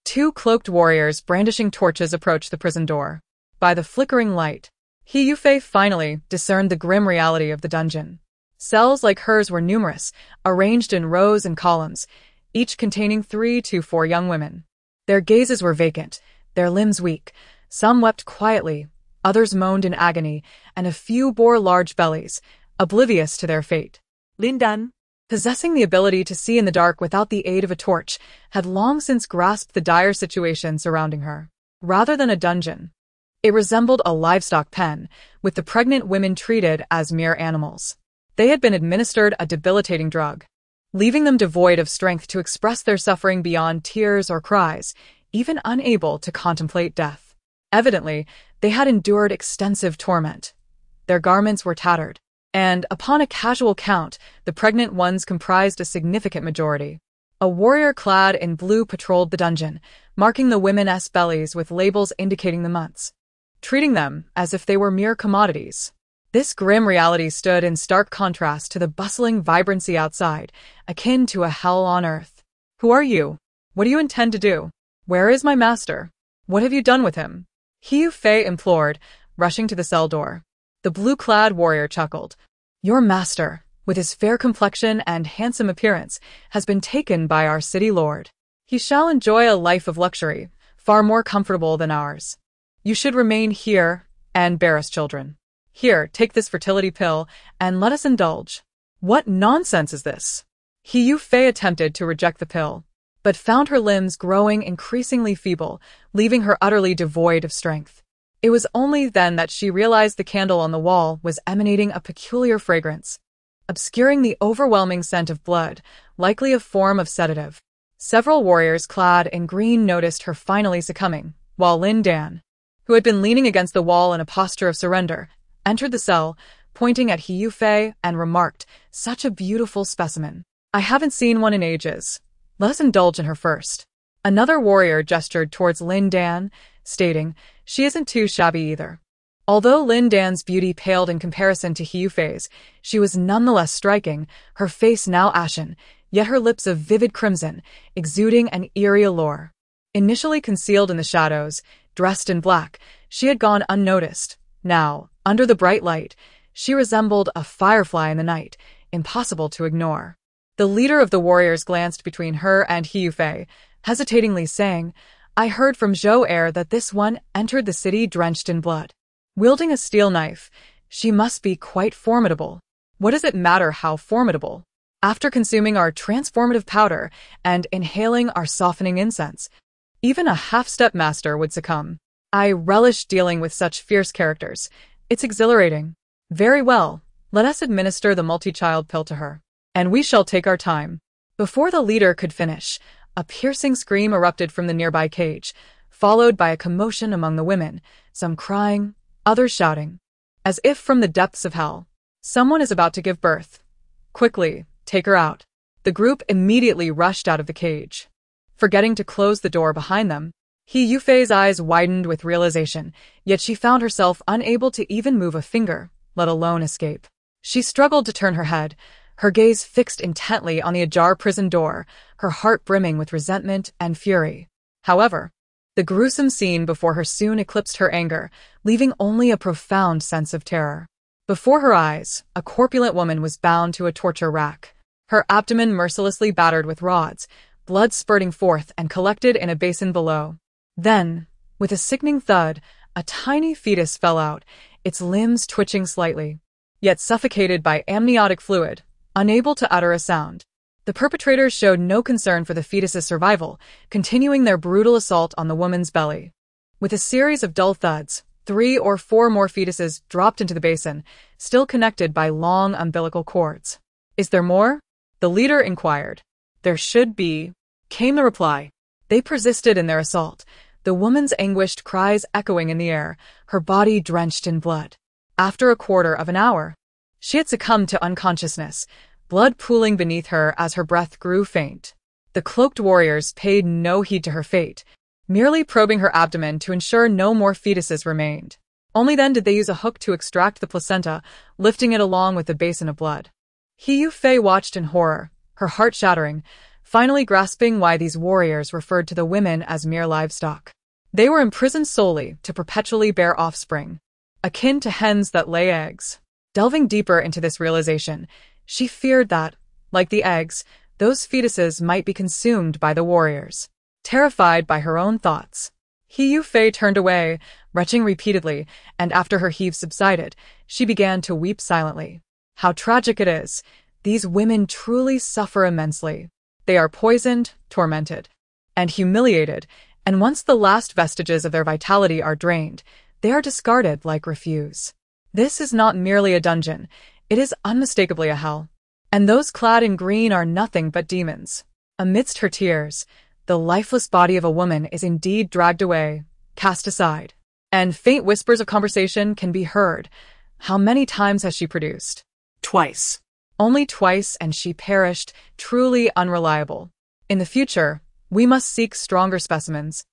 Two cloaked warriors brandishing torches approached the prison door. By the flickering light, He Yufei finally discerned the grim reality of the dungeon. Cells like hers were numerous, arranged in rows and columns, each containing 3 to 4 young women. Their gazes were vacant, their limbs weak. Some wept quietly, others moaned in agony, and a few bore large bellies, oblivious to their fate. Lin Dan, possessing the ability to see in the dark without the aid of a torch, had long since grasped the dire situation surrounding her. Rather than a dungeon, it resembled a livestock pen, with the pregnant women treated as mere animals. They had been administered a debilitating drug, leaving them devoid of strength to express their suffering beyond tears or cries, even unable to contemplate death. Evidently, they had endured extensive torment. Their garments were tattered, and, upon a casual count, the pregnant ones comprised a significant majority. A warrior clad in blue patrolled the dungeon, marking the women's bellies with labels indicating the months, treating them as if they were mere commodities. This grim reality stood in stark contrast to the bustling vibrancy outside, akin to a hell on earth. "Who are you? What do you intend to do? Where is my master? What have you done with him?" He Yufei implored, rushing to the cell door. The blue-clad warrior chuckled. "Your master, with his fair complexion and handsome appearance, has been taken by our city lord. He shall enjoy a life of luxury, far more comfortable than ours. You should remain here and bear us children. Here, take this fertility pill, and let us indulge." "What nonsense is this?" He Yufei attempted to reject the pill, but found her limbs growing increasingly feeble, leaving her utterly devoid of strength. It was only then that she realized the candle on the wall was emanating a peculiar fragrance, obscuring the overwhelming scent of blood, likely a form of sedative. Several warriors clad in green noticed her finally succumbing, while Lin Dan, who had been leaning against the wall in a posture of surrender, entered the cell, pointing at He Yufei, and remarked, "Such a beautiful specimen. I haven't seen one in ages. Let us indulge in her first." Another warrior gestured towards Lin Dan, stating, "She isn't too shabby either." Although Lin Dan's beauty paled in comparison to He Yufei's, she was nonetheless striking, her face now ashen, yet her lips of vivid crimson, exuding an eerie allure. Initially concealed in the shadows, dressed in black, she had gone unnoticed. Now, under the bright light, she resembled a firefly in the night, impossible to ignore. The leader of the warriors glanced between her and He Yufei, hesitatingly saying, "I heard from Zhou Air that this one entered the city drenched in blood. Wielding a steel knife, she must be quite formidable." What does it matter how formidable? After consuming our transformative powder and inhaling our softening incense, even a half-step master would succumb. I relish dealing with such fierce characters. It's exhilarating. Very well, let us administer the multi-child pill to her, and we shall take our time. Before the leader could finish, a piercing scream erupted from the nearby cage, followed by a commotion among the women, some crying, others shouting. As if from the depths of hell, someone is about to give birth. Quickly, take her out. The group immediately rushed out of the cage. Forgetting to close the door behind them, He Yufei's eyes widened with realization, yet she found herself unable to even move a finger, let alone escape. She struggled to turn her head, her gaze fixed intently on the ajar prison door, her heart brimming with resentment and fury. However, the gruesome scene before her soon eclipsed her anger, leaving only a profound sense of terror. Before her eyes, a corpulent woman was bound to a torture rack, her abdomen mercilessly battered with rods, blood spurting forth and collected in a basin below. Then, with a sickening thud, a tiny fetus fell out, its limbs twitching slightly, yet suffocated by amniotic fluid, unable to utter a sound. The perpetrators showed no concern for the fetus's survival, continuing their brutal assault on the woman's belly. With a series of dull thuds, 3 or 4 more fetuses dropped into the basin, still connected by long umbilical cords. "Is there more?" the leader inquired. "There should be," came the reply. They persisted in their assault, the woman's anguished cries echoing in the air, her body drenched in blood. After a quarter of an hour, she had succumbed to unconsciousness, blood pooling beneath her as her breath grew faint. The cloaked warriors paid no heed to her fate, merely probing her abdomen to ensure no more fetuses remained. Only then did they use a hook to extract the placenta, lifting it along with the basin of blood. He Yufei watched in horror, her heart shattering, finally grasping why these warriors referred to the women as mere livestock. They were imprisoned solely to perpetually bear offspring, akin to hens that lay eggs. Delving deeper into this realization, she feared that, like the eggs, those fetuses might be consumed by the warriors. Terrified by her own thoughts, He Yufei turned away, retching repeatedly, and after her heaves subsided, she began to weep silently. How tragic it is! These women truly suffer immensely. They are poisoned, tormented, and humiliated, and once the last vestiges of their vitality are drained, they are discarded like refuse. This is not merely a dungeon, it is unmistakably a hell. And those clad in green are nothing but demons. Amidst her tears, the lifeless body of a woman is indeed dragged away, cast aside, and faint whispers of conversation can be heard. How many times has she produced? Twice. Only twice, and she perished, truly unreliable. In the future, we must seek stronger specimens,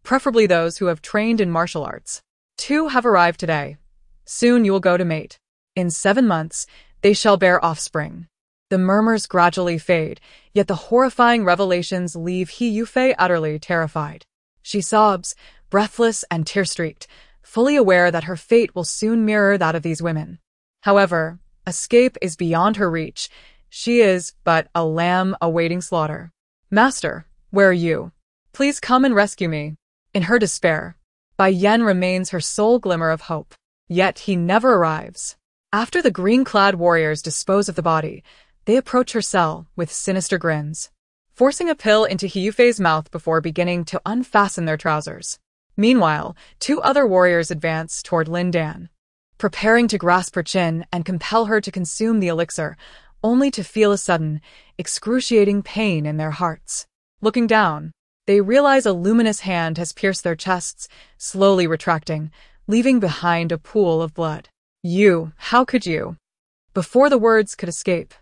preferably those who have trained in martial arts. 2 have arrived today. Soon you will go to mate. In 7 months, they shall bear offspring. The murmurs gradually fade, yet the horrifying revelations leave He Yufei utterly terrified. She sobs, breathless and tear-streaked, fully aware that her fate will soon mirror that of these women. However, escape is beyond her reach. She is but a lamb awaiting slaughter. "Master, where are you? Please come and rescue me." In her despair, Bai Yan remains her sole glimmer of hope. Yet he never arrives. After the green-clad warriors dispose of the body, they approach her cell with sinister grins, forcing a pill into He Yufei's mouth before beginning to unfasten their trousers. Meanwhile, 2 other warriors advance toward Lin Dan, preparing to grasp her chin and compel her to consume the elixir, only to feel a sudden, excruciating pain in their hearts. Looking down, they realize a luminous hand has pierced their chests, slowly retracting, leaving behind a pool of blood. "You, how could you?" Before the words could escape,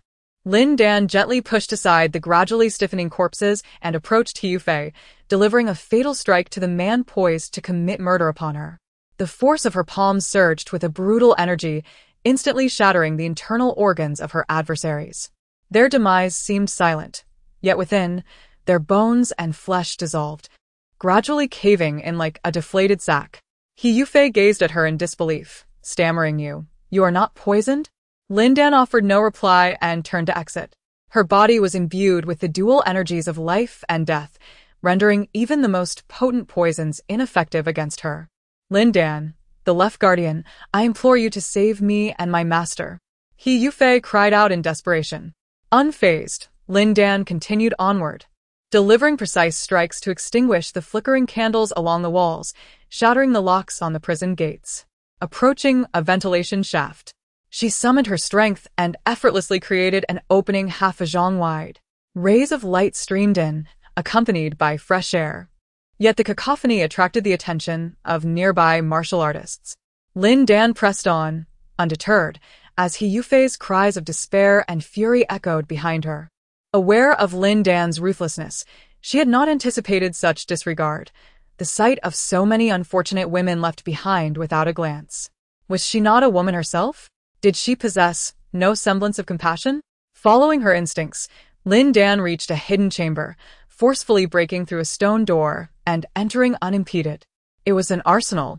Lin Dan gently pushed aside the gradually stiffening corpses and approached He Yufei, delivering a fatal strike to the man poised to commit murder upon her. The force of her palms surged with a brutal energy, instantly shattering the internal organs of her adversaries. Their demise seemed silent, yet within, their bones and flesh dissolved, gradually caving in like a deflated sack. He Yufei gazed at her in disbelief, stammering, You are not poisoned?" Lin Dan offered no reply and turned to exit. Her body was imbued with the dual energies of life and death, rendering even the most potent poisons ineffective against her. Lin Dan, the Left Guardian, I implore you to save me and my master. He Yufei cried out in desperation. Unfazed, Lin Dan continued onward, delivering precise strikes to extinguish the flickering candles along the walls, shattering the locks on the prison gates. Approaching a ventilation shaft, she summoned her strength and effortlessly created an opening half a zhang wide. Rays of light streamed in, accompanied by fresh air. Yet the cacophony attracted the attention of nearby martial artists. Lin Dan pressed on, undeterred, as He Yufei's cries of despair and fury echoed behind her. Aware of Lin Dan's ruthlessness, she had not anticipated such disregard. The sight of so many unfortunate women left behind without a glance. Was she not a woman herself? Did she possess no semblance of compassion? Following her instincts, Lin Dan reached a hidden chamber, forcefully breaking through a stone door and entering unimpeded. It was an arsenal,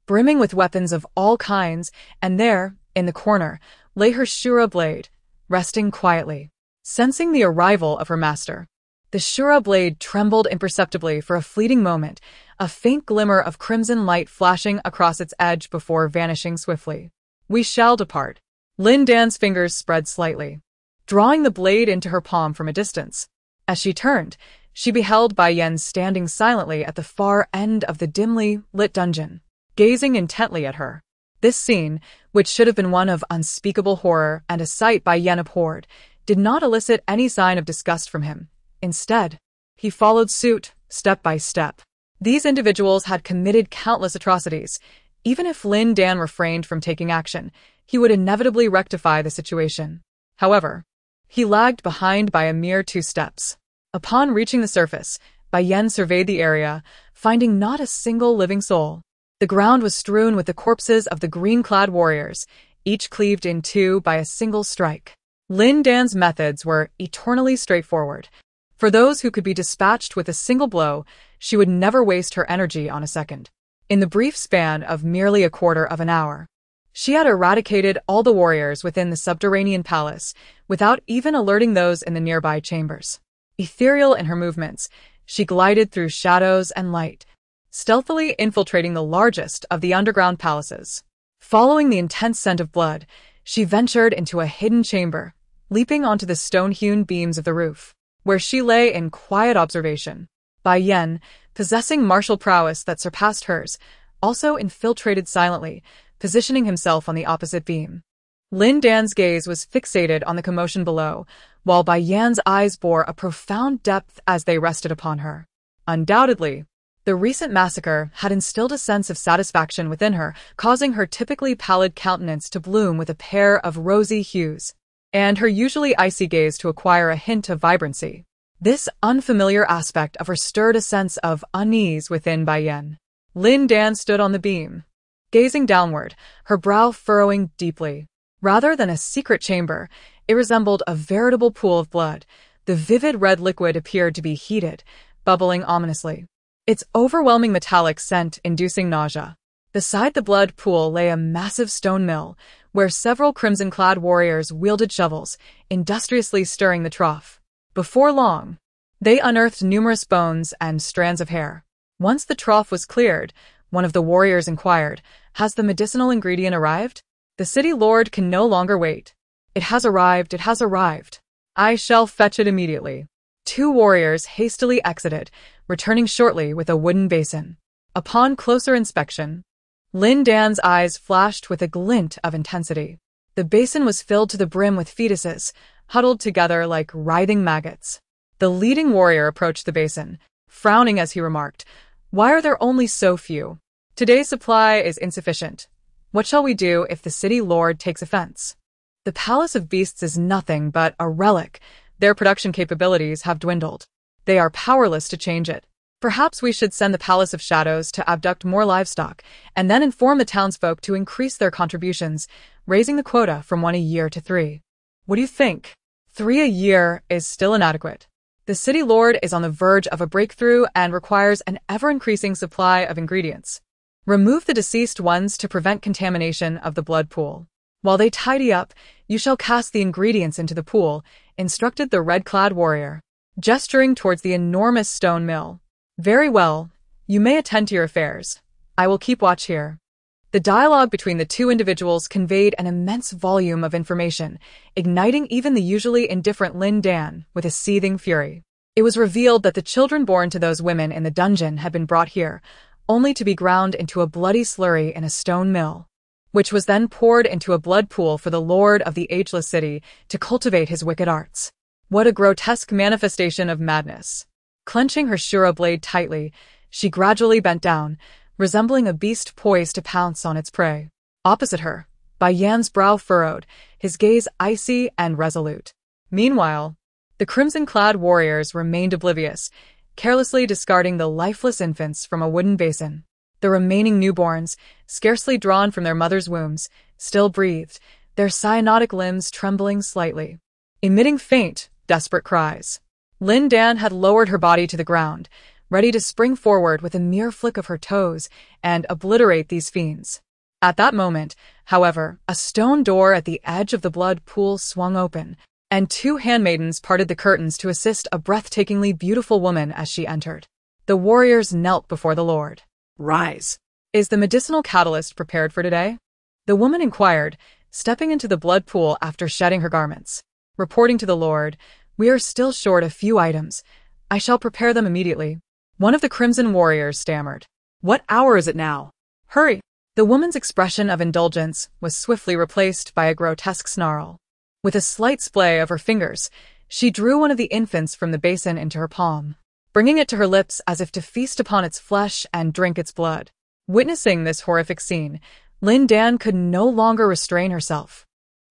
brimming with weapons of all kinds, and there, in the corner, lay her Shura blade, resting quietly. Sensing the arrival of her master, the Shura blade trembled imperceptibly for a fleeting moment, a faint glimmer of crimson light flashing across its edge before vanishing swiftly. We shall depart. Lin Dan's fingers spread slightly, drawing the blade into her palm from a distance. As she turned, she beheld Bai Yan standing silently at the far end of the dimly lit dungeon, gazing intently at her. This scene, which should have been one of unspeakable horror and a sight Bai Yan abhorred, did not elicit any sign of disgust from him. Instead, he followed suit, step by step. These individuals had committed countless atrocities. Even if Lin Dan refrained from taking action, he would inevitably rectify the situation. However, he lagged behind by a mere 2 steps. Upon reaching the surface, Bai Yan surveyed the area, finding not a single living soul. The ground was strewn with the corpses of the green-clad warriors, each cleaved in 2 by a single strike. Lin Dan's methods were eternally straightforward. For those who could be dispatched with a single blow, she would never waste her energy on a second. In the brief span of merely a quarter of an hour, she had eradicated all the warriors within the subterranean palace, without even alerting those in the nearby chambers. Ethereal in her movements, she glided through shadows and light, stealthily infiltrating the largest of the underground palaces. Following the intense scent of blood, she ventured into a hidden chamber, leaping onto the stone-hewn beams of the roof, where she lay in quiet observation. Bai Yan, possessing martial prowess that surpassed hers, also infiltrated silently, positioning himself on the opposite beam. Lin Dan's gaze was fixated on the commotion below, while Bai Yan's eyes bore a profound depth as they rested upon her. Undoubtedly, the recent massacre had instilled a sense of satisfaction within her, causing her typically pallid countenance to bloom with a pair of rosy hues, and her usually icy gaze to acquire a hint of vibrancy. This unfamiliar aspect of her stirred a sense of unease within Bai Yan. Lin Dan stood on the beam, gazing downward, her brow furrowing deeply. Rather than a secret chamber, it resembled a veritable pool of blood. The vivid red liquid appeared to be heated, bubbling ominously, its overwhelming metallic scent inducing nausea. Beside the blood pool lay a massive stone mill, where several crimson-clad warriors wielded shovels, industriously stirring the trough. Before long, they unearthed numerous bones and strands of hair. Once the trough was cleared, one of the warriors inquired, "Has the medicinal ingredient arrived?" "The city lord can no longer wait. It has arrived, it has arrived. I shall fetch it immediately." 2 warriors hastily exited, returning shortly with a wooden basin. Upon closer inspection, Lin Dan's eyes flashed with a glint of intensity. The basin was filled to the brim with fetuses, huddled together like writhing maggots. The leading warrior approached the basin, frowning as he remarked, "Why are there only so few? Today's supply is insufficient. What shall we do if the city lord takes offense? The Palace of Beasts is nothing but a relic. Their production capabilities have dwindled. They are powerless to change it. Perhaps we should send the Palace of Shadows to abduct more livestock, and then inform the townsfolk to increase their contributions, raising the quota from 1 a year to 3. What do you think? 3 a year is still inadequate. The city lord is on the verge of a breakthrough and requires an ever-increasing supply of ingredients. Remove the deceased ones to prevent contamination of the blood pool. While they tidy up, you shall cast the ingredients into the pool, instructed the red-clad warrior, gesturing towards the enormous stone mill. "Very well, you may attend to your affairs. I will keep watch here." The dialogue between the two individuals conveyed an immense volume of information, igniting even the usually indifferent Lin Dan with a seething fury. It was revealed that the children born to those women in the dungeon had been brought here, only to be ground into a bloody slurry in a stone mill, which was then poured into a blood pool for the lord of the ageless city to cultivate his wicked arts. What a grotesque manifestation of madness! Clenching her shura blade tightly, she gradually bent down, resembling a beast poised to pounce on its prey. Opposite her, Bai Yan's brow furrowed, his gaze icy and resolute. Meanwhile, the crimson-clad warriors remained oblivious, carelessly discarding the lifeless infants from a wooden basin. The remaining newborns, scarcely drawn from their mothers' wombs, still breathed, their cyanotic limbs trembling slightly, emitting faint, desperate cries. Lin Dan had lowered her body to the ground, ready to spring forward with a mere flick of her toes and obliterate these fiends. At that moment, however, a stone door at the edge of the blood pool swung open, and two handmaidens parted the curtains to assist a breathtakingly beautiful woman as she entered. The warriors knelt before the lord. Rise. "Is the medicinal catalyst prepared for today?" the woman inquired, stepping into the blood pool after shedding her garments. Reporting to the lord, "We are still short a few items. I shall prepare them immediately." One of the crimson warriors stammered. What hour is it now? "Hurry!" The woman's expression of indulgence was swiftly replaced by a grotesque snarl. With a slight splay of her fingers, she drew one of the infants from the basin into her palm, bringing it to her lips as if to feast upon its flesh and drink its blood. Witnessing this horrific scene, Lin Dan could no longer restrain herself.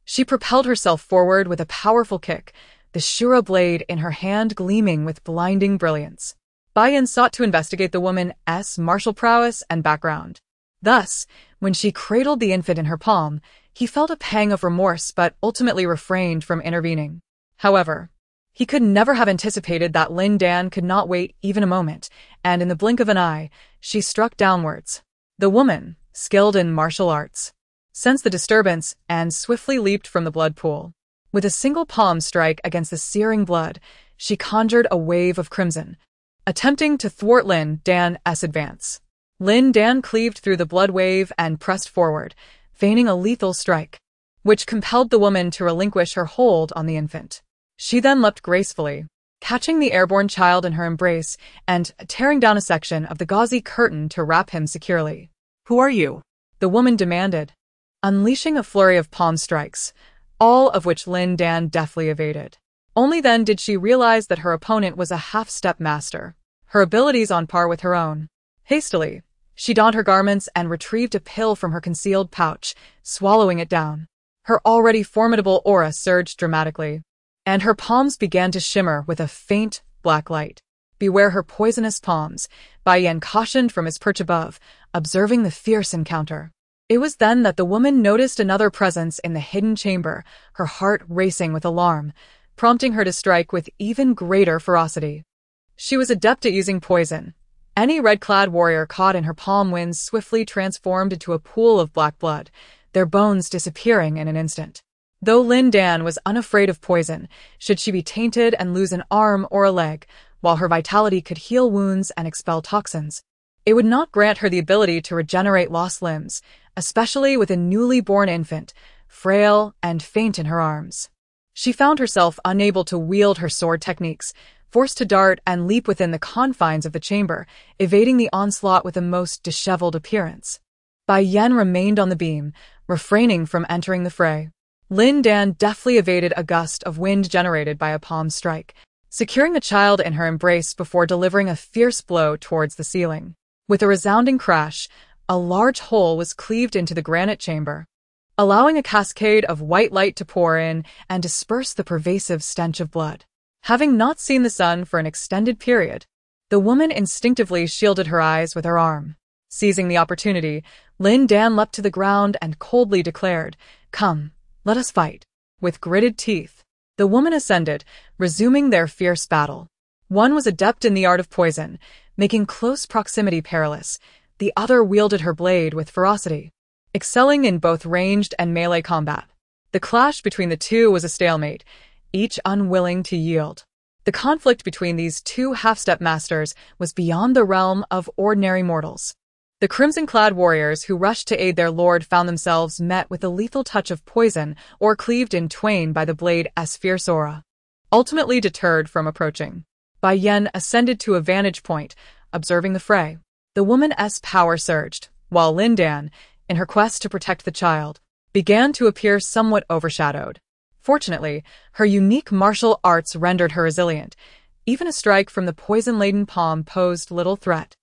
She propelled herself forward with a powerful kick, the shura blade in her hand gleaming with blinding brilliance. Bai Yan sought to investigate the woman's martial prowess and background. Thus, when she cradled the infant in her palm, he felt a pang of remorse but ultimately refrained from intervening. However, he could never have anticipated that Lin Dan could not wait even a moment, and in the blink of an eye, she struck downwards. The woman, skilled in martial arts, sensed the disturbance and swiftly leaped from the blood pool. With a single palm strike against the searing blood, she conjured a wave of crimson, attempting to thwart Lin Dan's advance. Lin Dan cleaved through the blood wave and pressed forward, feigning a lethal strike, which compelled the woman to relinquish her hold on the infant. She then leapt gracefully, catching the airborne child in her embrace and tearing down a section of the gauzy curtain to wrap him securely. Who are you? The woman demanded, unleashing a flurry of palm strikes, all of which Lin Dan deftly evaded. Only then did she realize that her opponent was a half-step master, her abilities on par with her own. Hastily, she donned her garments and retrieved a pill from her concealed pouch, swallowing it down. Her already formidable aura surged dramatically, and her palms began to shimmer with a faint, black light. "Beware her poisonous palms," Bai Yan cautioned from his perch above, observing the fierce encounter. It was then that the woman noticed another presence in the hidden chamber, her heart racing with alarm, prompting her to strike with even greater ferocity. She was adept at using poison. Any red-clad warrior caught in her palm winds swiftly transformed into a pool of black blood, their bones disappearing in an instant. Though Lin Dan was unafraid of poison, should she be tainted and lose an arm or a leg, while her vitality could heal wounds and expel toxins, it would not grant her the ability to regenerate lost limbs, especially with a newly born infant, frail and faint in her arms. She found herself unable to wield her sword techniques, forced to dart and leap within the confines of the chamber, evading the onslaught with a most disheveled appearance. Bai Yan remained on the beam, refraining from entering the fray. Lin Dan deftly evaded a gust of wind generated by a palm strike, securing the child in her embrace before delivering a fierce blow towards the ceiling. With a resounding crash, a large hole was cleaved into the granite chamber, allowing a cascade of white light to pour in and disperse the pervasive stench of blood. Having not seen the sun for an extended period, the woman instinctively shielded her eyes with her arm. Seizing the opportunity, Lin Dan leapt to the ground and coldly declared, "Come, let us fight." With gritted teeth, the woman ascended, resuming their fierce battle. One was adept in the art of poison, making close proximity perilous. The other wielded her blade with ferocity, excelling in both ranged and melee combat. The clash between the two was a stalemate, each unwilling to yield. The conflict between these two half-step masters was beyond the realm of ordinary mortals. The crimson-clad warriors who rushed to aid their lord found themselves met with a lethal touch of poison or cleaved in twain by the blade's fierce aura. Ultimately deterred from approaching, Bai Yan ascended to a vantage point, observing the fray. The woman's power surged, while Lin Dan, in her quest to protect the child, began to appear somewhat overshadowed. Fortunately, her unique martial arts rendered her resilient. Even a strike from the poison-laden palm posed little threat,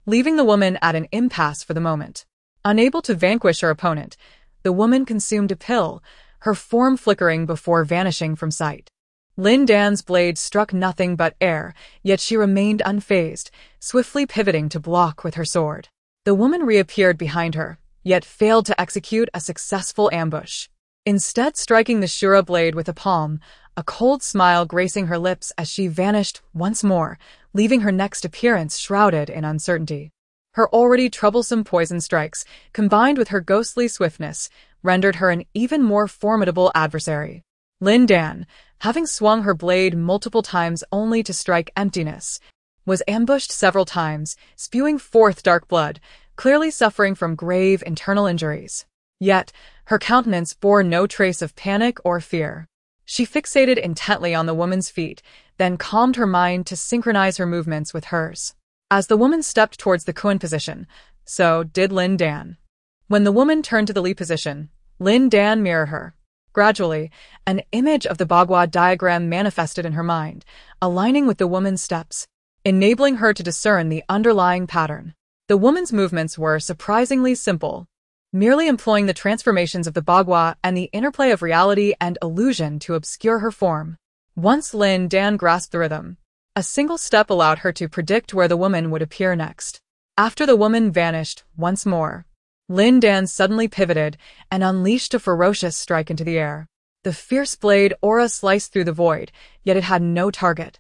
leaving the woman at an impasse for the moment. Unable to vanquish her opponent, the woman consumed a pill, her form flickering before vanishing from sight. Lin Dan's blade struck nothing but air, yet she remained unfazed, swiftly pivoting to block with her sword. The woman reappeared behind her, yet failed to execute a successful ambush. Instead striking the Shura blade with a palm, a cold smile gracing her lips as she vanished once more, leaving her next appearance shrouded in uncertainty. Her already troublesome poison strikes, combined with her ghostly swiftness, rendered her an even more formidable adversary. Lin Dan, having swung her blade multiple times only to strike emptiness, was ambushed several times, spewing forth dark blood, clearly suffering from grave internal injuries. Yet, her countenance bore no trace of panic or fear. She fixated intently on the woman's feet, then calmed her mind to synchronize her movements with hers. As the woman stepped towards the Kuan position, so did Lin Dan. When the woman turned to the Li position, Lin Dan mirrored her. Gradually, an image of the Bagua diagram manifested in her mind, aligning with the woman's steps, enabling her to discern the underlying pattern. The woman's movements were surprisingly simple, merely employing the transformations of the Bagua and the interplay of reality and illusion to obscure her form. Once Lin Dan grasped the rhythm, a single step allowed her to predict where the woman would appear next. After the woman vanished once more, Lin Dan suddenly pivoted and unleashed a ferocious strike into the air. The fierce blade aura sliced through the void, yet it had no target,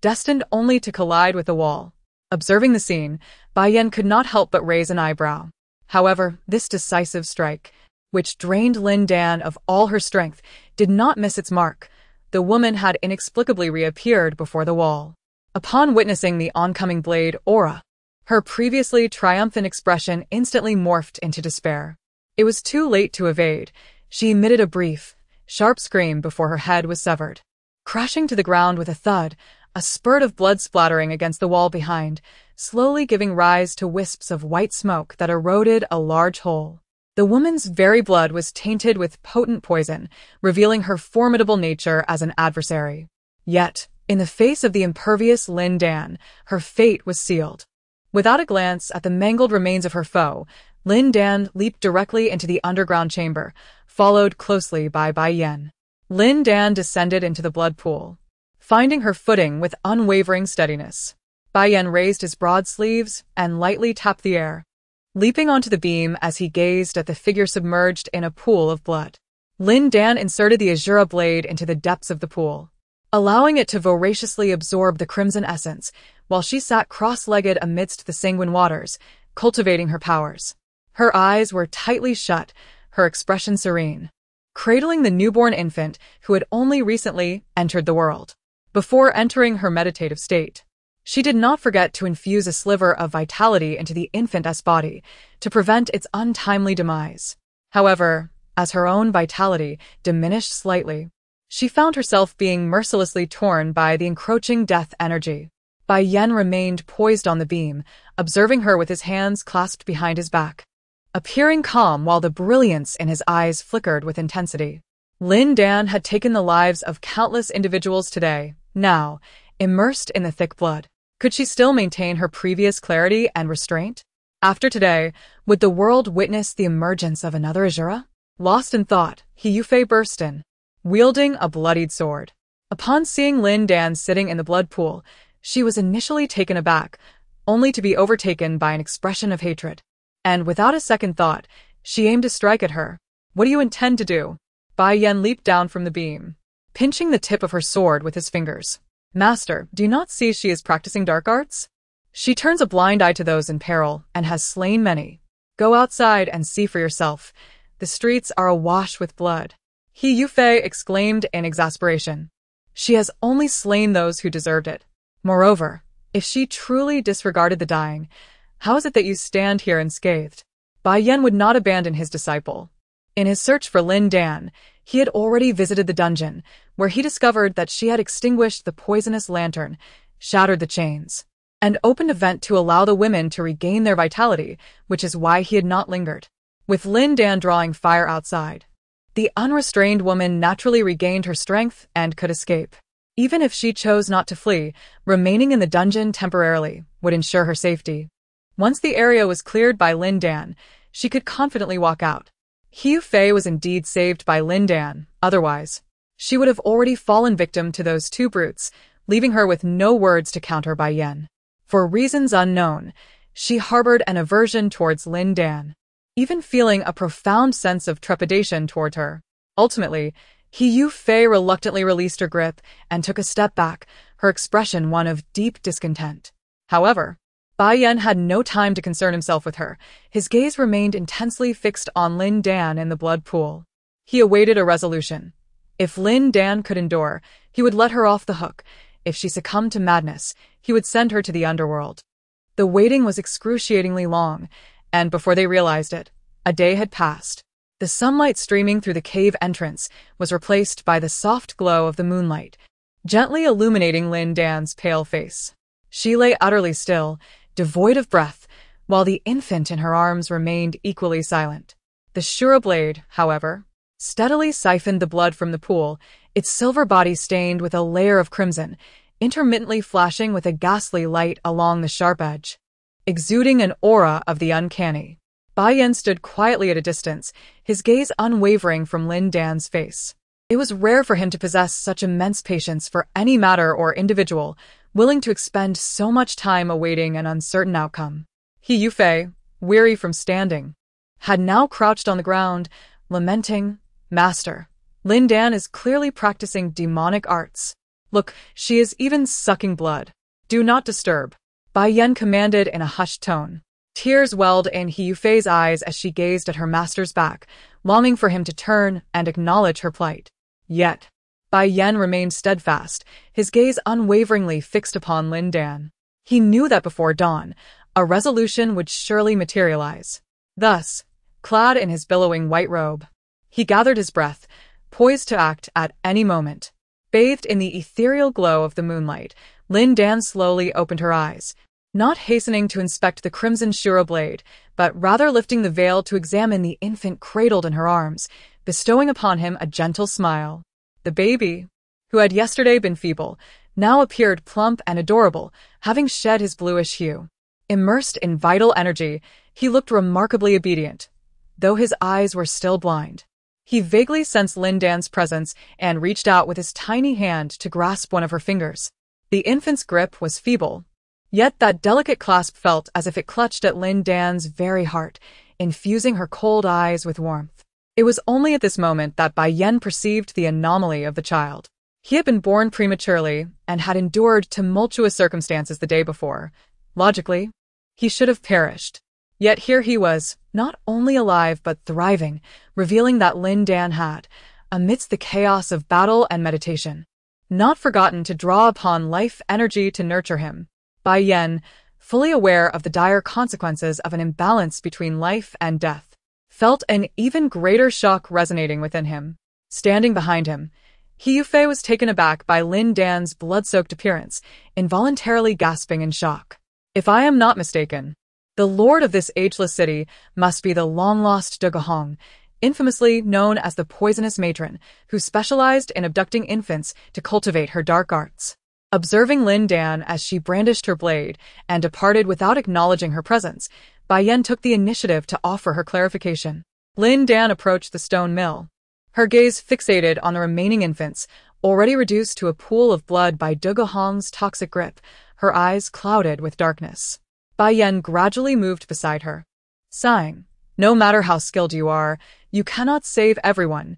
destined only to collide with the wall. Observing the scene, Bai Yan could not help but raise an eyebrow. However, this decisive strike, which drained Lin Dan of all her strength, did not miss its mark. The woman had inexplicably reappeared before the wall. Upon witnessing the oncoming blade aura, her previously triumphant expression instantly morphed into despair. It was too late to evade. She emitted a brief, sharp scream before her head was severed. Crashing to the ground with a thud, a spurt of blood splattering against the wall behind, slowly giving rise to wisps of white smoke that eroded a large hole. The woman's very blood was tainted with potent poison, revealing her formidable nature as an adversary. Yet, in the face of the impervious Lin Dan, her fate was sealed. Without a glance at the mangled remains of her foe, Lin Dan leaped directly into the underground chamber, followed closely by Bai Yan. Lin Dan descended into the blood pool, finding her footing with unwavering steadiness. Bai Yan raised his broad sleeves and lightly tapped the air, leaping onto the beam as he gazed at the figure submerged in a pool of blood. Lin Dan inserted the Azura blade into the depths of the pool, allowing it to voraciously absorb the crimson essence, while she sat cross-legged amidst the sanguine waters, cultivating her powers. Her eyes were tightly shut, her expression serene, cradling the newborn infant who had only recently entered the world. Before entering her meditative state, she did not forget to infuse a sliver of vitality into the infant's body to prevent its untimely demise. However, as her own vitality diminished slightly, she found herself being mercilessly torn by the encroaching death energy. Bai Yan remained poised on the beam, observing her with his hands clasped behind his back, appearing calm while the brilliance in his eyes flickered with intensity. Lin Dan had taken the lives of countless individuals today. Now, immersed in the thick blood, could she still maintain her previous clarity and restraint? After today, would the world witness the emergence of another Azura? Lost in thought, He Yufei burst in, wielding a bloodied sword. Upon seeing Lin Dan sitting in the blood pool, she was initially taken aback, only to be overtaken by an expression of hatred. And without a second thought, she aimed to strike at her. "What do you intend to do?" Bai Yan leaped down from the beam, pinching the tip of her sword with his fingers. "Master, do you not see she is practicing dark arts? She turns a blind eye to those in peril and has slain many. Go outside and see for yourself. The streets are awash with blood." He Yufei exclaimed in exasperation. She has only slain those who deserved it. Moreover, if she truly disregarded the dying, how is it that you stand here unscathed? Bai Yan would not abandon his disciple. In his search for Lin Dan, he had already visited the dungeon, where he discovered that she had extinguished the poisonous lantern, shattered the chains, and opened a vent to allow the women to regain their vitality, which is why he had not lingered. With Lin Dan drawing fire outside, the unrestrained woman naturally regained her strength and could escape. Even if she chose not to flee, remaining in the dungeon temporarily would ensure her safety. Once the area was cleared by Lin Dan, she could confidently walk out. Hu Fei was indeed saved by Lin Dan, otherwise, she would have already fallen victim to those two brutes, leaving her with no words to counter Bai Yan. For reasons unknown, she harbored an aversion towards Lin Dan, even feeling a profound sense of trepidation toward her. Ultimately, Hu Fei reluctantly released her grip and took a step back, her expression one of deep discontent. However, Bai Yan had no time to concern himself with her. His gaze remained intensely fixed on Lin Dan in the blood pool. He awaited a resolution. If Lin Dan could endure, he would let her off the hook. If she succumbed to madness, he would send her to the underworld. The waiting was excruciatingly long, and before they realized it, a day had passed. The sunlight streaming through the cave entrance was replaced by the soft glow of the moonlight, gently illuminating Lin Dan's pale face. She lay utterly still, devoid of breath, while the infant in her arms remained equally silent. The Shura blade, however, steadily siphoned the blood from the pool, its silver body stained with a layer of crimson, intermittently flashing with a ghastly light along the sharp edge, exuding an aura of the uncanny. Bai Yan stood quietly at a distance, his gaze unwavering from Lin Dan's face. It was rare for him to possess such immense patience for any matter or individual, willing to expend so much time awaiting an uncertain outcome. Hu Fei, weary from standing, had now crouched on the ground, lamenting, "Master, Lin Dan is clearly practicing demonic arts. Look, she is even sucking blood. Do not disturb," Bai Yan commanded in a hushed tone. Tears welled in Hu Fei's eyes as she gazed at her master's back, longing for him to turn and acknowledge her plight. Yet, Bai Yan remained steadfast, his gaze unwaveringly fixed upon Lin Dan. He knew that before dawn, a resolution would surely materialize. Thus, clad in his billowing white robe, he gathered his breath, poised to act at any moment. Bathed in the ethereal glow of the moonlight, Lin Dan slowly opened her eyes, not hastening to inspect the crimson Shura blade, but rather lifting the veil to examine the infant cradled in her arms, bestowing upon him a gentle smile. The baby, who had yesterday been feeble, now appeared plump and adorable, having shed his bluish hue. Immersed in vital energy, he looked remarkably obedient, though his eyes were still blind. He vaguely sensed Lin Dan's presence and reached out with his tiny hand to grasp one of her fingers. The infant's grip was feeble, yet that delicate clasp felt as if it clutched at Lin Dan's very heart, infusing her cold eyes with warmth. It was only at this moment that Bai Yan perceived the anomaly of the child. He had been born prematurely and had endured tumultuous circumstances the day before. Logically, he should have perished. Yet here he was, not only alive but thriving, revealing that Lin Dan had, amidst the chaos of battle and meditation, not forgotten to draw upon life energy to nurture him. Bai Yan, fully aware of the dire consequences of an imbalance between life and death, felt an even greater shock resonating within him. Standing behind him, Hu Fei was taken aback by Lin Dan's blood-soaked appearance, involuntarily gasping in shock. If I am not mistaken, the lord of this ageless city must be the long-lost De Gahong, infamously known as the poisonous matron, who specialized in abducting infants to cultivate her dark arts. Observing Lin Dan as she brandished her blade and departed without acknowledging her presence, Bai Yan took the initiative to offer her clarification. Lin Dan approached the stone mill, her gaze fixated on the remaining infants, already reduced to a pool of blood by De Gahong's toxic grip, her eyes clouded with darkness. Bai Yan gradually moved beside her, sighing, "No matter how skilled you are, you cannot save everyone.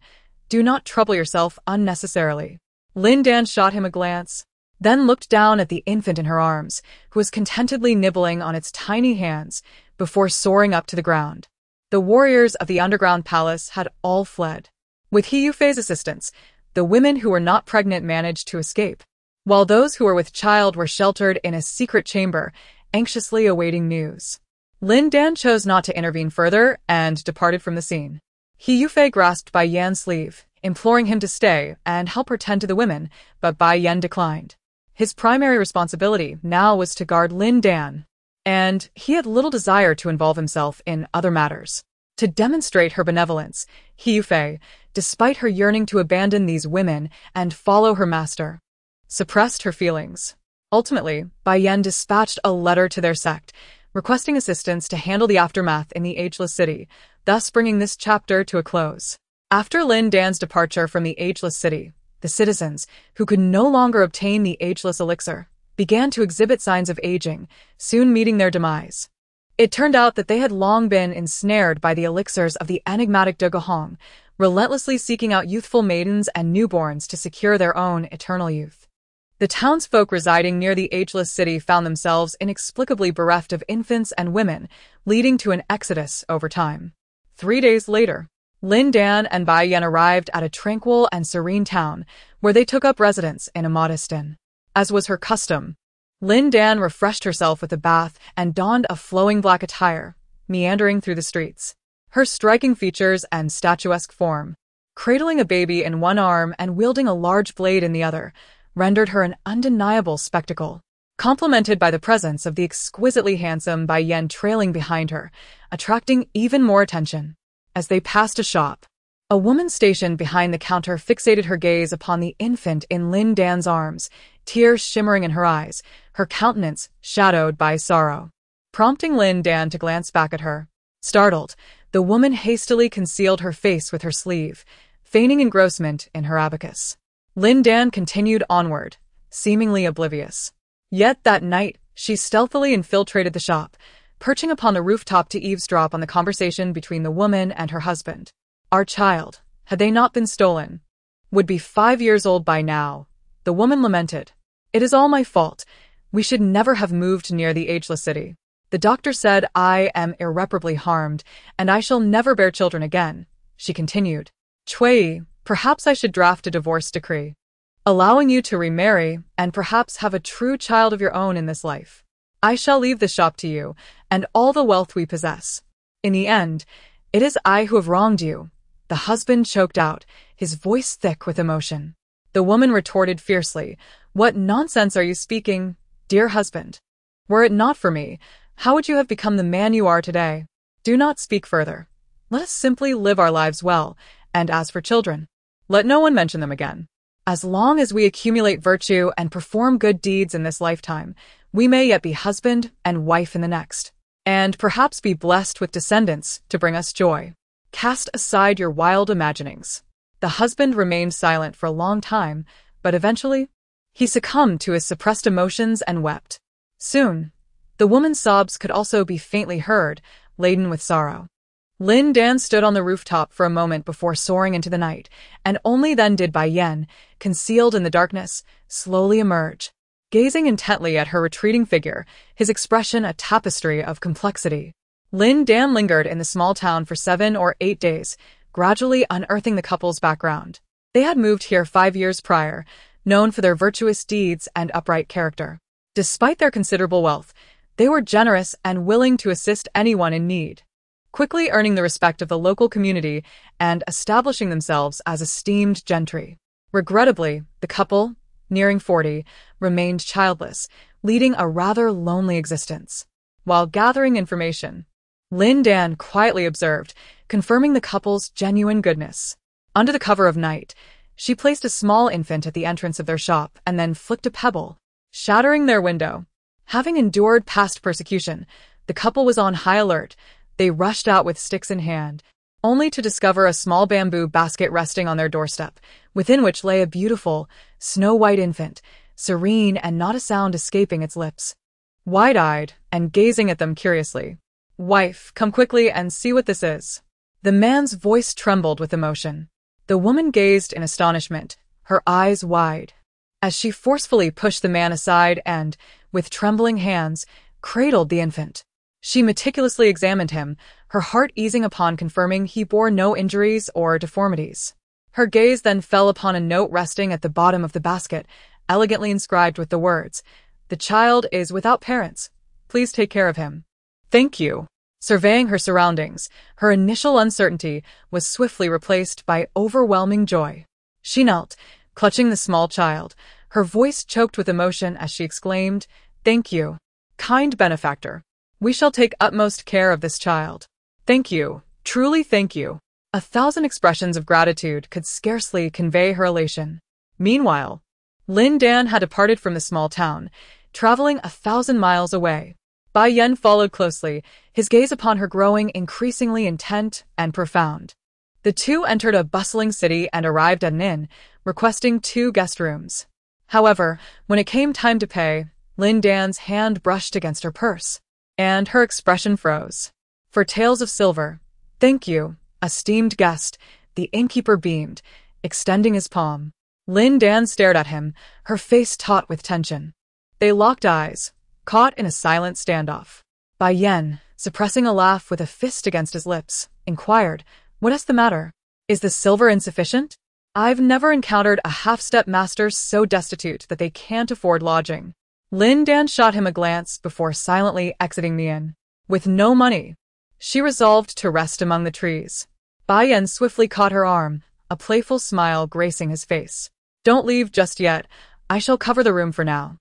Do not trouble yourself unnecessarily." Lin Dan shot him a glance, then looked down at the infant in her arms, who was contentedly nibbling on its tiny hands, before soaring up to the ground. The warriors of the underground palace had all fled. With Hu Fei's assistance, The women who were not pregnant managed to escape, while those who were with child were sheltered in a secret chamber, anxiously awaiting news. Lin Dan chose not to intervene further and departed from the scene. He Yufei grasped Bai Yan's sleeve, imploring him to stay and help her tend to the women, but Bai Yan declined. His primary responsibility now was to guard Lin Dan, and he had little desire to involve himself in other matters. To demonstrate her benevolence, He Yufei, despite her yearning to abandon these women and follow her master, suppressed her feelings. Ultimately, Bai Yan dispatched a letter to their sect, requesting assistance to handle the aftermath in the Ageless City, thus bringing this chapter to a close. After Lin Dan's departure from the Ageless City, the citizens, who could no longer obtain the Ageless Elixir, began to exhibit signs of aging, soon meeting their demise. It turned out that they had long been ensnared by the elixirs of the enigmatic De Gahong, relentlessly seeking out youthful maidens and newborns to secure their own eternal youth. The townsfolk residing near the Ageless City found themselves inexplicably bereft of infants and women, leading to an exodus over time. 3 days later, Lin Dan and Bai Yan arrived at a tranquil and serene town, where they took up residence in a modest inn. As was her custom, Lin Dan refreshed herself with a bath and donned a flowing black attire, meandering through the streets. Her striking features and statuesque form, cradling a baby in one arm and wielding a large blade in the other, rendered her an undeniable spectacle, complemented by the presence of the exquisitely handsome Bai Yan trailing behind her, attracting even more attention. As they passed a shop, a woman stationed behind the counter fixated her gaze upon the infant in Lin Dan's arms, tears shimmering in her eyes, her countenance shadowed by sorrow, prompting Lin Dan to glance back at her. Startled, the woman hastily concealed her face with her sleeve, feigning engrossment in her abacus. Lin Dan continued onward, seemingly oblivious. Yet that night, she stealthily infiltrated the shop, perching upon the rooftop to eavesdrop on the conversation between the woman and her husband. Our child, had they not been stolen, would be 5 years old by now, the woman lamented. It is all my fault. We should never have moved near the Ageless City. The doctor said I am irreparably harmed, and I shall never bear children again, she continued. Chui, perhaps I should draft a divorce decree, allowing you to remarry and perhaps have a true child of your own in this life. I shall leave the shop to you, and all the wealth we possess. In the end, it is I who have wronged you, the husband choked out, his voice thick with emotion. The woman retorted fiercely, What nonsense are you speaking, dear husband? Were it not for me, how would you have become the man you are today? Do not speak further. Let us simply live our lives well, and as for children, let no one mention them again. As long as we accumulate virtue and perform good deeds in this lifetime, we may yet be husband and wife in the next, and perhaps be blessed with descendants to bring us joy. Cast aside your wild imaginings. The husband remained silent for a long time, but eventually, he succumbed to his suppressed emotions and wept. Soon, the woman's sobs could also be faintly heard, laden with sorrow. Lin Dan stood on the rooftop for a moment before soaring into the night, and only then did Bai Yan, concealed in the darkness, slowly emerge. Gazing intently at her retreating figure, his expression a tapestry of complexity. Lin Dan lingered in the small town for 7 or 8 days, gradually unearthing the couple's background. They had moved here 5 years prior, known for their virtuous deeds and upright character. Despite their considerable wealth, they were generous and willing to assist anyone in need, quickly earning the respect of the local community and establishing themselves as esteemed gentry. Regrettably, the couple, nearing 40, remained childless, leading a rather lonely existence. While gathering information, Lin Dan quietly observed, confirming the couple's genuine goodness. Under the cover of night, she placed a small infant at the entrance of their shop and then flicked a pebble, shattering their window. Having endured past persecution, the couple was on high alert. They rushed out with sticks in hand, only to discover a small bamboo basket resting on their doorstep, within which lay a beautiful, snow-white infant, serene and not a sound escaping its lips. Wide-eyed and gazing at them curiously, Wife, come quickly and see what this is. The man's voice trembled with emotion. The woman gazed in astonishment, her eyes wide, as she forcefully pushed the man aside and, with trembling hands, cradled the infant. She meticulously examined him, her heart easing upon confirming he bore no injuries or deformities. Her gaze then fell upon a note resting at the bottom of the basket, elegantly inscribed with the words, "The child is without parents. Please take care of him." "Thank you." Surveying her surroundings, her initial uncertainty was swiftly replaced by overwhelming joy. She knelt, clutching the small child, her voice choked with emotion as she exclaimed, "Thank you, kind benefactor. We shall take utmost care of this child. Thank you, truly thank you." 1,000 expressions of gratitude could scarcely convey her elation. Meanwhile, Lin Dan had departed from the small town, traveling 1,000 miles away. Bai Yan followed closely, his gaze upon her growing increasingly intent and profound. The two entered a bustling city and arrived at an inn, requesting 2 guest rooms. However, when it came time to pay, Lin Dan's hand brushed against her purse, and her expression froze. "For taels of silver, thank you, esteemed guest," the innkeeper beamed, extending his palm. Lin Dan stared at him, her face taut with tension. They locked eyes, caught in a silent standoff. Bai Yan, suppressing a laugh with a fist against his lips, inquired, "What is the matter? Is the silver insufficient? I've never encountered a half-step master so destitute that they can't afford lodging." Lin Dan shot him a glance before silently exiting the inn. With no money, she resolved to rest among the trees. Bai Yan swiftly caught her arm, a playful smile gracing his face. "Don't leave just yet. I shall cover the room for now.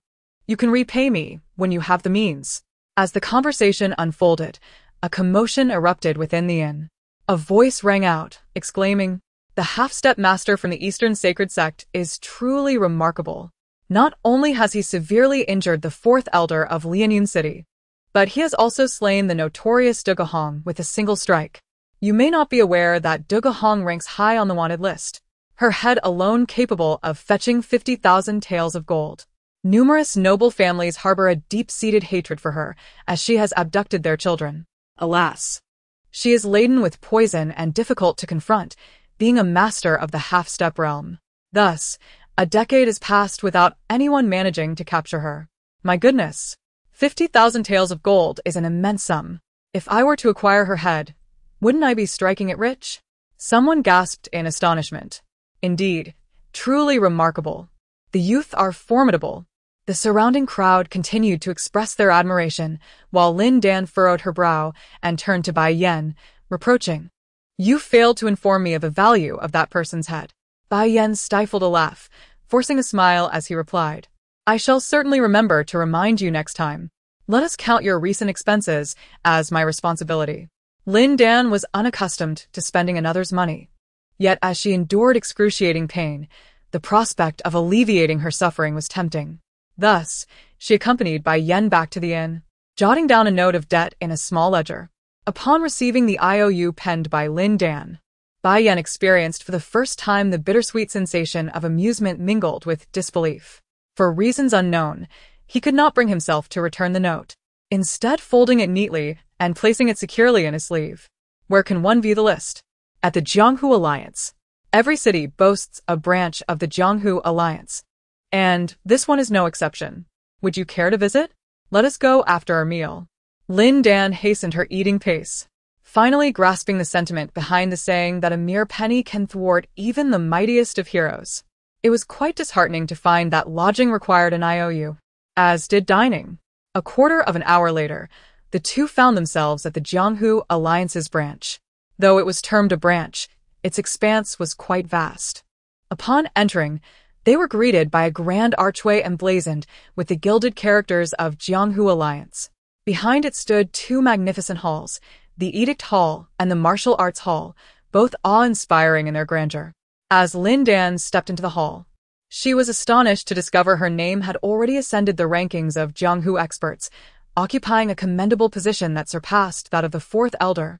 You can repay me when you have the means." As the conversation unfolded, a commotion erupted within the inn. A voice rang out, exclaiming, "The half-step master from the Eastern Sacred Sect is truly remarkable. Not only has he severely injured the 4th elder of Lianyun City, but he has also slain the notorious Duge Hong with a single strike. You may not be aware that Duge Hong ranks high on the wanted list, her head alone capable of fetching 50,000 taels of gold. Numerous noble families harbor a deep-seated hatred for her, as she has abducted their children. Alas, she is laden with poison and difficult to confront, being a master of the half-step realm. Thus, a decade has passed without anyone managing to capture her. My goodness, 50,000 taels of gold is an immense sum. If I were to acquire her head, wouldn't I be striking it rich?" Someone gasped in astonishment. "Indeed, truly remarkable. The youth are formidable." The surrounding crowd continued to express their admiration, while Lin Dan furrowed her brow and turned to Bai Yan, reproaching, "You failed to inform me of the value of that person's head." Bai Yan stifled a laugh, forcing a smile as he replied, "I shall certainly remember to remind you next time. Let us count your recent expenses as my responsibility." Lin Dan was unaccustomed to spending another's money. Yet as she endured excruciating pain, the prospect of alleviating her suffering was tempting. Thus, she accompanied Bai Yan back to the inn, jotting down a note of debt in a small ledger. Upon receiving the IOU penned by Lin Dan, Bai Yan experienced for the first time the bittersweet sensation of amusement mingled with disbelief. For reasons unknown, he could not bring himself to return the note, instead folding it neatly and placing it securely in his sleeve. Where can one view the list? At the Jianghu Alliance. Every city boasts a branch of the Jianghu Alliance, and this one is no exception. Would you care to visit? Let us go after our meal. Lin Dan hastened her eating pace, finally grasping the sentiment behind the saying that a mere penny can thwart even the mightiest of heroes. It was quite disheartening to find that lodging required an IOU, as did dining. A quarter of an hour later, the two found themselves at the Jianghu Alliance's branch. Though it was termed a branch, its expanse was quite vast. Upon entering, they were greeted by a grand archway emblazoned with the gilded characters of Jianghu Alliance. Behind it stood 2 magnificent halls, the Edict Hall and the Martial Arts Hall, both awe-inspiring in their grandeur. As Lin Dan stepped into the hall, she was astonished to discover her name had already ascended the rankings of Jianghu experts, occupying a commendable position that surpassed that of the 4th elder,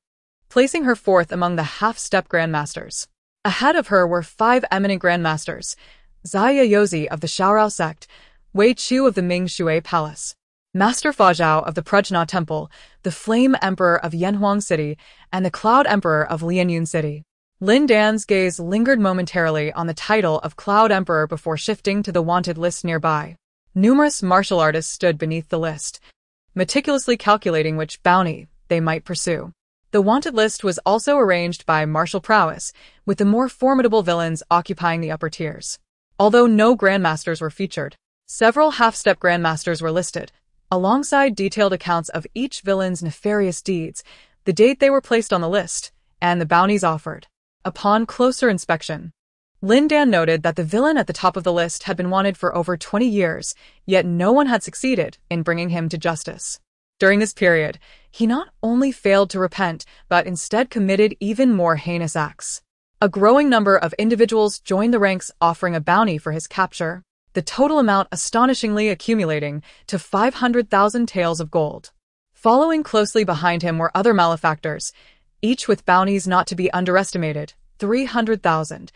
placing her 4th among the half-step grandmasters. Ahead of her were 5 eminent grandmasters: Zaya Yozi of the Shaorao sect, Wei Chu of the Ming Shui Palace, Master Fa Zhao of the Prajna Temple, the Flame Emperor of Yanhuang City, and the Cloud Emperor of Lianyun City. Lin Dan's gaze lingered momentarily on the title of Cloud Emperor before shifting to the wanted list nearby. Numerous martial artists stood beneath the list, meticulously calculating which bounty they might pursue. The wanted list was also arranged by martial prowess, with the more formidable villains occupying the upper tiers. Although no grandmasters were featured, several half-step grandmasters were listed, alongside detailed accounts of each villain's nefarious deeds, the date they were placed on the list, and the bounties offered. Upon closer inspection, Lin Dan noted that the villain at the top of the list had been wanted for over 20 years, yet no one had succeeded in bringing him to justice. During this period, he not only failed to repent, but instead committed even more heinous acts. A growing number of individuals joined the ranks offering a bounty for his capture, the total amount astonishingly accumulating to 500,000 taels of gold. Following closely behind him were other malefactors, each with bounties not to be underestimated, 300,000,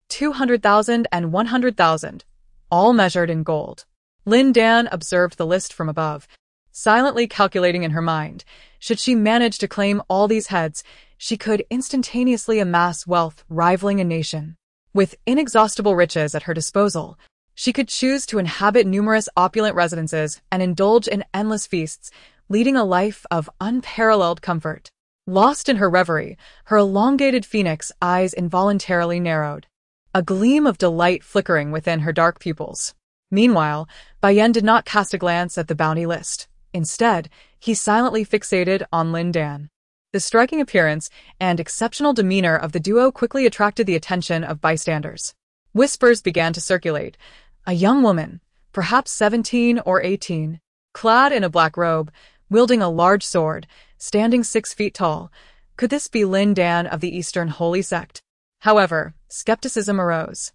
200,000 and 100,000, all measured in gold. Lin Dan observed the list from above, silently calculating in her mind. Should she manage to claim all these heads, she could instantaneously amass wealth rivaling a nation. With inexhaustible riches at her disposal, she could choose to inhabit numerous opulent residences and indulge in endless feasts, leading a life of unparalleled comfort. Lost in her reverie, her elongated phoenix eyes involuntarily narrowed, a gleam of delight flickering within her dark pupils. Meanwhile, Bayen did not cast a glance at the bounty list. Instead, he silently fixated on Lin Dan. The striking appearance and exceptional demeanor of the duo quickly attracted the attention of bystanders. Whispers began to circulate. A young woman, perhaps 17 or 18, clad in a black robe, wielding a large sword, standing 6 feet tall. Could this be Lin Dan of the Eastern Holy Sect? However, skepticism arose.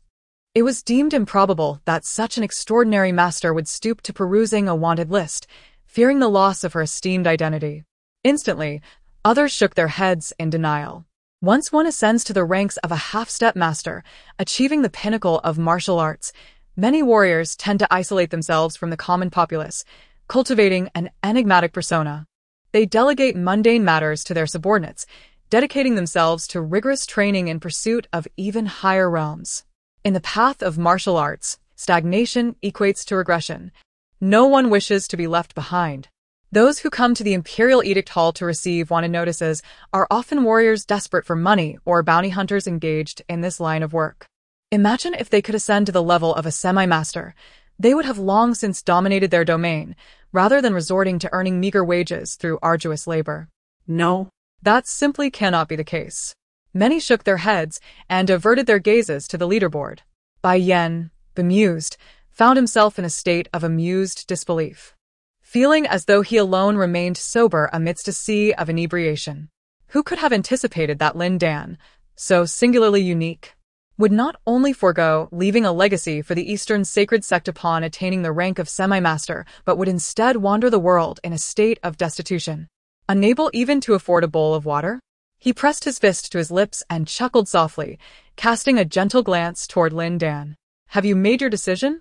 It was deemed improbable that such an extraordinary master would stoop to perusing a wanted list, fearing the loss of her esteemed identity. Instantly, others shook their heads in denial. Once one ascends to the ranks of a half-step master, achieving the pinnacle of martial arts, many warriors tend to isolate themselves from the common populace, cultivating an enigmatic persona. They delegate mundane matters to their subordinates, dedicating themselves to rigorous training in pursuit of even higher realms. In the path of martial arts, stagnation equates to regression. No one wishes to be left behind. Those who come to the Imperial Edict Hall to receive wanted notices are often warriors desperate for money or bounty hunters engaged in this line of work. Imagine if they could ascend to the level of a semi-master. They would have long since dominated their domain, rather than resorting to earning meager wages through arduous labor. No. That simply cannot be the case. Many shook their heads and averted their gazes to the leaderboard. Bai Yan, bemused, found himself in a state of amused disbelief, feeling as though he alone remained sober amidst a sea of inebriation. Who could have anticipated that Lin Dan, so singularly unique, would not only forego leaving a legacy for the Eastern Sacred Sect upon attaining the rank of semi-master, but would instead wander the world in a state of destitution, unable even to afford a bowl of water? He pressed his fist to his lips and chuckled softly, casting a gentle glance toward Lin Dan. Have you made your decision?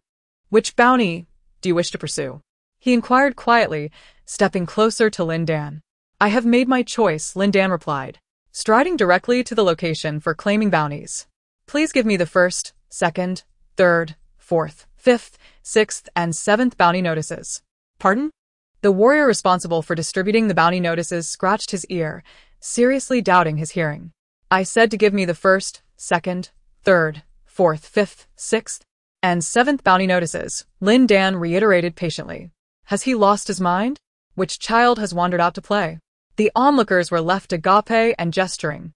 Which bounty do you wish to pursue? He inquired quietly, stepping closer to Lin Dan. I have made my choice, Lin Dan replied, striding directly to the location for claiming bounties. Please give me the 1st, 2nd, 3rd, 4th, 5th, 6th, and 7th bounty notices. Pardon? The warrior responsible for distributing the bounty notices scratched his ear, seriously doubting his hearing. I said to give me the 1st, 2nd, 3rd, 4th, 5th, 6th, and 7th bounty notices, Lin Dan reiterated patiently. Has he lost his mind? Which child has wandered out to play? The onlookers were left agape and gesturing,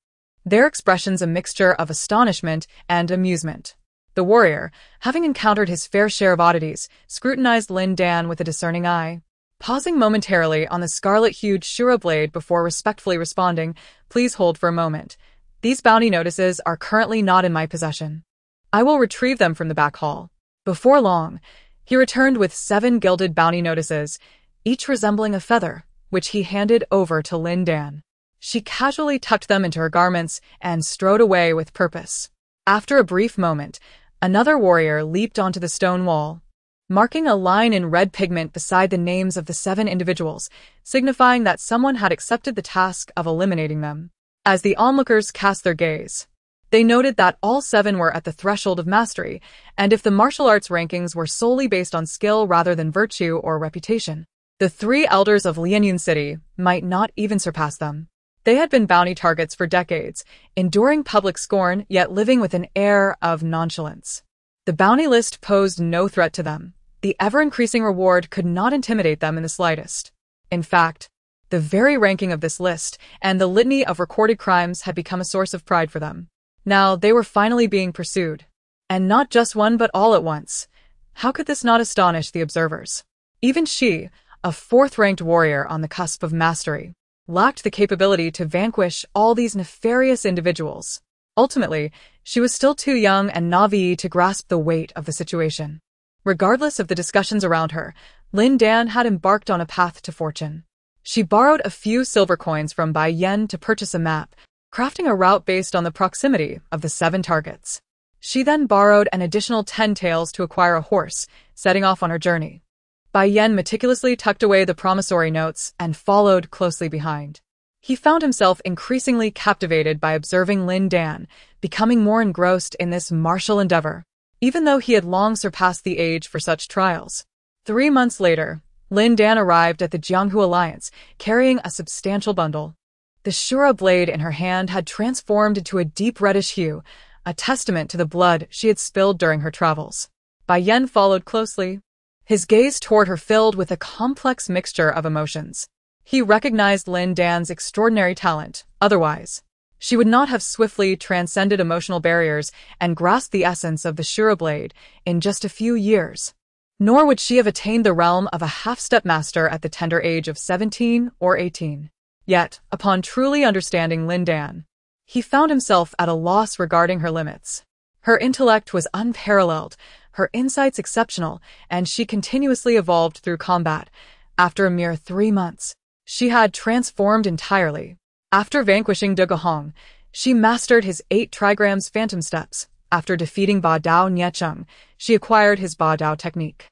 their expressions a mixture of astonishment and amusement. The warrior, having encountered his fair share of oddities, scrutinized Lin Dan with a discerning eye, pausing momentarily on the scarlet-hued Shuro blade before respectfully responding, Please hold for a moment. These bounty notices are currently not in my possession. I will retrieve them from the back hall. Before long, he returned with 7 gilded bounty notices, each resembling a feather, which he handed over to Lin Dan. She casually tucked them into her garments and strode away with purpose. After a brief moment, another warrior leaped onto the stone wall, marking a line in red pigment beside the names of the 7 individuals, signifying that someone had accepted the task of eliminating them. As the onlookers cast their gaze, they noted that all 7 were at the threshold of mastery, and if the martial arts rankings were solely based on skill rather than virtue or reputation, the 3 elders of Lianyun City might not even surpass them. They had been bounty targets for decades, enduring public scorn yet living with an air of nonchalance. The bounty list posed no threat to them. The ever-increasing reward could not intimidate them in the slightest. In fact, the very ranking of this list and the litany of recorded crimes had become a source of pride for them. Now they were finally being pursued. And not just one but all at once. How could this not astonish the observers? Even she, a fourth-ranked warrior on the cusp of mastery, lacked the capability to vanquish all these nefarious individuals. Ultimately, she was still too young and naive to grasp the weight of the situation. Regardless of the discussions around her, Lin Dan had embarked on a path to fortune. She borrowed a few silver coins from Bai Yen to purchase a map, crafting a route based on the proximity of the 7 targets. She then borrowed an additional 10 taels to acquire a horse, setting off on her journey. Bai Yen meticulously tucked away the promissory notes and followed closely behind. He found himself increasingly captivated by observing Lin Dan, becoming more engrossed in this martial endeavor, even though he had long surpassed the age for such trials. 3 months later, Lin Dan arrived at the Jianghu Alliance, carrying a substantial bundle. The Shura blade in her hand had transformed into a deep reddish hue, a testament to the blood she had spilled during her travels. Bai Yen followed closely, his gaze toward her filled with a complex mixture of emotions. He recognized Lin Dan's extraordinary talent, otherwise she would not have swiftly transcended emotional barriers and grasped the essence of the Shura blade in just a few years. Nor would she have attained the realm of a half-step master at the tender age of 17 or 18. Yet, upon truly understanding Lin Dan, he found himself at a loss regarding her limits. Her intellect was unparalleled, her insights exceptional, and she continuously evolved through combat. After a mere 3 months, she had transformed entirely. After vanquishing De Gahong, she mastered his 8 trigrams phantom steps. After defeating Ba Dao Niecheng, she acquired his Ba Dao technique.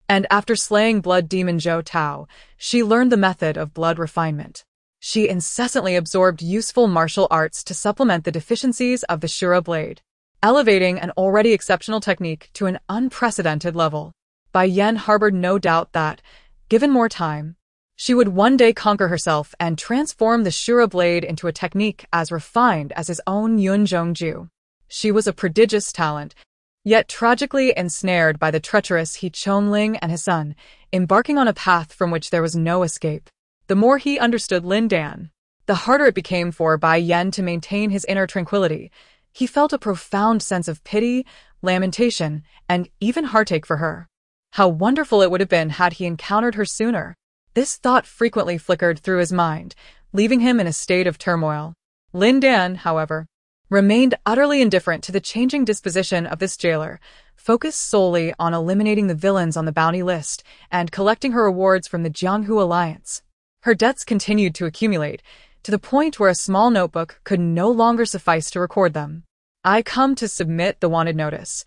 And after slaying blood demon Zhou Tao, she learned the method of blood refinement. She incessantly absorbed useful martial arts to supplement the deficiencies of the Shura blade, elevating an already exceptional technique to an unprecedented level. Bai Yen harbored no doubt that, given more time, she would one day conquer herself and transform the Shura blade into a technique as refined as his own Yun Zhongju. She was a prodigious talent, yet tragically ensnared by the treacherous He Chonling and his son, embarking on a path from which there was no escape. The more he understood Lin Dan, the harder it became for Bai Yen to maintain his inner tranquility. He felt a profound sense of pity, lamentation, and even heartache for her. How wonderful it would have been had he encountered her sooner. This thought frequently flickered through his mind, leaving him in a state of turmoil. Lin Dan, however, remained utterly indifferent to the changing disposition of this jailer, focused solely on eliminating the villains on the bounty list and collecting her rewards from the Jianghu Alliance. Her debts continued to accumulate, to the point where a small notebook could no longer suffice to record them. I come to submit the wanted notice.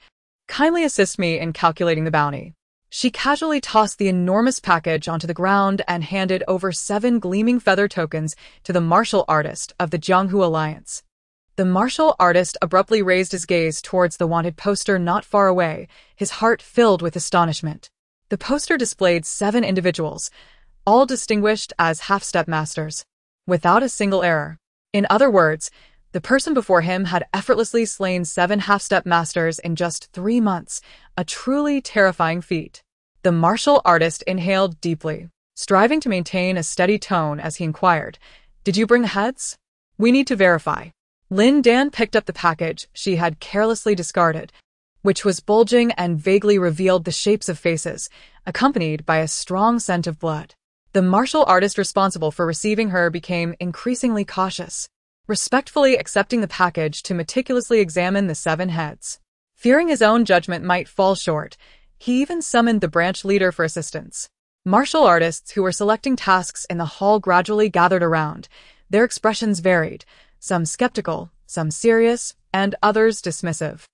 Kindly assist me in calculating the bounty. She casually tossed the enormous package onto the ground and handed over 7 gleaming feather tokens to the martial artist of the Jianghu Alliance. The martial artist abruptly raised his gaze towards the wanted poster not far away, his heart filled with astonishment. The poster displayed 7 individuals, all distinguished as half-step masters, without a single error. In other words, the person before him had effortlessly slain 7 half-step masters in just 3 months, a truly terrifying feat. The martial artist inhaled deeply, striving to maintain a steady tone as he inquired, "Did you bring the heads? We need to verify." Lin Dan picked up the package she had carelessly discarded, which was bulging and vaguely revealed the shapes of faces, accompanied by a strong scent of blood. The martial artist responsible for receiving her became increasingly cautious, respectfully accepting the package to meticulously examine the 7 heads. Fearing his own judgment might fall short, he even summoned the branch leader for assistance. Martial artists who were selecting tasks in the hall gradually gathered around. Their expressions varied, some skeptical, some serious, and others dismissive.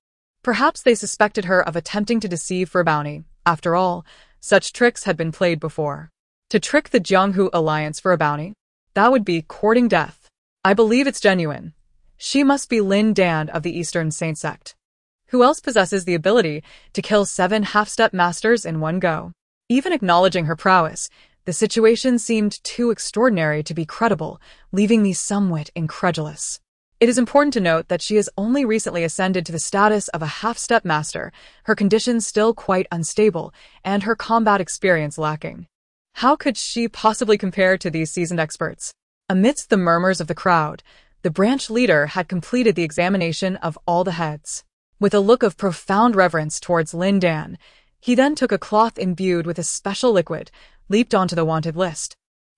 Perhaps they suspected her of attempting to deceive for a bounty. After all, such tricks had been played before. To trick the Jianghu Alliance for a bounty? That would be courting death. I believe it's genuine. She must be Lin Dan of the Eastern Saint Sect. Who else possesses the ability to kill 7 half-step masters in one go? Even acknowledging her prowess, The situation seemed too extraordinary to be credible, leaving me somewhat incredulous. It is important to note that she has only recently ascended to the status of a half-step master, her condition still quite unstable, and her combat experience lacking. How could she possibly compare to these seasoned experts? Amidst the murmurs of the crowd, the branch leader had completed the examination of all the heads. With a look of profound reverence towards Lin Dan, he then took a cloth imbued with a special liquid, leaped onto the wanted list,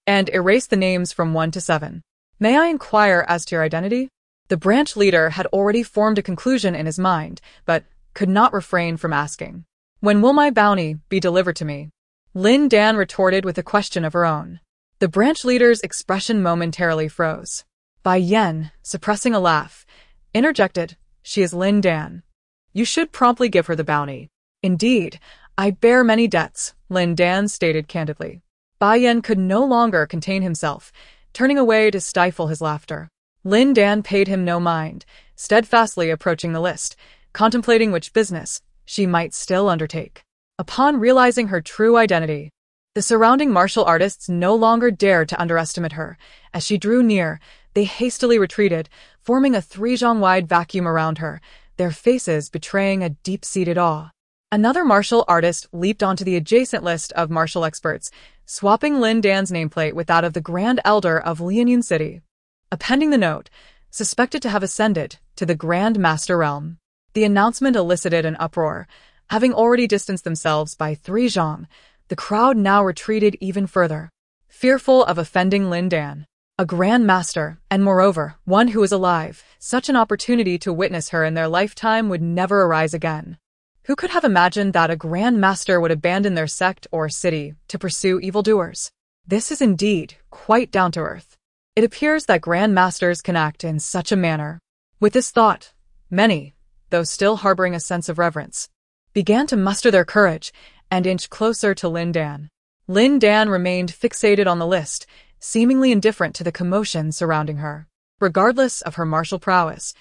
and erased the names from 1 to 7. May I inquire as to your identity? The branch leader had already formed a conclusion in his mind, but could not refrain from asking. When will my bounty be delivered to me? Lin Dan retorted with a question of her own. The branch leader's expression momentarily froze. Bai Yen, suppressing a laugh, interjected, "She is Lin Dan. You should promptly give her the bounty." "Indeed, I bear many debts," Lin Dan stated candidly. Bai Yen could no longer contain himself, turning away to stifle his laughter. Lin Dan paid him no mind, steadfastly approaching the list, contemplating which business she might still undertake. Upon realizing her true identity, the surrounding martial artists no longer dared to underestimate her. As she drew near, they hastily retreated, forming a 3-zhong-wide vacuum around her, their faces betraying a deep-seated awe. Another martial artist leaped onto the adjacent list of martial experts, swapping Lin Dan's nameplate with that of the Grand Elder of Lianyun City. Appending the note, suspected to have ascended to the Grand Master realm. The announcement elicited an uproar. Having already distanced themselves by 3 zhong, the crowd now retreated even further, fearful of offending Lin Dan. A Grand Master, and moreover, one who is alive, such an opportunity to witness her in their lifetime would never arise again. Who could have imagined that a Grand Master would abandon their sect or city to pursue evildoers? This is indeed quite down to earth. It appears that Grand Masters can act in such a manner. With this thought, many, though still harboring a sense of reverence, began to muster their courage and inch closer to Lin Dan. Lin Dan remained fixated on the list, seemingly indifferent to the commotion surrounding her. Regardless of her martial prowess,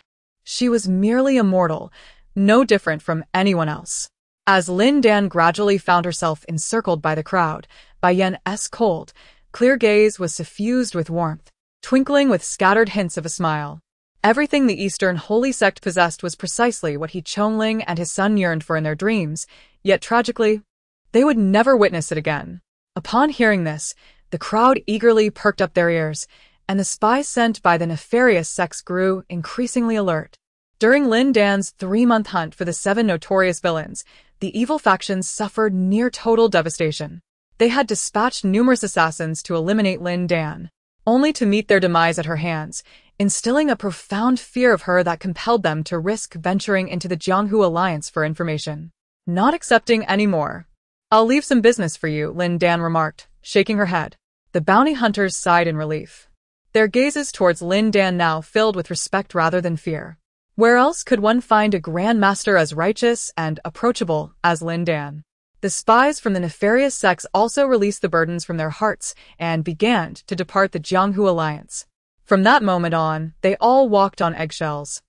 she was merely a mortal, no different from anyone else. As Lin Dan gradually found herself encircled by the crowd, Bai Yen's cold, clear gaze was suffused with warmth, twinkling with scattered hints of a smile. Everything the Eastern Holy Sect possessed was precisely what he Chongling and his son yearned for in their dreams, yet tragically, they would never witness it again. Upon hearing this, the crowd eagerly perked up their ears, and the spies sent by the nefarious sects grew increasingly alert. During Lin Dan's 3-month hunt for the 7 notorious villains, the evil factions suffered near total devastation. They had dispatched numerous assassins to eliminate Lin Dan, only to meet their demise at her hands, instilling a profound fear of her that compelled them to risk venturing into the Jianghu Alliance for information. "Not accepting any more. I'll leave some business for you," Lin Dan remarked, shaking her head. The bounty hunters sighed in relief. Their gazes towards Lin Dan now filled with respect rather than fear. Where else could one find a Grand Master as righteous and approachable as Lin Dan? The spies from the nefarious sects also released the burdens from their hearts and began to depart the Jianghu Alliance. From that moment on, they all walked on eggshells,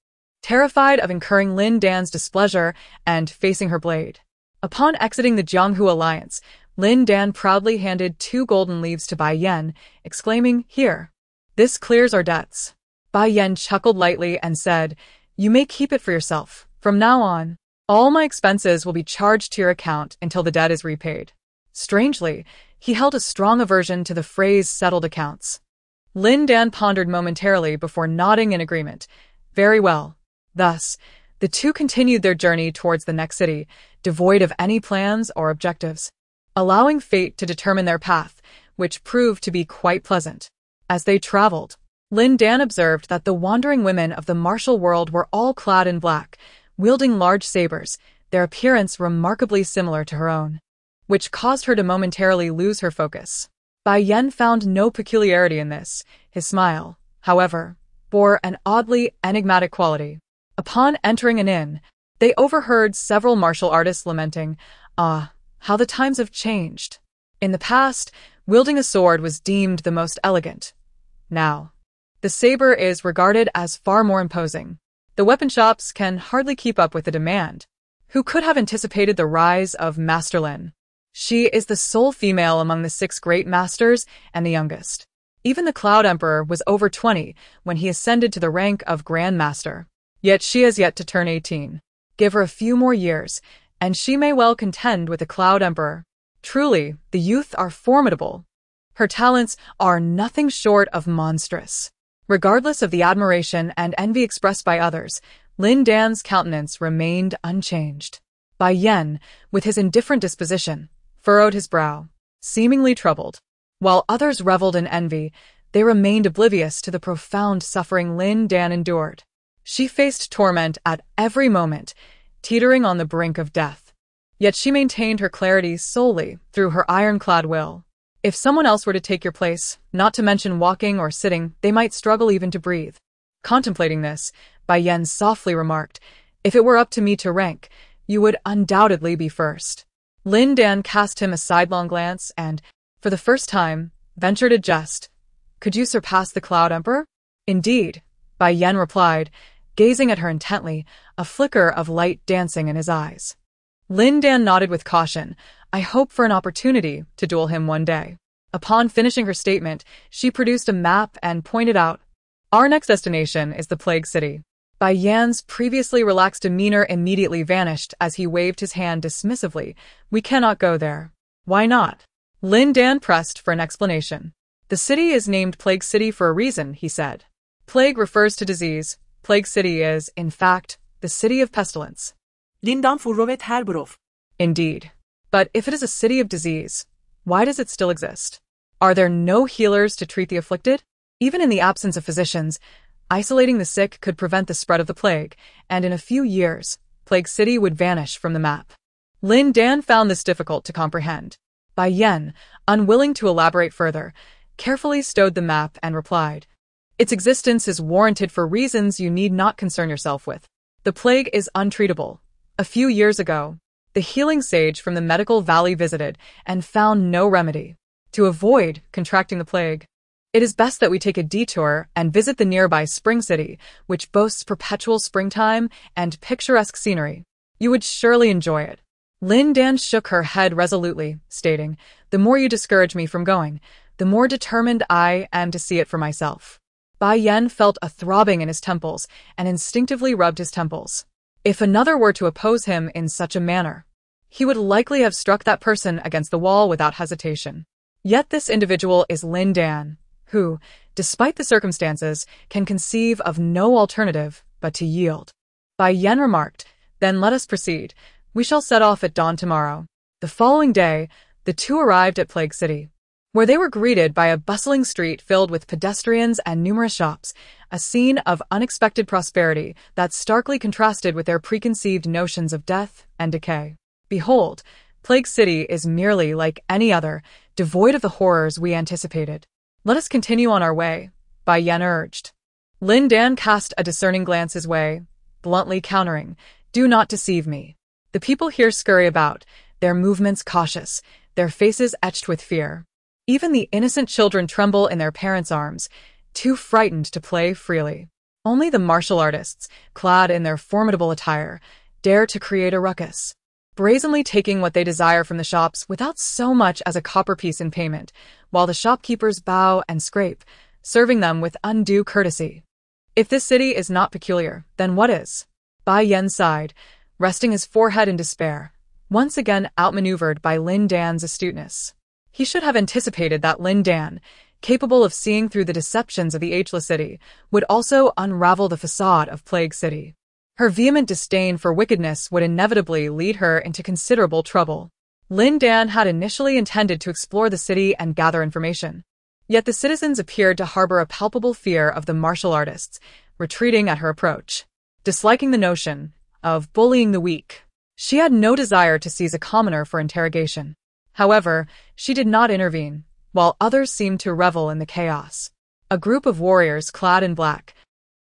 terrified of incurring Lin Dan's displeasure and facing her blade. Upon exiting the Jianghu Alliance, Lin Dan proudly handed 2 golden leaves to Bai Yen, exclaiming, "Here. This clears our debts." Bai Yen chuckled lightly and said, "You may keep it for yourself. From now on, all my expenses will be charged to your account until the debt is repaid." Strangely, he held a strong aversion to the phrase settled accounts. Lin Dan pondered momentarily before nodding in agreement. Very well. Thus, the two continued their journey towards the next city, devoid of any plans or objectives, allowing fate to determine their path, which proved to be quite pleasant. As they traveled, Lin Dan observed that the wandering women of the martial world were all clad in black, wielding large sabers, their appearance remarkably similar to her own, which caused her to momentarily lose her focus. Bai Yen found no peculiarity in this. His smile, however, bore an oddly enigmatic quality. Upon entering an inn, they overheard several martial artists lamenting, "Ah, how the times have changed. In the past, wielding a sword was deemed the most elegant. Now, the saber is regarded as far more imposing. The weapon shops can hardly keep up with the demand. Who could have anticipated the rise of Master Lin?" She is the sole female among the 6 great masters and the youngest. Even the Cloud Emperor was over 20 when he ascended to the rank of Grand Master. Yet she has yet to turn 18. Give her a few more years, and she may well contend with the Cloud Emperor. Truly, the youth are formidable. Her talents are nothing short of monstrous. Regardless of the admiration and envy expressed by others, Lin Dan's countenance remained unchanged. Bai Yan, with his indifferent disposition, furrowed his brow, seemingly troubled. While others reveled in envy, they remained oblivious to the profound suffering Lin Dan endured. She faced torment at every moment, teetering on the brink of death. Yet she maintained her clarity solely through her ironclad will. If someone else were to take your place, not to mention walking or sitting, they might struggle even to breathe. Contemplating this, Bai Yan softly remarked, "If it were up to me to rank, you would undoubtedly be first." Lin Dan cast him a sidelong glance and, for the first time, ventured a jest. "Could you surpass the Cloud Emperor?" "Indeed," Bai Yan replied, gazing at her intently, a flicker of light dancing in his eyes. Lin Dan nodded with caution. "I hope for an opportunity to duel him one day." Upon finishing her statement, she produced a map and pointed out, "Our next destination is the Plague City." Bai Yan's previously relaxed demeanor immediately vanished as he waved his hand dismissively. "We cannot go there." "Why not?" Lin Dan pressed for an explanation. "The city is named Plague City for a reason," he said. "Plague refers to disease. Plague City is, in fact, the city of pestilence." Lin Dan furrovet her brow. Indeed. But if it is a city of disease, why does it still exist? Are there no healers to treat the afflicted? Even in the absence of physicians, isolating the sick could prevent the spread of the plague, and in a few years, Plague City would vanish from the map. Lin Dan found this difficult to comprehend. Bai Yan, unwilling to elaborate further, carefully stowed the map and replied, "Its existence is warranted for reasons you need not concern yourself with. The plague is untreatable. A few years ago, the healing sage from the medical valley visited and found no remedy. To avoid contracting the plague, it is best that we take a detour and visit the nearby Spring City, which boasts perpetual springtime and picturesque scenery. You would surely enjoy it." Lin Dan shook her head resolutely, stating, "The more you discourage me from going, the more determined I am to see it for myself." Bai Yan felt a throbbing in his temples and instinctively rubbed his temples. If another were to oppose him in such a manner, he would likely have struck that person against the wall without hesitation. Yet this individual is Lin Dan, who, despite the circumstances, can conceive of no alternative but to yield. Bai Yan remarked, "Then let us proceed. We shall set off at dawn tomorrow." The following day, the two arrived at Plague City, where they were greeted by a bustling street filled with pedestrians and numerous shops, a scene of unexpected prosperity that starkly contrasted with their preconceived notions of death and decay. "Behold, Plague City is merely like any other, devoid of the horrors we anticipated. Let us continue on our way," Bai Yan urged. Lin Dan cast a discerning glance his way, bluntly countering, "Do not deceive me. The people here scurry about, their movements cautious, their faces etched with fear. Even the innocent children tremble in their parents' arms, too frightened to play freely. Only the martial artists, clad in their formidable attire, dare to create a ruckus, brazenly taking what they desire from the shops without so much as a copper piece in payment, while the shopkeepers bow and scrape, serving them with undue courtesy. If this city is not peculiar, then what is?" Bai Yan sighed, resting his forehead in despair, once again outmaneuvered by Lin Dan's astuteness. He should have anticipated that Lin Dan, capable of seeing through the deceptions of the ageless city, would also unravel the facade of Plague City. Her vehement disdain for wickedness would inevitably lead her into considerable trouble. Lin Dan had initially intended to explore the city and gather information. Yet the citizens appeared to harbor a palpable fear of the martial artists, retreating at her approach. Disliking the notion of bullying the weak, she had no desire to seize a commoner for interrogation. However, she did not intervene, while others seemed to revel in the chaos. A group of warriors clad in black,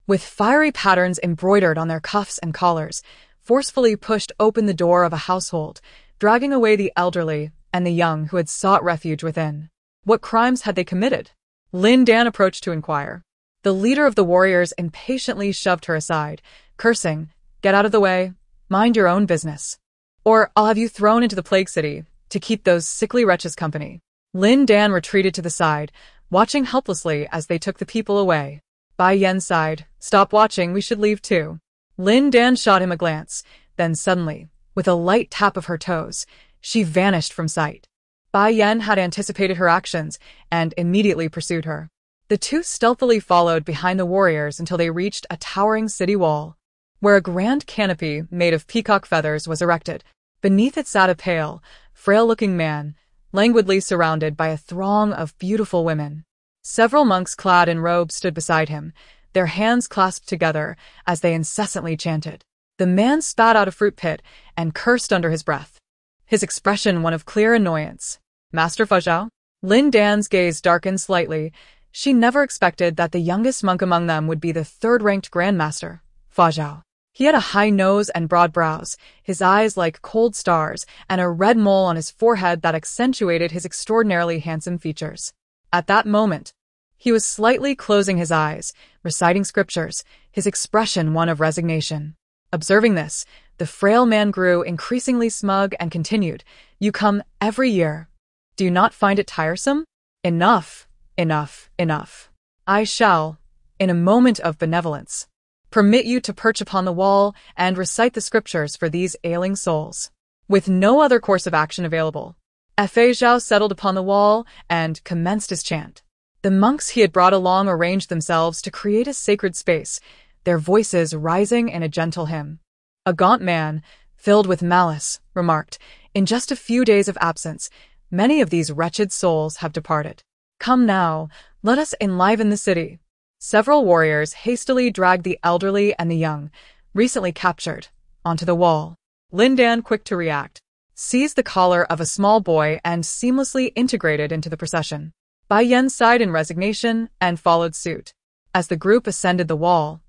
with fiery patterns embroidered on their cuffs and collars, forcefully pushed open the door of a household, dragging away the elderly and the young who had sought refuge within. What crimes had they committed? Lin Dan approached to inquire. The leader of the warriors impatiently shoved her aside, cursing, "Get out of the way, mind your own business, or I'll have you thrown into the Plague City, to keep those sickly wretches company. Lin Dan retreated to the side, watching helplessly as they took the people away. Bai Yan sighed. Stop watching, we should leave too. Lin Dan shot him a glance, then suddenly, with a light tap of her toes, she vanished from sight. Bai Yan had anticipated her actions and immediately pursued her. The two stealthily followed behind the warriors until they reached a towering city wall, where a grand canopy made of peacock feathers was erected. Beneath it sat a pale, frail-looking man, languidly surrounded by a throng of beautiful women. Several monks clad in robes stood beside him, their hands clasped together as they incessantly chanted. The man spat out a fruit pit and cursed under his breath, his expression one of clear annoyance. Master Fazhao? Lin Dan's gaze darkened slightly. She never expected that the youngest monk among them would be the third-ranked grandmaster, Fazhao. He had a high nose and broad brows, his eyes like cold stars, and a red mole on his forehead that accentuated his extraordinarily handsome features. At that moment, he was slightly closing his eyes, reciting scriptures, his expression one of resignation. Observing this, the frail man grew increasingly smug and continued, "You come every year. Do you not find it tiresome? Enough, enough, enough. I shall, in a moment of benevolence, permit you to perch upon the wall and recite the scriptures for these ailing souls." With no other course of action available, Fazhao settled upon the wall and commenced his chant. The monks he had brought along arranged themselves to create a sacred space, their voices rising in a gentle hymn. A gaunt man, filled with malice, remarked, "In just a few days of absence, many of these wretched souls have departed. Come now, let us enliven the city." Several warriors hastily dragged the elderly and the young, recently captured, onto the wall. Lin Dan, quick to react, seized the collar of a small boy and seamlessly integrated into the procession. Bai Yan sighed in resignation and followed suit. As the group ascended the wall,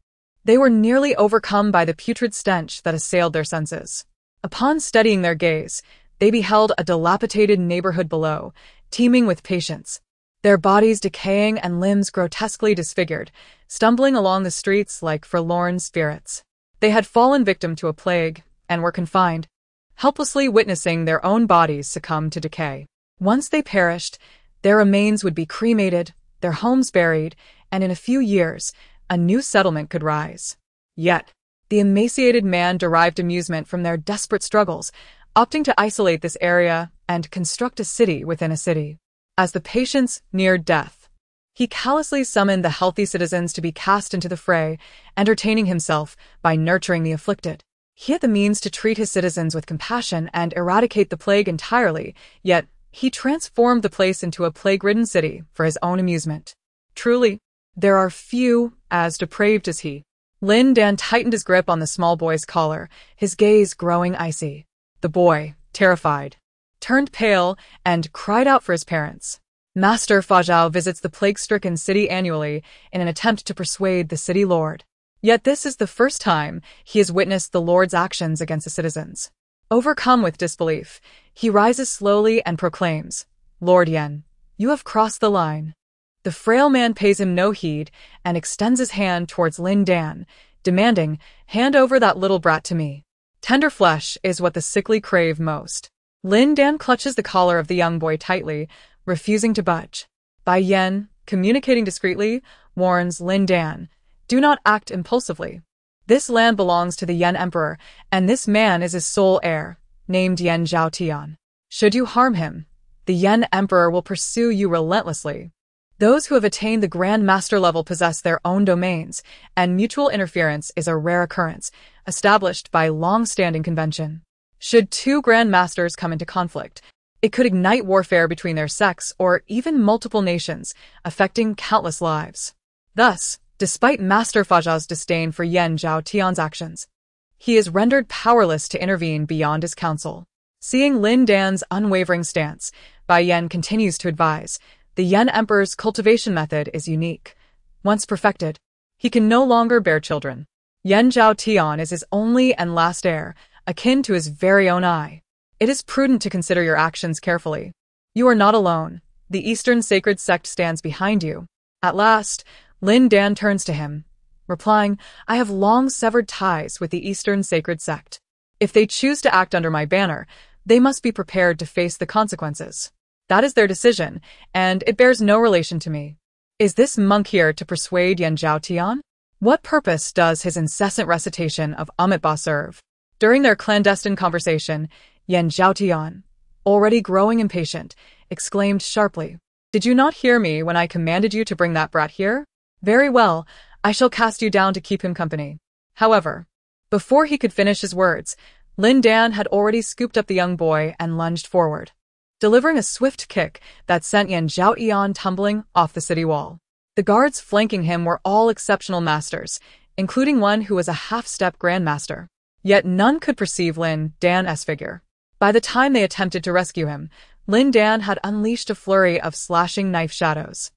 they were nearly overcome by the putrid stench that assailed their senses. Upon steadying their gaze, they beheld a dilapidated neighborhood below, teeming with patients, their bodies decaying and limbs grotesquely disfigured, stumbling along the streets like forlorn spirits. They had fallen victim to a plague and were confined, helplessly witnessing their own bodies succumb to decay. Once they perished, their remains would be cremated, their homes buried, and in a few years, a new settlement could rise. Yet, the emaciated man derived amusement from their desperate struggles, opting to isolate this area and construct a city within a city. As the patients neared death, he callously summoned the healthy citizens to be cast into the fray, entertaining himself by nurturing the afflicted. He had the means to treat his citizens with compassion and eradicate the plague entirely, yet he transformed the place into a plague-ridden city for his own amusement. Truly, there are few as depraved as he. Lin Dan tightened his grip on the small boy's collar, his gaze growing icy. The boy, terrified, turned pale and cried out for his parents. Master Fazhao visits the plague-stricken city annually in an attempt to persuade the city lord. Yet this is the first time he has witnessed the lord's actions against the citizens. Overcome with disbelief, he rises slowly and proclaims, "Lord Yan, you have crossed the line." The frail man pays him no heed and extends his hand towards Lin Dan, demanding, "Hand over that little brat to me." Tender flesh is what the sickly crave most. Lin Dan clutches the collar of the young boy tightly, refusing to budge. Bai Yan, communicating discreetly, warns Lin Dan, "Do not act impulsively. This land belongs to the Yan Emperor, and this man is his sole heir, named Yan Zhaotian. Should you harm him, the Yan Emperor will pursue you relentlessly. Those who have attained the Grand Master level possess their own domains, and mutual interference is a rare occurrence, established by long-standing convention. Should two Grand Masters come into conflict, it could ignite warfare between their sects or even multiple nations, affecting countless lives. Thus, despite Master Fazhao's disdain for Yan Zhaotian's actions, he is rendered powerless to intervene beyond his counsel. Seeing Lin Dan's unwavering stance, Bai Yan continues to advise, the Yan Emperor's cultivation method is unique. Once perfected, he can no longer bear children. Yan Zhaotian is his only and last heir, akin to his very own eye. It is prudent to consider your actions carefully. You are not alone. The Eastern Sacred Sect stands behind you. At last, Lin Dan turns to him, replying, "I have long severed ties with the Eastern Sacred Sect. If they choose to act under my banner, They must be prepared to face the consequences. That is their decision, and it bears no relation to me. Is this monk here to persuade Yan Zhaotian? What purpose does his incessant recitation of Amitabha serve? During their clandestine conversation, Yan Zhaotian, already growing impatient, exclaimed sharply, "Did you not hear me when I commanded you to bring that brat here? Very well, I shall cast you down to keep him company." However, before he could finish his words, Lin Dan had already scooped up the young boy and lunged forward, delivering a swift kick that sent Yan Zhaotian tumbling off the city wall. The guards flanking him were all exceptional masters, including one who was a half-step grandmaster. Yet none could perceive Lin Dan's figure. By the time they attempted to rescue him, Lin Dan had unleashed a flurry of slashing knife shadows,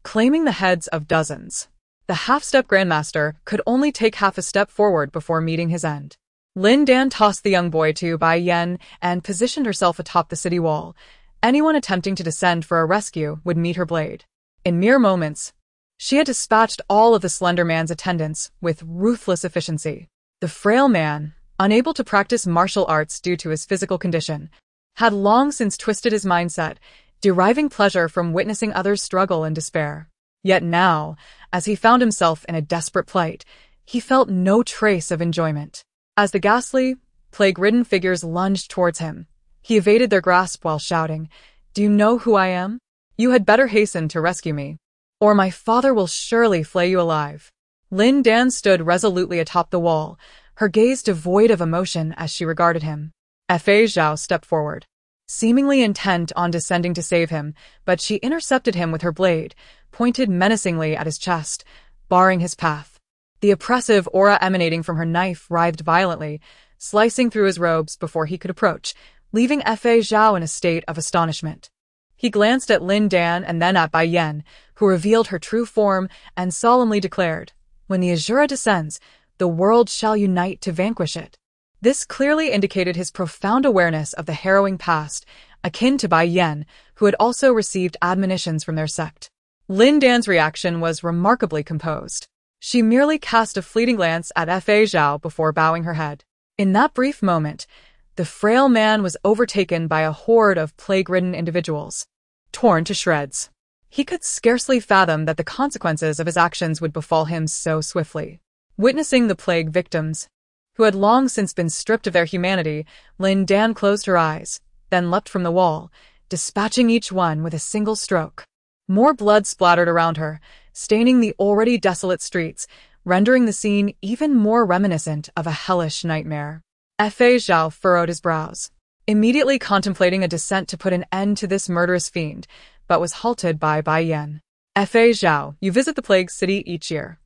claiming the heads of dozens. The half-step grandmaster could only take half a step forward before meeting his end. Lin Dan tossed the young boy to Bai Yen and positioned herself atop the city wall. Anyone attempting to descend for a rescue would meet her blade. In mere moments, she had dispatched all of the slender man's attendants with ruthless efficiency. The frail man, unable to practice martial arts due to his physical condition, had long since twisted his mindset, deriving pleasure from witnessing others struggle and despair. Yet now, as he found himself in a desperate plight, he felt no trace of enjoyment. As the ghastly, plague-ridden figures lunged towards him, he evaded their grasp while shouting, "Do you know who I am? You had better hasten to rescue me, or my father will surely flay you alive." Lin Dan stood resolutely atop the wall, her gaze devoid of emotion as she regarded him. Fei Zhao stepped forward, seemingly intent on descending to save him, but she intercepted him with her blade, pointed menacingly at his chest, barring his path. The oppressive aura emanating from her knife writhed violently, slicing through his robes before he could approach, leaving Fei Zhao in a state of astonishment. He glanced at Lin Dan and then at Bai Yen, who revealed her true form and solemnly declared, "When the Azura descends, the world shall unite to vanquish it." This clearly indicated his profound awareness of the harrowing past, akin to Bai Yen, who had also received admonitions from their sect. Lin Dan's reaction was remarkably composed. She merely cast a fleeting glance at Fei Zhao before bowing her head. In that brief moment, the frail man was overtaken by a horde of plague-ridden individuals, torn to shreds. He could scarcely fathom that the consequences of his actions would befall him so swiftly. Witnessing the plague victims, who had long since been stripped of their humanity, Lin Dan closed her eyes, then leapt from the wall, dispatching each one with a single stroke. More blood splattered around her, staining the already desolate streets, rendering the scene even more reminiscent of a hellish nightmare. Fei Zhao furrowed his brows, immediately contemplating a descent to put an end to this murderous fiend, but was halted by Bai Yen. "Fei Zhao, you visit the plague city each year.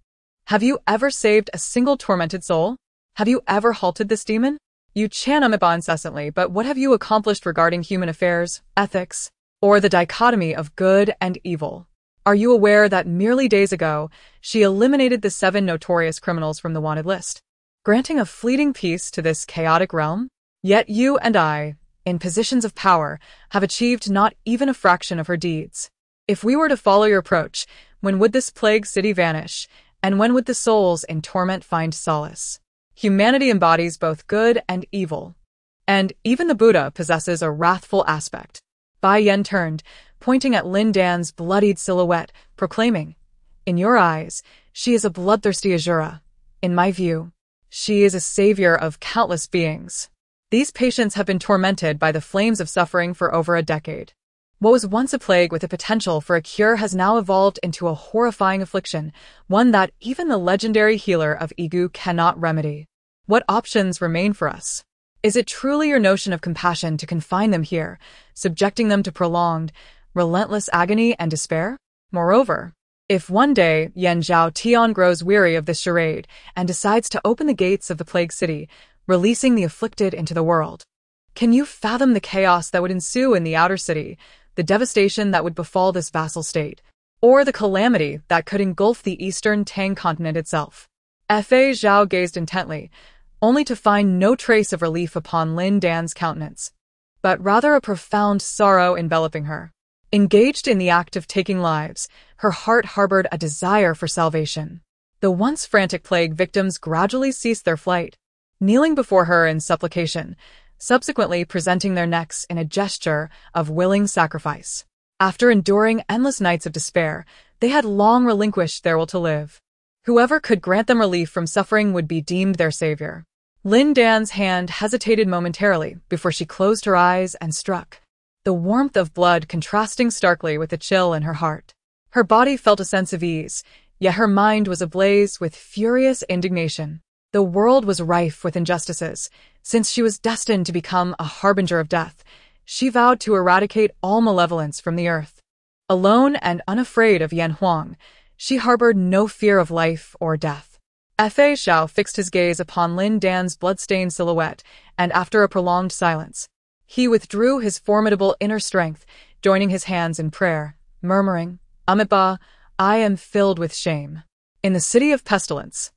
Have you ever saved a single tormented soul? Have you ever halted this demon? You chant Amitabha incessantly, but what have you accomplished regarding human affairs, ethics, or the dichotomy of good and evil? Are you aware that merely days ago, she eliminated the 7 notorious criminals from the wanted list, granting a fleeting peace to this chaotic realm? Yet you and I, in positions of power, have achieved not even a fraction of her deeds. If we were to follow your approach, when would this plague city vanish, and when would the souls in torment find solace? Humanity embodies both good and evil, and even the Buddha possesses a wrathful aspect." Bai Yen turned, pointing at Lin Dan's bloodied silhouette, proclaiming, "In your eyes, she is a bloodthirsty Azura. In my view, she is a savior of countless beings. These patients have been tormented by the flames of suffering for over a decade. What was once a plague with the potential for a cure has now evolved into a horrifying affliction, one that even the legendary healer of Igu cannot remedy. What options remain for us? Is it truly your notion of compassion to confine them here, subjecting them to prolonged, relentless agony and despair? Moreover, if one day Yan Zhaotian grows weary of this charade and decides to open the gates of the plague city, releasing the afflicted into the world, can you fathom the chaos that would ensue in the outer city, the devastation that would befall this vassal state, or the calamity that could engulf the eastern Tang continent itself?" Fei Zhao gazed intently, only to find no trace of relief upon Lin Dan's countenance, but rather a profound sorrow enveloping her. Engaged in the act of taking lives, her heart harbored a desire for salvation. The once frantic plague victims gradually ceased their flight. Kneeling before her in supplication, subsequently presenting their necks in a gesture of willing sacrifice. After enduring endless nights of despair, they had long relinquished their will to live. Whoever could grant them relief from suffering would be deemed their savior. Lin Dan's hand hesitated momentarily before she closed her eyes and struck, the warmth of blood contrasting starkly with the chill in her heart. Her body felt a sense of ease, yet her mind was ablaze with furious indignation. The world was rife with injustices. Since she was destined to become a harbinger of death, she vowed to eradicate all malevolence from the earth. Alone and unafraid of Yan Huang, she harbored no fear of life or death. Fa Xiao fixed his gaze upon Lin Dan's blood-stained silhouette, and after a prolonged silence, he withdrew his formidable inner strength, joining his hands in prayer, murmuring, Amitabha, I am filled with shame. In the city of pestilence,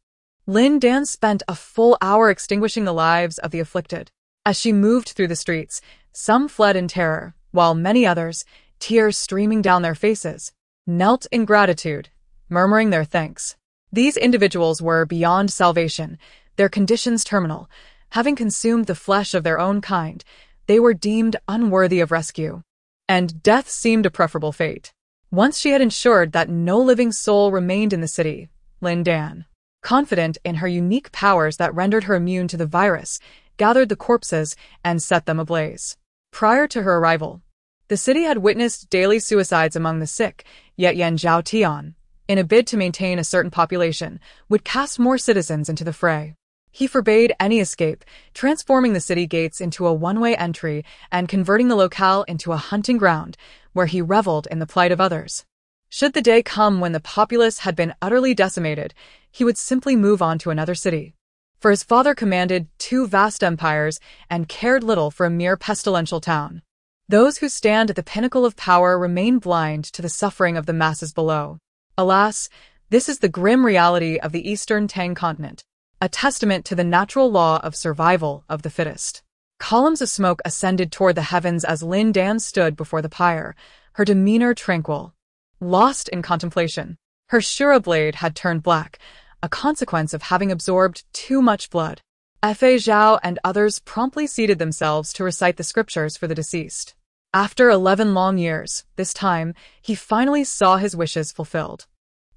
Lin Dan spent a full hour extinguishing the lives of the afflicted. As she moved through the streets, some fled in terror, while many others, tears streaming down their faces, knelt in gratitude, murmuring their thanks. These individuals were beyond salvation, their conditions terminal. Having consumed the flesh of their own kind, they were deemed unworthy of rescue. And death seemed a preferable fate. Once she had ensured that no living soul remained in the city, Lin Dan, confident in her unique powers that rendered her immune to the virus, gathered the corpses and set them ablaze. Prior to her arrival, the city had witnessed daily suicides among the sick, yet Yan Zhaotian, in a bid to maintain a certain population, would cast more citizens into the fray. He forbade any escape, transforming the city gates into a one-way entry and converting the locale into a hunting ground, where he reveled in the plight of others. Should the day come when the populace had been utterly decimated, he would simply move on to another city. For his father commanded 2 vast empires and cared little for a mere pestilential town. Those who stand at the pinnacle of power remain blind to the suffering of the masses below. Alas, this is the grim reality of the Eastern Tang continent, a testament to the natural law of survival of the fittest. Columns of smoke ascended toward the heavens as Lin Dan stood before the pyre, her demeanor tranquil. Lost in contemplation, her shura blade had turned black, a consequence of having absorbed too much blood. Fa Zhao and others promptly seated themselves to recite the scriptures for the deceased. After 11 long years, this time, he finally saw his wishes fulfilled.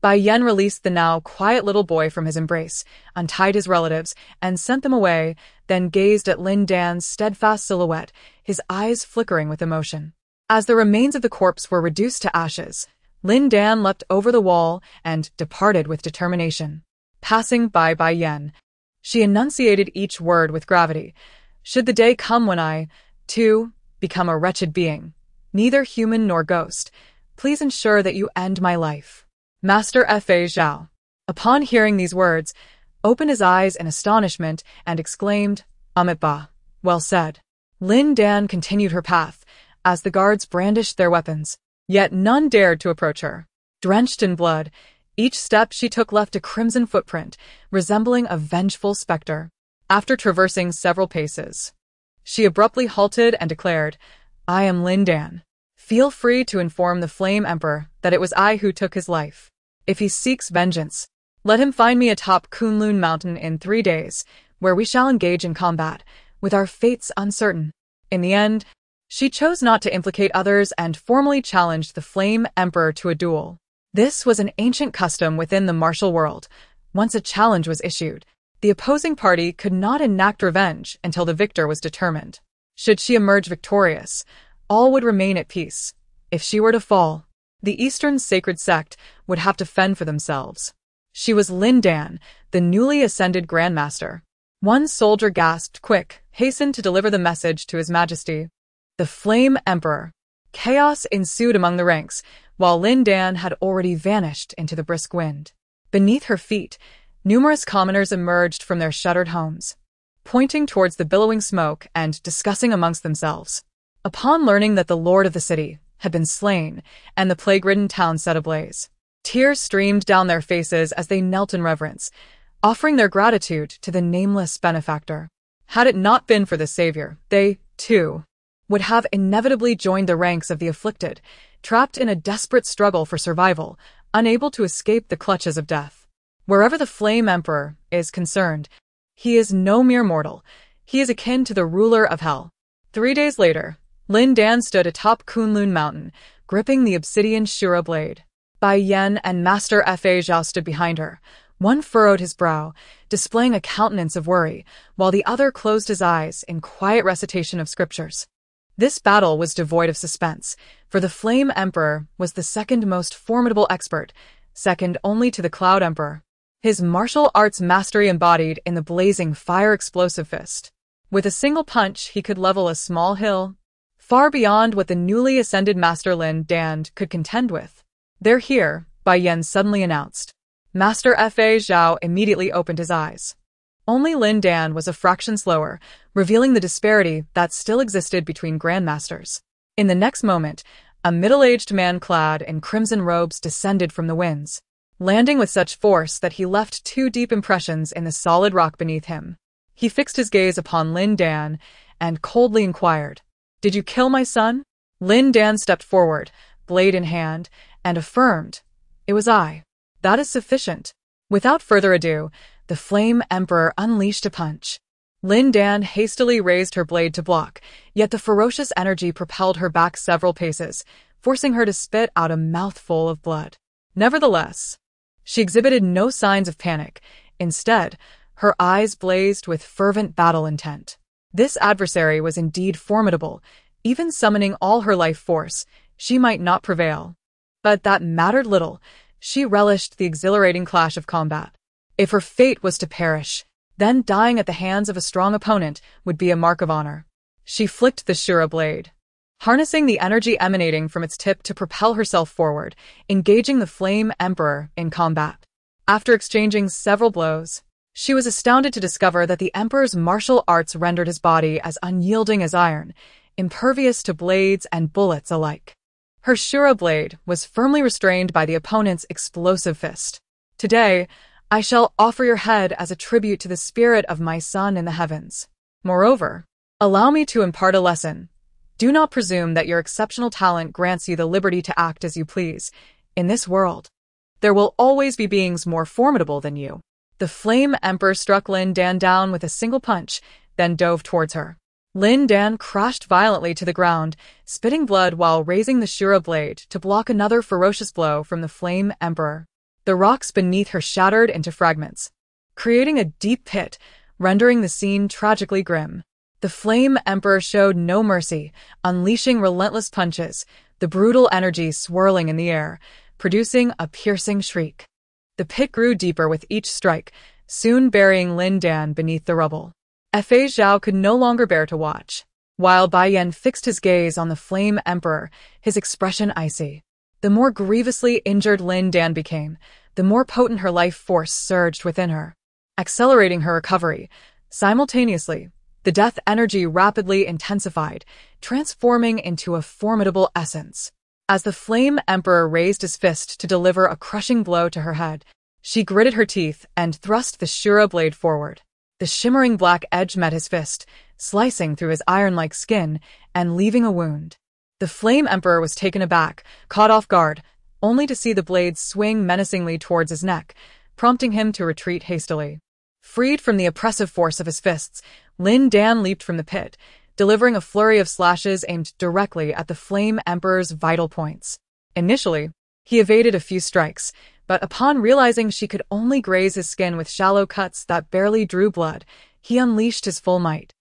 Bai Yan released the now quiet little boy from his embrace, untied his relatives, and sent them away, then gazed at Lin Dan's steadfast silhouette, his eyes flickering with emotion. As the remains of the corpse were reduced to ashes, Lin Dan leapt over the wall and departed with determination. Passing by Bai Yan, she enunciated each word with gravity. Should the day come when I, too, become a wretched being, neither human nor ghost, please ensure that you end my life. Master Fa Zhao, upon hearing these words, opened his eyes in astonishment and exclaimed, Amitabha, well said. Lin Dan continued her path, as the guards brandished their weapons, yet none dared to approach her. Drenched in blood, each step she took left a crimson footprint, resembling a vengeful specter. After traversing several paces, she abruptly halted and declared, I am Lin Dan. Feel free to inform the Flame Emperor that it was I who took his life. If he seeks vengeance, let him find me atop Kunlun Mountain in 3 days, where we shall engage in combat, with our fates uncertain. In the end, she chose not to implicate others and formally challenged the Flame Emperor to a duel. This was an ancient custom within the martial world. Once a challenge was issued, the opposing party could not enact revenge until the victor was determined. Should she emerge victorious, all would remain at peace. If she were to fall, the Eastern sacred sect would have to fend for themselves. She was Lin Dan, the newly ascended Grandmaster. One soldier gasped, quick, hastened to deliver the message to His Majesty. The Flame Emperor. Chaos ensued among the ranks, while Lin Dan had already vanished into the brisk wind. Beneath her feet, numerous commoners emerged from their shuttered homes, pointing towards the billowing smoke and discussing amongst themselves. Upon learning that the lord of the city had been slain and the plague-ridden town set ablaze, tears streamed down their faces as they knelt in reverence, offering their gratitude to the nameless benefactor. Had it not been for the savior, they, too, would have inevitably joined the ranks of the afflicted, trapped in a desperate struggle for survival, unable to escape the clutches of death. Wherever the Flame Emperor is concerned, he is no mere mortal. He is akin to the ruler of hell. 3 days later, Lin Dan stood atop Kunlun Mountain, gripping the obsidian Shura blade. Bai Yan and Master Fa Zhao stood behind her. One furrowed his brow, displaying a countenance of worry, while the other closed his eyes in quiet recitation of scriptures. This battle was devoid of suspense, for the Flame Emperor was the second most formidable expert, second only to the Cloud Emperor. His martial arts mastery embodied in the blazing fire-explosive fist. With a single punch, he could level a small hill, far beyond what the newly ascended Master Lin Dan could contend with. "They're here," Bai Yan suddenly announced. Master Fa Zhao immediately opened his eyes. Only Lin Dan was a fraction slower, revealing the disparity that still existed between grandmasters. In the next moment, a middle-aged man clad in crimson robes descended from the winds, landing with such force that he left 2 deep impressions in the solid rock beneath him. He fixed his gaze upon Lin Dan and coldly inquired, "Did you kill my son?" Lin Dan stepped forward, blade in hand, and affirmed, "It was I." "That is sufficient." Without further ado, the Flame Emperor unleashed a punch. Lin Dan hastily raised her blade to block, yet the ferocious energy propelled her back several paces, forcing her to spit out a mouthful of blood. Nevertheless, she exhibited no signs of panic. Instead, her eyes blazed with fervent battle intent. This adversary was indeed formidable. Even summoning all her life force, she might not prevail. But that mattered little. She relished the exhilarating clash of combat. If her fate was to perish, then dying at the hands of a strong opponent would be a mark of honor. She flicked the Shura blade, harnessing the energy emanating from its tip to propel herself forward, engaging the Flame Emperor in combat. After exchanging several blows, she was astounded to discover that the Emperor's martial arts rendered his body as unyielding as iron, impervious to blades and bullets alike. Her Shura blade was firmly restrained by the opponent's explosive fist. "Today, I shall offer your head as a tribute to the spirit of my son in the heavens. Moreover, allow me to impart a lesson. Do not presume that your exceptional talent grants you the liberty to act as you please. In this world, there will always be beings more formidable than you." The Flame Emperor struck Lin Dan down with a single punch, then dove towards her. Lin Dan crashed violently to the ground, spitting blood while raising the Shura blade to block another ferocious blow from the Flame Emperor. The rocks beneath her shattered into fragments, creating a deep pit, rendering the scene tragically grim. The Flame Emperor showed no mercy, unleashing relentless punches, the brutal energy swirling in the air, producing a piercing shriek. The pit grew deeper with each strike, soon burying Lin Dan beneath the rubble. Fa Zhao could no longer bear to watch. While Bai Yan fixed his gaze on the Flame Emperor, his expression icy. The more grievously injured Lin Dan became, the more potent her life force surged within her, accelerating her recovery. Simultaneously, the death energy rapidly intensified, transforming into a formidable essence. As the Flame Emperor raised his fist to deliver a crushing blow to her head, she gritted her teeth and thrust the Shura blade forward. The shimmering black edge met his fist, slicing through his iron-like skin and leaving a wound. The Flame Emperor was taken aback, caught off guard, only to see the blade swing menacingly towards his neck, prompting him to retreat hastily. Freed from the oppressive force of his fists, Lin Dan leaped from the pit, delivering a flurry of slashes aimed directly at the Flame Emperor's vital points. Initially, he evaded a few strikes, but upon realizing she could only graze his skin with shallow cuts that barely drew blood, he unleashed his full might,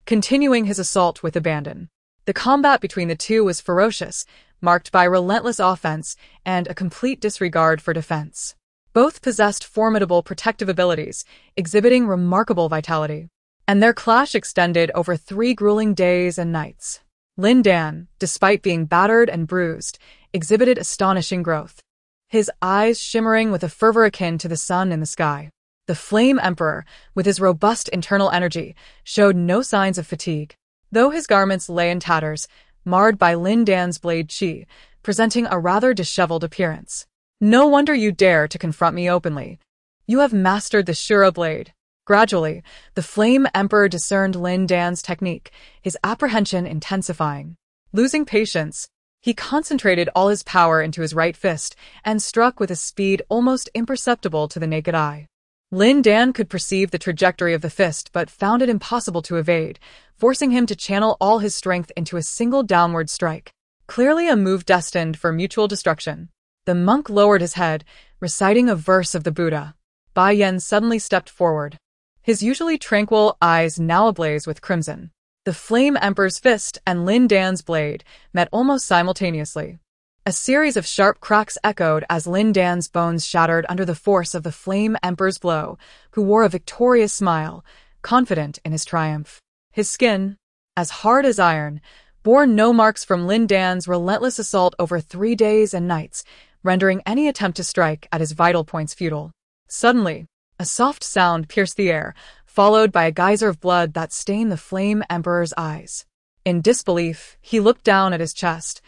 continuing his assault with abandon. The combat between the two was ferocious, marked by relentless offense and a complete disregard for defense. Both possessed formidable protective abilities, exhibiting remarkable vitality, and their clash extended over 3 grueling days and nights. Lin Dan, despite being battered and bruised, exhibited astonishing growth, his eyes shimmering with a fervor akin to the sun in the sky. The Flame Emperor, with his robust internal energy, showed no signs of fatigue, though his garments lay in tatters, marred by Lin Dan's blade chi, presenting a rather disheveled appearance. "No wonder you dare to confront me openly. You have mastered the Shura blade." Gradually, the Flame Emperor discerned Lin Dan's technique, his apprehension intensifying. Losing patience, he concentrated all his power into his right fist and struck with a speed almost imperceptible to the naked eye. Lin Dan could perceive the trajectory of the fist but found it impossible to evade, forcing him to channel all his strength into a single downward strike. Clearly a move destined for mutual destruction. The monk lowered his head, reciting a verse of the Buddha. Bai Yan suddenly stepped forward, his usually tranquil eyes now ablaze with crimson. The Flame Emperor's fist and Lin Dan's blade met almost simultaneously. A series of sharp cracks echoed as Lin Dan's bones shattered under the force of the Flame Emperor's blow, who wore a victorious smile, confident in his triumph. His skin, as hard as iron, bore no marks from Lin Dan's relentless assault over 3 days and nights, rendering any attempt to strike at his vital points futile. Suddenly, a soft sound pierced the air, followed by a geyser of blood that stained the Flame Emperor's eyes. In disbelief, he looked down at his chest,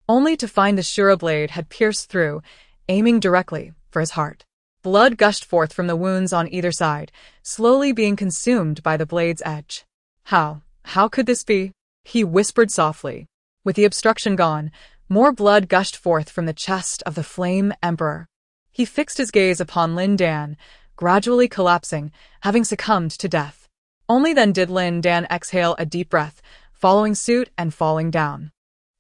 only to find the Shura blade had pierced through, aiming directly for his heart. Blood gushed forth from the wounds on either side, slowly being consumed by the blade's edge. How could this be? He whispered softly. With the obstruction gone, more blood gushed forth from the chest of the Flame Emperor. He fixed his gaze upon Lin Dan, gradually collapsing, having succumbed to death. Only then did Lin Dan exhale a deep breath, following suit and falling down.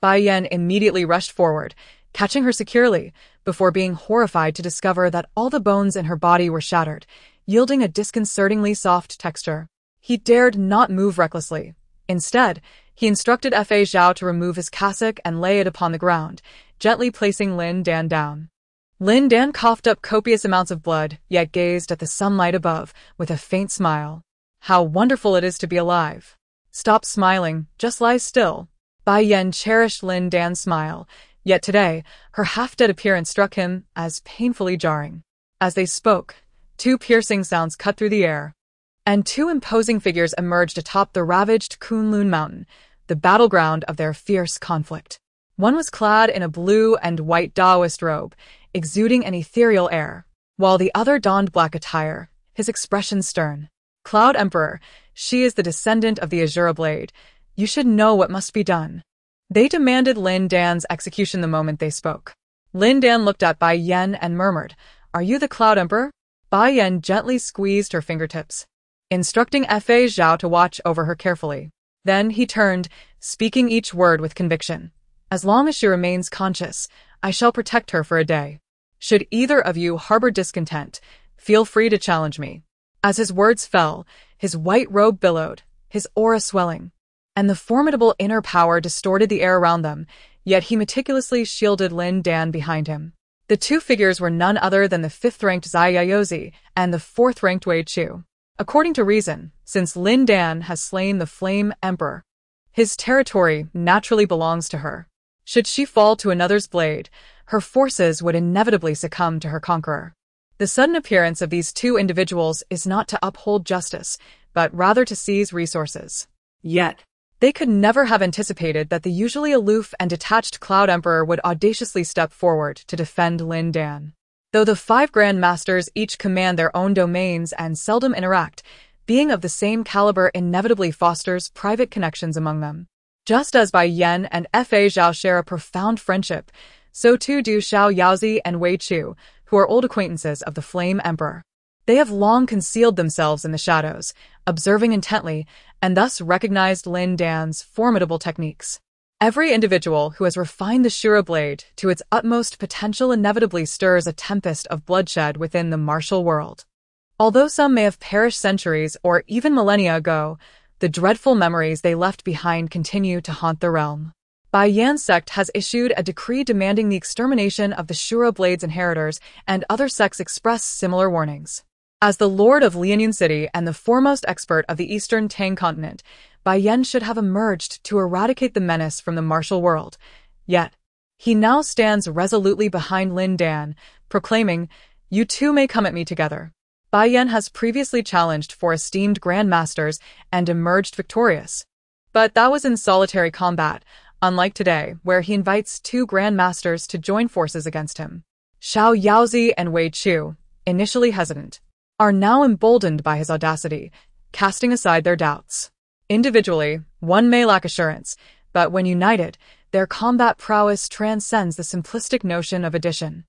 Bai Yan immediately rushed forward, catching her securely, before being horrified to discover that all the bones in her body were shattered, yielding a disconcertingly soft texture. He dared not move recklessly. Instead, he instructed Fa Zhao to remove his cassock and lay it upon the ground, gently placing Lin Dan down. Lin Dan coughed up copious amounts of blood, yet gazed at the sunlight above, with a faint smile. How wonderful it is to be alive. Stop smiling, just lie still. Bai Yan cherished Lin Dan's smile, yet today, her half-dead appearance struck him as painfully jarring. As they spoke, 2 piercing sounds cut through the air, and 2 imposing figures emerged atop the ravaged Kunlun Mountain, the battleground of their fierce conflict. One was clad in a blue and white Taoist robe, exuding an ethereal air, while the other donned black attire, his expression stern. Cloud Emperor, she is the descendant of the Azura Blade. You should know what must be done. They demanded Lin Dan's execution the moment they spoke. Lin Dan looked at Bai Yan and murmured, "Are you the Cloud Emperor?" Bai Yan gently squeezed her fingertips, instructing Fa Zhao to watch over her carefully. Then he turned, speaking each word with conviction. "As long as she remains conscious, I shall protect her for a day. Should either of you harbor discontent, feel free to challenge me." As his words fell, his white robe billowed, his aura swelling, and the formidable inner power distorted the air around them, yet he meticulously shielded Lin Dan behind him. The 2 figures were none other than the 5th-ranked Zai Yaozi and the 4th-ranked Wei Chu. According to reason, since Lin Dan has slain the Flame Emperor, his territory naturally belongs to her. Should she fall to another's blade, her forces would inevitably succumb to her conqueror. The sudden appearance of these 2 individuals is not to uphold justice, but rather to seize resources. Yet, they could never have anticipated that the usually aloof and detached Cloud Emperor would audaciously step forward to defend Lin Dan. Though the 5 Grand Masters each command their own domains and seldom interact, being of the same caliber inevitably fosters private connections among them. Just as Bai Yan and Fa Zhao share a profound friendship, so too do Xiao Yaozi and Wei Chu, who are old acquaintances of the Flame Emperor. They have long concealed themselves in the shadows, observing intently, and thus recognized Lin Dan's formidable techniques. Every individual who has refined the Shura blade to its utmost potential inevitably stirs a tempest of bloodshed within the martial world. Although some may have perished centuries or even millennia ago, the dreadful memories they left behind continue to haunt the realm. Bai Yan's sect has issued a decree demanding the extermination of the Shura blade's inheritors, and other sects express similar warnings. As the Lord of Lianyun City and the foremost expert of the Eastern Tang continent, Bai Yan should have emerged to eradicate the menace from the martial world. Yet, he now stands resolutely behind Lin Dan, proclaiming, "You 2 may come at me together." Bai Yan has previously challenged 4 esteemed Grand Masters and emerged victorious. But that was in solitary combat, unlike today, where he invites 2 Grand Masters to join forces against him. Xiao Yaozi and Wei Chu, initially hesitant, are now emboldened by his audacity, casting aside their doubts. Individually, one may lack assurance, but when united, their combat prowess transcends the simplistic notion of addition.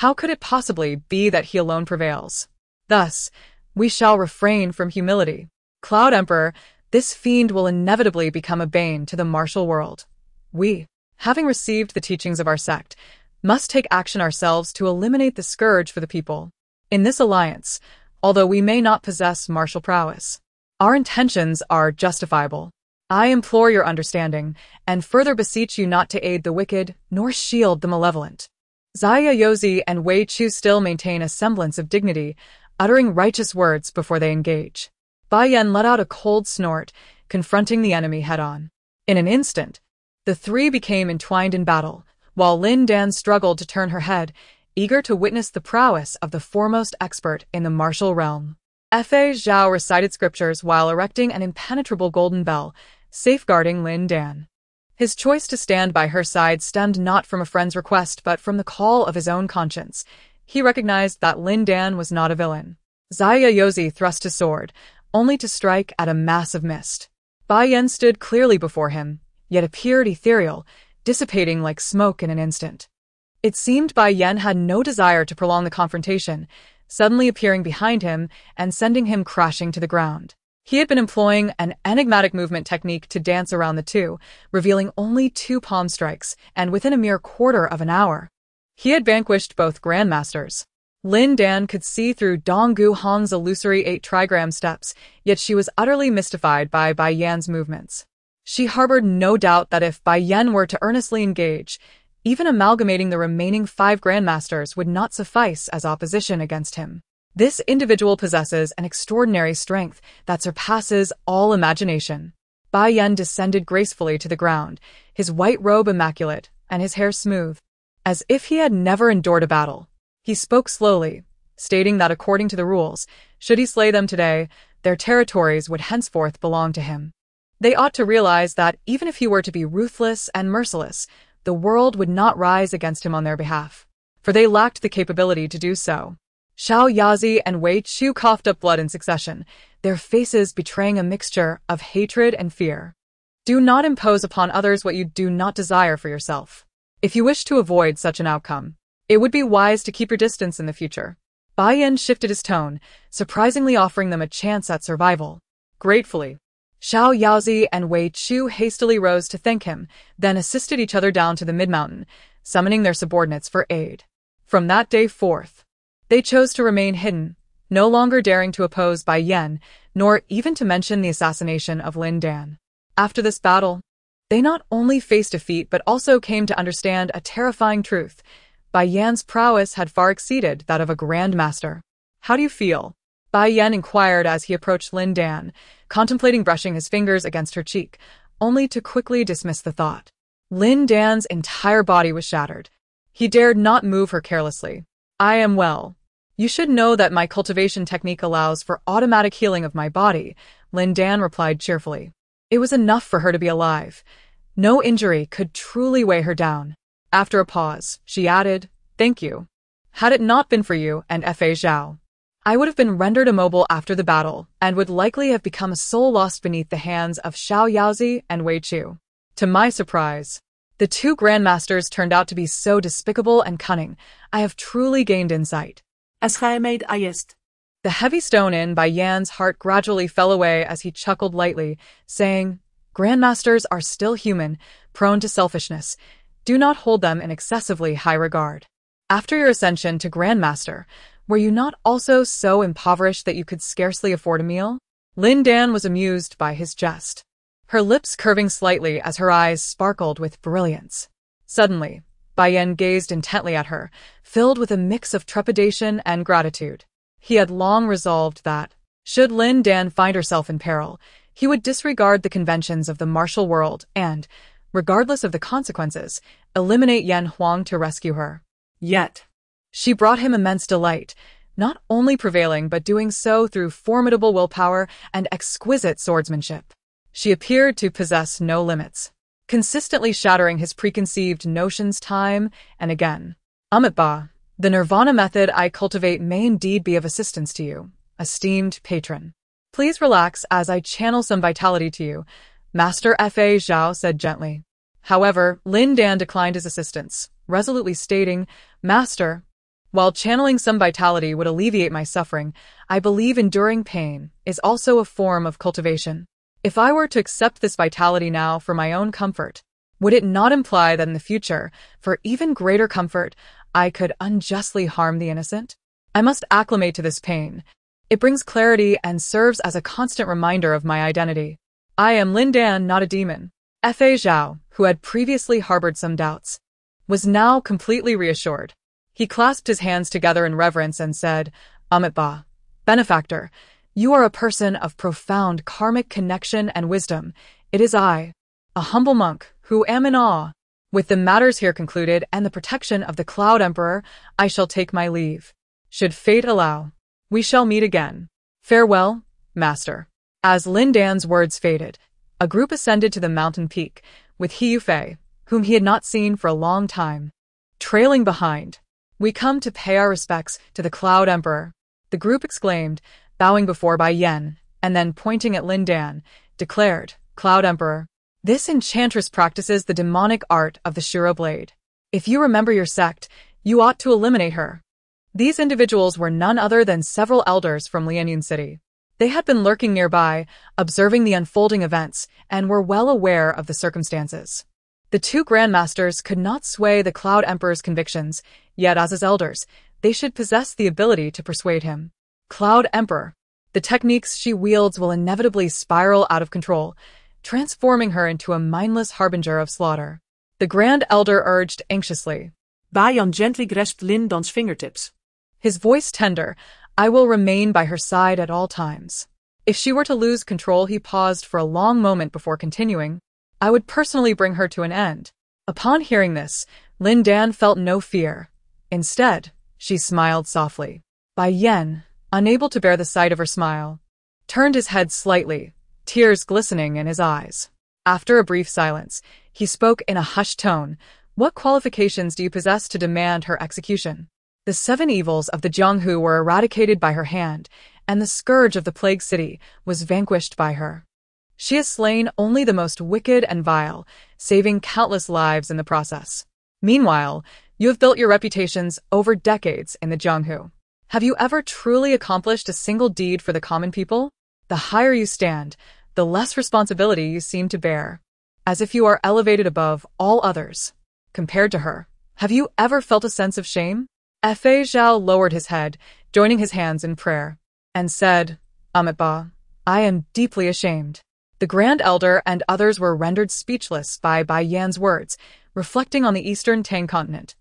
How could it possibly be that he alone prevails? Thus, We shall refrain from humility. Cloud Emperor, this fiend will inevitably become a bane to the martial world. We, having received the teachings of our sect, must take action ourselves to eliminate the scourge for the people. In this alliance, although we may not possess martial prowess, our intentions are justifiable. I implore your understanding, and further beseech you not to aid the wicked, nor shield the malevolent. Xia Yozi and Wei Chu still maintain a semblance of dignity, uttering righteous words before they engage. Bai Yan let out a cold snort, confronting the enemy head-on. In an instant, the three became entwined in battle, while Lin Dan struggled to turn her head, eager to witness the prowess of the foremost expert in the martial realm. Fei Zhao recited scriptures while erecting an impenetrable golden bell, safeguarding Lin Dan. His choice to stand by her side stemmed not from a friend's request but from the call of his own conscience. He recognized that Lin Dan was not a villain. Xia Yozi thrust his sword, only to strike at a mass of mist. Bai Yan stood clearly before him, yet appeared ethereal, dissipating like smoke in an instant. It seemed Bai Yan had no desire to prolong the confrontation, suddenly appearing behind him and sending him crashing to the ground. He had been employing an enigmatic movement technique to dance around the two, revealing only 2 palm strikes, and within a mere quarter of an hour, he had vanquished both grandmasters. Lin Dan could see through Dong Gu Hong's illusory 8 trigram steps, yet she was utterly mystified by Bai Yan's movements. She harbored no doubt that if Bai Yan were to earnestly engage, even amalgamating the remaining 5 grandmasters would not suffice as opposition against him. This individual possesses an extraordinary strength that surpasses all imagination. Bai Yan descended gracefully to the ground, his white robe immaculate and his hair smooth, as if he had never endured a battle. He spoke slowly, stating that according to the rules, should he slay them today, their territories would henceforth belong to him. They ought to realize that even if he were to be ruthless and merciless, the world would not rise against him on their behalf, for they lacked the capability to do so. Xiao Yazi and Wei Chu coughed up blood in succession, their faces betraying a mixture of hatred and fear. Do not impose upon others what you do not desire for yourself. If you wish to avoid such an outcome, it would be wise to keep your distance in the future. Bai Yan shifted his tone, surprisingly offering them a chance at survival. Gratefully, Xiao Yaozi and Wei Chu hastily rose to thank him, then assisted each other down to the mid-mountain, summoning their subordinates for aid. From that day forth, they chose to remain hidden, no longer daring to oppose Bai Yan, nor even to mention the assassination of Lin Dan. After this battle, they not only faced defeat but also came to understand a terrifying truth. Bai Yan's prowess had far exceeded that of a grandmaster. How do you feel? Bai Yan inquired as he approached Lin Dan, contemplating brushing his fingers against her cheek, only to quickly dismiss the thought. Lin Dan's entire body was shattered. He dared not move her carelessly. I am well. You should know that my cultivation technique allows for automatic healing of my body, Lin Dan replied cheerfully. It was enough for her to be alive. No injury could truly weigh her down. After a pause, she added, Thank you. Had it not been for you and Fei Zhao, I would have been rendered immobile after the battle, and would likely have become a soul lost beneath the hands of Xiao Yaozi and Wei Chu. To my surprise, the 2 grandmasters turned out to be so despicable and cunning. I have truly gained insight. As gij made ayest. The heavy stone in Bai Yan's heart gradually fell away as he chuckled lightly, saying, Grandmasters are still human, prone to selfishness. Do not hold them in excessively high regard. After your ascension to Grandmaster, were you not also so impoverished that you could scarcely afford a meal? Lin Dan was amused by his jest, her lips curving slightly as her eyes sparkled with brilliance. Suddenly, Bai Yan gazed intently at her, filled with a mix of trepidation and gratitude. He had long resolved that, should Lin Dan find herself in peril, he would disregard the conventions of the martial world and, regardless of the consequences, eliminate Yan Huang to rescue her. Yet, she brought him immense delight, not only prevailing but doing so through formidable willpower and exquisite swordsmanship. She appeared to possess no limits, consistently shattering his preconceived notions time and again. Ba, the Nirvana method I cultivate may indeed be of assistance to you, esteemed patron. Please relax as I channel some vitality to you, Master Fei Zhao said gently. However, Lin Dan declined his assistance, resolutely stating, Master, While channeling some vitality would alleviate my suffering, I believe enduring pain is also a form of cultivation. If I were to accept this vitality now for my own comfort, would it not imply that in the future, for even greater comfort, I could unjustly harm the innocent? I must acclimate to this pain. It brings clarity and serves as a constant reminder of my identity. I am Lin Dan, not a demon. Fa Zhao, who had previously harbored some doubts, was now completely reassured. He clasped his hands together in reverence and said, Amit Ba, benefactor, you are a person of profound karmic connection and wisdom. It is I, a humble monk, who am in awe. With the matters here concluded and the protection of the Cloud Emperor, I shall take my leave. Should fate allow, we shall meet again. Farewell, master. As Lin Dan's words faded, a group ascended to the mountain peak, with He Yufei, whom he had not seen for a long time, trailing behind. We come to pay our respects to the Cloud Emperor, the group exclaimed, bowing before Bai Yan, and then pointing at Lin Dan, declared, Cloud Emperor, this enchantress practices the demonic art of the Shiro Blade. If you remember your sect, you ought to eliminate her. These individuals were none other than several elders from Lianyun City. They had been lurking nearby, observing the unfolding events, and were well aware of the circumstances. The two grandmasters could not sway the Cloud Emperor's convictions, yet as his elders, they should possess the ability to persuade him. Cloud Emperor, the techniques she wields will inevitably spiral out of control, transforming her into a mindless harbinger of slaughter. The Grand Elder urged anxiously. Bai Yan gently grasped Lin Dan's fingertips. His voice tender, I will remain by her side at all times. If she were to lose control, he paused for a long moment before continuing. I would personally bring her to an end. Upon hearing this, Lin Dan felt no fear. Instead, she smiled softly. Bai Yan, unable to bear the sight of her smile, turned his head slightly, tears glistening in his eyes. After a brief silence, he spoke in a hushed tone. What qualifications do you possess to demand her execution? The 7 evils of the Jianghu were eradicated by her hand, and the scourge of the plague city was vanquished by her. She has slain only the most wicked and vile, saving countless lives in the process. Meanwhile, you have built your reputations over decades in the Jianghu. Have you ever truly accomplished a single deed for the common people? The higher you stand, the less responsibility you seem to bear, as if you are elevated above all others. Compared to her, have you ever felt a sense of shame? Fa Zhao lowered his head, joining his hands in prayer, and said, Amit Ba, I am deeply ashamed. The Grand Elder and others were rendered speechless by Bai Yan's words, reflecting on the eastern Tang continent,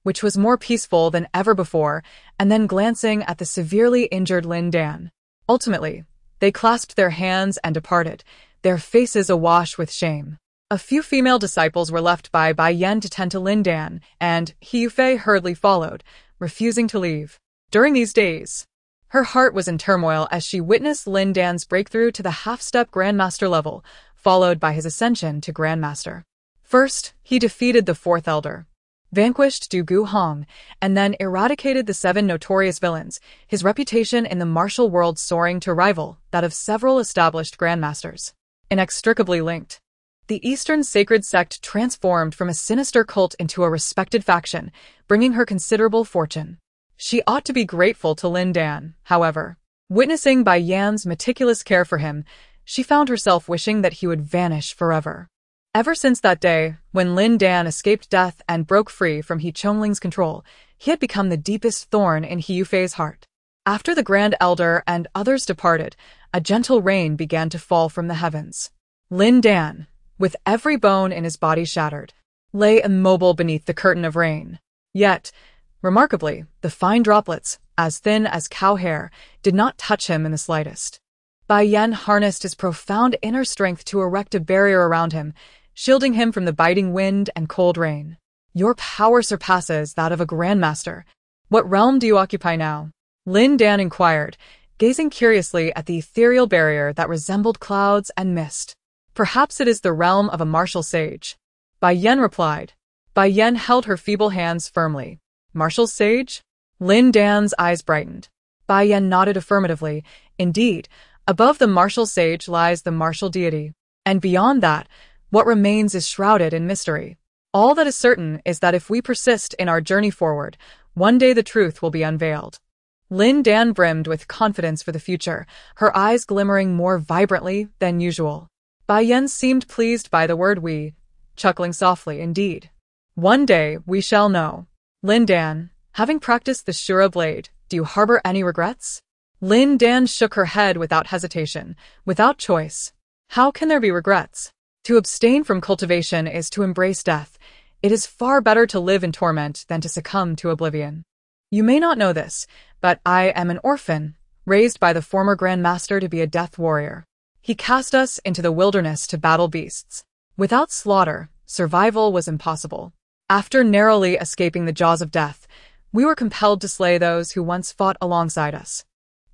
which was more peaceful than ever before, and then glancing at the severely injured Lin Dan. Ultimately, they clasped their hands and departed, their faces awash with shame. A few female disciples were left by Bai Yan to tend to Lin Dan, and He Yufei hurriedly followed, refusing to leave. During these days, her heart was in turmoil as she witnessed Lin Dan's breakthrough to the half-step Grandmaster level, followed by his ascension to Grandmaster. First, he defeated the 4th Elder, vanquished Du Gu Hong, and then eradicated the 7 notorious villains, his reputation in the martial world soaring to rival that of several established grandmasters. Inextricably linked, the Eastern sacred sect transformed from a sinister cult into a respected faction, bringing her considerable fortune. She ought to be grateful to Lin Dan, however. Witnessing Bai Yan's meticulous care for him, she found herself wishing that he would vanish forever. Ever since that day, when Lin Dan escaped death and broke free from He Chongling's control, he had become the deepest thorn in He Yufei's heart. After the Grand Elder and others departed, a gentle rain began to fall from the heavens. Lin Dan, with every bone in his body shattered, lay immobile beneath the curtain of rain. Yet, remarkably, the fine droplets, as thin as cow hair, did not touch him in the slightest. Bai Yan harnessed his profound inner strength to erect a barrier around him, shielding him from the biting wind and cold rain. Your power surpasses that of a grandmaster. What realm do you occupy now? Lin Dan inquired, gazing curiously at the ethereal barrier that resembled clouds and mist. Perhaps it is the realm of a martial sage. Bai Yan replied. Bai Yan held her feeble hands firmly. Martial sage? Lin Dan's eyes brightened. Bai Yan nodded affirmatively. Indeed, above the martial sage lies the martial deity. And beyond that, what remains is shrouded in mystery. All that is certain is that if we persist in our journey forward, One day the truth will be unveiled. Lin Dan brimmed with confidence for the future, her eyes glimmering more vibrantly than usual. Bai Yan seemed pleased by the word we, chuckling softly, indeed. One day we shall know. Lin Dan, having practiced the Shura blade, do you harbor any regrets? Lin Dan shook her head without hesitation, without choice. How can there be regrets? To abstain from cultivation is to embrace death. It is far better to live in torment than to succumb to oblivion. You may not know this, but I am an orphan, raised by the former Grand Master to be a death warrior. He cast us into the wilderness to battle beasts. Without slaughter, survival was impossible. After narrowly escaping the jaws of death, we were compelled to slay those who once fought alongside us.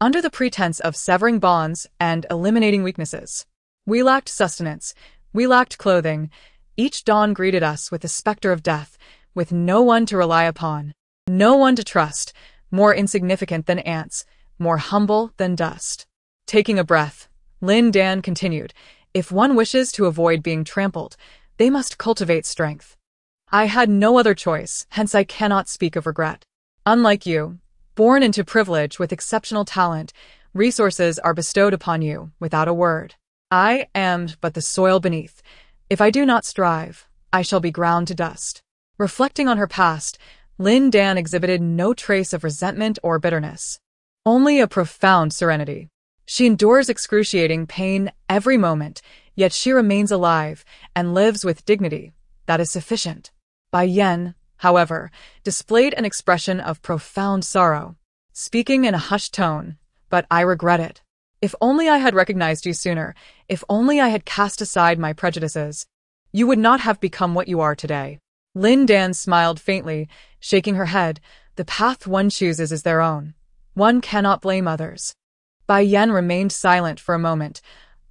Under the pretense of severing bonds and eliminating weaknesses. We lacked sustenance, we lacked clothing. Each dawn greeted us with the specter of death, with no one to rely upon, no one to trust, more insignificant than ants, more humble than dust. Taking a breath, Lin Dan continued, if one wishes to avoid being trampled, they must cultivate strength. I had no other choice, hence I cannot speak of regret. Unlike you, born into privilege with exceptional talent, resources are bestowed upon you without a word. I am but the soil beneath. If I do not strive, I shall be ground to dust. Reflecting on her past, Lin Dan exhibited no trace of resentment or bitterness. Only a profound serenity. She endures excruciating pain every moment, yet she remains alive and lives with dignity. That is sufficient. Bai Yan, however, displayed an expression of profound sorrow, speaking in a hushed tone, but I regret it. If only I had recognized you sooner, if only I had cast aside my prejudices, you would not have become what you are today. Lin Dan smiled faintly, shaking her head. The path one chooses is their own. One cannot blame others. Bai Yan remained silent for a moment,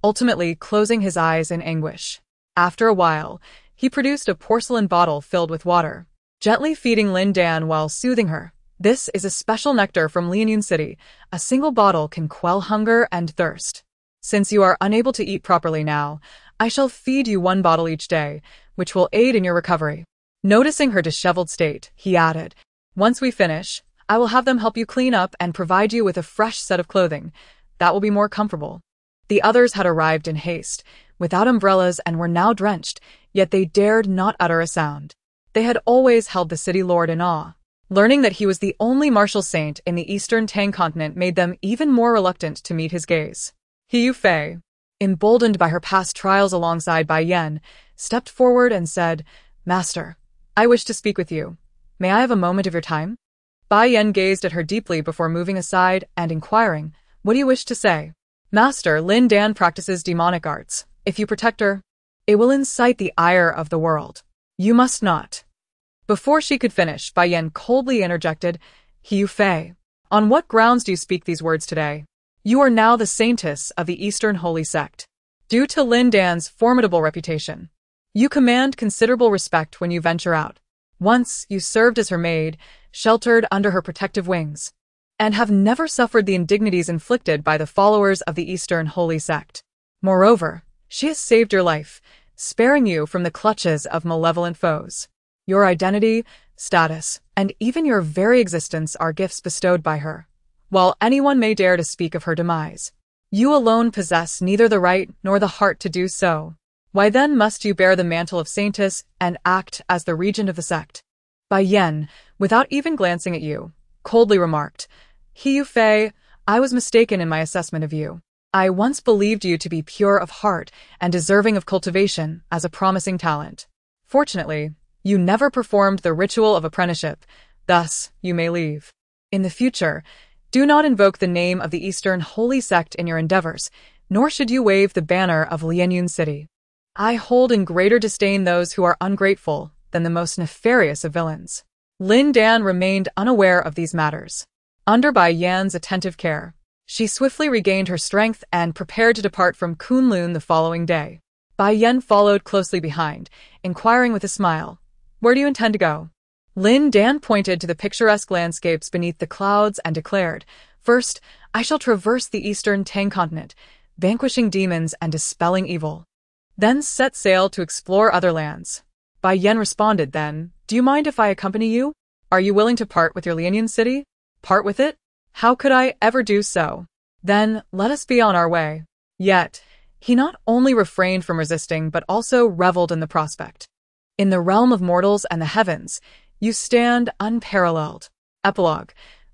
ultimately closing his eyes in anguish. After a while, he produced a porcelain bottle filled with water, gently feeding Lin Dan while soothing her. This is a special nectar from Lianyun City. A single bottle can quell hunger and thirst. Since you are unable to eat properly now, I shall feed you one bottle each day, which will aid in your recovery. Noticing her disheveled state, he added, once we finish, I will have them help you clean up and provide you with a fresh set of clothing. That will be more comfortable. The others had arrived in haste, without umbrellas and were now drenched, yet they dared not utter a sound. They had always held the city lord in awe. Learning that he was the only martial saint in the eastern Tang continent made them even more reluctant to meet his gaze. He Yufei, emboldened by her past trials alongside Bai Yan, stepped forward and said, Master, I wish to speak with you. May I have a moment of your time? Bai Yan gazed at her deeply before moving aside and inquiring, what do you wish to say? Master, Lin Dan practices demonic arts. If you protect her, it will incite the ire of the world. You must not. Before she could finish, Bai Yan coldly interjected, He Yufei, on what grounds do you speak these words today? You are now the saintess of the Eastern Holy Sect. Due to Lin Dan's formidable reputation, you command considerable respect when you venture out. Once you served as her maid, sheltered under her protective wings, and have never suffered the indignities inflicted by the followers of the Eastern Holy Sect. Moreover, she has saved your life, sparing you from the clutches of malevolent foes. Your identity, status, and even your very existence are gifts bestowed by her. While anyone may dare to speak of her demise, you alone possess neither the right nor the heart to do so. Why then must you bear the mantle of saintess and act as the regent of the sect? Bai Yan, without even glancing at you, coldly remarked, He Yufei, I was mistaken in my assessment of you. I once believed you to be pure of heart and deserving of cultivation as a promising talent. Fortunately, you never performed the ritual of apprenticeship, thus you may leave. In the future, do not invoke the name of the Eastern Holy Sect in your endeavors, nor should you wave the banner of Lianyun City. I hold in greater disdain those who are ungrateful than the most nefarious of villains. Lin Dan remained unaware of these matters. Under Bai Yan's attentive care, she swiftly regained her strength and prepared to depart from Kunlun the following day. Bai Yan followed closely behind, inquiring with a smile, Where do you intend to go? Lin Dan pointed to the picturesque landscapes beneath the clouds and declared, First, I shall traverse the eastern Tang continent, vanquishing demons and dispelling evil. Then set sail to explore other lands. Bai Yan responded then, Do you mind if I accompany you? Are you willing to part with your Lianian city? Part with it? How could I ever do so? Then let us be on our way. Yet, he not only refrained from resisting but also reveled in the prospect. In the realm of mortals and the heavens, you stand unparalleled. Epilogue.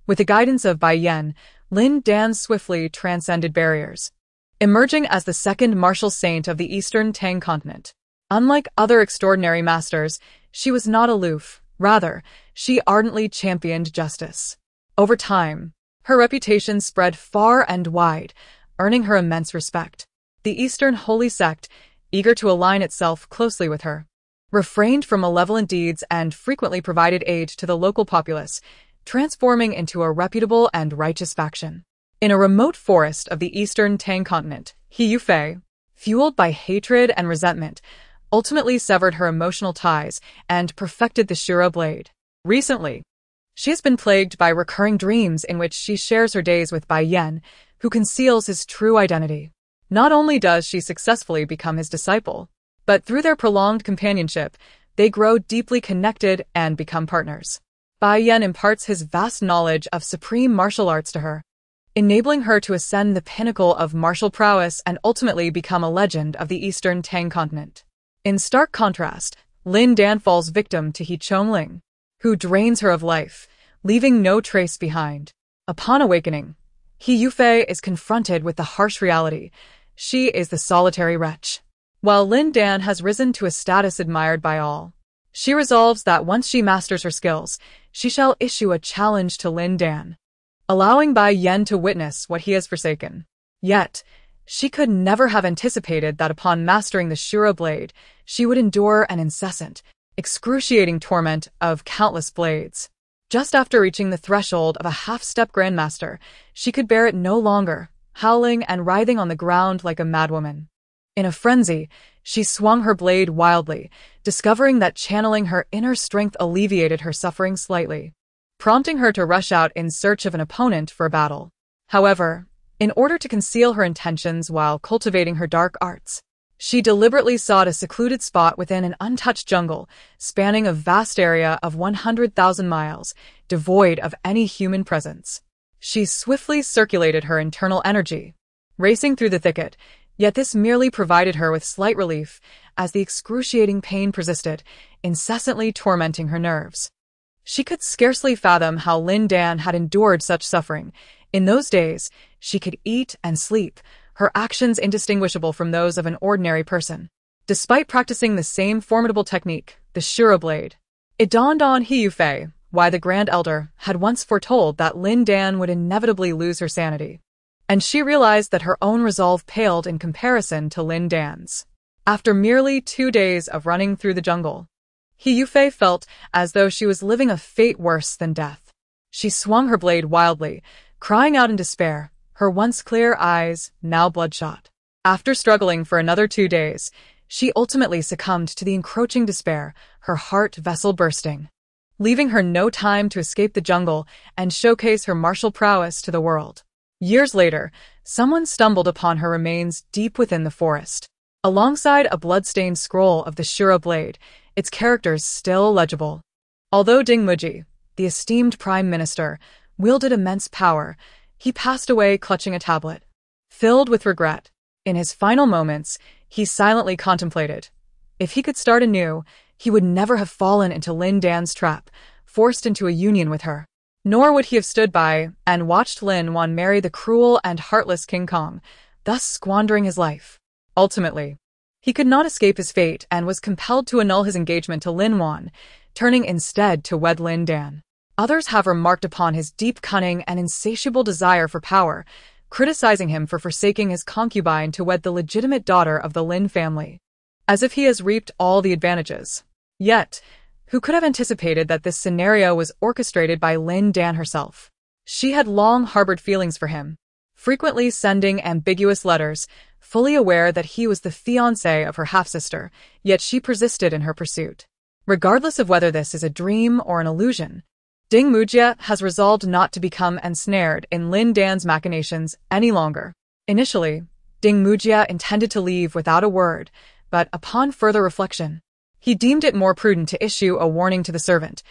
With the guidance of Bai Yen, Lin Dan swiftly transcended barriers, emerging as the second martial saint of the Eastern Tang continent. Unlike other extraordinary masters, she was not aloof. Rather, she ardently championed justice. Over time, her reputation spread far and wide, earning her immense respect. The Eastern Holy Sect, eager to align itself closely with her, refrained from malevolent deeds and frequently provided aid to the local populace, transforming into a reputable and righteous faction. In a remote forest of the Eastern Tang continent, He Yufei, fueled by hatred and resentment, ultimately severed her emotional ties and perfected the Shuro blade. Recently, she has been plagued by recurring dreams in which she shares her days with Bai Yen, who conceals his true identity. Not only does she successfully become his disciple, but through their prolonged companionship, they grow deeply connected and become partners. Bai Yen imparts his vast knowledge of supreme martial arts to her, enabling her to ascend the pinnacle of martial prowess and ultimately become a legend of the Eastern Tang continent. In stark contrast, Lin Dan falls victim to He Chongling, who drains her of life, leaving no trace behind. Upon awakening, He Yufei is confronted with the harsh reality. She is the solitary wretch. While Lin Dan has risen to a status admired by all, she resolves that once she masters her skills, she shall issue a challenge to Lin Dan, allowing Bai Yen to witness what he has forsaken. Yet, she could never have anticipated that upon mastering the Shuro blade, she would endure an incessant, excruciating torment of countless blades. Just after reaching the threshold of a half-step grandmaster, she could bear it no longer, howling and writhing on the ground like a madwoman. In a frenzy, she swung her blade wildly, discovering that channeling her inner strength alleviated her suffering slightly, prompting her to rush out in search of an opponent for battle. However, in order to conceal her intentions while cultivating her dark arts, she deliberately sought a secluded spot within an untouched jungle, spanning a vast area of 100,000 miles, devoid of any human presence. She swiftly circulated her internal energy, racing through the thicket, yet this merely provided her with slight relief as the excruciating pain persisted, incessantly tormenting her nerves. She could scarcely fathom how Lin Dan had endured such suffering. In those days, she could eat and sleep, her actions indistinguishable from those of an ordinary person. Despite practicing the same formidable technique, the Shuro blade, it dawned on He Yufei why the Grand Elder had once foretold that Lin Dan would inevitably lose her sanity, and she realized that her own resolve paled in comparison to Lin Dan's. After merely 2 days of running through the jungle, He Yufei felt as though she was living a fate worse than death. She swung her blade wildly, crying out in despair, her once clear eyes now bloodshot. After struggling for another 2 days, she ultimately succumbed to the encroaching despair, her heart vessel bursting, leaving her no time to escape the jungle and showcase her martial prowess to the world. Years later, someone stumbled upon her remains deep within the forest. Alongside a blood-stained scroll of the Shuro blade, its characters still legible. Although Ding Muji, the esteemed prime minister, wielded immense power, he passed away clutching a tablet. Filled with regret, in his final moments, he silently contemplated. If he could start anew, he would never have fallen into Lin Dan's trap, forced into a union with her. Nor would he have stood by and watched Lin Wan marry the cruel and heartless King Kong, thus squandering his life. Ultimately, he could not escape his fate and was compelled to annul his engagement to Lin Wan, turning instead to wed Lin Dan. Others have remarked upon his deep cunning and insatiable desire for power, criticizing him for forsaking his concubine to wed the legitimate daughter of the Lin family, as if he has reaped all the advantages. Yet, who could have anticipated that this scenario was orchestrated by Lin Dan herself? She had long harbored feelings for him, frequently sending ambiguous letters, fully aware that he was the fiancé of her half-sister, yet she persisted in her pursuit. Regardless of whether this is a dream or an illusion, Ding Mujia has resolved not to become ensnared in Lin Dan's machinations any longer. Initially, Ding Mujia intended to leave without a word, but upon further reflection, he deemed it more prudent to issue a warning to the servant,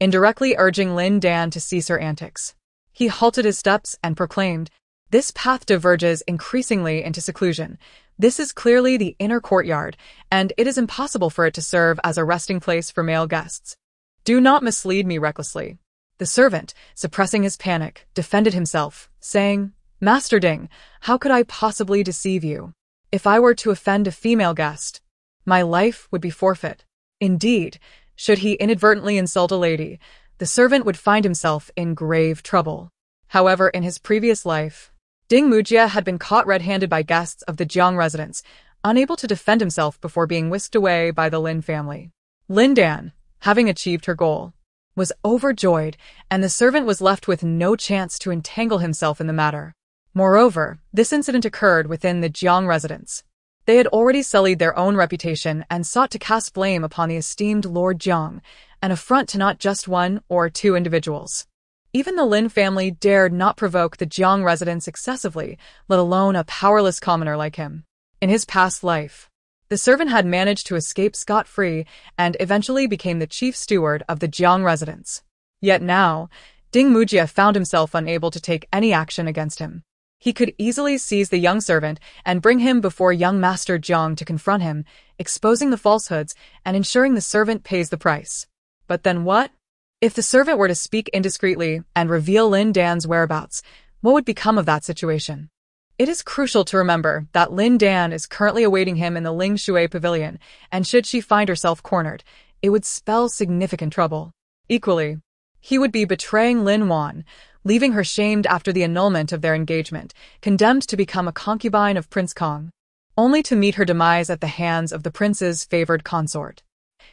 indirectly urging Lin Dan to cease her antics. He halted his steps and proclaimed, "This path diverges increasingly into seclusion. This is clearly the inner courtyard, and it is impossible for it to serve as a resting place for male guests. Do not mislead me recklessly." The servant, suppressing his panic, defended himself, saying, "Master Ding, how could I possibly deceive you? If I were to offend a female guest, my life would be forfeit. Indeed, should he inadvertently insult a lady, the servant would find himself in grave trouble." However, in his previous life, Ding Mujia had been caught red-handed by guests of the Jiang residence, unable to defend himself before being whisked away by the Lin family. Lin Dan, having achieved her goal, was overjoyed, and the servant was left with no chance to entangle himself in the matter. Moreover, this incident occurred within the Jiang residence. They had already sullied their own reputation and sought to cast blame upon the esteemed Lord Jiang, an affront to not just one or two individuals. Even the Lin family dared not provoke the Jiang residents excessively, let alone a powerless commoner like him. In his past life, the servant had managed to escape scot-free and eventually became the chief steward of the Jiang residence. Yet now, Ding Mujia found himself unable to take any action against him. He could easily seize the young servant and bring him before young Master Jiang to confront him, exposing the falsehoods and ensuring the servant pays the price. But then what? If the servant were to speak indiscreetly and reveal Lin Dan's whereabouts, what would become of that situation? It is crucial to remember that Lin Dan is currently awaiting him in the Ling Shui pavilion, and should she find herself cornered, it would spell significant trouble. Equally, he would be betraying Lin Wan, leaving her shamed after the annulment of their engagement, condemned to become a concubine of Prince Kong, only to meet her demise at the hands of the prince's favored consort.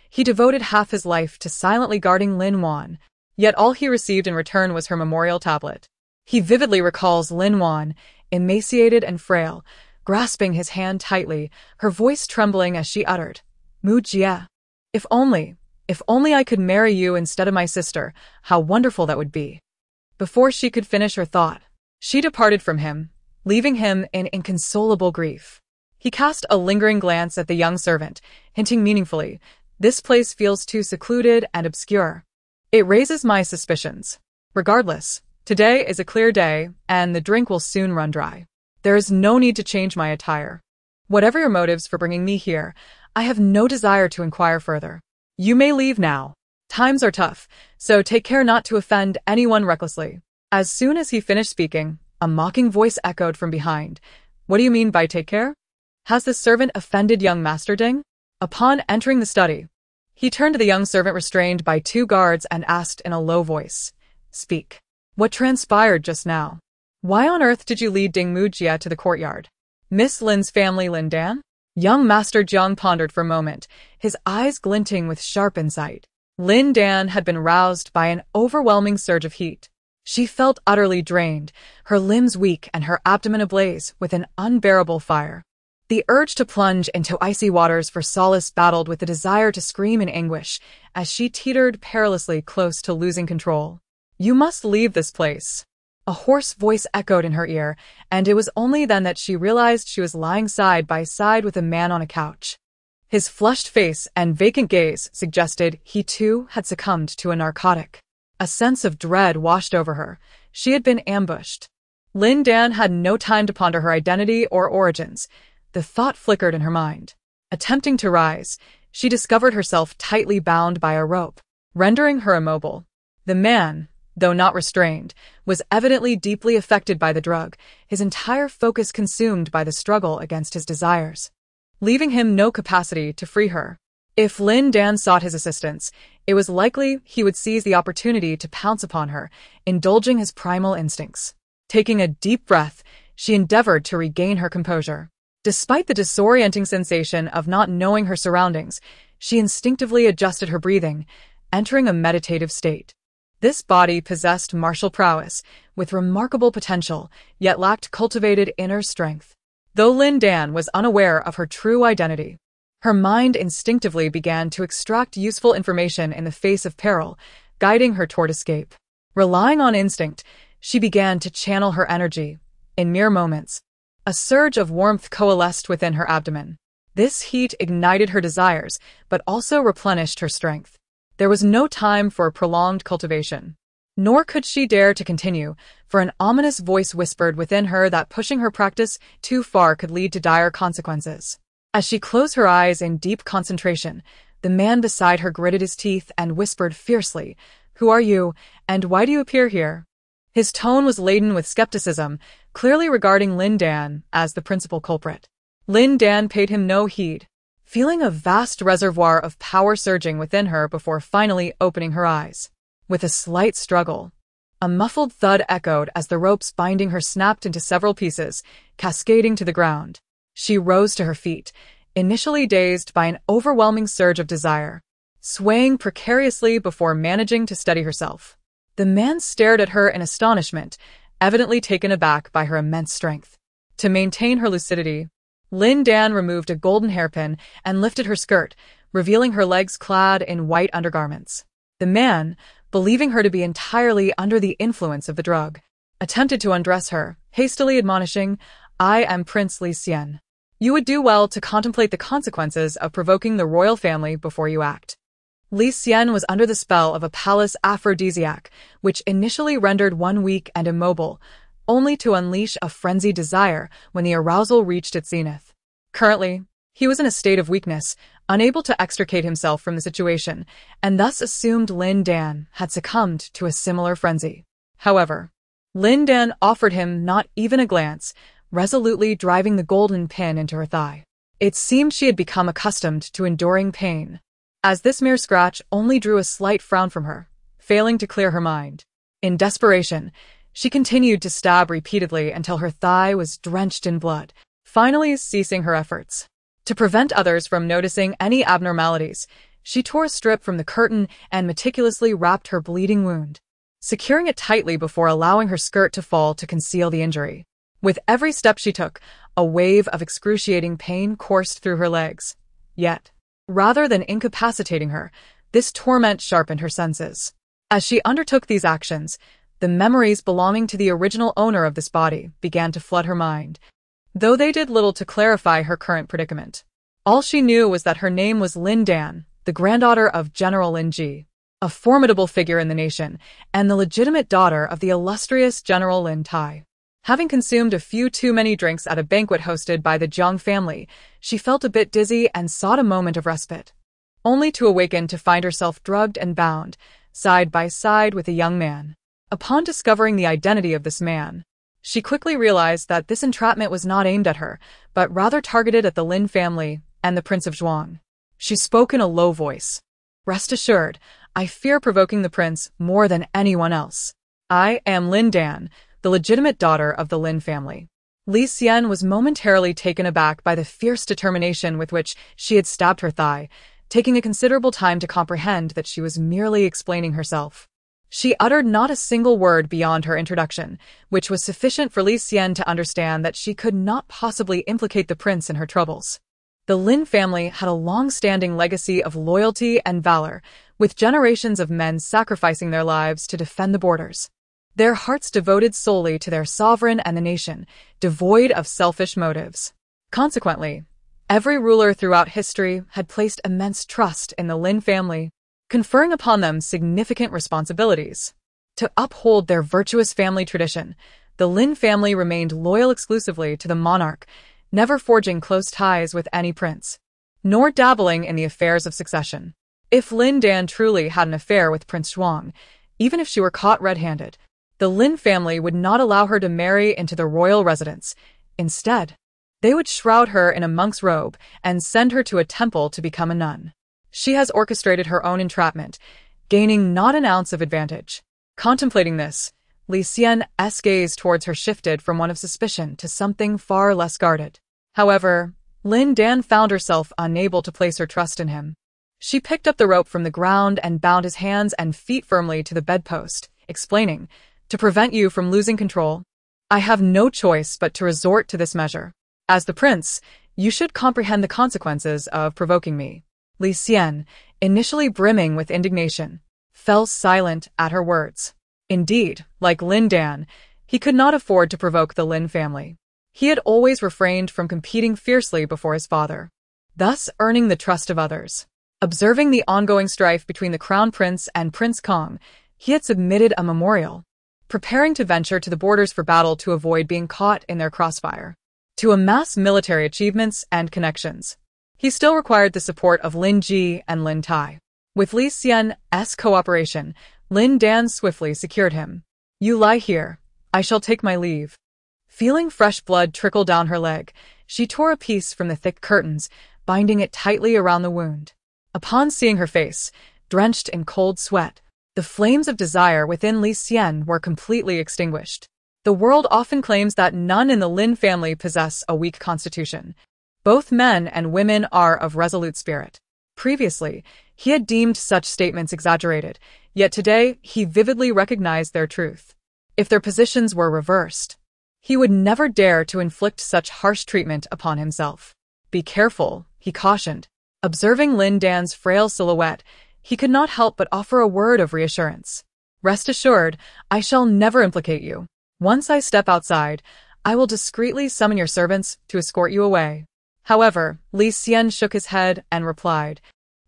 He devoted half his life to silently guarding Lin Wan, yet all he received in return was her memorial tablet. He vividly recalls Lin Wan, emaciated and frail, grasping his hand tightly, her voice trembling as she uttered, "Mu Jia. If only I could marry you instead of my sister, how wonderful that would be." Before she could finish her thought, she departed from him, leaving him in inconsolable grief. He cast a lingering glance at the young servant, hinting meaningfully, "This place feels too secluded and obscure. It raises my suspicions. Regardless, today is a clear day, and the drink will soon run dry. There is no need to change my attire. Whatever your motives for bringing me here, I have no desire to inquire further. You may leave now. Times are tough, so take care not to offend anyone recklessly." As soon as he finished speaking, a mocking voice echoed from behind. "What do you mean by take care? Has the servant offended young Master Ding?" Upon entering the study, he turned to the young servant restrained by two guards and asked in a low voice, "Speak. What transpired just now? Why on earth did you lead Ding Mujia to the courtyard? Miss Lin's family, Lin Dan?" Young Master Jiang pondered for a moment, his eyes glinting with sharp insight. Lin Dan had been roused by an overwhelming surge of heat. She felt utterly drained, her limbs weak and her abdomen ablaze with an unbearable fire. The urge to plunge into icy waters for solace battled with the desire to scream in anguish as she teetered perilously close to losing control. "You must leave this place." A hoarse voice echoed in her ear, and it was only then that she realized she was lying side by side with a man on a couch. His flushed face and vacant gaze suggested he too had succumbed to a narcotic. A sense of dread washed over her. She had been ambushed. Lin Dan had no time to ponder her identity or origins. The thought flickered in her mind. Attempting to rise, she discovered herself tightly bound by a rope, rendering her immobile. The man, though not restrained, was evidently deeply affected by the drug, his entire focus consumed by the struggle against his desires, leaving him no capacity to free her. If Lin Dan sought his assistance, it was likely he would seize the opportunity to pounce upon her, indulging his primal instincts. Taking a deep breath, she endeavored to regain her composure. Despite the disorienting sensation of not knowing her surroundings, she instinctively adjusted her breathing, entering a meditative state. This body possessed martial prowess, with remarkable potential, yet lacked cultivated inner strength. Though Lin Dan was unaware of her true identity, her mind instinctively began to extract useful information in the face of peril, guiding her toward escape. Relying on instinct, she began to channel her energy. In mere moments, a surge of warmth coalesced within her abdomen. This heat ignited her desires, but also replenished her strength. There was no time for prolonged cultivation. Nor could she dare to continue, for an ominous voice whispered within her that pushing her practice too far could lead to dire consequences. As she closed her eyes in deep concentration, the man beside her gritted his teeth and whispered fiercely, "Who are you, and why do you appear here?" His tone was laden with skepticism, clearly regarding Lin Dan as the principal culprit. Lin Dan paid him no heed, feeling a vast reservoir of power surging within her before finally opening her eyes. With a slight struggle, a muffled thud echoed as the ropes binding her snapped into several pieces, cascading to the ground. She rose to her feet, initially dazed by an overwhelming surge of desire, swaying precariously before managing to steady herself. The man stared at her in astonishment, evidently taken aback by her immense strength. To maintain her lucidity, Lin Dan removed a golden hairpin and lifted her skirt, revealing her legs clad in white undergarments. The man, believing her to be entirely under the influence of the drug, attempted to undress her, hastily admonishing, "I am Prince Li Dan. You would do well to contemplate the consequences of provoking the royal family before you act." Li Dan was under the spell of a palace aphrodisiac, which initially rendered one weak and immobile, only to unleash a frenzied desire when the arousal reached its zenith. Currently, he was in a state of weakness, unable to extricate himself from the situation, and thus assumed Lin Dan had succumbed to a similar frenzy. However, Lin Dan offered him not even a glance, resolutely driving the golden pin into her thigh. It seemed she had become accustomed to enduring pain, as this mere scratch only drew a slight frown from her, failing to clear her mind. In desperation, she continued to stab repeatedly until her thigh was drenched in blood, finally ceasing her efforts. To prevent others from noticing any abnormalities, she tore a strip from the curtain and meticulously wrapped her bleeding wound, securing it tightly before allowing her skirt to fall to conceal the injury. With every step she took, a wave of excruciating pain coursed through her legs. Yet, rather than incapacitating her, this torment sharpened her senses. As she undertook these actions, the memories belonging to the original owner of this body began to flood her mind, though they did little to clarify her current predicament. All she knew was that her name was Lin Dan, the granddaughter of General Lin Ji, a formidable figure in the nation, and the legitimate daughter of the illustrious General Lin Tai. Having consumed a few too many drinks at a banquet hosted by the Jiang family, she felt a bit dizzy and sought a moment of respite, only to awaken to find herself drugged and bound, side by side with a young man. Upon discovering the identity of this man, she quickly realized that this entrapment was not aimed at her, but rather targeted at the Lin family and the Prince of Zhuang. She spoke in a low voice. "Rest assured, I fear provoking the prince more than anyone else. I am Lin Dan, the legitimate daughter of the Lin family." Li Dan was momentarily taken aback by the fierce determination with which she had stabbed her thigh, taking a considerable time to comprehend that she was merely explaining herself. She uttered not a single word beyond her introduction, which was sufficient for Li Dan to understand that she could not possibly implicate the prince in her troubles. The Lin family had a long-standing legacy of loyalty and valor, with generations of men sacrificing their lives to defend the borders, their hearts devoted solely to their sovereign and the nation, devoid of selfish motives. Consequently, every ruler throughout history had placed immense trust in the Lin family, conferring upon them significant responsibilities. To uphold their virtuous family tradition, the Lin family remained loyal exclusively to the monarch, never forging close ties with any prince, nor dabbling in the affairs of succession. If Lin Dan truly had an affair with Prince Zhuang, even if she were caught red-handed, the Lin family would not allow her to marry into the royal residence. Instead, they would shroud her in a monk's robe and send her to a temple to become a nun. She has orchestrated her own entrapment, gaining not an ounce of advantage. Contemplating this, Li Dan's gaze towards her shifted from one of suspicion to something far less guarded. However, Lin Dan found herself unable to place her trust in him. She picked up the rope from the ground and bound his hands and feet firmly to the bedpost, explaining, "To prevent you from losing control, I have no choice but to resort to this measure. As the prince, you should comprehend the consequences of provoking me." Li Dan, initially brimming with indignation, fell silent at her words. Indeed, like Lin Dan, he could not afford to provoke the Lin family. He had always refrained from competing fiercely before his father, thus earning the trust of others. Observing the ongoing strife between the Crown Prince and Prince Kong, he had submitted a memorial, preparing to venture to the borders for battle to avoid being caught in their crossfire. To amass military achievements and connections, he still required the support of Lin Ji and Lin Tai. With Li Xian's cooperation, Lin Dan swiftly secured him. "You lie here. I shall take my leave." Feeling fresh blood trickle down her leg, she tore a piece from the thick curtains, binding it tightly around the wound. Upon seeing her face, drenched in cold sweat, the flames of desire within Li Xian were completely extinguished. The world often claims that none in the Lin family possess a weak constitution. Both men and women are of resolute spirit. Previously, he had deemed such statements exaggerated, yet today he vividly recognized their truth. If their positions were reversed, he would never dare to inflict such harsh treatment upon himself. "Be careful," he cautioned. Observing Lin Dan's frail silhouette, he could not help but offer a word of reassurance. "Rest assured, I shall never implicate you. Once I step outside, I will discreetly summon your servants to escort you away." However, Li Xian shook his head and replied,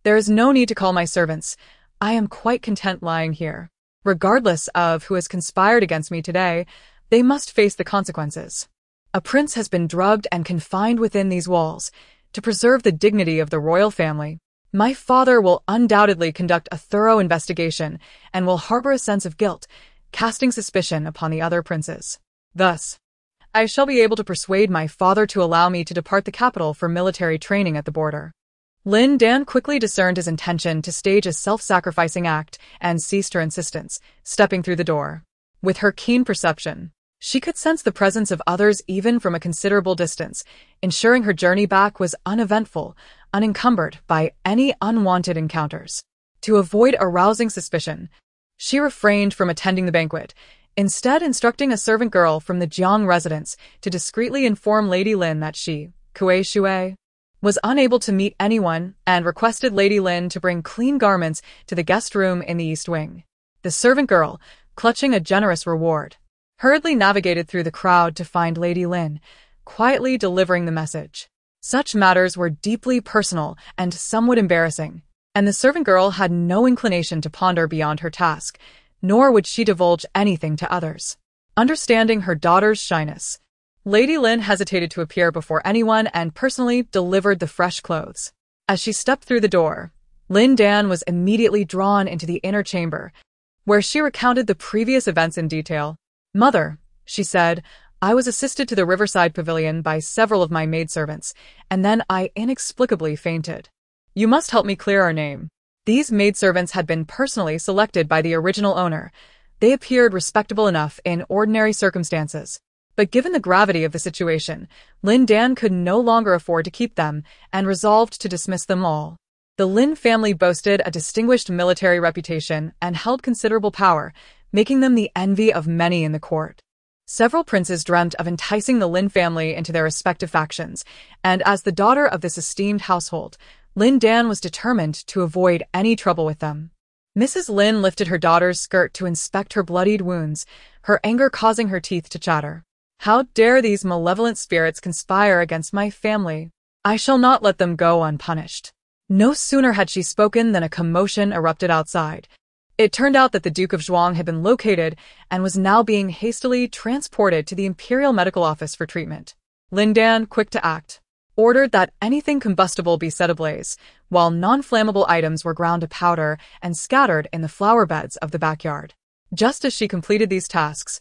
"There is no need to call my servants. I am quite content lying here. Regardless of who has conspired against me today, they must face the consequences. A prince has been drugged and confined within these walls to preserve the dignity of the royal family. My father will undoubtedly conduct a thorough investigation and will harbor a sense of guilt, casting suspicion upon the other princes. Thus, I shall be able to persuade my father to allow me to depart the capital for military training at the border." Lin Dan quickly discerned his intention to stage a self-sacrificing act and ceased her insistence, stepping through the door. With her keen perception, she could sense the presence of others even from a considerable distance, ensuring her journey back was uneventful, unencumbered by any unwanted encounters. To avoid arousing suspicion, she refrained from attending the banquet, instead instructing a servant girl from the Jiang residence to discreetly inform Lady Lin that she, Kue Shui, was unable to meet anyone and requested Lady Lin to bring clean garments to the guest room in the East Wing. The servant girl, clutching a generous reward, hurriedly navigated through the crowd to find Lady Lin, quietly delivering the message. Such matters were deeply personal and somewhat embarrassing, and the servant girl had no inclination to ponder beyond her task, nor would she divulge anything to others. Understanding her daughter's shyness, Lady Lin hesitated to appear before anyone and personally delivered the fresh clothes. As she stepped through the door, Lin Dan was immediately drawn into the inner chamber, where she recounted the previous events in detail. "Mother," she said, "I was assisted to the riverside pavilion by several of my maidservants, and then I inexplicably fainted. You must help me clear our name." These maidservants had been personally selected by the original owner. They appeared respectable enough in ordinary circumstances. But given the gravity of the situation, Lin Dan could no longer afford to keep them and resolved to dismiss them all. The Lin family boasted a distinguished military reputation and held considerable power, making them the envy of many in the court. Several princes dreamt of enticing the Lin family into their respective factions, and as the daughter of this esteemed household, Lin Dan was determined to avoid any trouble with them. Mrs. Lin lifted her daughter's skirt to inspect her bloodied wounds, her anger causing her teeth to chatter. "How dare these malevolent spirits conspire against my family? I shall not let them go unpunished." No sooner had she spoken than a commotion erupted outside. It turned out that the Duke of Zhuang had been located and was now being hastily transported to the Imperial Medical Office for treatment. Lin Dan, quick to act, ordered that anything combustible be set ablaze, while non-flammable items were ground to powder and scattered in the flower beds of the backyard. Just as she completed these tasks,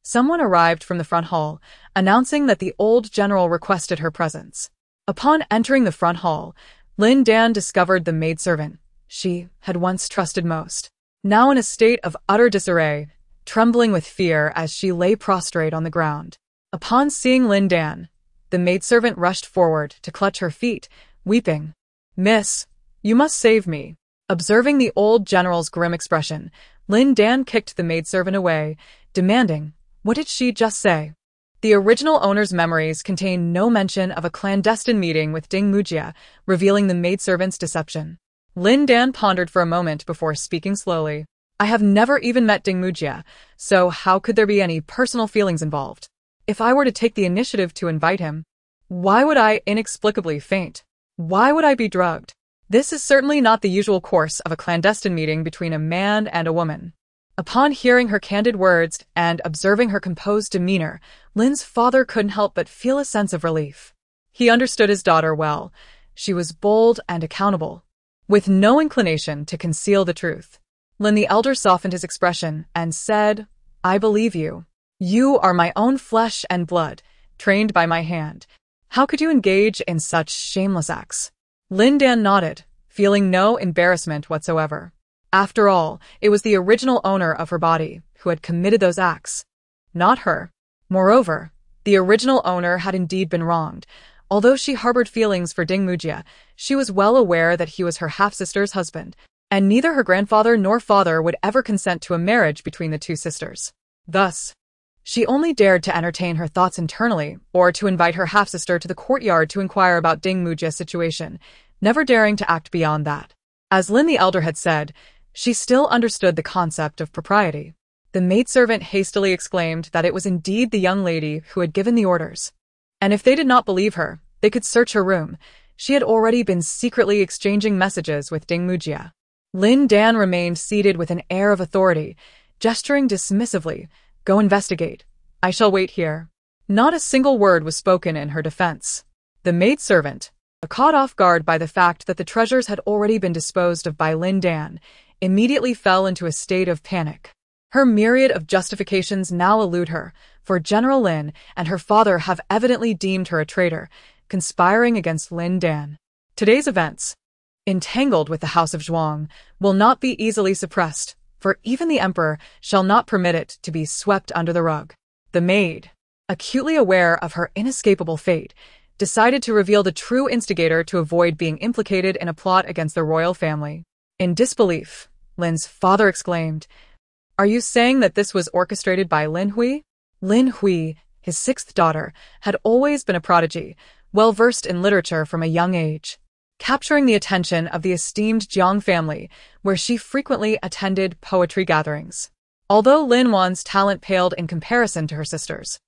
someone arrived from the front hall, announcing that the old general requested her presence. Upon entering the front hall, Lin Dan discovered the maidservant she had once trusted most, now in a state of utter disarray, trembling with fear as she lay prostrate on the ground. Upon seeing Lin Dan, the maidservant rushed forward to clutch her feet, weeping. "Miss, you must save me." Observing the old general's grim expression, Lin Dan kicked the maidservant away, demanding, "What did she just say?" The original owner's memories contain no mention of a clandestine meeting with Ding Mujia, revealing the maidservant's deception. Lin Dan pondered for a moment before speaking slowly. "I have never even met Ding Mujia, so how could there be any personal feelings involved? If I were to take the initiative to invite him, why would I inexplicably faint? Why would I be drugged? This is certainly not the usual course of a clandestine meeting between a man and a woman. Upon hearing her candid words and observing her composed demeanor, Lin's father couldn't help but feel a sense of relief. He understood his daughter well. She was bold and accountable, with no inclination to conceal the truth. Lin the elder softened his expression and said, "I believe you. You are my own flesh and blood, trained by my hand. How could you engage in such shameless acts?" Lin Dan nodded, feeling no embarrassment whatsoever. After all, it was the original owner of her body who had committed those acts, not her. Moreover, the original owner had indeed been wronged. Although she harbored feelings for Ding Mujia, she was well aware that he was her half-sister's husband, and neither her grandfather nor father would ever consent to a marriage between the two sisters. Thus, she only dared to entertain her thoughts internally or to invite her half-sister to the courtyard to inquire about Ding Mujia's situation, never daring to act beyond that. As Lin the elder had said, she still understood the concept of propriety. The maidservant hastily exclaimed that it was indeed the young lady who had given the orders. And if they did not believe her, they could search her room. She had already been secretly exchanging messages with Ding Mujia. Lin Dan remained seated with an air of authority, gesturing dismissively. "Go investigate. I shall wait here." Not a single word was spoken in her defense. The maidservant, caught off guard by the fact that the treasures had already been disposed of by Lin Dan, immediately fell into a state of panic. Her myriad of justifications now elude her, for General Lin and her father have evidently deemed her a traitor, conspiring against Lin Dan. Today's events, entangled with the House of Zhuang, will not be easily suppressed, for even the Emperor shall not permit it to be swept under the rug. The maid, acutely aware of her inescapable fate, decided to reveal the true instigator to avoid being implicated in a plot against the royal family. In disbelief, Lin's father exclaimed, "Are you saying that this was orchestrated by Lin Hui?" Lin Hui, his sixth daughter, had always been a prodigy, well-versed in literature from a young age, capturing the attention of the esteemed Jiang family, where she frequently attended poetry gatherings. Although Lin Wan's talent paled in comparison to her sister's,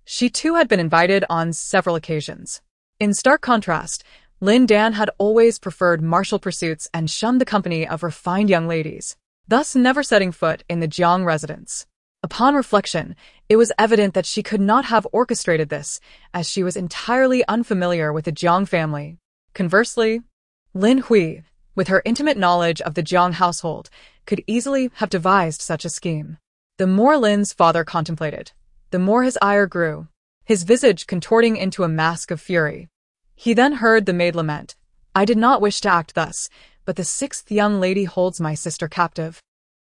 she too had been invited on several occasions. In stark contrast, Lin Dan had always preferred martial pursuits and shunned the company of refined young ladies, thus never setting foot in the Jiang residence. Upon reflection, it was evident that she could not have orchestrated this, as she was entirely unfamiliar with the Jiang family. Conversely, Lin Hui, with her intimate knowledge of the Jiang household, could easily have devised such a scheme. The more Lin's father contemplated, the more his ire grew, his visage contorting into a mask of fury. He then heard the maid lament, "I did not wish to act thus, but the sixth young lady holds my sister captive,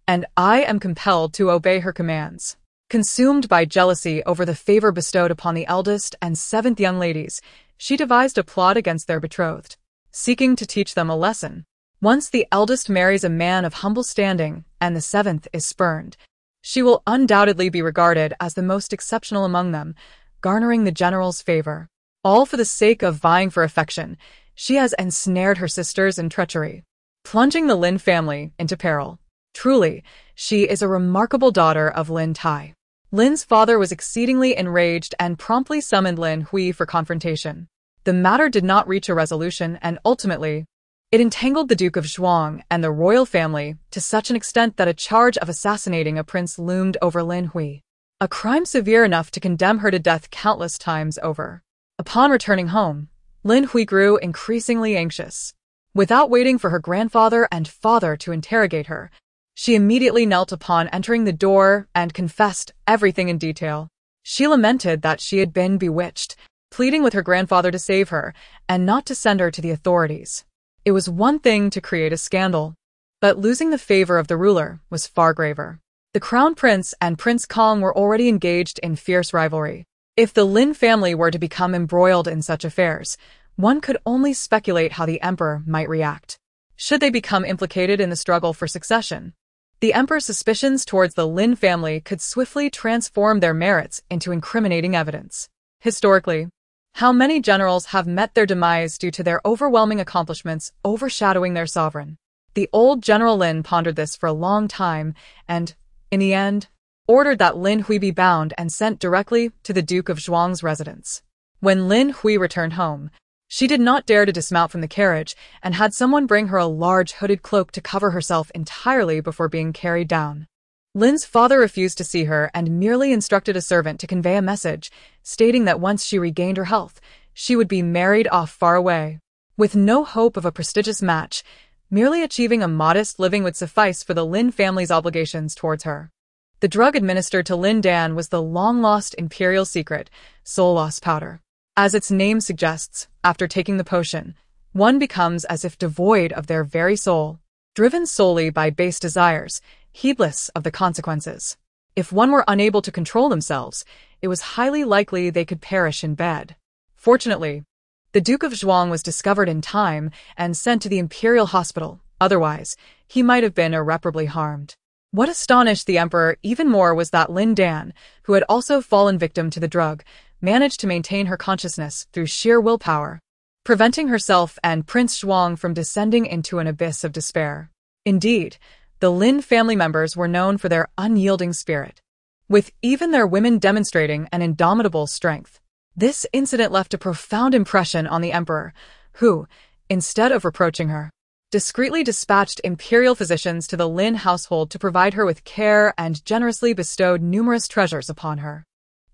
and I am compelled to obey her commands." Consumed by jealousy over the favor bestowed upon the eldest and seventh young ladies, she devised a plot against their betrothed, seeking to teach them a lesson. Once the eldest marries a man of humble standing and the seventh is spurned, she will undoubtedly be regarded as the most exceptional among them, garnering the general's favor. All for the sake of vying for affection, she has ensnared her sisters in treachery, plunging the Lin family into peril. Truly, she is a remarkable daughter of Lin Tai. Lin's father was exceedingly enraged and promptly summoned Lin Hui for confrontation. The matter did not reach a resolution, and ultimately, it entangled the Duke of Zhuang and the royal family to such an extent that a charge of assassinating a prince loomed over Lin Hui, a crime severe enough to condemn her to death countless times over. Upon returning home, Lin Hui grew increasingly anxious. Without waiting for her grandfather and father to interrogate her, she immediately knelt upon entering the door and confessed everything in detail. She lamented that she had been bewitched, pleading with her grandfather to save her and not to send her to the authorities. It was one thing to create a scandal, but losing the favor of the ruler was far graver. The crown prince and Prince Kong were already engaged in fierce rivalry. If the Lin family were to become embroiled in such affairs, one could only speculate how the emperor might react. Should they become implicated in the struggle for succession, the emperor's suspicions towards the Lin family could swiftly transform their merits into incriminating evidence. Historically, how many generals have met their demise due to their overwhelming accomplishments overshadowing their sovereign? The old General Lin pondered this for a long time and, in the end, ordered that Lin Hui be bound and sent directly to the Duke of Zhuang's residence. When Lin Hui returned home, She did not dare to dismount from the carriage and had someone bring her a large hooded cloak to cover herself entirely before being carried down. Lin's father refused to see her and merely instructed a servant to convey a message, stating that once she regained her health, she would be married off far away. With no hope of a prestigious match, merely achieving a modest living would suffice for the Lin family's obligations towards her. The drug administered to Lin Dan was the long-lost imperial secret, soul loss powder. As its name suggests, after taking the potion, one becomes as if devoid of their very soul, driven solely by base desires, heedless of the consequences. If one were unable to control themselves, it was highly likely they could perish in bed. Fortunately, the Duke of Zhuang was discovered in time and sent to the imperial hospital. Otherwise, he might have been irreparably harmed. What astonished the emperor even more was that Lin Dan, who had also fallen victim to the drug, managed to maintain her consciousness through sheer willpower, preventing herself and Prince Zhuang from descending into an abyss of despair. Indeed, the Lin family members were known for their unyielding spirit, with even their women demonstrating an indomitable strength. This incident left a profound impression on the emperor, who, instead of reproaching her, discreetly dispatched imperial physicians to the Lin household to provide her with care and generously bestowed numerous treasures upon her.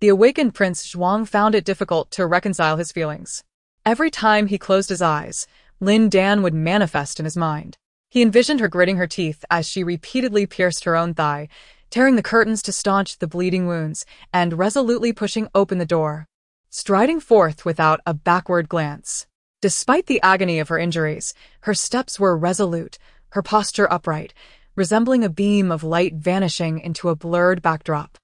The awakened Prince Zhuang found it difficult to reconcile his feelings. Every time he closed his eyes, Lin Dan would manifest in his mind. He envisioned her gritting her teeth as she repeatedly pierced her own thigh, tearing the curtains to staunch the bleeding wounds, and resolutely pushing open the door, striding forth without a backward glance. Despite the agony of her injuries, her steps were resolute, her posture upright, resembling a beam of light vanishing into a blurred backdrop.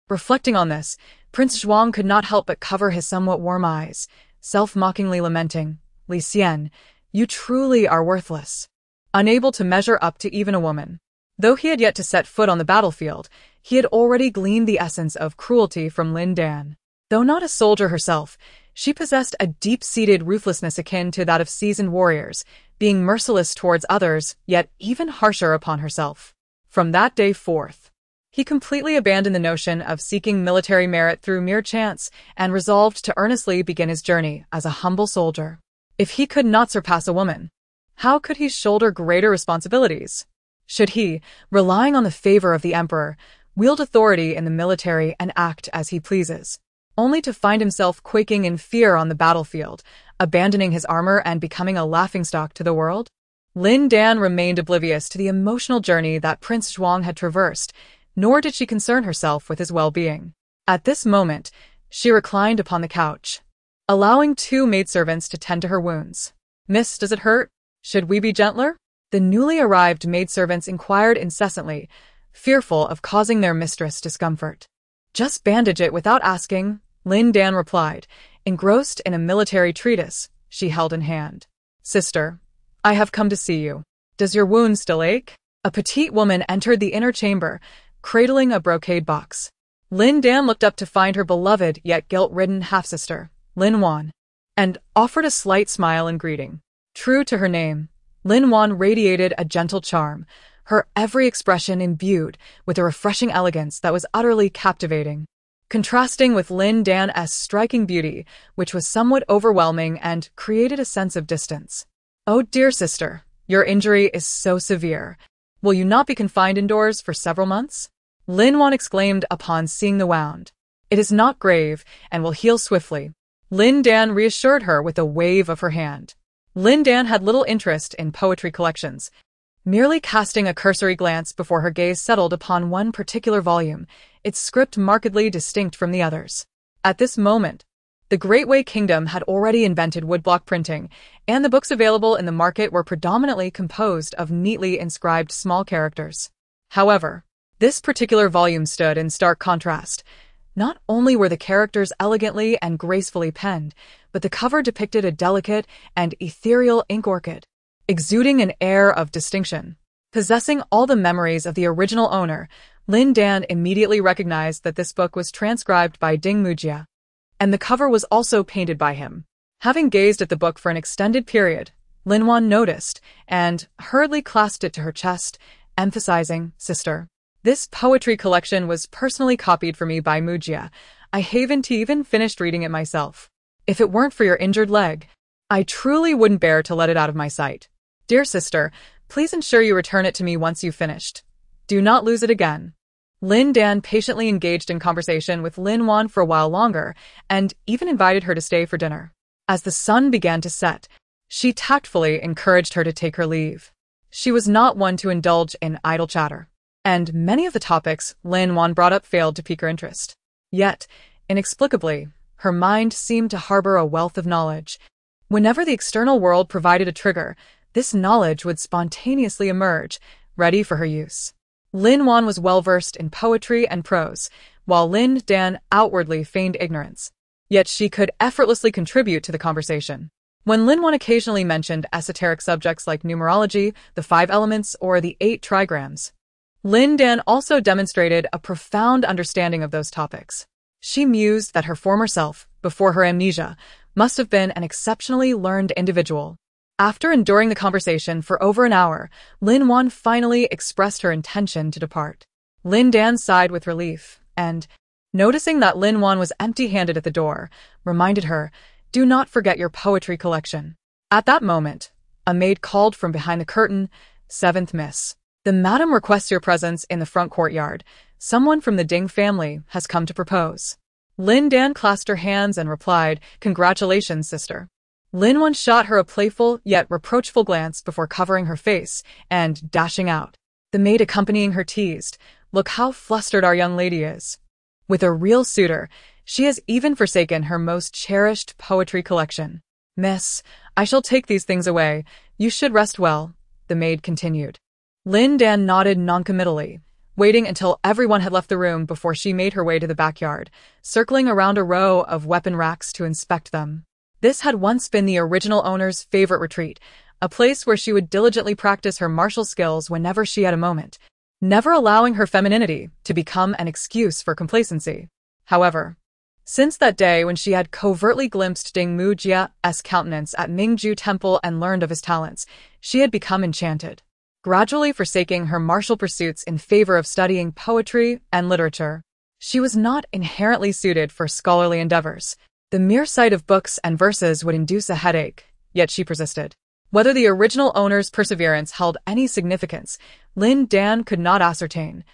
Reflecting on this, Prince Zhuang could not help but cover his somewhat warm eyes, self-mockingly lamenting, "Li Xian, you truly are worthless." Unable to measure up to even a woman. Though he had yet to set foot on the battlefield, he had already gleaned the essence of cruelty from Lin Dan. Though not a soldier herself, she possessed a deep-seated ruthlessness akin to that of seasoned warriors, being merciless towards others, yet even harsher upon herself. From that day forth, he completely abandoned the notion of seeking military merit through mere chance and resolved to earnestly begin his journey as a humble soldier. If he could not surpass a woman, how could he shoulder greater responsibilities? Should he, relying on the favor of the emperor, wield authority in the military and act as he pleases, only to find himself quaking in fear on the battlefield, abandoning his armor and becoming a laughingstock to the world? Lin Dan remained oblivious to the emotional journey that Prince Zhuang had traversed, nor did she concern herself with his well-being. At this moment, she reclined upon the couch, allowing two maidservants to tend to her wounds. "Miss, does it hurt? Should we be gentler?" The newly arrived maidservants inquired incessantly, fearful of causing their mistress discomfort. "Just bandage it without asking," Lin Dan replied, engrossed in a military treatise she held in hand. "Sister, I have come to see you. Does your wound still ache?" A petite woman entered the inner chamber, cradling a brocade box. Lin Dan looked up to find her beloved yet guilt-ridden half-sister, Lin Wan, and offered a slight smile in greeting. True to her name, Lin Wan radiated a gentle charm, her every expression imbued with a refreshing elegance that was utterly captivating, contrasting with Lin Dan's striking beauty, which was somewhat overwhelming and created a sense of distance. "Oh dear sister, your injury is so severe. Will you not be confined indoors for several months?" Lin Wan exclaimed upon seeing the wound. "It is not grave and will heal swiftly," Lin Dan reassured her with a wave of her hand. Lin Dan had little interest in poetry collections, merely casting a cursory glance before her gaze settled upon one particular volume, its script markedly distinct from the others. At this moment, the Great Wei Kingdom had already invented woodblock printing, and the books available in the market were predominantly composed of neatly inscribed small characters. However, this particular volume stood in stark contrast. Not only were the characters elegantly and gracefully penned, but the cover depicted a delicate and ethereal ink orchid, exuding an air of distinction. Possessing all the memories of the original owner, Lin Dan immediately recognized that this book was transcribed by Ding Mujia, and the cover was also painted by him. Having gazed at the book for an extended period, Lin Wan noticed and hurriedly clasped it to her chest, emphasizing, "Sister, this poetry collection was personally copied for me by Mujia. I haven't even finished reading it myself. If it weren't for your injured leg, I truly wouldn't bear to let it out of my sight. Dear sister, please ensure you return it to me once you've finished. Do not lose it again. Lin Dan patiently engaged in conversation with Lin Wan for a while longer, and even invited her to stay for dinner. As the sun began to set, she tactfully encouraged her to take her leave. She was not one to indulge in idle chatter, and many of the topics Lin Wan brought up failed to pique her interest. Yet, inexplicably, her mind seemed to harbor a wealth of knowledge. Whenever the external world provided a trigger, this knowledge would spontaneously emerge, ready for her use. Lin Wan was well-versed in poetry and prose, while Lin Dan outwardly feigned ignorance. Yet she could effortlessly contribute to the conversation. When Lin Wan occasionally mentioned esoteric subjects like numerology, the 5 elements, or the 8 trigrams, Lin Dan also demonstrated a profound understanding of those topics. She mused that her former self, before her amnesia, must have been an exceptionally learned individual. After enduring the conversation for over an hour, Lin Wan finally expressed her intention to depart. Lin Dan sighed with relief, and, noticing that Lin Wan was empty-handed at the door, reminded her, "Do not forget your poetry collection." At that moment, a maid called from behind the curtain, "Seventh Miss. The madam requests your presence in the front courtyard. Someone from the Ding family has come to propose." Lin Dan clasped her hands and replied, "Congratulations, sister." Lin Wan shot her a playful yet reproachful glance before covering her face and dashing out. The maid accompanying her teased, "Look how flustered our young lady is. With a real suitor, she has even forsaken her most cherished poetry collection." "Miss, I shall take these things away. You should rest well," the maid continued. Lin Dan nodded noncommittally, waiting until everyone had left the room before she made her way to the backyard, circling around a row of weapon racks to inspect them. This had once been the original owner's favorite retreat, a place where she would diligently practice her martial skills whenever she had a moment, never allowing her femininity to become an excuse for complacency. However, since that day when she had covertly glimpsed Ding Mujia's countenance at Mingju Temple and learned of his talents, she had become enchanted, gradually forsaking her martial pursuits in favor of studying poetry and literature. She was not inherently suited for scholarly endeavors. The mere sight of books and verses would induce a headache, yet she persisted. Whether the original owner's perseverance held any significance, Lin Dan could not ascertain.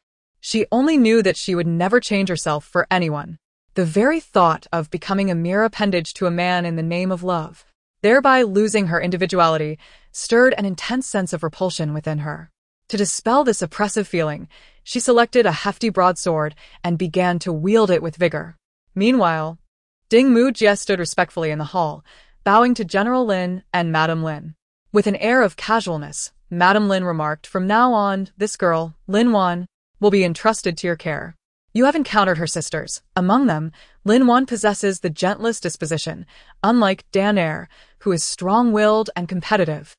She only knew that she would never change herself for anyone. The very thought of becoming a mere appendage to a man in the name of love, thereby losing her individuality, stirred an intense sense of repulsion within her. To dispel this oppressive feeling, she selected a hefty broadsword and began to wield it with vigor. Meanwhile, Ding Mujie stood respectfully in the hall, bowing to General Lin and Madame Lin. With an air of casualness, Madame Lin remarked, "From now on, this girl, Lin Wan, will be entrusted to your care. You have encountered her sisters. Among them, Lin Wan possesses the gentlest disposition, unlike Dan Er, who is strong-willed and competitive.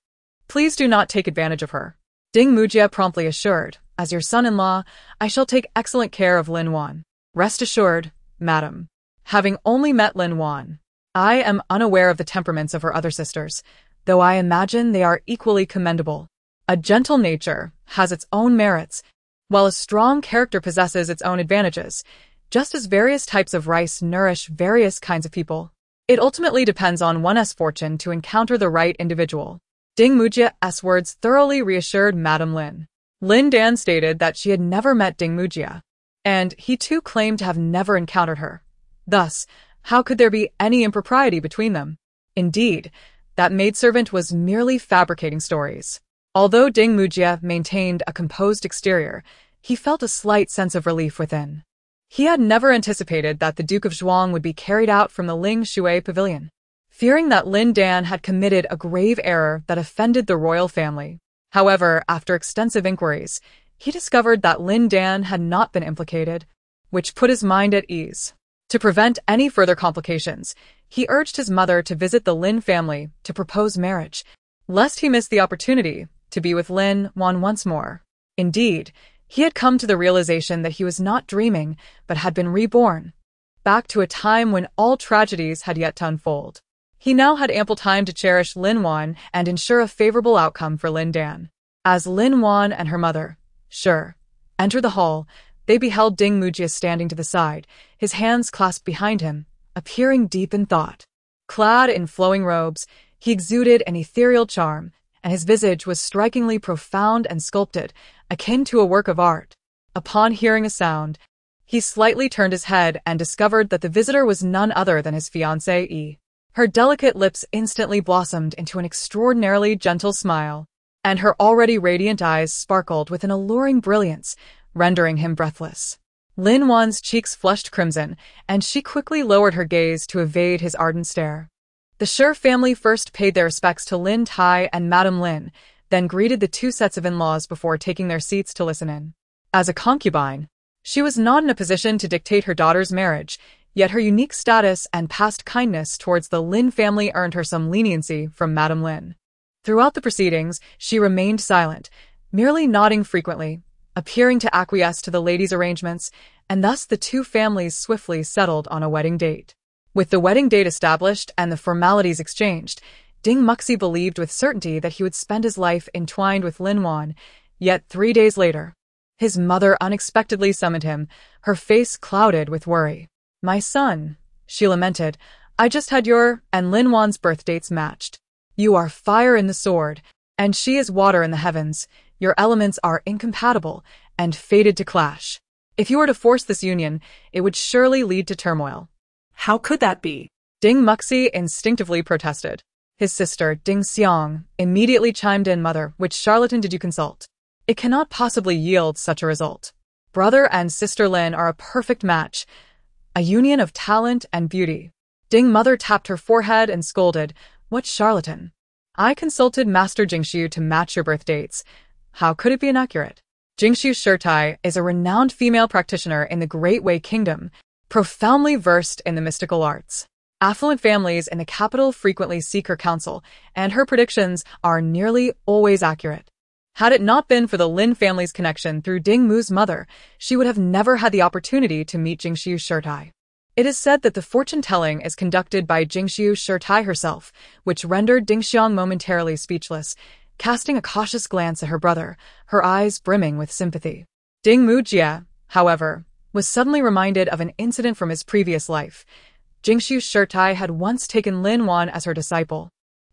Please do not take advantage of her." Ding Mujie promptly assured, "As your son-in-law, I shall take excellent care of Lin Wan. Rest assured, madam. Having only met Lin Wan, I am unaware of the temperaments of her other sisters, though I imagine they are equally commendable. A gentle nature has its own merits, while a strong character possesses its own advantages, just as various types of rice nourish various kinds of people. It ultimately depends on one's fortune to encounter the right individual." Ding Mujie's words thoroughly reassured Madame Lin. Lin Dan stated that she had never met Ding Mujie, and he too claimed to have never encountered her. Thus, how could there be any impropriety between them? Indeed, that maidservant was merely fabricating stories. Although Ding Mujie maintained a composed exterior, he felt a slight sense of relief within. He had never anticipated that the Duke of Zhuang would be carried out from the Ling Shui pavilion, fearing that Lin Dan had committed a grave error that offended the royal family. However, after extensive inquiries, he discovered that Lin Dan had not been implicated, which put his mind at ease. To prevent any further complications, he urged his mother to visit the Lin family to propose marriage, lest he miss the opportunity to be with Lin Wan once more. Indeed, he had come to the realization that he was not dreaming, but had been reborn, back to a time when all tragedies had yet to unfold. He now had ample time to cherish Lin Wan and ensure a favorable outcome for Lin Dan. As Lin Wan and her mother, entered the hall, they beheld Ding Mujie standing to the side, his hands clasped behind him, appearing deep in thought. Clad in flowing robes, He exuded an ethereal charm, and his visage was strikingly profound and sculpted, akin to a work of art. Upon hearing a sound, he slightly turned his head and discovered that the visitor was none other than his fiancée E. Her delicate lips instantly blossomed into an extraordinarily gentle smile, and her already radiant eyes sparkled with an alluring brilliance, rendering him breathless. Lin Wan's cheeks flushed crimson, and she quickly lowered her gaze to evade his ardent stare. The Shi family first paid their respects to Lin Tai and Madame Lin, then greeted the two sets of in-laws before taking their seats to listen in. As a concubine, she was not in a position to dictate her daughter's marriage, yet her unique status and past kindness towards the Lin family earned her some leniency from Madame Lin. Throughout the proceedings, she remained silent, merely nodding frequently, appearing to acquiesce to the ladies' arrangements, and thus the two families swiftly settled on a wedding date. With the wedding date established and the formalities exchanged, Ding Muxi believed with certainty that he would spend his life entwined with Lin Wan, yet 3 days later, his mother unexpectedly summoned him, her face clouded with worry. "My son," she lamented, "I just had your and Lin Wan's birth dates matched. You are fire in the sword, and she is water in the heavens. Your elements are incompatible and fated to clash. If you were to force this union, it would surely lead to turmoil." How could that be? Ding Muxi instinctively protested. His sister, Ding Xiang, immediately chimed in, "Mother, which charlatan did you consult? It cannot possibly yield such a result. Brother and sister Lin are a perfect match, a union of talent and beauty." Ding Mother tapped her forehead and scolded, "What charlatan? I consulted Master Jingxiu to match your birth dates. How could it be inaccurate?" Jingxiu Shirtai is a renowned female practitioner in the Great Wei Kingdom, profoundly versed in the mystical arts. Affluent families in the capital frequently seek her counsel, and her predictions are nearly always accurate. Had it not been for the Lin family's connection through Ding Mu's mother, she would have never had the opportunity to meet Jingxiu Shirtai. It is said that the fortune-telling is conducted by Jingxiu Shirtai herself, which rendered Ding Xiang momentarily speechless, casting a cautious glance at her brother, her eyes brimming with sympathy. Ding Mujie, however, was suddenly reminded of an incident from his previous life. Jingxiu Shirtai had once taken Lin Wan as her disciple,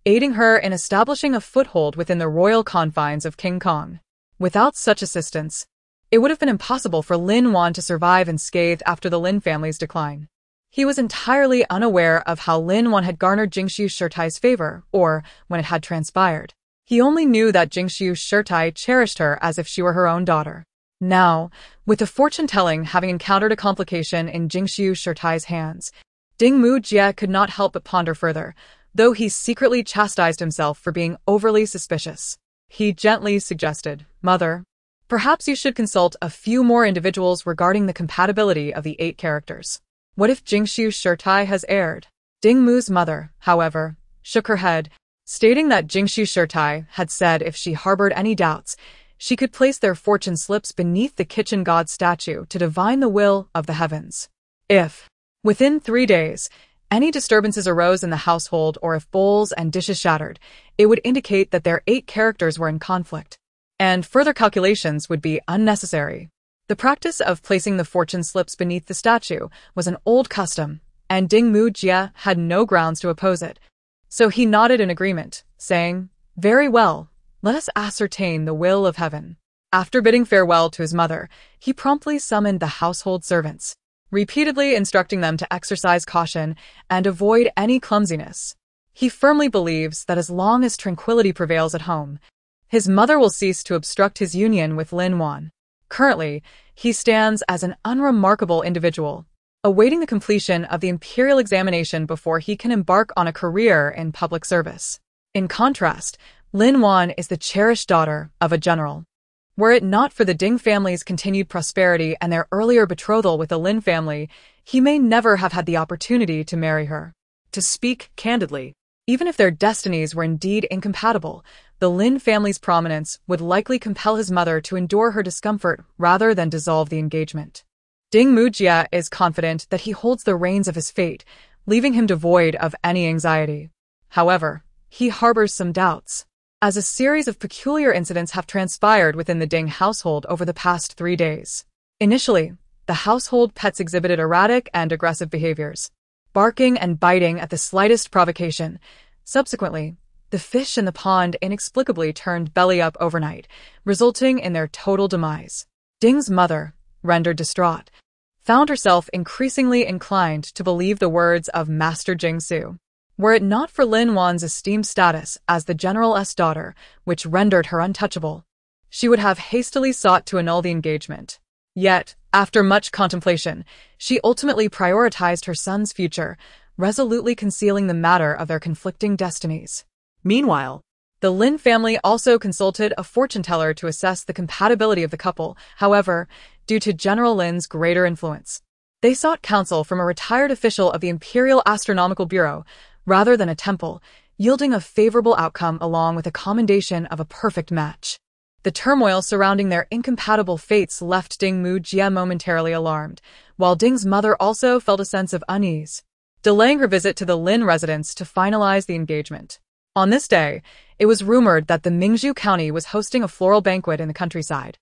aiding her in establishing a foothold within the royal confines of King Kong. Without such assistance, it would have been impossible for Lin Wan to survive unscathed after the Lin family's decline. He was entirely unaware of how Lin Wan had garnered Jingxiu Shirtai's favor, or when it had transpired. He only knew that Jingxiu Shirtai cherished her as if she were her own daughter. Now, with the fortune-telling having encountered a complication in Jingxiu Shirtai's hands, Ding Mujie could not help but ponder further, though he secretly chastised himself for being overly suspicious. He gently suggested, "Mother, perhaps you should consult a few more individuals regarding the compatibility of the 8 characters. What if Jingxiu Shirtai has erred?" Ding Mu's mother, however, shook her head, stating that Jingxiu Shirtai had said if she harbored any doubts, she could place their fortune slips beneath the kitchen god statue to divine the will of the heavens. If, within 3 days, any disturbances arose in the household or if bowls and dishes shattered, it would indicate that their 8 characters were in conflict, and further calculations would be unnecessary. The practice of placing the fortune slips beneath the statue was an old custom, and Ding Mujie had no grounds to oppose it, so he nodded in agreement, saying, "Very well. Let us ascertain the will of heaven." After bidding farewell to his mother, he promptly summoned the household servants, repeatedly instructing them to exercise caution and avoid any clumsiness. He firmly believes that as long as tranquility prevails at home, his mother will cease to obstruct his union with Lin Wan. Currently, he stands as an unremarkable individual, awaiting the completion of the imperial examination before he can embark on a career in public service. In contrast, Lin Wan is the cherished daughter of a general. Were it not for the Ding family's continued prosperity and their earlier betrothal with the Lin family, he may never have had the opportunity to marry her. To speak candidly, even if their destinies were indeed incompatible, the Lin family's prominence would likely compel his mother to endure her discomfort rather than dissolve the engagement. Ding Mujie is confident that he holds the reins of his fate, leaving him devoid of any anxiety. However, he harbors some doubts, as a series of peculiar incidents have transpired within the Ding household over the past 3 days. Initially, the household pets exhibited erratic and aggressive behaviors, barking and biting at the slightest provocation. Subsequently, The fish in the pond inexplicably turned belly up overnight, resulting in their total demise. Ding's mother, rendered distraught, found herself increasingly inclined to believe the words of Master Jingsu. Were it not for Lin Wan's esteemed status as the general's daughter, which rendered her untouchable, she would have hastily sought to annul the engagement. Yet, after much contemplation, she ultimately prioritized her son's future, resolutely concealing the matter of their conflicting destinies. Meanwhile, the Lin family also consulted a fortune-teller to assess the compatibility of the couple. However, due to General Lin's greater influence, they sought counsel from a retired official of the Imperial Astronomical Bureau rather than a temple, yielding a favorable outcome along with a commendation of a perfect match. The turmoil surrounding their incompatible fates left Ding Mujie momentarily alarmed, while Ding's mother also felt a sense of unease, delaying her visit to the Lin residence to finalize the engagement. On this day, it was rumored that the Mingzhu County was hosting a floral banquet in the countryside,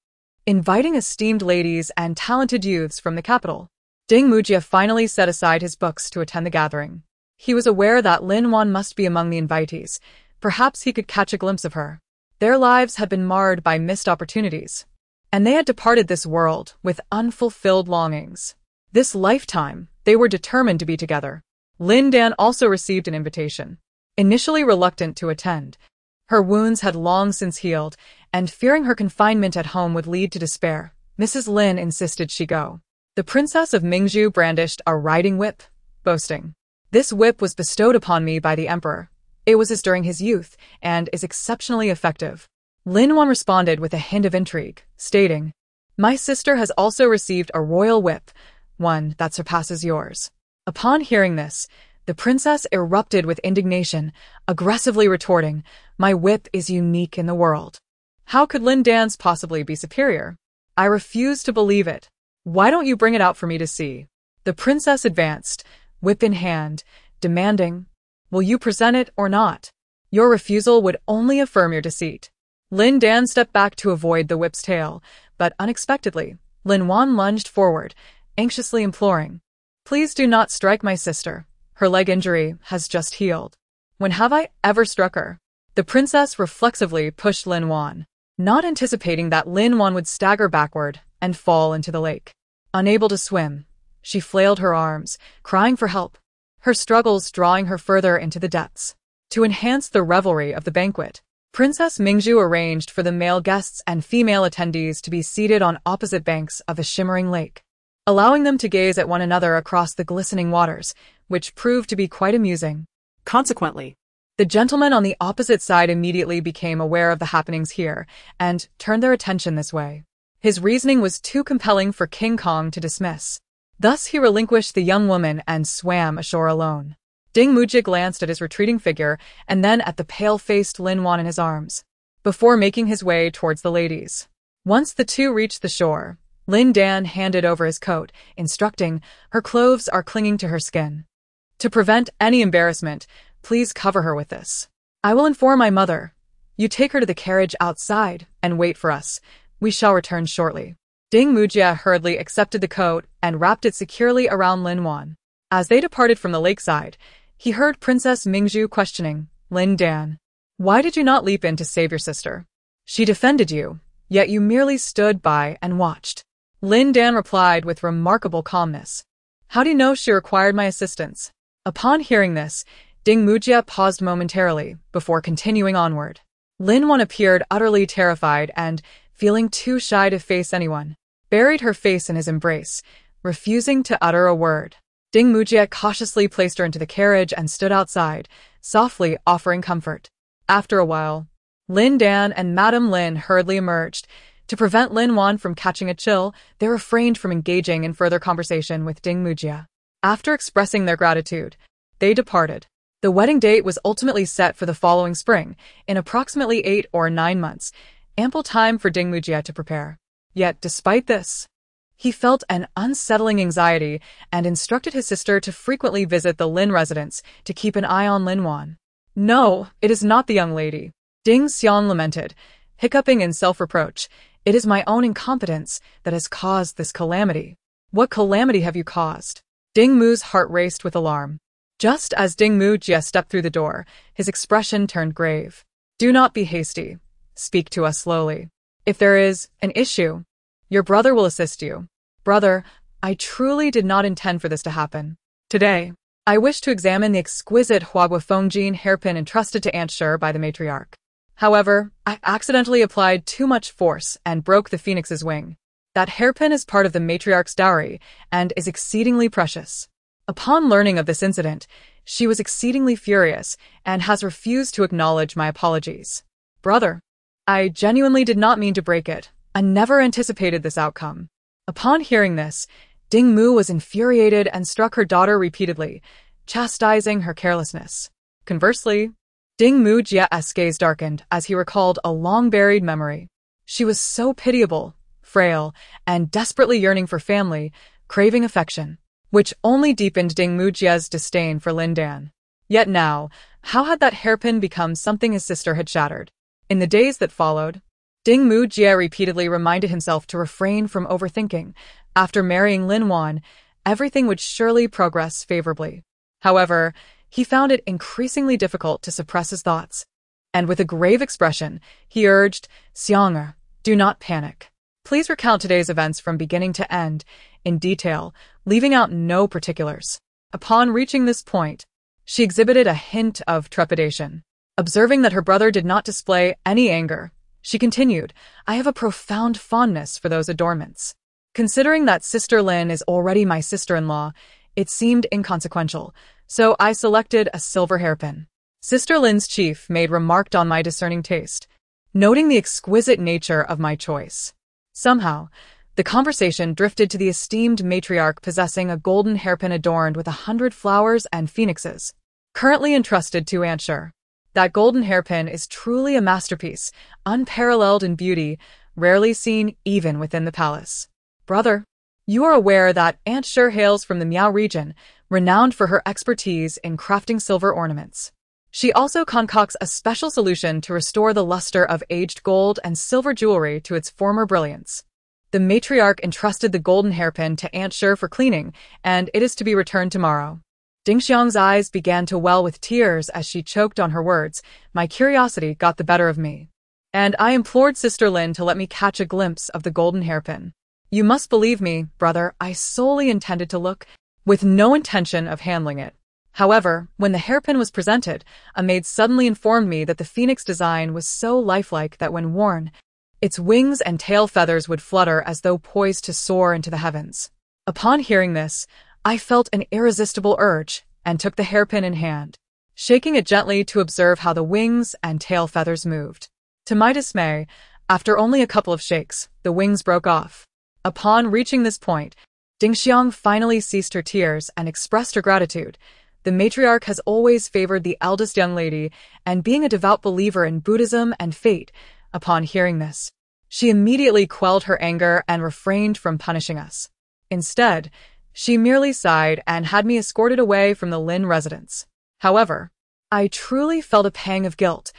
inviting esteemed ladies and talented youths from the capital. Ding Mujie finally set aside his books to attend the gathering. He was aware that Lin Wan must be among the invitees. Perhaps he could catch a glimpse of her. Their lives had been marred by missed opportunities, and they had departed this world with unfulfilled longings. This lifetime, they were determined to be together. Lin Dan also received an invitation. Initially reluctant to attend, her wounds had long since healed, and fearing her confinement at home would lead to despair, Mrs. Lin insisted she go. The princess of Mingzhu brandished a riding whip, boasting, "This whip was bestowed upon me by the emperor. It was his during his youth, and is exceptionally effective." Lin Wan responded with a hint of intrigue, stating, "My sister has also received a royal whip, one that surpasses yours." Upon hearing this, the princess erupted with indignation, aggressively retorting, "My whip is unique in the world. How could Lin Dan's possibly be superior? I refuse to believe it. Why don't you bring it out for me to see?" The princess advanced, whip in hand, demanding, "Will you present it or not? Your refusal would only affirm your deceit." Lin Dan stepped back to avoid the whip's tail, but unexpectedly, Lin Wan lunged forward, anxiously imploring, "Please do not strike my sister. Her leg injury has just healed. When have I ever struck her?" The princess reflexively pushed Lin Wan, not anticipating that Lin Wan would stagger backward and fall into the lake. Unable to swim, she flailed her arms, crying for help, her struggles drawing her further into the depths. To enhance the revelry of the banquet, Princess Mingzhu arranged for the male guests and female attendees to be seated on opposite banks of the shimmering lake, allowing them to gaze at one another across the glistening waters, which proved to be quite amusing. consequently, The gentlemen on the opposite side immediately became aware of the happenings here and turned their attention this way. His reasoning was too compelling for King Kong to dismiss. Thus he relinquished the young woman and swam ashore alone. Ding Mujie glanced at his retreating figure and then at the pale-faced Lin Wan in his arms, before making his way towards the ladies. Once the two reached the shore, Lin Dan handed over his coat, instructing, "Her clothes are clinging to her skin. To prevent any embarrassment, please cover her with this. I will inform my mother. You take her to the carriage outside and wait for us. We shall return shortly." Ding Mujie hurriedly accepted the coat and wrapped it securely around Lin Wan. As they departed from the lakeside, he heard Princess Mingzhu questioning, "Lin Dan, why did you not leap in to save your sister? She defended you, yet you merely stood by and watched." Lin Dan replied with remarkable calmness, "How do you know she required my assistance?" Upon hearing this, Ding Mujie paused momentarily before continuing onward. Lin Wan appeared utterly terrified and, feeling too shy to face anyone, buried her face in his embrace, refusing to utter a word. Ding Mujie cautiously placed her into the carriage and stood outside, softly offering comfort. After a while, Lin Dan and Madame Lin hurriedly emerged. To prevent Lin Wan from catching a chill, they refrained from engaging in further conversation with Ding Mujie. After expressing their gratitude, they departed. The wedding date was ultimately set for the following spring, in approximately 8 or 9 months, ample time for Ding Mujie to prepare. Yet, despite this, he felt an unsettling anxiety and instructed his sister to frequently visit the Lin residence to keep an eye on Lin Wan. "No, it is not the young lady," Ding Xiang lamented, hiccuping in self-reproach. "It is my own incompetence that has caused this calamity." "What calamity have you caused?" Ding Mu's heart raced with alarm. Just as Ding Mujie stepped through the door, his expression turned grave. Do not be hasty. Speak to us slowly. If there is an issue, your brother will assist you. Brother, I truly did not intend for this to happen. Today, I wish to examine the exquisite Huagua Fengjin hairpin entrusted to Aunt Shi by the matriarch. However, I accidentally applied too much force and broke the phoenix's wing. That hairpin is part of the matriarch's dowry and is exceedingly precious. Upon learning of this incident, she was exceedingly furious and has refused to acknowledge my apologies. Brother, I genuinely did not mean to break it. I never anticipated this outcome. Upon hearing this, Ding Mu was infuriated and struck her daughter repeatedly, chastising her carelessness. Conversely, Ding Mujie's gaze darkened as he recalled a long-buried memory. She was so pitiable, frail, and desperately yearning for family, craving affection, which only deepened Ding Mujie's disdain for Lin Dan. Yet now, how had that hairpin become something his sister had shattered? In the days that followed, Ding Mujie repeatedly reminded himself to refrain from overthinking. After marrying Lin Wan, everything would surely progress favorably. However, he found it increasingly difficult to suppress his thoughts. And with a grave expression, he urged, Xiang'er, do not panic. Please recount today's events from beginning to end, in detail, leaving out no particulars. Upon reaching this point, she exhibited a hint of trepidation. Observing that her brother did not display any anger, she continued, I have a profound fondness for those adornments. Considering that Sister Lin is already my sister-in-law, it seemed inconsequential, so I selected a silver hairpin. Sister Lin's chief maid remarked on my discerning taste, noting the exquisite nature of my choice. Somehow, the conversation drifted to the esteemed matriarch possessing a golden hairpin adorned with 100 flowers and phoenixes, currently entrusted to Aunt Shi. That golden hairpin is truly a masterpiece, unparalleled in beauty, rarely seen even within the palace. Brother, you are aware that Aunt Shi hails from the Miao region, renowned for her expertise in crafting silver ornaments. She also concocts a special solution to restore the luster of aged gold and silver jewelry to its former brilliance. The matriarch entrusted the golden hairpin to Aunt Shi for cleaning, and it is to be returned tomorrow. Ding Xiang's eyes began to well with tears as she choked on her words. My curiosity got the better of me, and I implored Sister Lin to let me catch a glimpse of the golden hairpin. You must believe me, brother, I solely intended to look, with no intention of handling it. However, when the hairpin was presented, a maid suddenly informed me that the phoenix design was so lifelike that when worn, its wings and tail feathers would flutter as though poised to soar into the heavens. Upon hearing this, I felt an irresistible urge and took the hairpin in hand, shaking it gently to observe how the wings and tail feathers moved. To my dismay, after only a couple of shakes, the wings broke off. Upon reaching this point, Ding Xiang finally ceased her tears and expressed her gratitude. The matriarch has always favored the eldest young lady, and being a devout believer in Buddhism and fate, upon hearing this, she immediately quelled her anger and refrained from punishing us. Instead, she merely sighed and had me escorted away from the Lin residence. However, I truly felt a pang of guilt.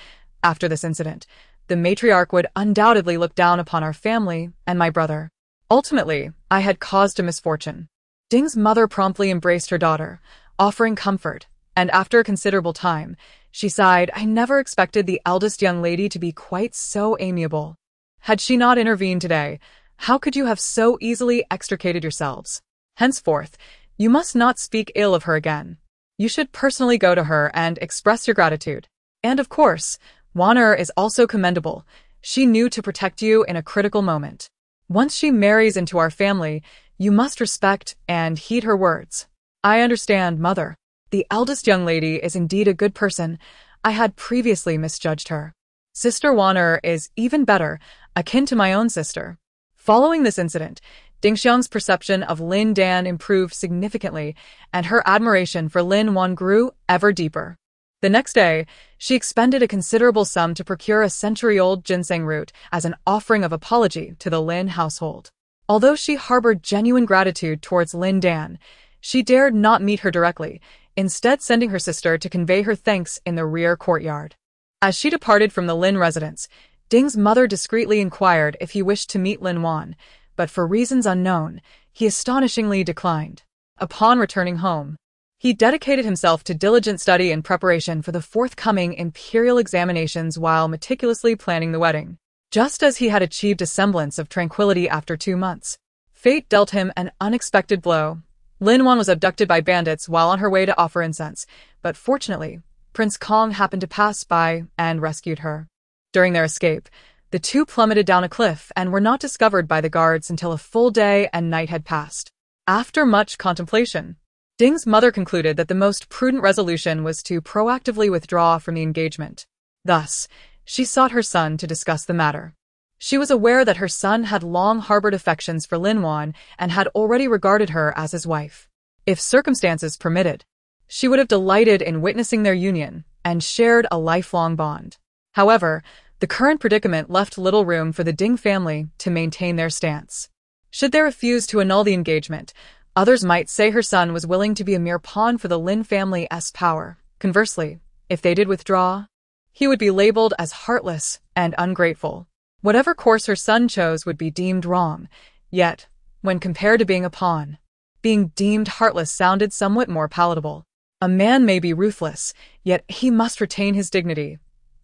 After this incident, the matriarch would undoubtedly look down upon our family and my brother. Ultimately, I had caused a misfortune. Ding's mother promptly embraced her daughter, offering comfort, and after a considerable time, she sighed, I never expected the eldest young lady to be quite so amiable. Had she not intervened today, how could you have so easily extricated yourselves? Henceforth, you must not speak ill of her again. You should personally go to her and express your gratitude. And of course, Wan'er is also commendable. She knew to protect you in a critical moment. Once she marries into our family, you must respect and heed her words. I understand, mother. The eldest young lady is indeed a good person. I had previously misjudged her. Sister Wan'er is even better, akin to my own sister. Following this incident, Ding Xiang's perception of Lin Dan improved significantly, and her admiration for Lin Wan grew ever deeper. The next day, she expended a considerable sum to procure a century-old ginseng root as an offering of apology to the Lin household. Although she harbored genuine gratitude towards Lin Dan, she dared not meet her directly, instead sending her sister to convey her thanks in the rear courtyard. As she departed from the Lin residence, Ding's mother discreetly inquired if he wished to meet Lin Wan, but for reasons unknown, he astonishingly declined. Upon returning home, He dedicated himself to diligent study and preparation for the forthcoming imperial examinations while meticulously planning the wedding. Just as he had achieved a semblance of tranquility after 2 months, fate dealt him an unexpected blow. Lin Dan was abducted by bandits while on her way to offer incense, but fortunately, Prince Kong happened to pass by and rescued her. During their escape, the two plummeted down a cliff and were not discovered by the guards until a full day and night had passed. After much contemplation, Ding's mother concluded that the most prudent resolution was to proactively withdraw from the engagement. Thus, she sought her son to discuss the matter. She was aware that her son had long harbored affections for Lin Dan and had already regarded her as his wife. If circumstances permitted, she would have delighted in witnessing their union and shared a lifelong bond. However, the current predicament left little room for the Ding family to maintain their stance. Should they refuse to annul the engagement, others might say her son was willing to be a mere pawn for the Lin family's power. Conversely, if they did withdraw, he would be labeled as heartless and ungrateful. Whatever course her son chose would be deemed wrong, yet, when compared to being a pawn, being deemed heartless sounded somewhat more palatable. A man may be ruthless, yet he must retain his dignity.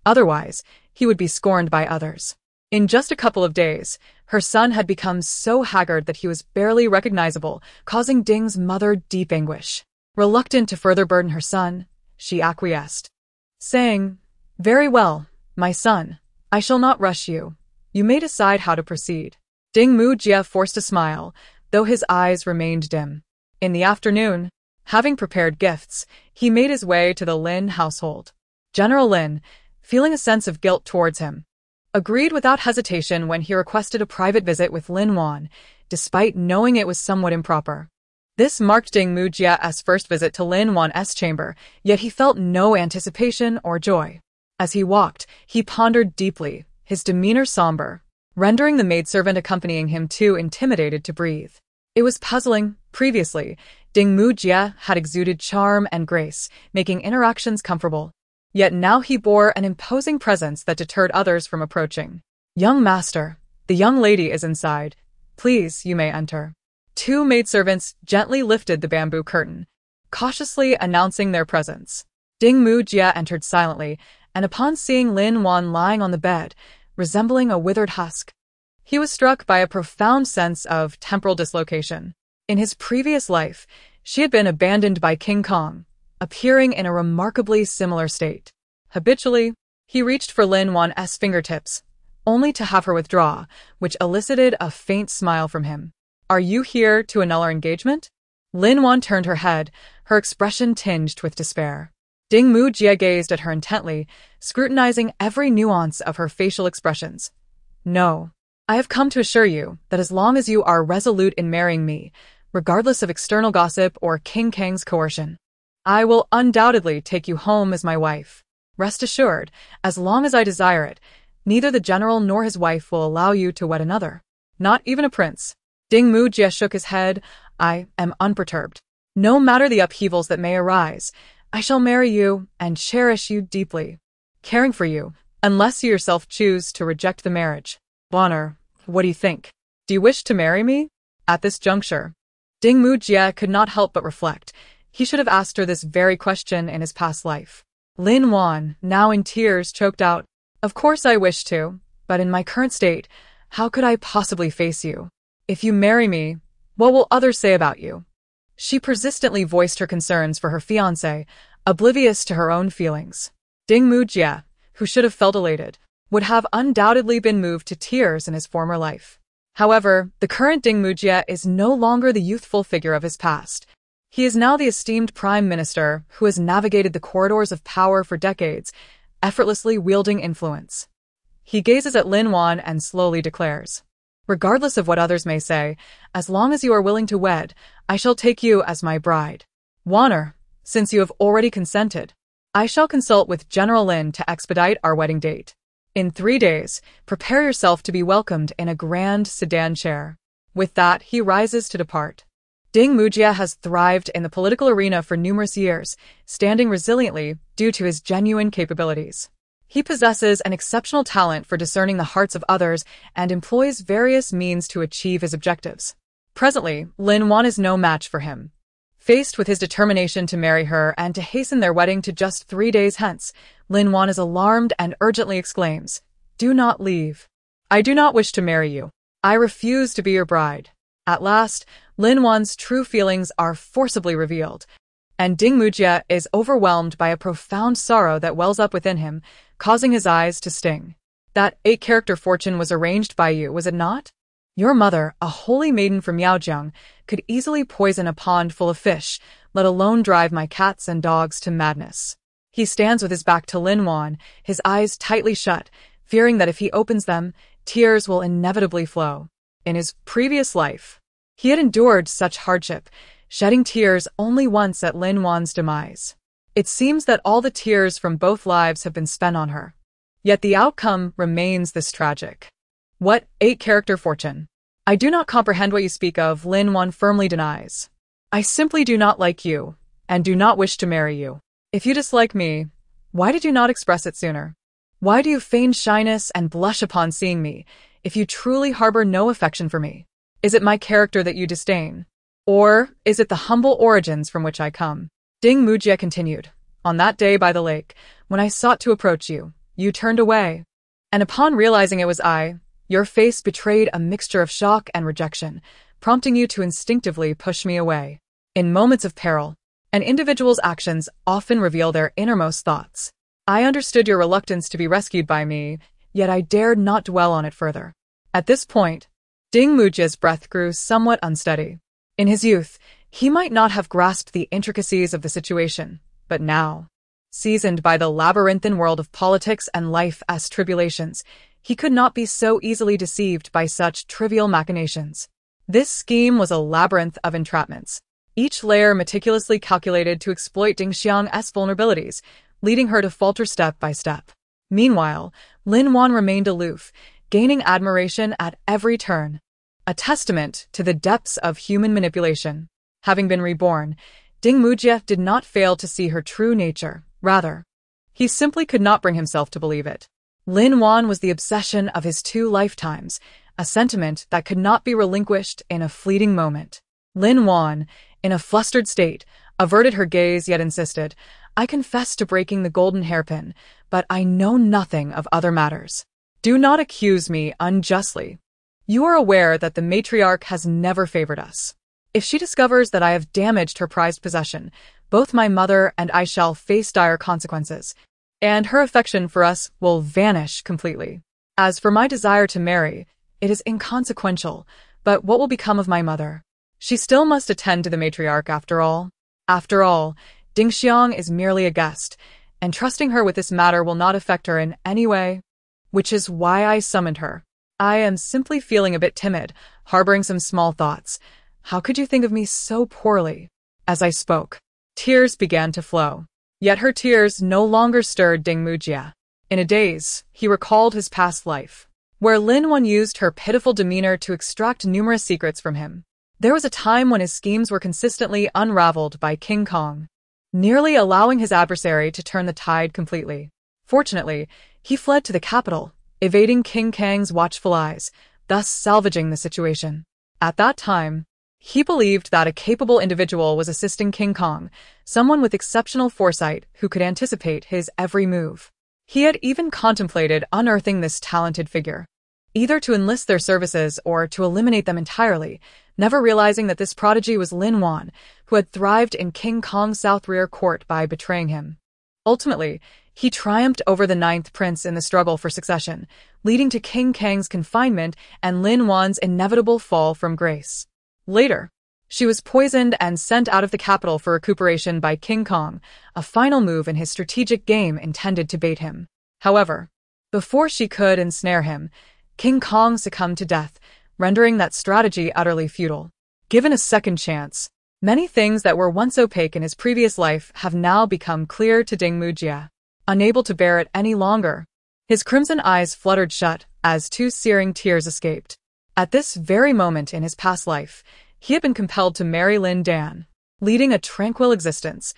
Otherwise, he would be scorned by others. In just a couple of days, her son had become so haggard that he was barely recognizable, causing Ding's mother deep anguish. Reluctant to further burden her son, she acquiesced, saying, "Very well, my son, I shall not rush you. You may decide how to proceed." Ding Mujie forced a smile, though his eyes remained dim. In the afternoon, having prepared gifts, he made his way to the Lin household. General Lin, feeling a sense of guilt towards him, agreed without hesitation when he requested a private visit with Lin Dan, despite knowing it was somewhat improper. This marked Ding Mujie's first visit to Lin Dan's chamber, yet he felt no anticipation or joy. As he walked, he pondered deeply, his demeanor somber, rendering the maidservant accompanying him too intimidated to breathe. It was puzzling. Previously, Ding Mujie had exuded charm and grace, making interactions comfortable. Yet now he bore an imposing presence that deterred others from approaching. "Young master, the young lady is inside. Please, you may enter." Two maidservants gently lifted the bamboo curtain, cautiously announcing their presence. Ding Mujie entered silently, and upon seeing Lin Dan lying on the bed, resembling a withered husk, he was struck by a profound sense of temporal dislocation. In his previous life, she had been abandoned by King Kong, appearing in a remarkably similar state. Habitually, he reached for Lin Dan's fingertips, only to have her withdraw, which elicited a faint smile from him. "Are you here to annul our engagement?" Lin Dan turned her head, her expression tinged with despair. Ding Mujie gazed at her intently, scrutinizing every nuance of her facial expressions. "No. I have come to assure you that as long as you are resolute in marrying me, regardless of external gossip or King Kang's coercion, I will undoubtedly take you home as my wife. Rest assured, as long as I desire it, neither the general nor his wife will allow you to wed another. Not even a prince." Ding Mujie shook his head. "I am unperturbed. No matter the upheavals that may arise, I shall marry you and cherish you deeply, caring for you, unless you yourself choose to reject the marriage. Honor, what do you think? Do you wish to marry me?" At this juncture, Ding Mujie could not help but reflect. He should have asked her this very question in his past life. Lin Dan, now in tears, choked out, "Of course I wish to, but in my current state, how could I possibly face you? If you marry me, what will others say about you?" She persistently voiced her concerns for her fiancé, oblivious to her own feelings. Ding Mujie, who should have felt elated, would have undoubtedly been moved to tears in his former life. However, the current Ding Mujie is no longer the youthful figure of his past. He is now the esteemed prime minister who has navigated the corridors of power for decades, effortlessly wielding influence. He gazes at Lin Dan and slowly declares, "Regardless of what others may say, as long as you are willing to wed, I shall take you as my bride. Honor, since you have already consented, I shall consult with General Lin to expedite our wedding date. In 3 days, prepare yourself to be welcomed in a grand sedan chair." With that, he rises to depart. Ding Mujie has thrived in the political arena for numerous years, standing resiliently due to his genuine capabilities. He possesses an exceptional talent for discerning the hearts of others and employs various means to achieve his objectives. Presently, Lin Dan is no match for him. Faced with his determination to marry her and to hasten their wedding to just 3 days hence, Lin Dan is alarmed and urgently exclaims, "Do not leave. I do not wish to marry you. I refuse to be your bride." At last, Lin Dan's true feelings are forcibly revealed, and Ding Mujie is overwhelmed by a profound sorrow that wells up within him, causing his eyes to sting. That 8-character fortune was arranged by you, was it not? Your mother, a holy maiden from Yaojiang, could easily poison a pond full of fish, let alone drive my cats and dogs to madness. He stands with his back to Lin Dan, his eyes tightly shut, fearing that if he opens them, tears will inevitably flow. In his previous life, he had endured such hardship, shedding tears only once at Lin Dan's demise. It seems that all the tears from both lives have been spent on her. Yet the outcome remains this tragic. What 8-character fortune? I do not comprehend what you speak of, Lin Dan firmly denies. I simply do not like you, and do not wish to marry you. If you dislike me, why did you not express it sooner? Why do you feign shyness and blush upon seeing me, if you truly harbor no affection for me? Is it my character that you disdain? Or is it the humble origins from which I come? Ding Mujie continued, "On that day by the lake, when I sought to approach you, you turned away. And upon realizing it was I, your face betrayed a mixture of shock and rejection, prompting you to instinctively push me away. In moments of peril, an individual's actions often reveal their innermost thoughts. I understood your reluctance to be rescued by me, yet I dared not dwell on it further." At this point, Ding Mujie's breath grew somewhat unsteady. In his youth, he might not have grasped the intricacies of the situation, but now, seasoned by the labyrinthine world of politics and life as tribulations, he could not be so easily deceived by such trivial machinations. This scheme was a labyrinth of entrapments, each layer meticulously calculated to exploit Dingxiang's vulnerabilities, leading her to falter step by step. Meanwhile, Lin Dan remained aloof, gaining admiration at every turn, a testament to the depths of human manipulation. Having been reborn, Ding Mujie did not fail to see her true nature. Rather, he simply could not bring himself to believe it. Lin Dan was the obsession of his 2 lifetimes, a sentiment that could not be relinquished in a fleeting moment. Lin Dan, in a flustered state, averted her gaze yet insisted, "I confess to breaking the golden hairpin, but I know nothing of other matters. Do not accuse me unjustly. You are aware that the matriarch has never favored us. If she discovers that I have damaged her prized possession, both my mother and I shall face dire consequences, and her affection for us will vanish completely. As for my desire to marry, it is inconsequential, but what will become of my mother? She still must attend to the matriarch after all. After all, Dingxiang is merely a guest, and trusting her with this matter will not affect her in any way, which is why I summoned her. I am simply feeling a bit timid, harboring some small thoughts. How could you think of me so poorly?" As I spoke, tears began to flow. Yet her tears no longer stirred Ding Mujie. In a daze, he recalled his past life, where Lin Dan used her pitiful demeanor to extract numerous secrets from him. There was a time when his schemes were consistently unraveled by King Kong, nearly allowing his adversary to turn the tide completely. Fortunately, he fled to the capital, evading King Kang's watchful eyes, thus salvaging the situation. At that time, he believed that a capable individual was assisting King Kong, someone with exceptional foresight who could anticipate his every move. He had even contemplated unearthing this talented figure, either to enlist their services or to eliminate them entirely, never realizing that this prodigy was Lin Dan, who had thrived in King Kong's South Rear Court by betraying him. Ultimately, he triumphed over the 9th prince in the struggle for succession, leading to King Kang's confinement and Lin Dan's inevitable fall from grace. Later, she was poisoned and sent out of the capital for recuperation by King Kong, a final move in his strategic game intended to bait him. However, before she could ensnare him, King Kong succumbed to death, rendering that strategy utterly futile. Given a second chance, many things that were once opaque in his previous life have now become clear to Ding Mujie. Unable to bear it any longer, his crimson eyes fluttered shut as 2 searing tears escaped. At this very moment in his past life, he had been compelled to marry Lin Dan, leading a tranquil existence.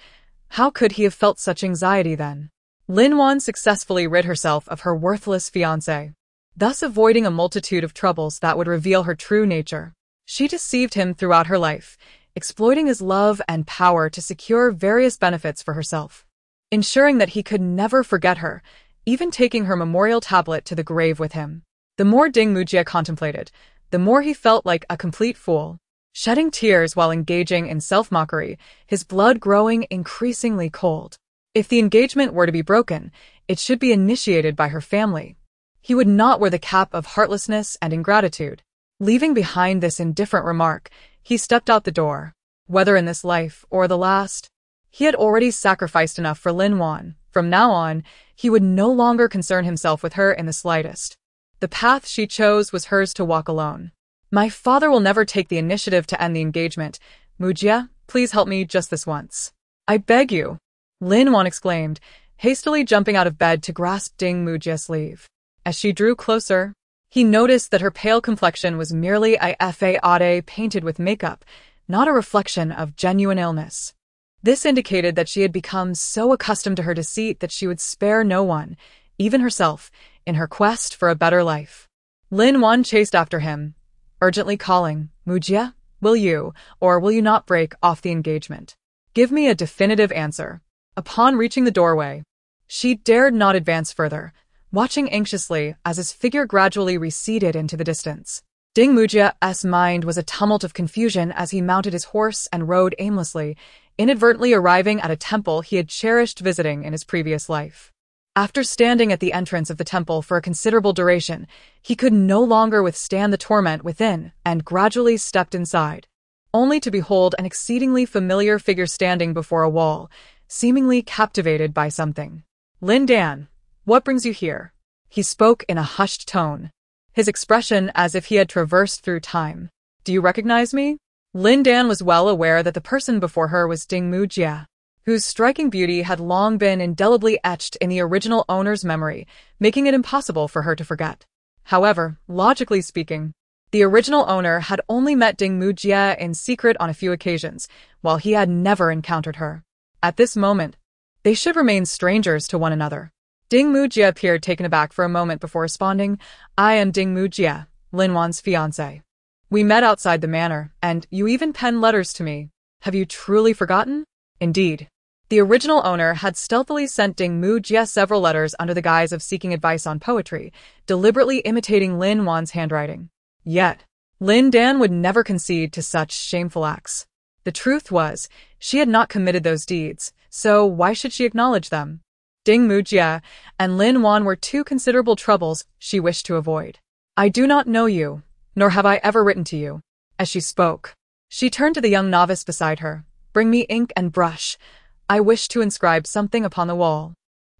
How could he have felt such anxiety then? Lin Dan successfully rid herself of her worthless fiancé, thus avoiding a multitude of troubles that would reveal her true nature. She deceived him throughout her life, exploiting his love and power to secure various benefits for herself, ensuring that he could never forget her, even taking her memorial tablet to the grave with him. The more Ding Mujie contemplated, the more he felt like a complete fool. Shedding tears while engaging in self-mockery, his blood growing increasingly cold. If the engagement were to be broken, it should be initiated by her family. He would not wear the cap of heartlessness and ingratitude. Leaving behind this indifferent remark, he stepped out the door. Whether in this life or the last, he had already sacrificed enough for Lin Dan. From now on, he would no longer concern himself with her in the slightest. The path she chose was hers to walk alone. My father will never take the initiative to end the engagement. Mujie, please help me just this once. I beg you. Lin Dan exclaimed, hastily jumping out of bed to grasp Ding Mujie's sleeve. As she drew closer, he noticed that her pale complexion was merely a fade painted with makeup, not a reflection of genuine illness. This indicated that she had become so accustomed to her deceit that she would spare no one, even herself, in her quest for a better life. Lin Dan chased after him, urgently calling, Mujie, will you, or will you not break off the engagement? Give me a definitive answer. Upon reaching the doorway, she dared not advance further, watching anxiously as his figure gradually receded into the distance. Ding Mujie's mind was a tumult of confusion as he mounted his horse and rode aimlessly, inadvertently arriving at a temple he had cherished visiting in his previous life. After standing at the entrance of the temple for a considerable duration, he could no longer withstand the torment within and gradually stepped inside, only to behold an exceedingly familiar figure standing before a wall, seemingly captivated by something. Lin Dan, what brings you here? He spoke in a hushed tone, his expression as if he had traversed through time. Do you recognize me? Lin Dan was well aware that the person before her was Ding Mujie, whose striking beauty had long been indelibly etched in the original owner's memory, making it impossible for her to forget. However, logically speaking, the original owner had only met Ding Mujie in secret on a few occasions, while he had never encountered her. At this moment, they should remain strangers to one another. Ding Mujie appeared taken aback for a moment before responding, I am Ding Mujie, Lin Dan's fiancé. We met outside the manor, and you even penned letters to me. Have you truly forgotten? Indeed. The original owner had stealthily sent Ding Mujie several letters under the guise of seeking advice on poetry, deliberately imitating Lin Dan's handwriting. Yet, Lin Dan would never concede to such shameful acts. The truth was, she had not committed those deeds, so why should she acknowledge them? Ding Mujie and Lin Dan were two considerable troubles she wished to avoid. I do not know you, nor have I ever written to you. As she spoke, she turned to the young novice beside her. Bring me ink and brush. I wish to inscribe something upon the wall.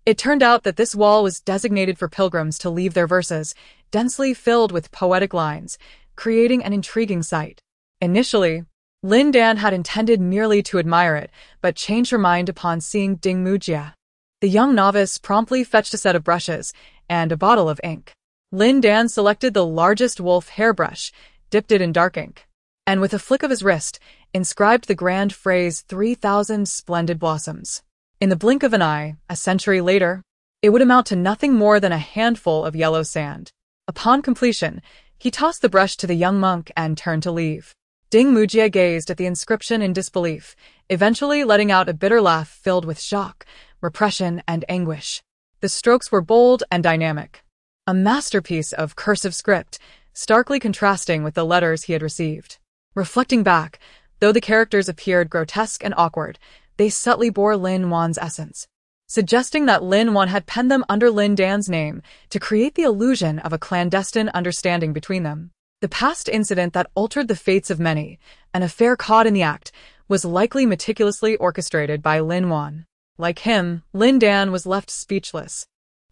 It turned out that this wall was designated for pilgrims to leave their verses, densely filled with poetic lines, creating an intriguing sight. Initially, Lin Dan had intended merely to admire it, but changed her mind upon seeing Ding Mujie. The young novice promptly fetched a set of brushes and a bottle of ink. Lin Dan selected the largest wolf hairbrush, dipped it in dark ink, and with a flick of his wrist, inscribed the grand phrase 3,000 splendid blossoms. In the blink of an eye, a century later, it would amount to nothing more than a handful of yellow sand. Upon completion, he tossed the brush to the young monk and turned to leave. Ding Mujie gazed at the inscription in disbelief, eventually letting out a bitter laugh filled with shock, repression, and anguish. The strokes were bold and dynamic, a masterpiece of cursive script, starkly contrasting with the letters he had received. Reflecting back, though the characters appeared grotesque and awkward, they subtly bore Lin Dan's essence, suggesting that Lin Dan had penned them under Lin Dan's name to create the illusion of a clandestine understanding between them. The past incident that altered the fates of many, an affair caught in the act, was likely meticulously orchestrated by Lin Dan. Like him, Lin Dan was left speechless,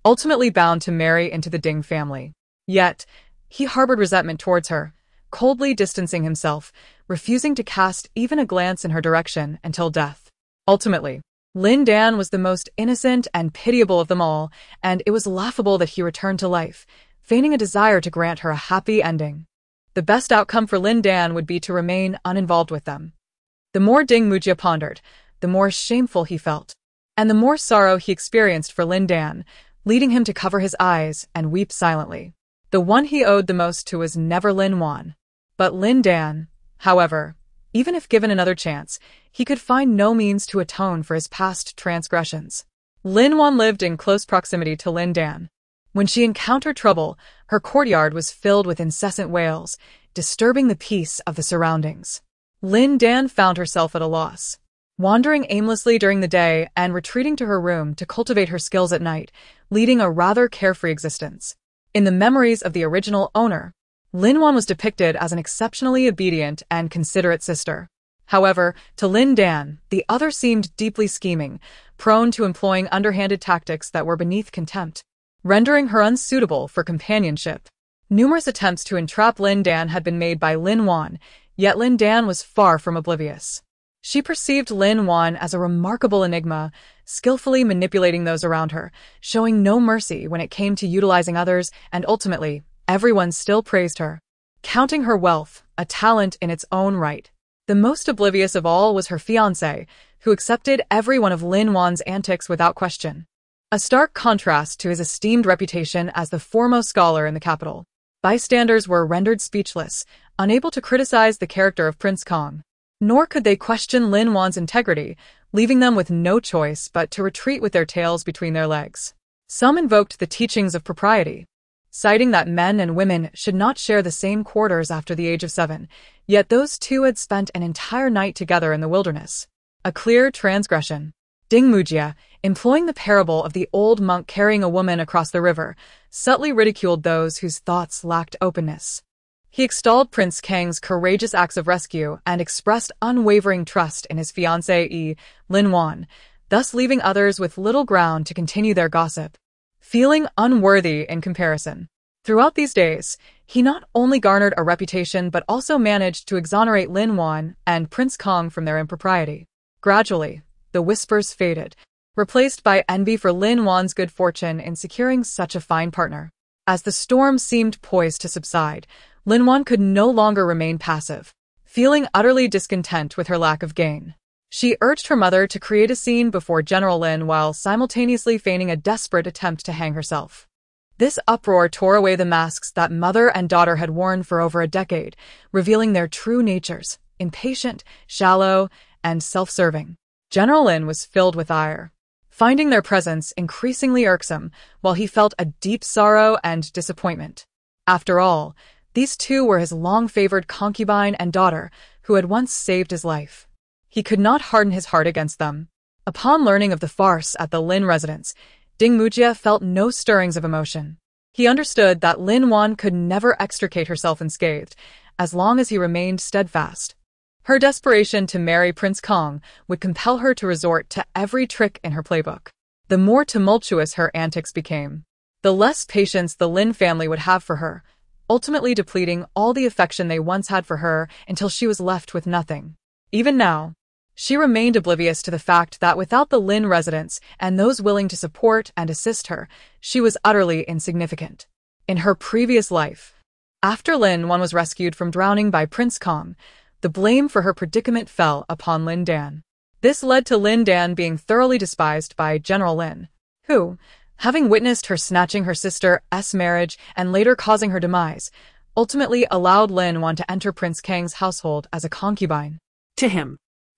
ultimately bound to marry into the Ding family. Yet, he harbored resentment towards her, coldly distancing himself, refusing to cast even a glance in her direction until death. Ultimately, Lin Dan was the most innocent and pitiable of them all, and it was laughable that he returned to life, feigning a desire to grant her a happy ending. The best outcome for Lin Dan would be to remain uninvolved with them. The more Ding Mujie pondered, the more shameful he felt, and the more sorrow he experienced for Lin Dan, leading him to cover his eyes and weep silently. The one he owed the most to was never Lin Dan. But Lin Dan, however, Even if given another chance, he could find no means to atone for his past transgressions. Lin Wan lived in close proximity to Lin Dan. When she encountered trouble, her courtyard was filled with incessant wails, disturbing the peace of the surroundings. Lin Dan found herself at a loss, wandering aimlessly during the day and retreating to her room to cultivate her skills at night, leading a rather carefree existence. In the memories of the original owner, Lin Wan was depicted as an exceptionally obedient and considerate sister. However, to Lin Dan, the other seemed deeply scheming, prone to employing underhanded tactics that were beneath contempt, rendering her unsuitable for companionship. Numerous attempts to entrap Lin Dan had been made by Lin Wan, yet Lin Dan was far from oblivious. She perceived Lin Wan as a remarkable enigma, skillfully manipulating those around her, showing no mercy when it came to utilizing others, and ultimately, everyone still praised her, counting her wealth a talent in its own right. The most oblivious of all was her fiancé, who accepted every one of Lin Wan's antics without question. A stark contrast to his esteemed reputation as the foremost scholar in the capital. Bystanders were rendered speechless, unable to criticize the character of Prince Kong. Nor could they question Lin Wan's integrity, leaving them with no choice but to retreat with their tails between their legs. Some invoked the teachings of propriety, citing that men and women should not share the same quarters after the age of 7, yet those two had spent an entire night together in the wilderness. A clear transgression. Ding Mujia, employing the parable of the old monk carrying a woman across the river, subtly ridiculed those whose thoughts lacked openness. He extolled Prince Kang's courageous acts of rescue and expressed unwavering trust in his fiancée, Lin Wan, thus leaving others with little ground to continue their gossip, feeling unworthy in comparison. Throughout these days, he not only garnered a reputation but also managed to exonerate Lin Wan and Prince Kong from their impropriety. Gradually, the whispers faded, replaced by envy for Lin Wan's good fortune in securing such a fine partner. As the storm seemed poised to subside, Lin Wan could no longer remain passive. Feeling utterly discontent with her lack of gain, she urged her mother to create a scene before General Lin while simultaneously feigning a desperate attempt to hang herself. This uproar tore away the masks that mother and daughter had worn for over a decade, revealing their true natures, impatient, shallow, and self-serving. General Lin was filled with ire, finding their presence increasingly irksome, while he felt a deep sorrow and disappointment. After all, these two were his long-favored concubine and daughter, who had once saved his life. He could not harden his heart against them. Upon learning of the farce at the Lin residence, Ding Mujia felt no stirrings of emotion. He understood that Lin Wan could never extricate herself unscathed, as long as he remained steadfast. Her desperation to marry Prince Kong would compel her to resort to every trick in her playbook. The more tumultuous her antics became, the less patience the Lin family would have for her, ultimately depleting all the affection they once had for her until she was left with nothing. Even now, she remained oblivious to the fact that without the Lin residence and those willing to support and assist her, she was utterly insignificant. In her previous life, after Lin Wan was rescued from drowning by Prince Kong, the blame for her predicament fell upon Lin Dan. This led to Lin Dan being thoroughly despised by General Lin, who, having witnessed her snatching her sister's marriage and later causing her demise, ultimately allowed Lin Wan to enter Prince Kang's household as a concubine. To him,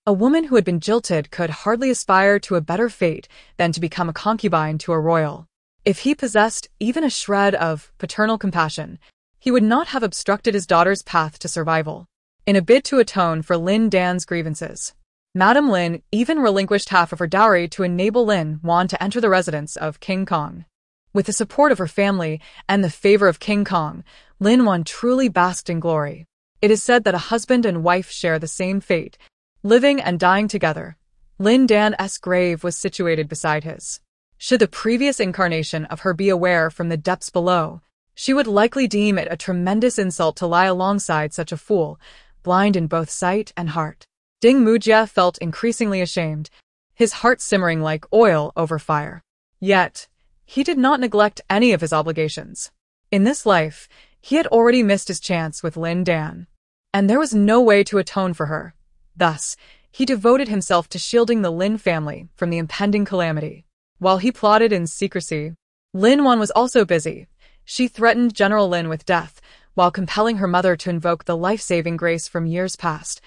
A woman who had been jilted could hardly aspire to a better fate than to become a concubine to a royal. If he possessed even a shred of paternal compassion, he would not have obstructed his daughter's path to survival. In a bid to atone for Lin Dan's grievances, Madame Lin even relinquished half of her dowry to enable Lin Wan to enter the residence of King Kong. With the support of her family and the favor of King Kong, Lin Wan truly basked in glory. It is said that a husband and wife share the same fate, living and dying together. Lin Dan's grave was situated beside his. Should the previous incarnation of her be aware from the depths below, she would likely deem it a tremendous insult to lie alongside such a fool, blind in both sight and heart. Ding Mujia felt increasingly ashamed, his heart simmering like oil over fire. Yet, he did not neglect any of his obligations. In this life, he had already missed his chance with Lin Dan, and there was no way to atone for her. Thus, he devoted himself to shielding the Lin family from the impending calamity. While he plotted in secrecy, Lin Wan was also busy. She threatened General Lin with death, while compelling her mother to invoke the life-saving grace from years past,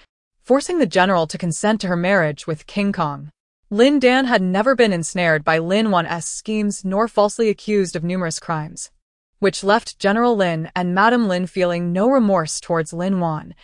forcing the general to consent to her marriage with King Kong. Lin Dan had never been ensnared by Lin Wan's schemes nor falsely accused of numerous crimes, which left General Lin and Madame Lin feeling no remorse towards Lin Wan.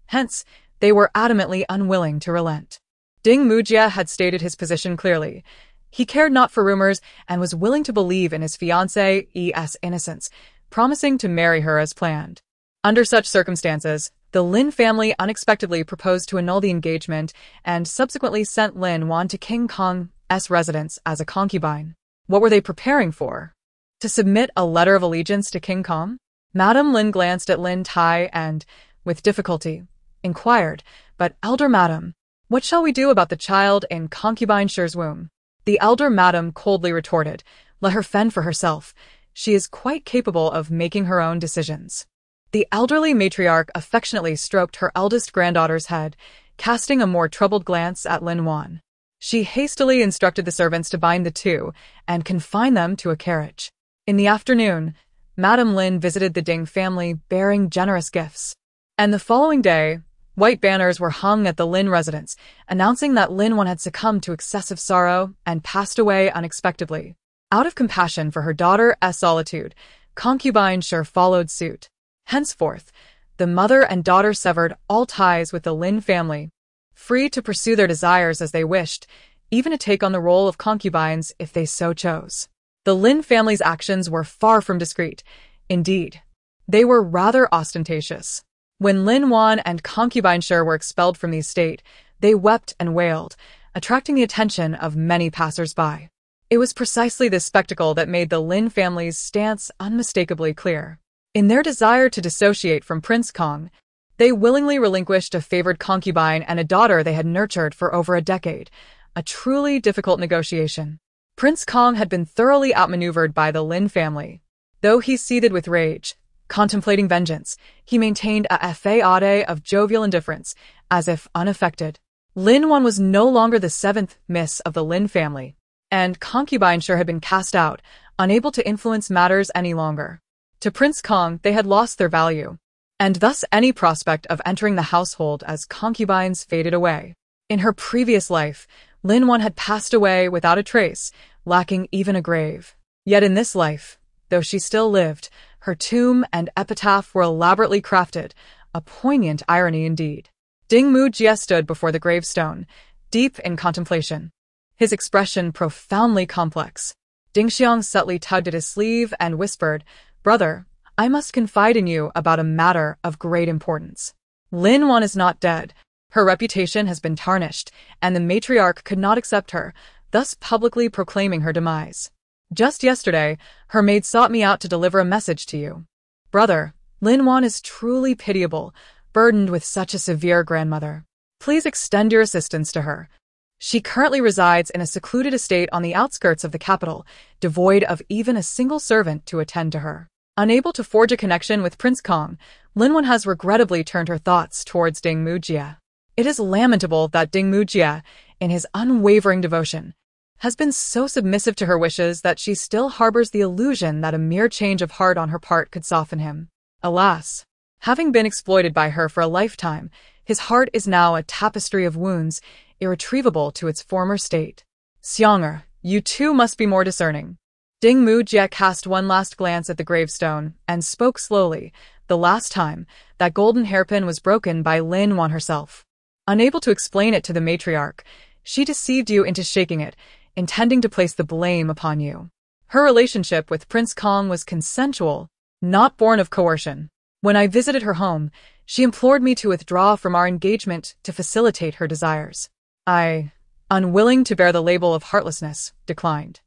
Hence, they were adamantly unwilling to relent. Ding Mujie had stated his position clearly. He cared not for rumors and was willing to believe in his fiancée's innocence, promising to marry her as planned. Under such circumstances, the Lin family unexpectedly proposed to annul the engagement and subsequently sent Lin Wan to King Kong's residence as a concubine. What were they preparing for? To submit a letter of allegiance to King Kong? Madame Lin glanced at Lin Tai and, with difficulty, inquired, "But, elder madam, what shall we do about the child in concubine Shi's womb?" The elder madam coldly retorted, "Let her fend for herself. She is quite capable of making her own decisions." The elderly matriarch affectionately stroked her eldest granddaughter's head, casting a more troubled glance at Lin Wan. She hastily instructed the servants to bind the two and confine them to a carriage. In the afternoon, Madame Lin visited the Ding family bearing generous gifts. And the following day, white banners were hung at the Lin residence, announcing that Lin Wan had succumbed to excessive sorrow and passed away unexpectedly. Out of compassion for her daughter's solitude, concubine Shi followed suit. Henceforth, the mother and daughter severed all ties with the Lin family, free to pursue their desires as they wished, even to take on the role of concubines if they so chose. The Lin family's actions were far from discreet. Indeed, they were rather ostentatious. When Lin Wan and concubine Shi were expelled from the estate, they wept and wailed, attracting the attention of many passers-by. It was precisely this spectacle that made the Lin family's stance unmistakably clear. In their desire to dissociate from Prince Kong, they willingly relinquished a favored concubine and a daughter they had nurtured for over a decade, a truly difficult negotiation. Prince Kong had been thoroughly outmaneuvered by the Lin family. Though he seethed with rage, contemplating vengeance, he maintained a facade of jovial indifference, as if unaffected. Lin Wan was no longer the seventh miss of the Lin family, and concubine Shi had been cast out, unable to influence matters any longer. To Prince Kong, they had lost their value, and thus any prospect of entering the household as concubines faded away. In her previous life, Lin Wan had passed away without a trace, lacking even a grave. Yet in this life, though she still lived, her tomb and epitaph were elaborately crafted, a poignant irony indeed. Ding Mujie stood before the gravestone, deep in contemplation, his expression profoundly complex. Ding Xiang subtly tugged at his sleeve and whispered, "Brother, I must confide in you about a matter of great importance. Lin Wan is not dead. Her reputation has been tarnished, and the matriarch could not accept her, thus publicly proclaiming her demise. Just yesterday, her maid sought me out to deliver a message to you. Brother, Lin Wan is truly pitiable, burdened with such a severe grandmother. Please extend your assistance to her. She currently resides in a secluded estate on the outskirts of the capital, devoid of even a single servant to attend to her." Unable to forge a connection with Prince Kong, Lin Wan has regrettably turned her thoughts towards Ding Mujie. It is lamentable that Ding Mujie, in his unwavering devotion, has been so submissive to her wishes that she still harbors the illusion that a mere change of heart on her part could soften him. Alas, having been exploited by her for a lifetime, his heart is now a tapestry of wounds, irretrievable to its former state. Xianger, you too must be more discerning. Ding Mujie cast one last glance at the gravestone and spoke slowly. The last time, that golden hairpin was broken by Lin Wan herself. Unable to explain it to the matriarch, she deceived you into shaking it, intending to place the blame upon you. Her relationship with Prince Kong was consensual, not born of coercion. When I visited her home, she implored me to withdraw from our engagement to facilitate her desires. I, unwilling to bear the label of heartlessness, declined.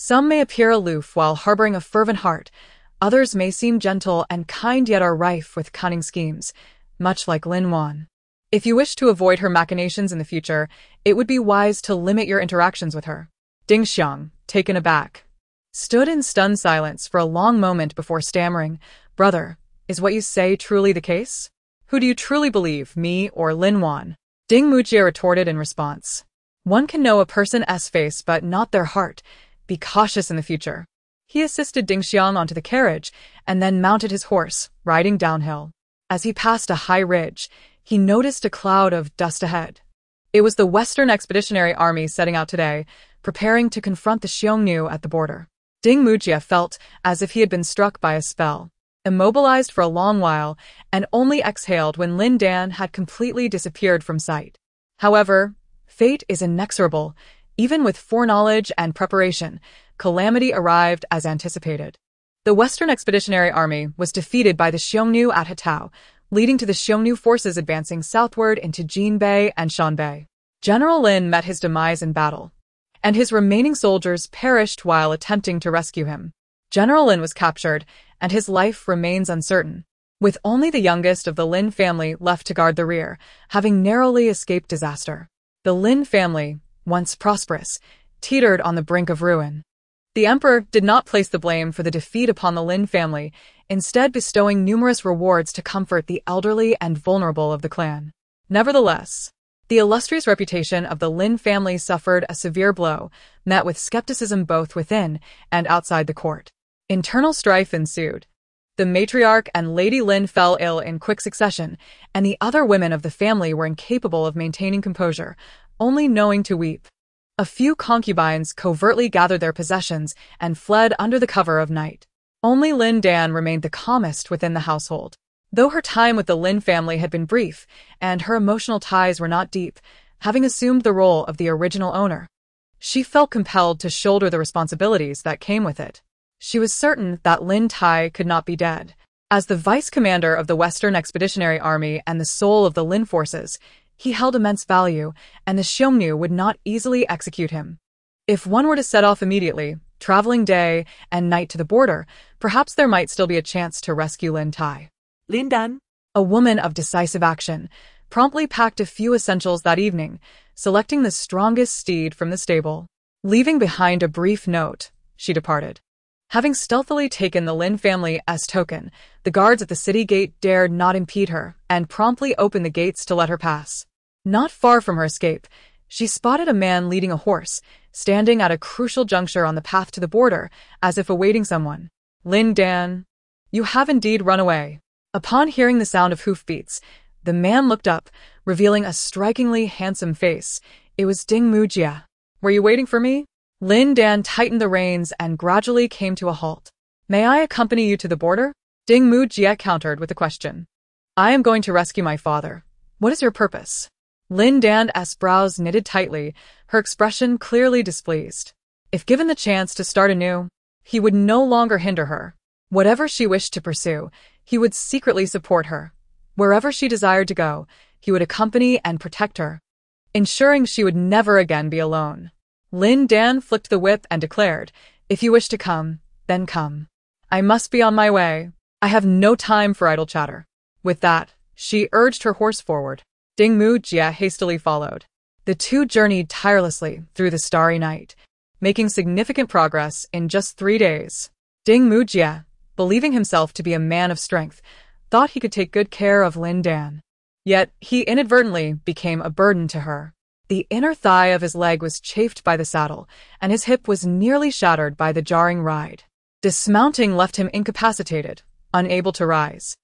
Some may appear aloof while harboring a fervent heart, others may seem gentle and kind yet are rife with cunning schemes, much like Lin Wan. If you wish to avoid her machinations in the future, it would be wise to limit your interactions with her. Ding Xiang, taken aback, stood in stunned silence for a long moment before stammering, "Brother, is what you say truly the case? Who do you truly believe, me or Lin Wan?" Ding Mujie retorted in response, "One can know a person's face but not their heart. Be cautious in the future." He assisted Ding Xiang onto the carriage and then mounted his horse, riding downhill. As he passed a high ridge, he noticed a cloud of dust ahead. It was the Western Expeditionary Army setting out today, preparing to confront the Xiongnu at the border. Ding Mujie felt as if he had been struck by a spell, immobilized for a long while, and only exhaled when Lin Dan had completely disappeared from sight. However, fate is inexorable. Even with foreknowledge and preparation, calamity arrived as anticipated. The Western Expeditionary Army was defeated by the Xiongnu at Hatao, leading to the Xiongnu forces advancing southward into Jinbei and Shanbei. General Lin met his demise in battle, and his remaining soldiers perished while attempting to rescue him. General Lin was captured, and his life remains uncertain, with only the youngest of the Lin family left to guard the rear, having narrowly escaped disaster. The Lin family, once prosperous, teetered on the brink of ruin. The emperor did not place the blame for the defeat upon the Lin family, instead bestowing numerous rewards to comfort the elderly and vulnerable of the clan. Nevertheless, the illustrious reputation of the Lin family suffered a severe blow, met with skepticism both within and outside the court. Internal strife ensued. The matriarch and Lady Lin fell ill in quick succession, and the other women of the family were incapable of maintaining composure, only knowing to weep. A few concubines covertly gathered their possessions and fled under the cover of night. Only Lin Dan remained the calmest within the household. Though her time with the Lin family had been brief, and her emotional ties were not deep, having assumed the role of the original owner, she felt compelled to shoulder the responsibilities that came with it. She was certain that Lin Tai could not be dead. As the vice-commander of the Western Expeditionary Army and the soul of the Lin forces, he held immense value, and the Xiongnu would not easily execute him. If one were to set off immediately, traveling day and night to the border, perhaps there might still be a chance to rescue Lin Tai. Lin Dan, A woman of decisive action, promptly packed a few essentials that evening, selecting the strongest steed from the stable. Leaving behind a brief note, she departed. Having stealthily taken the Lin family as token, the guards at the city gate dared not impede her and promptly opened the gates to let her pass. Not far from her escape, she spotted a man leading a horse, standing at a crucial juncture on the path to the border, as if awaiting someone. Lin Dan, you have indeed run away. Upon hearing the sound of hoofbeats, the man looked up, revealing a strikingly handsome face. It was Ding Mujie. Were you waiting for me? Lin Dan tightened the reins and gradually came to a halt. May I accompany you to the border? Ding Mujie countered with a question. I am going to rescue my father. What is your purpose? Lin Dan's brows knitted tightly, her expression clearly displeased. If given the chance to start anew, he would no longer hinder her. Whatever she wished to pursue, he would secretly support her. Wherever she desired to go, he would accompany and protect her, ensuring she would never again be alone. Lin Dan flicked the whip and declared, If you wish to come, then come. I must be on my way. I have no time for idle chatter. With that, she urged her horse forward. Ding Mujie hastily followed. The two journeyed tirelessly through the starry night, making significant progress in just 3 days. Ding Mujie, believing himself to be a man of strength, thought he could take good care of Lin Dan. Yet he inadvertently became a burden to her. The inner thigh of his leg was chafed by the saddle, and his hip was nearly shattered by the jarring ride. Dismounting left him incapacitated, unable to rise.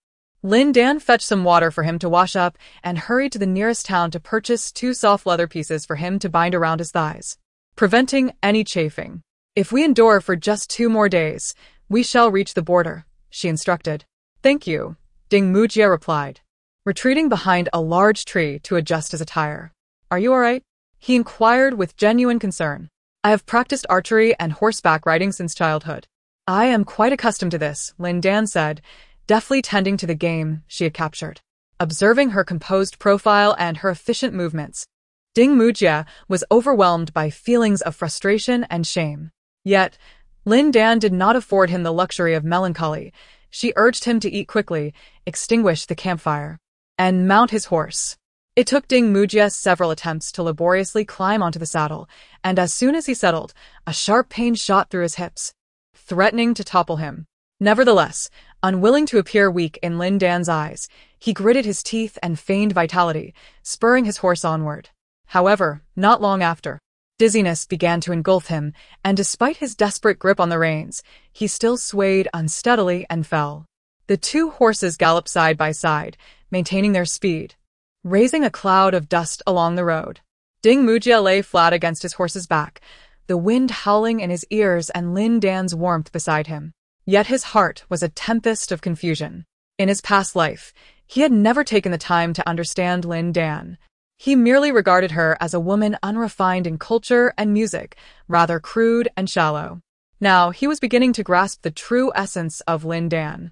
Lin Dan fetched some water for him to wash up and hurried to the nearest town to purchase 2 soft leather pieces for him to bind around his thighs, preventing any chafing. If we endure for just 2 more days, we shall reach the border, she instructed. Thank you, Ding Mujie replied, retreating behind a large tree to adjust his attire. Are you all right? He inquired with genuine concern. I have practiced archery and horseback riding since childhood. I am quite accustomed to this, Lin Dan said, deftly tending to the game she had captured. Observing her composed profile and her efficient movements, Ding Mujie was overwhelmed by feelings of frustration and shame. Yet, Lin Dan did not afford him the luxury of melancholy. She urged him to eat quickly, extinguish the campfire, and mount his horse. It took Ding Mujie several attempts to laboriously climb onto the saddle, and as soon as he settled, a sharp pain shot through his hips, threatening to topple him. Nevertheless, unwilling to appear weak in Lin Dan's eyes, he gritted his teeth and feigned vitality, spurring his horse onward. However, not long after, dizziness began to engulf him, and despite his desperate grip on the reins, he still swayed unsteadily and fell. The 2 horses galloped side by side, maintaining their speed, raising a cloud of dust along the road. Ding Mujia lay flat against his horse's back, the wind howling in his ears and Lin Dan's warmth beside him. Yet his heart was a tempest of confusion. In his past life, he had never taken the time to understand Lin Dan. He merely regarded her as a woman unrefined in culture and music, rather crude and shallow. Now he was beginning to grasp the true essence of Lin Dan.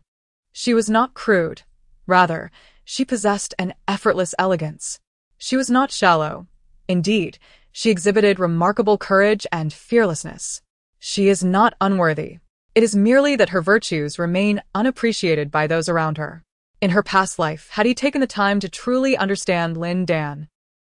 She was not crude. Rather, she possessed an effortless elegance. She was not shallow. Indeed, she exhibited remarkable courage and fearlessness. She is not unworthy. It is merely that her virtues remain unappreciated by those around her. In her past life, had he taken the time to truly understand Lin Dan,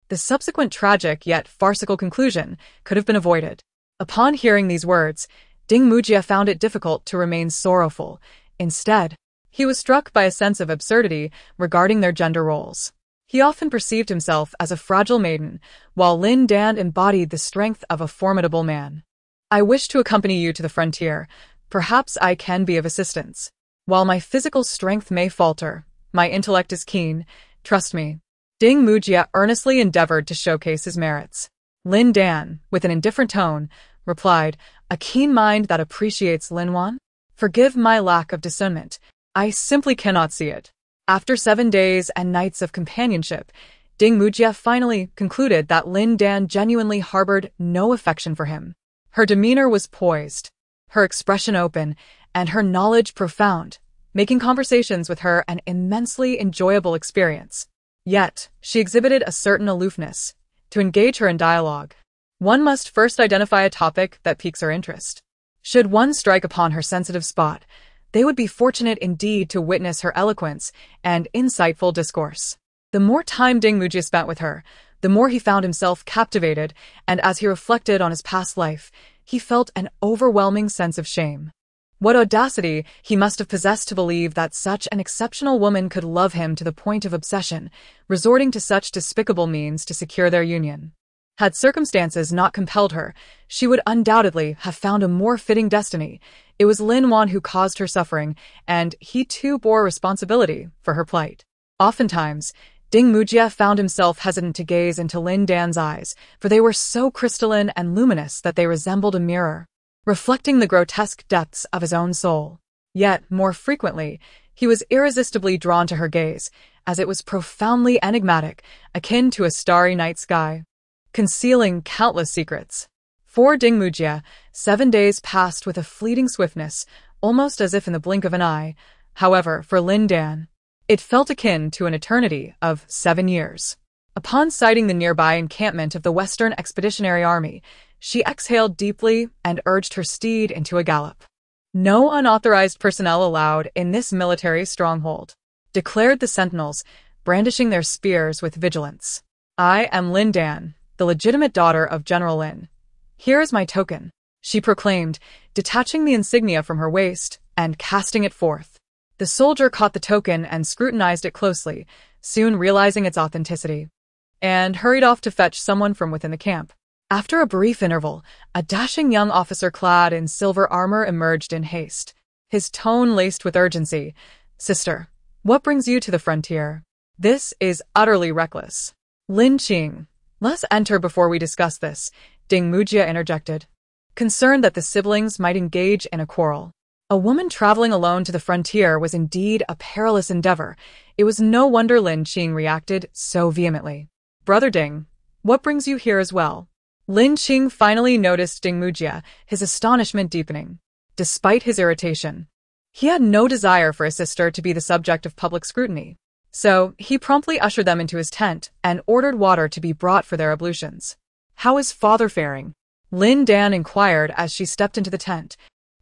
the subsequent tragic yet farcical conclusion could have been avoided. Upon hearing these words, Ding Mujia found it difficult to remain sorrowful. Instead, he was struck by a sense of absurdity regarding their gender roles. He often perceived himself as a fragile maiden, while Lin Dan embodied the strength of a formidable man. I wish to accompany you to the frontier. Perhaps I can be of assistance. While my physical strength may falter, my intellect is keen. Trust me. Ding Mujia earnestly endeavored to showcase his merits. Lin Dan, with an indifferent tone, replied, "A keen mind that appreciates Linwan? Forgive my lack of discernment. I simply cannot see it." After 7 days and nights of companionship, Ding Mujia finally concluded that Lin Dan genuinely harbored no affection for him. Her demeanor was poised, her expression open, and her knowledge profound, making conversations with her an immensely enjoyable experience. Yet, she exhibited a certain aloofness. To engage her in dialogue, one must first identify a topic that piques her interest. Should one strike upon her sensitive spot, they would be fortunate indeed to witness her eloquence and insightful discourse. The more time Ding Mujia spent with her, the more he found himself captivated, and as he reflected on his past life, he felt an overwhelming sense of shame. What audacity he must have possessed to believe that such an exceptional woman could love him to the point of obsession, resorting to such despicable means to secure their union. Had circumstances not compelled her, she would undoubtedly have found a more fitting destiny. It was Lin Wan who caused her suffering, and he too bore responsibility for her plight. Oftentimes, Ding Mujia found himself hesitant to gaze into Lin Dan's eyes, for they were so crystalline and luminous that they resembled a mirror, reflecting the grotesque depths of his own soul. Yet, more frequently, he was irresistibly drawn to her gaze, as it was profoundly enigmatic, akin to a starry night sky, concealing countless secrets. For Ding Mujia, 7 days passed with a fleeting swiftness, almost as if in the blink of an eye. However, for Lin Dan, it felt akin to an eternity of 7 years. Upon sighting the nearby encampment of the Western Expeditionary Army, she exhaled deeply and urged her steed into a gallop. "No unauthorized personnel allowed in this military stronghold," declared the sentinels, brandishing their spears with vigilance. "I am Lin Dan, the legitimate daughter of General Lin. Here is my token," she proclaimed, detaching the insignia from her waist and casting it forth. The soldier caught the token and scrutinized it closely, soon realizing its authenticity, and hurried off to fetch someone from within the camp. After a brief interval, a dashing young officer clad in silver armor emerged in haste, his tone laced with urgency. "Sister, what brings you to the frontier? This is utterly reckless." "Lin Qing, let's enter before we discuss this," Ding Mujia interjected, concerned that the siblings might engage in a quarrel. A woman traveling alone to the frontier was indeed a perilous endeavor. It was no wonder Lin Qing reacted so vehemently. "Brother Ding, what brings you here as well?" Lin Qing finally noticed Ding Mujia, his astonishment deepening. Despite his irritation, he had no desire for his sister to be the subject of public scrutiny. So, he promptly ushered them into his tent and ordered water to be brought for their ablutions. "How is father faring?" Lin Dan inquired as she stepped into the tent,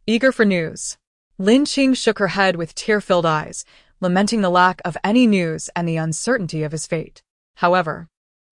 eager for news. Lin Qing shook her head with tear-filled eyes, lamenting the lack of any news and the uncertainty of his fate. However,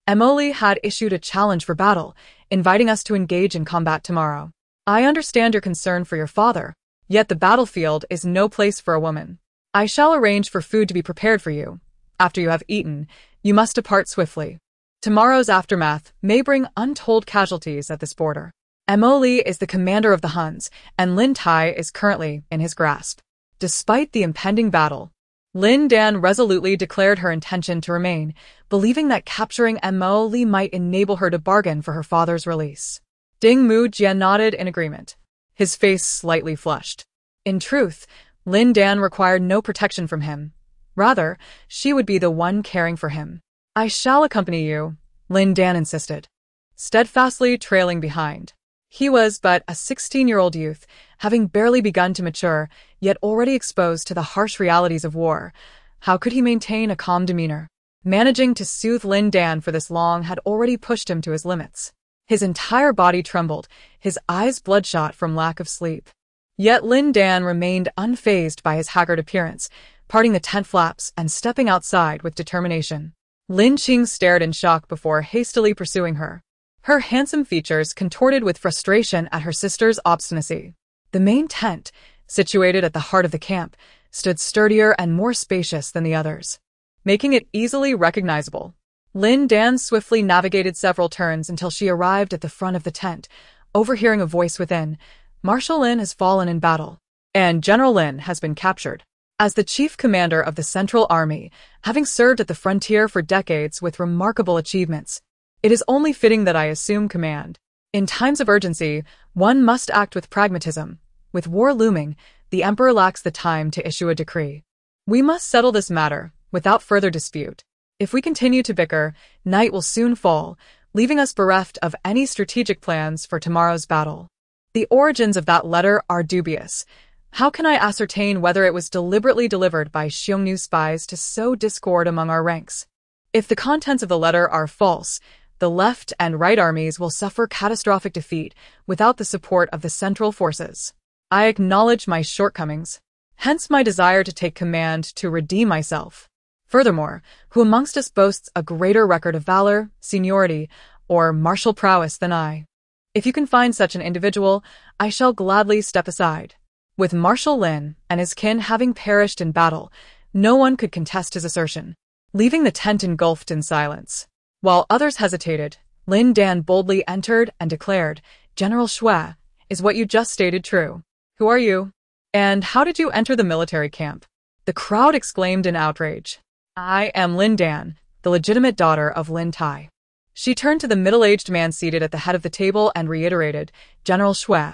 Emily had issued a challenge for battle, inviting us to engage in combat tomorrow. "I understand your concern for your father, yet the battlefield is no place for a woman. I shall arrange for food to be prepared for you. After you have eaten, you must depart swiftly. Tomorrow's aftermath may bring untold casualties at this border." Emily is the commander of the Huns, and Lin Tai is currently in his grasp. Despite the impending battle, Lin Dan resolutely declared her intention to remain, believing that capturing Meddle might enable her to bargain for her father's release. Ding Mu Jian nodded in agreement, his face slightly flushed. In truth, Lin Dan required no protection from him. Rather, she would be the one caring for him. I shall accompany you, Lin Dan insisted, steadfastly trailing behind. He was but a 16-year-old youth, having barely begun to mature, yet already exposed to the harsh realities of war. How could he maintain a calm demeanor? Managing to soothe Lin Dan for this long had already pushed him to his limits. His entire body trembled, his eyes bloodshot from lack of sleep. Yet Lin Dan remained unfazed by his haggard appearance, parting the tent flaps and stepping outside with determination. Lin Qing stared in shock before hastily pursuing her, her handsome features contorted with frustration at her sister's obstinacy. The main tent, situated at the heart of the camp, stood sturdier and more spacious than the others, making it easily recognizable. Lin Dan swiftly navigated several turns until she arrived at the front of the tent, overhearing a voice within. Marshal Lin has fallen in battle, and General Lin has been captured. As the chief commander of the Central Army, having served at the frontier for decades with remarkable achievements, it is only fitting that I assume command. In times of urgency, one must act with pragmatism. With war looming, the emperor lacks the time to issue a decree. We must settle this matter without further dispute. If we continue to bicker, night will soon fall, leaving us bereft of any strategic plans for tomorrow's battle. The origins of that letter are dubious. How can I ascertain whether it was deliberately delivered by Xiongnu spies to sow discord among our ranks? If the contents of the letter are false, the left and right armies will suffer catastrophic defeat without the support of the central forces. I acknowledge my shortcomings, hence my desire to take command to redeem myself. Furthermore, who amongst us boasts a greater record of valor, seniority, or martial prowess than I? If you can find such an individual, I shall gladly step aside. With Marshal Lin and his kin having perished in battle, no one could contest his assertion, leaving the tent engulfed in silence. While others hesitated, Lin Dan boldly entered and declared, General Shui, is what you just stated true? Who are you? And how did you enter the military camp? The crowd exclaimed in outrage. I am Lin Dan, the legitimate daughter of Lin Tai. She turned to the middle-aged man seated at the head of the table and reiterated, General Shui,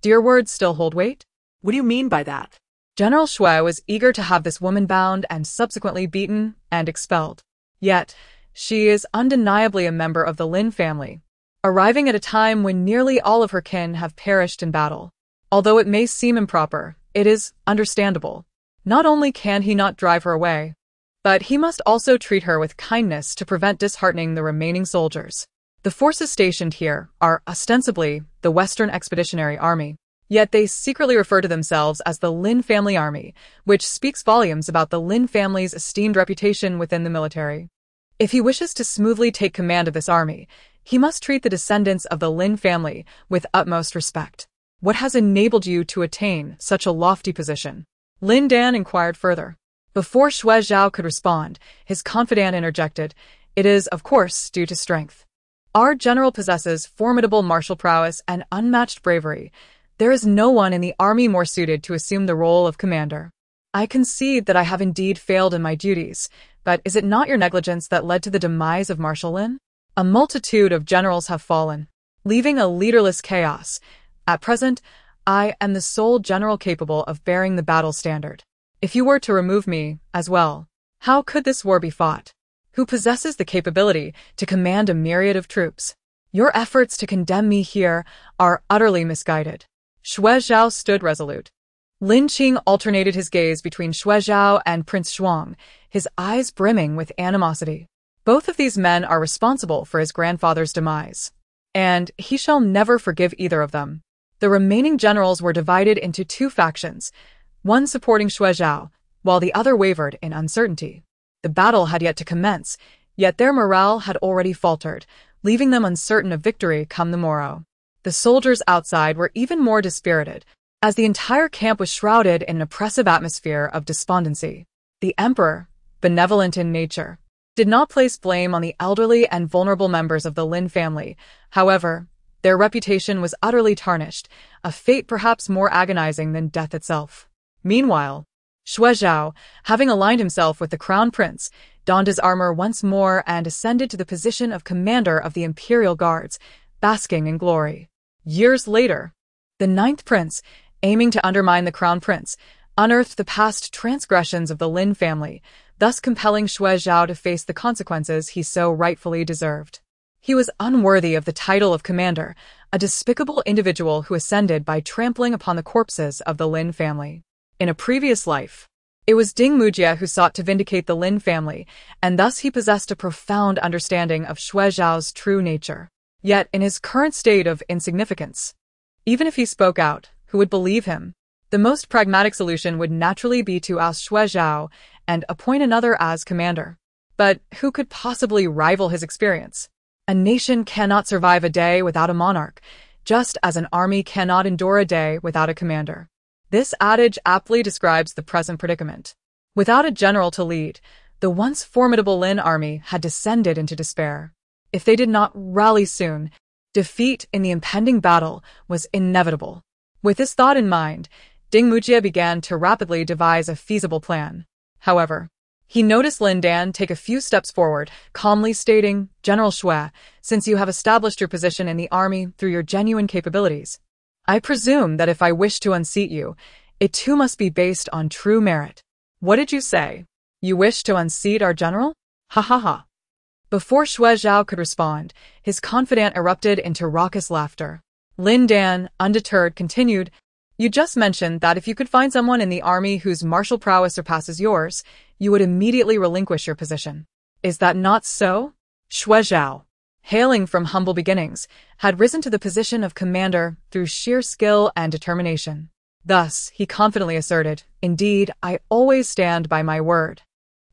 do your words still hold weight? What do you mean by that? General Shui was eager to have this woman bound and subsequently beaten and expelled. Yet, she is undeniably a member of the Lin family, arriving at a time when nearly all of her kin have perished in battle. Although it may seem improper, it is understandable. Not only can he not drive her away, but he must also treat her with kindness to prevent disheartening the remaining soldiers. The forces stationed here are ostensibly the Western Expeditionary Army, yet they secretly refer to themselves as the Lin Family Army, which speaks volumes about the Lin family's esteemed reputation within the military. If he wishes to smoothly take command of this army, he must treat the descendants of the Lin family with utmost respect. What has enabled you to attain such a lofty position? Lin Dan inquired further. Before Shui Zhao could respond, his confidant interjected, it is, of course, due to strength. Our general possesses formidable martial prowess and unmatched bravery. There is no one in the army more suited to assume the role of commander. I concede that I have indeed failed in my duties, but is it not your negligence that led to the demise of Marshal Lin? A multitude of generals have fallen, leaving a leaderless chaos. At present, I am the sole general capable of bearing the battle standard. If you were to remove me, as well, how could this war be fought? Who possesses the capability to command a myriad of troops? Your efforts to condemn me here are utterly misguided. Shui Zhao stood resolute. Lin Qing alternated his gaze between Shui Zhao and Prince Shuang, his eyes brimming with animosity. Both of these men are responsible for his grandfather's demise, and he shall never forgive either of them. The remaining generals were divided into two factions, one supporting Shui Zhao, while the other wavered in uncertainty. The battle had yet to commence, yet their morale had already faltered, leaving them uncertain of victory come the morrow. The soldiers outside were even more dispirited, as the entire camp was shrouded in an oppressive atmosphere of despondency. The emperor, benevolent in nature, did not place blame on the elderly and vulnerable members of the Lin family. However, their reputation was utterly tarnished, a fate perhaps more agonizing than death itself. Meanwhile, Xue Zhao, having aligned himself with the crown prince, donned his armor once more and ascended to the position of commander of the imperial guards, basking in glory. Years later, the ninth prince, aiming to undermine the crown prince, unearthed the past transgressions of the Lin family, thus compelling Xue Zhao to face the consequences he so rightfully deserved. He was unworthy of the title of commander, a despicable individual who ascended by trampling upon the corpses of the Lin family. In a previous life, it was Ding Mujie who sought to vindicate the Lin family, and thus he possessed a profound understanding of Xue Zhao's true nature. Yet, in his current state of insignificance, even if he spoke out, who would believe him? The most pragmatic solution would naturally be to oust Xue Zhao and appoint another as commander. But who could possibly rival his experience? A nation cannot survive a day without a monarch, just as an army cannot endure a day without a commander. This adage aptly describes the present predicament. Without a general to lead, the once formidable Lin army had descended into despair. If they did not rally soon, defeat in the impending battle was inevitable. With this thought in mind, Ding Mujie began to rapidly devise a feasible plan. However, he noticed Lin Dan take a few steps forward, calmly stating, "General Xue, since you have established your position in the army through your genuine capabilities, I presume that if I wish to unseat you, it too must be based on true merit." "What did you say? You wish to unseat our general? Ha ha ha." Before Xue Zhao could respond, his confidant erupted into raucous laughter. Lin Dan, undeterred, continued, "You just mentioned that if you could find someone in the army whose martial prowess surpasses yours, you would immediately relinquish your position. Is that not so?" Xue Zhao, hailing from humble beginnings, had risen to the position of commander through sheer skill and determination. Thus, he confidently asserted, "Indeed, I always stand by my word.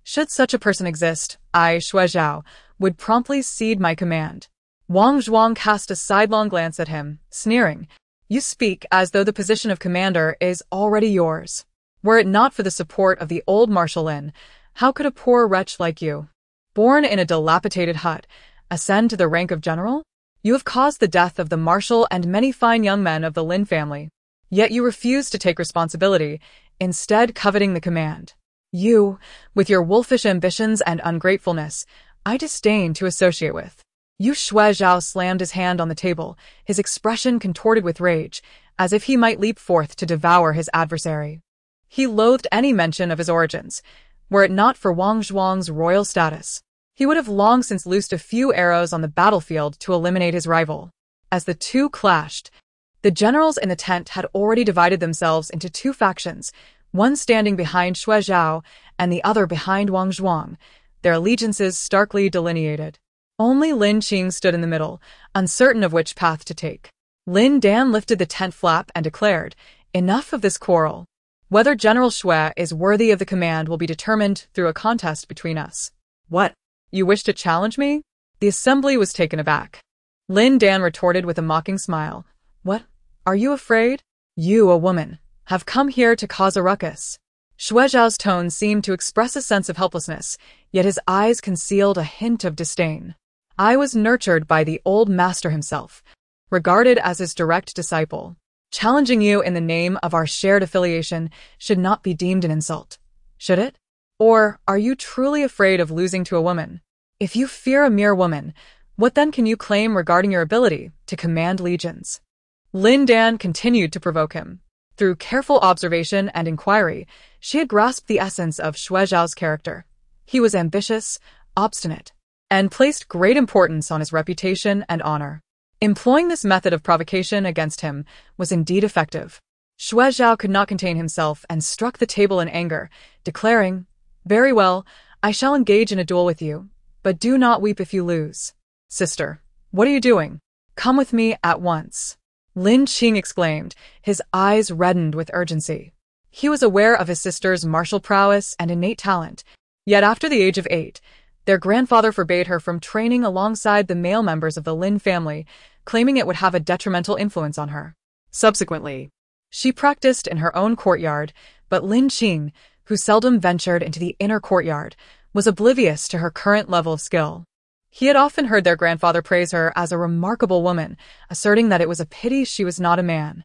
Should such a person exist, I, Xue Zhao, would promptly cede my command." Wang Zhuang cast a sidelong glance at him, sneering, "You speak as though the position of commander is already yours. Were it not for the support of the old Marshal Lin, how could a poor wretch like you, born in a dilapidated hut, ascend to the rank of general? You have caused the death of the Marshal and many fine young men of the Lin family, yet you refuse to take responsibility, instead coveting the command. You, with your wolfish ambitions and ungratefulness, I disdain to associate with." Yu Xue Zhao slammed his hand on the table, his expression contorted with rage, as if he might leap forth to devour his adversary. He loathed any mention of his origins. Were it not for Wang Zhuang's royal status, he would have long since loosed a few arrows on the battlefield to eliminate his rival. As the two clashed, the generals in the tent had already divided themselves into two factions, one standing behind Xue Zhao and the other behind Wang Zhuang, their allegiances starkly delineated. Only Lin Qing stood in the middle, uncertain of which path to take. Lin Dan lifted the tent flap and declared, "Enough of this quarrel. Whether General Xue is worthy of the command will be determined through a contest between us." "What? You wish to challenge me?" The assembly was taken aback. Lin Dan retorted with a mocking smile, "What? Are you afraid? You, a woman, have come here to cause a ruckus." Xue Zhao's tone seemed to express a sense of helplessness, yet his eyes concealed a hint of disdain. "I was nurtured by the old master himself, regarded as his direct disciple. Challenging you in the name of our shared affiliation should not be deemed an insult, should it? Or are you truly afraid of losing to a woman? If you fear a mere woman, what then can you claim regarding your ability to command legions?" Lin Dan continued to provoke him. Through careful observation and inquiry, she had grasped the essence of Xue Zhao's character. He was ambitious, obstinate, and placed great importance on his reputation and honor. Employing this method of provocation against him was indeed effective. Xue Zhao could not contain himself and struck the table in anger, declaring, "Very well, I shall engage in a duel with you, but do not weep if you lose." "Sister, what are you doing? Come with me at once." Lin Qing exclaimed, his eyes reddened with urgency. He was aware of his sister's martial prowess and innate talent, yet after the age of 8, their grandfather forbade her from training alongside the male members of the Lin family, claiming it would have a detrimental influence on her. Subsequently, she practiced in her own courtyard, but Lin Qing, who seldom ventured into the inner courtyard, was oblivious to her current level of skill. He had often heard their grandfather praise her as a remarkable woman, asserting that it was a pity she was not a man,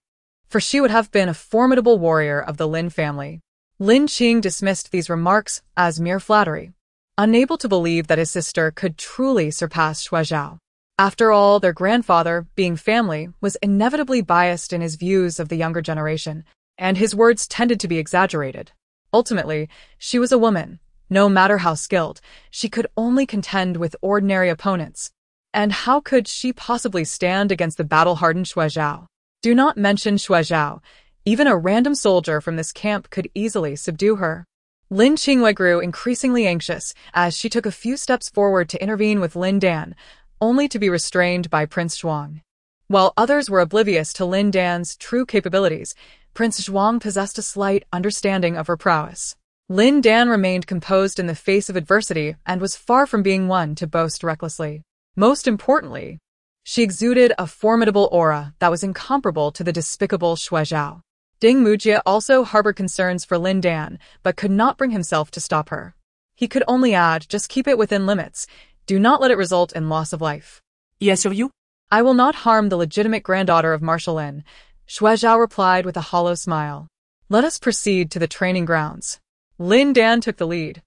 for she would have been a formidable warrior of the Lin family. Lin Qing dismissed these remarks as mere flattery, unable to believe that his sister could truly surpass Shuai. After all, their grandfather, being family, was inevitably biased in his views of the younger generation, and his words tended to be exaggerated. Ultimately, she was a woman. No matter how skilled, she could only contend with ordinary opponents. And how could she possibly stand against the battle-hardened Shuai? Do not mention Shuai. Even a random soldier from this camp could easily subdue her. Lin Qingwei grew increasingly anxious as she took a few steps forward to intervene with Lin Dan, only to be restrained by Prince Zhuang. While others were oblivious to Lin Dan's true capabilities, Prince Zhuang possessed a slight understanding of her prowess. Lin Dan remained composed in the face of adversity and was far from being one to boast recklessly. Most importantly, she exuded a formidable aura that was incomparable to the despicable Shuai. Ding Mujie also harbored concerns for Lin Dan, but could not bring himself to stop her. He could only add, just keep it within limits. Do not let it result in loss of life. Yes, you? I will not harm the legitimate granddaughter of Marshal Lin, Shuai replied with a hollow smile. Let us proceed to the training grounds. Lin Dan took the lead,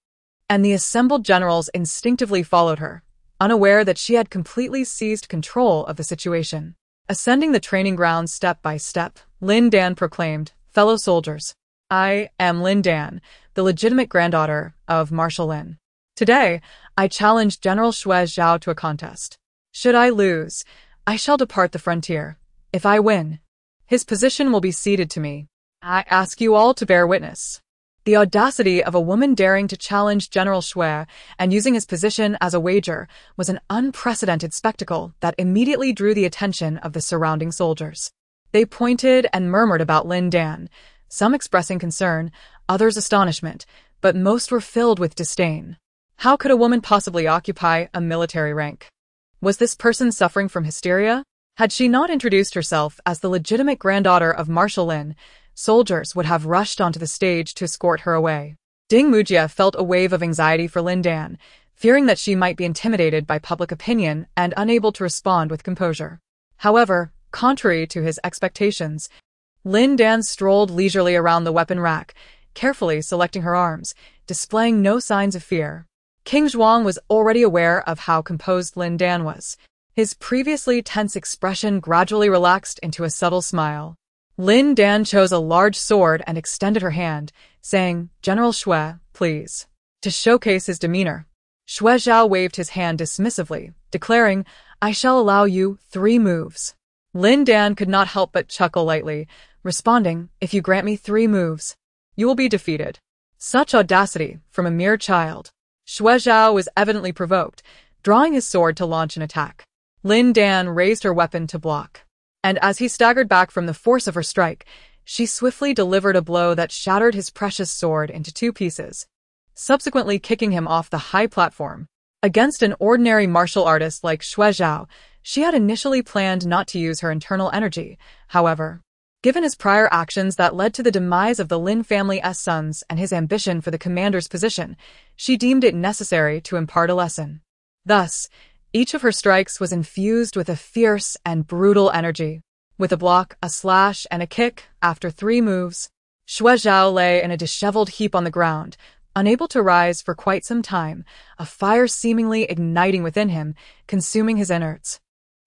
and the assembled generals instinctively followed her, unaware that she had completely seized control of the situation. Ascending the training grounds step by step, Lin Dan proclaimed, "Fellow soldiers, I am Lin Dan, the legitimate granddaughter of Marshal Lin. Today, I challenge General Shuai to a contest. Should I lose, I shall depart the frontier. If I win, his position will be ceded to me. I ask you all to bear witness." The audacity of a woman daring to challenge General Shuai and using his position as a wager was an unprecedented spectacle that immediately drew the attention of the surrounding soldiers. They pointed and murmured about Lin Dan, some expressing concern, others astonishment, but most were filled with disdain. How could a woman possibly occupy a military rank? Was this person suffering from hysteria? Had she not introduced herself as the legitimate granddaughter of Marshal Lin, soldiers would have rushed onto the stage to escort her away. Ding Mujie felt a wave of anxiety for Lin Dan, fearing that she might be intimidated by public opinion and unable to respond with composure. However, contrary to his expectations, Lin Dan strolled leisurely around the weapon rack, carefully selecting her arms, displaying no signs of fear. King Zhuang was already aware of how composed Lin Dan was. His previously tense expression gradually relaxed into a subtle smile. Lin Dan chose a large sword and extended her hand, saying, "General Shuai, please," to showcase his demeanor. Shuai waved his hand dismissively, declaring, "I shall allow you 3 moves." Lin Dan could not help but chuckle lightly, responding, "If you grant me 3 moves, you will be defeated." Such audacity from a mere child. Shuai was evidently provoked, drawing his sword to launch an attack. Lin Dan raised her weapon to block, and as he staggered back from the force of her strike, she swiftly delivered a blow that shattered his precious sword into 2 pieces, subsequently kicking him off the high platform. Against an ordinary martial artist like Shuai, she had initially planned not to use her internal energy. However, given his prior actions that led to the demise of the Lin family's sons and his ambition for the commander's position, she deemed it necessary to impart a lesson. Thus, each of her strikes was infused with a fierce and brutal energy. With a block, a slash, and a kick, after 3 moves, Shuai lay in a disheveled heap on the ground, unable to rise for quite some time, a fire seemingly igniting within him, consuming his innards.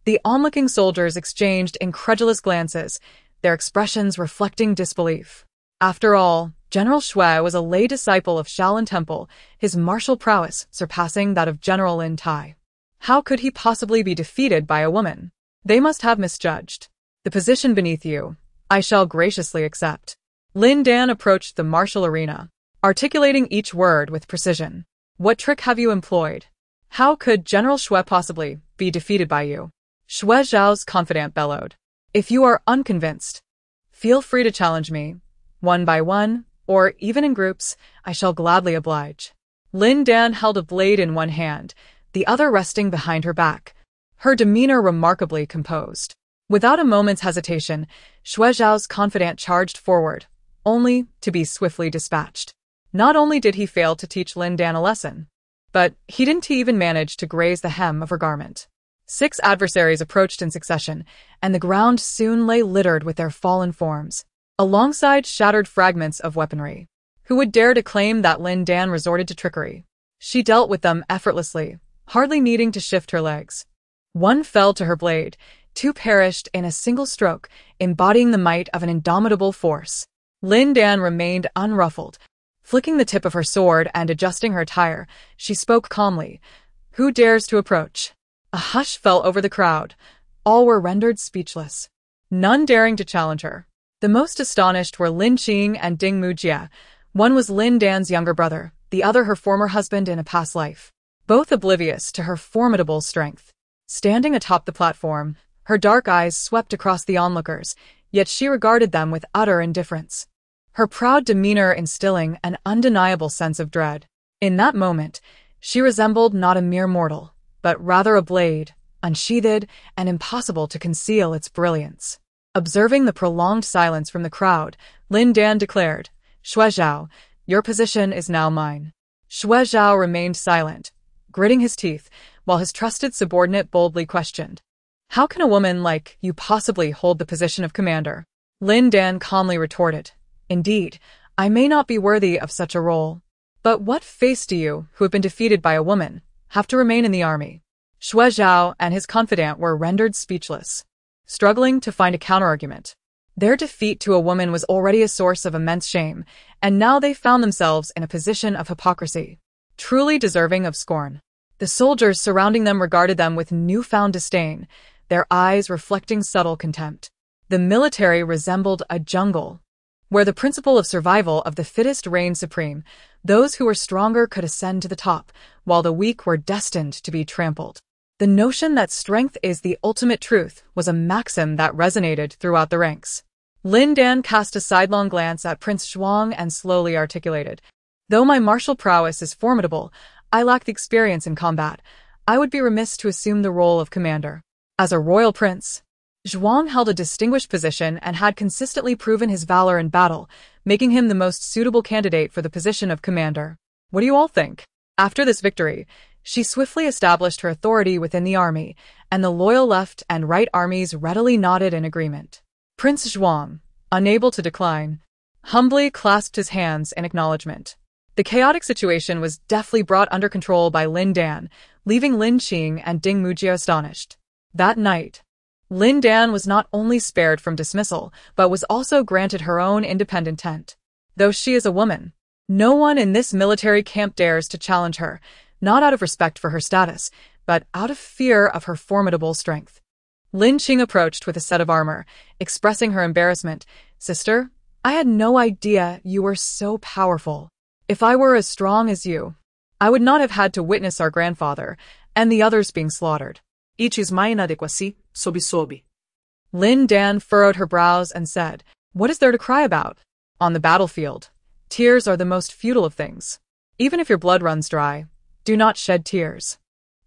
The onlooking soldiers exchanged incredulous glances, their expressions reflecting disbelief. After all, General Shuai was a lay disciple of Shaolin Temple, his martial prowess surpassing that of General Lin Tai. How could he possibly be defeated by a woman? They must have misjudged. The position beneath you, I shall graciously accept. Lin Dan approached the martial arena, articulating each word with precision. What trick have you employed? How could General Shuai possibly be defeated by you? Shuai's confidant bellowed. If you are unconvinced, feel free to challenge me, one by one, or even in groups. I shall gladly oblige. Lin Dan held a blade in one hand, the other resting behind her back, her demeanor remarkably composed. Without a moment's hesitation, Shuai's confidant charged forward, only to be swiftly dispatched. Not only did he fail to teach Lin Dan a lesson, but he didn't even manage to graze the hem of her garment. 6 adversaries approached in succession, and the ground soon lay littered with their fallen forms, alongside shattered fragments of weaponry. Who would dare to claim that Lin Dan resorted to trickery? She dealt with them effortlessly, hardly needing to shift her legs. One fell to her blade, two perished in a single stroke, embodying the might of an indomitable force. Lin Dan remained unruffled. Flicking the tip of her sword and adjusting her attire, she spoke calmly. Who dares to approach? A hush fell over the crowd. All were rendered speechless, none daring to challenge her. The most astonished were Lin Qing and Ding Mujie. One was Lin Dan's younger brother, the other her former husband in a past life, both oblivious to her formidable strength. Standing atop the platform, her dark eyes swept across the onlookers, yet she regarded them with utter indifference, her proud demeanor instilling an undeniable sense of dread. In that moment, she resembled not a mere mortal, but rather a blade, unsheathed and impossible to conceal its brilliance. Observing the prolonged silence from the crowd, Lin Dan declared, Shui Zhao, your position is now mine. Shui Zhao remained silent, gritting his teeth, while his trusted subordinate boldly questioned, how can a woman like you possibly hold the position of commander? Lin Dan calmly retorted, indeed, I may not be worthy of such a role. But what face do you, who have been defeated by a woman, have to remain in the army? Shui Zhao and his confidant were rendered speechless, struggling to find a counterargument. Their defeat to a woman was already a source of immense shame, and now they found themselves in a position of hypocrisy, truly deserving of scorn. The soldiers surrounding them regarded them with newfound disdain, their eyes reflecting subtle contempt. The military resembled a jungle, where the principle of survival of the fittest reigned supreme. Those who were stronger could ascend to the top, while the weak were destined to be trampled. The notion that strength is the ultimate truth was a maxim that resonated throughout the ranks. Lin Dan cast a sidelong glance at Prince Zhuang and slowly articulated, though my martial prowess is formidable, I lack the experience in combat. I would be remiss to assume the role of commander. As a royal prince, Zhuang held a distinguished position and had consistently proven his valor in battle, making him the most suitable candidate for the position of commander. What do you all think? After this victory, she swiftly established her authority within the army, and the loyal left and right armies readily nodded in agreement. Prince Zhuang, unable to decline, humbly clasped his hands in acknowledgement. The chaotic situation was deftly brought under control by Lin Dan, leaving Lin Qing and Ding Mujie astonished. That night, Lin Dan was not only spared from dismissal, but was also granted her own independent tent. Though she is a woman, no one in this military camp dares to challenge her, not out of respect for her status, but out of fear of her formidable strength. Lin Qing approached with a set of armor, expressing her embarrassment. Sister, I had no idea you were so powerful. If I were as strong as you, I would not have had to witness our grandfather and the others being slaughtered. It is my inadequacy, sobi. Lin Dan furrowed her brows and said, what is there to cry about? On the battlefield, tears are the most futile of things. Even if your blood runs dry, do not shed tears.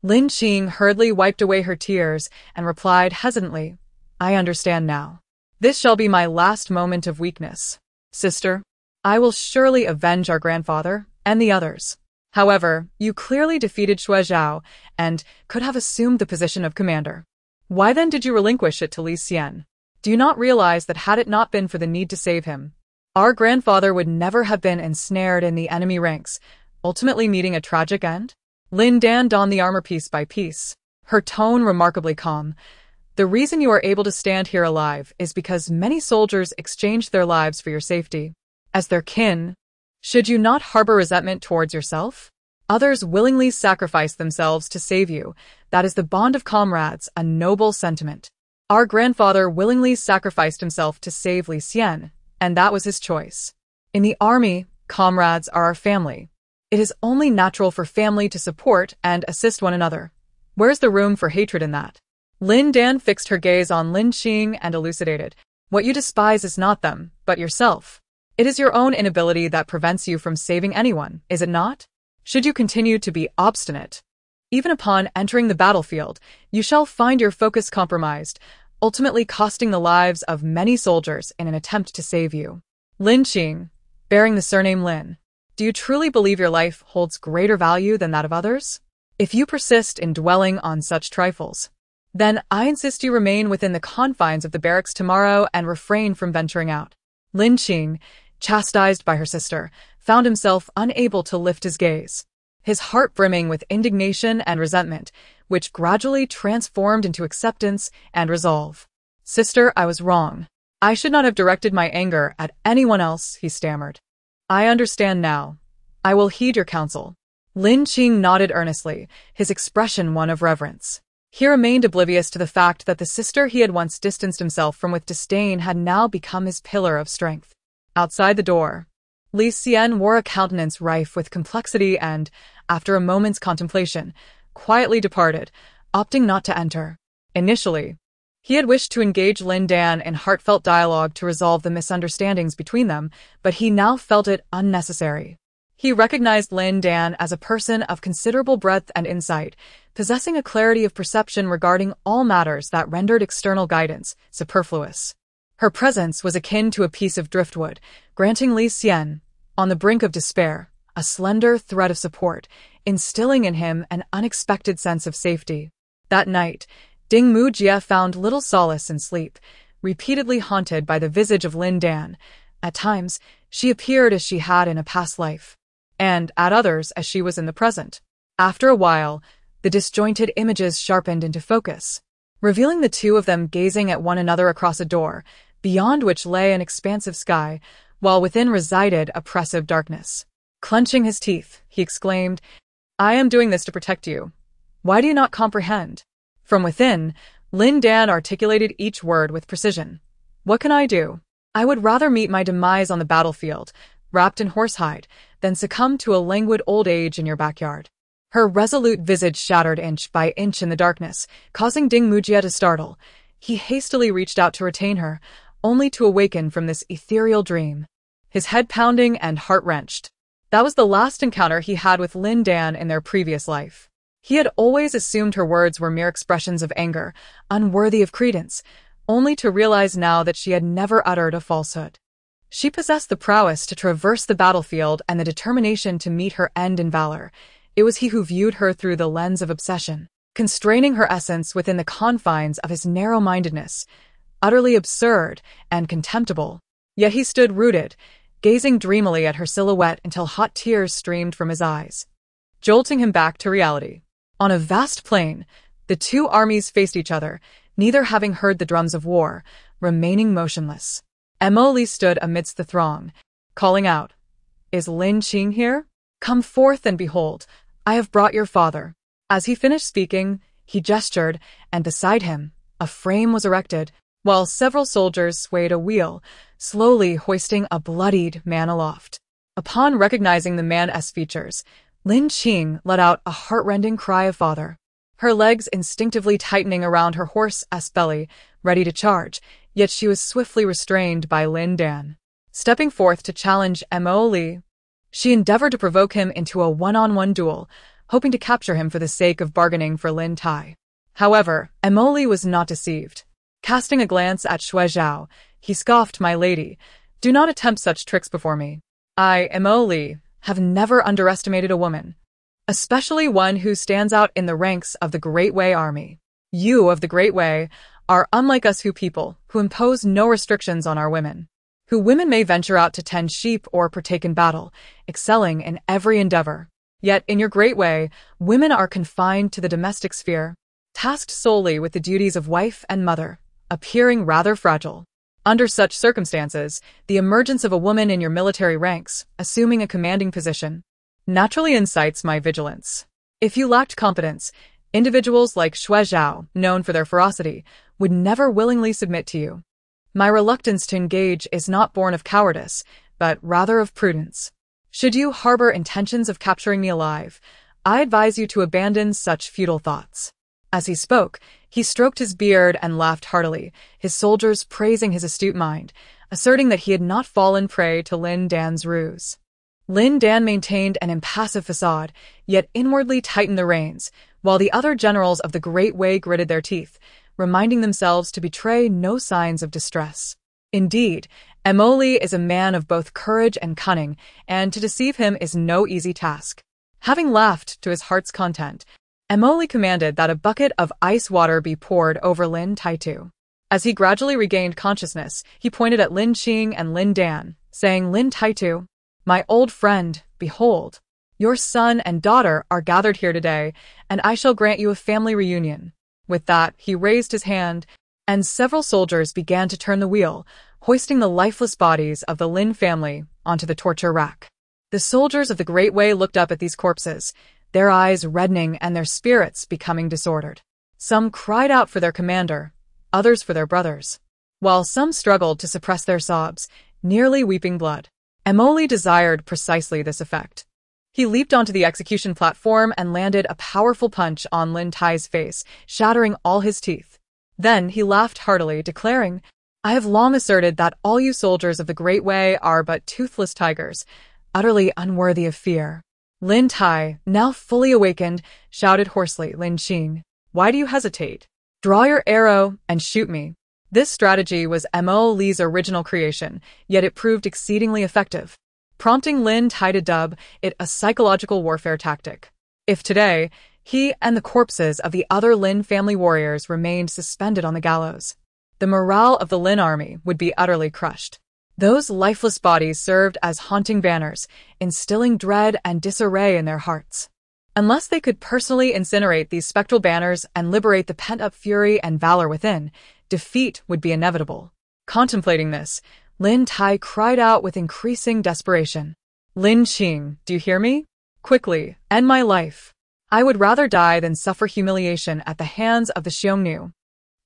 Lin Qing hurriedly wiped away her tears and replied hesitantly, I understand now. This shall be my last moment of weakness. Sister, I will surely avenge our grandfather and the others. However, you clearly defeated Shui Zhao and could have assumed the position of commander. Why then did you relinquish it to Li Xian? Do you not realize that had it not been for the need to save him, our grandfather would never have been ensnared in the enemy ranks, ultimately meeting a tragic end? Lin Dan donned the armor piece by piece, her tone remarkably calm. The reason you are able to stand here alive is because many soldiers exchanged their lives for your safety. As their kin, should you not harbor resentment towards yourself? Others willingly sacrifice themselves to save you. That is the bond of comrades, a noble sentiment. Our grandfather willingly sacrificed himself to save Li Xian, and that was his choice. In the army, comrades are our family. It is only natural for family to support and assist one another. Where's the room for hatred in that? Lin Dan fixed her gaze on Lin Qing and elucidated. What you despise is not them, but yourself. It is your own inability that prevents you from saving anyone, is it not? Should you continue to be obstinate, even upon entering the battlefield, you shall find your focus compromised, ultimately costing the lives of many soldiers in an attempt to save you. Lin Qing, bearing the surname Lin, do you truly believe your life holds greater value than that of others? If you persist in dwelling on such trifles, then I insist you remain within the confines of the barracks tomorrow and refrain from venturing out. Lin Qing, chastised by her sister, found himself unable to lift his gaze. His heart brimming with indignation and resentment, which gradually transformed into acceptance and resolve. "Sister, I was wrong. I should not have directed my anger at anyone else," he stammered. "I understand now. I will heed your counsel." Lin Qing nodded earnestly, his expression one of reverence. He remained oblivious to the fact that the sister he had once distanced himself from with disdain had now become his pillar of strength. Outside the door, Li Xian wore a countenance rife with complexity and, after a moment's contemplation, quietly departed, opting not to enter. Initially, he had wished to engage Lin Dan in heartfelt dialogue to resolve the misunderstandings between them, but he now felt it unnecessary. He recognized Lin Dan as a person of considerable breadth and insight, possessing a clarity of perception regarding all matters that rendered external guidance superfluous. Her presence was akin to a piece of driftwood, granting Li Xian, on the brink of despair, a slender thread of support, instilling in him an unexpected sense of safety. That night, Ding Mujie found little solace in sleep, repeatedly haunted by the visage of Lin Dan. At times, she appeared as she had in a past life, and at others as she was in the present. After a while, the disjointed images sharpened into focus, revealing the two of them gazing at one another across a door, beyond which lay an expansive sky, while within resided oppressive darkness. Clenching his teeth, he exclaimed, "I am doing this to protect you. Why do you not comprehend?" From within, Lin Dan articulated each word with precision. "What can I do? I would rather meet my demise on the battlefield, wrapped in horsehide, than succumb to a languid old age in your backyard." Her resolute visage shattered inch by inch in the darkness, causing Ding Mujie to startle. He hastily reached out to retain her, only to awaken from this ethereal dream, his head pounding and heart-wrenched. That was the last encounter he had with Lin Dan in their previous life. He had always assumed her words were mere expressions of anger, unworthy of credence, only to realize now that she had never uttered a falsehood. She possessed the prowess to traverse the battlefield and the determination to meet her end in valor. It was he who viewed her through the lens of obsession, constraining her essence within the confines of his narrow-mindedness, utterly absurd and contemptible. Yet he stood rooted, gazing dreamily at her silhouette until hot tears streamed from his eyes, jolting him back to reality. On a vast plain, the two armies faced each other, neither having heard the drums of war, remaining motionless. Emily stood amidst the throng, calling out, "Is Lin Qing here? Come forth and behold, I have brought your father." As he finished speaking, he gestured, and beside him, a frame was erected, while several soldiers swayed a wheel, slowly hoisting a bloodied man aloft. Upon recognizing the man's features, Lin Qing let out a heartrending cry of father, her legs instinctively tightening around her horse's belly, ready to charge, yet she was swiftly restrained by Lin Dan. Stepping forth to challenge Emily, she endeavored to provoke him into a one-on-one duel, hoping to capture him for the sake of bargaining for Lin Tai. However, Emily was not deceived. Casting a glance at Shui Zhao, he scoffed, "My lady, do not attempt such tricks before me. I, Emily, have never underestimated a woman, especially one who stands out in the ranks of the Great Wei army. You of the Great Wei are unlike us people, who impose no restrictions on our women. Who women may venture out to tend sheep or partake in battle, excelling in every endeavor. Yet in your Great Wei, women are confined to the domestic sphere, tasked solely with the duties of wife and mother, appearing rather fragile. Under such circumstances, the emergence of a woman in your military ranks, assuming a commanding position, naturally incites my vigilance. If you lacked competence, individuals like Shui Zhao, known for their ferocity, would never willingly submit to you. My reluctance to engage is not born of cowardice, but rather of prudence. Should you harbor intentions of capturing me alive, I advise you to abandon such futile thoughts." As he spoke, he stroked his beard and laughed heartily, his soldiers praising his astute mind, asserting that he had not fallen prey to Lin Dan's ruse. Lin Dan maintained an impassive facade, yet inwardly tightened the reins, while the other generals of the Great Wei gritted their teeth, reminding themselves to betray no signs of distress. Indeed, Emily is a man of both courage and cunning, and to deceive him is no easy task. Having laughed to his heart's content, Emily commanded that a bucket of ice water be poured over Lin Taitu. As he gradually regained consciousness, he pointed at Lin Qing and Lin Dan, saying, "Lin Taitu, my old friend, behold, your son and daughter are gathered here today, and I shall grant you a family reunion." With that, he raised his hand, and several soldiers began to turn the wheel, hoisting the lifeless bodies of the Lin family onto the torture rack. The soldiers of the Great Way looked up at these corpses, their eyes reddening and their spirits becoming disordered. Some cried out for their commander, others for their brothers, while some struggled to suppress their sobs, nearly weeping blood. Emoli desired precisely this effect. He leaped onto the execution platform and landed a powerful punch on Lin Tai's face, shattering all his teeth. Then he laughed heartily, declaring, "I have long asserted that all you soldiers of the Great Way are but toothless tigers, utterly unworthy of fear." Lin Tai, now fully awakened, shouted hoarsely, "Lin Qing, why do you hesitate? Draw your arrow and shoot me." This strategy was Mo Li's original creation, yet it proved exceedingly effective, prompting Lin Tai to dub it a psychological warfare tactic. If today, he and the corpses of the other Lin family warriors remained suspended on the gallows, the morale of the Lin army would be utterly crushed. Those lifeless bodies served as haunting banners, instilling dread and disarray in their hearts. Unless they could personally incinerate these spectral banners and liberate the pent-up fury and valor within, defeat would be inevitable. Contemplating this, Lin Tai cried out with increasing desperation, "Lin Qing, do you hear me? Quickly, end my life. I would rather die than suffer humiliation at the hands of the Xiongnu.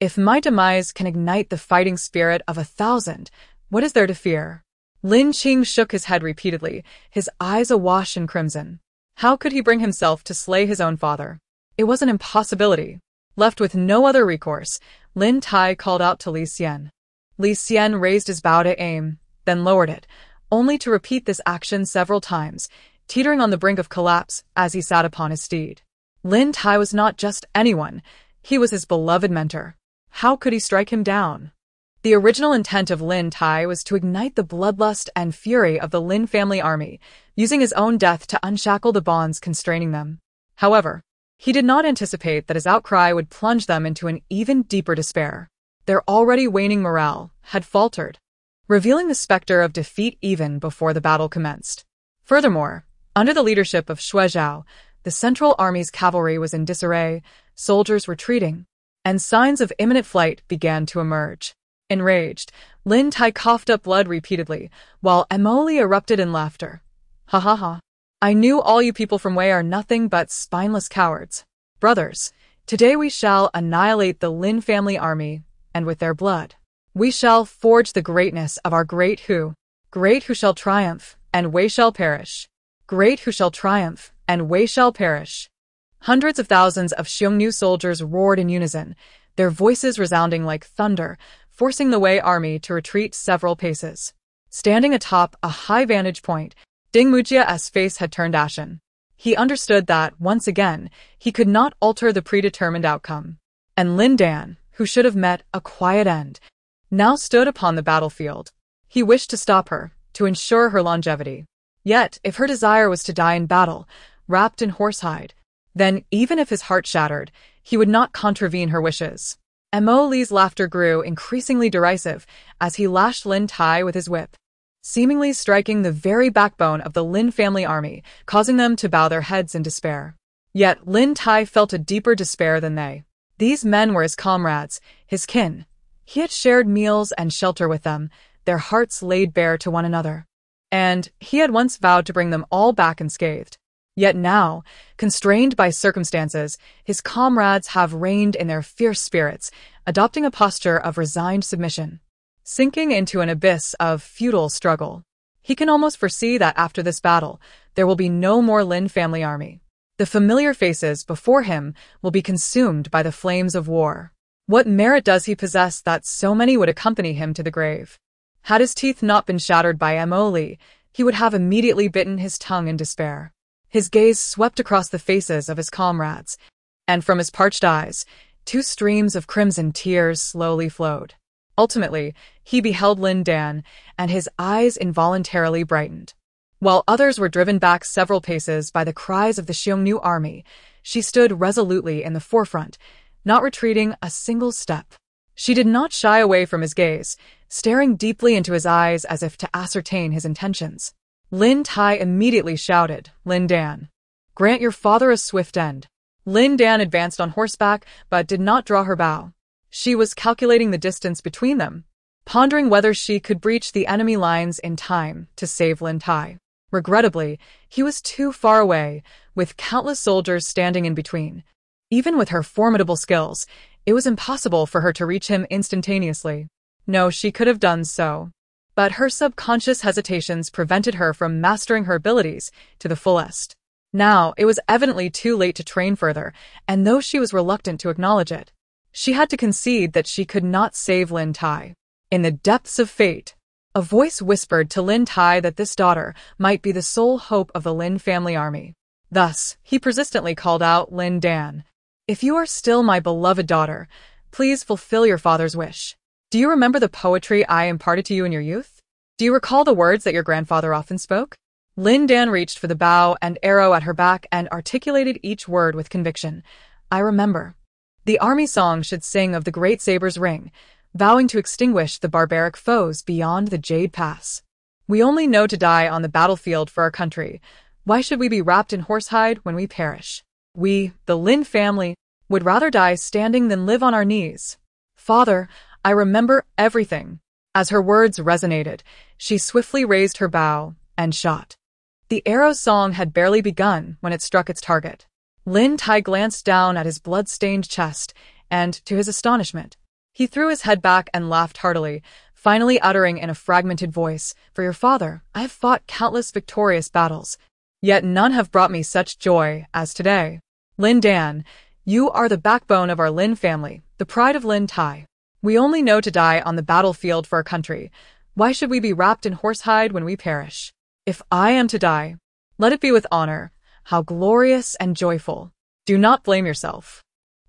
If my demise can ignite the fighting spirit of 1,000, what is there to fear?" Lin Qing shook his head repeatedly, his eyes awash in crimson. How could he bring himself to slay his own father? It was an impossibility. Left with no other recourse, Lin Tai called out to Li Xian. Li Xian raised his bow to aim, then lowered it, only to repeat this action several times, teetering on the brink of collapse as he sat upon his steed. Lin Tai was not just anyone, he was his beloved mentor. How could he strike him down? The original intent of Lin Tai was to ignite the bloodlust and fury of the Lin family army, using his own death to unshackle the bonds constraining them. However, he did not anticipate that his outcry would plunge them into an even deeper despair. Their already waning morale had faltered, revealing the specter of defeat even before the battle commenced. Furthermore, under the leadership of Xue Zhao, the Central Army's cavalry was in disarray, soldiers retreating, and signs of imminent flight began to emerge. Enraged, Lin Tai coughed up blood repeatedly, while Emoli erupted in laughter. "Ha ha ha. I knew all you people from Wei are nothing but spineless cowards. Brothers, today we shall annihilate the Lin family army, and with their blood, we shall forge the greatness of our great who shall triumph, and Wei shall perish. Great who shall triumph, and Wei shall perish." Hundreds of thousands of Xiongnu soldiers roared in unison, their voices resounding like thunder, forcing the Wei army to retreat several paces. Standing atop a high vantage point, Ding Mujia's face had turned ashen. He understood that, once again, he could not alter the predetermined outcome. And Lin Dan, who should have met a quiet end, now stood upon the battlefield. He wished to stop her, to ensure her longevity. Yet, if her desire was to die in battle, wrapped in horsehide, then, even if his heart shattered, he would not contravene her wishes. Mo Li's laughter grew increasingly derisive as he lashed Lin Tai with his whip, seemingly striking the very backbone of the Lin family army, causing them to bow their heads in despair. Yet Lin Tai felt a deeper despair than they. These men were his comrades, his kin. He had shared meals and shelter with them, their hearts laid bare to one another. And he had once vowed to bring them all back unscathed. Yet now, constrained by circumstances, his comrades have reined in their fierce spirits, adopting a posture of resigned submission, sinking into an abyss of futile struggle. He can almost foresee that after this battle, there will be no more Lin family army. The familiar faces before him will be consumed by the flames of war. What merit does he possess that so many would accompany him to the grave? Had his teeth not been shattered by Mo Li, he would have immediately bitten his tongue in despair. His gaze swept across the faces of his comrades, and from his parched eyes, 2 streams of crimson tears slowly flowed. Ultimately, he beheld Lin Dan, and his eyes involuntarily brightened. While others were driven back several paces by the cries of the Xiongnu army, she stood resolutely in the forefront, not retreating a single step. She did not shy away from his gaze, staring deeply into his eyes as if to ascertain his intentions. Lin Tai immediately shouted, "Lin Dan, grant your father a swift end." Lin Dan advanced on horseback, but did not draw her bow. She was calculating the distance between them, pondering whether she could breach the enemy lines in time to save Lin Tai. Regrettably, he was too far away, with countless soldiers standing in between. Even with her formidable skills, it was impossible for her to reach him instantaneously. No, she could have done so, but her subconscious hesitations prevented her from mastering her abilities to the fullest. Now, it was evidently too late to train further, and though she was reluctant to acknowledge it, she had to concede that she could not save Lin Tai. In the depths of fate, a voice whispered to Lin Tai that this daughter might be the sole hope of the Lin family army. Thus, he persistently called out, "Lin Dan, if you are still my beloved daughter, please fulfill your father's wish. Do you remember the poetry I imparted to you in your youth? Do you recall the words that your grandfather often spoke?" Lin Dan reached for the bow and arrow at her back and articulated each word with conviction. "I remember. The army song should sing of the great saber's ring, vowing to extinguish the barbaric foes beyond the Jade Pass. We only know to die on the battlefield for our country. Why should we be wrapped in horsehide when we perish? We, the Lin family, would rather die standing than live on our knees. Father, I remember everything." As her words resonated, she swiftly raised her bow and shot. The arrow's song had barely begun when it struck its target. Lin Tai glanced down at his blood-stained chest, and, to his astonishment, he threw his head back and laughed heartily, finally uttering in a fragmented voice, "For your father, I have fought countless victorious battles, yet none have brought me such joy as today. Lin Dan, you are the backbone of our Lin family, the pride of Lin Tai. We only know to die on the battlefield for our country. Why should we be wrapped in horsehide when we perish? If I am to die, let it be with honor. How glorious and joyful. Do not blame yourself."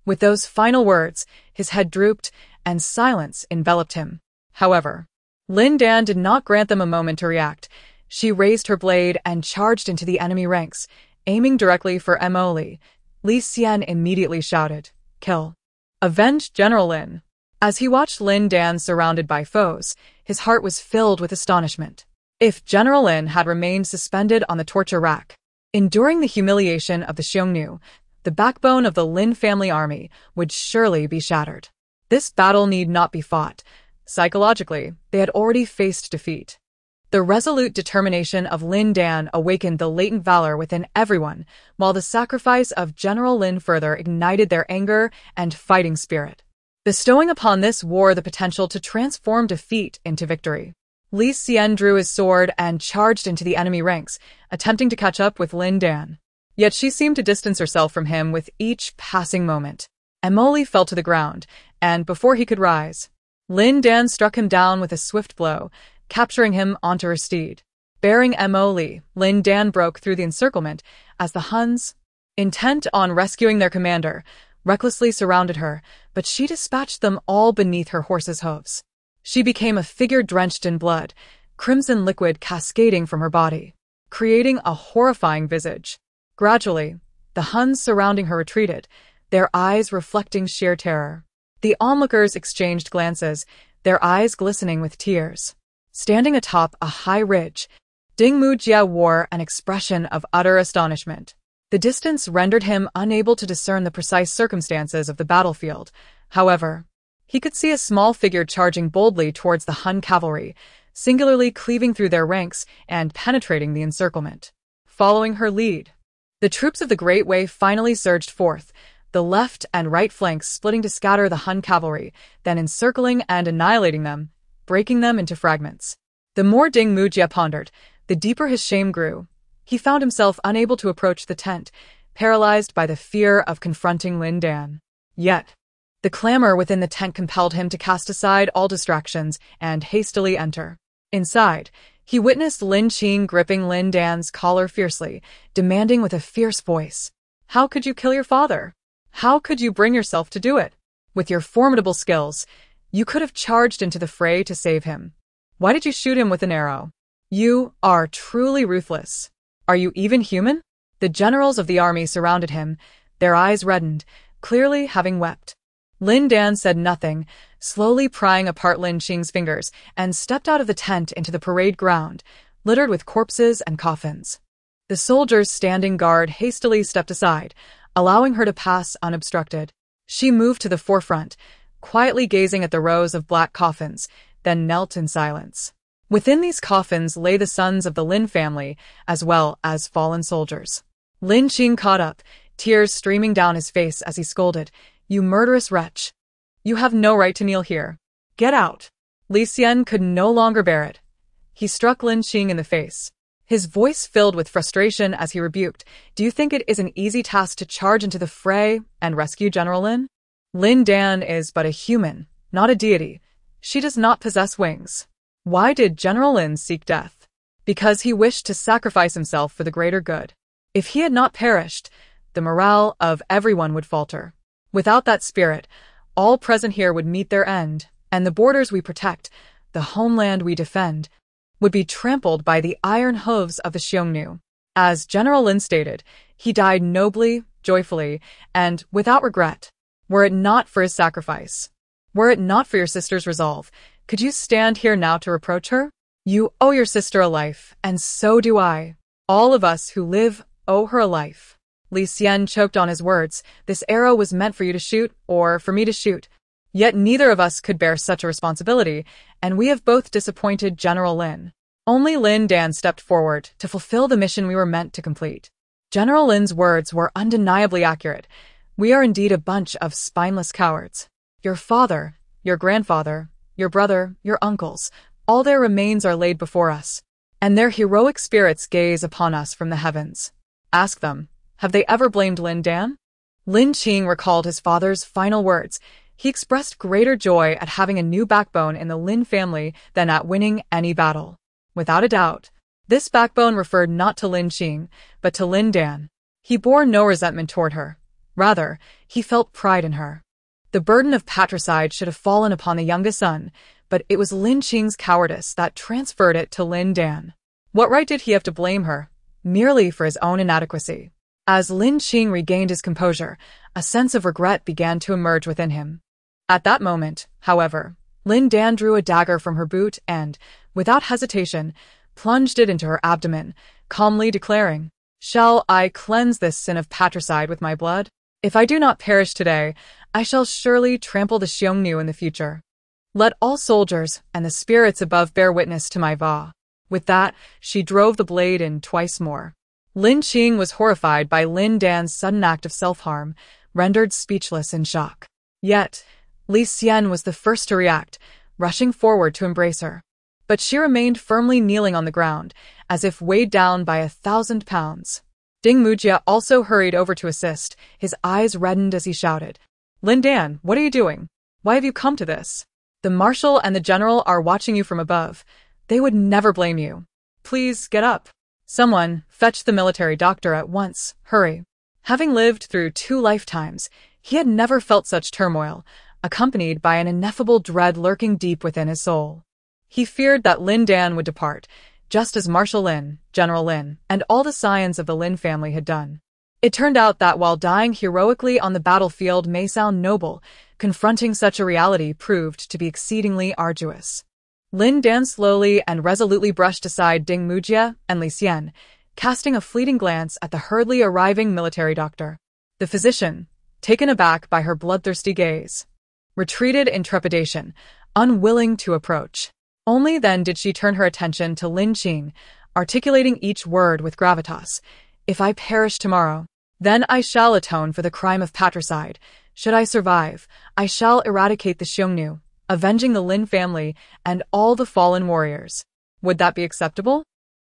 With those final words, his head drooped, and silence enveloped him. However, Lin Dan did not grant them a moment to react. She raised her blade and charged into the enemy ranks, aiming directly for Meddle. Li Xian immediately shouted, "Kill! Avenge General Lin!" As he watched Lin Dan surrounded by foes, his heart was filled with astonishment. If General Lin had remained suspended on the torture rack, enduring the humiliation of the Xiongnu, the backbone of the Lin family army would surely be shattered. This battle need not be fought. Psychologically, they had already faced defeat. The resolute determination of Lin Dan awakened the latent valor within everyone, while the sacrifice of General Lin further ignited their anger and fighting spirit, bestowing upon this war the potential to transform defeat into victory. Li Xian drew his sword and charged into the enemy ranks, attempting to catch up with Lin Dan. Yet she seemed to distance herself from him with each passing moment. Meddle fell to the ground, and before he could rise, Lin Dan struck him down with a swift blow, capturing him onto her steed. Bearing Meddle, Lin Dan broke through the encirclement as the Huns, intent on rescuing their commander, recklessly surrounded her, but she dispatched them all beneath her horse's hooves. She became a figure drenched in blood, crimson liquid cascading from her body, creating a horrifying visage. Gradually, the Huns surrounding her retreated, their eyes reflecting sheer terror. The onlookers exchanged glances, their eyes glistening with tears. Standing atop a high ridge, Ding Mujia wore an expression of utter astonishment. The distance rendered him unable to discern the precise circumstances of the battlefield. However, he could see a small figure charging boldly towards the Hun cavalry, singularly cleaving through their ranks and penetrating the encirclement. Following her lead, the troops of the Great Way finally surged forth, the left and right flanks splitting to scatter the Hun cavalry, then encircling and annihilating them, breaking them into fragments. The more Ding Mujia pondered, the deeper his shame grew. He found himself unable to approach the tent, paralyzed by the fear of confronting Lin Dan. Yet, the clamor within the tent compelled him to cast aside all distractions and hastily enter. Inside, he witnessed Lin Qing gripping Lin Dan's collar fiercely, demanding with a fierce voice, "How could you kill your father? How could you bring yourself to do it? With your formidable skills, you could have charged into the fray to save him. Why did you shoot him with an arrow? You are truly ruthless. Are you even human?" The generals of the army surrounded him, their eyes reddened, clearly having wept. Lin Dan said nothing, slowly prying apart Lin Qing's fingers, and stepped out of the tent into the parade ground, littered with corpses and coffins. The soldiers standing guard hastily stepped aside, allowing her to pass unobstructed. She moved to the forefront, quietly gazing at the rows of black coffins, then knelt in silence. Within these coffins lay the sons of the Lin family, as well as fallen soldiers. Lin Qing caught up, tears streaming down his face as he scolded, "You murderous wretch! You have no right to kneel here. Get out!" Li Xian could no longer bear it. He struck Lin Qing in the face. His voice filled with frustration as he rebuked, "Do you think it is an easy task to charge into the fray and rescue General Lin? Lin Dan is but a human, not a deity. She does not possess wings. Why did General Lin seek death? Because he wished to sacrifice himself for the greater good. If he had not perished, the morale of everyone would falter. Without that spirit, all present here would meet their end, and the borders we protect, the homeland we defend, would be trampled by the iron hooves of the Xiongnu." As General Lin stated, he died nobly, joyfully, and without regret. Were it not for his sacrifice, were it not for your sister's resolve, could you stand here now to reproach her? You owe your sister a life, and so do I. All of us who live owe her a life. Li Xian choked on his words. This arrow was meant for you to shoot, or for me to shoot. Yet neither of us could bear such a responsibility, and we have both disappointed General Lin. Only Lin Dan stepped forward to fulfill the mission we were meant to complete. General Lin's words were undeniably accurate. We are indeed a bunch of spineless cowards. Your father, your grandfather, your brother, your uncles, all their remains are laid before us, and their heroic spirits gaze upon us from the heavens. Ask them, have they ever blamed Lin Dan? Lin Qing recalled his father's final words. He expressed greater joy at having a new backbone in the Lin family than at winning any battle. Without a doubt, this backbone referred not to Lin Qing, but to Lin Dan. He bore no resentment toward her. Rather, he felt pride in her. The burden of patricide should have fallen upon the youngest son, but it was Lin Qing's cowardice that transferred it to Lin Dan. What right did he have to blame her? Merely for his own inadequacy. As Lin Qing regained his composure, a sense of regret began to emerge within him. At that moment, however, Lin Dan drew a dagger from her boot and, without hesitation, plunged it into her abdomen, calmly declaring, "Shall I cleanse this sin of patricide with my blood? If I do not perish today, I shall surely trample the Xiongnu in the future. Let all soldiers and the spirits above bear witness to my vow." With that, she drove the blade in twice more. Lin Qing was horrified by Lin Dan's sudden act of self-harm, rendered speechless in shock. Yet, Li Xian was the first to react, rushing forward to embrace her. But she remained firmly kneeling on the ground, as if weighed down by 1,000 pounds. Ding Mujia also hurried over to assist, his eyes reddened as he shouted, "Lin Dan, what are you doing? Why have you come to this? The marshal and the general are watching you from above. They would never blame you. Please get up. Someone, fetch the military doctor at once, hurry." Having lived through 2 lifetimes, he had never felt such turmoil, accompanied by an ineffable dread lurking deep within his soul. He feared that Lin Dan would depart, just as Marshal Lin, General Lin, and all the scions of the Lin family had done. It turned out that while dying heroically on the battlefield may sound noble, confronting such a reality proved to be exceedingly arduous. Lin Dan slowly and resolutely brushed aside Ding Mujia and Li Xian, casting a fleeting glance at the hurriedly arriving military doctor. The physician, taken aback by her bloodthirsty gaze, retreated in trepidation, unwilling to approach. Only then did she turn her attention to Lin Qing, articulating each word with gravitas. "If I perish tomorrow, then I shall atone for the crime of patricide. Should I survive, I shall eradicate the Xiongnu, avenging the Lin family and all the fallen warriors." Would that be acceptable?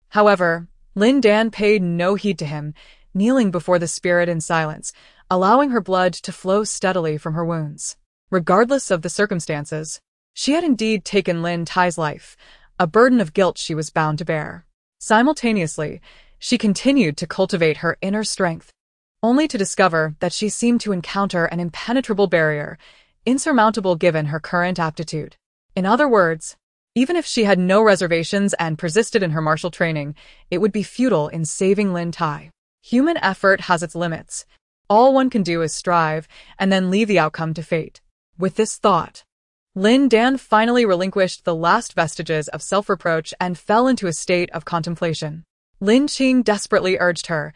However, Lin Dan paid no heed to him, kneeling before the spirit in silence, allowing her blood to flow steadily from her wounds. Regardless of the circumstances, she had indeed taken Lin Tai's life, a burden of guilt she was bound to bear. Simultaneously, she continued to cultivate her inner strength, only to discover that she seemed to encounter an impenetrable barrier, insurmountable given her current aptitude. In other words, even if she had no reservations and persisted in her martial training, it would be futile in saving Lin Tai. Human effort has its limits. All one can do is strive, and then leave the outcome to fate. With this thought, Lin Dan finally relinquished the last vestiges of self-reproach and fell into a state of contemplation. Lin Qing desperately urged her,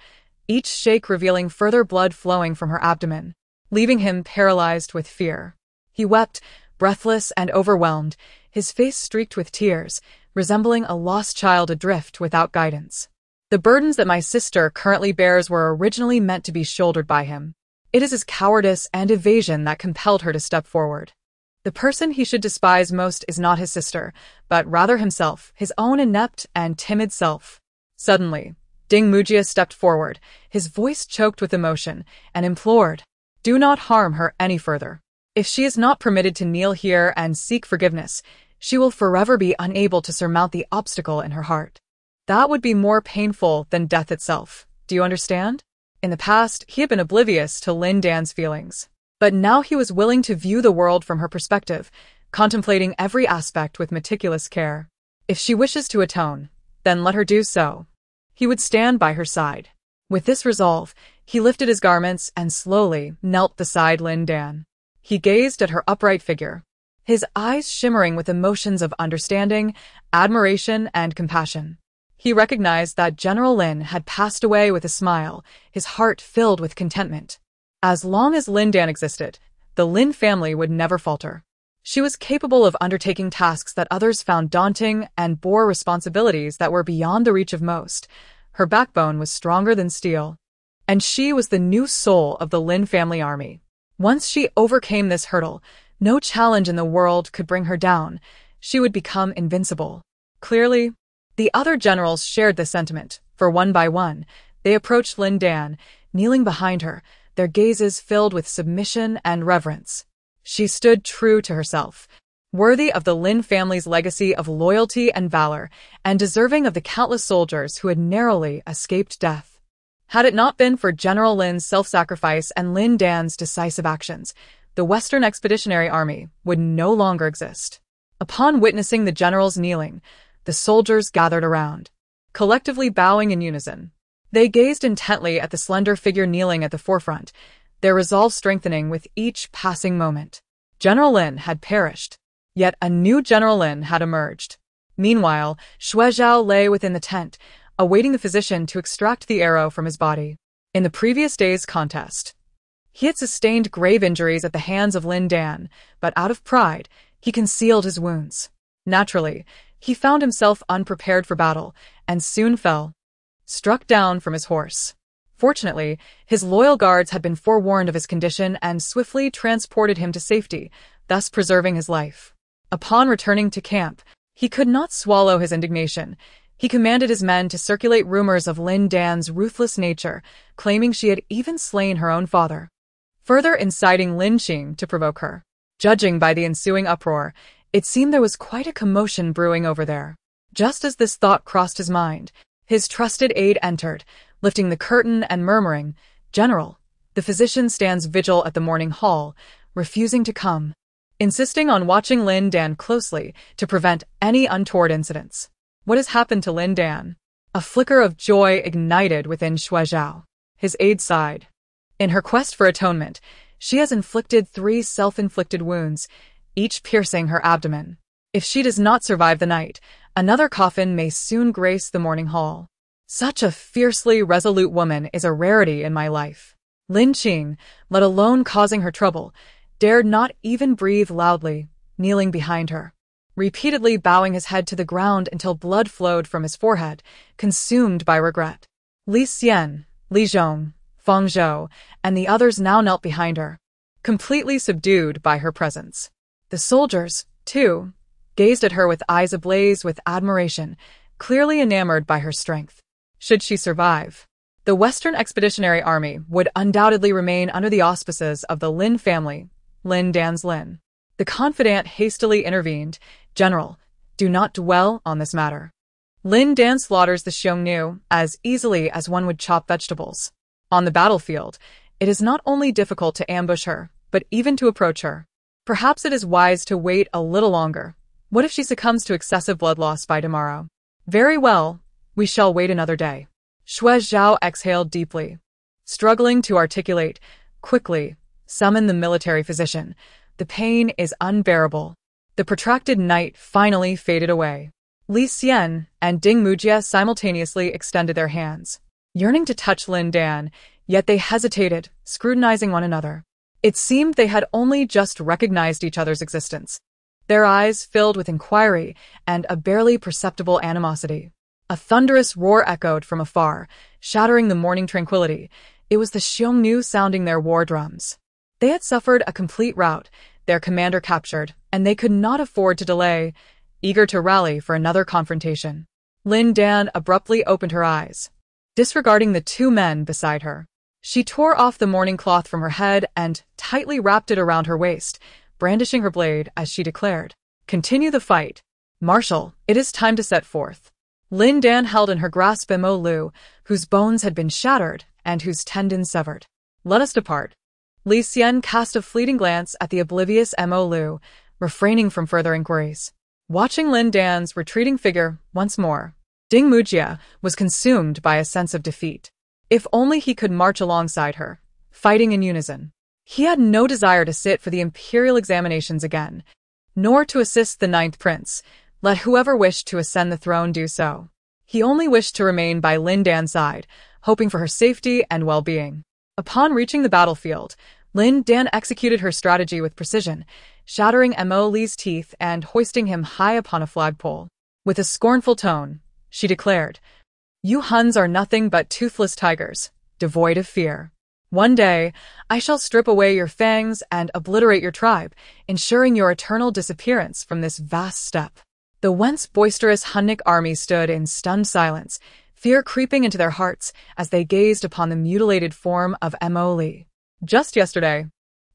each shake revealing further blood flowing from her abdomen, leaving him paralyzed with fear. He wept, breathless and overwhelmed, his face streaked with tears, resembling a lost child adrift without guidance. The burdens that my sister currently bears were originally meant to be shouldered by him. It is his cowardice and evasion that compelled her to step forward. The person he should despise most is not his sister, but rather himself, his own inept and timid self. Suddenly, Ding Mujia stepped forward, his voice choked with emotion, and implored, "Do not harm her any further. If she is not permitted to kneel here and seek forgiveness, she will forever be unable to surmount the obstacle in her heart. That would be more painful than death itself. Do you understand?" In the past, he had been oblivious to Lin Dan's feelings. But now he was willing to view the world from her perspective, contemplating every aspect with meticulous care. If she wishes to atone, then let her do so. He would stand by her side. With this resolve, he lifted his garments and slowly knelt beside Lin Dan. He gazed at her upright figure, his eyes shimmering with emotions of understanding, admiration, and compassion. He recognized that General Lin had passed away with a smile, his heart filled with contentment. As long as Lin Dan existed, the Lin family would never falter. She was capable of undertaking tasks that others found daunting and bore responsibilities that were beyond the reach of most. Her backbone was stronger than steel. And she was the new soul of the Lin family army. Once she overcame this hurdle, no challenge in the world could bring her down. She would become invincible. Clearly, the other generals shared this sentiment, for one by one, they approached Lin Dan, kneeling behind her, their gazes filled with submission and reverence. She stood true to herself, worthy of the Lin family's legacy of loyalty and valor, and deserving of the countless soldiers who had narrowly escaped death. Had it not been for General Lin's self-sacrifice and Lin Dan's decisive actions, the Western Expeditionary Army would no longer exist. Upon witnessing the generals kneeling, the soldiers gathered around, collectively bowing in unison. They gazed intently at the slender figure kneeling at the forefront, their resolve strengthening with each passing moment. General Lin had perished, yet a new General Lin had emerged. Meanwhile, Xue Zhao lay within the tent, awaiting the physician to extract the arrow from his body. In the previous day's contest, he had sustained grave injuries at the hands of Lin Dan, but out of pride, he concealed his wounds. Naturally, he found himself unprepared for battle, and soon fell, struck down from his horse. Fortunately, his loyal guards had been forewarned of his condition and swiftly transported him to safety, thus preserving his life. Upon returning to camp, he could not swallow his indignation. He commanded his men to circulate rumors of Lin Dan's ruthless nature, claiming she had even slain her own father, further inciting Lin Qing to provoke her. Judging by the ensuing uproar, it seemed there was quite a commotion brewing over there. Just as this thought crossed his mind, his trusted aide entered, lifting the curtain and murmuring, "General, the physician stands vigil at the morning hall, refusing to come, insisting on watching Lin Dan closely to prevent any untoward incidents." What has happened to Lin Dan? A flicker of joy ignited within Xue Zhao. His aide sighed. In her quest for atonement, she has inflicted 3 self-inflicted wounds, each piercing her abdomen. If she does not survive the night, another coffin may soon grace the morning hall. Such a fiercely resolute woman is a rarity in my life. Lin Qing, let alone causing her trouble, dared not even breathe loudly, kneeling behind her, repeatedly bowing his head to the ground until blood flowed from his forehead, consumed by regret. Li Xian, Li Zhong, Feng Zhou, and the others now knelt behind her, completely subdued by her presence. The soldiers, too, gazed at her with eyes ablaze with admiration, clearly enamored by her strength. Should she survive, the Western Expeditionary Army would undoubtedly remain under the auspices of the Lin family, Lin Dan's Lin. The confidant hastily intervened, "General, do not dwell on this matter. Lin Dan slaughters the Xiongnu as easily as one would chop vegetables. On the battlefield, it is not only difficult to ambush her, but even to approach her. Perhaps it is wise to wait a little longer. What if she succumbs to excessive blood loss by tomorrow? Very well, we shall wait another day." Xue Zhao exhaled deeply. Struggling to articulate, quickly, summoned the military physician, The pain is unbearable. The protracted night finally faded away. Li Xian and Ding Mujie simultaneously extended their hands, yearning to touch Lin Dan, yet they hesitated, scrutinizing one another. It seemed they had only just recognized each other's existence. Their eyes filled with inquiry and a barely perceptible animosity. A thunderous roar echoed from afar, shattering the morning tranquility. It was the Xiongnu sounding their war drums. They had suffered a complete rout, their commander captured, and they could not afford to delay, eager to rally for another confrontation. Lin Dan abruptly opened her eyes, disregarding the two men beside her. She tore off the mourning cloth from her head and tightly wrapped it around her waist, brandishing her blade as she declared, "Continue the fight. Marshal, it is time to set forth." Lin Dan held in her grasp Mo Lu, whose bones had been shattered and whose tendons severed. "Let us depart." Li Xian cast a fleeting glance at the oblivious Mo Lu, refraining from further inquiries. Watching Lin Dan's retreating figure once more, Ding Mujie was consumed by a sense of defeat. If only he could march alongside her, fighting in unison. He had no desire to sit for the imperial examinations again, nor to assist the ninth prince. Let whoever wished to ascend the throne do so. He only wished to remain by Lin Dan's side, hoping for her safety and well-being. Upon reaching the battlefield, Lin Dan executed her strategy with precision, shattering Mo Li's teeth and hoisting him high upon a flagpole. With a scornful tone, she declared, "You Huns are nothing but toothless tigers, devoid of fear. One day, I shall strip away your fangs and obliterate your tribe, ensuring your eternal disappearance from this vast steppe." The once boisterous Hunnic army stood in stunned silence, fear creeping into their hearts as they gazed upon the mutilated form of Mo Li. Just yesterday,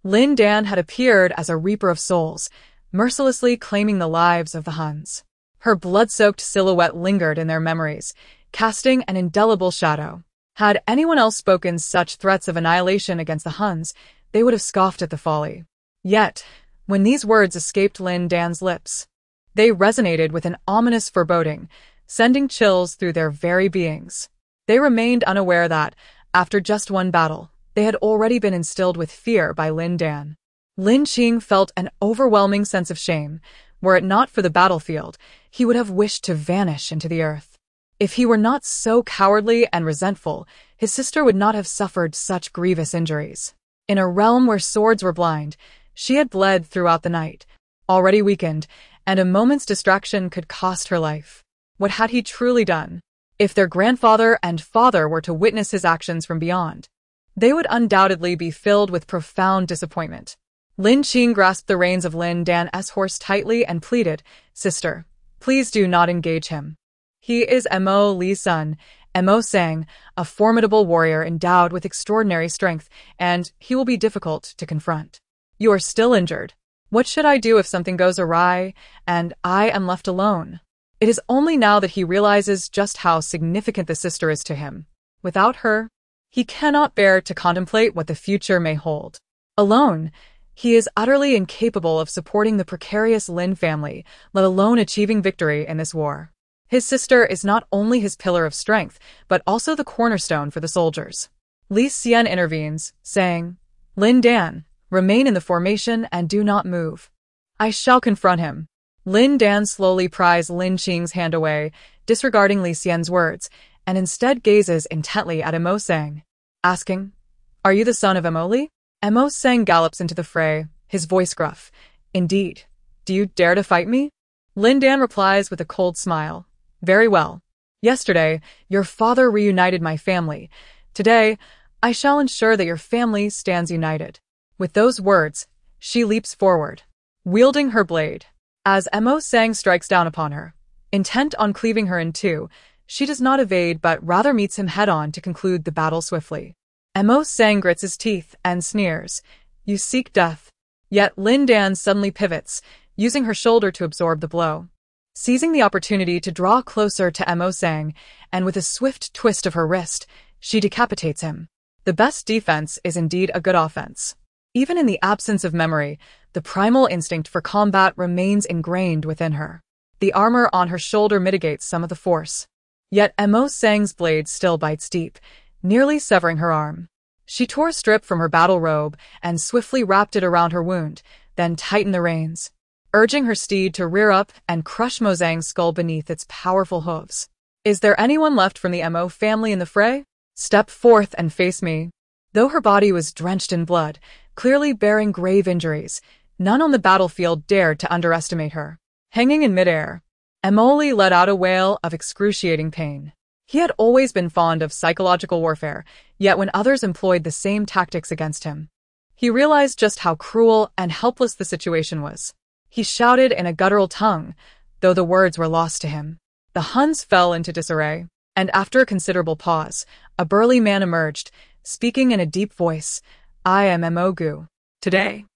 Lin Dan had appeared as a reaper of souls, mercilessly claiming the lives of the Huns. Her blood-soaked silhouette lingered in their memories, casting an indelible shadow. Had anyone else spoken such threats of annihilation against the Huns, they would have scoffed at the folly. Yet, when these words escaped Lin Dan's lips, they resonated with an ominous foreboding, sending chills through their very beings. They remained unaware that, after just one battle, they had already been instilled with fear by Lin Dan. Lin Qing felt an overwhelming sense of shame. Were it not for the battlefield, he would have wished to vanish into the earth. If he were not so cowardly and resentful, his sister would not have suffered such grievous injuries. In a realm where swords were blind, she had bled throughout the night, already weakened, and a moment's distraction could cost her life. What had he truly done? If their grandfather and father were to witness his actions from beyond, they would undoubtedly be filled with profound disappointment. Lin Qing grasped the reins of Lin Dan's horse tightly and pleaded, "Sister, please do not engage him. He is Mo Li's son, Mo Sang, a formidable warrior endowed with extraordinary strength, and he will be difficult to confront. You are still injured. What should I do if something goes awry, and I am left alone?" It is only now that he realizes just how significant the sister is to him. Without her, he cannot bear to contemplate what the future may hold. Alone, he is utterly incapable of supporting the precarious Lin family, let alone achieving victory in this war. His sister is not only his pillar of strength, but also the cornerstone for the soldiers. Li Xian intervenes, saying, "Lin Dan, remain in the formation and do not move. I shall confront him." Lin Dan slowly pries Lin Qing's hand away, disregarding Li Xian's words, and instead gazes intently at Mo Sang, asking, "Are you the son of Mo Li?" Mo Sang gallops into the fray, his voice gruff. "Indeed. Do you dare to fight me?" Lin Dan replies with a cold smile. "Very well. Yesterday, your father reunited my family. Today, I shall ensure that your family stands united." With those words, she leaps forward, wielding her blade. As Mo Sang strikes down upon her, intent on cleaving her in two, she does not evade but rather meets him head-on to conclude the battle swiftly. Mo Sang grits his teeth and sneers, "You seek death." Yet Lin Dan suddenly pivots, using her shoulder to absorb the blow. Seizing the opportunity to draw closer to Mo Sang, and with a swift twist of her wrist, she decapitates him. The best defense is indeed a good offense. Even in the absence of memory, the primal instinct for combat remains ingrained within her. The armor on her shoulder mitigates some of the force. Yet Mo Sang's blade still bites deep, nearly severing her arm. She tore a strip from her battle robe and swiftly wrapped it around her wound, then tightened the reins, urging her steed to rear up and crush Mozang's skull beneath its powerful hooves. "Is there anyone left from the Mo family in the fray? Step forth and face me." Though her body was drenched in blood, clearly bearing grave injuries, none on the battlefield dared to underestimate her. Hanging in midair, Emily let out a wail of excruciating pain. He had always been fond of psychological warfare, yet when others employed the same tactics against him, he realized just how cruel and helpless the situation was. He shouted in a guttural tongue, though the words were lost to him. The Huns fell into disarray, and after a considerable pause, a burly man emerged, speaking in a deep voice. "I am Emogu. Today,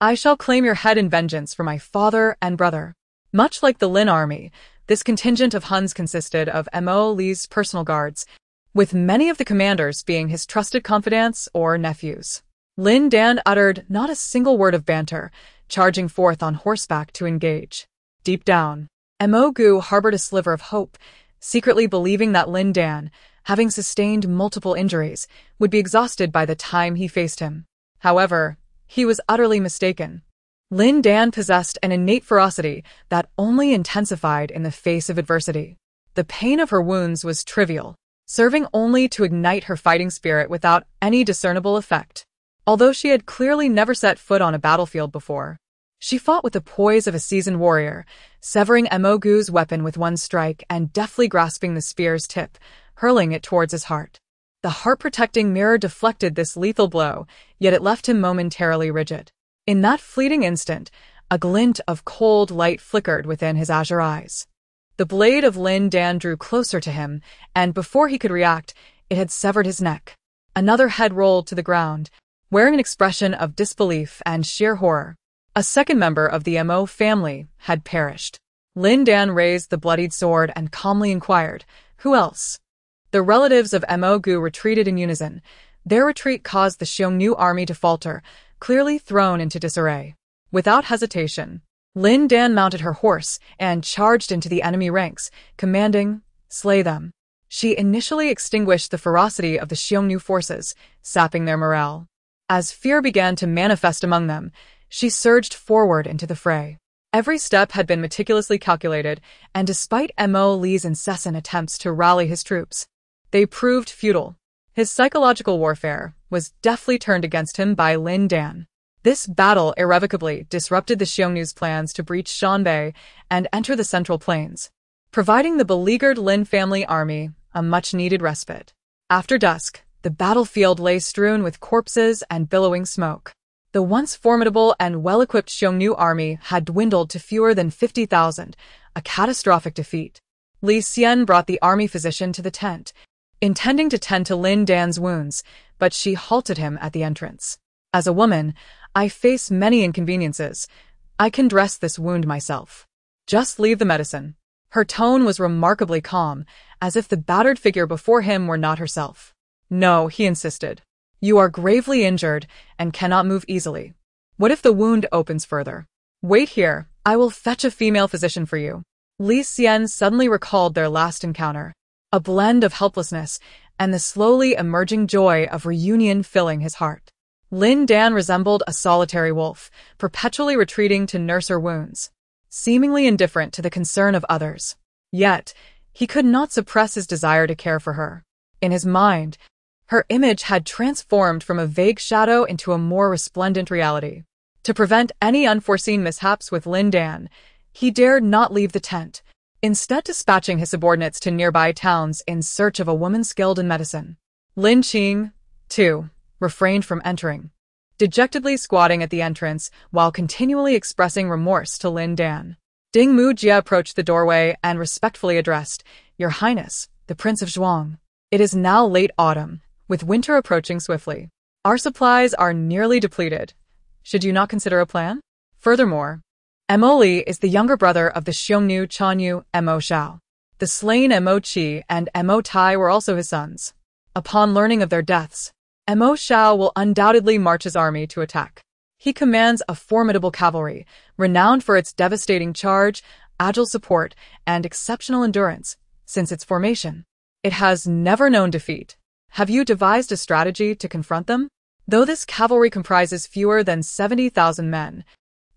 I shall claim your head in vengeance for my father and brother." Much like the Lin army, this contingent of Huns consisted of Mo Li's personal guards, with many of the commanders being his trusted confidants or nephews. Lin Dan uttered not a single word of banter, charging forth on horseback to engage. Deep down, Emogu harbored a sliver of hope, secretly believing that Lin Dan, having sustained multiple injuries, would be exhausted by the time he faced him. However, he was utterly mistaken. Lin Dan possessed an innate ferocity that only intensified in the face of adversity. The pain of her wounds was trivial, serving only to ignite her fighting spirit without any discernible effect. Although she had clearly never set foot on a battlefield before, she fought with the poise of a seasoned warrior, severing Emogu's weapon with one strike and deftly grasping the spear's tip, hurling it towards his heart. The heart-protecting mirror deflected this lethal blow, yet it left him momentarily rigid. In that fleeting instant, a glint of cold light flickered within his azure eyes. The blade of Lin Dan drew closer to him, and before he could react, it had severed his neck. Another head rolled to the ground, wearing an expression of disbelief and sheer horror. A second member of the Mo family had perished. Lin Dan raised the bloodied sword and calmly inquired, "Who else?" The relatives of Emogu retreated in unison. Their retreat caused the Xiongnu army to falter, clearly thrown into disarray. Without hesitation, Lin Dan mounted her horse and charged into the enemy ranks, commanding, "Slay them." She initially extinguished the ferocity of the Xiongnu forces, sapping their morale. As fear began to manifest among them, she surged forward into the fray. Every step had been meticulously calculated, and despite Mo Li's incessant attempts to rally his troops, they proved futile. His psychological warfare was deftly turned against him by Lin Dan. This battle irrevocably disrupted the Xiongnu's plans to breach Shanbei and enter the Central Plains, providing the beleaguered Lin family army a much-needed respite. After dusk, the battlefield lay strewn with corpses and billowing smoke. The once formidable and well-equipped Xiongnu army had dwindled to fewer than 50,000, a catastrophic defeat. Li Xian brought the army physician to the tent, intending to tend to Lin Dan's wounds, but she halted him at the entrance. "As a woman, I face many inconveniences. I can dress this wound myself. Just leave the medicine." Her tone was remarkably calm, as if the battered figure before him were not herself. "No," he insisted. "You are gravely injured and cannot move easily. What if the wound opens further? Wait here, I will fetch a female physician for you." Li Xian suddenly recalled their last encounter, a blend of helplessness and the slowly emerging joy of reunion filling his heart. Lin Dan resembled a solitary wolf, perpetually retreating to nurse her wounds, seemingly indifferent to the concern of others. Yet, he could not suppress his desire to care for her. In his mind, her image had transformed from a vague shadow into a more resplendent reality. To prevent any unforeseen mishaps with Lin Dan, he dared not leave the tent, instead dispatching his subordinates to nearby towns in search of a woman skilled in medicine. Lin Qing, too, refrained from entering, dejectedly squatting at the entrance while continually expressing remorse to Lin Dan. Ding Mujia approached the doorway and respectfully addressed, "Your Highness, the Prince of Zhuang. It is now late autumn, with winter approaching swiftly. Our supplies are nearly depleted. Should you not consider a plan? Furthermore, Mo Li is the younger brother of the Xiongnu Chanyu Mo Shao. The slain Mo Qi and Mo Tai were also his sons. Upon learning of their deaths, Mo Shao will undoubtedly march his army to attack. He commands a formidable cavalry, renowned for its devastating charge, agile support, and exceptional endurance. Since its formation, it has never known defeat. Have you devised a strategy to confront them?" Though this cavalry comprises fewer than 70,000 men,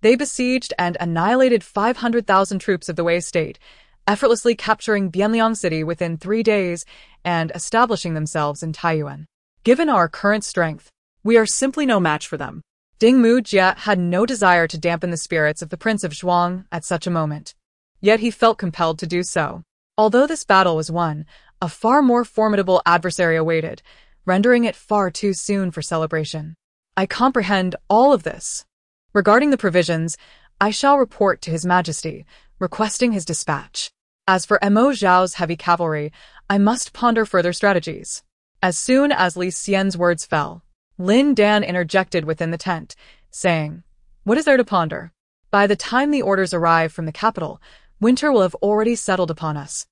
They besieged and annihilated 500,000 troops of the Wei state, effortlessly capturing Bianliang City within 3 days and establishing themselves in Taiyuan. Given our current strength, We are simply no match for them. Dingmu Jia had no desire to dampen the spirits of the Prince of Zhuang at such a moment. Yet he felt compelled to do so. Although this battle was won, a far more formidable adversary awaited, rendering it far too soon for celebration. I comprehend all of this. Regarding the provisions, I shall report to His Majesty, requesting his dispatch. As for Mo Zhao's heavy cavalry, I must ponder further strategies. As soon as Li Xian's words fell, Lin Dan interjected within the tent, saying, "What is there to ponder? By the time the orders arrive from the capital, winter will have already settled upon us,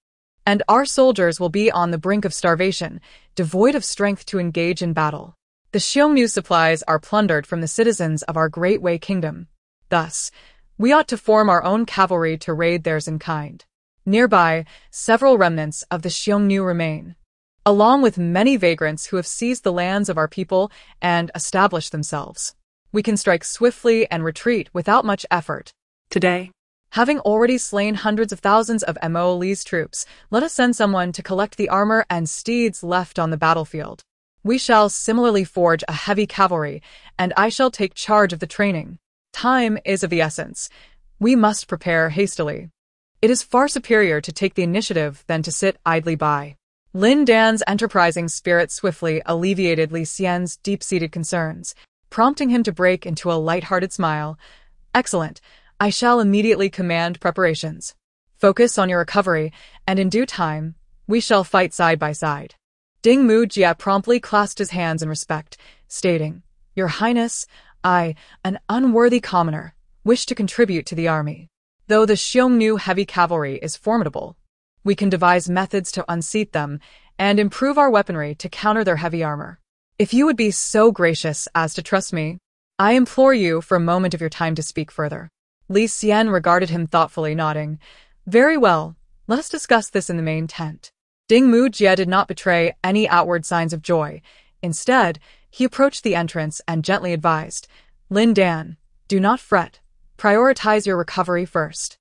and our soldiers will be on the brink of starvation, devoid of strength to engage in battle. The Xiongnu supplies are plundered from the citizens of our Great Wei Kingdom. Thus, we ought to form our own cavalry to raid theirs in kind. Nearby, several remnants of the Xiongnu remain, along with many vagrants who have seized the lands of our people and established themselves. We can strike swiftly and retreat without much effort. Today, Having already slain hundreds of thousands of Mo Li's troops, let us send someone to collect the armor and steeds left on the battlefield. We shall similarly forge a heavy cavalry, and I shall take charge of the training. Time is of the essence. We must prepare hastily. It is far superior to take the initiative than to sit idly by." Lin Dan's enterprising spirit swiftly alleviated Li Xian's deep-seated concerns, prompting him to break into a light-hearted smile. "Excellent. I shall immediately command preparations. Focus on your recovery, and in due time, we shall fight side by side." Dingmu Jia promptly clasped his hands in respect, stating, "Your Highness, I, an unworthy commoner, wish to contribute to the army. Though the Xiongnu heavy cavalry is formidable, we can devise methods to unseat them and improve our weaponry to counter their heavy armor. If you would be so gracious as to trust me, I implore you for a moment of your time to speak further." Li Xian regarded him thoughtfully, nodding. "Very well, let us discuss this in the main tent." Dingmu Jia did not betray any outward signs of joy. Instead, he approached the entrance and gently advised, "Lin Dan, do not fret. Prioritize your recovery first."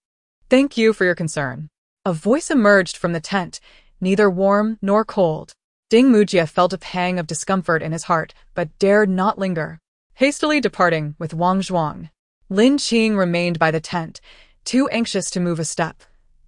"Thank you for your concern." A voice emerged from the tent, neither warm nor cold. Dingmu Jia felt a pang of discomfort in his heart, but dared not linger. Hastily departing with Wang Zhuang, Lin Qing remained by the tent, too anxious to move a step,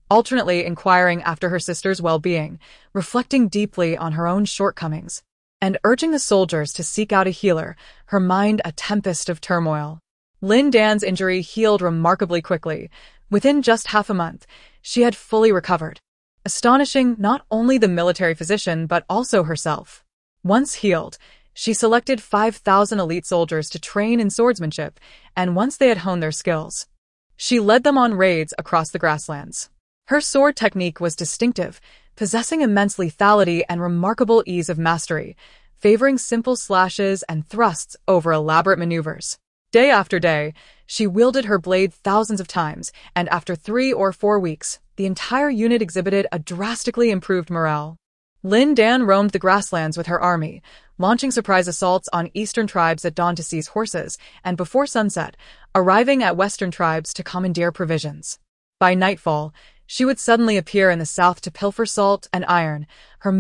alternately inquiring after her sister's well-being, reflecting deeply on her own shortcomings, and urging the soldiers to seek out a healer, her mind a tempest of turmoil. Lin Dan's injury healed remarkably quickly. Within just half a month, she had fully recovered, astonishing not only the military physician but also herself. Once healed, she selected 5,000 elite soldiers to train in swordsmanship, and once they had honed their skills, she led them on raids across the grasslands. Her sword technique was distinctive, possessing immense lethality and remarkable ease of mastery, favoring simple slashes and thrusts over elaborate maneuvers. Day after day, she wielded her blade thousands of times, and after 3 or 4 weeks, the entire unit exhibited a drastically improved morale. Lin Dan roamed the grasslands with her army, launching surprise assaults on eastern tribes at dawn to seize horses, and before sunset, arriving at western tribes to commandeer provisions. By nightfall, she would suddenly appear in the south to pilfer salt and iron, her